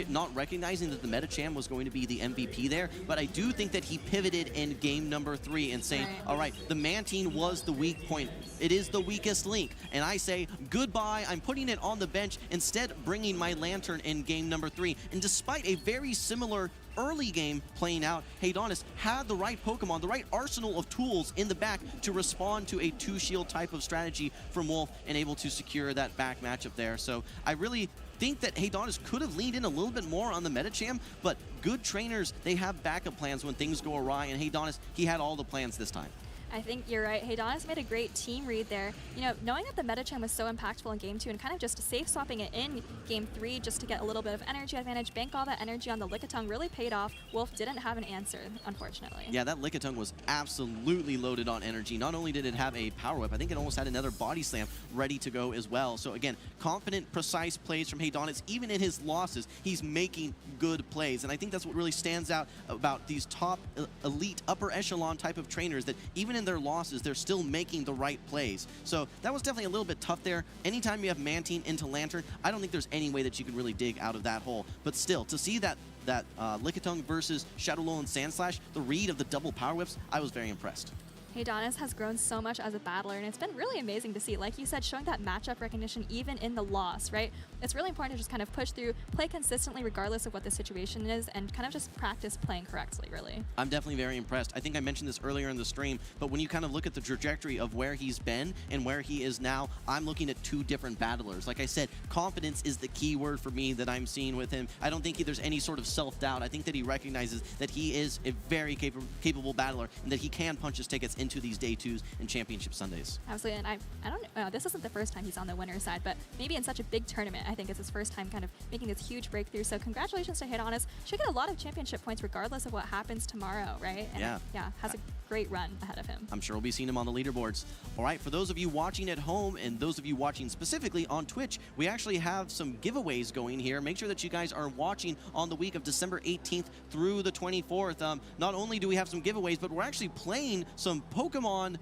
Speaker 9: not recognizing that the Medicham was going to be the MVP there, but I do think that he pivoted in game number 3 and saying, all right, the Mantine was the weak point. It is the weakest link, and I say, goodbye, I'm putting it on the bench, instead bringing my Lantern in game number 3. And despite a very similar early game playing out, Haydonis had the right Pokemon, the right arsenal of tools in the back to respond to a 2-shield type of strategy from Wolf and able to secure that back matchup there. So I really think that Haydonis could have leaned in a little bit more on the Medicham, but good trainers, they have backup plans when things go awry, and Haydonis, he had all the plans this time.
Speaker 10: I think you're right. Haydonis made a great team read there. You know, knowing that the meta chain was so impactful in Game 2 and kind of just safe swapping it in Game 3 just to get a little bit of energy advantage, bank all that energy on the Lickitung really paid off. Wolf didn't have an answer, unfortunately.
Speaker 9: Yeah, that Lickitung was absolutely loaded on energy. Not only did it have a power whip, I think it almost had another body slam ready to go as well. So again, confident, precise plays from Haydonis. Even in his losses, he's making good plays. And I think that's what really stands out about these top elite upper echelon type of trainers, that even in their losses, they're still making the right plays. So that was definitely a little bit tough there. Anytime you have Mantine into Lantern, I don't think there's any way that you can really dig out of that hole. But still, to see that Lickitung versus Shadow Alolan Sandslash, the read of the double power whips, I was very impressed.
Speaker 10: Haydonis has grown so much as a battler, and it's been really amazing to see. Like you said, showing that matchup recognition even in the loss, right? It's really important to just kind of push through, play consistently regardless of what the situation is, and kind of just practice playing correctly, really.
Speaker 9: I'm definitely very impressed. I think I mentioned this earlier in the stream, but when you kind of look at the trajectory of where he's been and where he is now, I'm looking at two different battlers. Like I said, confidence is the key word for me that I'm seeing with him. I don't think there's any sort of self-doubt. I think that he recognizes that he is a very capable battler and that he can punch his tickets into these Day 2s and Championship Sundays.
Speaker 10: Absolutely, and I don't know, this isn't the first time he's on the winner's side, but maybe in such a big tournament, I think it's his first time kind of making this huge breakthrough. So congratulations to Haydonis. Should get a lot of championship points regardless of what happens tomorrow, right? And yeah, has a great run ahead of him.
Speaker 9: I'm sure we'll be seeing him on the leaderboards. All right, for those of you watching at home and those of you watching specifically on Twitch, we actually have some giveaways going here. Make sure that you guys are watching on the week of December 18th through the 24th. Not only do we have some giveaways, but we're actually playing some Pokemon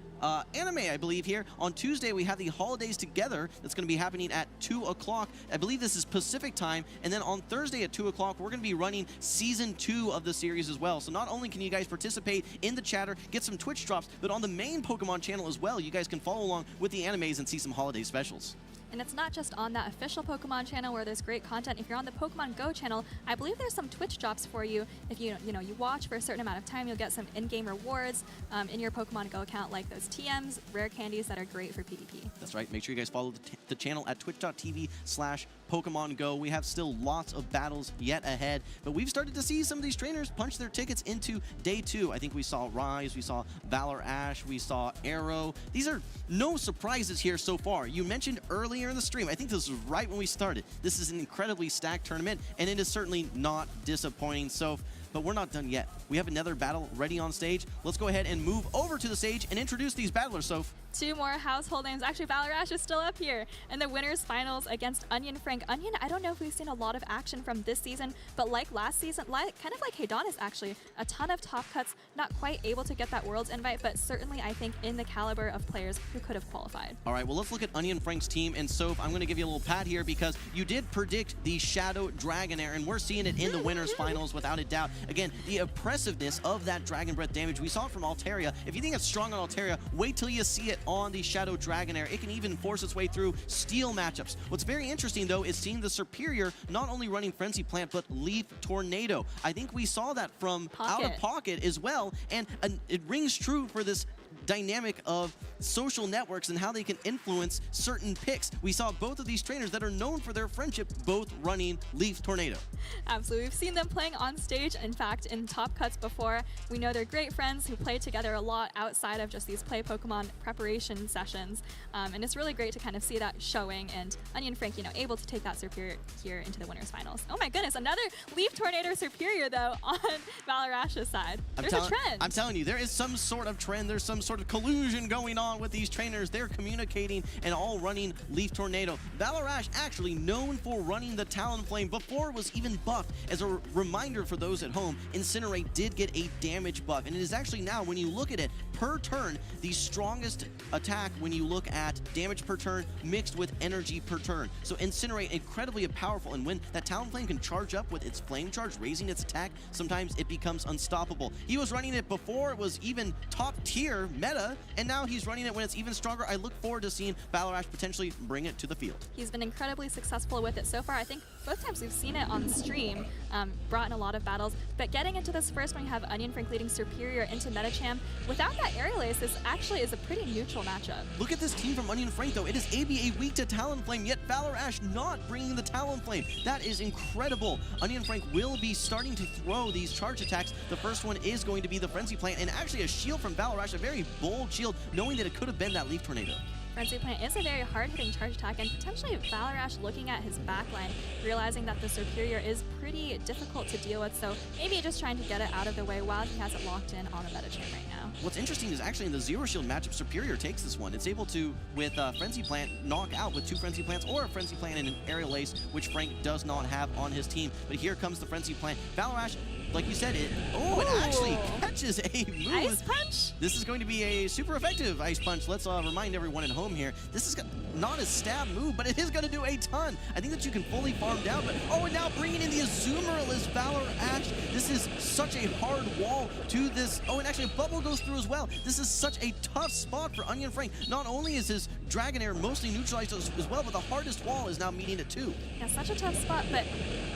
Speaker 9: anime, I believe, here. On Tuesday, we have the Holidays Together that's going to be happening at 2 o'clock. I believe this is Pacific time. And then on Thursday at 2 o'clock, we're going to be running Season 2 of the series as well. So not only can you guys participate in the chatter, get some Twitch drops, but on the main Pokemon channel as well, you guys can follow along with the animes and see some holiday specials.
Speaker 10: And it's not just on that official Pokemon channel where there's great content. If you're on the Pokemon Go channel, I believe there's some Twitch drops for you. If you watch for a certain amount of time, you'll get some in-game rewards in your Pokemon Go account, like those TMs, rare candies that are great for PvP.
Speaker 9: That's right. Make sure you guys follow the channel at twitch.tv/Pokemon Go. We have still lots of battles yet ahead, but we've started to see some of these trainers punch their tickets into Day 2. I think we saw Rise, we saw Valor Ash, we saw Arrow. These are no surprises here so far. You mentioned earlier in the stream, I think this was right when we started, this is an incredibly stacked tournament, and it is certainly not disappointing. So, but we're not done yet. We have another battle ready on stage. Let's go ahead and move over to the stage and introduce these battlers, Soph.
Speaker 10: Two more household names. Actually, Valor Ash is still up here in the winners finals against Onion Frank. Onion, I don't know if we've seen a lot of action from this season, but like last season, kind of like Haydonis actually, a ton of top cuts, not quite able to get that Worlds invite, but certainly I think in the caliber of players who could have qualified.
Speaker 9: All right, well, let's look at Onion Frank's team. And Soph, I'm going to give you a little pat here because you did predict the Shadow Dragonair, and we're seeing it in the winners finals without a doubt. Again, the oppressiveness of that Dragon Breath damage, we saw it from Altaria. If you think it's strong on Altaria, wait till you see it on the Shadow Dragonair. It can even force its way through steel matchups. What's very interesting, though, is seeing the Superior not only running Frenzy Plant, but Leaf Tornado. I think we saw that from Out of Pocket as well, and it rings true for this dynamic of social networks and how they can influence certain picks. We saw both of these trainers that are known for their friendship both running Leaf Tornado.
Speaker 10: Absolutely. We've seen them playing on stage, in fact, in Top Cuts before. We know they're great friends who play together a lot outside of just these play Pokemon preparation sessions. And it's really great to kind of see that showing, and Onion Frank, able to take that Superior here into the winners finals. Oh my goodness, another Leaf Tornado Superior, though, on Valor Ash's side. There's a trend.
Speaker 9: I'm telling you, there is some sort of trend. There's some sort of collusion going on with these trainers. They're communicating and all running Leaf Tornado. Valor Ash actually known for running the Talonflame before it was even buffed. As a reminder for those at home, Incinerate did get a damage buff, and it is actually now, when you look at it per turn, the strongest attack when you look at damage per turn mixed with energy per turn. So Incinerate, incredibly powerful, and when that Talonflame can charge up with its Flame Charge, raising its attack, sometimes it becomes unstoppable. He was running it before it was even top tier meta, and now he's running running it when it's even stronger. I look forward to seeing Valor potentially bring it to the field.
Speaker 10: He's been incredibly successful with it so far. I think both times we've seen it on stream, brought in a lot of battles. But getting into this first one, you have Onion Frank leading Superior into Metacham. Without that aerial ace, this actually is a pretty neutral matchup.
Speaker 9: Look at this team from Onion Frank, though. It is ABA weak to Talonflame, yet Valor not bringing the Talonflame. That is incredible. Onion Frank will be starting to throw these charge attacks. The first one is going to be the Frenzy Plant, and actually a shield from Valor, a very bold shield, knowing that it could have been that Leaf Tornado.
Speaker 10: Frenzy Plant is a very hard-hitting charge attack, and potentially Valor looking at his backline, realizing that the Superior is pretty difficult to deal with, so maybe just trying to get it out of the way while he has it locked in on the Metacham right now.
Speaker 9: What's interesting is actually in the Zero Shield matchup, Superior takes this one. It's able to, with Frenzy Plant, knock out with 2 Frenzy Plants or a Frenzy Plant and an Aerial Ace, which Frank does not have on his team. But here comes the Frenzy Plant. Valor like you said, it actually catches a move.
Speaker 10: Ice Punch?
Speaker 9: This is going to be a super effective Ice Punch. Let's remind everyone at home here, this is not a stab move, but it is going to do a ton. I think that you can fully farm down, but and now bringing in the Azumarill is Valor Ash. This is such a hard wall to this. And actually a bubble goes through as well. This is such a tough spot for Onion Frank. Not only is his Dragonair mostly neutralized as well, but the hardest wall is now meeting it too.
Speaker 10: Yeah, such a tough spot, but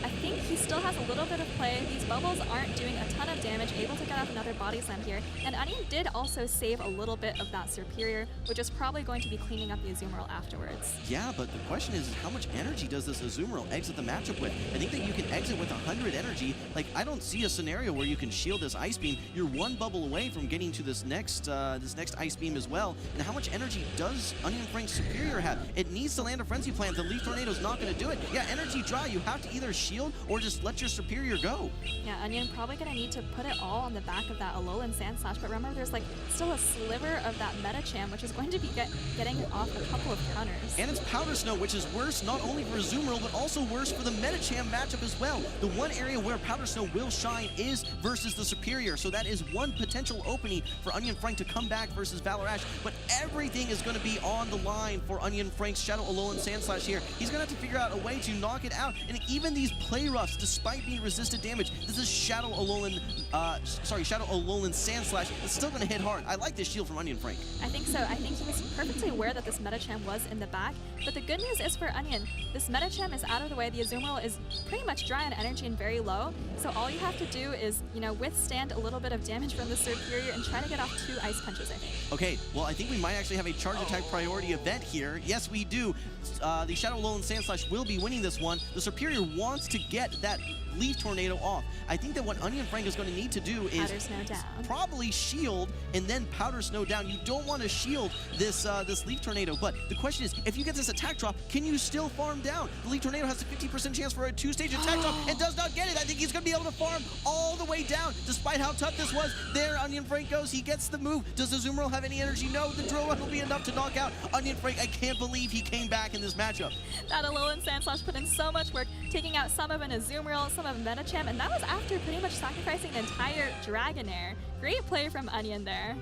Speaker 10: I think he still has a little bit of play. These bubbles aren't doing a ton of damage, able to get off another body slam here. And Onion did also save a little bit of that Superior, which is probably going to be cleaning up the Azumarill afterwards.
Speaker 9: Yeah, but the question is how much energy does this Azumarill exit the matchup with? I think that you can exit with 100 energy. Like, I don't see a scenario where you can shield this Ice Beam. You're one bubble away from getting to this next Ice Beam as well. And how much energy does Onion Frank's Superior have? It needs to land a Frenzy Plant. The Leaf Tornado's not going to do it. Yeah, energy dry. You have to either shield or just let your Superior go.
Speaker 10: Yeah, Onion probably going to need to put it all on the back of that Alolan Sand Slash, but remember there's like still a sliver of that Metacham, which is going to be getting off a couple of counters.
Speaker 9: And it's Powder Snow, which is worse not only for Azumarill, but also worse for the Metacham matchup as well. The one area where Powder Snow will shine is versus the Superior, so that is one potential opening for Onion Frank to come back versus Valor Ash, but everything is going to be on the line for Onion Frank's Shadow Alolan Sand Slash here. He's going to have to figure out a way to knock it out, and even these play roughs, despite being resisted damage, this is Shadow Alolan Sand Slash. It's still going to hit hard. I like this shield from Onion Frank.
Speaker 10: I think so. I think he was perfectly aware that this Metacham was in the back, but the good news is for Onion, this Metacham is out of the way. The Azumarill is pretty much dry on energy and very low, so all you have to do is, withstand a little bit of damage from the Superior and try to get off 2 Ice Punches, I think.
Speaker 9: Okay, well, I think we might actually have a charge attack priority event here. Yes, we do. The Shadow Alolan Sand Slash will be winning this one. The Superior wants to get that Leaf Tornado off. I think that what Onion Frank is going to need to do is
Speaker 10: Powder Snow down.
Speaker 9: Probably shield and then Powder Snow down. You don't want to shield this Leaf Tornado, but the question is, if you get this attack drop, can you still farm down? The Leaf Tornado has a 50% chance for a 2-stage attack drop and does not get it. I think he's going to be able to farm all the way down, despite how tough this was. There, Onion Frank goes. He gets the move. Does Azumarill have any energy? No. The Drill Run will be enough to knock out Onion Frank. I can't believe he came back in this matchup.
Speaker 10: That Alolan Sand Slash put in so much work, taking out some of an Azumarill, some of Metacham, and that was after pretty much sacrificing an entire Dragonair. Great play from Onion there.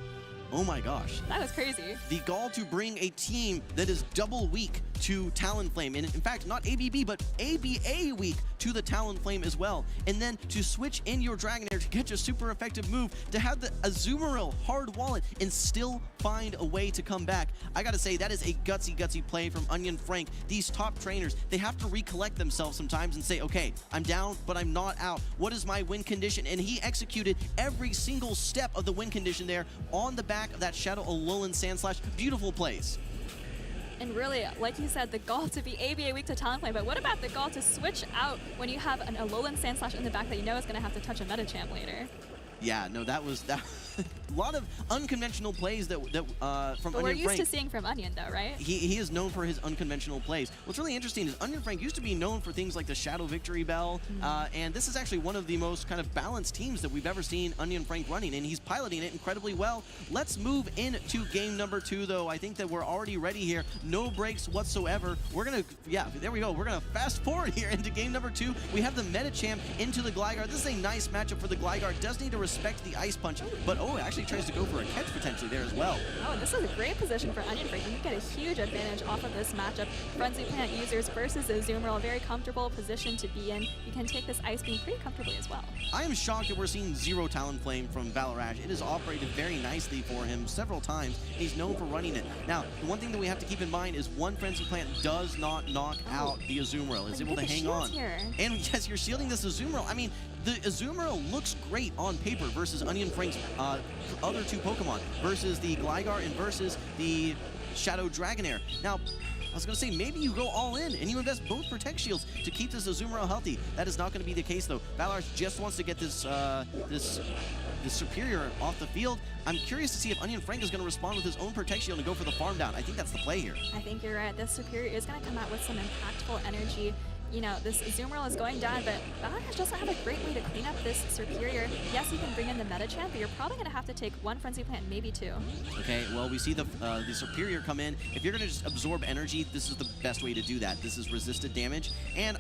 Speaker 9: Oh my gosh.
Speaker 10: That was crazy.
Speaker 9: The gall to bring a team that is double weak to Talonflame, and in fact, not ABB, but ABA weak to the Talonflame as well. And then to switch in your Dragonair to get a super effective move, to have the Azumarill hard wallet and still find a way to come back. I gotta say, that is a gutsy play from Onion Frank. These top trainers, they have to recollect themselves sometimes and say, okay, I'm down, but I'm not out. What is my win condition? And he executed every single step of the win condition there on the back of that Shadow Alolan Sand Slash. Beautiful plays.
Speaker 10: And really, like you said, the gall to be ABA weak to Talonflame, but what about the gall to switch out when you have an Alolan Sand Slash in the back that you know is going to have to touch a Metacham later?
Speaker 9: Yeah, no, that was a lot of unconventional plays that from
Speaker 10: but
Speaker 9: Onion Frank.
Speaker 10: We're used to seeing from Onion, though, right?
Speaker 9: He is known for his unconventional plays. What's really interesting is Onion Frank used to be known for things like the Shadow Victory Bell, and this is actually one of the most kind of balanced teams that we've ever seen Onion Frank running, and he's piloting it incredibly well. Let's move into game number 2, though. I think that we're already ready here. No breaks whatsoever. We're going to, yeah, there we go. We're going to fast forward here into game number 2. We have the Metacham into the Gligar. This is a nice matchup for the Gligar. Does need to respect the Ice Punch, but it actually tries to go for a catch potentially there as well.
Speaker 10: Oh, and this is a great position for Onion Frank. You get a huge advantage off of this matchup. Frenzy Plant users versus Azumarill, a very comfortable position to be in. You can take this Ice Beam pretty comfortably as well.
Speaker 9: I am shocked that we're seeing zero Talonflame from Valorage. It has operated very nicely for him several times, and he's known for running it. Now, the one thing that we have to keep in mind is one Frenzy Plant does not knock out the Azumarill. It's able to hang on.
Speaker 10: Here.
Speaker 9: And yes, you're shielding this Azumarill. I mean, the Azumarill looks great on paper versus Onion Frank's other two Pokemon, versus the Gligar and versus the Shadow Dragonair. Now, I was going to say, maybe you go all in and you invest both Protect Shields to keep this Azumarill healthy. That is not going to be the case, though. Valorage just wants to get this this Superior off the field. I'm curious to see if Onion Frank is going to respond with his own Protect Shield and go for the farm down. I think that's the play here.
Speaker 10: I think you're right. This Superior is going to come out with some impactful energy. You know, this Azumarill is going down, but Valorage doesn't have a great way to clean up this Superior. Yes, you can bring in the Medicham, but you're probably going to have to take one Frenzy Plant, maybe two.
Speaker 9: Okay, well, we see the Superior come in. If you're going to just absorb energy, this is the best way to do that. This is resisted damage, and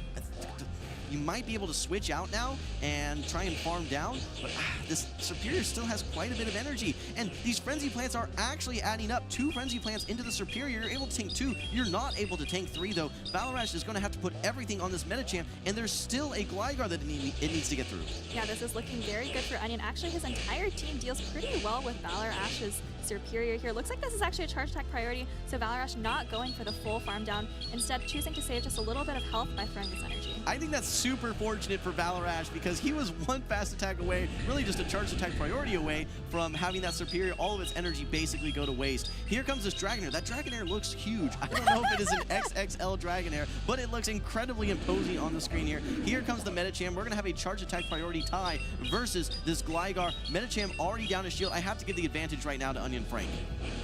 Speaker 9: you might be able to switch out now and try and farm down, but this Superior still has quite a bit of energy. And these Frenzy Plants are actually adding up. 2 Frenzy Plants into the Superior. You're able to tank 2. You're not able to tank 3, though. Valorage is going to have to put everything on this Medicham, and there's still a Gligar that it needs to get through.
Speaker 10: Yeah, this is looking very good for Onion. Actually, his entire team deals pretty well with Valorash's Superior here. Looks like this is actually a charge attack priority, so Valораsh not going for the full farm down, instead choosing to save just a little bit of health by throwing this energy.
Speaker 9: I think that's super fortunate for Valorage because he was one fast attack away, really just a charge attack priority away from having that Superior, all of its energy basically go to waste. Here comes this Dragonair. That Dragonair looks huge. I don't know if it is an XXL Dragonair, but it looks incredibly imposing on the screen here. Here comes the Medicham. We're going to have a charge attack priority tie versus this Gligar. Medicham already down his shield. I have to give the advantage right now to Onion Frank.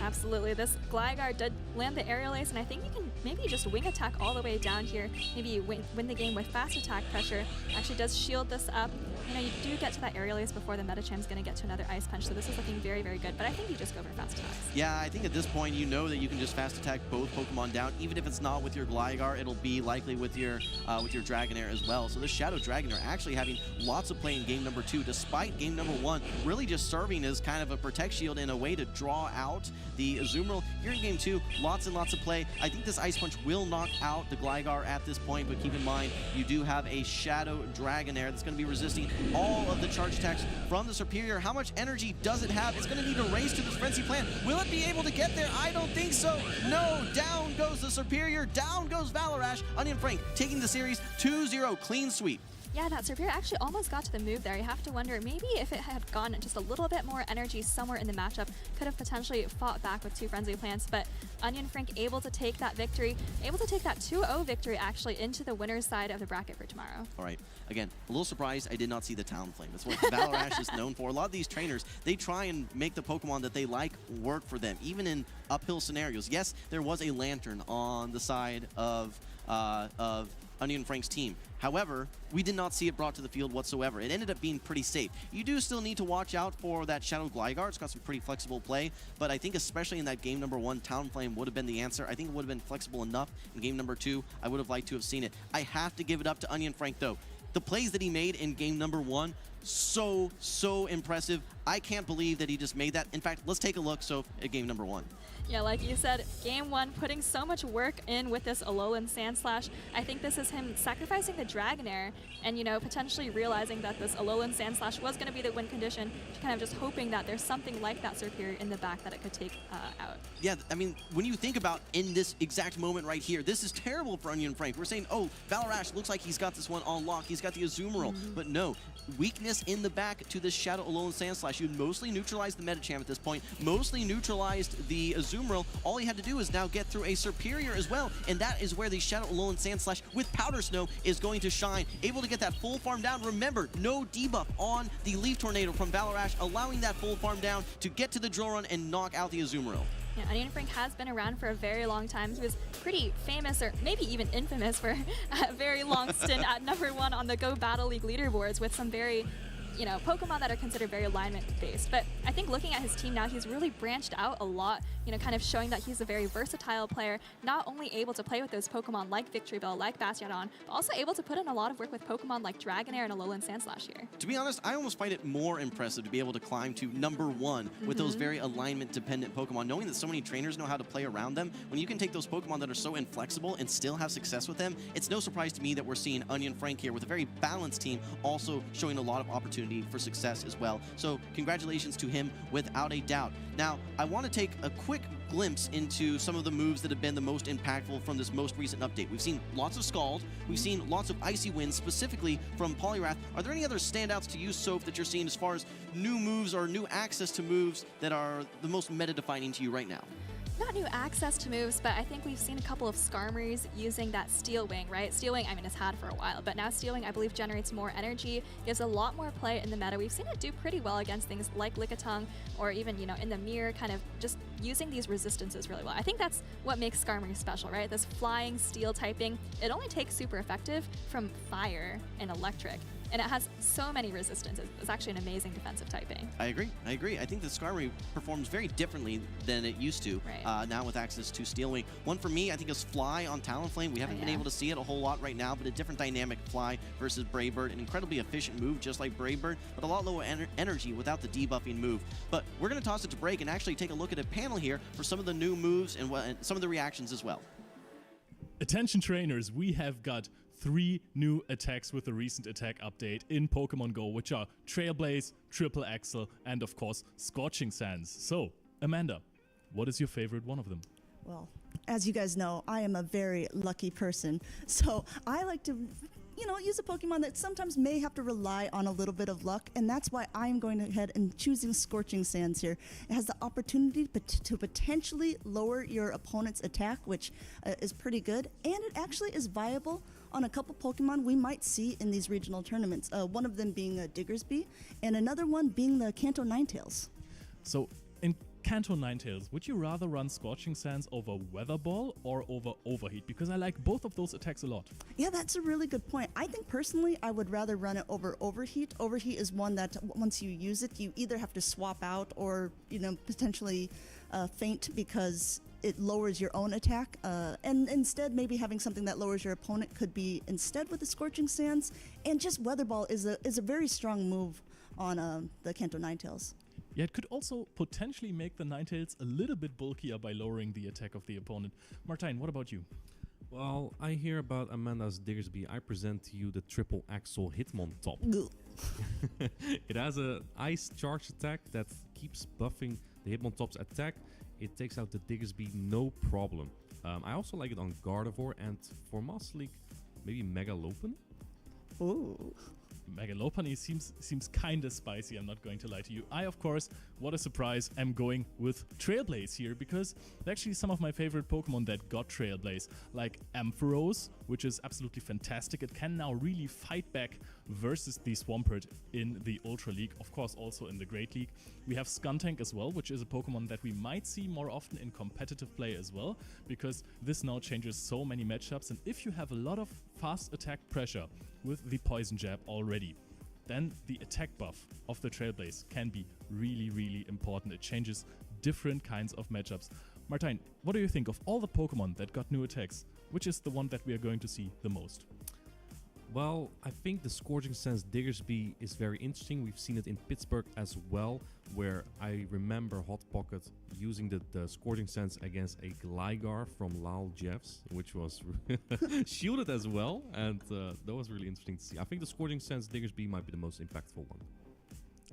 Speaker 10: Absolutely. This Gligar did land the Aerial Ace, and I think you can maybe just wing attack all the way down here. Maybe you win the game with fast attack pressure. Actually does shield this up. You know, you do get to that Aerial Ace before the Medicham's going to get to another Ice Punch, so this is looking very, very good. But I think you just go for fast attacks.
Speaker 9: Yeah, I think at this point you know that you can just fast attack both Pokemon down. Even if it's not with your Gligar, it'll be likely with your Dragonair as well. So this Shadow Dragonair actually having lots of play in game number 2, despite game number 1 really just serving as kind of a Protect Shield and a way to draw out the Azumarill. Here in game 2, lots and lots of play. I think this Ice Punch will knock out the Gligar at this point, but keep in mind you do have a Shadow Dragonair that's going to be resisting all of the charge attacks from the Superior. How much energy does it have? It's going to need to race to this Frenzy Plant. Will it be able to get there? I don't think so. No, down goes the Superior, down goes Valorage. Onion Frank taking the series 2-0, clean sweep.
Speaker 10: Yeah, that Superior actually almost got to the move there. You have to wonder, maybe if it had gone just a little bit more energy somewhere in the matchup, could have potentially fought back with 2 Frenzy Plants, but Onion Frank able to take that victory, able to take that 2-0 victory actually into the winner's side of the bracket for tomorrow.
Speaker 9: All right, again, a little surprised I did not see the Talonflame. That's what Valorage is known for. A lot of these trainers, they try and make the Pokemon that they like work for them, even in uphill scenarios. Yes, there was a Lantern on the side of Onion Frank's team. However, we did not see it brought to the field whatsoever. It ended up being pretty safe. You do still need to watch out for that Shadow Gligar. It's got some pretty flexible play, but I think especially in that game number 1, Talonflame would have been the answer. I think it would have been flexible enough in game number 2. I would have liked to have seen it. I have to give it up to Onion Frank, though. The plays that he made in game number 1, so impressive. I can't believe that he just made that. In fact, let's take a look at game number 1.
Speaker 10: Yeah, like you said, game 1, putting so much work in with this Alolan Sandslash. I think this is him sacrificing the Dragonair and, you know, potentially realizing that this Alolan Sandslash was going to be the win condition, kind of just hoping that there's something like that Superior in the back that it could take out.
Speaker 9: Yeah, I mean, when you think about in this exact moment right here, this is terrible for Onion Frank. We're saying, oh, Valorage looks like he's got this one on lock. He's got the Azumarill. But no, weakness in the back to this Shadow Alolan Sandslash. You mostly neutralized the Medicham at this point, mostly neutralized the Azumarill. All he had to do is now get through a Superior as well, and that is where the Shadow Alolan Sandslash with Powder Snow is going to shine. Able to get that full farm down. Remember, no debuff on the Leaf Tornado from Valorage, allowing that full farm down to get to the Drill Run and knock out the Azumarill.
Speaker 10: Yeah, Onion Frank has been around for a very long time. He was pretty famous, or maybe even infamous, for a very long stint at #1 on the Go Battle League leaderboards with some very, you know, Pokemon that are considered very alignment-based. But I think looking at his team now, he's really branched out a lot kind of showing that he's a very versatile player, not only able to play with those Pokemon like Victory Bell, like Bastiodon, but also able to put in a lot of work with Pokemon like Dragonair and Alolan Sandslash here.
Speaker 9: To be honest, I almost find it more impressive to be able to climb to #1 with those very alignment-dependent Pokemon, knowing that so many trainers know how to play around them. When you can take those Pokemon that are so inflexible and still have success with them, it's no surprise to me that we're seeing Onion Frank here with a very balanced team, also showing a lot of opportunity for success as well. So congratulations to him without a doubt. Now, I want to take a quick glimpse into some of the moves that have been the most impactful from this most recent update. We've seen lots of Scald, we've seen lots of Icy Winds, specifically from Poliwrath. Are there any other standouts to you, Soph, that you're seeing as far as new moves or new access to moves that are the most meta-defining to you right now?
Speaker 10: Not new access to moves, but I think we've seen a couple of Skarmers using that Steel Wing, right? Steel Wing, I mean, it's had for a while, but now Steel Wing, I believe, generates more energy, gives a lot more play in the meta. We've seen it do pretty well against things like Lickitung, or even, in the mirror, kind of just using these resistances really well. I think that's what makes Skarmory special, right? This flying steel typing, it only takes super effective from fire and electric. And it has so many resistances. It's actually an amazing defensive typing.
Speaker 9: I agree. I think the Skarmory performs very differently than it used to, now with access to Steel Wing. One for me, I think, is Fly on Talonflame. We haven't been able to see it a whole lot right now, but a different dynamic Fly versus Brave Bird. An incredibly efficient move, just like Brave Bird, but a lot lower energy without the debuffing move. But we're going to toss it to break and actually take a look at a panel here for some of the new moves and some of the reactions as well.
Speaker 5: Attention trainers, we have got 3 new attacks with the recent attack update in Pokemon Go, which are Trailblaze, Triple Axle, and of course, Scorching Sands. So, Amanda, what is your favorite one of them?
Speaker 19: Well, as you guys know, I am a very lucky person, so I like to use a Pokemon that sometimes may have to rely on a little bit of luck, and that's why I'm going ahead and choosing Scorching Sands here. It has the opportunity to potentially lower your opponent's attack, which is pretty good, and it actually is viable on a couple Pokemon we might see in these regional tournaments. One of them being Diggersby, and another one being the Kanto Ninetales.
Speaker 5: So, in Kanto Ninetales, would you rather run Scorching Sands over Weather Ball or over Overheat? Because I like both of those attacks a lot.
Speaker 19: Yeah, that's a really good point. I think personally I would rather run it over Overheat. Overheat is one that once you use it, you either have to swap out or, potentially faint because it lowers your own attack. And instead, maybe having something that lowers your opponent could be instead with the Scorching Sands. And just Weather Ball is a very strong move on the Kanto Ninetales.
Speaker 5: Yeah, it could also potentially make the Ninetales a little bit bulkier by lowering the attack of the opponent. Martijn, what about you?
Speaker 20: Well, I hear about Amanda's Diggersby. I present to you the Triple Axle Hitmontop. It has a ice charge attack that keeps buffing the Hitmontop's attack. It takes out the Diggersby no problem. I also like it on Gardevoir, and for Master League, maybe Megalopan?
Speaker 19: Ooh.
Speaker 5: Megalopony seems kinda spicy, I'm not going to lie to you. I, of course, what a surprise, am going with Trailblaze here, because actually some of my favorite Pokemon that got Trailblaze, like Ampharos, which is absolutely fantastic. It can now really fight back versus the Swampert in the Ultra League, of course also in the Great League. We have Skuntank as well, which is a Pokemon that we might see more often in competitive play as well, because this now changes so many matchups, and if you have a lot of fast attack pressure with the Poison Jab already, then the attack buff of the Trailblaze can be really, really important. It changes different kinds of matchups. Martijn, what do you think of all the Pokemon that got new attacks? Which is the one that we are going to see the most?
Speaker 20: Well, I think the Scorching Sands Diggersby is very interesting. We've seen it in Pittsburgh as well, where I remember Hot Pocket using the Scorching Sands against a Gligar from Lal Jeffs, which was shielded as well, and that was really interesting to see. I think the Scorching Sands Diggersby might be the most impactful one.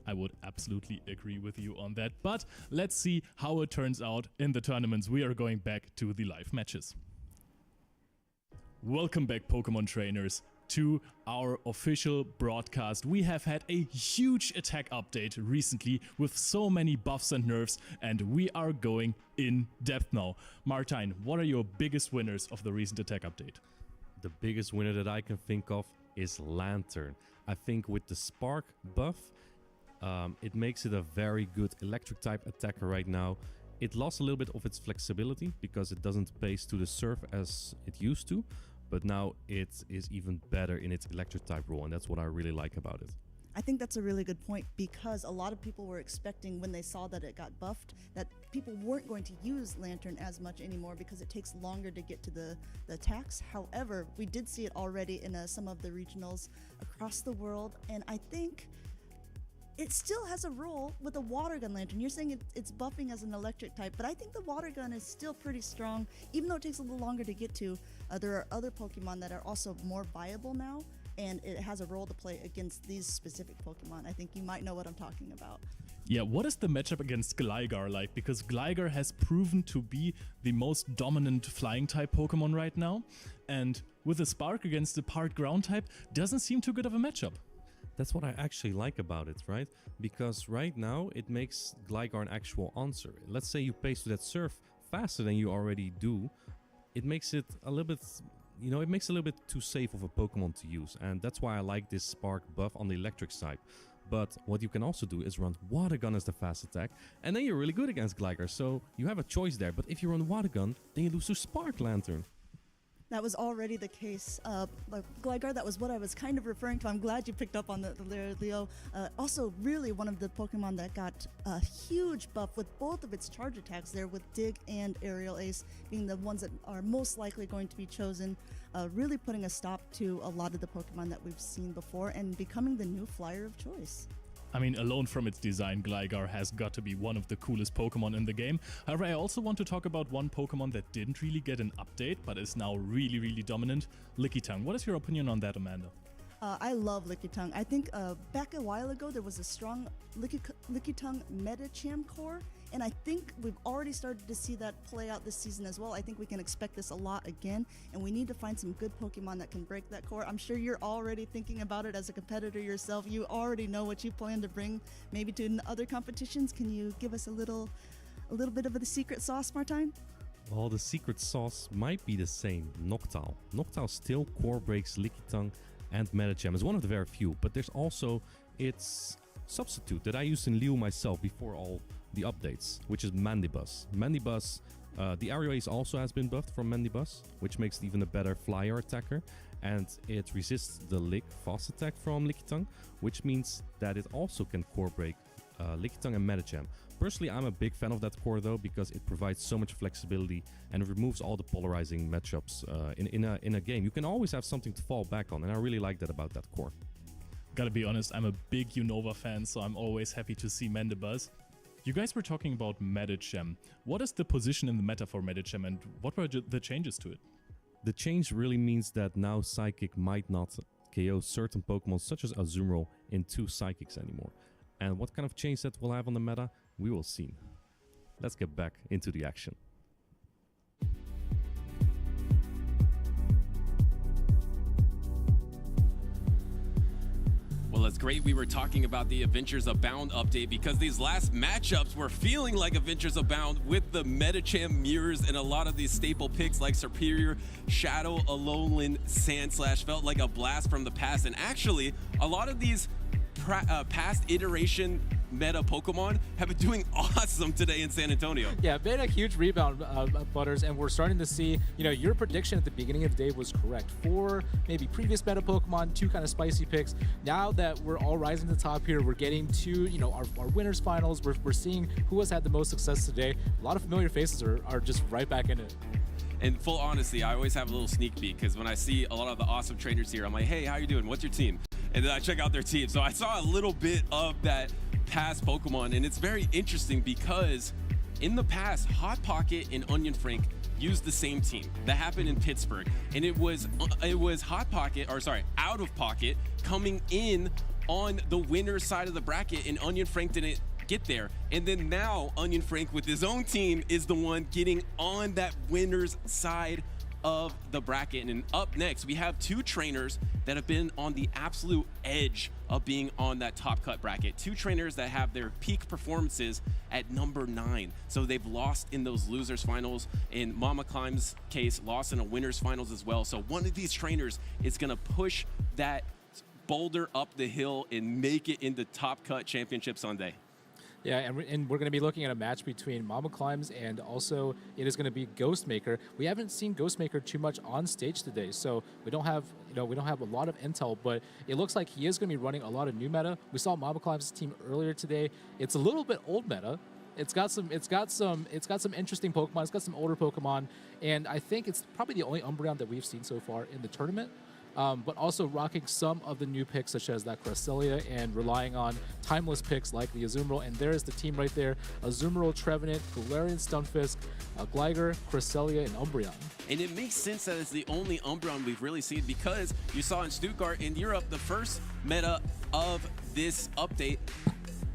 Speaker 5: I would absolutely agree with you on that, but let's see how it turns out in the tournaments. We are going back to the live matches. Welcome back, Pokemon trainers, to our official broadcast. We have had a huge attack update recently with so many buffs and nerfs, and we are going in depth now. Martijn, what are your biggest winners of the recent attack update?
Speaker 20: The biggest winner that I can think of is Lantern. I think with the Spark buff, it makes it a very good electric type attacker right now. It lost a little bit of its flexibility because it doesn't base to the surf as it used to, but now it is even better in its electric type role, and that's what I really like about it.
Speaker 19: I think that's a really good point, because a lot of people were expecting when they saw that it got buffed that people weren't going to use Lantern as much anymore because it takes longer to get to the attacks. However, we did see it already in some of the regionals across the world, and I think it still has a role with a water gun Lantern. You're saying it's buffing as an electric type, but I think the water gun is still pretty strong, even though it takes a little longer to get to. There are other Pokemon that are also more viable now, and it has a role to play against these specific Pokemon. I think you might know what I'm talking about.
Speaker 5: Yeah, what is the matchup against Gligar like? Because Gligar has proven to be the most dominant flying type Pokemon right now, and with a Spark against the part ground type doesn't seem too good of a matchup.
Speaker 20: That's what I actually like about it, right? Because right now it makes Gligar an actual answer. Let's say you pace to that Surf faster than you already do. It makes it a little bit, it makes it a little bit too safe of a Pokemon to use. And that's why I like this Spark buff on the electric side. But what you can also do is run Water Gun as the fast attack, and then you're really good against Gligar. So you have a choice there. But if you run Water Gun, then you lose to Spark Lantern.
Speaker 19: That was already the case. Gligar, that was what I was kind of referring to. I'm glad you picked up on that there, Leo. Also, really one of the Pokemon that got a huge buff with both of its charge attacks there, with Dig and Aerial Ace being the ones that are most likely going to be chosen, really putting a stop to a lot of the Pokemon that we've seen before and becoming the new flyer of choice.
Speaker 5: I mean, alone from its design, Gligar has got to be one of the coolest Pokemon in the game. However, I also want to talk about one Pokemon that didn't really get an update, but is now really, really dominant, Lickitung. What is your opinion on that, Amanda?
Speaker 19: I love Lickitung. I think back a while ago there was a strong Lickitung Medicham core, and I think we've already started to see that play out this season as well. I think we can expect this a lot again, and we need to find some good Pokemon that can break that core. I'm sure you're already thinking about it as a competitor yourself. You already know what you plan to bring maybe to other competitions. Can you give us a little bit of the secret sauce, Martijn?
Speaker 20: Well, the secret sauce might be the same, Noctowl. Noctowl still core breaks Lickitung and Medicham. It's one of the very few, but there's also its substitute that I used in Liu myself before all the updates, which is Mandibuzz. Mandibuzz, the Aerial Ace also has been buffed from Mandibuzz, which makes it even a better flyer attacker, and it resists the Lick fast attack from Lickitung, which means that it also can core break Lickitung and Medicham. Personally, I'm a big fan of that core though, because it provides so much flexibility and it removes all the polarizing matchups in a game. You can always have something to fall back on, and I really like that about that core.
Speaker 5: Gotta be honest, I'm a big Unova fan, so I'm always happy to see Mandibuzz. You guys were talking about Medicham. What is the position in the meta for Medicham, and what were the changes to it?
Speaker 20: The change really means that now Psychic might not KO certain Pokemon such as Azumarill in 2 Psychics anymore. And what kind of change that will have on the meta, we will see. Let's get back into the action.
Speaker 6: Well, it's great we were talking about the Adventures Abound update, because these last matchups were feeling like Adventures Abound with the Medicham mirrors, and a lot of these staple picks like Superior, Shadow, Alolan, Sandslash felt like a blast from the past. And actually, a lot of these past iteration meta Pokemon have been doing awesome today in San Antonio.
Speaker 1: Yeah, made a huge rebound, Butters, and we're starting to see, your prediction at the beginning of the day was correct. 4 maybe previous meta Pokemon, 2 kind of spicy picks. Now that we're all rising to the top here, we're getting to, our winners finals. We're seeing who has had the most success today. A lot of familiar faces are just right back in it.
Speaker 6: In full honesty, I always have a little sneak peek, because when I see a lot of the awesome trainers here, I'm like, hey, how you doing? What's your team? And then I check out their team. So I saw a little bit of that past Pokemon, and it's very interesting because in the past, Hot Pocket and Onion Frank used the same team. That happened in Pittsburgh, and it was Out of Pocket coming in on the winner's side of the bracket, and Onion Frank didn't get there. And then now Onion Frank with his own team is the one getting on that winner's side of the bracket. And up next, we have 2 trainers that have been on the absolute edge of being on that top cut bracket. 2 trainers that have their peak performances at number 9. So they've lost in those losers finals. In Mama Climb's case, lost in a winners finals as well. So one of these trainers is gonna push that boulder up the hill and make it into top cut championship Sunday.
Speaker 1: Yeah, and we're going to be looking at a match between Mama Climbs and also it is going to be Ghostmaker. We haven't seen Ghostmaker too much on stage today, so we don't have a lot of intel, but it looks like he is going to be running a lot of new meta. We saw Mama Climbs' team earlier today. It's a little bit old meta. It's got some interesting Pokemon. It's got some older Pokemon, and I think it's probably the only Umbreon that we've seen so far in the tournament. But also rocking some of the new picks, such as that Cresselia, and relying on timeless picks like the Azumarill. And there's the team right there: Azumarill, Trevenant, Galarian Stunfisk, Gligar, Cresselia, and Umbreon.
Speaker 6: And it makes sense that it's the only Umbreon we've really seen, because you saw in Stuttgart in Europe, the first meta of this update,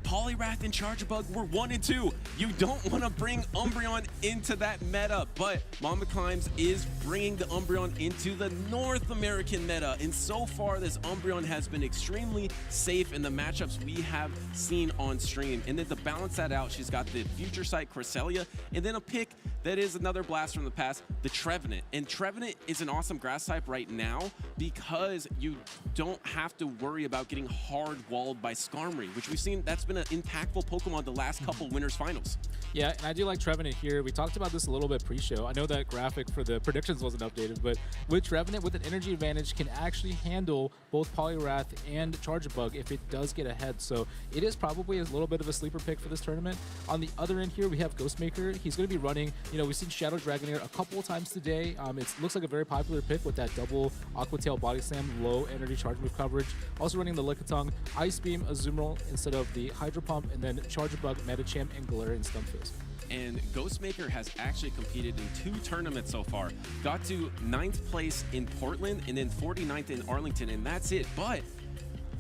Speaker 6: Poliwrath and Charjabug were 1 and 2. You don't want to bring Umbreon into that meta, but Mama Climbs is bringing the Umbreon into the North American meta. And so far, this Umbreon has been extremely safe in the matchups we have seen on stream. And then to balance that out, she's got the Future Sight Cresselia, and then a pick that is another blast from the past, the Trevenant. And Trevenant is an awesome grass type right now because you don't have to worry about getting hard-walled by Skarmory, which we've seen that's been an impactful Pokemon the last couple winners finals.
Speaker 1: Yeah, and I do like Trevenant here. We talked about this a little bit pre-show. I know that graphic for the predictions wasn't updated, but with Trevenant with an energy advantage can actually handle both Poliwrath and Charjabug if it does get ahead. So it is probably a little bit of a sleeper pick for this tournament. On the other end here, we have Ghostmaker. He's going to be running, we've seen Shadow Dragonair a couple of times today. It looks like a very popular pick with that double Aqua Tail Body Slam, low energy charge move coverage. Also running the Lickitung, Ice Beam, Azumarill instead of the Hydro Pump, and then Charjabug, Medicham, and Galarian Stunfisk.
Speaker 6: And Ghostmaker has actually competed in 2 tournaments so far. Got to 9th place in Portland and then 49th in Arlington, and that's it. But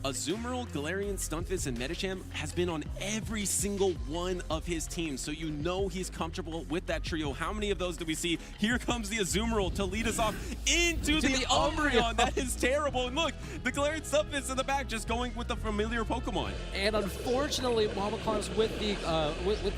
Speaker 6: Azumarill, Galarian, Stunfisk, and Medicham has been on every single one of his teams, so you know he's comfortable with that trio. How many of those do we see? Here comes the Azumarill to lead us off into the Umbreon. That is terrible. And look, the Galarian Stunfisk in the back just going with the familiar Pokemon.
Speaker 1: And unfortunately, Mama Climbs with the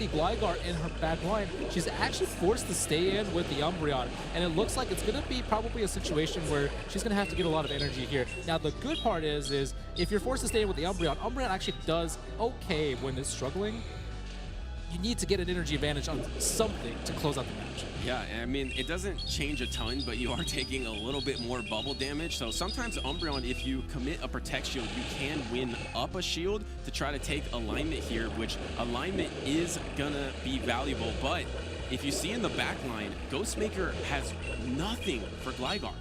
Speaker 1: Gligar in her back line, she's actually forced to stay in with the Umbreon. And it looks like it's going to be probably a situation where she's going to have to get a lot of energy here. Now, the good part is if you're forced to stay in with the Umbreon actually does okay when it's struggling. You need to get an energy advantage on something to close out the match.
Speaker 6: Yeah, I mean, it doesn't change a ton, but you are taking a little bit more bubble damage. So sometimes Umbreon, if you commit a Protect Shield, you can win up a shield to try to take alignment here, which alignment is gonna be valuable. But if you see in the back line, Ghostmaker has nothing for Gligar.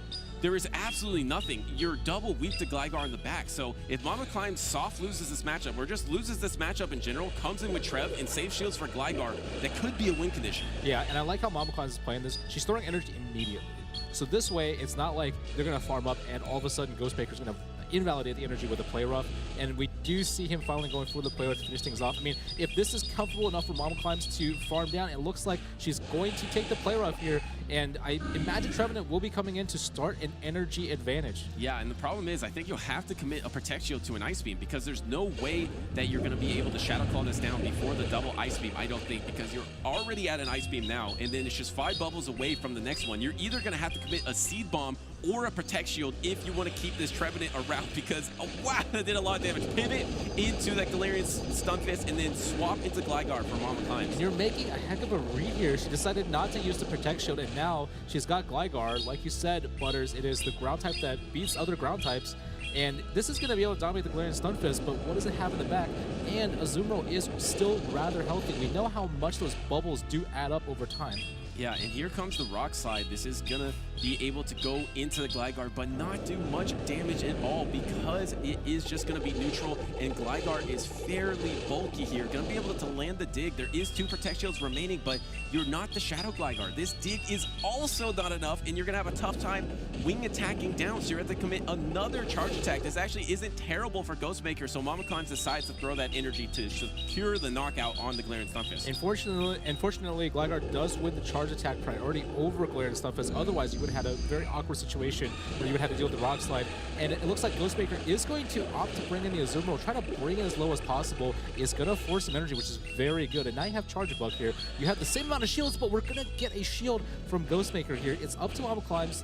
Speaker 6: There is absolutely nothing. You're double weak to Gligar in the back. So if Mama Climbs soft loses this matchup, or just loses this matchup in general, comes in with Trev and saves shields for Gligar, that could be a win condition.
Speaker 1: Yeah, and I like how Mama Climbs is playing this. She's throwing energy immediately. So this way, it's not like they're going to farm up and all of a sudden Ghostmaker's going to invalidate the energy with a Play Rough, and we do see him finally going for the Play Rough to finish things off. I mean, if this is comfortable enough for Mama Climbs to farm down, it looks like she's going to take the Play Rough here, and I imagine Trevenant will be coming in to start an energy advantage.
Speaker 6: Yeah, and the problem is I think you'll have to commit a Protect Shield to an Ice Beam, because there's no way that you're going to be able to Shadow Claw this down before the double Ice Beam, I don't think, because you're already at an Ice Beam now, and then it's just 5 bubbles away from the next one. You're either going to have to commit a Seed Bomb or a Protect Shield if you want to keep this Trevenant around, because, oh, wow, that did a lot of damage. Pivot into that Galarian Stunfisk and then swap into Gligar for Mama Climbs.
Speaker 1: And you're making a heck of a read here. She decided not to use the Protect Shield, and now she's got Gligar. Like you said, Butters, it is the ground type that beats other ground types. And this is going to be able to dominate the Galarian Stunfisk, but what does it have in the back? And Azumarill is still rather healthy. We know how much those bubbles do add up over time.
Speaker 6: Yeah, and here comes the Rock Slide. This is gonna be able to go into the Gligar, but not do much damage at all, because it is just gonna be neutral, and Gligar is fairly bulky here. Gonna be able to land the dig. There is 2 Protect Shields remaining, but you're not the Shadow Gligar. This dig is also not enough, and you're gonna have a tough time wing attacking down, so you're gonna have to commit another charge attack. This actually isn't terrible for Ghostmaker, so Mama Climbs decides to throw that energy to secure the knockout on the Galarian Stunfisk.
Speaker 1: Unfortunately, Gligar does win the charge attack priority over Galarian Stunfisk. Otherwise, you would have had a very awkward situation where you would have to deal with the Rock Slide. And it looks like Ghostmaker is going to opt to bring in the Azumarill, try to bring it as low as possible. Is going to force some energy, which is very good. And now you have Charjabug here. You have the same amount of shields, but we're going to get a shield from Ghostmaker here. It's up to Mama Climbs.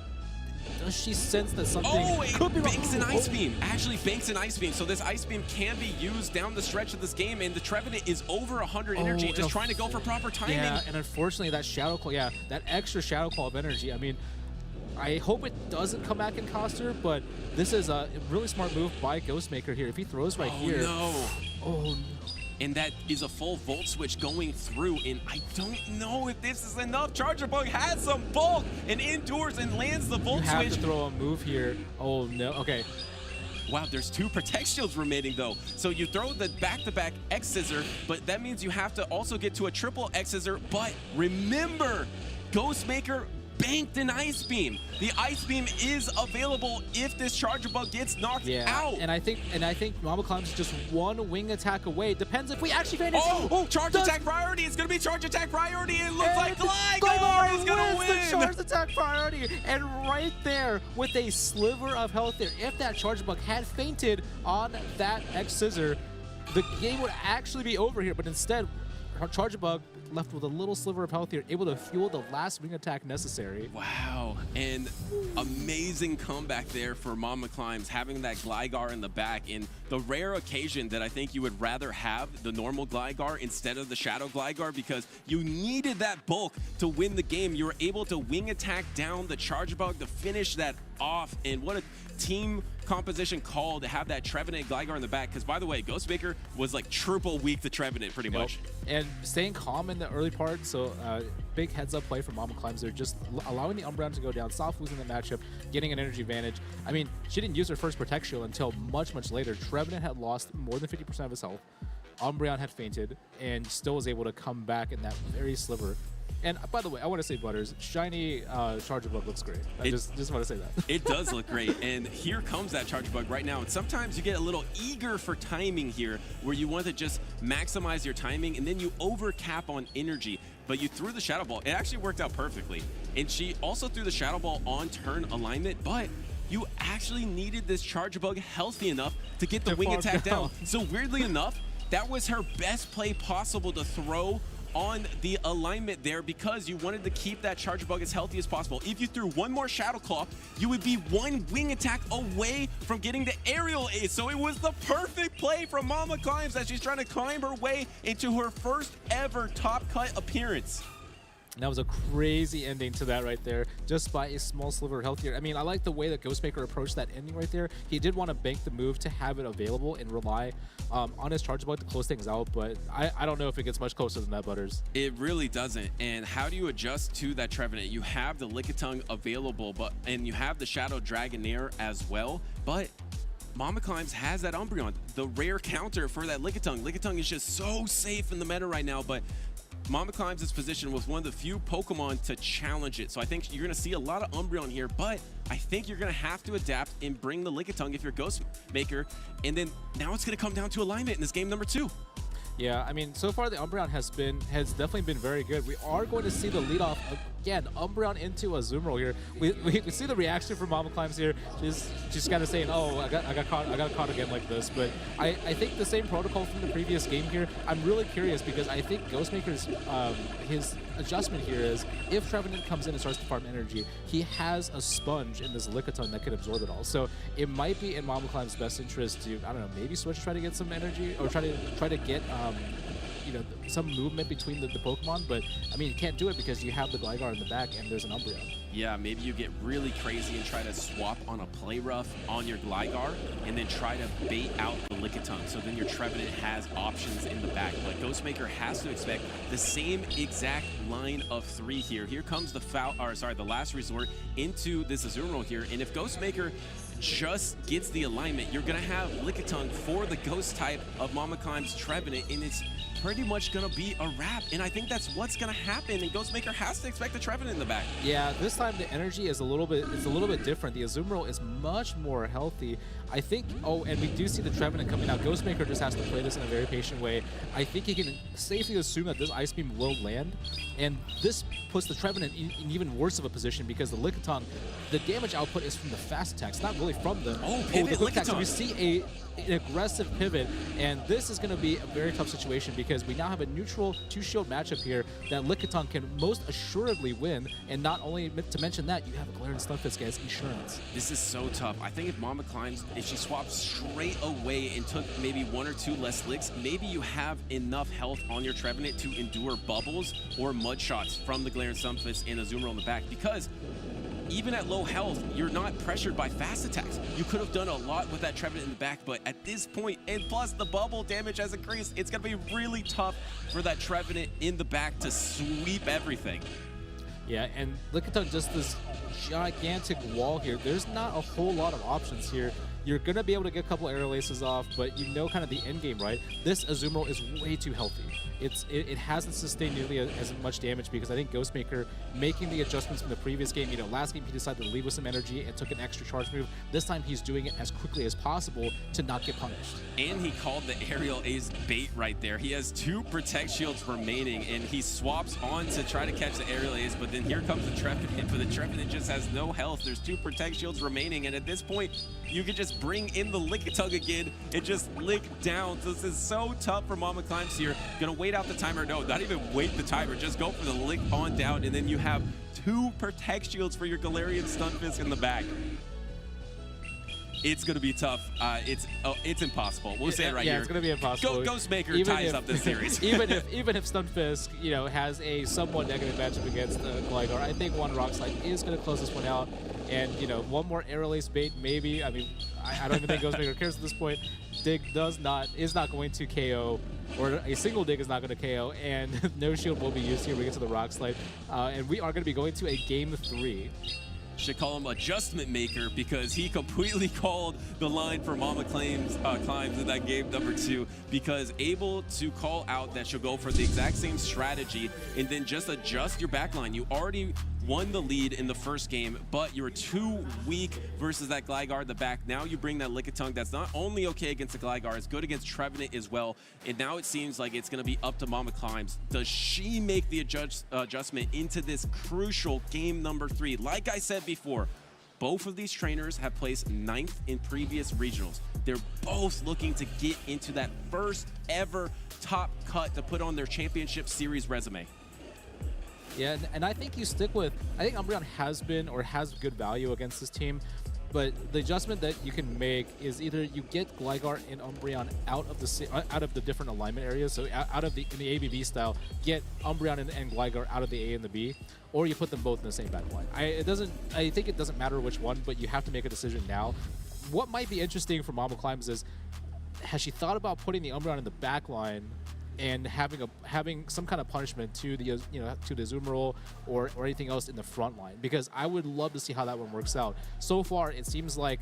Speaker 1: does she sense that something could be wrong?
Speaker 6: Banks an Ice Beam. Actually banks an Ice Beam. So this Ice Beam can be used down the stretch of this game, and the Trevenant is over 100 energy, just trying to go for proper timing.
Speaker 1: Yeah, and unfortunately that Shadow Claw, that extra Shadow Claw of energy, I mean, I hope it doesn't come back and cost her, but this is a really smart move by Ghostmaker here. If he throws right here. Oh no.
Speaker 6: And that is a full Volt Switch going through, and I don't know if this is enough. Charger Bug has some bulk and endures and lands the Volt
Speaker 1: You have
Speaker 6: Switch.
Speaker 1: to throw a move here. Oh no, okay.
Speaker 6: Wow, there's 2 Protect Shields remaining though. So you throw the back-to-back X Scissor, but that means you have to also get to a triple X Scissor. But remember, Ghostmaker banked an Ice Beam. The Ice Beam is available if this Charger Bug gets knocked out.
Speaker 1: And I think Mama Climb's just one wing attack away. Depends if we actually finish.
Speaker 6: Charge attack priority. It's gonna be charge attack priority. It looks like Gligar is gonna win.
Speaker 1: The charge attack priority, and right there with a sliver of health there. If that Charger Bug had fainted on that X Scissor, the game would actually be over here. But instead, Charger Bug left with a little sliver of health here, able to fuel the last wing attack necessary.
Speaker 6: Wow, and amazing comeback there for Mama Climbs, having that Gligar in the back, in the rare occasion that I think you would rather have the normal Gligar instead of the Shadow Gligar, because you needed that bulk to win the game. You were able to wing attack down the Charger Bug to finish that off, and what a team composition call to have that Trevenant Gligar in the back, because by the way, Ghostmaker was like triple weak to Trevenant pretty much.
Speaker 1: And staying calm in the early part, so big heads up play from Mama Climbs. They're just allowing the Umbreon to go down, soft losing the matchup, getting an energy advantage. I mean, she didn't use her first Protect Shield until much later. Trevenant had lost more than 50% of his health. Umbreon had fainted and still was able to come back in that very sliver. And by the way, I want to say, Butters, shiny Charger Bug looks great. I just want to say that.
Speaker 6: It does look great. And here comes that Charger Bug right now. And sometimes you get a little eager for timing here, where you want to just maximize your timing, and then you overcap on energy. But you threw the Shadow Ball. It actually worked out perfectly. And she also threw the Shadow Ball on turn alignment, but you actually needed this Charger Bug healthy enough to get the wing attack down. So weirdly enough, that was her best play possible to throw on the alignment there, because you wanted to keep that Charger Bug as healthy as possible. If you threw one more Shadow Claw, you would be one wing attack away from getting the aerial ace. So it was the perfect play from Mama Climbs as she's trying to climb her way into her first ever top cut appearance.
Speaker 1: And that was a crazy ending to that right there, just by a small sliver of health here. I mean, I like the way that Ghostmaker approached that ending right there. He did want to bank the move to have it available and rely on his Charger Bug to close things out, but I don't know if it gets much closer than that, Butters.
Speaker 6: It really doesn't. And how do you adjust to that Trevenant? You have the Lickitung available, and you have the Shadow Dragonair as well, but Mama Climbs has that Umbreon, the rare counter for that Lickitung. Lickitung is just so safe in the meta right now, but Mama Climbs is positioned with one of the few Pokemon to challenge it. So I think you're going to see a lot of Umbreon here, but I think you're going to have to adapt and bring the Lickitung if you're Ghostmaker. And then now it's going to come down to alignment in this game number 2.
Speaker 1: Yeah, I mean, so far the Umbreon has definitely been very good. We are going to see the lead off again, Umbreon into Azumarill here. We see the reaction from Mama Climbs here. She's kind of saying, "Oh, I got caught again like this." But I think the same protocol from the previous game here. I'm really curious because I think Ghostmaker's his adjustment here is if Trevenant comes in and starts to farm energy, he has a sponge in this Lickitung that could absorb it all. So it might be in Mama Climb's best interest to, I don't know, maybe switch, try to get some energy, or try to get you know, some movement between the Pokemon. But I mean, you can't do it because you have the Gligar in the back and there's an Umbreon.
Speaker 6: Yeah, maybe you get really crazy and try to swap on a Play Rough on your Gligar and then try to bait out the Lickitung. So then your Trevenant has options in the back. But Ghostmaker has to expect the same exact line of 3 here. Here comes the last resort into this Azumarill here. And if Ghostmaker just gets the alignment, you're going to have Lickitung for the Ghost type of Mama Climb's Trevenant, and it's pretty much going to be a wrap. And I think that's what's going to happen, and Ghostmaker has to expect the Trevenant in the back.
Speaker 1: Yeah, this time the energy is a little bit different. The Azumarill is much more healthy. I think, and we do see the Trevenant coming out. Ghostmaker just has to play this in a very patient way. I think he can safely assume that this Ice Beam will land. And this puts the Trevenant in even worse of a position because the Lickitung, the damage output is from the fast attacks, not really from the
Speaker 6: pivot
Speaker 1: the quick attacks. So
Speaker 6: Lickitung.
Speaker 1: we see an aggressive pivot, and this is going to be a very tough situation because we now have a neutral two-shield matchup here that Lickitung can most assuredly win, and not only to mention that, you have a Galarian Stunfisk as insurance.
Speaker 6: This is so tough. I think if Mama climbs, if she swaps straight away and took maybe 1 or 2 less licks, maybe you have enough health on your Trevenant to endure bubbles or mud shots from the Galarian Stunfisk and Azumarill in the back, because even at low health, you're not pressured by fast attacks. You could have done a lot with that Trevenant in the back, but at this point, and plus the bubble damage has increased, it's going to be really tough for that Trevenant in the back to sweep everything.
Speaker 1: Yeah, and Lickitung, just this gigantic wall here. There's not a whole lot of options here. You're going to be able to get a couple aerial aces off, but you know kind of the end game, right? This Azumarill is way too healthy. It hasn't sustained nearly as much damage because I think Ghostmaker making the adjustments from the previous game, last game he decided to leave with some energy and took an extra charge move. This time he's doing it as quickly as possible to not get punished.
Speaker 6: And he called the aerial ace bait right there. He has 2 protect shields remaining, and he swaps on to try to catch the aerial ace, but then here comes the Trevenant, but the Trevenant just has no health. There's 2 protect shields remaining, and at this point, you can just bring in the Lickitung again and just lick down. So this is so tough for Mama Climbs here. Gonna wait out the timer. No, not even wait the timer. Just go for the lick on down, and then you have 2 protect shields for your Galarian Stunfisk in the back. It's going to be tough. It's impossible. We'll say it right here.
Speaker 1: Yeah, it's going to be impossible.
Speaker 6: Ghostmaker ties up this series.
Speaker 1: even if Stunfisk, has a somewhat negative matchup against Gligar, I think one Rock Slide is going to close this one out. And, one more aerial ace bait, maybe. I mean, I don't even think Ghostmaker cares at this point. Dig is not going to KO, or a single dig is not going to KO, and no shield will be used here. We get to the Rock Slide. And we are going to be going to a game 3.
Speaker 6: Should call him adjustment maker because he completely called the line for Mama Climbs in that game number 2, because able to call out that she'll go for the exact same strategy and then just adjust your backline. You already won the lead in the first game, but you were too weak versus that Gligar in the back. Now you bring that Lickitung that's not only okay against the Gligar, it's good against Trevenant as well. And now it seems like it's going to be up to Mama Climbs. Does she make the adjustment into this crucial game number 3? Like I said before, both of these trainers have placed 9th in previous regionals. They're both looking to get into that first ever top cut to put on their championship series resume.
Speaker 1: Yeah, and I think you stick with, I think Umbreon has good value against this team, but the adjustment that you can make is either you get Gligar and Umbreon out of the different alignment areas, so in the ABB style, get Umbreon and Gligar out of the A and the B, or you put them both in the same backline. I think it doesn't matter which one, but you have to make a decision now. What might be interesting for Mama Climbs is, has she thought about putting the Umbreon in the backline and having some kind of punishment to the to the Azumarill or anything else in the front line? Because I would love to see how that one works out. So far, it seems like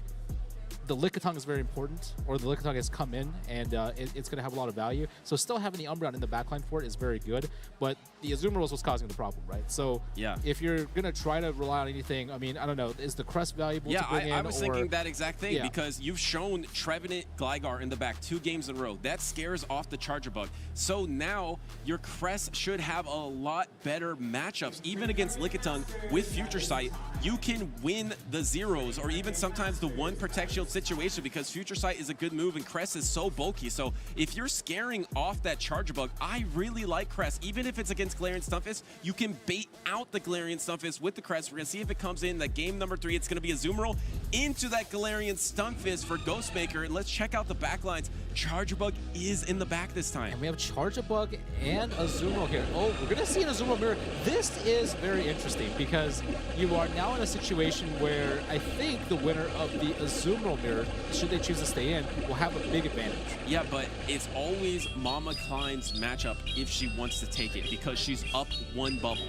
Speaker 1: the Lickitung is very important, or the Lickitung has come in, and it's going to have a lot of value. So still having the Umbreon in the backline for it is very good, but the Azumarill is what's causing the problem, right? So
Speaker 6: yeah,
Speaker 1: if you're going to try to rely on anything, I mean, I don't know, is the Crest valuable to bring in?
Speaker 6: I was thinking that exact thing, because you've shown Trevenant Gligar in the back 2 games in a row. That scares off the Charger Bug. So now your Crest should have a lot better matchups. Even against Lickitung with Future Sight, you can win the zeros, or even sometimes the 1 Protect Shield situation, because Future Sight is a good move and Crest is so bulky. So if you're scaring off that Charger Bug, I really like Crest. Even if it's against Galarian Stunfisk, you can bait out the Galarian Stunfisk with the Crest. We're going to see if it comes in that game number 3. It's going to be Azumarill into that Galarian Stunfisk for Ghostmaker. And let's check out the backlines. Charger Bug is in the back this time.
Speaker 1: And we have Charger Bug and Azumarill here. Oh, we're going to see an Azumarill mirror. This is very interesting because you are now in a situation where I think the winner of the Azumarill mirror, should they choose to stay in, will have a big advantage.
Speaker 6: Yeah, but it's always Mama Klein's matchup if she wants to take it, because she's up 1 bubble.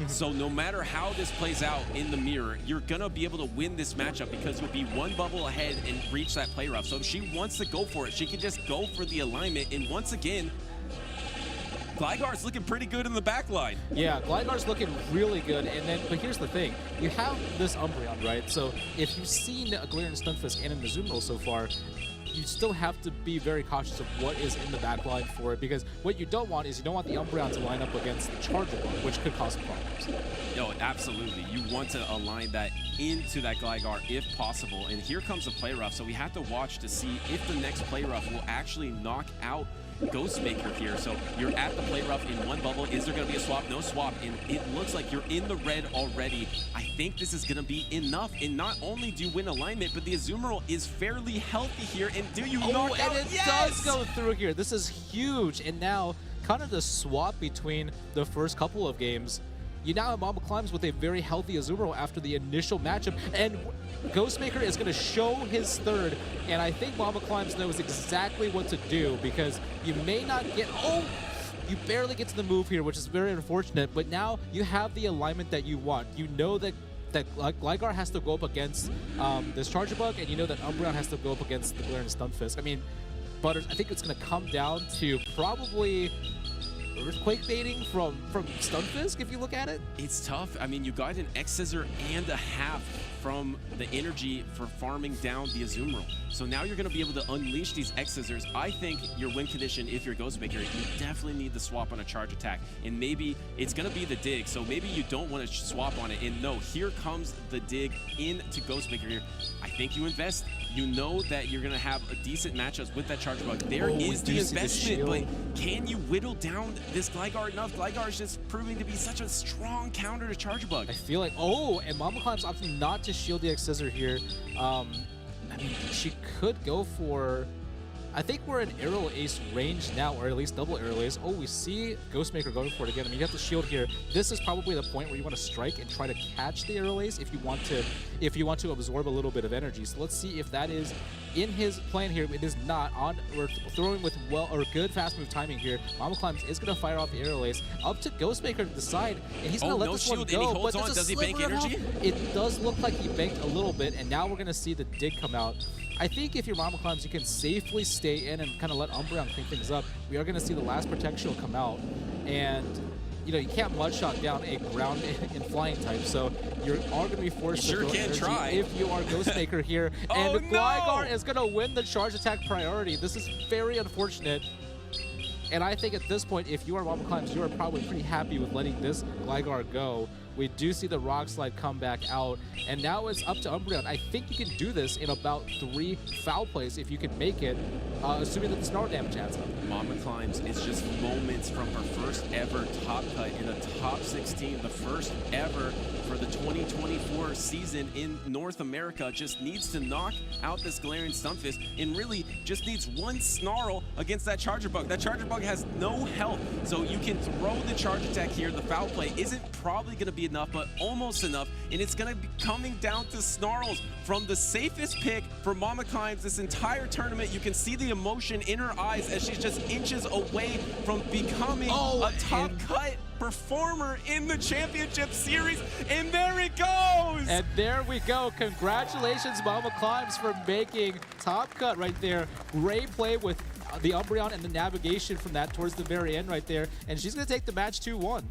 Speaker 6: So no matter how this plays out in the mirror, you're going to be able to win this matchup because you'll be 1 bubble ahead and reach that play rough. So if she wants to go for it, she can just go for the alignment. And once again, Gligar's looking pretty good in the back line.
Speaker 1: Yeah, Gligar's looking really good. But here's the thing. You have this Umbreon, right? So if you've seen a Galarian Stunfisk and an Azumarill so far, you still have to be very cautious of what is in the back line for it, because what you don't want is you don't want the Umbreon to line up against the Charger Bug, which could cause some problems.
Speaker 6: No, absolutely. You want to align that into that Gligar if possible. And here comes a play rough, so we have to watch to see if the next play rough will actually knock out Ghostmaker here. So you're at the play rough in one bubble. Is there going to be a swap? No swap. And it looks like you're in the red already. I think this is going to be enough. And not only do you win alignment, but the Azumarill is fairly healthy here. And do you knock out?
Speaker 1: And it does go through here. This is huge. And now kind of the swap between the first couple of games. You now have Mama Climbs with a very healthy Azumarill after the initial matchup, and Ghostmaker is going to show his third, and I think Mama Climbs knows exactly what to do, because you may not get, you barely get to the move here, which is very unfortunate, but now you have the alignment that you want. You know that Gligar has to go up against this Charger Bug, and you know that Umbreon has to go up against the Galarian Stunfisk. I mean, Butters, I think it's going to come down to probably Earthquake baiting from Stunfisk, if you look at it.
Speaker 6: It's tough. I mean, you got an X-Scissor and a half from the energy for farming down the Azumarill. So now you're going to be able to unleash these X-Scissors. I think your win condition, if you're Ghostmaker, you definitely need the swap on a charge attack. And maybe it's going to be the dig, so maybe you don't want to swap on it. And no, here comes the dig into Ghostmaker here. I think you invest. You know that you're going to have a decent matchups with that Charge Bug. There is the investment, but can you whittle down this Gligar enough? Gligar is just proving to be such a strong counter to Charge Bug.
Speaker 1: I feel like, and Mama Climbs opting not to shield the X-Scissor here. I mean, she could go for, I think we're in Aerial Ace range now, or at least double Aerial Ace. We see Ghostmaker going for it again. I mean, you have to shield here. This is probably the point where you want to strike and try to catch the Aerial Ace if you want to absorb a little bit of energy. So let's see if that is in his plan here. It is not. We're throwing with good fast move timing here. Mama Climbs is going to fire off the Aerial Ace. Up to Ghostmaker to decide, and he's going to let this one go.
Speaker 6: But does he bank energy?
Speaker 1: It does look like he banked a little bit, and now we're going to see the dig come out. I think if you're Mama Climbs, you can safely stay in and kind of let Umbreon clean things up. We are going to see the last protection come out, and you know, you can't mudshot down a ground and flying type, so you are going to be forced to throw energy
Speaker 6: try
Speaker 1: if you are Ghostmaker here. And Gligar is going to win the charge attack priority. This is very unfortunate. And I think at this point, if you are Mama Climbs, you are probably pretty happy with letting this Gligar go. We do see the Rock Slide come back out, and now it's up to Umbreon. I think you can do this in about 3 foul plays if you can make it, assuming that the snarl damage adds up.
Speaker 6: Mama Climbs is just moments from her first ever top cut in a top 16, the first ever for the 2024 season in North America. Just needs to knock out this Galarian Stunfisk, and really just needs one Snarl against that Charger Bug. That Charger Bug has no health, so you can throw the charge attack here. The foul play isn't probably going to be enough, but almost enough, and it's going to be coming down to Snarls from the safest pick for Mama Climbs this entire tournament. You can see the emotion in her eyes as she's just inches away from becoming a top cut performer in the championship series, and there it goes!
Speaker 1: And there we go. Congratulations, Mama Climbs, for making top cut right there. Great play with the Umbreon and the navigation from that towards the very end right there, and she's going to take the match 2-1.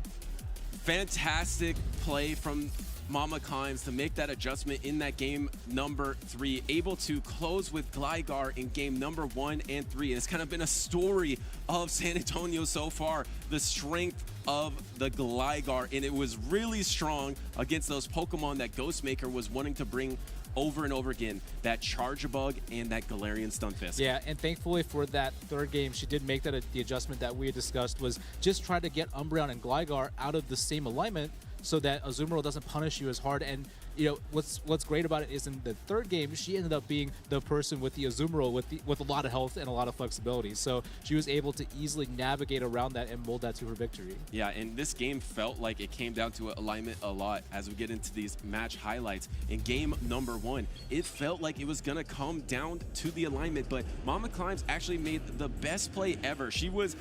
Speaker 6: Fantastic play from Mama Climbs to make that adjustment in that game number 3, able to close with Gligar in game number 1 and 3. And it's kind of been a story of San Antonio so far, the strength of the Gligar, and it was really strong against those Pokemon that Ghostmaker was wanting to bring over and over again, that Charger Bug and that Galarian Stunfisk.
Speaker 1: Yeah, and thankfully for that third game, she did make that the adjustment that we had discussed, was just try to get Umbreon and Gligar out of the same alignment so that Azumarill doesn't punish you as hard. And you know what's great about it is in the third game, she ended up being the person with the Azumarill with a lot of health and a lot of flexibility. So she was able to easily navigate around that and mold that to her victory.
Speaker 6: Yeah, and this game felt like it came down to alignment a lot as we get into these match highlights. In game number 1, it felt like it was gonna come down to the alignment, but Mama Climbs actually made the best play ever. She was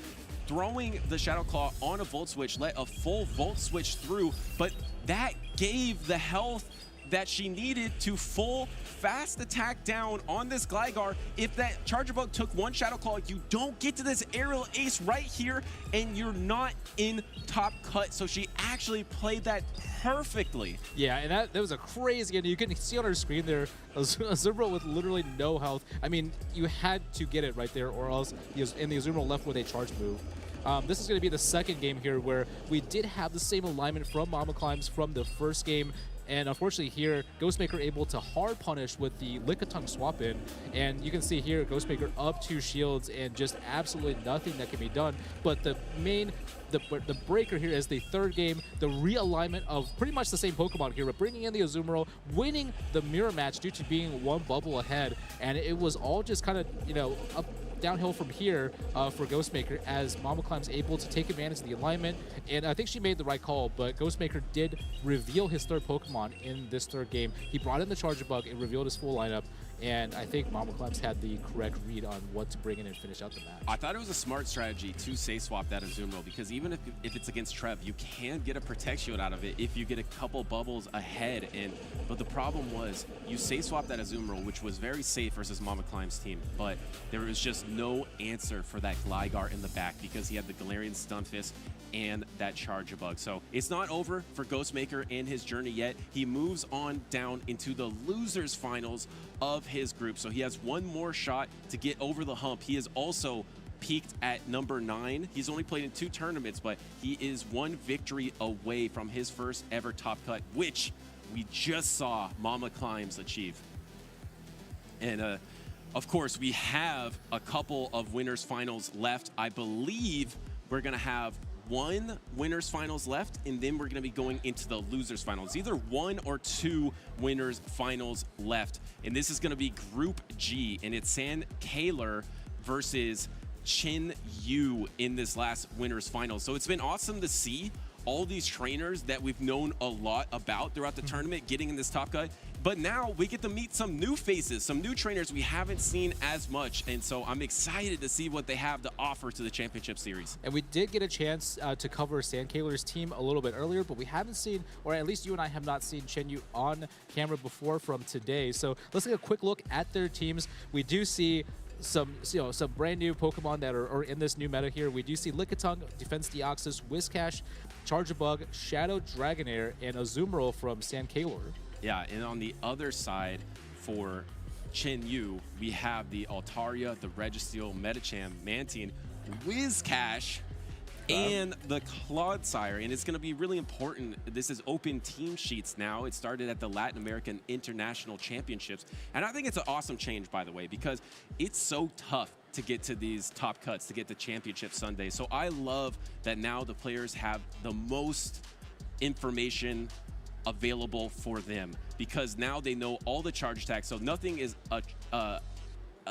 Speaker 6: throwing the Shadow Claw on a Volt Switch, let a full Volt Switch through, but that gave the health that she needed to full fast attack down on this Gligar. If that Charger Bug took one Shadow Claw, you don't get to this aerial ace right here, and you're not in top cut. So she actually played that perfectly.
Speaker 1: Yeah, and that was a crazy, and you can see on her screen there, a Azumarill with literally no health. I mean, you had to get it right there, or else the Azumarill left with a charge move. This is going to be the second game here where we did have the same alignment from Mama Climbs from the first game. And unfortunately here, Ghostmaker able to hard punish with the Lickitung swap in. And you can see here, Ghostmaker up 2 shields and just absolutely nothing that can be done. But the breaker here is the third game, the realignment of pretty much the same Pokemon here, but bringing in the Azumarill, winning the mirror match due to being one bubble ahead. And it was all just kind of, you know, up downhill from here for Ghostmaker as Mama Climb's able to take advantage of the alignment. And I think she made the right call, but Ghostmaker did reveal his third Pokemon in this third game. He brought in the Charger Bug, it revealed his full lineup, and I think Mama Climbs had the correct read on what to bring in and finish out the match.
Speaker 6: I thought it was a smart strategy to say swap that Azumarill, because even if it's against Trev, you can get a Protect Shield out of it if you get a couple bubbles ahead. But the problem was you say swap that Azumarill, which was very safe versus Mama Climb's team, but there was just no answer for that Gligar in the back because he had the Galarian Stunfisk and that Charger Bug. So it's not over for Ghostmaker and his journey yet. He moves on down into the losers finals of his group. So he has one more shot to get over the hump. He is also peaked at number 9. He's only played in 2 tournaments, but he is 1 victory away from his first ever top cut, which we just saw Mama Climbs achieve. And of course, we have a couple of winners finals left. I believe we're gonna have 1 winners finals left, and then we're going to be going into the losers finals. Either 1 or 2 winners finals left, and this is going to be Group G, and it's San Kaler versus Chin Yu in this last winners finals. So it's been awesome to see all these trainers that we've known a lot about throughout the tournament getting in this top cut. But now we get to meet some new faces, some new trainers we haven't seen as much. And so I'm excited to see what they have to offer to the championship series.
Speaker 1: And we did get a chance to cover San Kaler's team a little bit earlier, but we haven't seen, or at least you and I have not seen Chen Yu on camera before from today. So let's take a quick look at their teams. We do see some brand new Pokemon that are in this new meta here. We do see Lickitung, Defense Deoxys, Whiscash, Charger Bug, Shadow Dragonair, and Azumarill from San Kaler.
Speaker 6: Yeah, and on the other side for Chen Yu, we have the Altaria, the Registeel, Medicham, Mantine, Whiscash, and the Clodsire. And it's going to be really important. This is open team sheets now. It started at the Latin American International Championships. And I think it's an awesome change, by the way, because it's so tough to get to these top cuts, to get to Championship Sunday. So I love that now the players have the most information available for them, because now they know all the charge attacks. So nothing is a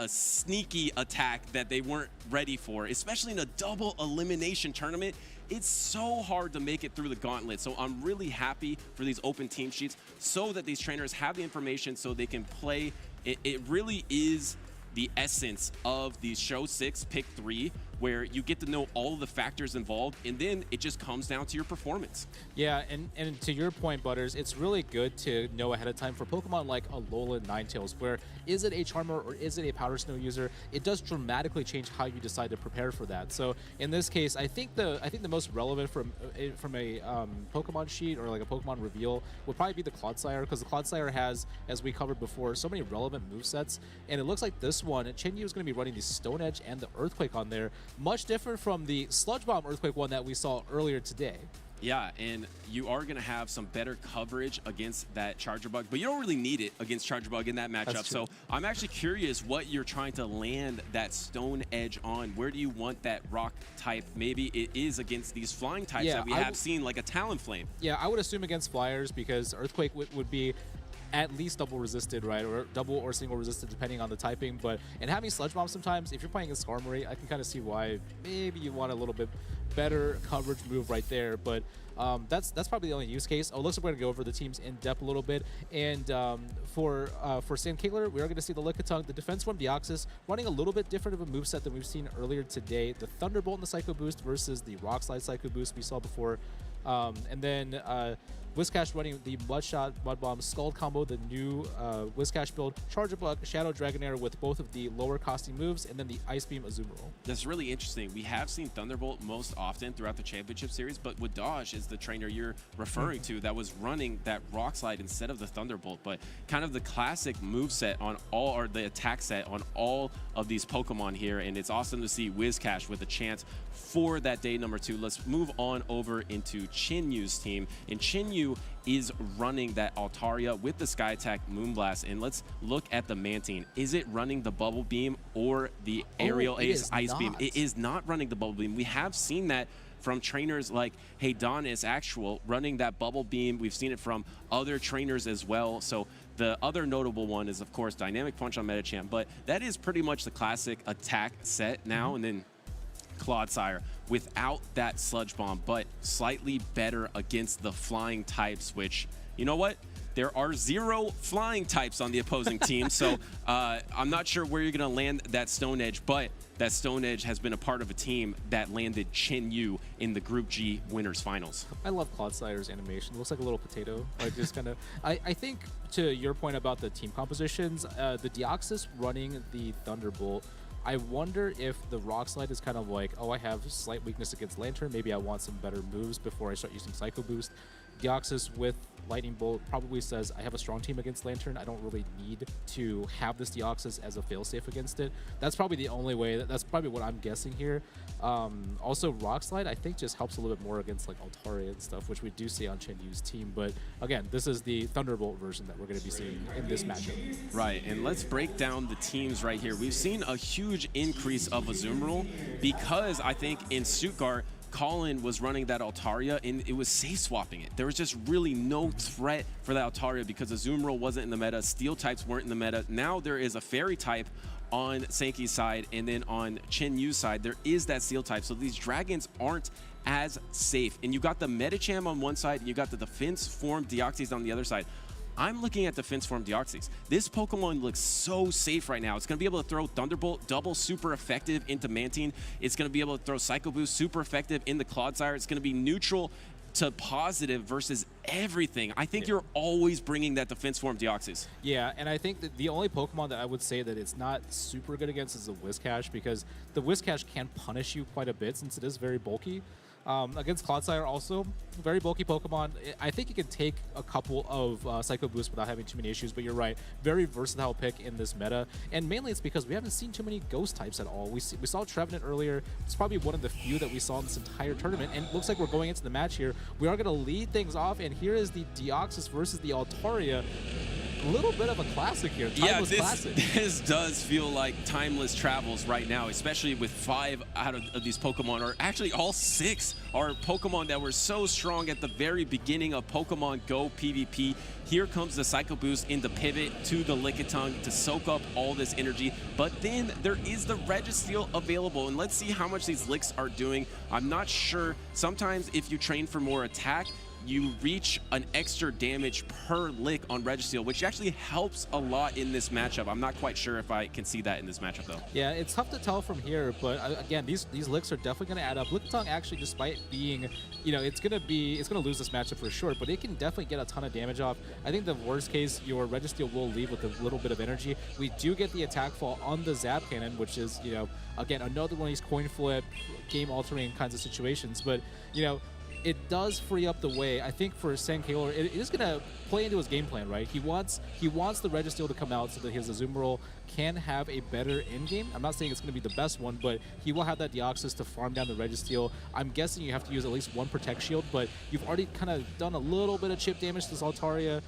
Speaker 6: sneaky attack that they weren't ready for, especially in a double elimination tournament. It's so hard to make it through the gauntlet. So I'm really happy for these open team sheets so that these trainers have the information so they can play. It really is the essence of the show 6 pick 3, where you get to know all of the factors involved, and then it just comes down to your performance.
Speaker 1: Yeah, and to your point, Butters, it's really good to know ahead of time for Pokemon like Alolan Ninetales, where is it a Charmer or is it a Powder Snow user? It does dramatically change how you decide to prepare for that. So in this case, I think the most relevant from a Pokemon sheet or like a Pokemon reveal would probably be the Clodsire, because the Clodsire has, as we covered before, so many relevant movesets, and it looks like this one, Chen Yu is going to be running the Stone Edge and the Earthquake on there. Much different from the Sludge Bomb Earthquake one that we saw earlier today.
Speaker 6: Yeah, and you are going to have some better coverage against that Charger Bug, but you don't really need it against Charger Bug in that matchup. So I'm actually curious what you're trying to land that Stone Edge on. Where do you want that rock type? Maybe it is against these flying types that we have seen, like a Talonflame.
Speaker 1: Yeah, I would assume against Flyers, because Earthquake would be at least double resisted, right? Or double or single resisted depending on the typing. And having Sludge Bomb sometimes, if you're playing against Skarmory, I can kind of see why maybe you want a little bit better coverage move right there. But that's probably the only use case. Oh, looks like we're going to go over the teams in depth a little bit. And for San Kaler, we are going to see the Lickitung, the defense one, Deoxys, running a little bit different of a moveset than we've seen earlier today. The Thunderbolt and the Psycho Boost versus the Rock Slide Psycho Boost we saw before. And then Whiscash running the Mudshot, Mud Bomb, Scald combo, the new Whiscash build, Charger Bug, Shadow Dragonair with both of the lower costing moves, and then the Ice Beam Azumarill.
Speaker 6: That's really interesting. We have seen Thunderbolt most often throughout the championship series, but with Dodge is the trainer you're referring to that was running that Rock Slide instead of the Thunderbolt. But kind of the classic move set on all, or the attack set on all of these Pokemon here, and it's awesome to see Whiscash with a chance for that day number 2. Let's move on over into Chinyu's team, and Chinyu is running that Altaria with the Sky Attack Moonblast, and let's look at the Mantine. Is it running the Bubble Beam or the Aerial Ace Ice Beam? It is not running the Bubble Beam. We have seen that from trainers like Heidanis Actual running that Bubble Beam. We've seen it from other trainers as well. So the other notable one is, of course, Dynamic Punch on Medicham, but that is pretty much the classic attack set now. And then Clodsire without that Sludge Bomb, but slightly better against the flying types, which, you know what? There are 0 flying types on the opposing team, so I'm not sure where you're going to land that Stone Edge, but that Stone Edge has been a part of a team that landed Chinyu in the Group G Winners Finals.
Speaker 1: I love Clodsire's animation. It looks like a little potato. Like just kind of. I think to your point about the team compositions, the Deoxys running the Thunderbolt, I wonder if the Rock Slide is kind of like, oh, I have slight weakness against Lantern. Maybe I want some better moves before I start using Psycho Boost. Deoxys with Lightning Bolt probably says, I have a strong team against Lantern. I don't really need to have this Deoxys as a failsafe against it. That's probably the only way. That's probably what I'm guessing here. Also, Rock Slide, I think, just helps a little bit more against like Altaria and stuff, which we do see on Chinyu's team. But again, this is the Thunderbolt version that we're going to be seeing in this matchup.
Speaker 6: Right, and let's break down the teams right here. We've seen a huge increase of Azumarill because I think in Stuttgart, Colin was running that Altaria and it was safe swapping it. There was just really no threat for that Altaria because Azumarill wasn't in the meta, Steel types weren't in the meta. Now there is a Fairy type on Sankey's side, and then on Chinyu's side, there is that Steel type. So these dragons aren't as safe. And you got the Medicham on one side, and you got the Defense Form Deoxys on the other side. I'm looking at Defense Form Deoxys. This Pokemon looks so safe right now. It's going to be able to throw Thunderbolt, double super effective into Mantine. It's going to be able to throw Psycho Boost, super effective in the Clodsire. It's going to be neutral to positive versus everything. I think you're always bringing that Defense Form Deoxys.
Speaker 1: Yeah, and I think that the only Pokemon that I would say that it's not super good against is the Whiscash, because the Whiscash can punish you quite a bit since it is very bulky. Against Clodsire also, very bulky Pokemon. I think you can take a couple of Psycho Boosts without having too many issues, but you're right. Very versatile pick in this meta, and mainly it's because we haven't seen too many Ghost types at all. We saw Trevenant earlier. It's probably one of the few that we saw in this entire tournament, and it looks like we're going into the match here. We are going to lead things off, and here is the Deoxys versus the Altaria. A little bit of a classic here. Timeless classic.
Speaker 6: This does feel like timeless travels right now, especially with 5 out of these Pokemon, or actually all 6 are Pokemon that were so strong at the very beginning of Pokemon Go PvP. Here comes the Psycho Boost in the pivot to the Lickitung to soak up all this energy. But then there is the Registeel available, and let's see how much these Licks are doing. I'm not sure. Sometimes if you train for more attack, you reach an extra damage per lick on Registeel, which actually helps a lot in this matchup. I'm not quite sure if I can see that in this matchup, though.
Speaker 1: Yeah, it's tough to tell from here, but again, these licks are definitely going to add up. Lickitung actually, despite being, you know, it's going to lose this matchup for sure, but it can definitely get a ton of damage off. I think the worst case, your Registeel will leave with a little bit of energy. We do get the attack fall on the Zap Cannon, which is, you know, again, another one of these coin flip, game-altering kinds of situations, but, you know, it does free up the way. I think for Sankaylor, it is going to play into his game plan, right? He wants the Registeel to come out so that his Azumarill can have a better end game. I'm not saying it's going to be the best one, but he will have that Deoxys to farm down the Registeel. I'm guessing you have to use at least 1 Protect Shield, but you've already kind of done a little bit of chip damage to this Altaria.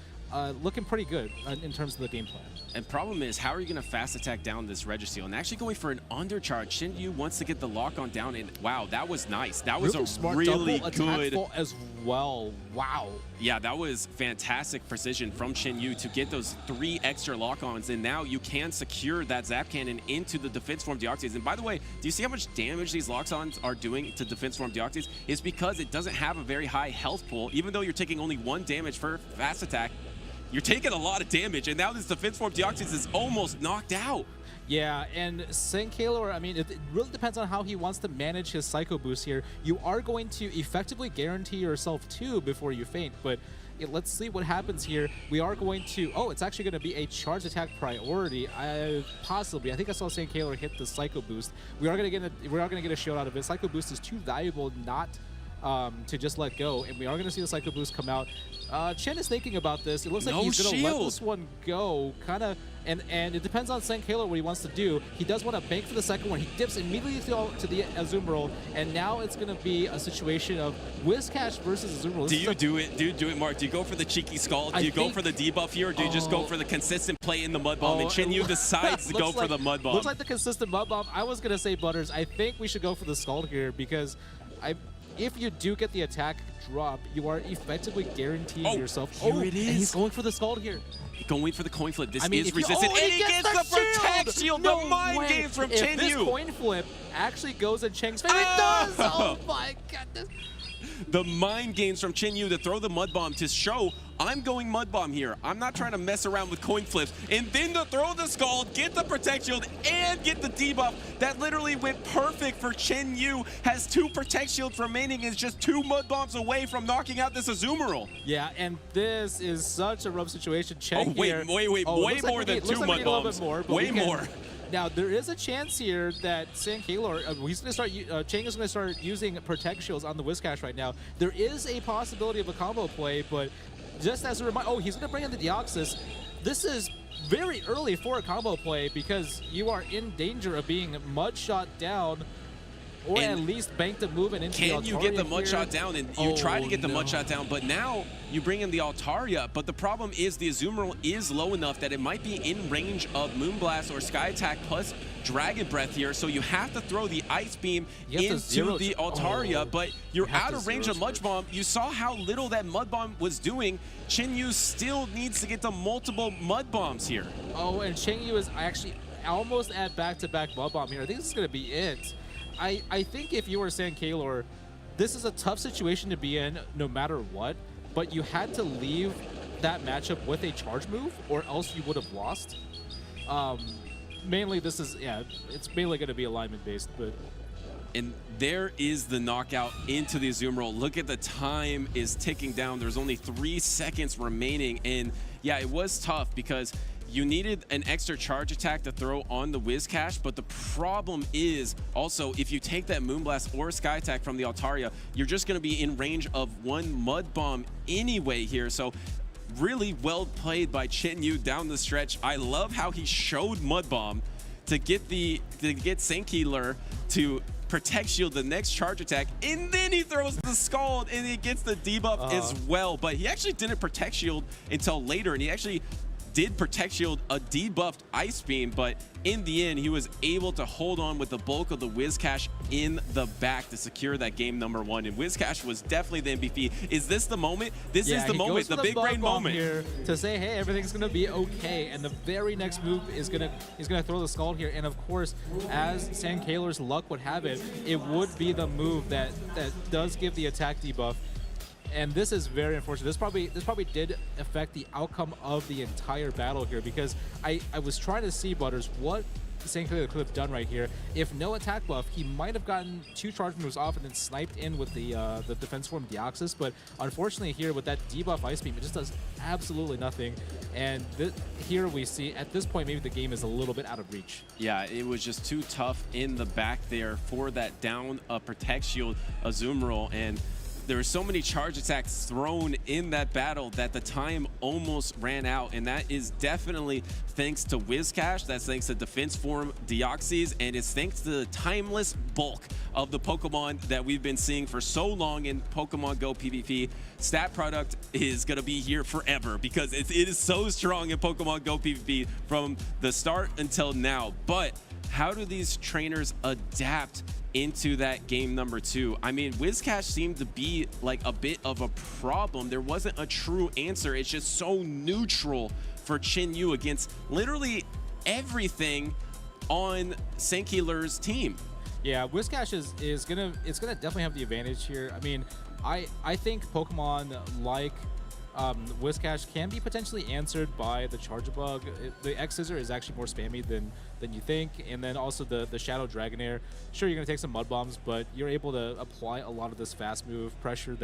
Speaker 1: Looking pretty good in terms of the game plan.
Speaker 6: And problem is, how are you going to fast attack down this Registeel? And actually going for an undercharge. Chinyu wants to get the lock on down, and wow, that was nice. That was
Speaker 1: really
Speaker 6: a
Speaker 1: smart
Speaker 6: really
Speaker 1: double
Speaker 6: good
Speaker 1: attack as well. Wow.
Speaker 6: Yeah, that was fantastic precision from Chinyu to get those 3 extra lock-ons, and now you can secure that Zap Cannon into the Defense Form Deoxys. And by the way, do you see how much damage these lock-ons are doing to Defense Form Deoxys? It's because it doesn't have a very high health pool. Even though you're taking only 1 damage per fast attack, you're taking a lot of damage, and now this Defense Form Deoxys is almost knocked out.
Speaker 1: Yeah, and Sankaylor, I mean, it really depends on how he wants to manage his Psycho Boost here. You are going to effectively guarantee yourself 2 before you faint, but let's see what happens here. We are going to, it's actually going to be a charge attack priority. Possibly, I think I saw St. Kaylor hit the Psycho Boost. We are going to get a shield out of it. Psycho Boost is too valuable not to just let go, and we are going to see the Psycho Boost come out. Chen is thinking about this. It looks like he's going to let this one go, kind of, and it depends on St. Kaylor what he wants to do. He does want to bank for the second one. He dips immediately to the Azumarill, and now it's going to be a situation of Whiscash versus Azumarill.
Speaker 6: Do you do it, Mark? Do you go for the cheeky Scald? Do you go for the debuff here, or do you just go for the consistent play in the Mud Bomb, and Chin Yu decides to go for the Mud Bomb?
Speaker 1: Looks like the consistent Mud Bomb. I was going to say, Butters, I think we should go for the Scald here, because if you do get the attack drop, you are effectively guaranteeing yourself.
Speaker 6: Here it is.
Speaker 1: And he's going for the Scald here.
Speaker 6: Going for the coin flip. This
Speaker 1: is
Speaker 6: resistant. And he gets the protect shield.
Speaker 1: No
Speaker 6: the mind
Speaker 1: way.
Speaker 6: games from
Speaker 1: if
Speaker 6: Chen
Speaker 1: this
Speaker 6: Yu.
Speaker 1: Coin flip actually goes in Cheng's favor. It does! Oh my goodness.
Speaker 6: The mind games from Chen Yu to throw the Mud Bomb to show I'm going Mud Bomb here. I'm not trying to mess around with coin flips. And then to throw the Scald, get the Protect Shield, and get the debuff. That literally went perfect for Chen Yu. Has 2 Protect Shields remaining, is just 2 Mud Bombs away from knocking out this Azumarill.
Speaker 1: Yeah, and this is such a rough situation. Cheng
Speaker 6: way
Speaker 1: here,
Speaker 6: way more than 2 Mud Bombs.
Speaker 1: Way more. Now, there is a chance here that St. Kaylor, he's going to start, Cheng is going to start using Protect Shields on the Whiscash right now. There is a possibility of a combo play, but just as a reminder, he's going to bring in the Deoxys. This is very early for a combo play because you are in danger of being mud shot down, or at least bank the move and into the Altaria.
Speaker 6: Can you get the mud shot down? And you try to get the mud shot down, but now you bring in the Altaria. But the problem is the Azumarill is low enough that it might be in range of Moonblast or Sky Attack plus Dragon Breath here. So you have to throw the Ice Beam into the Altaria, but you're out of range of Mud Bomb. You saw how little that Mud Bomb was doing. Chen Yu still needs to get to multiple Mud Bombs here.
Speaker 1: And Chen Yu is actually almost at back-to-back Mud Bomb here. I think this is going to be it. I think if you were St. Kaylor, this is a tough situation to be in no matter what, but you had to leave that matchup with a charge move or else you would have lost. Mainly this is, it's mainly going to be alignment based, but...
Speaker 6: And there is the knockout into the Azumarill. Look at the time is ticking down. There's only 3 seconds remaining, and yeah, it was tough because you needed an extra charge attack to throw on the Whiscash, but the problem is also if you take that Moonblast or Sky Attack from the Altaria, you're just going to be in range of 1 Mud Bomb anyway here. So really well played by Chen Yu down the stretch. I love how he showed Mud Bomb to get St. Kaylor to Protect Shield the next charge attack, and then he throws the Scald and he gets the debuff as well. But he actually didn't Protect Shield until later, and he actually did Protect Shield a debuffed Ice Beam, but in the end, he was able to hold on with the bulk of the Whiscash in the back to secure that game #1. And Whiscash was definitely the MVP. Is this the moment? This is the moment, the big brain moment
Speaker 1: here to say, hey, everything's gonna be okay. And the very next move is he's gonna throw the Scald here. And of course, as St. Kaylor's luck would have it, it would be the move that does give the attack debuff. And this is very unfortunate. This probably did affect the outcome of the entire battle here, because I was trying to see, Butters, what St. Kaylor could have done right here. If no attack buff, he might have gotten 2 charge moves off and then sniped in with the defense form Deoxys. But unfortunately here with that debuff Ice Beam, it just does absolutely nothing. And here we see, at this point, maybe the game is a little bit out of reach.
Speaker 6: Yeah, it was just too tough in the back there for that down Protect Shield Azumarill. And there were so many charge attacks thrown in that battle that the time almost ran out, and that is definitely thanks to Whiscash. That's thanks to defense form Deoxys, and it's thanks to the timeless bulk of the Pokemon that we've been seeing for so long in Pokemon Go PvP. Stat product is going to be here forever because it is so strong in Pokemon Go PvP from the start until now. But how do these trainers adapt into that game #2? I mean, Whiscash seemed to be like a bit of a problem. There wasn't a true answer. It's just so neutral for Chen Yu against literally everything on St. Kaylor's team.
Speaker 1: Yeah, Whiscash is gonna definitely have the advantage here. I mean, I think Pokemon like Whiscash can be potentially answered by the Charge Bug. The X Scissor is actually more spammy than you think, and then also the Shadow Dragonair. Sure, you're gonna take some Mud Bombs, but you're able to apply a lot of this fast move pressure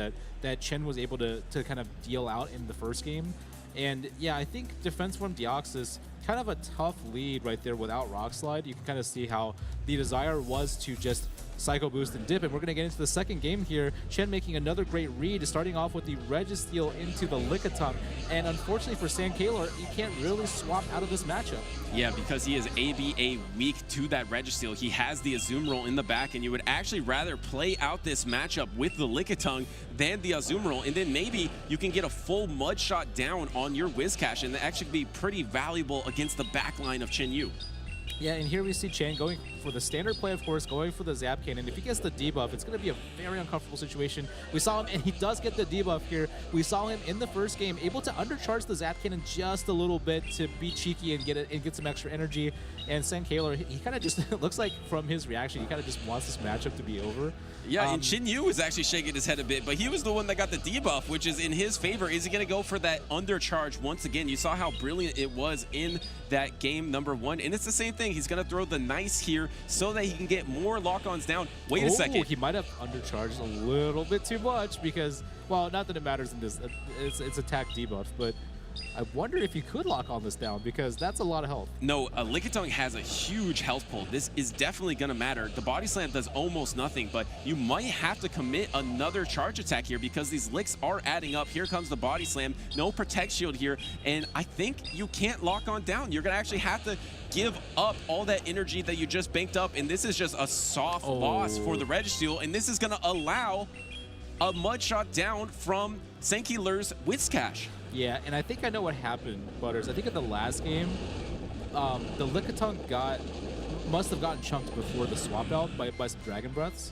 Speaker 1: that Chen was able to kind of deal out in the first game. And yeah, I think Defense Form Deoxys, kind of a tough lead right there without Rock Slide. You can kind of see how the desire was to just Psycho Boost and dip, and we're going to get into the second game here. Chen making another great read, starting off with the Registeel into the Lickitung, and unfortunately for Sandkaler, you can't really swap out of this matchup.
Speaker 6: Yeah, because he is ABA weak to that Registeel. He has the Azumarill in the back, and you would actually rather play out this matchup with the Lickitung than the Azumarill, and then maybe you can get a full Mud Shot down on your Whiscash, and that actually be pretty valuable against the backline of Chen Yu.
Speaker 1: Yeah, and here we see Chen going for the standard play, of course, going for the Zap Cannon. If he gets the debuff, it's going to be a very uncomfortable situation. We saw him, and he does get the debuff here. We saw him in the first game able to undercharge the Zap Cannon just a little bit to be cheeky and get some extra energy. And Sandkaler, he kind of just looks like from his reaction, he kind of just wants this matchup to be over.
Speaker 6: Yeah, and Chen Yu was actually shaking his head a bit, but he was the one that got the debuff, which is in his favor. Is he going to go for that undercharge once again? You saw how brilliant it was in that game number 1, and it's the same thing. He's going to throw the nice here so that he can get more lock-ons down. Wait a second.
Speaker 1: He might have undercharged a little bit too much because, well, not that it matters in this. It's attack debuff, but I wonder if you could lock on this down because that's a lot of health.
Speaker 6: No, Lickitung has a huge health pull. This is definitely going to matter. The Body Slam does almost nothing, but you might have to commit another charge attack here because these licks are adding up. Here comes the Body Slam. No Protect Shield here, and I think you can't lock on down. You're going to actually have to give up all that energy that you just banked up, and this is just a soft loss for the Registeel, and this is going to allow a Mud Shot down from Sandkaler's Whiscash.
Speaker 1: Yeah, and I think I know what happened, Butters. I think in the last game, the Lickitung must have gotten chunked before the swap out by some Dragon Breaths.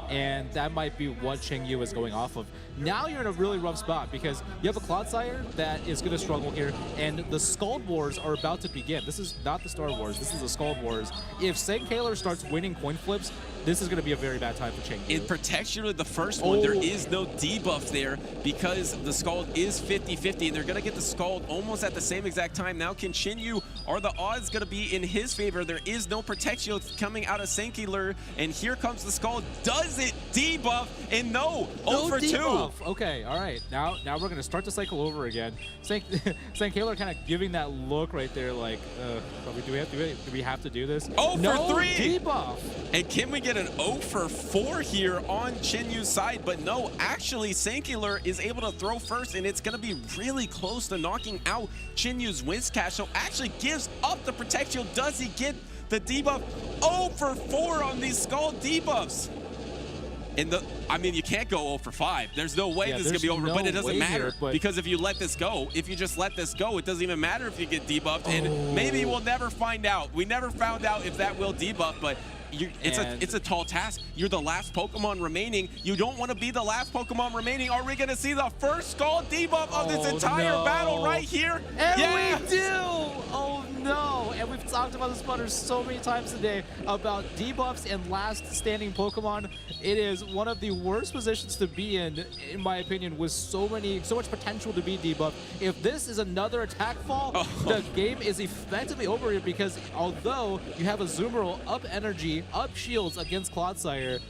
Speaker 1: And that might be what Cheng Yu is going off of. Now you're in a really rough spot because you have a Clodsire that is going to struggle here, and the Scald Wars are about to begin. This is not the Star Wars, this is the Scald Wars. If Sandkaler starts winning coin flips, this is going to be a very bad time for Cheng Yu.
Speaker 6: In Protection, the first one, there is no debuff there because the Scald is 50-50, and they're going to get the Scald almost at the same exact time. Now can Chen Yu, are the odds going to be in his favor? There is no Protect Shield coming out of Sandkaler, and here comes the Scald. Does it debuff? And no 0 for 2.
Speaker 1: Okay, all right. Now we're going to start the cycle over again. Sandkaler kind of giving that look right there like, do we have to do this?
Speaker 6: 0 for 3!
Speaker 1: Debuff!
Speaker 6: And can we get an 0 for 4 here on Chen Yu's side? But no, actually, Sandkaler is able to throw first, and it's going to be really close to knocking out Chen Yu's Whiscash. So actually gives up the Protect Shield. Does he get the debuff? 0 for 4 on these Scald debuffs. And I mean, you can't go 0 for 5. There's no way this is going to be over, but it doesn't matter because if you let this go, if you just let this go, it doesn't even matter if you get debuffed, and maybe we'll never find out. We never found out if that will debuff, but it's a tall task. You're the last Pokemon remaining. You don't want to be the last Pokemon remaining. Are we going to see the first Scald debuff of this entire battle right here?
Speaker 1: And we do! Oh no! And we've talked about this, Butters, so many times today about debuffs and last standing Pokemon. It is one of the worst positions to be in my opinion, with so much potential to be debuffed. If this is another attack fall, the game is effectively over here because although you have a Azumarill up energy, up shields against Clodsire,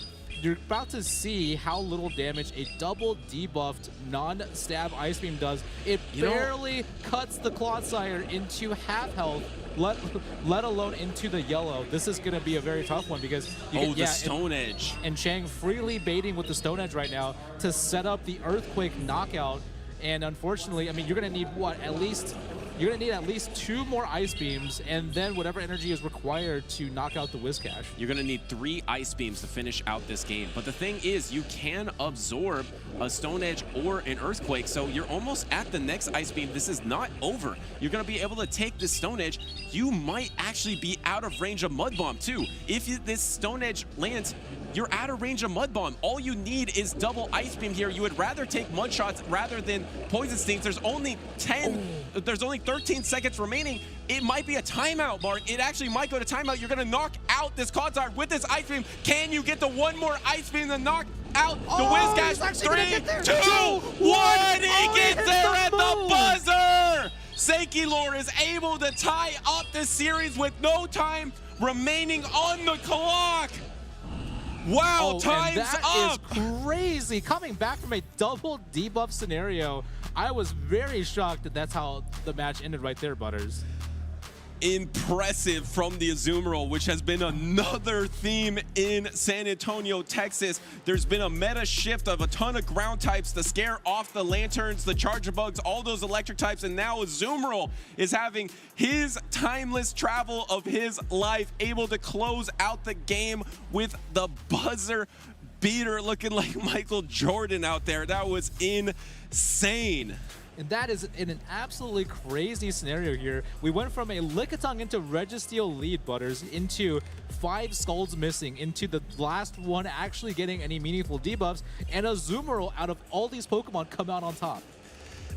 Speaker 1: you're about to see how little damage a double debuffed non-stab Ice Beam does. It barely cuts the Clodsire into half health, let alone into the yellow. This is going to be a very tough one because
Speaker 6: the Stone Edge.
Speaker 1: And Chang freely baiting with the Stone Edge right now to set up the Earthquake knockout. And unfortunately, I mean, you're going to need You're going to need at least 2 more Ice Beams, and then whatever energy is required to knock out the Whiscash.
Speaker 6: You're going to need 3 Ice Beams to finish out this game. But the thing is, you can absorb a Stone Edge or an Earthquake, so you're almost at the next Ice Beam. This is not over. You're going to be able to take this Stone Edge. You might actually be out of range of Mud Bomb, too. If this Stone Edge lands, you're out of range of Mud Bomb. All you need is double Ice Beam here. You would rather take Mud Shots rather than Poison Stings. There's only 13 seconds remaining. It might be a timeout, Mark. It actually might go to timeout. You're going to knock out this Clodsire with this Ice Beam. Can you get the 1 more Ice Beam to knock out. The
Speaker 1: Oh,
Speaker 6: Wizcash.
Speaker 1: he's actually gonna
Speaker 6: 3,
Speaker 1: get there.
Speaker 6: 2, 1. He
Speaker 1: Oh, he
Speaker 6: gets
Speaker 1: hits
Speaker 6: there
Speaker 1: the
Speaker 6: at the
Speaker 1: boom.
Speaker 6: buzzer. Sankilor is able to tie up this series with no time remaining on the clock. Wow,
Speaker 1: Oh,
Speaker 6: time's
Speaker 1: and that
Speaker 6: up.
Speaker 1: is crazy. Coming back from a double debuff scenario, I was very shocked that that's how the match ended right there, Butters.
Speaker 6: Impressive from the Azumarill, which has been another theme in San Antonio, Texas. There's been a meta shift of a ton of ground types to scare off the Lanturns, the Charger Bugs, all those electric types, and now Azumarill is having his timeless travel of his life, able to close out the game with the buzzer beater, looking like Michael Jordan out there. That was insane.
Speaker 1: And that is in an absolutely crazy scenario here. We went from a Lickitung into Registeel lead, Butters, into 5 skulls missing, into the last one actually getting any meaningful debuffs, and Azumarill out of all these Pokemon come out on top.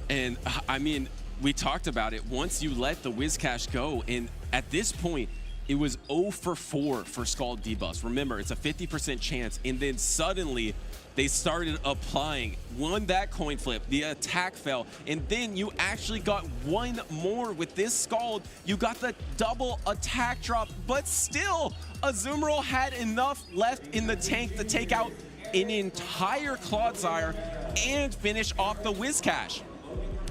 Speaker 6: And I mean, we talked about it. Once you let the Wizcash go, and at this point, it was 0 for 4 for Scald debuffs. Remember, it's a 50% chance, and then suddenly they started applying. Won that coin flip, the attack fell, and then you actually got one more with this Scald. You got the double attack drop, but still, Azumarill had enough left in the tank to take out an entire Clodsire and finish off the Wizcash.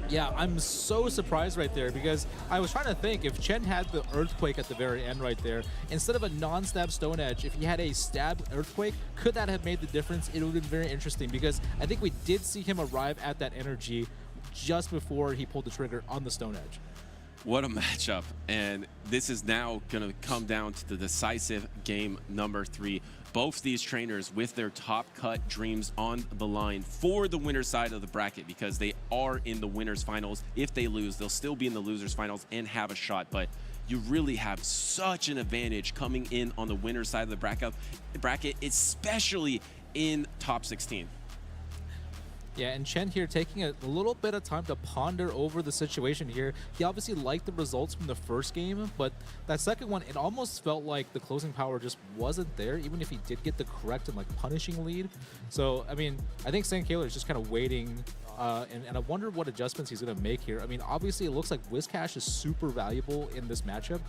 Speaker 1: Yeah, I'm so surprised right there because I was trying to think if Chen had the Earthquake at the very end right there, instead of a non-stab Stone Edge, if he had a stab Earthquake, could that have made the difference? It would have been very interesting because I think we did see him arrive at that energy just before he pulled the trigger on the Stone Edge.
Speaker 6: What a matchup, and this is now going to come down to the decisive game number 3. Both these trainers with their top cut dreams on the line for the winner's side of the bracket because they are in the winner's finals. If they lose, they'll still be in the loser's finals and have a shot, but you really have such an advantage coming in on the winner's side of the bracket, especially in top 16.
Speaker 1: Yeah, and Chen here taking a little bit of time to ponder over the situation here. He obviously liked the results from the first game, but that second one, it almost felt like the closing power just wasn't there, even if he did get the correct and like punishing lead. So, I mean, I think Sankilor is just kind of waiting, and I wonder what adjustments he's going to make here. I mean, obviously it looks like Wizcash is super valuable in this matchup.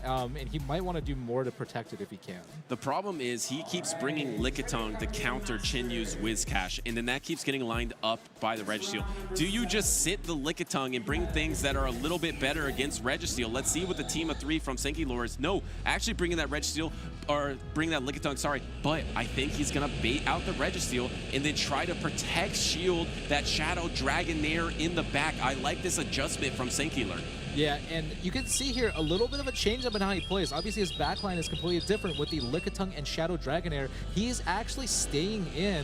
Speaker 1: And he might want to do more to protect it if he can.
Speaker 6: The problem is he keeps bringing Lickitung to counter Chinyu's Wizcash, and then that keeps getting lined up by the Registeel. Do you just sit the Lickitung and bring things that are a little bit better against Registeel? Let's see what the team of 3 from Sankilor is. No, actually bringing that Registeel, or bring that Lickitung, sorry, but I think he's going to bait out the Registeel and then try to protect, shield that Shadow Dragonair in the back. I like this adjustment from Sankilor.
Speaker 1: Yeah, and you can see here a little bit of a change up in how he plays. Obviously, his backline is completely different with the Lickitung and Shadow Dragonair. He's actually staying in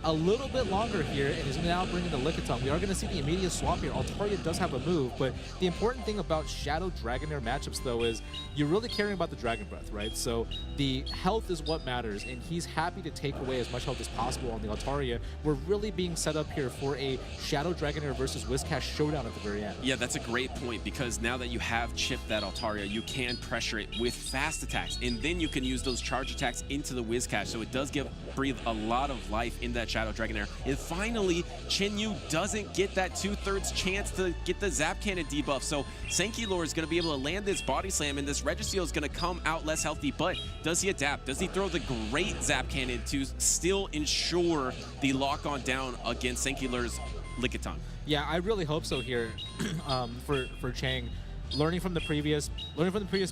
Speaker 1: a little bit longer here, and he's now bringing the Lickitung. We are going to see the immediate swap here. Altaria does have a move, but the important thing about Shadow Dragonair matchups, though, is you're really caring about the Dragon Breath, right? So the health is what matters, and he's happy to take away as much health as possible on the Altaria. We're really being set up here for a Shadow Dragonair versus Wizcash showdown at the very end.
Speaker 6: Yeah, that's a great point, because now that you have chipped that Altaria, you can pressure it with fast attacks, and then you can use those charge attacks into the Wizcash, so it does breathe a lot of life in that Shadow Dragonair. And finally, Chinyu doesn't get that 2/3 chance to get the Zap Cannon debuff, so Sankilor is going to be able to land this Body Slam, and this Registeel is going to come out less healthy, but does he adapt? Does he throw the great Zap Cannon to still ensure the lock-on down against Sankilor's Lickitung?
Speaker 1: Yeah, I really hope so here for Chang. Learning from the previous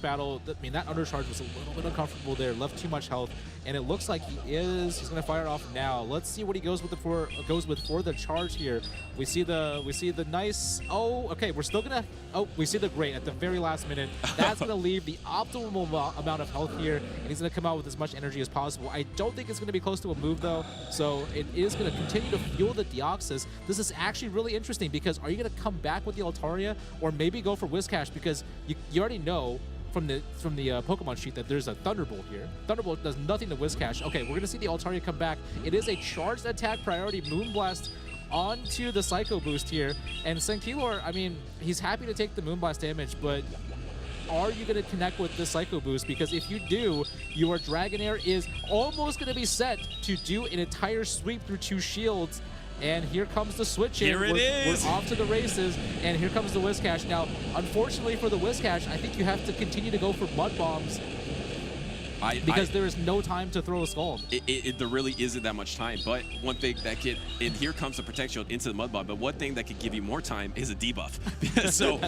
Speaker 1: battle, I mean, that undercharge was a little bit uncomfortable there, left too much health, and it looks like he's going to fire it off now. Let's see what he goes with for the charge here. We see the nice, we're still going to, we see the great at the very last minute. That's going to leave the optimal amount of health here, and he's going to come out with as much energy as possible. I don't think it's going to be close to a move, though, so it is going to continue to fuel the Deoxys. This is actually really interesting, because are you going to come back with the Altaria, or maybe go for Wizcash? Because you already know from the Pokemon sheet that there's a Thunderbolt here. Thunderbolt does nothing to Wizcash. Okay, we're going to see the Altaria come back. It is a charged attack priority Moonblast onto the Psycho Boost here. And Sankilor, I mean, he's happy to take the Moonblast damage, but are you going to connect with the Psycho Boost? Because if you do, your Dragonair is almost going to be set to do an entire sweep through 2 shields. And here comes the switch in.
Speaker 6: Here it is.
Speaker 1: We're off to the races, and here comes the Whiscash. Now, unfortunately for the Whiscash, I think you have to continue to go for Mud Bombs because there is no time to throw a Scald.
Speaker 6: There really isn't that much time, but one thing that could, and here comes the Protect Shield into the Mud Bomb, but one thing that could give you more time is a debuff. So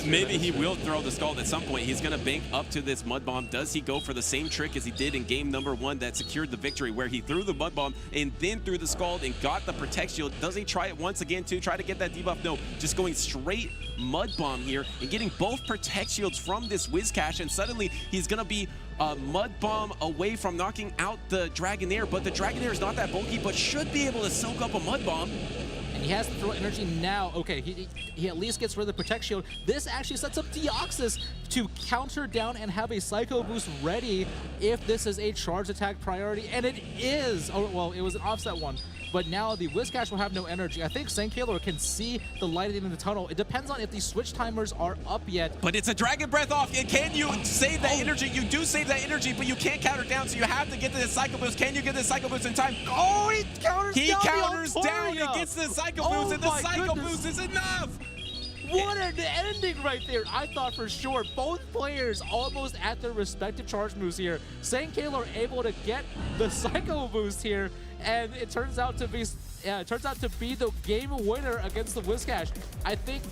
Speaker 6: maybe he will throw the Scald at some point. He's going to bank up to this Mud Bomb. Does he go for the same trick as he did in game number 1 that secured the victory, where he threw the Mud Bomb and then threw the Scald and got the Protect Shield? Does he try it once again to try to get that debuff? No, just going straight Mud Bomb here and getting both Protect Shields from this Whiscash, and suddenly he's going to be Mud Bomb away from knocking out the Dragonair, but the Dragonair is not that bulky, but should be able to soak up a Mud Bomb.
Speaker 1: And he has to throw energy now. Okay, he at least gets rid of the Protect Shield. This actually sets up Deoxys to counter down and have a Psycho Boost ready if this is a charge attack priority, and it is. Oh, well, it was an offset one. But now the Whiscash will have no energy. I think Sankhaler can see the light at the end of the tunnel. It depends on if the switch timers are up yet.
Speaker 6: But it's a Dragon Breath off, and can you save that energy? You do save that energy, but you can't counter down, so you have to get to the Psycho Boost. Can you get the Psycho Boost in time?
Speaker 1: Oh, he counters down.
Speaker 6: He counters down and gets the Psycho Boost, and the Psycho Boost is enough.
Speaker 1: What an ending right there. I thought for sure both players almost at their respective charge moves here. Sankhaler able to get the Psycho Boost here, and it turns out to be the game winner against the Whiscash. I think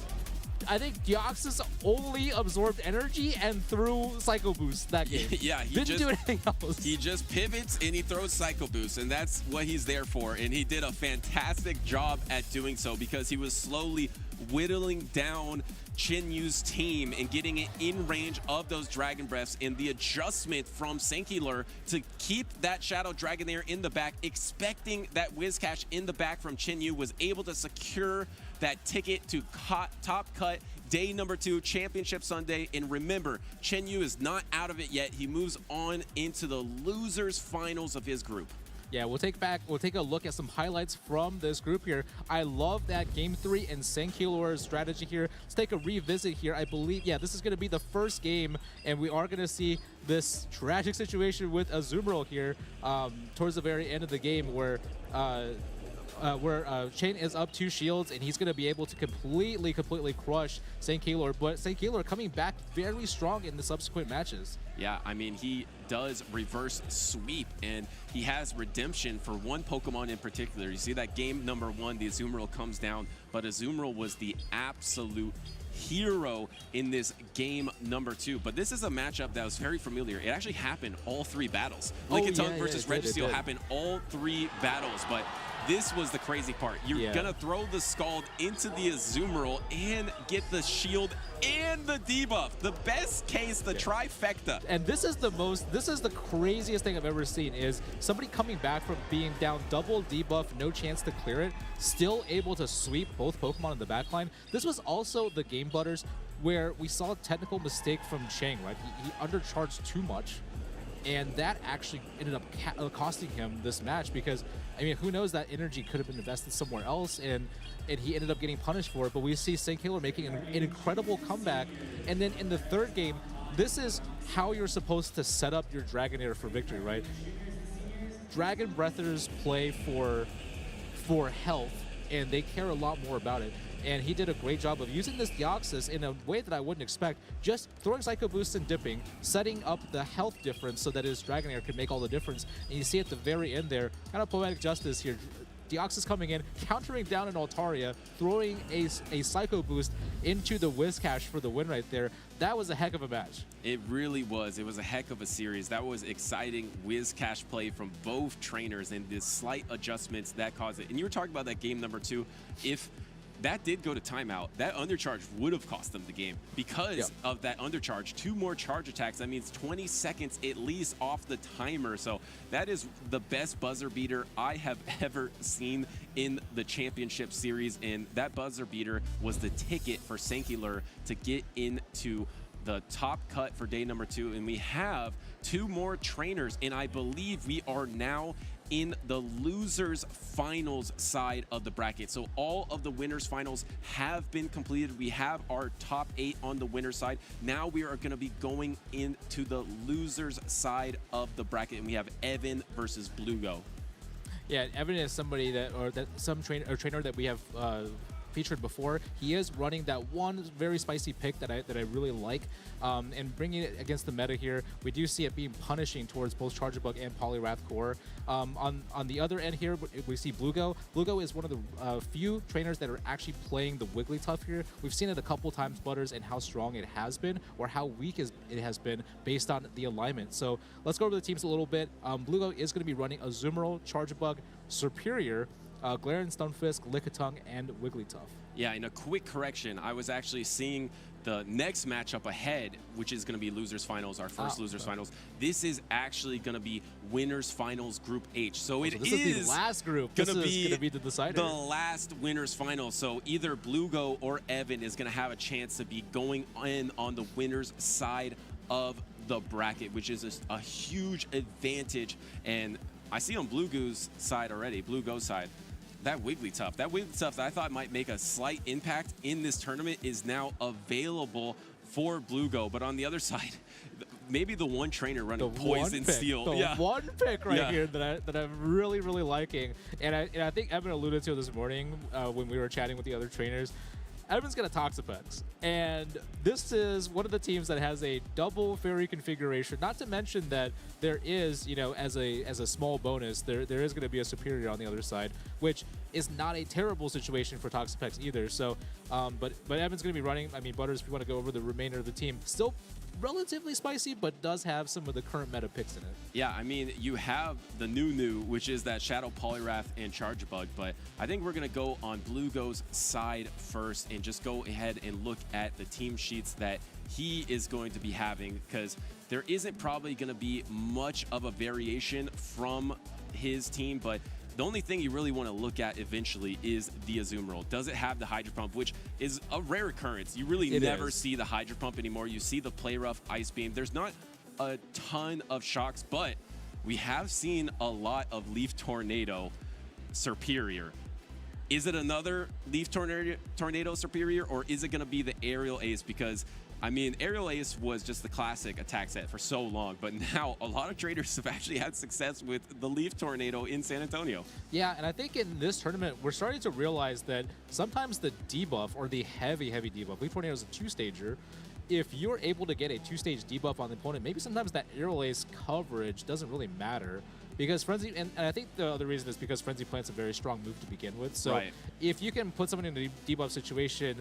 Speaker 1: Deoxys only absorbed energy and threw Psycho Boost that game.
Speaker 6: Yeah, he
Speaker 1: didn't do anything else.
Speaker 6: He just pivots and he throws Psycho Boost, and that's what he's there for. And he did a fantastic job at doing so, because he was slowly whittling down Chen Yu's team and getting it in range of those Dragon Breaths, and the adjustment from Sankhaler to keep that Shadow Dragonair in the back, expecting that Whiscash in the back from Chen Yu, was able to secure that ticket to top cut day number 2, Championship Sunday. And remember, Chen Yu is not out of it yet. He moves on into the losers finals of his group.
Speaker 1: Yeah, we'll take a look at some highlights from this group here. I love that Game 3 and Sankhaler's strategy here. Let's take a revisit here. I believe, yeah, this is going to be the first game, and we are going to see this tragic situation with Azumarill here towards the very end of the game, where Chain is up 2 shields, and he's going to be able to completely crush Sankhaler. But Sankhaler coming back very strong in the subsequent matches.
Speaker 6: Yeah, I mean, he does reverse sweep, and he has redemption for one Pokemon in particular. You see that game number 1, the Azumarill comes down, but Azumarill was the absolute hero in this game number 2. But this is a matchup that was very familiar. It actually happened all 3 battles. Lickitung versus Registeel happened all 3 battles, but this was the crazy part. You're gonna throw the Scald into the Azumarill and get the shield and the debuff. The best case, the trifecta.
Speaker 1: And this is the craziest thing I've ever seen, is somebody coming back from being down double debuff, no chance to clear it, still able to sweep both Pokemon in the backline. This was also the Game Butters, where we saw a technical mistake from Chang, right? He undercharged too much, and that actually ended up costing him this match, because, I mean, who knows, that energy could have been invested somewhere else, and he ended up getting punished for it. But we see Sankhaler making an incredible comeback. And then in the third game, this is how you're supposed to set up your Dragonair for victory, right? Dragon Breathers play for health, and they care a lot more about it. And he did a great job of using this Deoxys in a way that I wouldn't expect, just throwing Psycho Boost and dipping, setting up the health difference so that his Dragonair could make all the difference. And you see at the very end there, kind of poetic justice here. Deoxys coming in, countering down an Altaria, throwing a Psycho Boost into the Whiscash for the win right there. That was a heck of a match.
Speaker 6: It really was. It was a heck of a series. That was exciting Whiscash play from both trainers, and the slight adjustments that caused it. And you were talking about that game number 2. If that did go to timeout, that undercharge would have cost them the game because of that undercharge. 2 more charge attacks. That means 20 seconds at least off the timer. So that is the best buzzer beater I have ever seen in the championship series. And that buzzer beater was the ticket for Sankhaler to get into the top cut for day number 2. And we have 2 more trainers, and I believe we are now in the losers finals side of the bracket. So all of the winners finals have been completed. We have our top 8 on the winner side. Now we are going to be going into the losers side of the bracket, and we have Evan versus Blugo.
Speaker 1: Yeah, Evan is somebody some trainer that we have featured before. He is running that one very spicy pick that I really like, and bringing it against the meta here. We do see it being punishing towards both Charjabug and Poliwrath Core. On the other end here, we see Blugo. Blugo is one of the few trainers that are actually playing the Wigglytuff here. We've seen it a couple times, Butters, and how strong it has been, or how weak it has been based on the alignment. So let's go over the teams a little bit. Blugo is going to be running Azumarill, Charjabug, Serperior, Galarian Stunfisk, Lickitung, and Wigglytuff.
Speaker 6: Yeah, and a quick correction, I was actually seeing the next matchup ahead, which is going to be Losers Finals, our first Losers Finals. This is actually going to be Winners Finals Group H. So this
Speaker 1: is the last group. This is going to be the decider.
Speaker 6: The last Winners Finals. So either Blugo or Evan is going to have a chance to be going in on the winners side of the bracket, which is a huge advantage. And I see on Blugo's side already, Blugo's side, that Wigglytuff that I thought might make a slight impact in this tournament is now available for Blugo. But on the other side, maybe the one trainer running Poison Steel.
Speaker 1: The one pick right here that I'm really, really liking. And I think Evan alluded to it this morning when we were chatting with the other trainers. Evan's got a Toxapex, and this is one of the teams that has a double fairy configuration. Not to mention that there is, as a small bonus, there is going to be a Serperior on the other side, which is not a terrible situation for Toxapex either. So, but Evan's going to be running. I mean, Butters, if you want to go over the remainder of the team, still relatively spicy, but does have some of the current meta picks in it.
Speaker 6: Yeah, I mean, you have the new, which is that Shadow Poliwrath and Charjabug, but I think we're going to go on Blugo's side first and just go ahead and look at the team sheets that he is going to be having, because there isn't probably going to be much of a variation from his team, but the only thing you really want to look at eventually is the Azumarill. Does it have the Hydro Pump, which is a rare occurrence? You really never see the Hydro Pump anymore. You see the Play Rough, Ice Beam. There's not a ton of shocks, but we have seen a lot of Leaf Tornado Serperior. Is it another Leaf Tornado Serperior, or is it going to be the Aerial Ace? Because I mean, Aerial Ace was just the classic attack set for so long, but now a lot of traders have actually had success with the Leaf Tornado in San Antonio.
Speaker 1: Yeah, and I think in this tournament, we're starting to realize that sometimes the debuff, or the heavy debuff, Leaf Tornado is a 2-stager. If you're able to get a 2-stage debuff on the opponent, maybe sometimes that Aerial Ace coverage doesn't really matter. Because Frenzy, and I think the other reason is because Frenzy Plant's a very strong move to begin with. So if you can put someone in a debuff situation,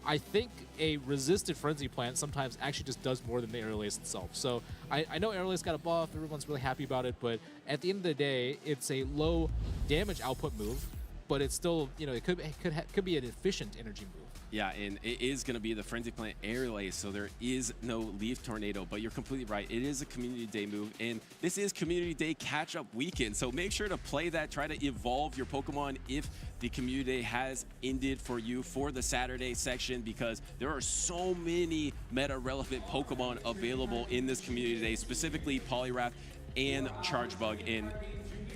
Speaker 1: I think a resisted Frenzy Plant sometimes actually just does more than the Aerial Ace itself. So I know Aerial Ace got a buff, everyone's really happy about it, but at the end of the day, it's a low damage output move, but it's still, it could be an efficient energy move.
Speaker 6: Yeah, and it is going to be the Frenzy Plant Aerial Ace, so there is no Leaf Tornado, but you're completely right. It is a Community Day move, and this is Community Day catch-up weekend, so make sure to play that, try to evolve your Pokemon if the Community Day has ended for you for the Saturday section, because there are so many meta-relevant Pokemon available in this Community Day, specifically Poliwrath and Charjabug, and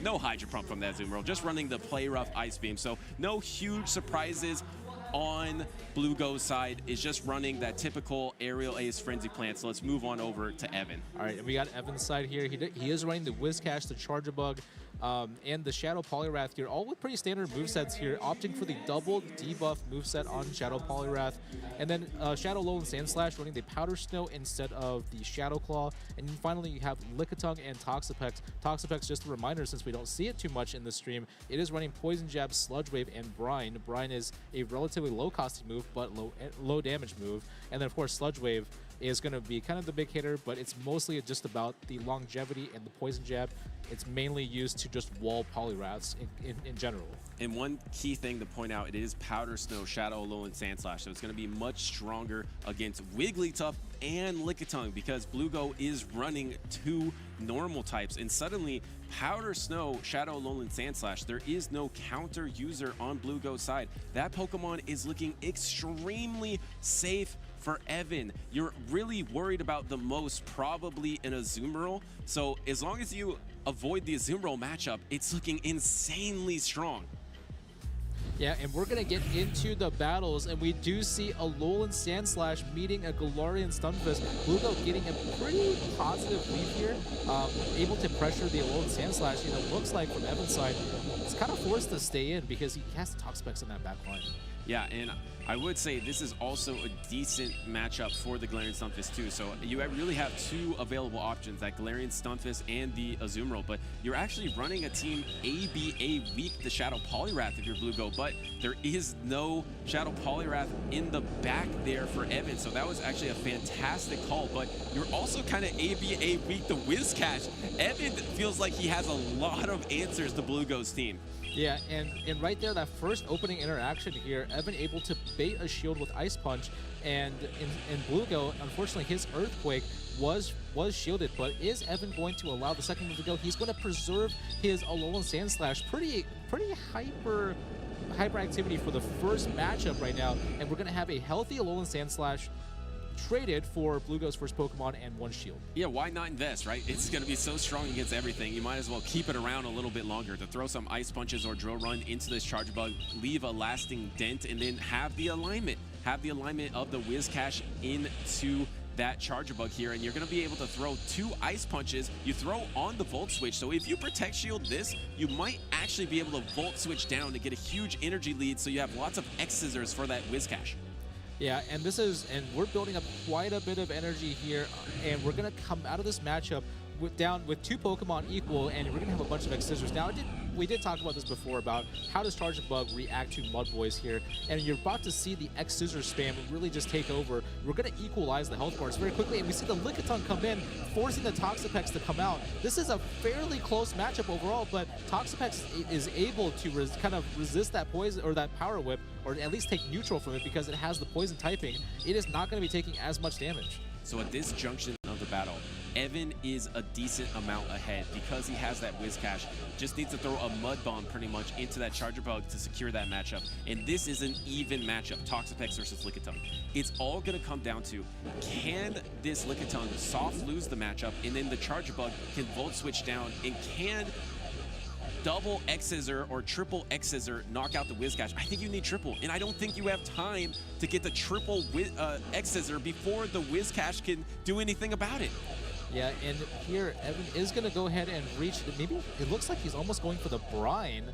Speaker 6: no Hydro Pump from that Azumarill, just running the Play Rough Ice Beam, so no huge surprises on Blugo's side. Is just running that typical Aerial Ace Frenzy Plant. So let's move on over to Evan.
Speaker 1: All right, and we got Evan's side here. He is running the Whiscash, the Charjabug, and the Shadow Poliwrath here, all with pretty standard movesets here, opting for the double debuff moveset on Shadow Poliwrath. And then Shadow Alolan Sandslash running the Powder Snow instead of the Shadow Claw. And then finally you have Lickitung and Toxapex. Toxapex, just a reminder, since we don't see it too much in the stream, it is running Poison Jab, Sludge Wave, and Brine. Brine is a relatively low costing move, but low damage move. And then of course Sludge Wave is going to be kind of the big hitter, but it's mostly just about the longevity and the Poison Jab. It's mainly used to just wall Poliwraths in general.
Speaker 6: And one key thing to point out, it is Powder Snow, Shadow Alolan Sandslash, so it's going to be much stronger against Wigglytuff and Lickitung, because Blugo is running 2 normal types, and suddenly Powder Snow, Shadow Alolan Sandslash, there is no counter user on Blue Go's side. That Pokemon is looking extremely safe for Evan. You're really worried about the most probably an Azumarill. So as long as you avoid the Azumarill matchup, it's looking insanely strong.
Speaker 1: Yeah, and we're going to get into the battles, and we do see a Alolan Sandslash meeting a Galarian Stunfisk. Blue Go getting a pretty positive lead here, able to pressure the Alolan Sandslash. It looks like from Evan's side, it's kind of forced to stay in because he has the Toxapex in that back line.
Speaker 6: Yeah, and I would say this is also a decent matchup for the Galarian Stunfisk too. So you really have two available options, that Galarian Stunfisk and the Azumarill, but you're actually running a team ABA weak the Shadow Poliwrath if you're Blue Go, but there is no Shadow Poliwrath in the back there for Evan. So that was actually a fantastic call, but you're also kind of ABA weak the Whiscash. Evan feels like he has a lot of answers to Blue Go's team.
Speaker 1: Yeah, and right there, that first opening interaction here, Evan able to bait a shield with Ice Punch, and in Blue Go, unfortunately, his Earthquake was shielded, but is Evan going to allow the second move to go? He's going to preserve his Alolan Sandslash. Pretty hyper activity for the first matchup right now, and we're going to have a healthy Alolan Sandslash traded for Blue Go's first Pokemon and one shield.
Speaker 6: Yeah, why not invest, right? It's going to be so strong against everything. You might as well keep it around a little bit longer to throw some Ice Punches or Drill Run into this Charge Bug, leave a lasting dent, and then have the alignment. Have the alignment of the Whiscash into that Charger Bug here, and you're going to be able to throw 2 Ice Punches. You throw on the Volt Switch, so if you Protect Shield this, you might actually be able to Volt Switch down to get a huge energy lead, so you have lots of X-Scissors for that Whiscash.
Speaker 1: Yeah, and we're building up quite a bit of energy here, and we're going to come out of this matchup down with 2 Pokemon equal, and we're going to have a bunch of X-Scissors. Now, we did talk about this before about how does Charge Bug react to Mud Boys here, and you're about to see the X-Scissors spam really just take over. We're going to equalize the health bars very quickly, and we see the Lickitung come in, forcing the Toxapex to come out. This is a fairly close matchup overall, but Toxapex is able to kind of resist that poison or that Power Whip, or at least take neutral from it because it has the poison typing. It is not going to be taking as much damage.
Speaker 6: So at this junction of the battle, Evan is a decent amount ahead because he has that Whiscash. Just needs to throw a Mud Bomb pretty much into that Charger Bug to secure that matchup. And this is an even matchup, Toxapex versus Lickitung. It's all going to come down to, can this Lickitung soft lose the matchup, and then the Charger Bug can Volt Switch down, and can double X-Scissor or triple X-Scissor knock out the Whiscash? I think you need triple, and I don't think you have time to get the triple X-Scissor before the Whiscash can do anything about it.
Speaker 1: Yeah, and here Evan is going to go ahead and reach. Maybe it looks like he's almost going for the Brine.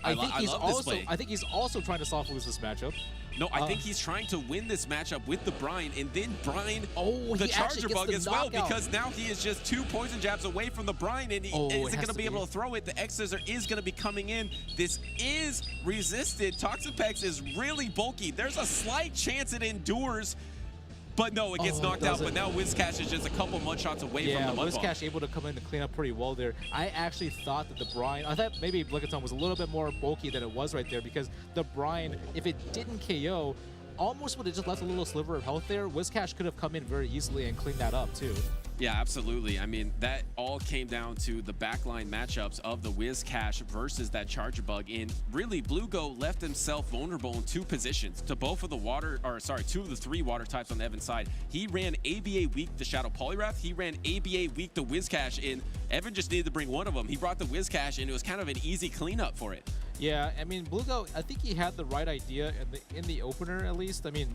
Speaker 1: I think he's also trying to soft lose this matchup.
Speaker 6: No, I think he's trying to win this matchup with the Brine, and then Brine the
Speaker 1: he
Speaker 6: Charger Bug as well,
Speaker 1: knockout.
Speaker 6: because now he is just 2 poison jabs away from the Brine, and he isn't going to be able to throw it. The X-Scissor is going to be coming in. This is resisted. Toxapex is really bulky. There's a slight chance it endures, but no, it gets knocked out. But now Whiscash is just a couple mud shots away from the Mud Bomb.
Speaker 1: Whiscash able to come in and clean up pretty well there. I actually thought that the Brine, I thought maybe Lickitung was a little bit more bulky than it was right there, because the Brine, if it didn't KO, almost would have just left a little sliver of health there. Whiscash could have come in very easily and cleaned that up too.
Speaker 6: Yeah, absolutely. I mean, that all came down to the backline matchups of the Whiscash versus that Charger Bug. And really, Blue Go left himself vulnerable in 2 positions to both of the 2 of the 3 water types on Evan's side. He ran ABA weak the Shadow Poliwrath. He ran ABA weak the Whiscash, and Evan just needed to bring one of them. He brought the Whiscash, and it was kind of an easy cleanup for it.
Speaker 1: Yeah, I mean, Blue Go, I think he had the right idea in the opener at least. I mean,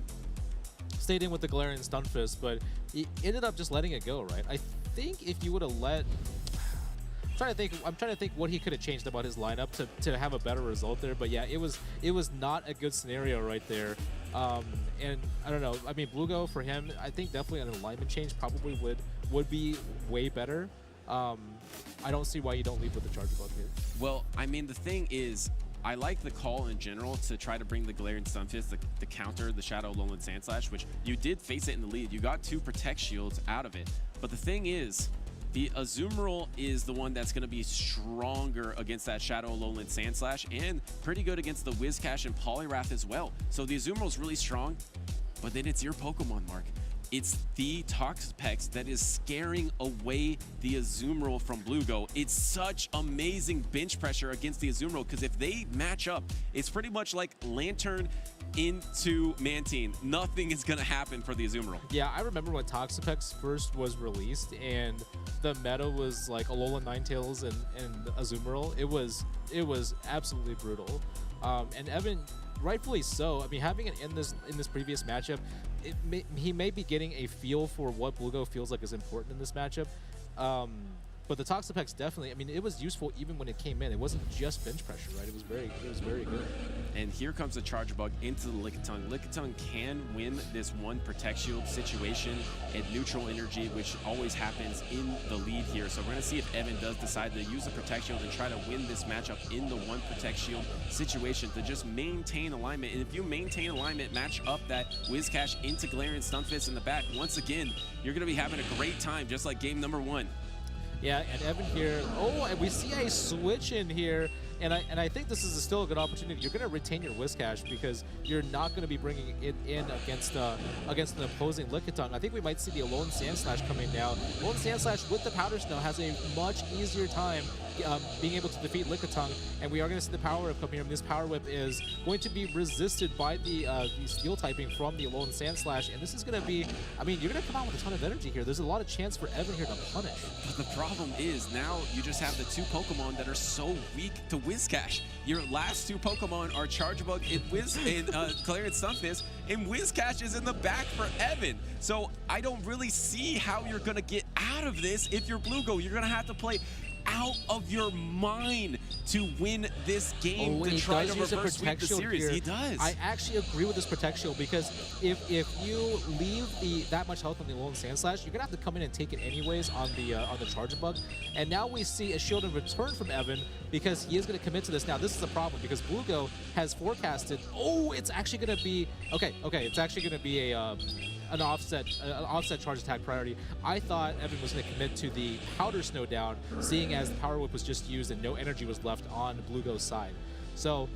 Speaker 1: stayed in with the Galarian Stunfisk, but he ended up just letting it go, right? I think if you would have let... I'm trying to think what he could have changed about his lineup to have a better result there, but yeah, it was not a good scenario right there. And I don't know, I mean, Blue Go for him, I think definitely an alignment change probably would be way better. I don't see why you don't leave with the Charger Bug here.
Speaker 6: Well, I mean, the thing is, I like the call in general to try to bring the Galarian Stunfisk, the counter, the Shadow Alolan Sandslash, which you did face it in the lead. You got 2 Protect Shields out of it. But the thing is, the Azumarill is the one that's going to be stronger against that Shadow Alolan Sandslash, and pretty good against the Whiscash and Poliwrath as well. So the Azumarill is really strong, but then it's your Pokemon, Mark. It's the Toxapex that is scaring away the Azumarill from Blugo. It's such amazing bench pressure against the Azumarill because if they match up, it's pretty much like Lantern into Mantine. Nothing is going to happen for the Azumarill.
Speaker 1: Yeah, I remember when Toxapex first was released and the meta was like Alolan Ninetales and Azumarill. It was absolutely brutal. And Evan, rightfully so. I mean, having it in this previous matchup, he may be getting a feel for what Blugo feels like is important in this matchup. But the Toxapex definitely, I mean, it was useful even when it came in. It wasn't just bench pressure, right? It was very good.
Speaker 6: And here comes the Charge Bug into the Lickitung. Lickitung can win this one Protect Shield situation at neutral energy, which always happens in the lead here. So we're going to see if Evan does decide to use the Protect Shield and try to win this matchup in the one Protect Shield situation to just maintain alignment. And if you maintain alignment, match up that Whiscash into Galarian Stunfisk in the back, once again, you're going to be having a great time, just like game number 1.
Speaker 1: Yeah, and Evan here, and we see a switch in here, and I think this is still a good opportunity. You're going to retain your Whiscash because you're not going to be bringing it in against an opposing Lickitung. I think we might see the Alolan Sandslash coming now. Alolan Sandslash with the Powder Snow has a much easier time being able to defeat Lickitung, and we are going to see the Power Whip come here, and this Power Whip is going to be resisted by the Steel typing from the Alolan Sandslash, and this is going to be, I mean, you're going to come out with a ton of energy here. There's a lot of chance for Evan here to punish.
Speaker 6: But the problem is now you just have the 2 Pokemon that are so weak to Whiscash. Your last 2 Pokemon are Charjabug and Galarian Stunfisk, and Whiscash is in the back for Evan. So I don't really see how you're going to get out of this if you're Blugo. You're going to have to play out of your mind to win this game to try to reverse sweep the series. He does.
Speaker 1: I actually agree with this Protect Shield because if you leave that much health on the Alolan Sandslash, you're gonna have to come in and take it anyways on the Charjabug. And now we see a shield in return from Evan because he is gonna commit to this. Now this is a problem because Blugo has forecasted. Oh, it's actually gonna be okay. It's actually gonna be an offset charge attack priority. I thought Evan was going to commit to the Powder Snow down, seeing as the Power Whip was just used and no energy was left on Blugo's side. So,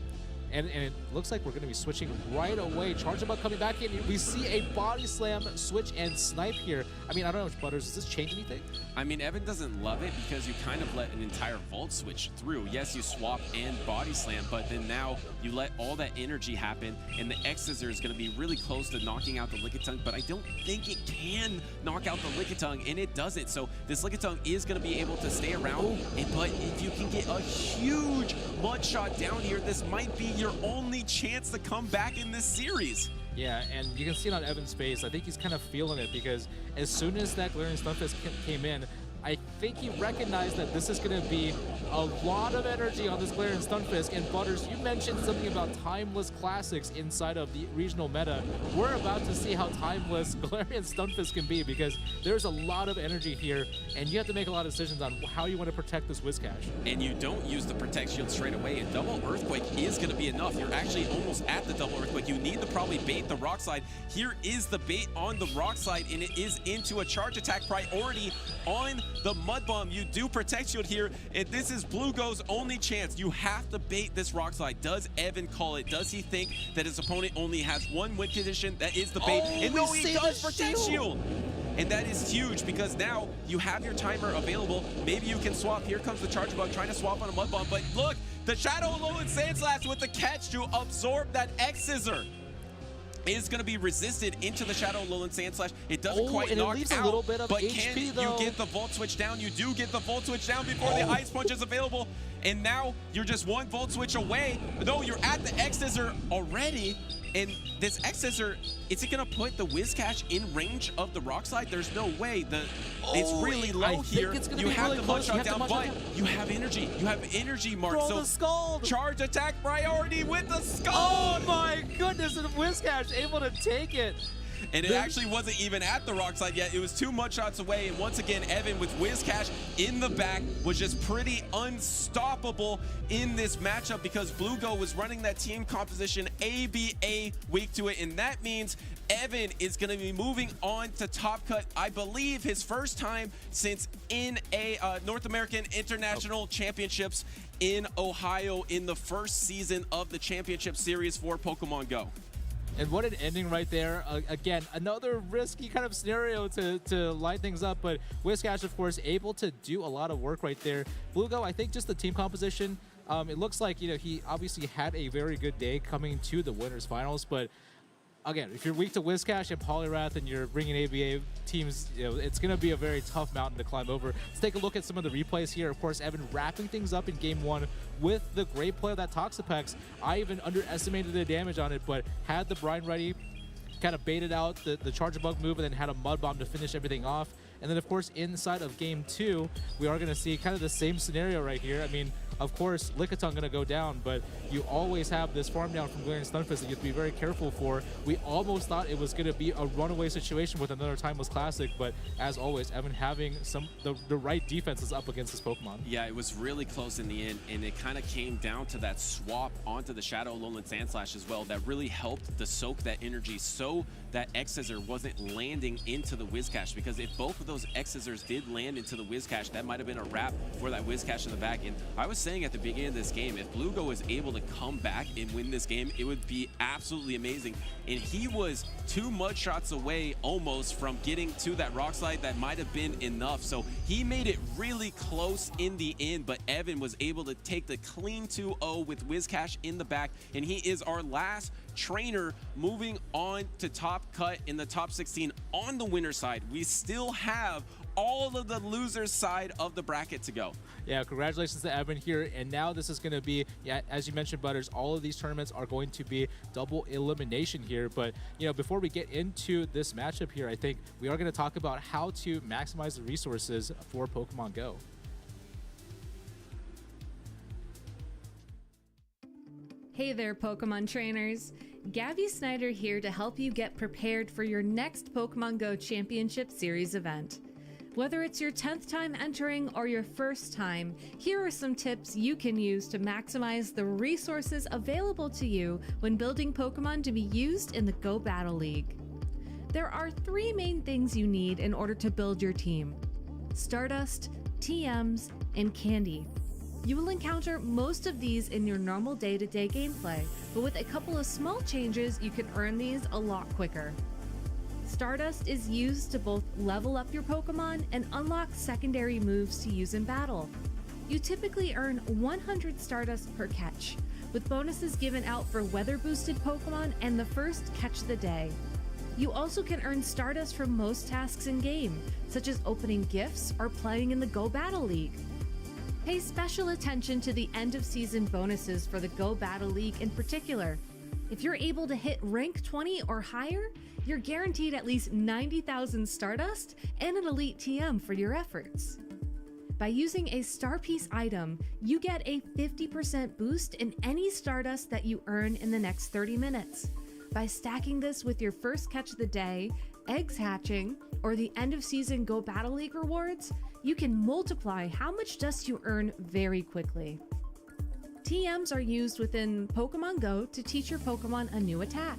Speaker 1: and it looks like we're going to be switching right away. Charjabug coming back in. We see a Body Slam, switch, and snipe here. I mean, I don't know which Butters. Does this change anything?
Speaker 6: I mean, Evan doesn't love it because you kind of let an entire Volt Switch through. Yes, you swap and Body Slam, but then now you let all that energy happen, and the X-Scissor is going to be really close to knocking out the Lickitung, but I don't think it can knock out the Lickitung, and it doesn't. So this Lickitung is going to be able to stay around, but if you can get a huge Mud Shot down here, this might be your only chance to come back in this series.
Speaker 1: Yeah, and you can see it on Evan's face. I think he's kind of feeling it because as soon as that Galarian Stunfisk came in, I think he recognized that this is going to be a lot of energy on this Galarian Stunfisk. And Butters, you mentioned something about timeless classics inside of the regional meta. We're about to see how timeless Galarian Stunfisk can be because there's a lot of energy here, and you have to make a lot of decisions on how you want to protect this Whiscash.
Speaker 6: And you don't use the Protect Shield straight away, and Double Earthquake is going to be enough. You're actually almost at the Double Earthquake. You need to probably bait the Rock Slide. Here is the bait on the Rock Slide, and it is into a charge attack priority on the Mud Bomb. You do Protect Shield here, and this is Blugo's only chance. You have to bait this Rock Slide. Does Evan call it? Does he think that his opponent only has one win condition? That is the bait. And no, he does Protect Shield. And that is huge because now you have your timer available. Maybe you can swap. Here comes the Charjabug trying to swap on a Mud Bomb, but look, the Shadow Alolan Sandslash with the catch to absorb that X-Scissor is going to be resisted into the Shadow Alolan Sandslash. It doesn't quite knock out,
Speaker 1: a little bit of
Speaker 6: but
Speaker 1: HP,
Speaker 6: can you get the Volt Switch down? You do get the Volt Switch down before the Ice Punch is available, and now you're just one Volt Switch away. No, you're at the X-Scissor already, and this X-Scissor, is it going to put the Whiscash in range of the Rock Slide? There's no way. It's really low here. You have the Mud Shot down, but you have energy. You have energy, Mark.
Speaker 1: Throw
Speaker 6: so
Speaker 1: the Scald.
Speaker 6: Charge attack priority with the Scald.
Speaker 1: Oh my goodness, and Whiscash able to take it.
Speaker 6: And it actually wasn't even at the Rock Slide yet. It was 2 Mud Shots away. And once again, Evan with Whiscash in the back was just pretty unstoppable in this matchup because Blugo was running that team composition ABA weak to it. And that means Evan is going to be moving on to Top Cut, I believe his first time since in a North American International Championships in Ohio in the first season of the championship series for Pokemon Go.
Speaker 1: And what an ending right there. Again, another risky kind of scenario to light things up, but Whiscash, of course, able to do a lot of work right there. Bluego, I think just the team composition, it looks like, he obviously had a very good day coming to the winners finals, but again, if you're weak to Whiscash and Poliwrath and you're bringing ABA teams, it's going to be a very tough mountain to climb over. Let's take a look at some of the replays here. Of course, Evan wrapping things up in game 1 with the great play of that Toxapex. I even underestimated the damage on it, but had the brine ready, kind of baited out the Charge Bug move, and then had a Mud Bomb to finish everything off. And then, of course, inside of game 2, we are going to see kind of the same scenario right here. I mean, of course, Lickitung going to go down, but you always have this farm down from Galarian Stunfisk that you have to be very careful for. We almost thought it was going to be a runaway situation with another Timeless Classic, but as always, Evan having the right defenses up against his Pokemon.
Speaker 6: Yeah, it was really close in the end, and it kind of came down to that swap onto the Shadow Alolan Sandslash as well that really helped to soak that energy so that X-Scissor wasn't landing into the Whiscash, because if both of those X-Scissors did land into the Whiscash, that might have been a wrap for that Whiscash in the back. And I was saying at the beginning of this game, if Bluego was able to come back and win this game, it would be absolutely amazing. And he was 2 mud shots away almost from getting to that rock slide that might have been enough. So he made it really close in the end, but Evan was able to take the clean 2-0 with Whiscash in the back, and he is our last trainer moving on to top cut in the top 16 on the winner side. We still have all of the loser side of the bracket to go.
Speaker 1: Yeah, congratulations to Evan here. And now this is going to be, yeah, as you mentioned, Butters, all of these tournaments are going to be double elimination here. But, before we get into this matchup here, I think we are going to talk about how to maximize the resources for Pokemon Go.
Speaker 2: Hey there, Pokemon trainers. Gabby Snyder here to help you get prepared for your next Pokemon Go Championship Series event. Whether it's your 10th time entering or your first time, here are some tips you can use to maximize the resources available to you when building Pokemon to be used in the Go Battle League. There are 3 main things you need in order to build your team: Stardust, TMs, and Candy. You will encounter most of these in your normal day-to-day gameplay, but with a couple of small changes, you can earn these a lot quicker. Stardust is used to both level up your Pokemon and unlock secondary moves to use in battle. You typically earn 100 Stardust per catch, with bonuses given out for weather-boosted Pokemon and the first catch of the day. You also can earn Stardust from most tasks in-game, such as opening gifts or playing in the Go Battle League. Pay special attention to the end-of-season bonuses for the Go Battle League in particular. If you're able to hit rank 20 or higher, you're guaranteed at least 90,000 Stardust and an Elite TM for your efforts. By using a Star Piece item, you get a 50% boost in any Stardust that you earn in the next 30 minutes. By stacking this with your first catch of the day, eggs hatching, or the end-of-season Go Battle League rewards, you can multiply how much dust you earn very quickly. TMs are used within Pokemon Go to teach your Pokemon a new attack.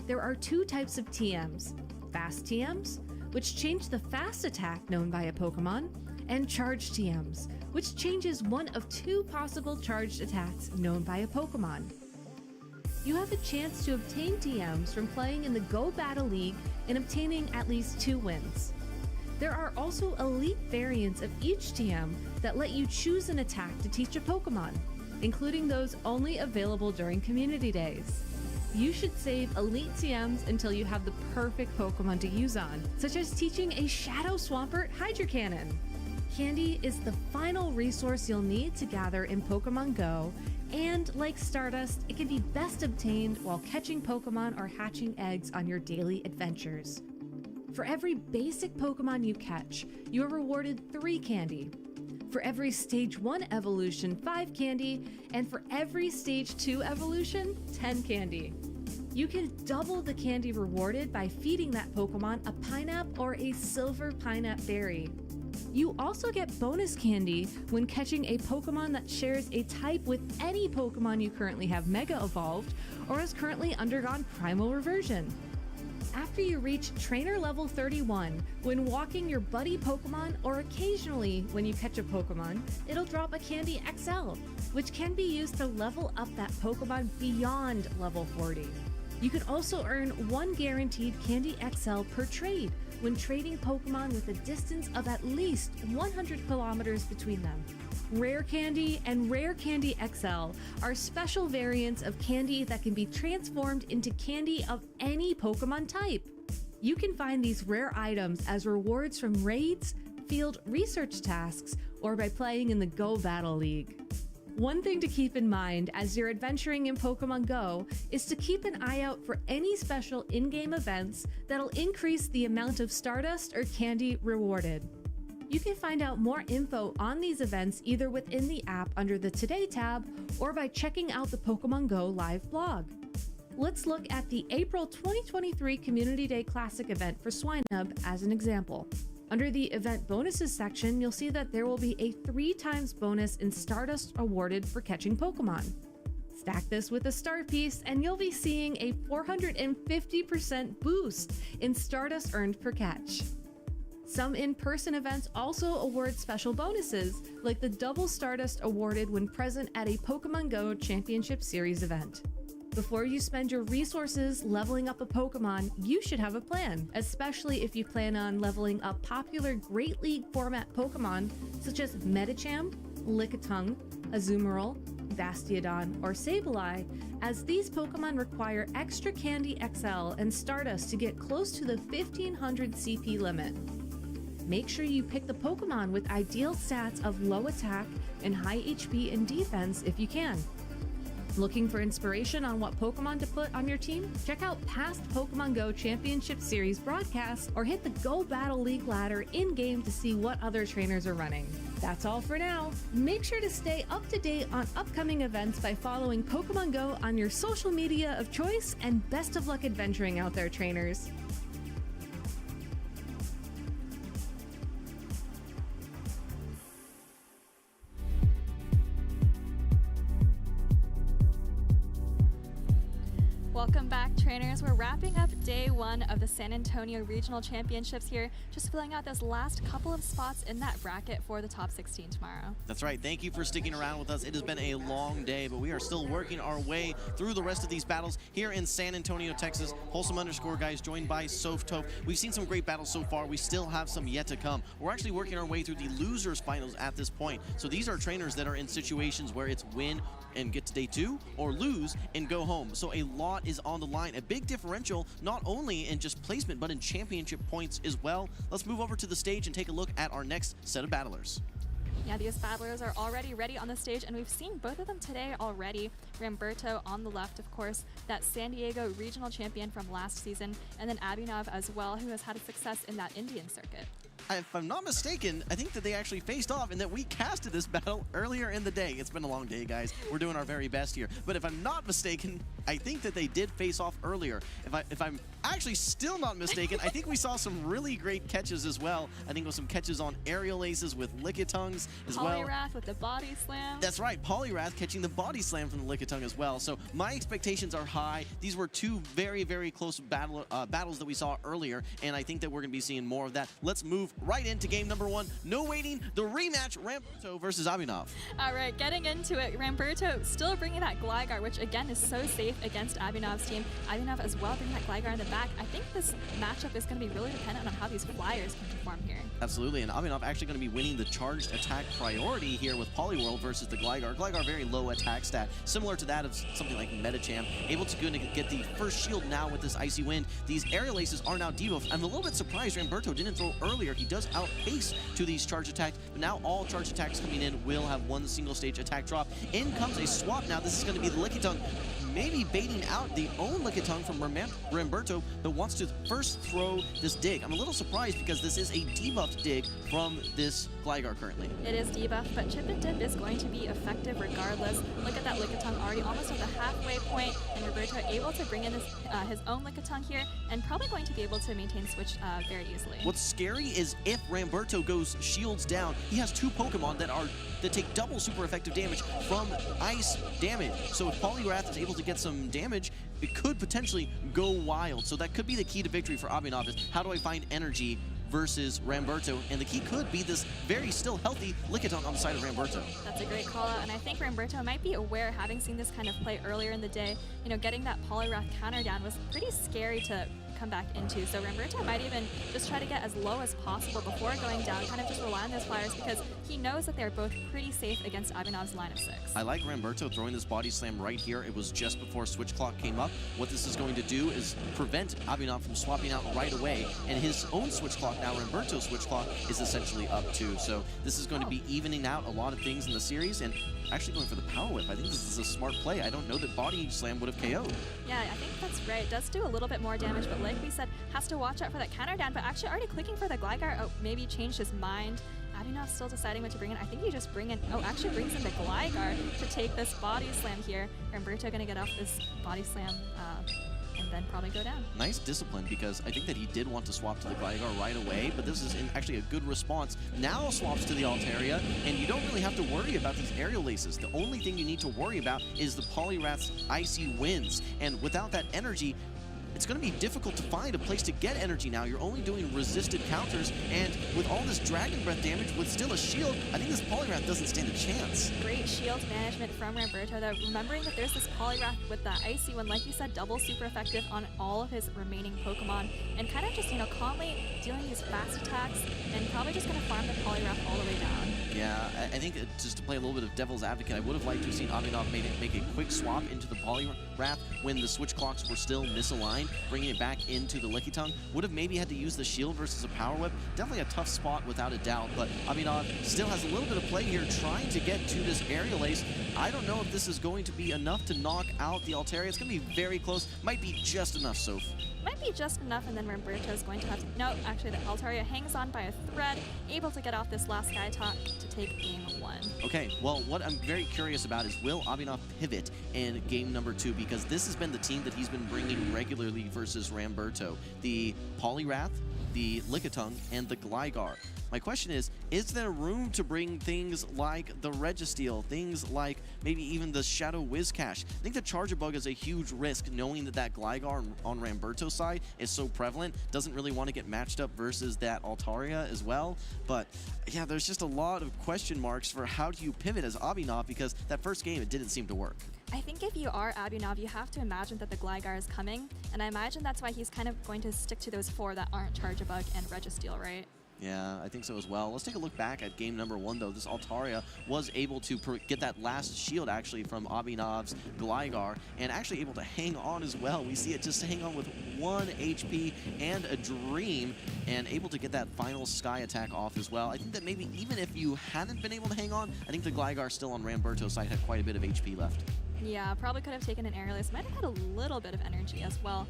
Speaker 2: There are 2 types of TMs: Fast TMs, which change the fast attack known by a Pokemon, and Charge TMs, which changes one of 2 possible charged attacks known by a Pokemon. You have a chance to obtain TMs from playing in the Go Battle League and obtaining at least 2 wins. There are also elite variants of each TM that let you choose an attack to teach a Pokemon, including those only available during community days. You should save elite TMs until you have the perfect Pokemon to use on, such as teaching a Shadow Swampert Hydro Cannon. Candy is the final resource you'll need to gather in Pokemon Go, and like Stardust, it can be best obtained while catching Pokemon or hatching eggs on your daily adventures. For every basic Pokemon you catch, you are rewarded 3 candy. For every Stage 1 evolution, 5 candy, and for every Stage 2 evolution, 10 candy. You can double the candy rewarded by feeding that Pokemon a Pineapple or a Silver Pineapple Berry. You also get bonus candy when catching a Pokemon that shares a type with any Pokemon you currently have Mega Evolved or has currently undergone Primal Reversion. After you reach Trainer Level 31, when walking your buddy Pokemon or occasionally when you catch a Pokemon, it'll drop a Candy XL, which can be used to level up that Pokemon beyond level 40.
Speaker 4: You can also earn 1 guaranteed Candy XL per trade when trading Pokemon with a distance of at least 100 kilometers between them. Rare Candy and Rare Candy XL are special variants of candy that can be transformed into candy of any Pokemon type. You can find these rare items as rewards from raids, field research tasks, or by playing in the Go Battle League. One thing to keep in mind as you're adventuring in Pokemon Go is to keep an eye out for any special in-game events that'll increase the amount of Stardust or candy rewarded. You can find out more info on these events either within the app under the Today tab or by checking out the Pokemon Go live blog. Let's look at the April 2023 Community Day Classic event for Swinub as an example. Under the event bonuses section, you'll see that there will be a 3x bonus in Stardust awarded for catching Pokemon. Stack this with a star piece and you'll be seeing a 450% boost in Stardust earned per catch. Some in-person events also award special bonuses, like the double Stardust awarded when present at a Pokemon Go Championship Series event. Before you spend your resources leveling up a Pokemon, you should have a plan, especially if you plan on leveling up popular Great League format Pokemon such as Medicham, Lickitung, Azumarill, Bastiodon, or Sableye, as these Pokemon require extra Candy XL and Stardust to get close to the 1500 CP limit. Make sure you pick the Pokemon with ideal stats of low attack and high HP and defense if you can. Looking for inspiration on what Pokemon to put on your team? Check out past Pokemon Go Championship Series broadcasts or hit the Go Battle League ladder in-game to see what other trainers are running. That's all for now. Make sure to stay up to date on upcoming events by following Pokemon Go on your social media of choice, and best of luck adventuring out there, trainers.
Speaker 10: Welcome back, trainers. We're wrapping up day 1 of the San Antonio Regional Championships here, just filling out this last couple of spots in that bracket for the top 16 tomorrow.
Speaker 9: That's right. Thank you for sticking around with us. It has been a long day, but we are still working our way through the rest of these battles here in San Antonio, Texas. Wholesome_ guys, joined by Softove. We've seen some great battles so far. We still have some yet to come. We're actually working our way through the losers finals at this point. So these are trainers that are in situations where it's win and get to day 2 or lose and go home. So a lot is on the line. A big differential, not only in just placement, but in championship points as well. Let's move over to the stage and take a look at our next set of battlers.
Speaker 10: Yeah, these battlers are already ready on the stage, and we've seen both of them today already. Ramberto on the left, of course, that San Diego regional champion from last season, and then Abhinav as well, who has had success in that Indian circuit.
Speaker 9: If I'm not mistaken, I think that they actually faced off and that we casted this battle earlier in the day. It's been a long day, guys. We're doing our very best here. But if I'm not mistaken, I think that they did face off earlier. If I'm actually still not mistaken, I think we saw some really great catches as well. I think it was some catches on aerial aces with Lickitungs as well.
Speaker 10: Poliwrath with the body slam.
Speaker 9: That's right, Poliwrath catching the body slam from the Lickitung as well. So my expectations are high. These were two very, very close battles that we saw earlier, and I think that we're going to be seeing more of that. Let's move right into game number 1. No waiting, the rematch, Ramberto versus Abhinav.
Speaker 10: All right, getting into it, Ramberto still bringing that Gligar, which again is so safe against Abhinav's team. Abhinav as well bringing that Gligar in the back. I think this matchup is going to be really dependent on how these flyers can perform here.
Speaker 9: Absolutely, and Abhinav actually going to be winning the charged attack priority here with Poliwhirl versus the Gligar. Gligar, very low attack stat, similar to that of something like Medicham. Able to get the first shield now with this Icy Wind. These aerial aces are now debuffed. I'm a little bit surprised Ramberto didn't throw earlier. He does outpace to these charge attacks, but now all charge attacks coming in will have one single stage attack drop. In comes a swap now. This is going to be the Lickitung, maybe baiting out the own Lickitung from Ramberto that wants to first throw this dig. I'm a little surprised because this is a debuffed dig from this Gligar currently.
Speaker 10: It is debuffed, but Chip and Dip is going to be effective regardless. Look at that Lickitung already almost at the halfway point, and Ramberto able to bring in his own Lickitung here, and probably going to be able to maintain switch very easily.
Speaker 9: What's scary is if Ramberto goes shields down, he has two Pokemon that take double super effective damage from ice damage. So if Poliwrath is able to get some damage, it could potentially go wild. So that could be the key to victory for Abhinav, is how do I find energy versus Ramberto, and the key could be this very still healthy Lickitung on the side of Ramberto.
Speaker 10: That's a great call out, and I think Ramberto might be aware, having seen this kind of play earlier in the day, you know, getting that Poliwrath counter down was pretty scary to come back into. So Ramberto might even just try to get as low as possible before going down, kind of just rely on those flyers because he knows that they're both pretty safe against Abinov's line of 6.
Speaker 9: I like Ramberto throwing this body slam right here. It was just before switch clock came up. What this is going to do is prevent Abinov from swapping out right away, and his own switch clock now, Ramberto's switch clock, is essentially up too. So this is going to be evening out a lot of things in the series, and actually going for the power whip. I think this is a smart play. I don't know that body slam would have KO'd.
Speaker 10: Yeah, I think that's right. It does do a little bit more damage, but like we said, has to watch out for that counter down, but actually already clicking for the Gligar. Oh, maybe changed his mind. Abinov's still deciding what to bring in. I think you just bring in, actually brings in the Gligar to take this body slam here. Ramberto gonna get off this body slam and then probably go down.
Speaker 9: Nice discipline, because I think that he did want to swap to the Gligar right away, but this is actually a good response. Now swaps to the Altaria, and you don't really have to worry about these aerial laces. The only thing you need to worry about is the Poliwrath's Icy Winds, and without that energy, it's going to be difficult to find a place to get energy now. You're only doing resisted counters, and with all this Dragon Breath damage with still a shield, I think this Poliwrath doesn't stand a chance.
Speaker 10: Great shield management from Ramberto, though, remembering that there's this Poliwrath with the Icy One, like you said, double super effective on all of his remaining Pokemon, and kind of just, you know, calmly dealing these fast attacks, and probably just going to farm the Poliwrath all the way down.
Speaker 9: Yeah, I think just to play a little bit of devil's advocate, I would have liked to have seen Abinov make a quick swap into the Poliwrath when the switch clocks were still misaligned, bringing it back into the Lickitung. Would have maybe had to use the shield versus a power whip. Definitely a tough spot without a doubt, but Abinov still has a little bit of play here trying to get to this aerial ace. I don't know if this is going to be enough to knock out the Altaria. It's going to be very close. Might be just enough, Soph.
Speaker 10: Might be just enough, and then Ramberto is going to have to... No, actually, the Altaria hangs on by a thread, able to get off this last Sky Talk to take game 1.
Speaker 9: Okay, well, what I'm very curious about is will Abinov pivot in game number 2, because this has been the team that he's been bringing regularly versus Ramberto. The Poliwrath, the Lickitung, and the Gligar. My question is there room to bring things like the Registeel, things like maybe even the Shadow Whiscash? I think the Charjabug is a huge risk, knowing that that Gligar on Ramberto's side is so prevalent, doesn't really want to get matched up versus that Altaria as well. But yeah, there's just a lot of question marks for how do you pivot as Abinov, because that first game, it didn't seem to work.
Speaker 10: I think if you are Abinov, you have to imagine that the Gligar is coming, and I imagine that's why he's kind of going to stick to those 4 that aren't Charjabug and Registeel, right?
Speaker 9: Yeah, I think so as well. Let's take a look back at game number 1, though. This Altaria was able to get that last shield, actually, from Abinov's Gligar, and actually able to hang on as well. We see it just hang on with 1 HP and a Dream, and able to get that final Sky attack off as well. I think that maybe even if you hadn't been able to hang on, I think the Gligar still on Ramberto's side had quite a bit of HP left.
Speaker 10: Yeah, probably could have taken an airless. Might have had a little bit of energy as well.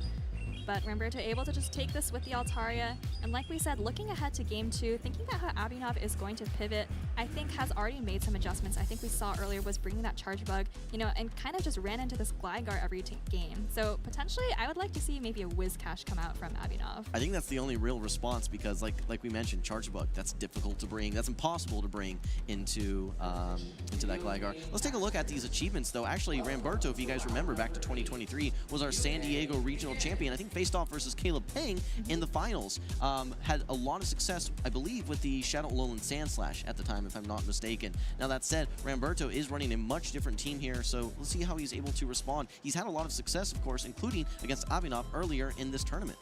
Speaker 10: But Ramberto able to just take this with the Altaria, and like we said, looking ahead to game 2, thinking about how Abinov is going to pivot, I think has already made some adjustments. I think we saw earlier was bringing that Charjabug, you know, and kind of just ran into this Gligar every game. So potentially, I would like to see maybe a Whiscash come out from Abinov.
Speaker 9: I think that's the only real response, because like we mentioned, Charjabug, that's difficult to bring, that's impossible to bring into that Gligar. Let's take a look at these achievements, though. Actually, Ramberto, if you guys remember back to 2023, was our San Diego regional champion. I think faced off versus Caleb Peng in the finals. Had a lot of success, I believe, with the Shadow Alolan Sandslash at the time, if I'm not mistaken. Now, that said, Ramberto is running a much different team here, so let's see how he's able to respond. He's had a lot of success, of course, including against Abinov earlier in this tournament.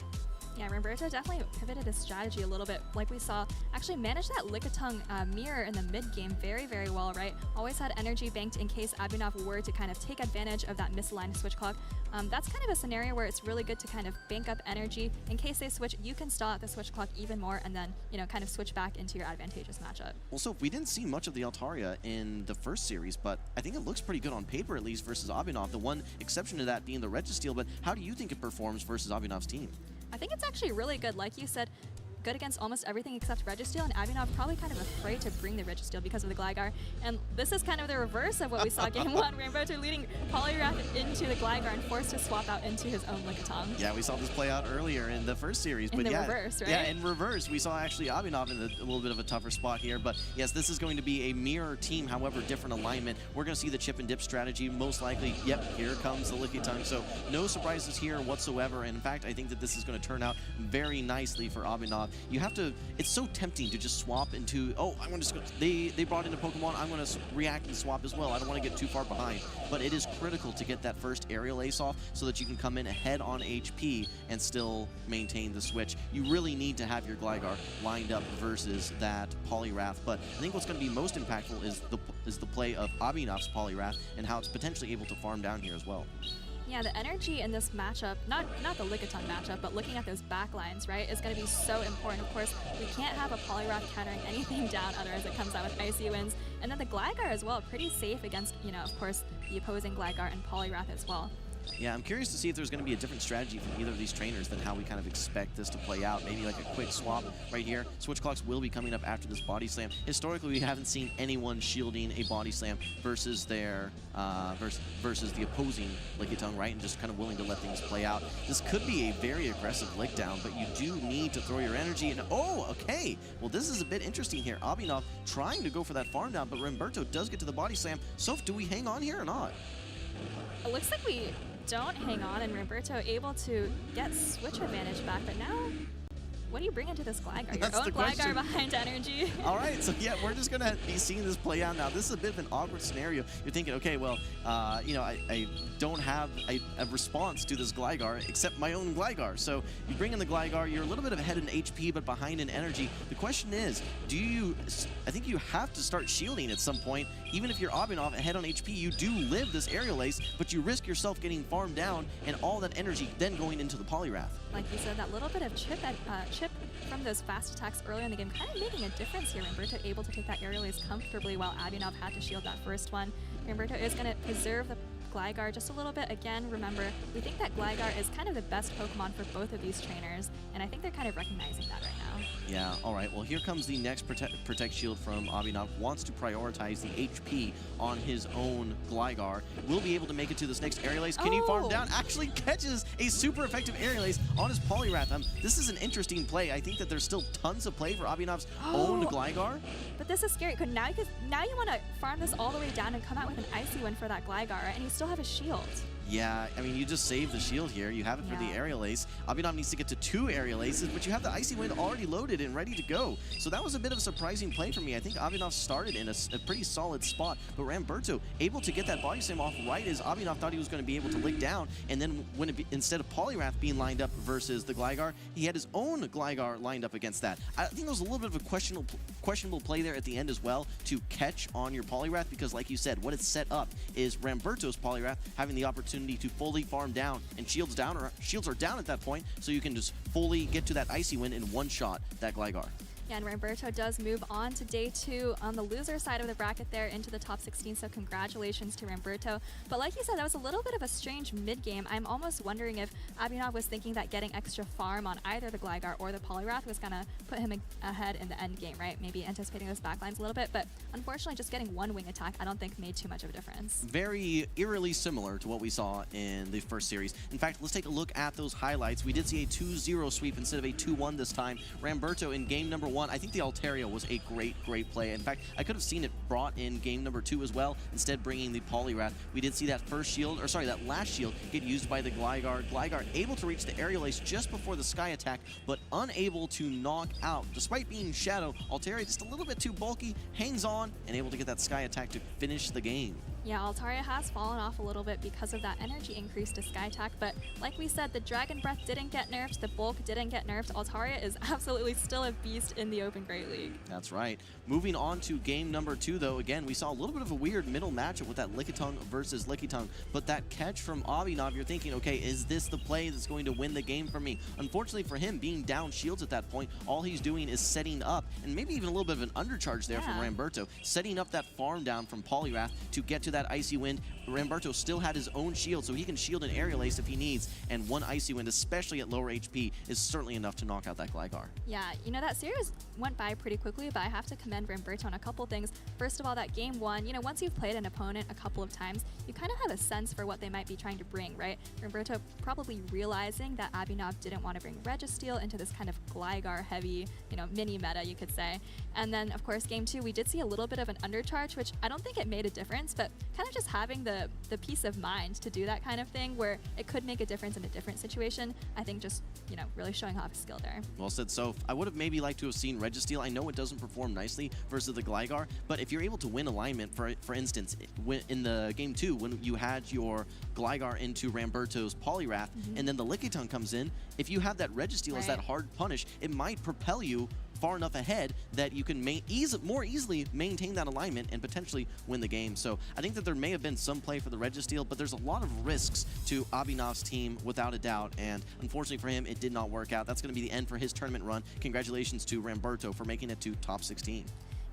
Speaker 10: Yeah, Ramberto definitely pivoted his strategy a little bit. Like we saw, actually managed that Lickitung mirror in the mid-game very, very well, right? Always had energy banked in case Abinov were to kind of take advantage of that misaligned switch clock. That's kind of a scenario where it's really good to kind of bank up energy. In case they switch, you can stall at the switch clock even more and then, you know, kind of switch back into your advantageous matchup.
Speaker 9: Well, so we didn't see much of the Altaria in the first series, but I think it looks pretty good on paper, at least, versus Abinov. The one exception to that being the Registeel, but how do you think it performs versus Abinov's team?
Speaker 10: I think it's actually really good. Like you said, good against almost everything except Registeel, and Abinov probably kind of afraid to bring the Registeel because of the Gligar. And this is kind of the reverse of what we saw game 1. Ramberto leading Poliwrath into the Gligar and forced to swap out into his own Lickitung.
Speaker 9: Yeah, we saw this play out earlier in the first series.
Speaker 10: In the reverse, right?
Speaker 9: Yeah, in reverse. We saw actually Abinov in a little bit of a tougher spot here. But yes, this is going to be a mirror team, however, different alignment. We're going to see the chip and dip strategy most likely. Yep, here comes the Lickitung. So no surprises here whatsoever. And in fact, I think that this is going to turn out very nicely for Abinov. Abhinav, you have to, it's so tempting to just swap into, oh, I'm going to, they brought in a Pokemon, I'm going to react and swap as well. I don't want to get too far behind. But it is critical to get that first aerial ace off so that you can come in ahead on HP and still maintain the switch. You really need to have your Gligar lined up versus that Poliwrath. But I think what's going to be most impactful is the play of Abhinav's Poliwrath and how it's potentially able to farm down here as well.
Speaker 10: Yeah, the energy in this matchup, not the Lickitung matchup, but looking at those back lines, right, is going to be so important. Of course, we can't have a Poliwrath countering anything down, otherwise it comes out with Icy Winds. And then the Gligar as well, pretty safe against, you know, of course, the opposing Gligar and Poliwrath as well.
Speaker 9: Yeah, I'm curious to see if there's going to be a different strategy from either of these trainers than how we kind of expect this to play out. Maybe like a quick swap right here. Switch clocks will be coming up after this body slam. Historically, we haven't seen anyone shielding a body slam versus their versus the opposing Lickitung, right? And just kind of willing to let things play out. This could be a very aggressive lick down, but you do need to throw your energy. And oh, okay. Well, this is a bit interesting here. Abhinav trying to go for that farm down, but Ramberto does get to the body slam. Soph, do we hang on here or not?
Speaker 10: It looks like we don't hang on, and Ramberto able to get switch advantage back, but now, what do you bring into this Gligar? Your own Gligar behind energy.
Speaker 9: All right, so yeah, we're just going to be seeing this play out now. This is a bit of an awkward scenario. You're thinking, okay, well, you know, I don't have a response to this Gligar except my own Gligar. So you bring in the Gligar, you're a little bit ahead in HP, but behind in energy. The question is, I think you have to start shielding at some point. Even if you're Abhinav ahead on HP, you do live this aerial ace, but you risk yourself getting farmed down and all that energy then going into the Poliwrath.
Speaker 10: Like you said, that little bit of chip from those fast attacks earlier in the game kind of making a difference here. Ramberto able to take that aerial ace comfortably while Abhinav had to shield that first one. Ramberto is going to preserve the Gligar just a little bit. Again, remember, we think that Gligar is kind of the best Pokemon for both of these trainers, and I think they're kind of recognizing that right now.
Speaker 9: Yeah, all right. Well, here comes the next Protect Shield from Abhinav. Wants to prioritize the HP on his own Gligar. Will be able to make it to this next aerial ace. Can he farm down? Actually catches a super effective aerial ace on his Poliwrath. This is an interesting play. I think that there's still tons of play for Abhinav's own Gligar.
Speaker 10: But this is scary, because now you want to farm this all the way down and come out with an Icy Wind for that Gligar, and you still have a shield.
Speaker 9: Yeah, I mean, you just save the shield here. You have it for the aerial ace. Abhinav needs to get to 2 aerial aces, but you have the Icy Wind already loaded and ready to go. So that was a bit of a surprising play for me. I think Abhinav started in a pretty solid spot, but Ramberto able to get that body slam off right as Abhinav thought he was going to be able to lick down, and then when instead of Poliwrath being lined up versus the Gligar, he had his own Gligar lined up against that. I think there was a little bit of a questionable play there at the end as well to catch on your Poliwrath, because like you said, what it's set up is Ramberto's Poliwrath having the opportunity to fully farm down, and shields are down at that point, so you can just fully get to that Icy Wind in one shot that Gligar.
Speaker 10: Yeah, and Ramberto does move on to day 2 on the loser side of the bracket there into the top 16, so congratulations to Ramberto. But like you said, that was a little bit of a strange mid-game. I'm almost wondering if Abhinav was thinking that getting extra farm on either the Gligar or the Poliwrath was going to put him ahead in the end game, right? Maybe anticipating those backlines a little bit, but unfortunately just getting one wing attack I don't think made too much of a difference.
Speaker 9: Very eerily similar to what we saw in the first series. In fact, let's take a look at those highlights. We did see a 2-0 sweep instead of a 2-1 this time. Ramberto in game number 1, I think the Altaria was a great play. In fact, I could have seen it brought in game number 2 as well, instead bringing the Poliwrath. We did see that that last shield get used by the Gligar. Gligar able to reach the aerial ace just before the Sky Attack, but unable to knock out. Despite being Shadow, Altaria just a little bit too bulky, hangs on, and able to get that Sky Attack to finish the game.
Speaker 10: Yeah, Altaria has fallen off a little bit because of that energy increase to Sky Attack, but like we said, the Dragon Breath didn't get nerfed, the Bulk didn't get nerfed. Altaria is absolutely still a beast in the Open Great League.
Speaker 9: That's right. Moving on to game number 2, though, again, we saw a little bit of a weird middle matchup with that Lickitung versus Lickitung, but that catch from Abhinav, you're thinking, okay, is this the play that's going to win the game for me? Unfortunately for him, being down shields at that point, all he's doing is setting up, and maybe even a little bit of an undercharge there from Ramberto, setting up that farm down from Poliwrath to get to that Icy Wind. Ramberto still had his own shield, so he can shield an aerial ace if he needs, and one Icy Wind, especially at lower HP, is certainly enough to knock out that Gligar.
Speaker 10: Yeah, you know, that series went by pretty quickly, but I have to commend Ramberto on a couple things. First of all, that game 1, you know, once you've played an opponent a couple of times, you kind of have a sense for what they might be trying to bring, right? Ramberto probably realizing that Abhinav didn't want to bring Registeel into this kind of Gligar-heavy, you know, mini meta, you could say. And then, of course, game 2, we did see a little bit of an undercharge, which I don't think it made a difference, but kind of just having the peace of mind to do that kind of thing where it could make a difference in a different situation. I think just, you know, really showing off his skill there.
Speaker 9: Well said, Soph. I would have maybe liked to have seen Registeel. I know it doesn't perform nicely versus the Gligar, but if you're able to win alignment, for instance, in the game 2, when you had your Gligar into Ramberto's Poliwrath, and then the Lickitung comes in, if you have that Registeel as that hard punish, it might propel you far enough ahead that you can more easily maintain that alignment and potentially win the game. So I think that there may have been some play for the Registeel, but there's a lot of risks to Abhinav's team without a doubt, and unfortunately for him, it did not work out. That's going to be the end for his tournament run. Congratulations to Ramberto for making it to top 16.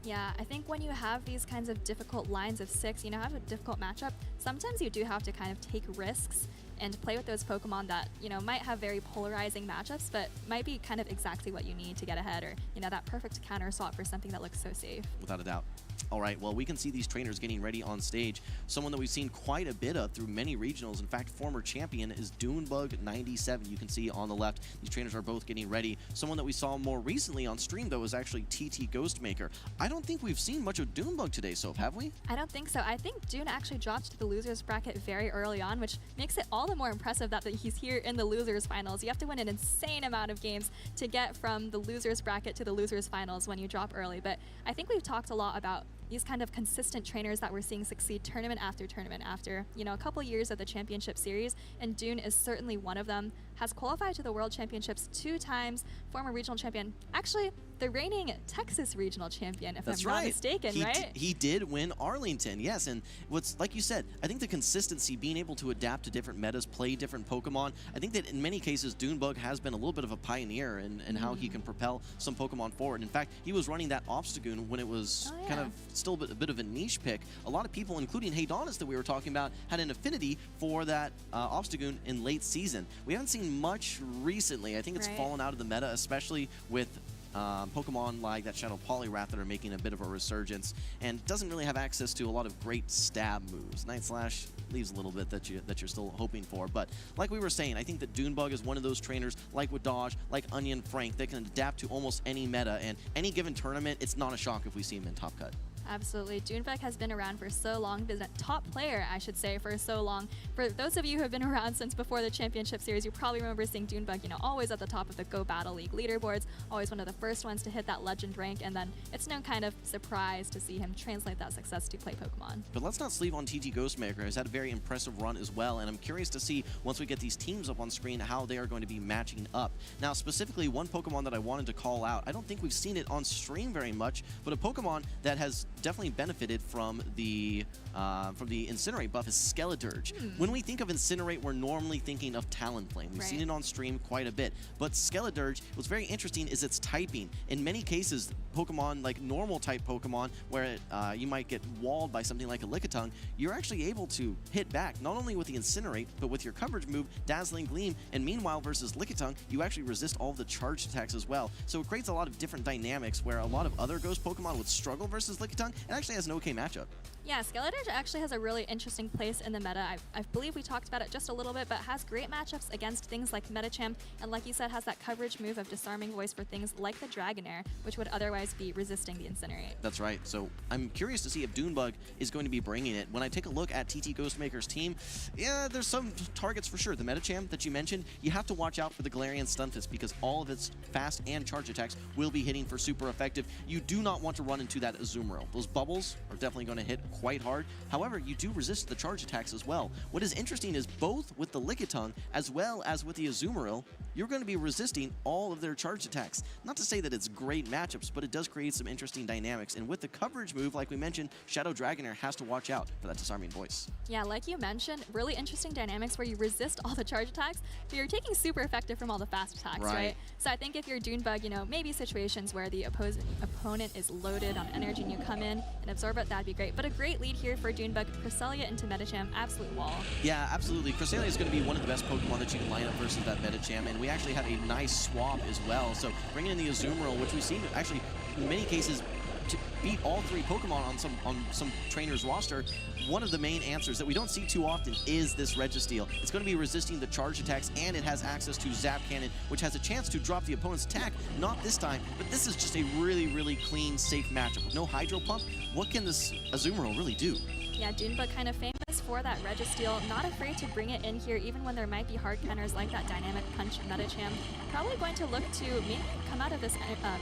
Speaker 10: Yeah, I think when you have these kinds of difficult lines of 6, you know, have a difficult matchup, sometimes you do have to kind of take risks and play with those Pokemon that, you know, might have very polarizing matchups, but might be kind of exactly what you need to get ahead, or, you know, that perfect counter swap for something that looks so safe.
Speaker 9: Without a doubt. All right, well, we can see these trainers getting ready on stage. Someone that we've seen quite a bit of through many regionals. In fact, former champion is Dunebug97. You can see on the left, these trainers are both getting ready. Someone that we saw more recently on stream, though, is actually TT Ghostmaker. I don't think we've seen much of Dunebug today, Soph, have we?
Speaker 10: I don't think so. I think Dune actually dropped to the losers bracket very early on, which makes it all the more impressive that he's here in the losers finals. You have to win an insane amount of games to get from the losers bracket to the losers finals when you drop early. But I think we've talked a lot about these kind of consistent trainers that we're seeing succeed tournament after, you know, a couple years of the championship series, and Dune is certainly one of them. Has qualified to the World Championships 2 times, former regional champion. Actually, the reigning Texas regional champion, if I'm not mistaken, right?
Speaker 9: He did win Arlington, yes. And what's, like you said, I think the consistency, being able to adapt to different metas, play different Pokemon, I think that in many cases, Dunebug has been a little bit of a pioneer in how he can propel some Pokemon forward. In fact, he was running that Obstagoon when it was kind of still a bit of a niche pick. A lot of people, including Haydonis that we were talking about, had an affinity for that Obstagoon in late season. We haven't seen much recently. I think it's fallen out of the meta, especially with Pokemon like that Shadow Poliwrath that are making a bit of a resurgence, and doesn't really have access to a lot of great stab moves. Night Slash leaves a little bit that you're still hoping for, but like we were saying, I think that Dunebug is one of those trainers, like with Dodge, like Onion Frank, that can adapt to almost any meta, and any given tournament, it's not a shock if we see him in Top Cut.
Speaker 10: Absolutely. Dunebug has been around for so long, been a top player, I should say, for so long. For those of you who have been around since before the championship series, you probably remember seeing Dunebug, you know, always at the top of the Go Battle League leaderboards, always one of the first ones to hit that legend rank, and then it's no kind of surprise to see him translate that success to play Pokemon.
Speaker 9: But let's not sleep on TT Ghostmaker, who's had a very impressive run as well, and I'm curious to see, once we get these teams up on screen, how they are going to be matching up. Now, specifically, one Pokemon that I wanted to call out, I don't think we've seen it on stream very much, but a Pokemon that has definitely benefited from the Incinerate buff is Skeledirge. When we think of Incinerate, we're normally thinking of Talonflame. We've seen it on stream quite a bit, but Skeledirge, what's very interesting is its typing. In many cases, Pokemon like normal type Pokemon, where you might get walled by something like a Lickitung, you're actually able to hit back, not only with the Incinerate, but with your coverage move, Dazzling Gleam, and meanwhile versus Lickitung, you actually resist all of the charged attacks as well. So it creates a lot of different dynamics where a lot of other Ghost Pokemon would struggle versus Lickitung. It actually has an okay matchup.
Speaker 10: Yeah, Skeledirge actually has a really interesting place in the meta. I believe we talked about it just a little bit, but has great matchups against things like Medicham, and like you said, has that coverage move of Disarming Voice for things like the Dragonair, which would otherwise be resisting the Incinerate.
Speaker 9: That's right. So I'm curious to see if Dunebug is going to be bringing it. When I take a look at TT Ghostmaker's team, yeah, there's some targets for sure. The Medicham that you mentioned, you have to watch out for the Galarian Stunfisk because all of its fast and charge attacks will be hitting for super effective. You do not want to run into that Azumarill. Those bubbles are definitely going to hit quite hard. However, you do resist the charge attacks as well. What is interesting is both with the Lickitung as well as with the Azumarill, you're going to be resisting all of their charge attacks. Not to say that it's great matchups, but it does create some interesting dynamics. And with the coverage move, like we mentioned, Shadow Dragonair has to watch out for that Disarming Voice.
Speaker 10: Yeah, like you mentioned, really interesting dynamics where you resist all the charge attacks, but you're taking super effective from all the fast attacks, right? So I think if you're Dunebug, you know, maybe situations where the opponent is loaded on energy and you come in and absorb it, that'd be great. But a great lead here for Dunebug. Cresselia into Medicham, absolute wall.
Speaker 9: Yeah, absolutely. Cresselia is going to be one of the best Pokemon that you can line up versus that Medicham, and we actually have a nice swap as well. So bringing in the Azumarill, which we've seen actually in many cases to beat all 3 Pokemon on some trainers' roster. One of the main answers that we don't see too often is this Registeel. It's going to be resisting the charge attacks, and it has access to Zap Cannon, which has a chance to drop the opponent's attack. Not this time, but this is just a really, really clean, safe matchup. With no Hydro Pump, what can this Azumarill really do?
Speaker 10: Yeah, Dunebug kind of famous for that Registeel, not afraid to bring it in here even when there might be hard counters like that Dynamic Punch Metacham. Probably going to look to maybe come out of this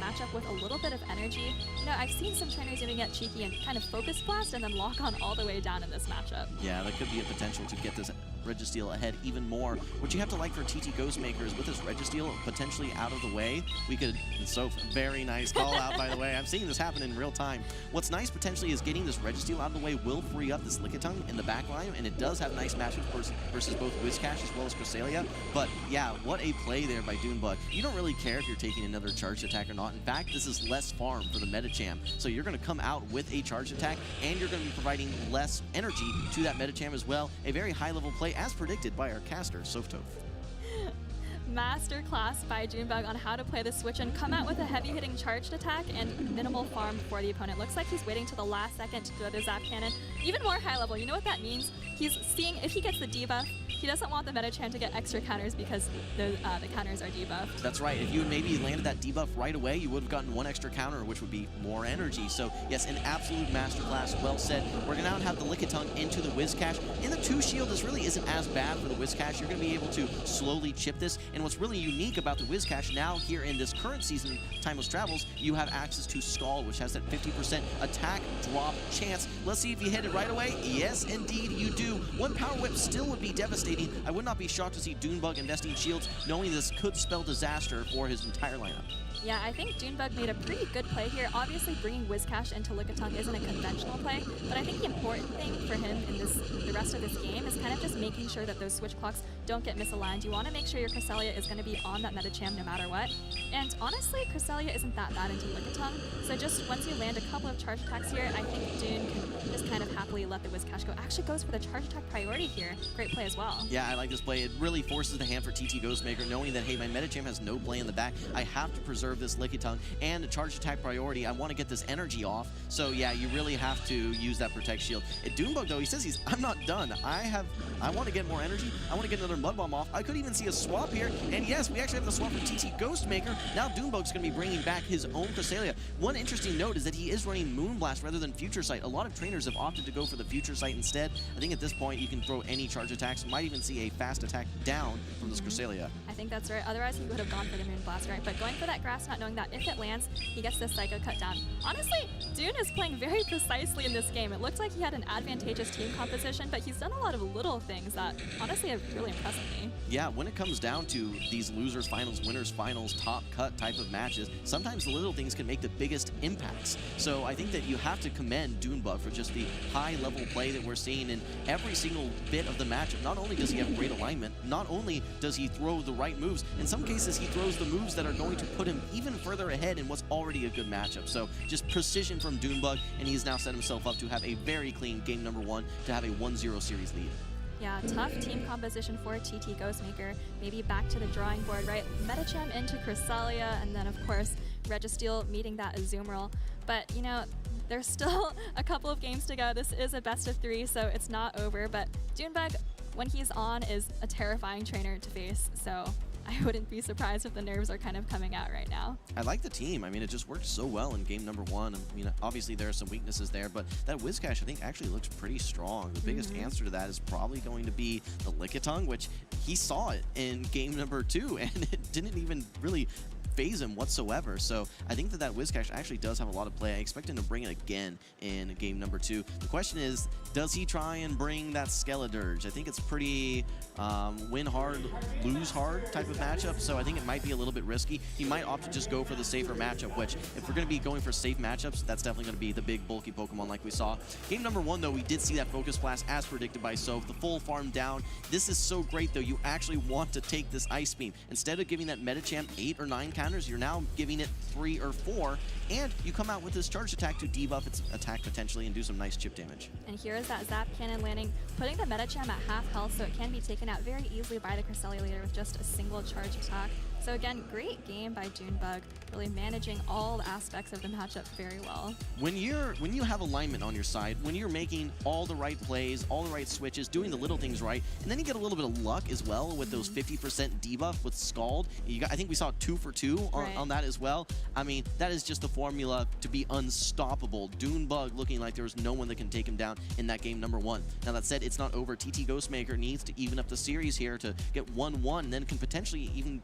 Speaker 10: matchup with a little bit of energy. You know, I've seen some trainers even get cheeky and kind of focus blast and then lock on all the way down in this matchup.
Speaker 9: Yeah, that could be a potential to get this Registeel ahead even more. What you have to like for TT Ghostmaker is with this Registeel potentially out of the way, we could, so very nice call out by the way, I'm seeing this happen in real time. What's nice potentially is getting this Registeel out of the way will free up this Lickitung in the back line, and it does have nice matchups versus both Whiscash as well as Cresselia, but yeah, what a play there by Dunebug. You don't really care if you're taking another charged attack or not. In fact, this is less farm for the Metacham, so you're going to come out with a charged attack, and you're going to be providing less energy to that Metacham as well. A very high level play as predicted by our caster, Softov.
Speaker 10: Masterclass by Dunebug on how to play the switch and come out with a heavy-hitting charged attack and minimal farm for the opponent. Looks like he's waiting to the last second to throw the Zap Cannon. Even more high level, you know what that means? He's seeing if he gets the debuff, he doesn't want the Metacham to get extra counters because the counters are debuffed.
Speaker 9: That's right. If you had maybe landed that debuff right away, you would have gotten one extra counter, which would be more energy. So yes, an absolute masterclass. Well said. We're going to now have the Lickitung into the Whiscash. In the 2 shield, this really isn't as bad for the Whiscash. You're going to be able to slowly chip this. And what's really unique about the Whiscash now here in this current season, Timeless Travels, you have access to Scald, which has that 50% attack drop chance. Let's see if you hit it right away. Yes, indeed you do. One Power Whip still would be devastating. I would not be shocked to see Dunebug investing shields, knowing this could spell disaster for his entire lineup.
Speaker 10: Yeah, I think Dunebug made a pretty good play here. Obviously, bringing Whiscash into Lickitung isn't a conventional play, but I think the important thing for him in the rest of this game is kind of just making sure that those switch clocks don't get misaligned. You want to make sure your Cresselia is going to be on that Metacham no matter what. And honestly, Cresselia isn't that bad into Lickitung, so just once you land a couple of charge attacks here, I think Dune can just kind of happily let the Whiscash go. Actually goes for the charge attack priority here. Great play as well.
Speaker 9: Yeah, I like this play. It really forces the hand for TT Ghostmaker, knowing that, hey, my Metacham has no play in the back. I have to preserve this Lickitung and a charge attack priority. I want to get this energy off. So yeah, you really have to use that Protect Shield. Dunebug though, he says I'm not done. I want to get more energy. I want to get another Mud Bomb off. I could even see a swap here. And yes, we actually have the swap from TT Ghostmaker. Now Dunebug's going to be bringing back his own Cresselia. One interesting note is that he is running Moonblast rather than Future Sight. A lot of trainers have opted to go for the Future Sight instead. I think at this point you can throw any charge attacks. Might even see a fast attack down from this Cresselia.
Speaker 10: I think that's right. Otherwise, he would have gone for the Moonblast, right? But going for that Grass, not knowing that if it lands, he gets this Psycho cut down. Honestly, Dune is playing very precisely in this game. It looked like he had an advantageous team composition, but he's done a lot of little things that honestly have really impressed me.
Speaker 9: Yeah, when it comes down to these losers finals, winners finals, top cut type of matches, sometimes the little things can make the biggest impacts. So I think that you have to commend Dunebug for just the high level play that we're seeing in every single bit of the matchup. Not only does he have great alignment, not only does he throw the right moves, in some cases he throws the moves that are going to put him even further ahead in what's already a good matchup. So just precision from Dunebug, and he's now set himself up to have a very clean game number 1 to have a 1-0 series lead.
Speaker 10: Yeah, tough team composition for TT Ghostmaker. Maybe back to the drawing board, right? Metacham into Cresselia, and then of course Registeel meeting that Azumarill. But you know, there's still a couple of games to go. This is a best of 3, so it's not over. But Dunebug, when he's on, is a terrifying trainer to face. So I wouldn't be surprised if the nerves are kind of coming out right now.
Speaker 9: I like the team. I mean, it just worked so well in game number 1. I mean, obviously there are some weaknesses there, but that Whiscash, I think, actually looks pretty strong. The biggest answer to that is probably going to be the Lickitung, which he saw it in game number 2, and it didn't even really phase him whatsoever. So I think that Whiscash actually does have a lot of play. I expect him to bring it again in game number 2. The question is, does he try and bring that Skeledirge? I think it's pretty win hard, lose hard type of matchup, so I think it might be a little bit risky. He might opt to just go for the safer matchup, which if we're going to be going for safe matchups, that's definitely going to be the big bulky Pokemon like we saw. Game number 1 though, we did see that Focus Blast as predicted by Soph, the full farm down. This is so great though, you actually want to take this Ice Beam. Instead of giving that Metacham 8 or 9 counters, you're now giving it 3 or 4, and you come out with this charge attack to debuff its attack potentially and do some nice chip damage.
Speaker 10: And here is that Zap Cannon landing, putting the Metacham at half health so it can be taken out very easily by the Cresselia leader with just a single charge attack. So again, great game by Junebug, really managing all the aspects of the matchup very well.
Speaker 9: When you have alignment on your side, when you're making all the right plays, all the right switches, doing the little things right, and then you get a little bit of luck as well with those 50% debuff with Scald. I think we saw 2 for 2 on that as well. I mean, that is just the formula to be unstoppable. Junebug looking like there's no one that can take him down in that game number 1. Now that said, it's not over. TT Ghostmaker needs to even up the series here to get 1-1, and then can potentially even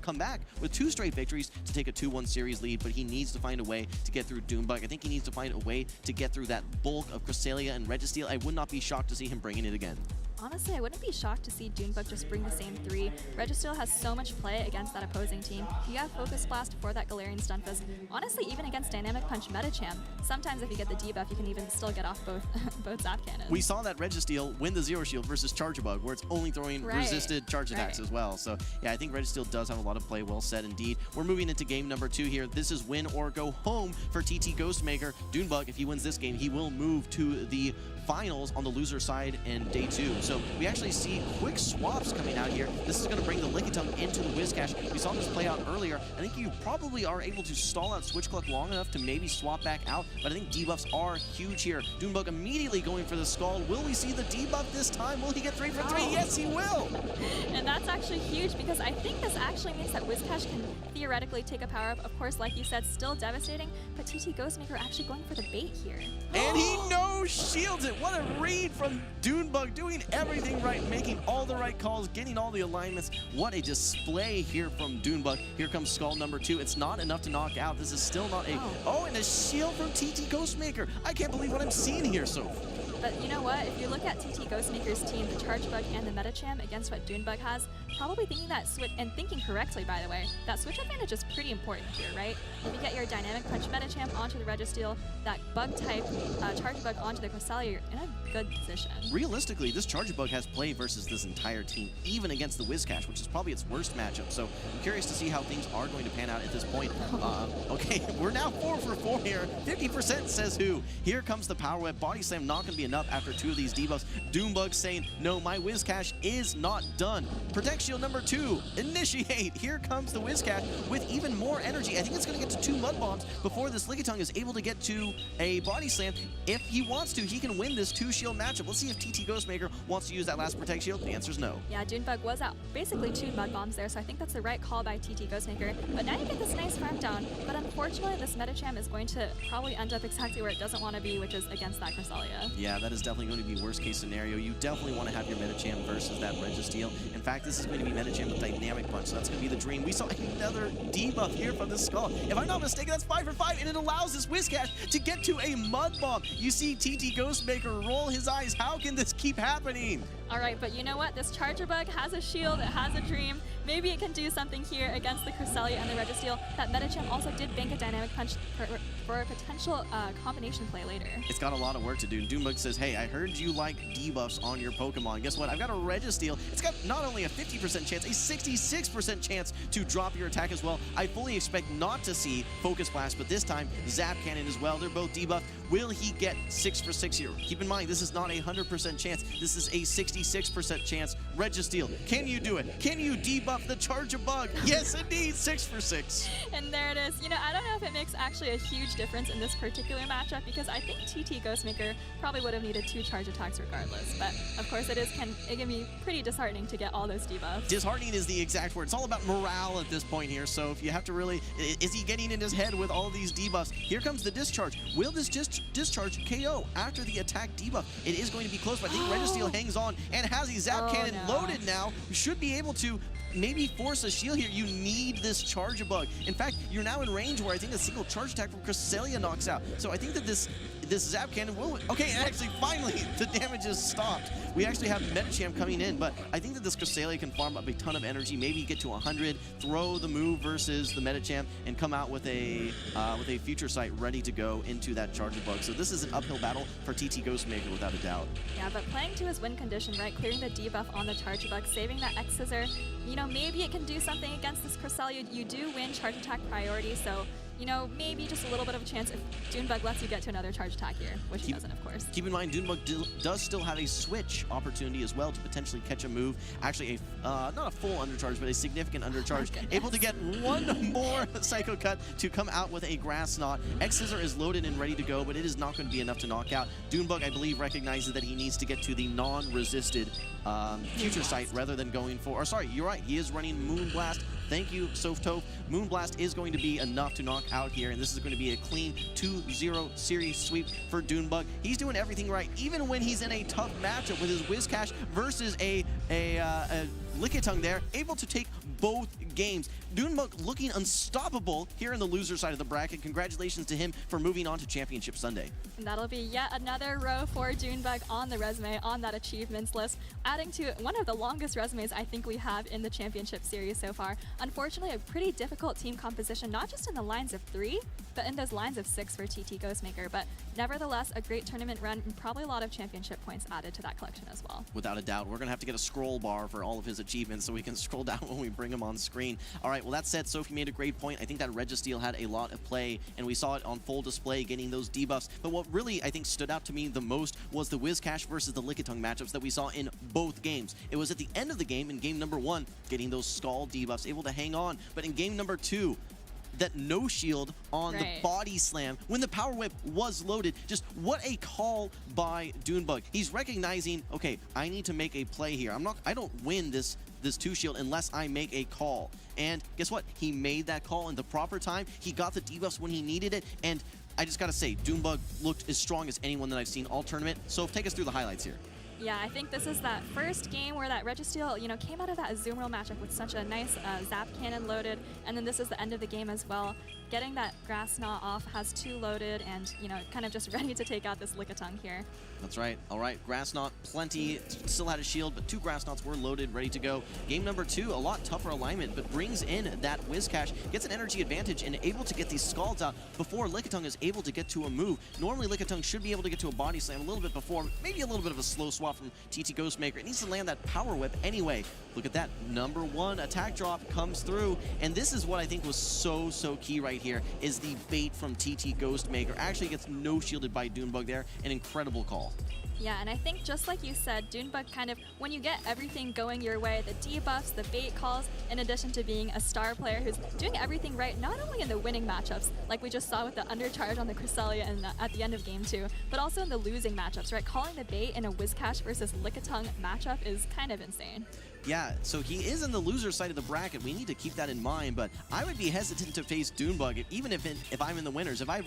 Speaker 9: come back with 2 straight victories to take a 2-1 series lead, but he needs to find a way to get through Junebug. I think he needs to find a way to get through that bulk of Cresselia and Registeel. I would not be shocked to see him bringing it again.
Speaker 10: Honestly, I wouldn't be shocked to see Junebug just bring the same 3. Registeel has so much play against that opposing team. You have Focus Blast for that Galarian Stunfisk. Honestly, even against Dynamic Punch Metacham, sometimes if you get the debuff, you can even still get off both Zap Cannons.
Speaker 9: We saw that Registeel win the Zero Shield versus Charjabug, where it's only throwing resisted charge attacks as well. So yeah, I think Registeel does have a lot of play. Well said indeed. We're moving into game number 2 here. This is win or go home for TT Ghostmaker. Junebug, if he wins this game, he will move to the finals on the loser side in day 2. So we actually see quick swaps coming out here. This is going to bring the Lickitung into the Whiscash. We saw this play out earlier. I think you probably are able to stall out Switch Cluck long enough to maybe swap back out, but I think debuffs are huge here. Junebug immediately going for the Scald. Will we see the debuff this time? Will he get 3 for 3? Yes, he will!
Speaker 10: And that's actually huge because I think this actually means that Whiscash can theoretically take a power up. Of course, like you said, still devastating, but TT Ghostmaker actually going for the bait here.
Speaker 9: And he no-shields it! What a read from Junebug, doing everything right, making all the right calls, getting all the alignments. What a display here from Junebug. Here comes Skull number 2. It's not enough to knock out. This is still not a... Oh, and a shield from TT Ghostmaker. I can't believe what I'm seeing here, so...
Speaker 10: But you know what? If you look at TT Ghostmaker's team, the Charjabug and the Metacham against what Junebug has, probably thinking that switch, and thinking correctly by the way, that switch advantage is pretty important here, right? If you get your Dynamic Punch Metacham onto the Registeel, that bug type Charjabug onto the Cresselia, you're in a good position.
Speaker 9: Realistically, this Charjabug has play versus this entire team, even against the Whiscash, which is probably its worst matchup. So I'm curious to see how things are going to pan out at this point. Okay, we're now 4 for 4 here. 50% says who. Here comes the Power Whip. Body Slam not going to be enough after 2 of these debuffs. Junebug saying, no, my Whiscash is not done. Protect Shield number 2. Initiate. Here comes the Whiscash with even more energy. I think it's going to get to 2 Mud Bombs before this Lickitung is able to get to a Body Slam. If he wants to, he can win this 2-shield matchup. Let's see if TT Ghostmaker wants to use that last Protect Shield. The answer is no.
Speaker 10: Yeah, Junebug was out basically 2 Mud Bombs there, so I think that's the right call by TT Ghostmaker. But now you get this nice farm down. But unfortunately, this Metacham is going to probably end up exactly where it doesn't want to be, which is against that Cresselia.
Speaker 9: Yeah, that is definitely going to be worst case scenario. You definitely want to have your Metacham versus that Registeel. In fact, this is going to be Metacham with Dynamic Punch, so that's going to be the dream. We saw another debuff here from the Skull. If I'm not mistaken, that's 5 for 5, and it allows this Whiscash to get to a Mud Bomb. You see TT Ghostmaker roll his eyes. How can this keep happening?
Speaker 10: All right, but you know what? This Charjabug has a shield, it has a dream. Maybe it can do something here against the Cresselia and the Registeel. That Metacham also did bank a Dynamic Punch for a potential combination play later.
Speaker 9: It's got a lot of work to do. Junebug says, hey, I heard you like debuffs on your Pokemon. Guess what? I've got a Registeel. It's got not only a 50% chance, a 66% chance to drop your attack as well. I fully expect not to see Focus Blast, but this time Zap Cannon as well. They're both debuffed. Will he get 6 for 6 here? Keep in mind, this is not a 100% chance. This is a 66% chance. Registeel, can you do it? Can you debuff the Charjabug? Yes, indeed, 6 for 6.
Speaker 10: And there it is. You know, I don't know if it makes actually a huge difference in this particular matchup because I think TT Ghostmaker probably would have needed 2 charge attacks regardless. But of course, it can be pretty disheartening to get all those debuffs.
Speaker 9: Disheartening is the exact word. It's all about morale at this point here. So if you have to really, is he getting in his head with all these debuffs? Here comes the Discharge. Will this Discharge KO after the attack debuff? It is going to be close, but I think Registeel hangs on and has a Zap Cannon loaded now. Should be able to maybe force a shield here. You need this Charjabug. In fact, you're now in range where I think a single charge attack from Cresselia knocks out. So I think that this Zap Cannon will... Okay, and actually, finally, the damage is stopped. We actually have Metacham coming in, but I think that this Cresselia can farm up a ton of energy, maybe get to 100, throw the move versus the Metacham, and come out with a Future Sight ready to go into that Charjabug. So this is an uphill battle for TT Ghostmaker without a doubt.
Speaker 10: Yeah, but playing to his win condition, right? Clearing the debuff on the Charjabug, saving that X-Scissor. You know, maybe it can do something against this Cresselia. You do win charge attack priority, so you know, maybe just a little bit of a chance if Junebug lets you get to another charge attack here, which he doesn't, of course.
Speaker 9: Keep in mind, Junebug does still have a switch opportunity as well to potentially catch a move. Actually, not a full undercharge, but a significant undercharge. Able to get one more Psycho Cut to come out with a Grass Knot. X-Scissor is loaded and ready to go, but it is not going to be enough to knock out. Junebug, I believe, recognizes that he needs to get to the non-resisted Future Sight rather than going for... Or sorry, you're right. He is running Moonblast. Thank you, Softove. Moonblast is going to be enough to knock out here, and this is going to be a clean 2-0 series sweep for Junebug. He's doing everything right, even when he's in a tough matchup with his Whiscash versus a Lickitung there, able to take both games. Junebug looking unstoppable here in the loser side of the bracket. Congratulations to him for moving on to Championship Sunday.
Speaker 10: And that'll be yet another row for Junebug on the resume, on that achievements list, adding to one of the longest resumes I think we have in the championship series so far. Unfortunately, a pretty difficult team composition, not just in the lines of 3, but in those lines of 6 for TT Ghostmaker. But nevertheless, a great tournament run and probably a lot of championship points added to that collection as well.
Speaker 9: Without a doubt. We're going to have to get a scroll bar for all of his achievements so we can scroll down when we bring him on screen. All right, well, that said, Sophie made a great point. I think that Registeel had a lot of play, and we saw it on full display, getting those debuffs. But what really, I think, stood out to me the most was the Whiscash versus the Lickitung matchups that we saw in both games. It was at the end of the game, in game number 1, getting those Scald debuffs, able to hang on. But in game number 2, that no shield on the body slam when the power whip was loaded. Just what a call by Junebug. He's recognizing, okay, I need to make a play here. I don't win this 2 shield unless I make a call. And guess what? He made that call in the proper time. He got the debuffs when he needed it. And I just gotta say, Junebug looked as strong as anyone that I've seen all tournament. So take us through the highlights here.
Speaker 10: Yeah, I think this is that first game where that Registeel, you know, came out of that Azumarill matchup with such a nice Zap Cannon loaded, and then this is the end of the game as well. Getting that Grass Knot off, has 2 loaded, and, you know, kind of just ready to take out this Lickitung here.
Speaker 9: That's right. All right, Grass Knot, plenty. Still had a shield, but 2 Grass Knots were loaded, ready to go. Game number 2, a lot tougher alignment, but brings in that Whiscash, gets an energy advantage, and able to get these Scalds out before Lickitung is able to get to a move. Normally, Lickitung should be able to get to a body slam a little bit before, maybe a little bit of a slow swap from TT Ghostmaker. It needs to land that power whip anyway. Look at that. Number 1 attack drop comes through, and this is what I think was so key right here, is the bait from TT Ghostmaker. Actually gets no shielded by Junebug there. An incredible call.
Speaker 10: Yeah, and I think just like you said, Junebug kind of, when you get everything going your way, the debuffs, the bait calls, in addition to being a star player who's doing everything right, not only in the winning matchups, like we just saw with the undercharge on the Cresselia and at the end of game 2, but also in the losing matchups, right? Calling the bait in a Whiscash versus Lickitung matchup is kind of insane.
Speaker 9: Yeah, so he is in the loser side of the bracket. We need to keep that in mind, but I would be hesitant to face Junebug, even if I'm in the winners. If I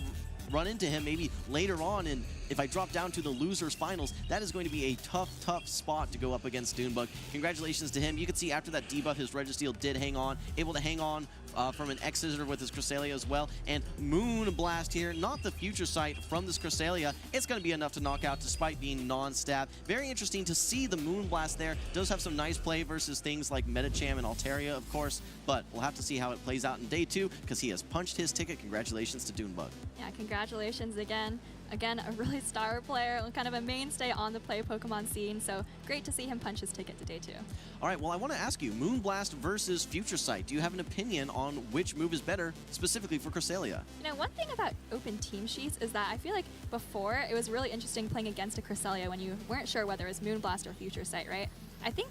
Speaker 9: run into him maybe later on, and if I drop down to the losers finals, that is going to be a tough spot to go up against Junebug. Congratulations to him. You can see after that debuff, his Registeel did hang on, able to hang on from an X-Scissor with his Cresselia as well. And Moonblast here, not the Future Sight from this Cresselia. It's going to be enough to knock out despite being non-stab. Very interesting to see the Moonblast there. Does have some nice play versus things like Medicham and Altaria, of course, but we'll have to see how it plays out in day 2 because he has punched his ticket. Congratulations to Junebug.
Speaker 10: Yeah, congratulations again. Again, a really star player, kind of a mainstay on the play Pokemon scene, so great to see him punch his ticket to day 2.
Speaker 9: All right, well, I want to ask you, Moonblast versus Future Sight. Do you have an opinion on which move is better, specifically for Cresselia?
Speaker 10: You know, one thing about open team sheets is that I feel like before, it was really interesting playing against a Cresselia when you weren't sure whether it was Moonblast or Future Sight, right? I think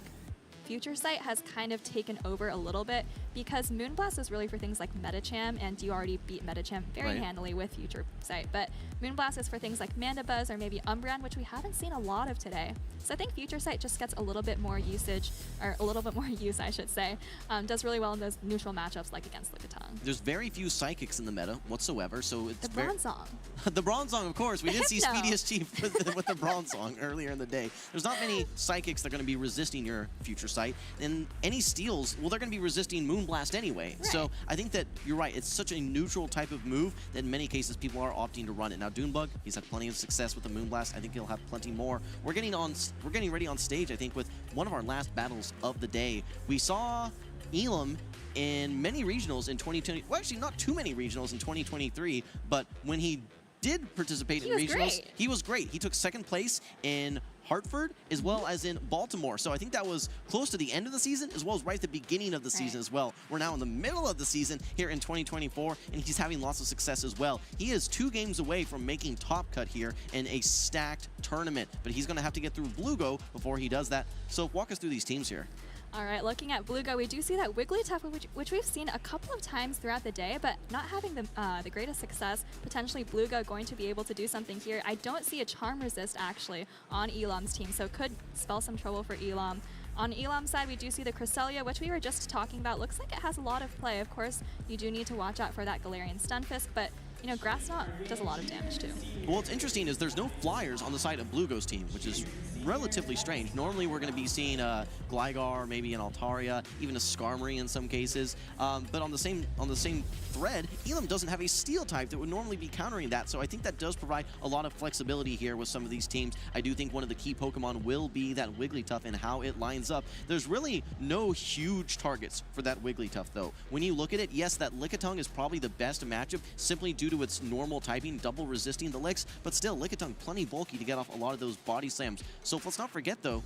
Speaker 10: Future Sight has kind of taken over a little bit because Moonblast is really for things like Medicham, and you already beat Medicham very handily with Future Sight. But Moonblast is for things like Mandibuzz or maybe Umbreon, which we haven't seen a lot of today. So I think Future Sight just gets a little bit more usage, or a little bit more use, I should say. does really well in those neutral matchups like against Lickitung.
Speaker 9: There's very few Psychics in the meta whatsoever, so it's
Speaker 10: the Bronzong.
Speaker 9: The Bronzong, of course. We did see Speediest Chief with the Bronzong earlier in the day. There's not many Psychics that are going to be resisting your Future Sight. And any steals, well, they're going to be resisting Moonblast anyway. Right. So I think that you're right. It's such a neutral type of move that in many cases people are opting to run it. Now, Junebug, he's had plenty of success with the Moonblast. I think he'll have plenty more. We're getting ready on stage, I think, with one of our last battles of the day. We saw Elam in many regionals in 2020. Well, actually, not too many regionals in 2023, but when he did participate in regionals, he was great. He took second place in Hartford as well as in Baltimore. So I think that was close to the end of the season as well as right at the beginning of the season as well. We're now in the middle of the season here in 2024, and he's having lots of success as well. He is 2 games away from making top cut here in a stacked tournament, but he's going to have to get through Blugo before he does that. So walk us through these teams here.
Speaker 10: All right, looking at Blugo, we do see that Wigglytuff, which we've seen a couple of times throughout the day, but not having the greatest success. Potentially Blugo going to be able to do something here. I don't see a Charm Resist actually on Elam's team, so could spell some trouble for Elam. On Elam's side, we do see the Cresselia, which we were just talking about. Looks like it has a lot of play. Of course, you do need to watch out for that Galarian Stunfisk, but you know, Grass Knot does a lot of damage too.
Speaker 9: Well, what's interesting is there's no flyers on the side of Blugo's team, which is relatively strange. Normally, we're going to be seeing Gligar, maybe an Altaria, even a Skarmory in some cases. But on the same thread, Elam doesn't have a Steel type that would normally be countering that. So I think that does provide a lot of flexibility here with some of these teams. I do think one of the key Pokemon will be that Wigglytuff and how it lines up. There's really no huge targets for that Wigglytuff, though. When you look at it, yes, that Lickitung is probably the best matchup simply due to its normal typing, double resisting the licks, but still, Lickitung plenty bulky to get off a lot of those body slams. So let's not forget, though,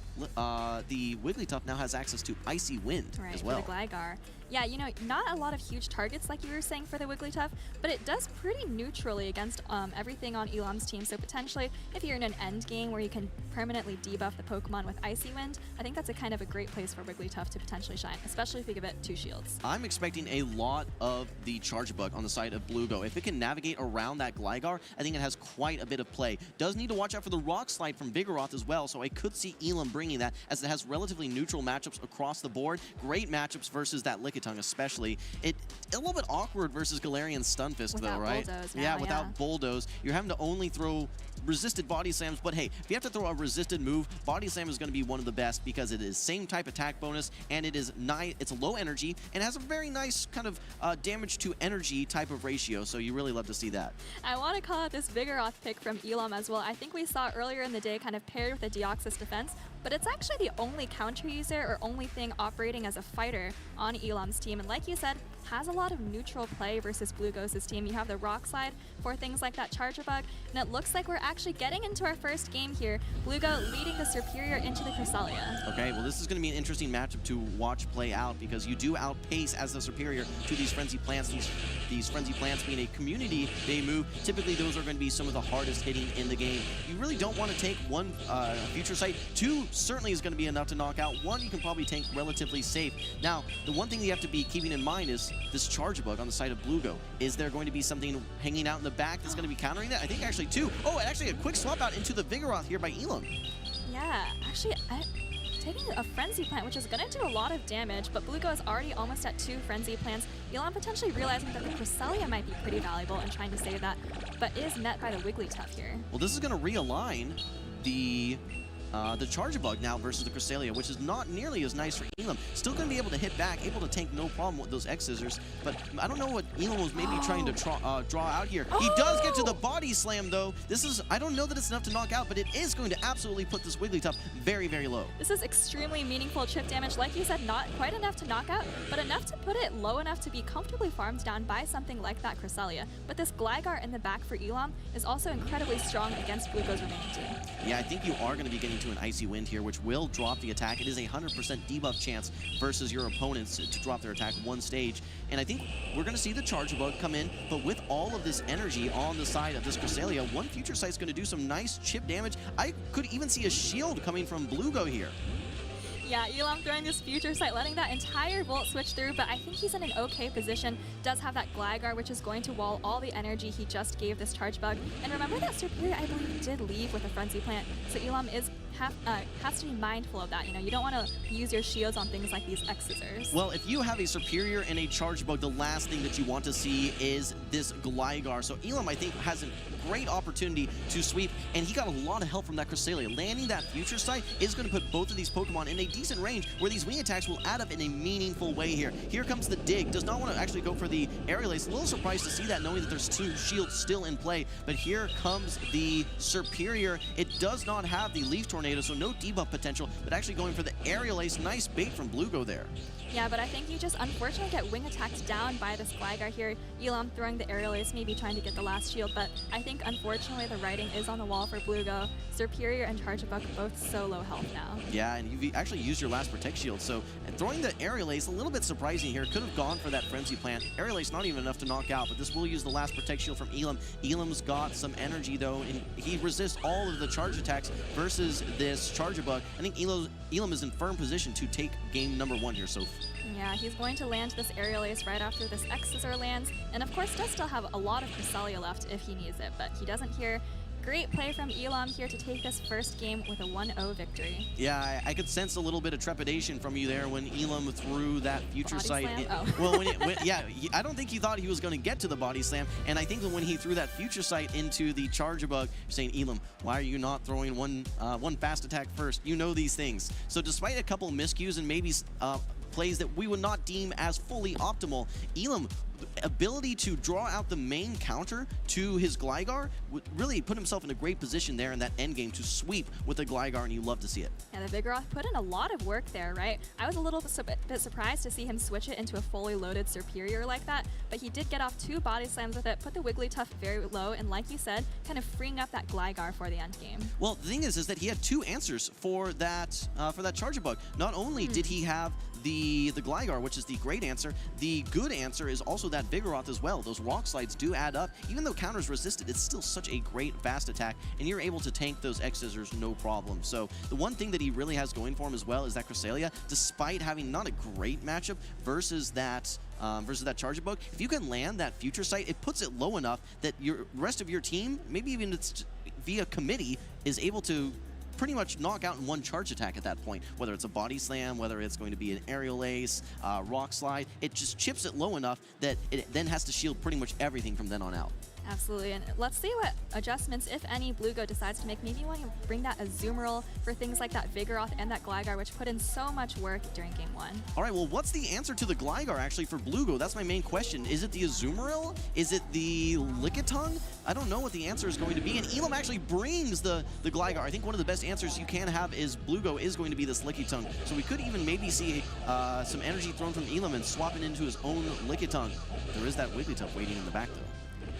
Speaker 9: the Wigglytuff now has access to Icy Wind as well.
Speaker 10: For the Gligar. Yeah, you know, not a lot of huge targets like you were saying for the Wigglytuff, but it does pretty neutrally against everything on Elam's team. So potentially, if you're in an end game where you can permanently debuff the Pokemon with Icy Wind, I think that's a kind of a great place for Wigglytuff to potentially shine, especially if you give it 2 shields.
Speaker 9: I'm expecting a lot of the Charge Bug on the side of Blugo. If it can navigate around that Gligar, I think it has quite a bit of play. Does need to watch out for the Rock Slide from Vigoroth as well, so I could see Elam bringing that, as it has relatively neutral matchups across the board. Great matchups versus that Lickitung especially. A little bit awkward versus Galarian Stunfisk though, right?
Speaker 10: Bulldoze
Speaker 9: yeah, without Bulldoze. You're having to only throw resisted body slams, but hey, if you have to throw a resisted move, body slam is going to be one of the best because it is same type attack bonus, and it is it's low energy and has a very nice kind of damage to energy type of ratio, so you really love to see that.
Speaker 10: I want to call out this Vigoroth pick from Elam as well. I think we saw earlier in the day kind of paired with a Deoxys defense, but it's actually the only counter user or only thing operating as a fighter on Elam's team, and like you said, has a lot of neutral play versus Blugo's team. You have the Rock Slide for things like that Charge Bug, and it looks like we're actually getting into our first game here. Blugo leading the Superior into the Cresselia.
Speaker 9: Okay, well this is going to be an interesting matchup to watch play out because you do outpace as the Superior to these Frenzy Plants. These Frenzy Plants being a community day move, typically those are going to be some of the hardest hitting in the game. You really don't want to take 1 Future Sight. 2 certainly is going to be enough to knock out. 1 you can probably tank relatively safe. Now, the one thing you have to be keeping in mind is this Charge Bug on the side of Blugo. Is there going to be something hanging out in the back that's going to be countering that? I think actually 2. Oh, and actually a quick swap out into the Vigoroth here by Elam.
Speaker 10: Yeah, actually, taking a Frenzy Plant, which is going to do a lot of damage, but Blugo is already almost at 2 Frenzy Plants. Elam potentially realizing that the Cresselia might be pretty valuable and trying to save that, but is met by the Wigglytuff here.
Speaker 9: Well, this is going to realign the Charge Bug now versus the Cresselia, which is not nearly as nice for Elam. Still going to be able to hit back, able to tank no problem with those X-Scissors, but I don't know what Elam was maybe trying to draw out here. He does get to the Body Slam, though. This is, I don't know that it's enough to knock out, but it is going to absolutely put this Wigglytuff very, very low.
Speaker 10: This is extremely meaningful chip damage. Like you said, not quite enough to knock out, but enough to put it low enough to be comfortably farmed down by something like that Cresselia. But this Gligar in the back for Elam is also incredibly strong against Blugo's remaining team.
Speaker 9: Yeah, I think you are going to be getting to an Icy Wind here, which will drop the attack. It is a 100% debuff chance versus your opponents to drop their attack 1 stage. And I think we're going to see the Charge Bug come in, but with all of this energy on the side of this Cresselia, 1 Future Sight's going to do some nice chip damage. I could even see a shield coming from Blugo here.
Speaker 10: Yeah, Elam throwing this Future Sight, letting that entire Volt switch through, but I think he's in an okay position. Does have that Gligar, which is going to wall all the energy he just gave this Charge Bug. And remember that Superior, I believe, did leave with a Frenzy Plant, so Elam has to be mindful of that. You know, you don't want to use your shields on things like these X-Scissors.
Speaker 9: Well, if you have a Superior and a Charge Bug, the last thing that you want to see is this Gligar. So Elam, I think, has a great opportunity to sweep, and he got a lot of help from that Cresselia. Landing that Future Sight is going to put both of these Pokemon in a decent range where these wing attacks will add up in a meaningful way here. Here comes the Dig. Does not want to actually go for the Aerial Ace. A little surprised to see that, knowing that there's 2 shields still in play, but here comes the Superior. It does not have the Leaf Torn Tornado, so no debuff potential, but actually going for the Aerial Ace. Nice bait from Blugo there.
Speaker 10: Yeah, but I think you just unfortunately get wing attacked down by this Gligar here. Elam throwing the Aerial Ace, maybe trying to get the last shield, but I think unfortunately the writing is on the wall for Blugo. Serperior and Charjabug both so low health now.
Speaker 9: Yeah, and you've actually used your last Protect Shield, so and throwing the Aerial Ace, a little bit surprising here. Could have gone for that Frenzy Plant. Aerial Ace not even enough to knock out, but this will use the last Protect Shield from Elam. Elam's got some energy though, and he resists all of the charge attacks versus this Charjabug. I think Elam is in firm position to take game number 1 here, so.
Speaker 10: Yeah, he's going to land this Aerial Ace right after this X-Scissor lands, and of course does still have a lot of Cresselia left if he needs it, but he doesn't here. Great play from Elam here to take this first game with a 1-0 victory.
Speaker 9: Yeah, I could sense a little bit of trepidation from you there when Elam threw that Future
Speaker 10: Body
Speaker 9: Sight.
Speaker 10: slam?
Speaker 9: Well, I don't think he thought he was going to get to the Body Slam, and I think that when he threw that Future Sight into the Charjabug, you're saying, Elam, why are you not throwing one fast attack first? You know these things. So despite a couple miscues and maybe plays that we would not deem as fully optimal, Elam ability to draw out the main counter to his Gligar would really put himself in a great position there in that end game to sweep with the Gligar, and you love to see it.
Speaker 10: Yeah, the Vigoroth put in a lot of work there, right? I was a little bit surprised to see him switch it into a fully loaded Serperior like that, but he did get off 2 body slams with it, put the Wigglytuff very low, and like you said, kind of freeing up that Gligar for the end game.
Speaker 9: Well, the thing is that he had 2 answers for that Charjabug. Not only did he have the Gligar, which is the great answer, the good answer is also that Vigoroth as well. Those Rock Slides do add up. Even though counters resisted, it's still such a great fast attack, and you're able to tank those X-Scissors no problem. So the one thing that he really has going for him as well is that Cresselia, despite having not a great matchup versus that Charjabug, if you can land that Future Sight, it puts it low enough that your rest of your team, maybe even it's via committee, is able to pretty much knock out in one charge attack at that point, whether it's a Body Slam, whether it's going to be an Aerial Ace, Rock Slide. It just chips it low enough that it then has to shield pretty much everything from then on out.
Speaker 10: Absolutely, and let's see what adjustments, if any, Blugo decides to make. Maybe you want to bring that Azumarill for things like that Vigoroth and that Gligar, which put in so much work during Game 1.
Speaker 9: All right, well, what's the answer to the Gligar, actually, for Blugo? That's my main question. Is it the Azumarill? Is it the Lickitung? I don't know what the answer is going to be, and Elam actually brings the Gligar. I think one of the best answers you can have is Blugo is going to be this Lickitung. So we could even maybe see some energy thrown from Elam and swap it into his own Lickitung. There is that Wigglytuff waiting in the back, though.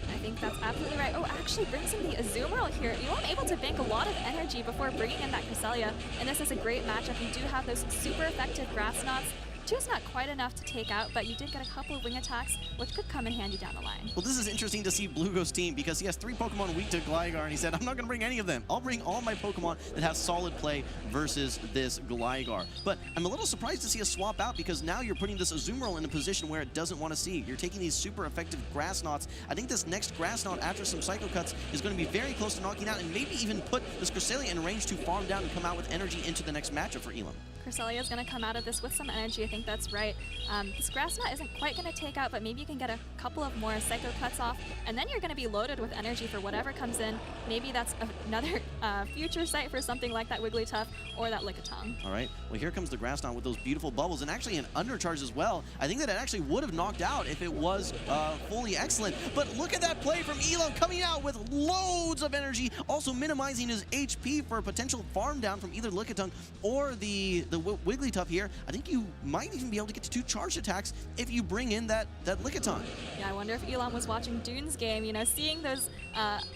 Speaker 10: I think that's absolutely right. Oh, actually brings in the Azumarill here. Elam able to bank a lot of energy before bringing in that Cresselia, and this is a great matchup. You do have those super effective Grass Knots. 2's not quite enough to take out, but you did get a couple of wing attacks, which could come in handy down the line.
Speaker 9: Well, this is interesting to see Blugo's team because he has 3 Pokemon weak to Gligar, and he said, I'm not going to bring any of them. I'll bring all my Pokemon that have solid play versus this Gligar. But I'm a little surprised to see a swap out because now you're putting this Azumarill in a position where it doesn't want to see. You're taking these super effective Grass Knots. I think this next Grass Knot after some Psycho Cuts is going to be very close to knocking out and maybe even put this Cresselia in range to farm down and come out with energy into the next matchup for Elam.
Speaker 10: Cresselia is going to come out of this with some energy. I think that's right. This Grass Knot isn't quite going to take out, but maybe you can get a couple of more Psycho Cuts off, and then you're going to be loaded with energy for whatever comes in. Maybe that's another Future Sight for something like that Wigglytuff or that Lickitung.
Speaker 9: All right. Well, here comes the Grass Knot with those beautiful bubbles, and actually an undercharge as well. I think that it actually would have knocked out if it was fully excellent. But look at that play from Elam coming out with loads of energy, also minimizing his HP for a potential farm down from either Lickitung or the Wigglytuff here. I think you might even be able to get to 2 charge attacks if you bring in that Lickitung.
Speaker 10: Yeah, I wonder if Elam was watching Dune's game, you know, seeing those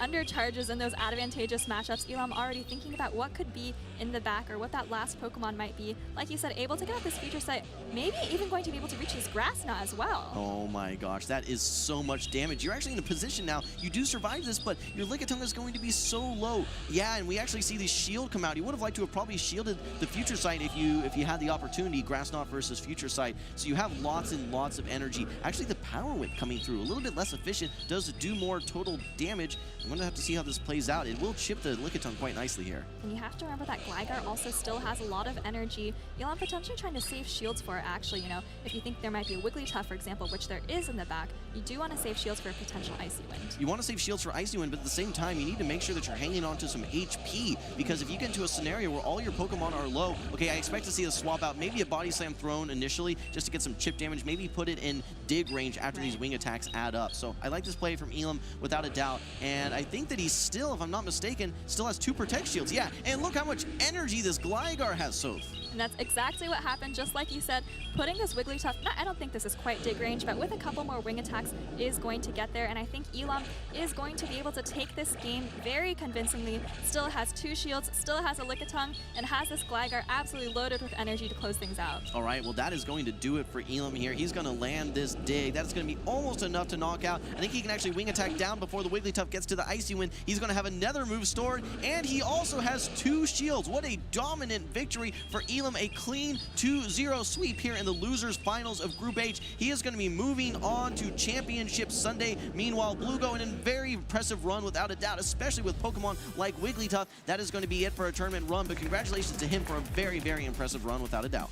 Speaker 10: undercharges and those advantageous matchups. Elam already thinking about what could be in the back or what that last Pokemon might be. Like you said, able to get out this Future Sight, maybe even going to be able to reach his Grass Knot as well.
Speaker 9: Oh my gosh, that is so much damage. You're actually in a position now, you do survive this, but your Lickitung is going to be so low. Yeah, and we actually see the shield come out. You would have liked to have probably shielded the Future Sight if you had the opportunity, Grass Knot versus Future Sight. So you have lots and lots of energy. Actually, the Power Whip coming through, a little bit less efficient, does do more total damage. I'm going to have to see how this plays out. It will chip the Lickitung quite nicely here.
Speaker 10: And you have to remember that Gligar also still has a lot of energy. Elam potentially trying to save shields for it, actually. You know, if you think there might be a Wigglytuff, for example, which there is in the back, you do want to save shields for a potential Icy Wind.
Speaker 9: You want to save shields for Icy Wind, but at the same time, you need to make sure that you're hanging on to some HP, because if you get into a scenario where all your Pokemon are low, okay, I expect expect to see a swap out, maybe a body slam thrown initially just to get some chip damage, maybe put it in dig range after these wing attacks add up. So I like this play from Elam without a doubt, and I think that he's still, if I'm not mistaken, still has 2 protect shields. Yeah, and look how much energy this Gligar has, Soph.
Speaker 10: And that's exactly what happened, just like you said. Putting this Wigglytuff, I don't think this is quite dig range, but with a couple more wing attacks is going to get there, and I think Elam is going to be able to take this game very convincingly. Still has 2 shields, still has a Lickitung, and has this Gligar absolutely loaded with energy to close things out.
Speaker 9: All right, well, that is going to do it for Elam here. He's going to land this dig. That is going to be almost enough to knock out. I think he can actually wing attack down before the Wigglytuff gets to the Icy Wind. He's going to have another move stored, and he also has 2 shields. What a dominant victory for Elam. A clean 2-0 sweep here in the losers finals of Group H. He is going to be moving on to Championship Sunday. Meanwhile, Blugo in a very impressive run without a doubt, especially with Pokemon like Wigglytuff. That is going to be it for a tournament run, but congratulations to him for a very, very impressive run without a doubt.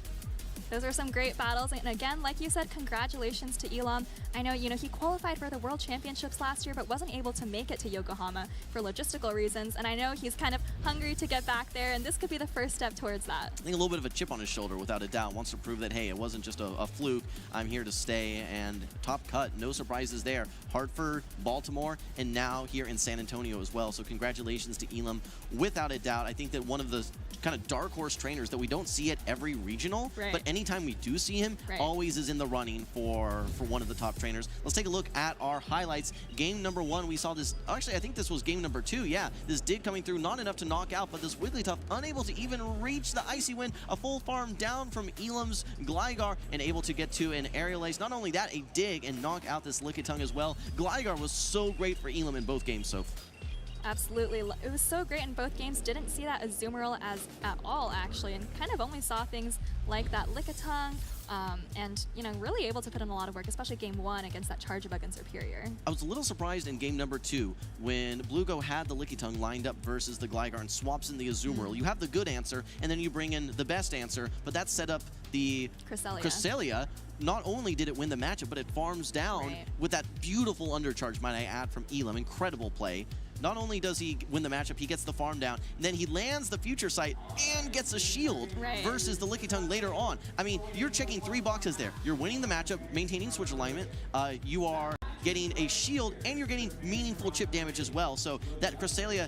Speaker 10: Those are some great battles, and again, like you said, congratulations to Elam. I know, he qualified for the World Championships last year, but wasn't able to make it to Yokohama for logistical reasons, and I know he's kind of hungry to get back there, and this could be the first step towards that.
Speaker 9: I think a little bit of a chip on his shoulder, without a doubt. Wants to prove that, hey, it wasn't just a fluke. I'm here to stay, and top cut, no surprises there. Hartford, Baltimore, and now here in San Antonio as well. So congratulations to Elam, without a doubt. I think that one of the kind of dark horse trainers that we don't see at every regional, but anytime we do see him, always is in the running for one of the top trainers. Let's take a look at our highlights. Game number 1, we saw this, actually I think this was game number 2, yeah. This dig coming through, not enough to knock out, but this Wigglytuff unable to even reach the Icy Wind. A full farm down from Elam's Gligar and able to get to an aerial ace. Not only that, a dig and knock out this Lickitung as well. Gligar was so great for Elam in both games, so.
Speaker 10: Absolutely. It was so great in both games. Didn't see that Azumarill as at all, actually, and kind of only saw things like that Lickitung, and, really able to put in a lot of work, especially game 1 against that Charjabug and Superior.
Speaker 9: I was a little surprised in game number 2 when Blugo had the Lickitung lined up versus the Gligar and swaps in the Azumarill. You have the good answer, and then you bring in the best answer, but that set up the Cresselia. Not only did it win the matchup, but it farms down with that beautiful undercharge, might I add, from Elam. Incredible play. Not only does he win the matchup, he gets the farm down, and then he lands the future sight and gets a shield versus the Lickitung later on. I mean, you're checking 3 boxes there. You're winning the matchup, maintaining switch alignment, you are getting a shield, and you're getting meaningful chip damage as well. So that Cresselia,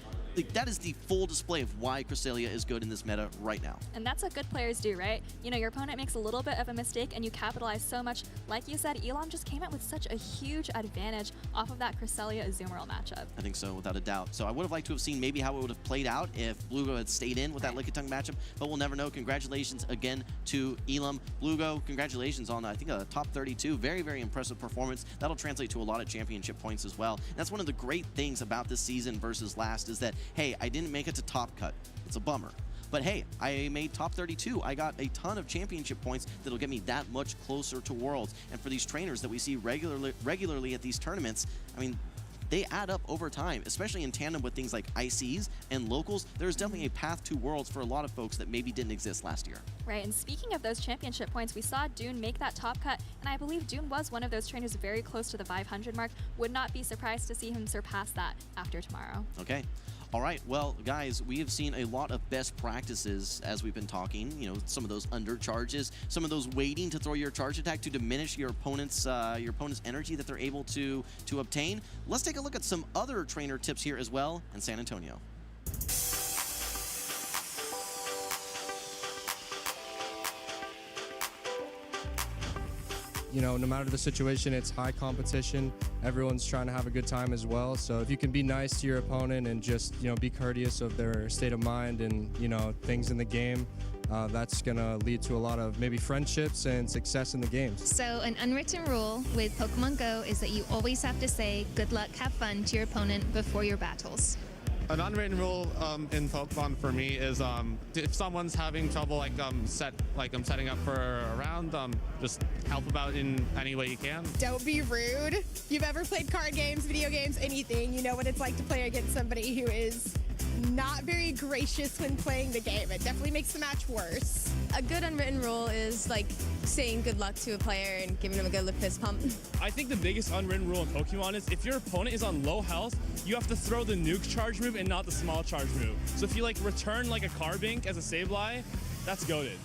Speaker 9: that is the full display of why Cresselia is good in this meta right now.
Speaker 10: And that's what good players do, right? Your opponent makes a little bit of a mistake and you capitalize so much. Like you said, Elam just came out with such a huge advantage off of that Cresselia Azumarill matchup.
Speaker 9: I think so, without a doubt. So I would have liked to have seen maybe how it would have played out if Blugo had stayed in with that Lickitung matchup, but we'll never know. Congratulations again to Elam. Blugo, congratulations on, I think, a top 32. Very, very impressive performance. That'll translate to a lot of championship points as well. And that's one of the great things about this season versus last is that, hey, I didn't make it to top cut. It's a bummer. But hey, I made top 32. I got a ton of championship points that'll get me that much closer to Worlds. And for these trainers that we see regularly at these tournaments, I mean, they add up over time, especially in tandem with things like ICs and locals. There's definitely a path to Worlds for a lot of folks that maybe didn't exist last year.
Speaker 10: Right, and speaking of those championship points, we saw Dune make that top cut, and I believe Dune was one of those trainers very close to the 500 mark. Would not be surprised to see him surpass that after tomorrow.
Speaker 9: Okay. All right, well, guys, we have seen a lot of best practices as we've been talking. Some of those undercharges, some of those waiting to throw your charge attack to diminish your opponent's energy that they're able to obtain. Let's take a look at some other trainer tips here as well in San Antonio.
Speaker 7: No matter the situation, it's high competition. Everyone's trying to have a good time as well. So if you can be nice to your opponent and just, be courteous of their state of mind and, things in the game, that's going to lead to a lot of maybe friendships and success in the games.
Speaker 11: So an unwritten rule with Pokemon Go is that you always have to say good luck, have fun to your opponent before your battles.
Speaker 21: An unwritten rule in Pokemon for me is if someone's having trouble setting up for a round, just help them out in any way you can.
Speaker 22: Don't be rude. You've ever played card games, video games, anything, you know what it's like to play against somebody who is not very gracious when playing the game. It definitely makes the match worse.
Speaker 23: A good unwritten rule is saying good luck to a player and giving them a good lip fist pump.
Speaker 24: I think the biggest unwritten rule in Pokemon is if your opponent is on low health, you have to throw the nuke charge move and not the small charge move. So if you return a Carbink as a Sableye, that's goated.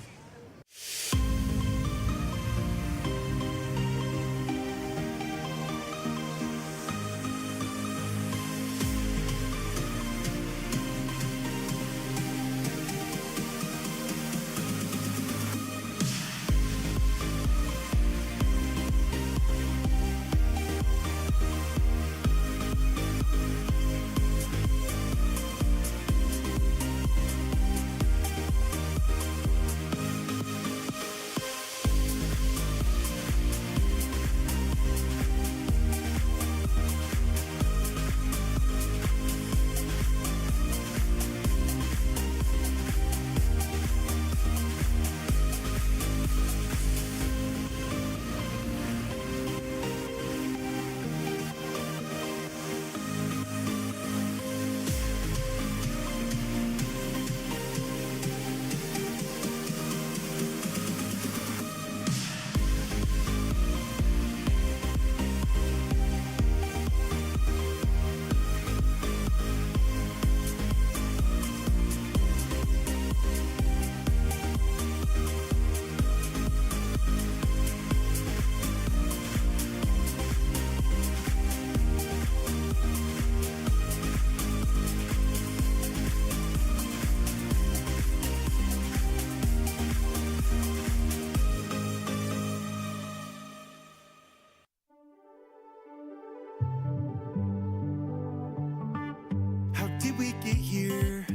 Speaker 8: did we get here?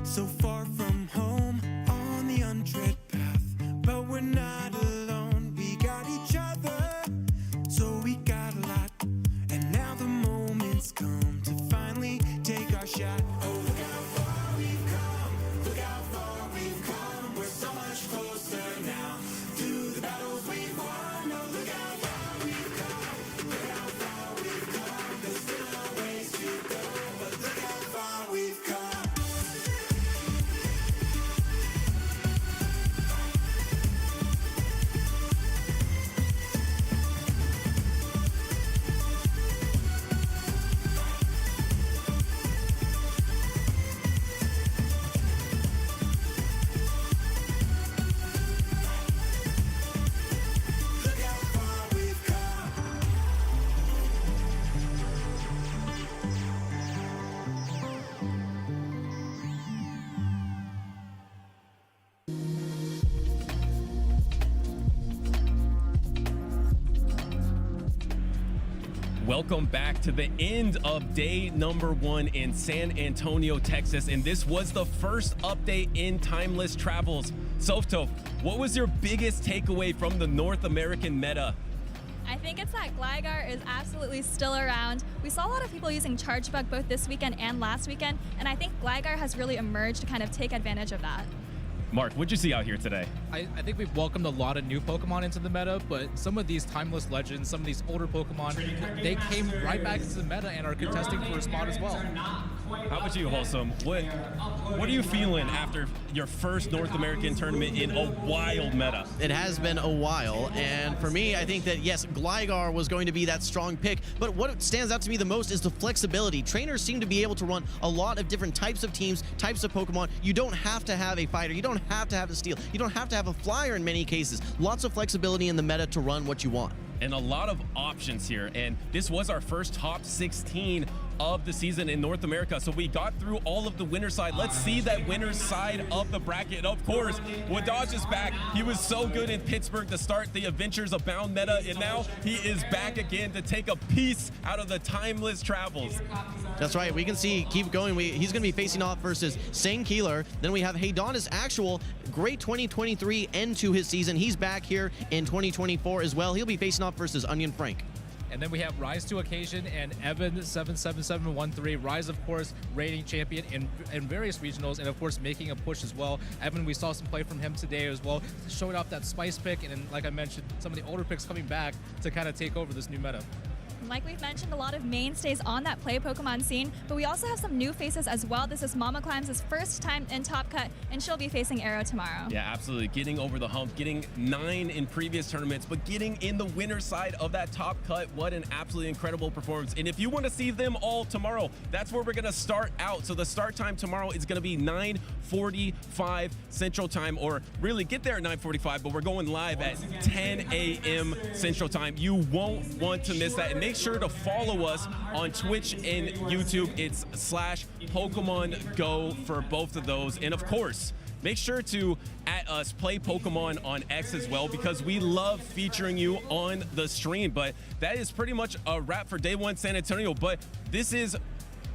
Speaker 8: So far from home on the untread path, but we're not alone. We got each other, so we got a lot. And now the moment's come to finally take our shot. Oh, look how far we've come. Look how far we've come. We're so much closer now to the battles we've won. Oh, look how far we've come. Look how far we've come. There's still a ways to go, but look how far we've come.
Speaker 6: Welcome back to the end of day number 1 in San Antonio, Texas. And this was the first update in Timeless Travels. Softo, what was your biggest takeaway from the North American meta?
Speaker 10: I think it's that Gligar is absolutely still around. We saw a lot of people using Charge Bug both this weekend and last weekend, and I think Gligar has really emerged to kind of take advantage of that.
Speaker 6: Mark, what'd you see out here today?
Speaker 1: I think we've welcomed a lot of new Pokemon into the meta, but some of these timeless legends, some of these older Pokemon, they came right back into the meta and are contesting for a spot as well.
Speaker 6: How about you, Wholesome? What are you feeling after your first North American tournament in a wild meta?
Speaker 9: It has been a while, and for me, I think that, yes, Gligar was going to be that strong pick, but what stands out to me the most is the flexibility. Trainers seem to be able to run a lot of different types of teams, types of Pokemon. You don't have to have a fighter. You don't have to have a steel. You don't have to have a flyer in many cases. Lots of flexibility in the meta to run what you want.
Speaker 6: And a lot of options here, and this was our first top 16 of the season in North America. So we got through all of the winner's side. Let's see that winner's side of the bracket. Of course, Wadaj is back. He was so good in Pittsburgh to start the Adventures Abound meta, and now he is back again to take a piece out of the Timeless Travels.
Speaker 9: That's right. We can see, keep going. He's going to be facing off versus Sane Keeler. Then we have Haydonis Actual. Great 2023 end to his season. He's back here in 2024 as well. He'll be facing off versus Onion Frank.
Speaker 1: And then we have Rise to Occasion and Evan77713. Rise, of course, reigning champion in various regionals, and of course making a push as well. Evan, we saw some play from him today as well, showing off that spice pick, and then, like I mentioned, some of the older picks coming back to kind of take over this new meta.
Speaker 10: Like we've mentioned, a lot of mainstays on that play Pokemon scene, but we also have some new faces as well. This is Mama Climbs' first time in Top Cut, and she'll be facing Arrow tomorrow.
Speaker 6: Yeah, absolutely. Getting over the hump, getting 9 in previous tournaments, but getting in the winner's side of that Top Cut. What an absolutely incredible performance. And if you want to see them all tomorrow, that's where we're going to start out. So the start time tomorrow is going to be 9:45 Central Time, or really get there at 9:45, but we're going live at 10 a.m. Central Time. You won't want to miss that. And make sure to follow us on Twitch and YouTube. It's /Pokemon Go for both of those. And of course, make sure to at us play Pokemon on X as well, because we love featuring you on the stream. But that is pretty much a wrap for day 1 San Antonio. But this is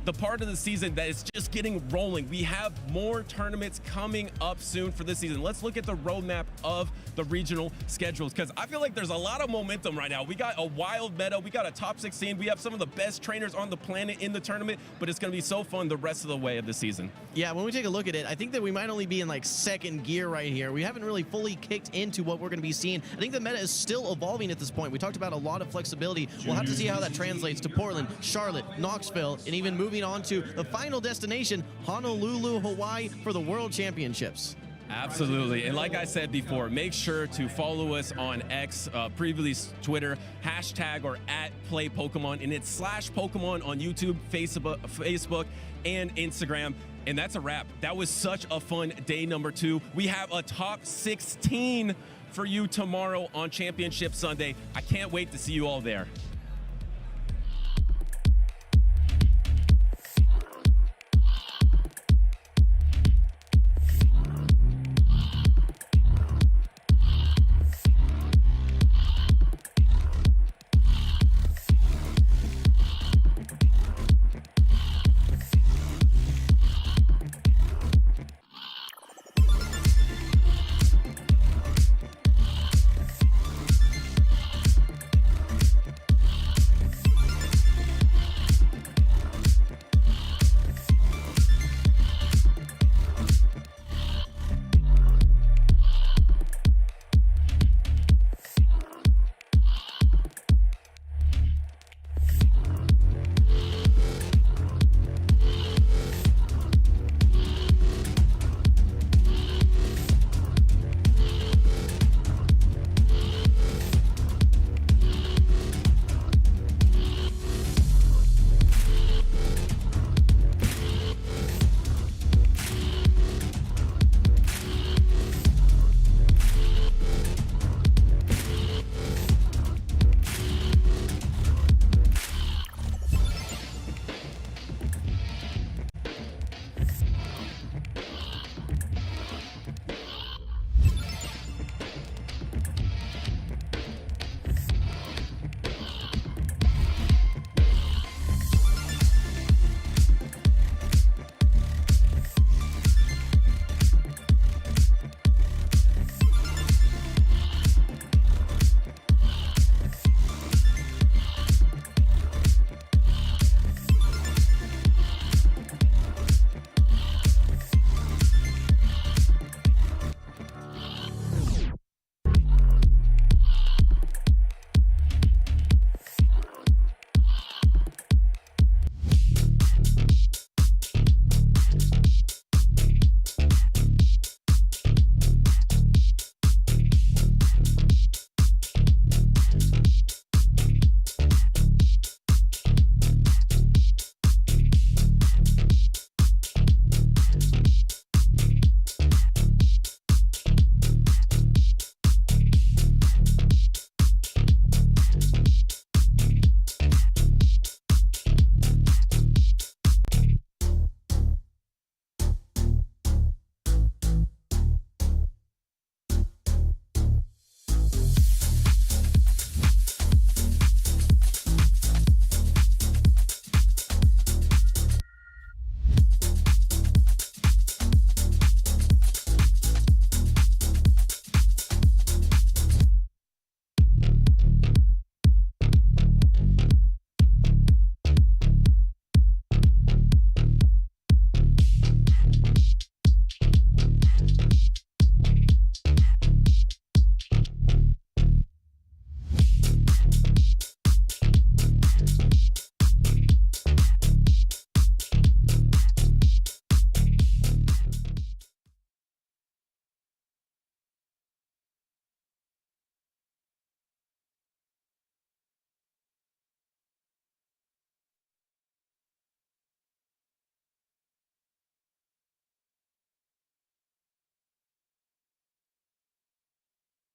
Speaker 6: the part of the season that is just getting rolling. We have more tournaments coming up soon for this season. Let's look at the roadmap of the regional schedules, because I feel like there's a lot of momentum right now. We got a wild meta, we got a top 16, we have some of the best trainers on the planet in the tournament, but it's going to be so fun the rest of the way of the season.
Speaker 9: Yeah, when we take a look at it, I think that we might only be in like second gear right here. We haven't really fully kicked into what we're going to be seeing. I think the meta is still evolving at this point. We talked about a lot of flexibility. We'll have to see how that translates to Portland, Charlotte, Knoxville, and even moving on to the final destination, Honolulu, Hawaii, for the World Championships.
Speaker 6: Absolutely. And like I said before, make sure to follow us on X, previously Twitter, hashtag or @PlayPokemon, and it's /Pokemon on YouTube, Facebook, and Instagram. And that's a wrap. That was such a fun day number 2. We have a top 16 for you tomorrow on Championship Sunday. I can't wait to see you all there.